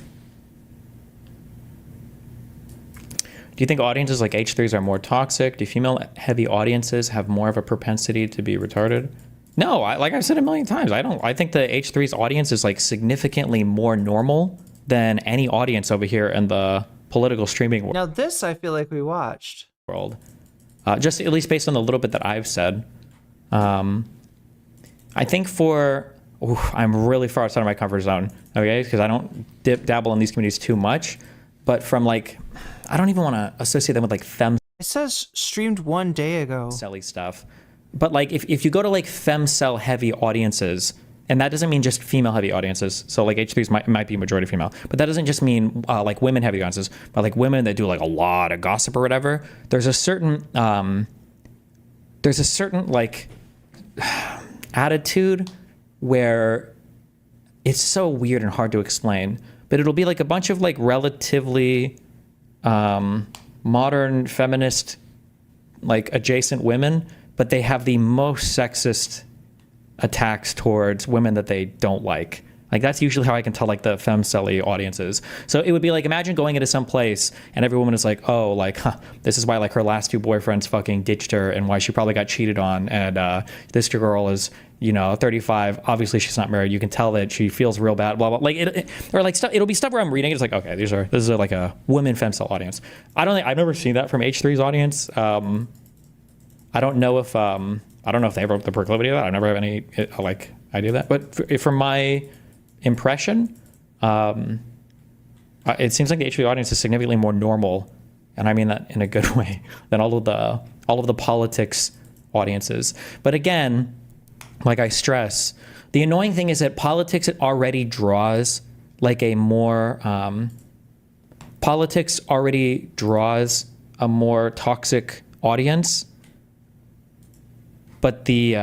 you think audiences like H3s are more toxic? Do female-heavy audiences have more of a propensity to be retarded? No, like I've said a million times, I think the H3's audience is like significantly more normal than any audience over here in the political streaming world. Now this I feel like we watched. Just at least based on the little bit that I've said. I think I'm really far outside of my comfort zone, okay? Because I don't dabble in these communities too much. But from like, I don't even want to associate them with like fem. It says streamed 1 day ago. Celly stuff. But like, if you go to like femcel heavy audiences, and that doesn't mean just female heavy audiences. So like H3s might be majority female, but that doesn't just mean like women heavy audiences, but like women that do like a lot of gossip or whatever. There's a certain like attitude where it's so weird and hard to explain, but it'll be like a bunch of like relatively modern feminist like adjacent women, but they have the most sexist attacks towards women that they don't like. Like that's usually how I can tell like the femcelly audiences. So it would be like, imagine going into some place and every woman is like, oh, like, this is why like her last 2 boyfriends fucking ditched her and why she probably got cheated on. And this girl is, 35. Obviously she's not married. You can tell that she feels real bad, blah, blah. Like or like stuff, it'll be stuff where I'm reading. It's like, okay, this is like a women femcel audience. I've never seen that from H3's audience. I don't know if, I don't know if they have the proclivity of that. I never have any like idea of that. But from my impression, it seems like the HB audience is significantly more normal, and I mean that in a good way, than all of the politics audiences. But again, like I stress, the annoying thing is that politics, it already draws like a more politics already draws a more toxic audience. But the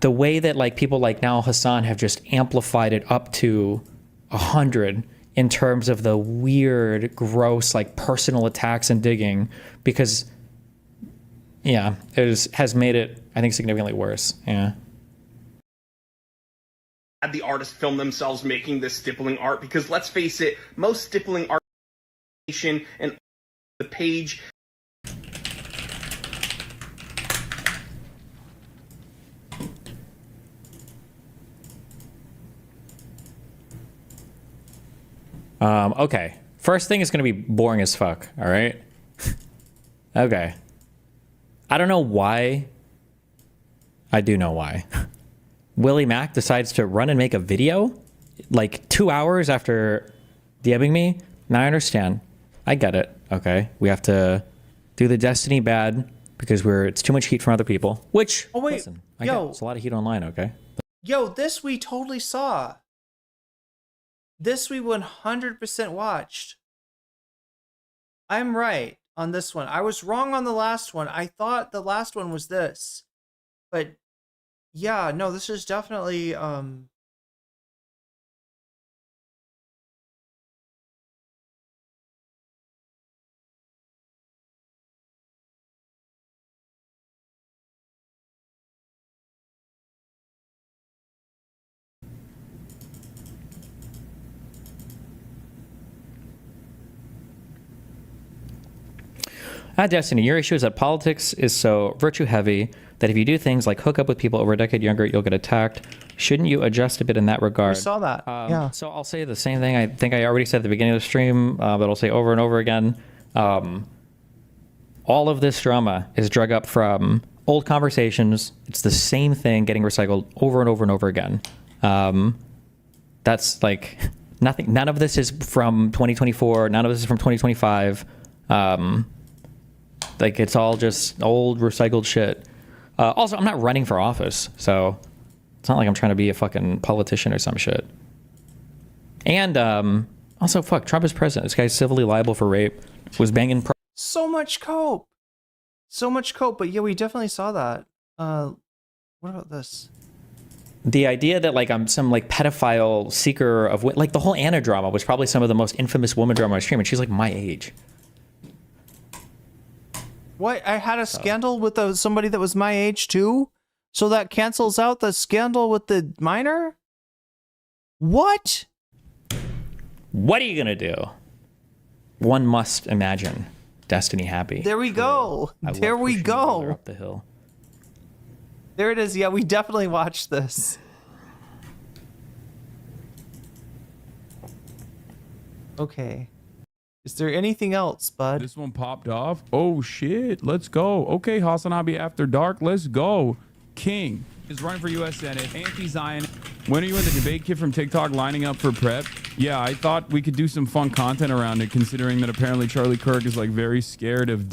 way that like people like now Hassan have just amplified it up to 100 in terms of the weird, gross, like personal attacks and digging, because yeah, has made it, I think, significantly worse. Yeah. Had the artist film themselves making this stippling art, because let's face it, most stippling art and the page. Okay. First thing is going to be boring as fuck. All right. Okay. I don't know why. I do know why. Willie Mack decides to run and make a video like 2 hours after DMing me. Now I understand. I get it. Okay. We have to do the Destiny bad because it's too much heat from other people, which, oh wait, listen, I get it's a lot of heat online. Okay. Yo, this we totally saw. This we 100% watched. I'm right on this one. I was wrong on the last one. I thought the last one was this. But yeah, no, this is definitely At Destiny, your issue is that politics is so virtue heavy that if you do things like hook up with people over a decade younger, you'll get attacked. Shouldn't you adjust a bit in that regard? We saw that. Yeah. So I'll say the same thing I think I already said at the beginning of the stream, but I'll say over and over again. All of this drama is drug up from old conversations. It's the same thing getting recycled over and over and over again. That's like nothing. None of this is from 2024. None of this is from 2025. Like, it's all just old recycled shit. Also, I'm not running for office, so it's not like I'm trying to be a fucking politician or some shit. And also, fuck, Trump is president. This guy's civilly liable for rape. Was banging. So much cope. So much cope. But yeah, we definitely saw that. What about this? The idea that like I'm some like pedophile seeker of like the whole Anna drama was probably some of the most infamous woman drama I stream, and she's like my age. What? I had a scandal with somebody that was my age too? So that cancels out the scandal with the minor? What? What are you gonna do? One must imagine Destiny happy. There we go. There we go. Up the hill. There it is. Yeah, we definitely watched this. Okay. Is there anything else, bud? This one popped off. Oh, shit. Let's go. Okay, Hassan Abi After Dark. Let's go. King is running for U.S. Senate. Anti-Zion. When are you and the debate kid from TikTok lining up for prep? Yeah, I thought we could do some fun content around it, considering that apparently Charlie Kirk is like very scared of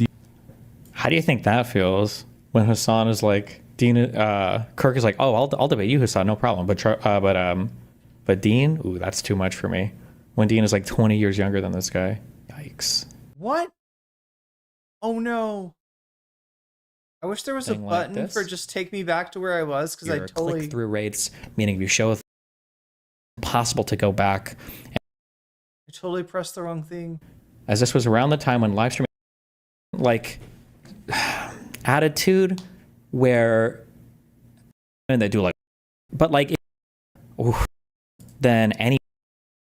How do you think that feels when Hassan is like, Kirk is like, oh, I'll debate you, Hassan, no problem. But Dean, ooh, that's too much for me. When Dean is like 20 years younger than this guy. Yikes. What? Oh no. I wish there was a button like for just take me back to where I was, because I totally click-through rates, meaning if you show it's impossible to go back. I totally pressed the wrong thing. As this was around the time when live streaming like attitude where and they do like, but like then any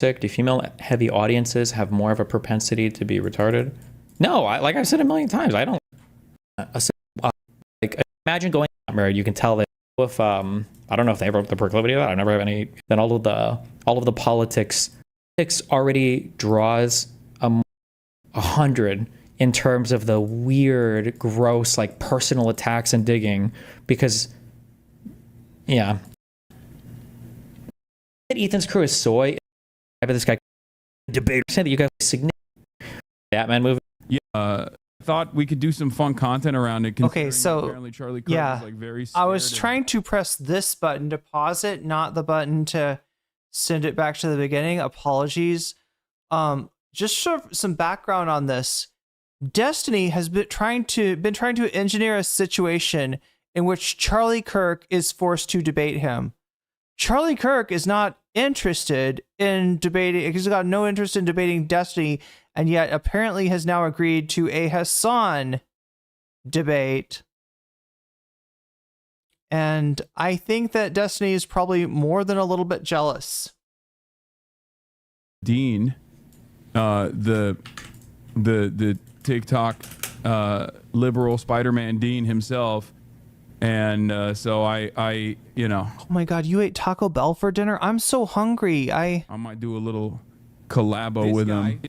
do female heavy audiences have more of a propensity to be retarded? No, like I've said a million times, I don't like imagine going married. You can tell that if I don't know if they have the proclivity of that. I never have any. Then all of the politics already draws 100 in terms of the weird, gross, like personal attacks and digging, because, yeah. Ethan's crew is soy. I bet this guy debate saying that you guys significant Batman movie. Yeah, I thought we could do some fun content around it. Okay, so apparently Charlie Kirk yeah, is like very I was scared trying to press this button to pause it, not the button to send it back to the beginning. Apologies. Just some background on this. Destiny has been trying to engineer a situation in which Charlie Kirk is forced to debate him. Charlie Kirk is not interested in debating. He's got no interest in debating Destiny, and yet apparently has now agreed to a Hassan debate. And I think that Destiny is probably more than a little bit jealous. Dean, the TikTok liberal Spider-Man Dean himself, and so I you know. Oh my God, you ate Taco Bell for dinner? I'm so hungry. I might do a little collabo with him.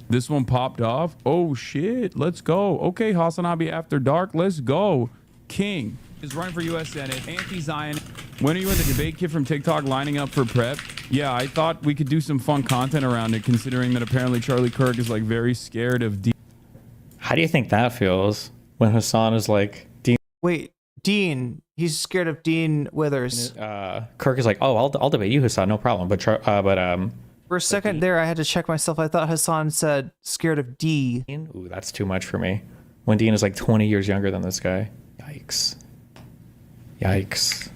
This one popped off. Oh shit, let's go. Okay, Hassan after dark. Let's go. King is running for U.S. Senate. Anti-Zion. When are you and the debate kid from TikTok lining up for prep? Yeah, I thought we could do some fun content around it, considering that apparently Charlie Kirk is like very scared of Dean. How do you think that feels when Hassan is like, Dean? Wait, Dean. He's scared of Dean Withers. Kirk is like, oh, I'll debate you, Hassan, no problem. But for a second there, I had to check myself. I thought Hassan said scared of D. Ooh, that's too much for me. When Dean is like 20 years younger than this guy. Yikes. Yikes.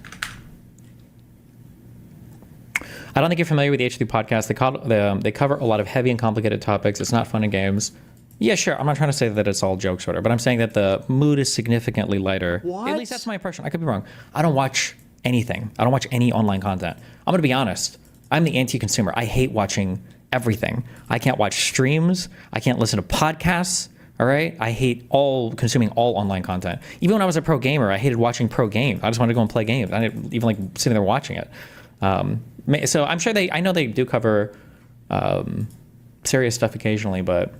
I don't think you're familiar with the H3 podcast. They cover a lot of heavy and complicated topics. It's not fun and games. Yeah, sure. I'm not trying to say that it's all jokes or whatever, but I'm saying that the mood is significantly lighter. What? At least that's my impression. I could be wrong. I don't watch anything. I don't watch any online content. I'm going to be honest. I'm the anti-consumer. I hate watching everything. I can't watch streams. I can't listen to podcasts. All right? I hate consuming all online content. Even when I was a pro gamer, I hated watching pro games. I just wanted to go and play games. I didn't even like sitting there watching it. So I'm sure I know they do cover serious stuff occasionally, but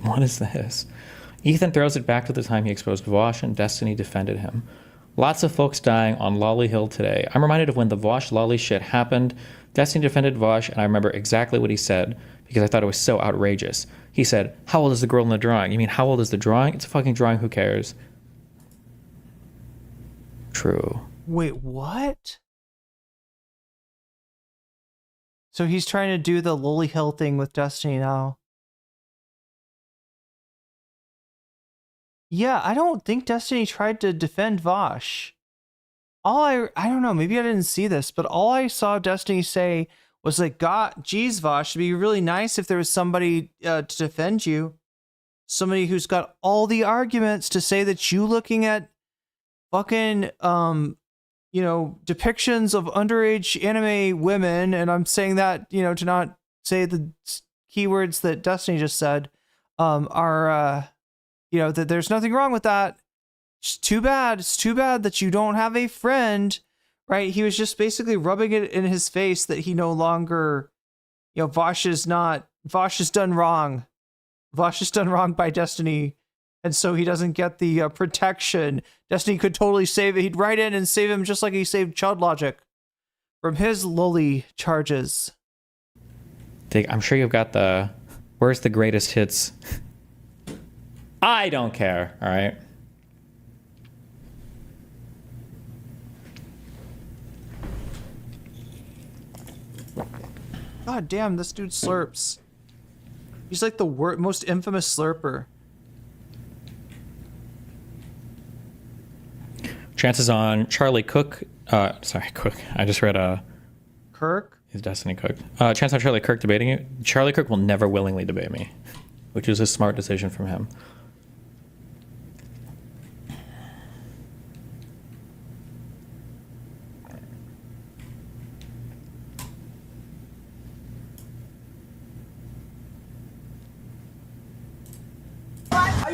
what is this? Ethan throws it back to the time he exposed Vosh and Destiny defended him. Lots of folks dying on Lolly Hill today. I'm reminded of when the Vosh Lolly shit happened. Destiny defended Vosh, and I remember exactly what he said because I thought it was so outrageous. He said, how old is the girl in the drawing? You mean, how old is the drawing? It's a fucking drawing, who cares? True. Wait, what? So he's trying to do the Lolly Hill thing with Destiny now. Yeah, I don't think Destiny tried to defend Vosh. I don't know, maybe I didn't see this, but all I saw Destiny say was like, God, geez, Vosh, it'd be really nice if there was somebody to defend you. Somebody who's got all the arguments to say that you looking at fucking, depictions of underage anime women, and I'm saying that, to not say the keywords that Destiny just said, are, that there's nothing wrong with that. It's too bad. It's too bad that you don't have a friend, right? He was just basically rubbing it in his face that he no longer, Vosh is done wrong. Vosh is done wrong by Destiny. And so he doesn't get the protection. Destiny could totally save it. He'd write in and save him just like he saved Chud Logic from his lowly charges. I'm sure you've got where's the greatest hits? I don't care, all right? God damn, this dude slurps. He's like the most infamous slurper. Chances on Charlie Cook. Cook. I just read Kirk? His Destiny Cook. Chance on Charlie Kirk debating you. Charlie Kirk will never willingly debate me, which is a smart decision from him.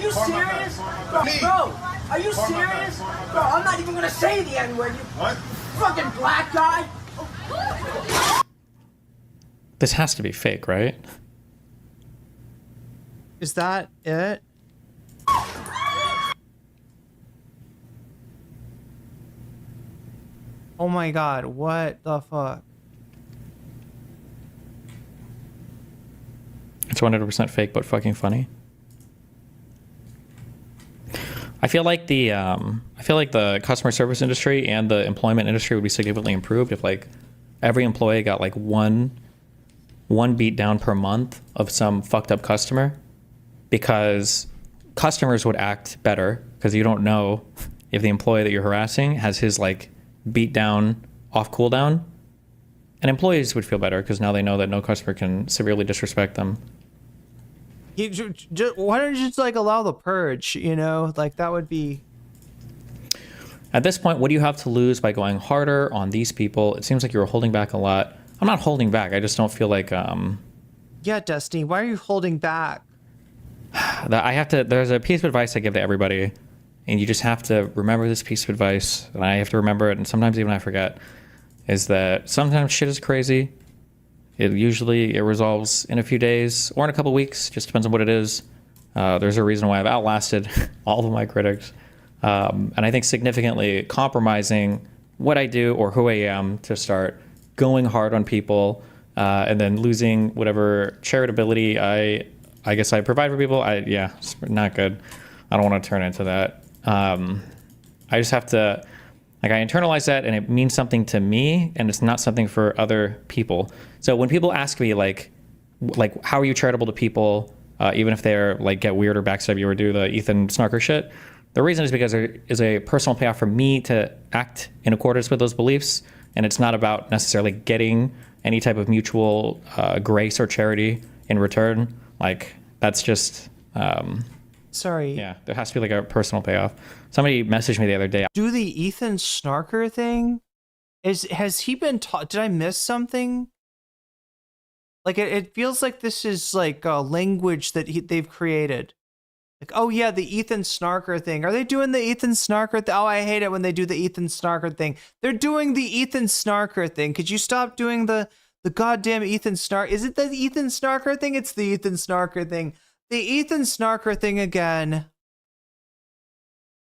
you serious? Bro, are you serious? Bro, I'm not even gonna say the N-word, you fucking black guy. This has to be fake, right? Is that it? Oh my god, what the fuck? It's 100% fake, but fucking funny. I feel like the customer service industry and the employment industry would be significantly improved if like every employee got like one beat down per month of some fucked up customer, because customers would act better because you don't know if the employee that you're harassing has his like beat down off cooldown, and employees would feel better because now they know that no customer can severely disrespect them. Why don't you just like allow the purge, you know? Like that would be... At this point, what do you have to lose by going harder on these people? It seems like you're holding back a lot. I'm not holding back. I just don't feel like... Yeah, Destiny, why are you holding back? There's a piece of advice I give to everybody, and you just have to remember this piece of advice, and I have to remember it, and sometimes even I forget, is that sometimes shit is crazy. It resolves in a few days or in a couple weeks, just depends on what it is. There's a reason why I've outlasted all of my critics. And I think significantly compromising what I do or who I am to start going hard on people, and then losing whatever charitability I guess I provide for people. It's not good. I don't want to turn into that. I just have to, like, I internalize that, and it means something to me, and it's not something for other people. So when people ask me like how are you charitable to people, even if they're like get weird or backstab you or do the Ethan Snarker shit, the reason is because there is a personal payoff for me to act in accordance with those beliefs, and it's not about necessarily getting any type of mutual grace or charity in return. Like that's just sorry. Yeah, there has to be like a personal payoff. Somebody messaged me the other day. Do the Ethan Snarker thing? Has he been taught? Did I miss something? Like it feels like this is like a language that they've created. Like, oh yeah, the Ethan Snarker thing. Are they doing the Ethan Snarker thing? Oh, I hate it when they do the Ethan Snarker thing. They're doing the Ethan Snarker thing. Could you stop doing the goddamn Ethan Snark? Is it the Ethan Snarker thing? It's the Ethan Snarker thing. The Ethan Snarker thing again.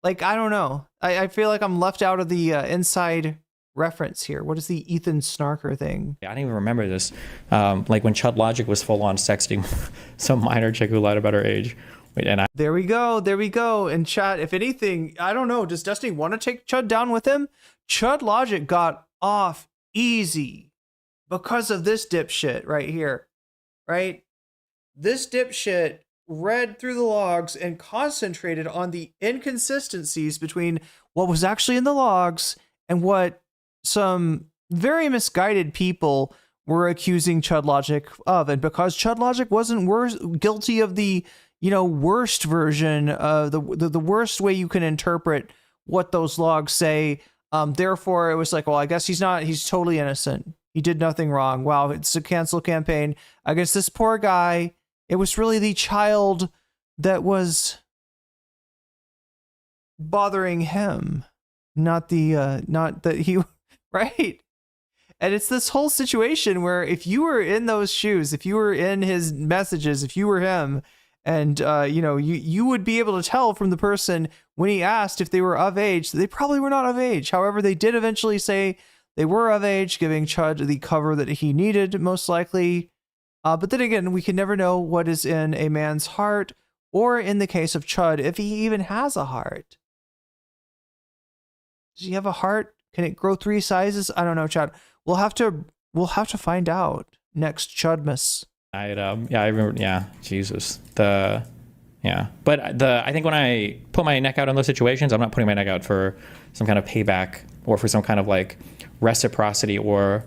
Like, I don't know. I feel like I'm left out of the inside reference here. What is the Ethan Snarker thing? I don't even remember this. Like when Chud Logic was full on sexting some minor chick who lied about her age. There we go. In chat, if anything, I don't know. Does Destiny want to take Chud down with him? Chud Logic got off easy because of this dipshit right here. Right? This dipshit read through the logs and concentrated on the inconsistencies between what was actually in the logs and what some very misguided people were accusing Chud Logic of. And because Chud Logic wasn't guilty of the, you know, worst version of the worst way you can interpret what those logs say, therefore it was like, well, I guess he's totally innocent. He did nothing wrong. Wow, it's a cancel campaign against this poor guy. It was really the child that was bothering him, not that he, right? And it's this whole situation where if you were in those shoes, if you were in his messages, if you were him, and you know, you would be able to tell from the person when he asked if they were of age, they probably were not of age. However, they did eventually say they were of age, giving Chud the cover that he needed, most likely. But then again, we can never know what is in a man's heart, or in the case of Chud, if he even has a heart. Does he have a heart? Can it grow 3 sizes? I don't know, Chud. We'll have to find out next Chudmas. I remember. Yeah, Jesus. But I think when I put my neck out in those situations, I'm not putting my neck out for some kind of payback or for some kind of like reciprocity or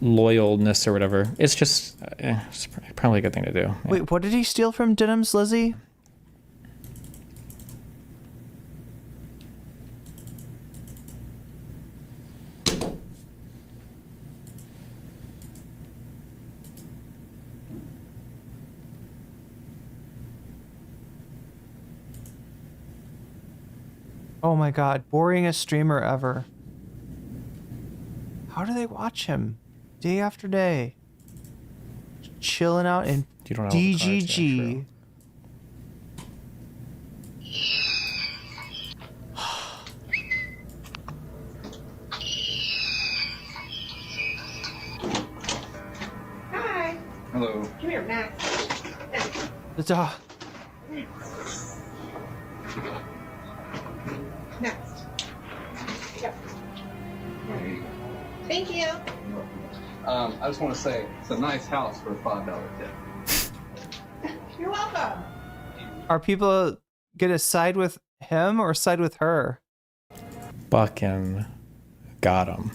loyalness or whatever. It's just it's probably a good thing to do. Yeah. Wait, what did he steal from Denims, Lizzie? Oh my god, boringest streamer ever. How do they watch him? Day after day. Chilling out in DGG. Hi. Hello. Come here, Max. The dog. Next. Go. Thank you. I just want to say it's a nice house for a $5 tip. You're welcome. Are people gonna side with him or side with her? Fucking got him.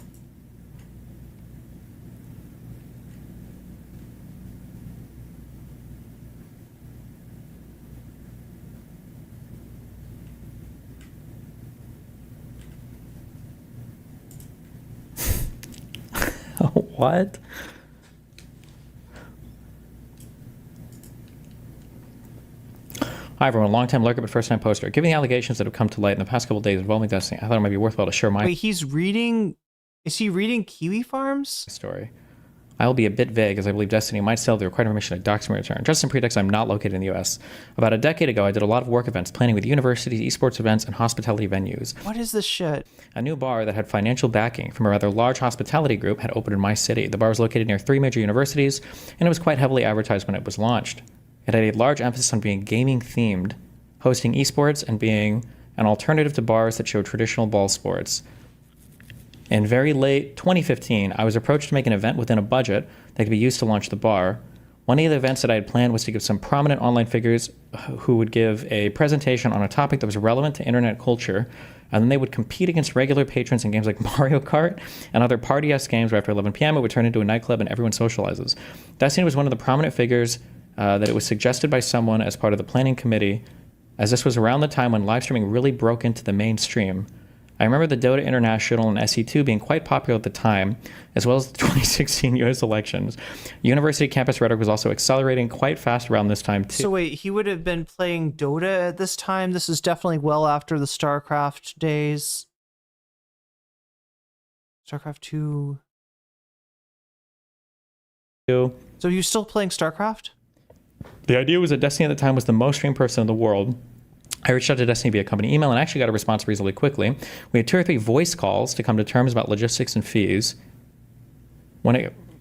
What? Hi everyone, long-time lurker but first-time poster. Given the allegations that have come to light in the past couple of days involving Destiny, I thought it might be worthwhile to share my Wait, he's reading... Is he reading Kiwi Farms? story. I will be a bit vague as I believe Destiny might still have the required permission to dox me return. Just in pretext, I'm not located in the US. About a decade ago, I did a lot of work events, planning with universities, esports events, and hospitality venues. What is this shit? A new bar that had financial backing from a rather large hospitality group had opened in my city. The bar was located near 3 major universities, and it was quite heavily advertised when it was launched. It had a large emphasis on being gaming themed, hosting esports, and being an alternative to bars that showed traditional ball sports. In very late 2015, I was approached to make an event within a budget that could be used to launch the bar. One of the events that I had planned was to give some prominent online figures who would give a presentation on a topic that was relevant to internet culture, and then they would compete against regular patrons in games like Mario Kart and other party-esque games where after 11 p.m. it would turn into a nightclub and everyone socializes. Destiny was one of the prominent figures that it was suggested by someone as part of the planning committee, as this was around the time when live streaming really broke into the mainstream. I remember the Dota International and SE2 being quite popular at the time, as well as the 2016 US elections. University campus rhetoric was also accelerating quite fast around this time, too. So wait, he would have been playing Dota at this time? This is definitely well after the StarCraft days. StarCraft 2. So you're still playing StarCraft? The idea was that Destiny at the time was the most streamed person in the world. I reached out to Destiny via company email and actually got a response reasonably quickly. We had 2 or 3 voice calls to come to terms about logistics and fees.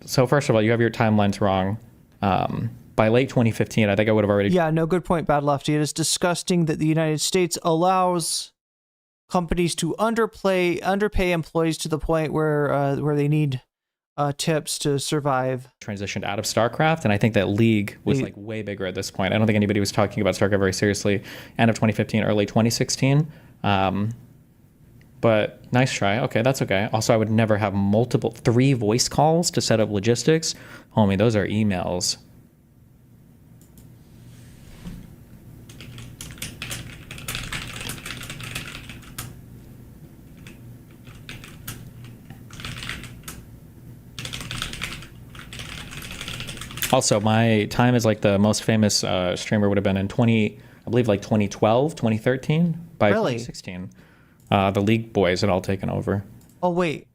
So first of all, you have your timelines wrong. By late 2015, I think I would have already... Yeah, no, good point, Bad Lefty. It is disgusting that the United States allows companies to underpay employees to the point where they need tips to survive. Transitioned out of StarCraft, and I think that League was like way bigger at this point. I don't think anybody was talking about StarCraft very seriously. End of 2015, early 2016. But nice try. Okay, that's okay. Also, I would never have 3 voice calls to set up logistics. Homie, those are emails. Also, my time as like the most famous streamer would have been in 2012, 2013. By Really? 2016, the League boys had all taken over. Oh, wait.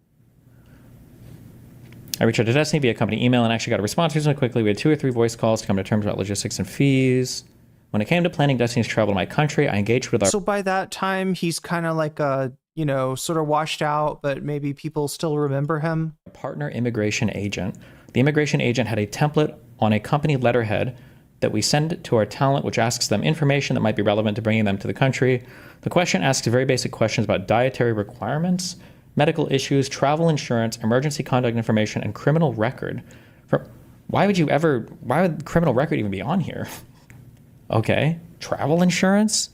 I reached out to Destiny via company email and actually got a response reasonably quickly. We had 2 or 3 voice calls to come to terms about logistics and fees. When it came to planning Destiny's travel to my country, I engaged with our... So by that time, he's kind of like a, sort of washed out, but maybe people still remember him. partner immigration agent. The immigration agent had a template on a company letterhead that we send to our talent, which asks them information that might be relevant to bringing them to the country. The question asks very basic questions about dietary requirements, medical issues, travel insurance, emergency contact information, and criminal record. Why would criminal record even be on here? Okay, travel insurance?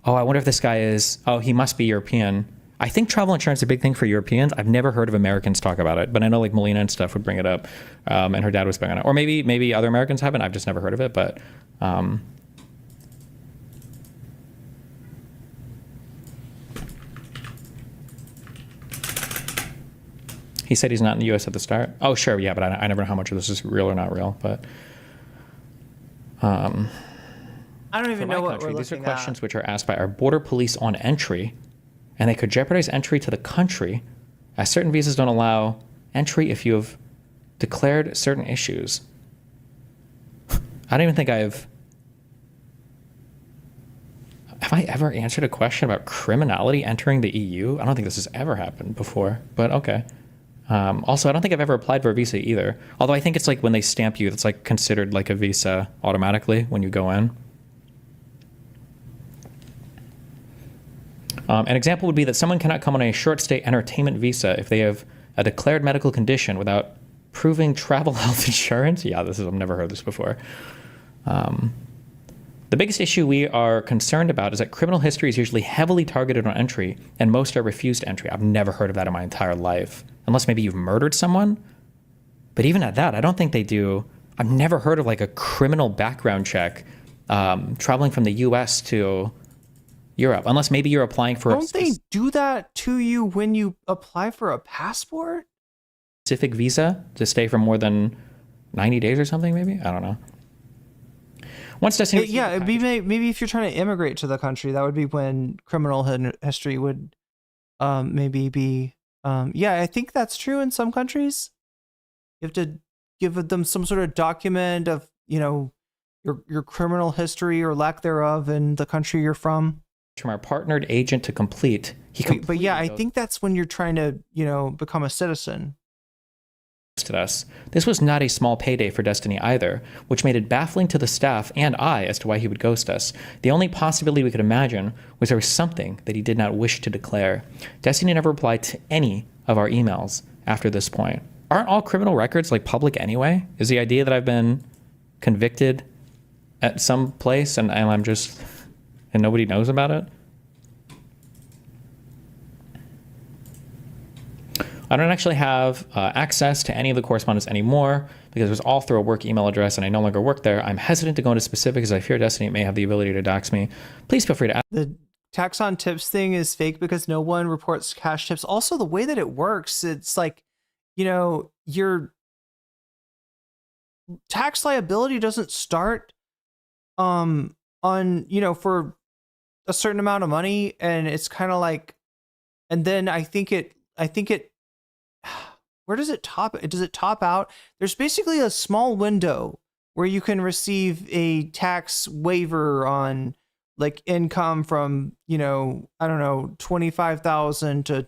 Oh, I wonder if this guy he must be European. I think travel insurance is a big thing for Europeans. I've never heard of Americans talk about it, but I know like Melina and stuff would bring it up, and her dad was big on it. Or maybe other Americans haven't. I've just never heard of it, but he said he's not in the U.S. at the start. Oh, sure, yeah, but I never know how much of this is real or not real. But I don't even know what we're these are looking questions at. which are asked by our border police on entry. and they could jeopardize entry to the country, as certain visas don't allow entry if you have declared certain issues. I don't even think Have I ever answered a question about criminality entering the EU? I don't think this has ever happened before, but okay. Also, I don't think I've ever applied for a visa either. Although I think it's like when they stamp you, it's like considered like a visa automatically when you go in. An example would be that someone cannot come on a short stay entertainment visa if they have a declared medical condition without proving travel health insurance. Yeah, I've never heard this before. The biggest issue we are concerned about is that criminal history is usually heavily targeted on entry, and most are refused entry. I've never heard of that in my entire life, unless maybe you've murdered someone. But even at that, I don't think they do. I've never heard of like a criminal background check traveling from the U.S. to Europe, unless maybe you're applying for Don't they do that to you when you apply for a passport? Specific visa to stay for more than 90 days or something, maybe? I don't know. Once Destiny... Yeah, it'd be maybe if you're trying to immigrate to the country, that would be when criminal history would maybe be... yeah, I think that's true in some countries. You have to give them some sort of document of, you know, your criminal history or lack thereof in the country you're from. From our partnered agent to complete. But yeah, I think that's when you're trying to, you know, become a citizen. Us. This was not a small payday for Destiny either, which made it baffling to the staff and I as to why he would ghost us. The only possibility we could imagine was there was something that he did not wish to declare. Destiny never replied to any of our emails after this point. Aren't all criminal records like public anyway? Is the idea that I've been convicted at some place and I'm just... and nobody knows about it? I don't actually have access to any of the correspondence anymore because it was all through a work email address and I no longer work there. I'm hesitant to go into specifics as I fear Destiny may have the ability to dox me. Please feel free to ask. The tax on tips thing is fake because no one reports cash tips. Also, the way that it works, it's like, you know, your tax liability doesn't start on, you know, for a certain amount of money, and it's kind of like, and then I think it where does it top? Does it top out? There's basically a small window where you can receive a tax waiver on like income from, you know, I don't know, 25,000 to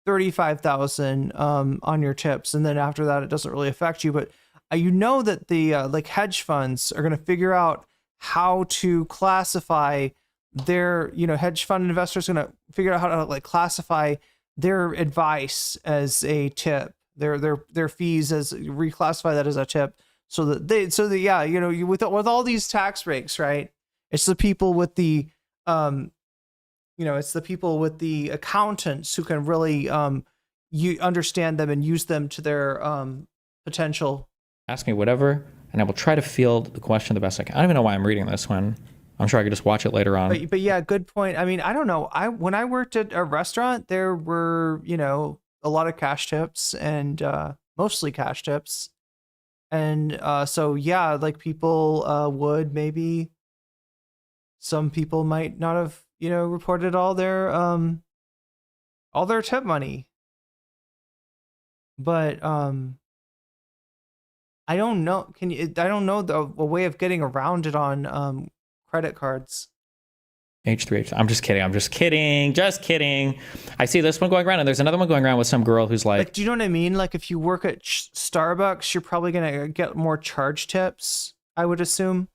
35,000 on your tips, and then after that it doesn't really affect you. But you know that the like hedge funds are going to figure out how to classify their, you know, hedge fund investors are going to figure out how to like classify their advice as a tip, their fees as reclassify that as a tip, so that yeah, you know, with all these tax breaks, right? It's the people with the you know, it's the people with the accountants who can really you understand them and use them to their potential. Ask me whatever, and I will try to field the question the best I can. I don't even know why I'm reading this when I'm sure I could just watch it later on. But yeah, good point. I mean, I don't know. When I worked at a restaurant, there were, you know, a lot of cash tips and mostly cash tips. And so, yeah, like people would maybe, some people might not have, you know, reported all their tip money. But I don't know. I don't know a way of getting around it on credit cards. H3H. I'm just kidding. Just kidding. I see this one going around, and there's another one going around with some girl who's like, do you know what I mean? Like if you work at Starbucks, you're probably going to get more charge tips, I would assume.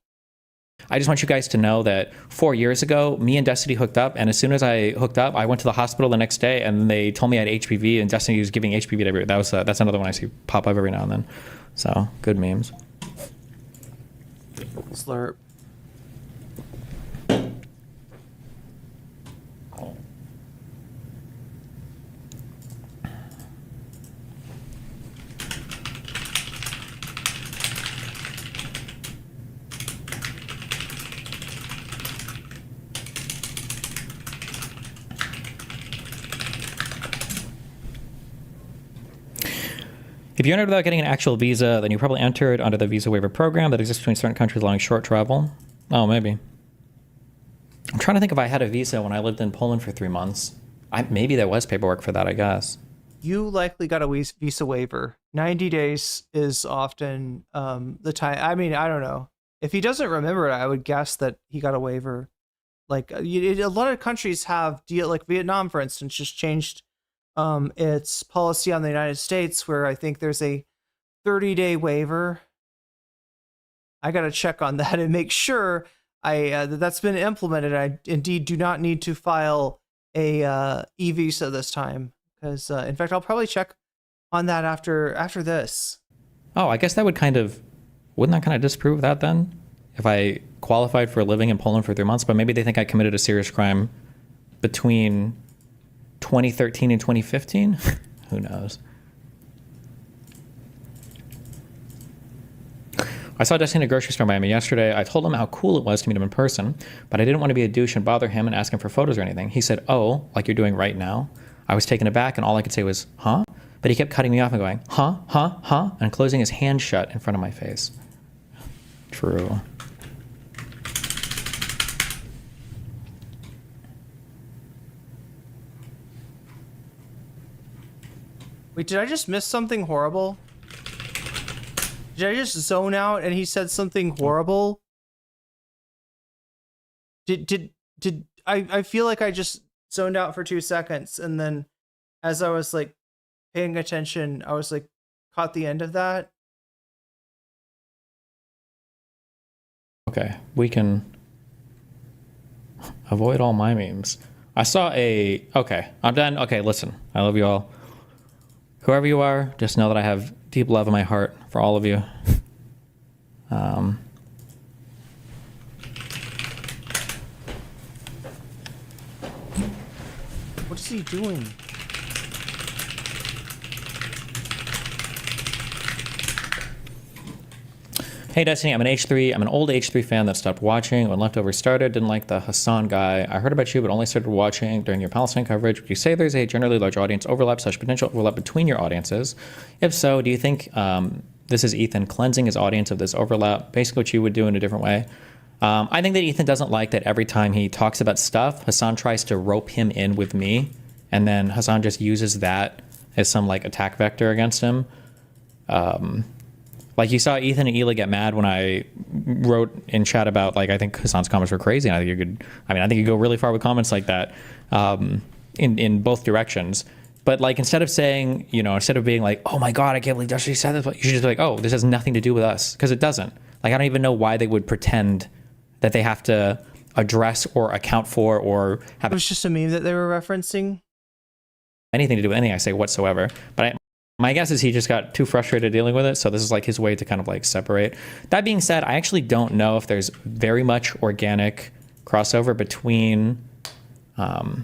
I just want you guys to know that 4 years ago, me and Destiny hooked up, and as soon as I hooked up, I went to the hospital the next day, and they told me I had HPV, and Destiny was giving HPV to everybody. That's another one I see pop up every now and then. So, good memes. Slurp. If you entered without getting an actual visa, then you probably entered under the visa waiver program that exists between certain countries allowing short travel. Oh, maybe. I'm trying to think if I had a visa when I lived in Poland for 3 months. Maybe there was paperwork for that, I guess. You likely got a visa waiver. 90 days is often the time. I mean, I don't know. If he doesn't remember it, I would guess that he got a waiver. Like a lot of countries have like Vietnam, for instance, just changed its policy on the United States, where I think there's a 30-day waiver. I got to check on that and make sure that's been implemented. I indeed do not need to file a e-visa this time, because in fact I'll probably check on that after this. Oh, I guess that would wouldn't that kind of disprove that then? If I qualified for living in Poland for 3 months, but maybe they think I committed a serious crime between 2013 and 2015? Who knows? I saw Dusty in a grocery store in Miami yesterday. I told him how cool it was to meet him in person, but I didn't want to be a douche and bother him and ask him for photos or anything. He said, "Oh, like you're doing right now?" I was taken aback, and all I could say was, "Huh?" But he kept cutting me off and going, "Huh, huh, huh," and closing his hand shut in front of my face. True. Wait, did I just miss something horrible? Did I just zone out and he said something horrible? I feel like I just zoned out for 2 seconds, and then as I was like paying attention, I was like caught the end of that. Okay, we can avoid all my memes. I saw okay, I'm done. Okay, listen, I love you all. Whoever you are, just know that I have deep love in my heart for all of you. What is he doing? Hey Destiny, I'm an H3. I'm an old H3 fan that stopped watching when Leftovers started. Didn't like the Hassan guy. I heard about you, but only started watching during your Palestine coverage. Would you say there's a generally large audience overlap / potential overlap between your audiences? If so, do you think this is Ethan cleansing his audience of this overlap? Basically what you would do in a different way. I think that Ethan doesn't like that every time he talks about stuff, Hassan tries to rope him in with me, and then Hassan just uses that as some like attack vector against him. Like you saw Ethan and Ela get mad when I wrote in chat about like I think Hassan's comments were crazy. And I think you could, I think you go really far with comments like that in both directions. But like instead of saying, instead of being like, oh my god, I can't believe Dusty said this, you should just be like, oh, this has nothing to do with us, because it doesn't. Like I don't even know why they would pretend that they have to address or account for or have. It was just a meme that they were referencing. Anything to do with anything I say whatsoever. But my guess is he just got too frustrated dealing with it, so this is like his way to kind of like separate. That being said, I actually don't know if there's very much organic crossover between our.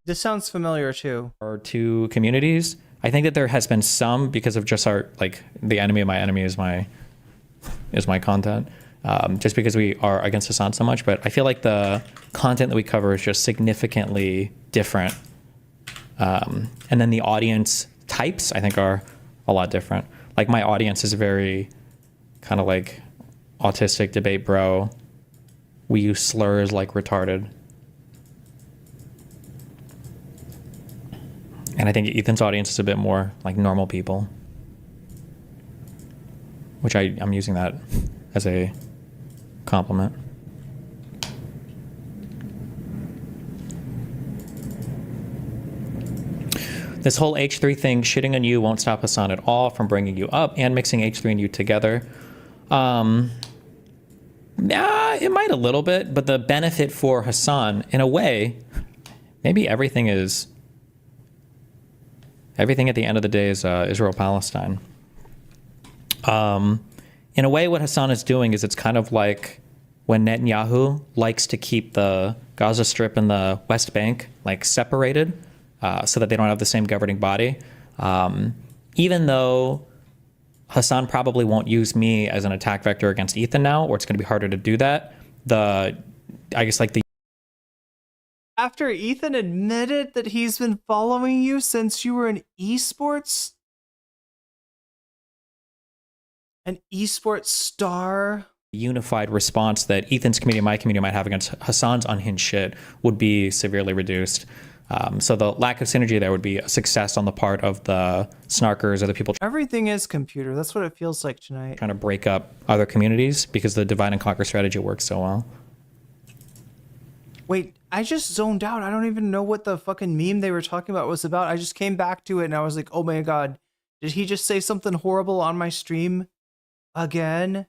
This sounds familiar too. Our two communities. I think that there has been some because of just our like the enemy of my enemy is my content. Just because we are against Hassan so much, but I feel like the content that we cover is just significantly different. And then the audience types, I think, are a lot different. Like my audience is very kind of like autistic debate bro. We use slurs like retarded. And I think Ethan's audience is a bit more like normal people, which I'm using that as a compliment. This whole H3 thing, shitting on you won't stop Hassan at all from bringing you up and mixing H3 and you together. Yeah, it might a little bit, but the benefit for Hassan, in a way, maybe everything at the end of the day is Israel-Palestine. In a way, what Hassan is doing is it's kind of like when Netanyahu likes to keep the Gaza Strip and the West Bank like separated, so that they don't have the same governing body. Even though Hassan probably won't use me as an attack vector against Ethan now, or it's going to be harder to do that. After Ethan admitted that he's been following you since you were an esports star. unified response that Ethan's community and my community might have against Hassan's unhinged shit would be severely reduced. So the lack of synergy there would be a success on the part of the snarkers or the people Everything is computer. That's what it feels like tonight. trying to break up other communities because the divide and conquer strategy works so well. Wait, I just zoned out. I don't even know what the fucking meme they were talking about was about. I just came back to it and I was like, oh my god, did he just say something horrible on my stream again?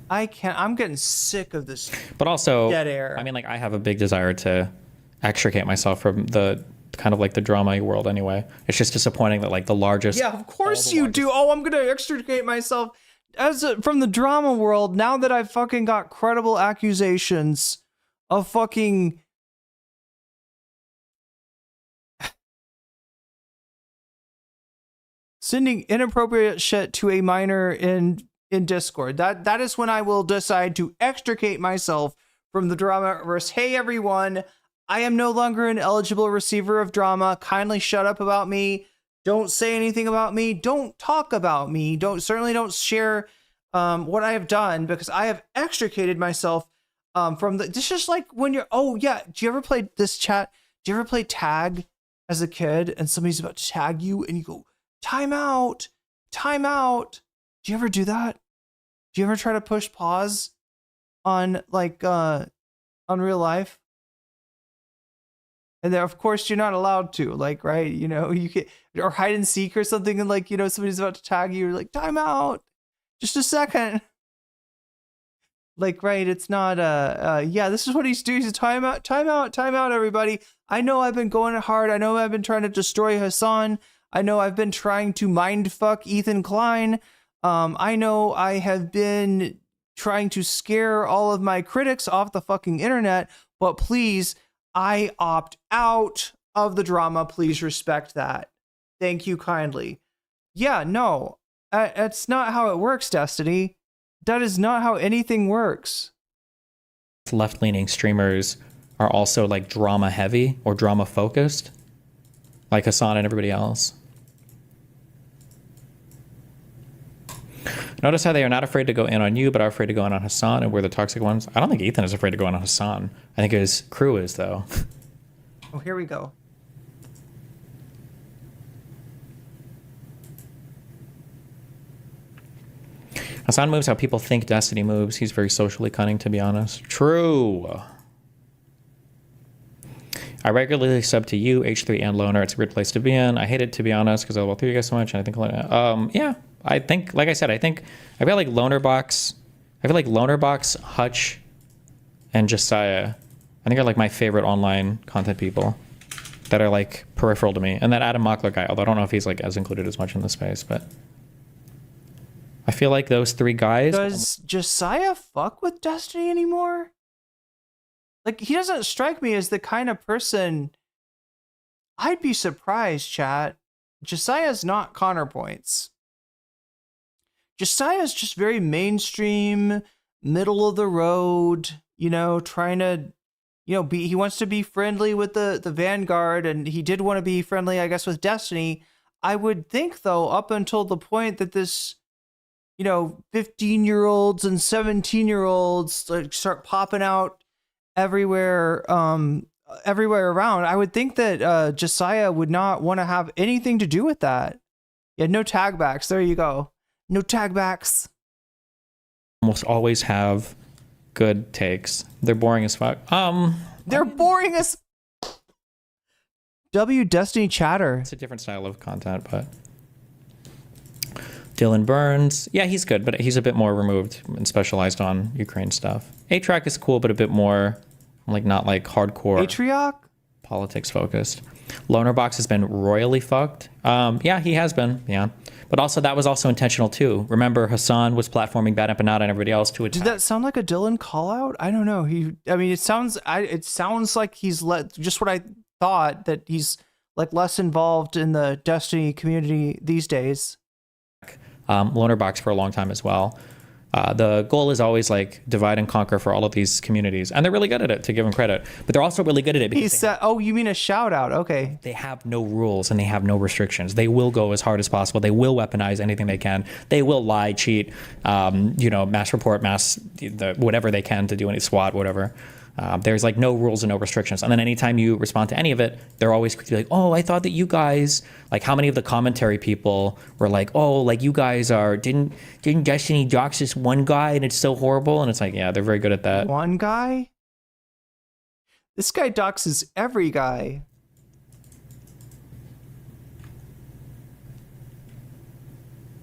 I can't. I'm getting sick of this. But also, dead air. I mean, like, I have a big desire to extricate myself from the kind of like the drama world anyway. It's just disappointing that like the largest. Yeah, of course you do. Oh, I'm gonna extricate myself from the drama world now that I've fucking got credible accusations of fucking sending inappropriate shit to a minor in Discord. That is when I will decide to extricate myself from the drama-verse. Hey everyone, I am no longer an eligible receiver of drama. Kindly shut up about me. Don't say anything about me. Don't talk about me. Certainly don't share what I have done, because I have extricated myself from the. This is like when you're. Oh yeah, do you ever play this chat? Do you ever play tag as a kid and somebody's about to tag you and you go time out, time out? Do you ever do that? Do you ever try to push pause on like on real life? And then of course you're not allowed to, like, right? You know, you can, or hide and seek or something, and like, you know, somebody's about to tag you, you're like, time out, just a second. Like, right, it's not yeah, this is what he's doing. He's a time out, time out, time out, everybody. I know I've been going hard. I know I've been trying to destroy Hassan. I know I've been trying to mindfuck Ethan Klein. I know I have been trying to scare all of my critics off the fucking internet, but please, I opt out of the drama. Please respect that. Thank you kindly. Yeah, no, that's not how it works, Destiny. That is not how anything works. Left-leaning streamers are also like drama heavy or drama focused, like Hassan and everybody else. Notice how they are not afraid to go in on you, but are afraid to go in on Hassan, and we're the toxic ones. I don't think Ethan is afraid to go in on Hassan. I think his crew is, though. Oh, here we go. Hassan moves how people think Destiny moves. He's very socially cunning, to be honest. True. I regularly sub to you, H3, and Loner. It's a weird place to be in. I hate it, to be honest, because I love you guys so much. And I think, yeah, I think, like I said, I feel like Lonerbox, Hutch, and Josiah, I think are like my favorite online content people that are like peripheral to me. And that Adam Mockler guy, although I don't know if he's like as included as much in the space, but I feel like those three guys. Does Josiah fuck with Destiny anymore? Like, he doesn't strike me as the kind of person. I'd be surprised, chat. Josiah's not Counterpoints. Josiah's just very mainstream, middle of the road, you know, trying to, you know, he wants to be friendly with the Vanguard, and he did want to be friendly, I guess, with Destiny. I would think, though, up until the point that this, you know, 15-year-olds and 17-year-olds like start popping out everywhere around, I would think that Josiah would not want to have anything to do with that. Yeah, no tag backs. There you go. No tag backs. Almost always have good takes. They're boring as fuck. They're boring as Destiny chatter. It's a different style of content, but Dylan Burns, yeah, he's good, but he's a bit more removed and specialized on Ukraine stuff. A-Track is cool, but a bit more like not like hardcore Atrioc? Politics focused. Lonerbox has been royally fucked. Yeah, he has been. Yeah, but also that was also intentional too. Remember, Hassan was platforming Bad Empanada and everybody else to attack. Did that sound like a Dylan call out? I don't know. I mean, it sounds like he's just what I thought, that he's like less involved in the Destiny community these days. Lonerbox for a long time as well. The goal is always like divide and conquer for all of these communities, and they're really good at it, to give them credit. But they're also really good at it because He said, "Oh, you mean a shout out? Okay." They have no rules and they have no restrictions. They will go as hard as possible. They will weaponize anything they can. They will lie, cheat, mass report, whatever they can to do any SWAT, whatever. There's like no rules and no restrictions. And then anytime you respond to any of it, they're always quick to be like, oh, I thought that you guys, like how many of the commentary people were like, oh, like you guys didn't Destiny dox this one guy and it's so horrible? And it's like, yeah, they're very good at that. One guy? This guy doxes every guy.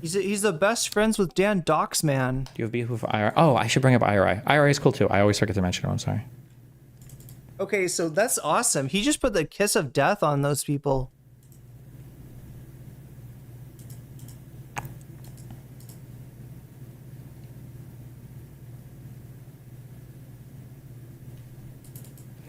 He's the best friends with Dan Doxman. Do you have beef with IRI? Oh, I should bring up IRI. IRI is cool too. I always forget to mention it. I'm sorry. Okay, so that's awesome. He just put the kiss of death on those people.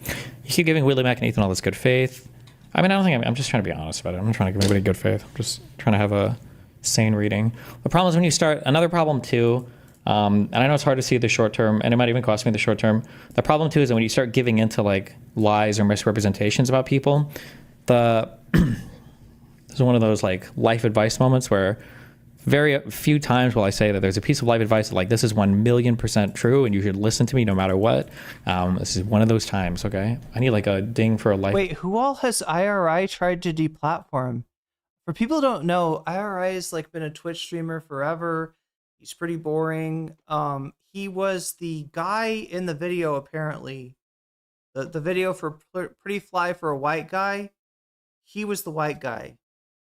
You keep giving Willie Mac and Ethan all this good faith. I mean, I don't think I'm just trying to be honest about it. I'm not trying to give anybody good faith. I'm just trying to have a sane reading. The problem is when you start, another problem too, and I know it's hard to see the short term, and it might even cost me the short term. The problem too is that when you start giving into like lies or misrepresentations about people, this is one of those like life advice moments where very few times will I say that there's a piece of life advice that like this is 1,000,000% true and you should listen to me no matter what. This is one of those times. Okay, I need like a ding for a life. Wait, who all has IRI tried to deplatform? For people who don't know, IRI has like been a Twitch streamer forever. He's pretty boring. He was the guy in the video apparently. The video for Pretty Fly for a White Guy. He was the white guy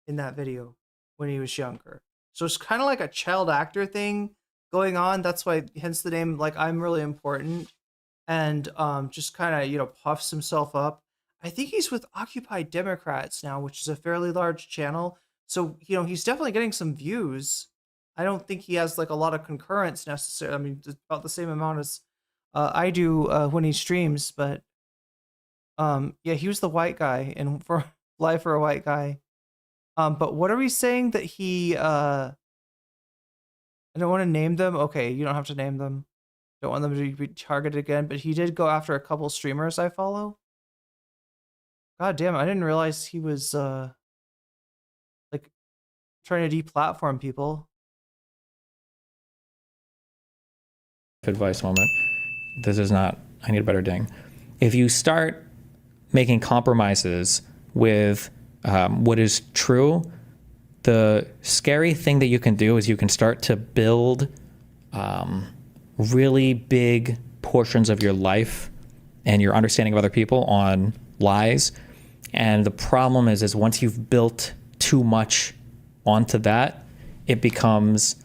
in that video when he was younger. So it's kind of like a child actor thing going on. That's why, hence the name, like I'm really important, and just kind of puffs himself up. I think he's with Occupy Democrats now, which is a fairly large channel. So, he's definitely getting some views. I don't think he has like a lot of concurrence necessarily. I mean, about the same amount as I do when he streams. But yeah, he was the white guy and for Live for a White Guy. But what are we saying that he, I don't want to name them. Okay, you don't have to name them. Don't want them to be targeted again. But he did go after a couple streamers I follow. God damn, I didn't realize he was like trying to deplatform people. Advice moment. This is not, I need a better ding. If you start making compromises with what is true, the scary thing that you can do is you can start to build really big portions of your life and your understanding of other people on lies. And the problem is once you've built too much onto that, it becomes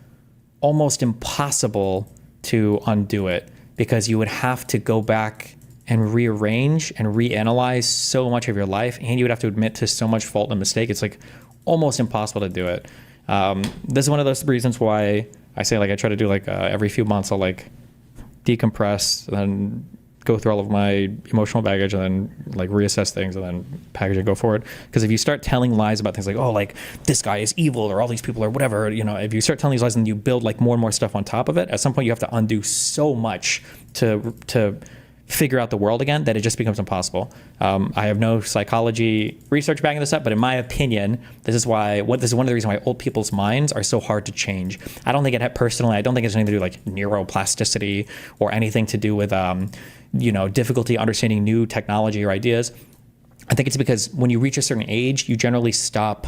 almost impossible to undo it, because you would have to go back and rearrange and reanalyze so much of your life, and you would have to admit to so much fault and mistake. It's like almost impossible to do it. This is one of those reasons why I say like I try to do like every few months I'll like decompress and then go through all of my emotional baggage and then like reassess things and then package and go forward. Because if you start telling lies about things like, oh, like this guy is evil or all these people or whatever, if you start telling these lies and you build like more and more stuff on top of it, at some point you have to undo so much to figure out the world again that it just becomes impossible. I have no psychology research backing this up, but in my opinion, this is one of the reasons why old people's minds are so hard to change. I don't think it personally, I don't think it's anything to do with like neuroplasticity or anything to do with difficulty understanding new technology or ideas. I think it's because when you reach a certain age, you generally stop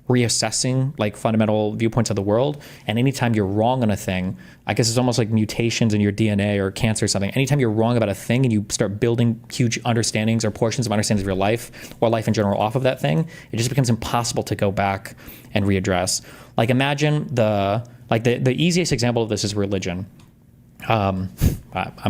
reassessing like fundamental viewpoints of the world. And anytime you're wrong on a thing, I guess it's almost like mutations in your DNA or cancer or something. Anytime you're wrong about a thing and you start building huge understandings or portions of understandings of your life or life in general off of that thing, it just becomes impossible to go back and readdress. Like imagine the easiest example of this is religion. I'm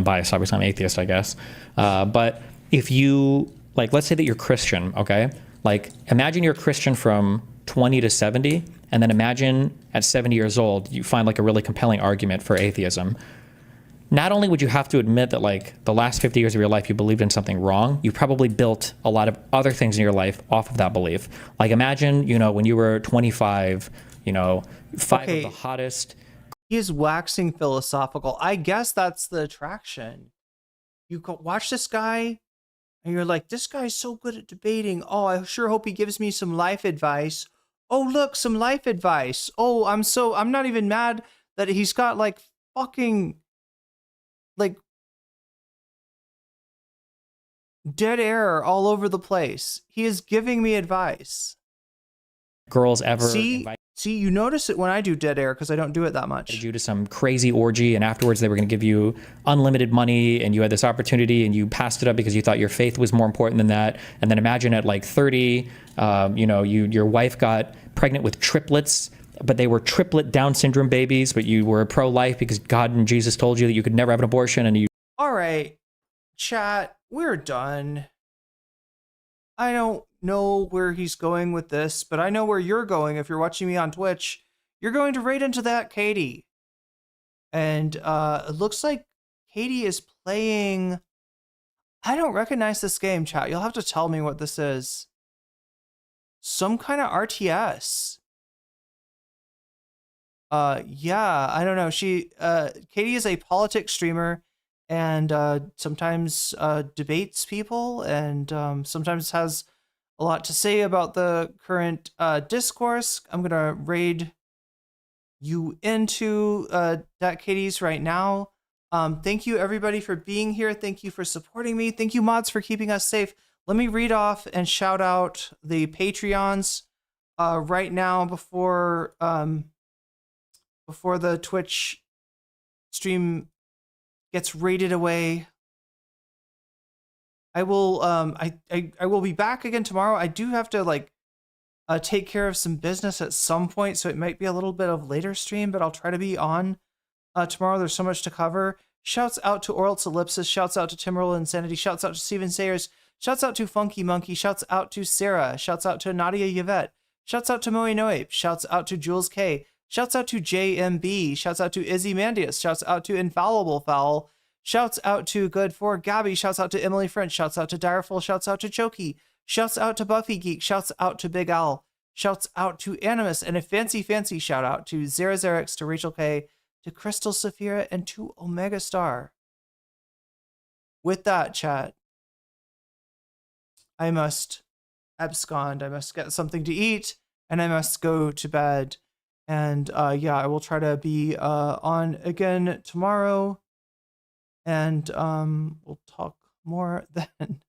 biased, obviously I'm atheist, I guess. But if you, like, let's say that you're Christian, okay? Like imagine you're Christian from 20 to 70, and then imagine at 70 years old, you find like a really compelling argument for atheism. Not only would you have to admit that like the last 50 years of your life you believed in something wrong, you probably built a lot of other things in your life off of that belief. Like imagine, when you were 25, 5 of the hottest He is waxing philosophical. I guess that's the attraction. You go watch this guy, and you're like, this guy's so good at debating. Oh, I sure hope he gives me some life advice. Oh, look, some life advice. Oh, I'm not even mad that he's got like fucking like dead air all over the place. He is giving me advice. Girls ever See, you notice it when I do dead air because I don't do it that much. You to some crazy orgy, and afterwards they were going to give you unlimited money, and you had this opportunity, and you passed it up because you thought your faith was more important than that. And then imagine at like 30, your wife got pregnant with triplets, but they were triplet Down syndrome babies, but you were pro-life because God and Jesus told you that you could never have an abortion, and you. All right, chat, we're done. I don't know where he's going with this, but I know where you're going. If you're watching me on Twitch, you're going to right into that Katie. And it looks like Katie is playing. I don't recognize this game, chat. You'll have to tell me what this is. Some kind of RTS. Yeah, I don't know. Katie is a politics streamer and sometimes debates people and sometimes has a lot to say about the current discourse. I'm gonna raid you into that Katie's right now. Thank you everybody for being here. Thank you for supporting me. Thank you mods for keeping us safe. Let me read off and shout out the Patreons right now before the Twitch stream gets raided away. I will I will be back again tomorrow. I do have to take care of some business at some point, so it might be a little bit of later stream, but I'll try to be on tomorrow. There's so much to cover. Shouts out to Oral's Ellipsis, shouts out to Timberl Insanity, shouts out to Steven Sayers, shouts out to Funky Monkey, shouts out to Sarah, shouts out to Nadia Yvette, shouts out to Moe Noape, shouts out to Jules K, shouts out to JMB, shouts out to Izzy Mandius, shouts out to Infallible Fowl, shouts out to Good for Gabby, shouts out to Emily French, shouts out to Direful, shouts out to Choky, shouts out to Buffy Geek, shouts out to Big Al, shouts out to Animus, and a fancy shout out to Zerazerix, to Rachel K, to Crystal Saphira, and to Omega Star. With that, chat, I must abscond. I must get something to eat, and I must go to bed. And yeah, I will try to be on again tomorrow. And we'll talk more then.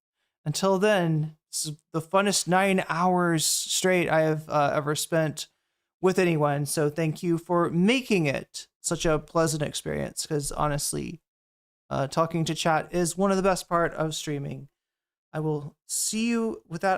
Until then, this is the funnest 9 hours straight I have ever spent with anyone. So thank you for making it such a pleasant experience. Because honestly, talking to chat is one of the best part of streaming. I will see you with that.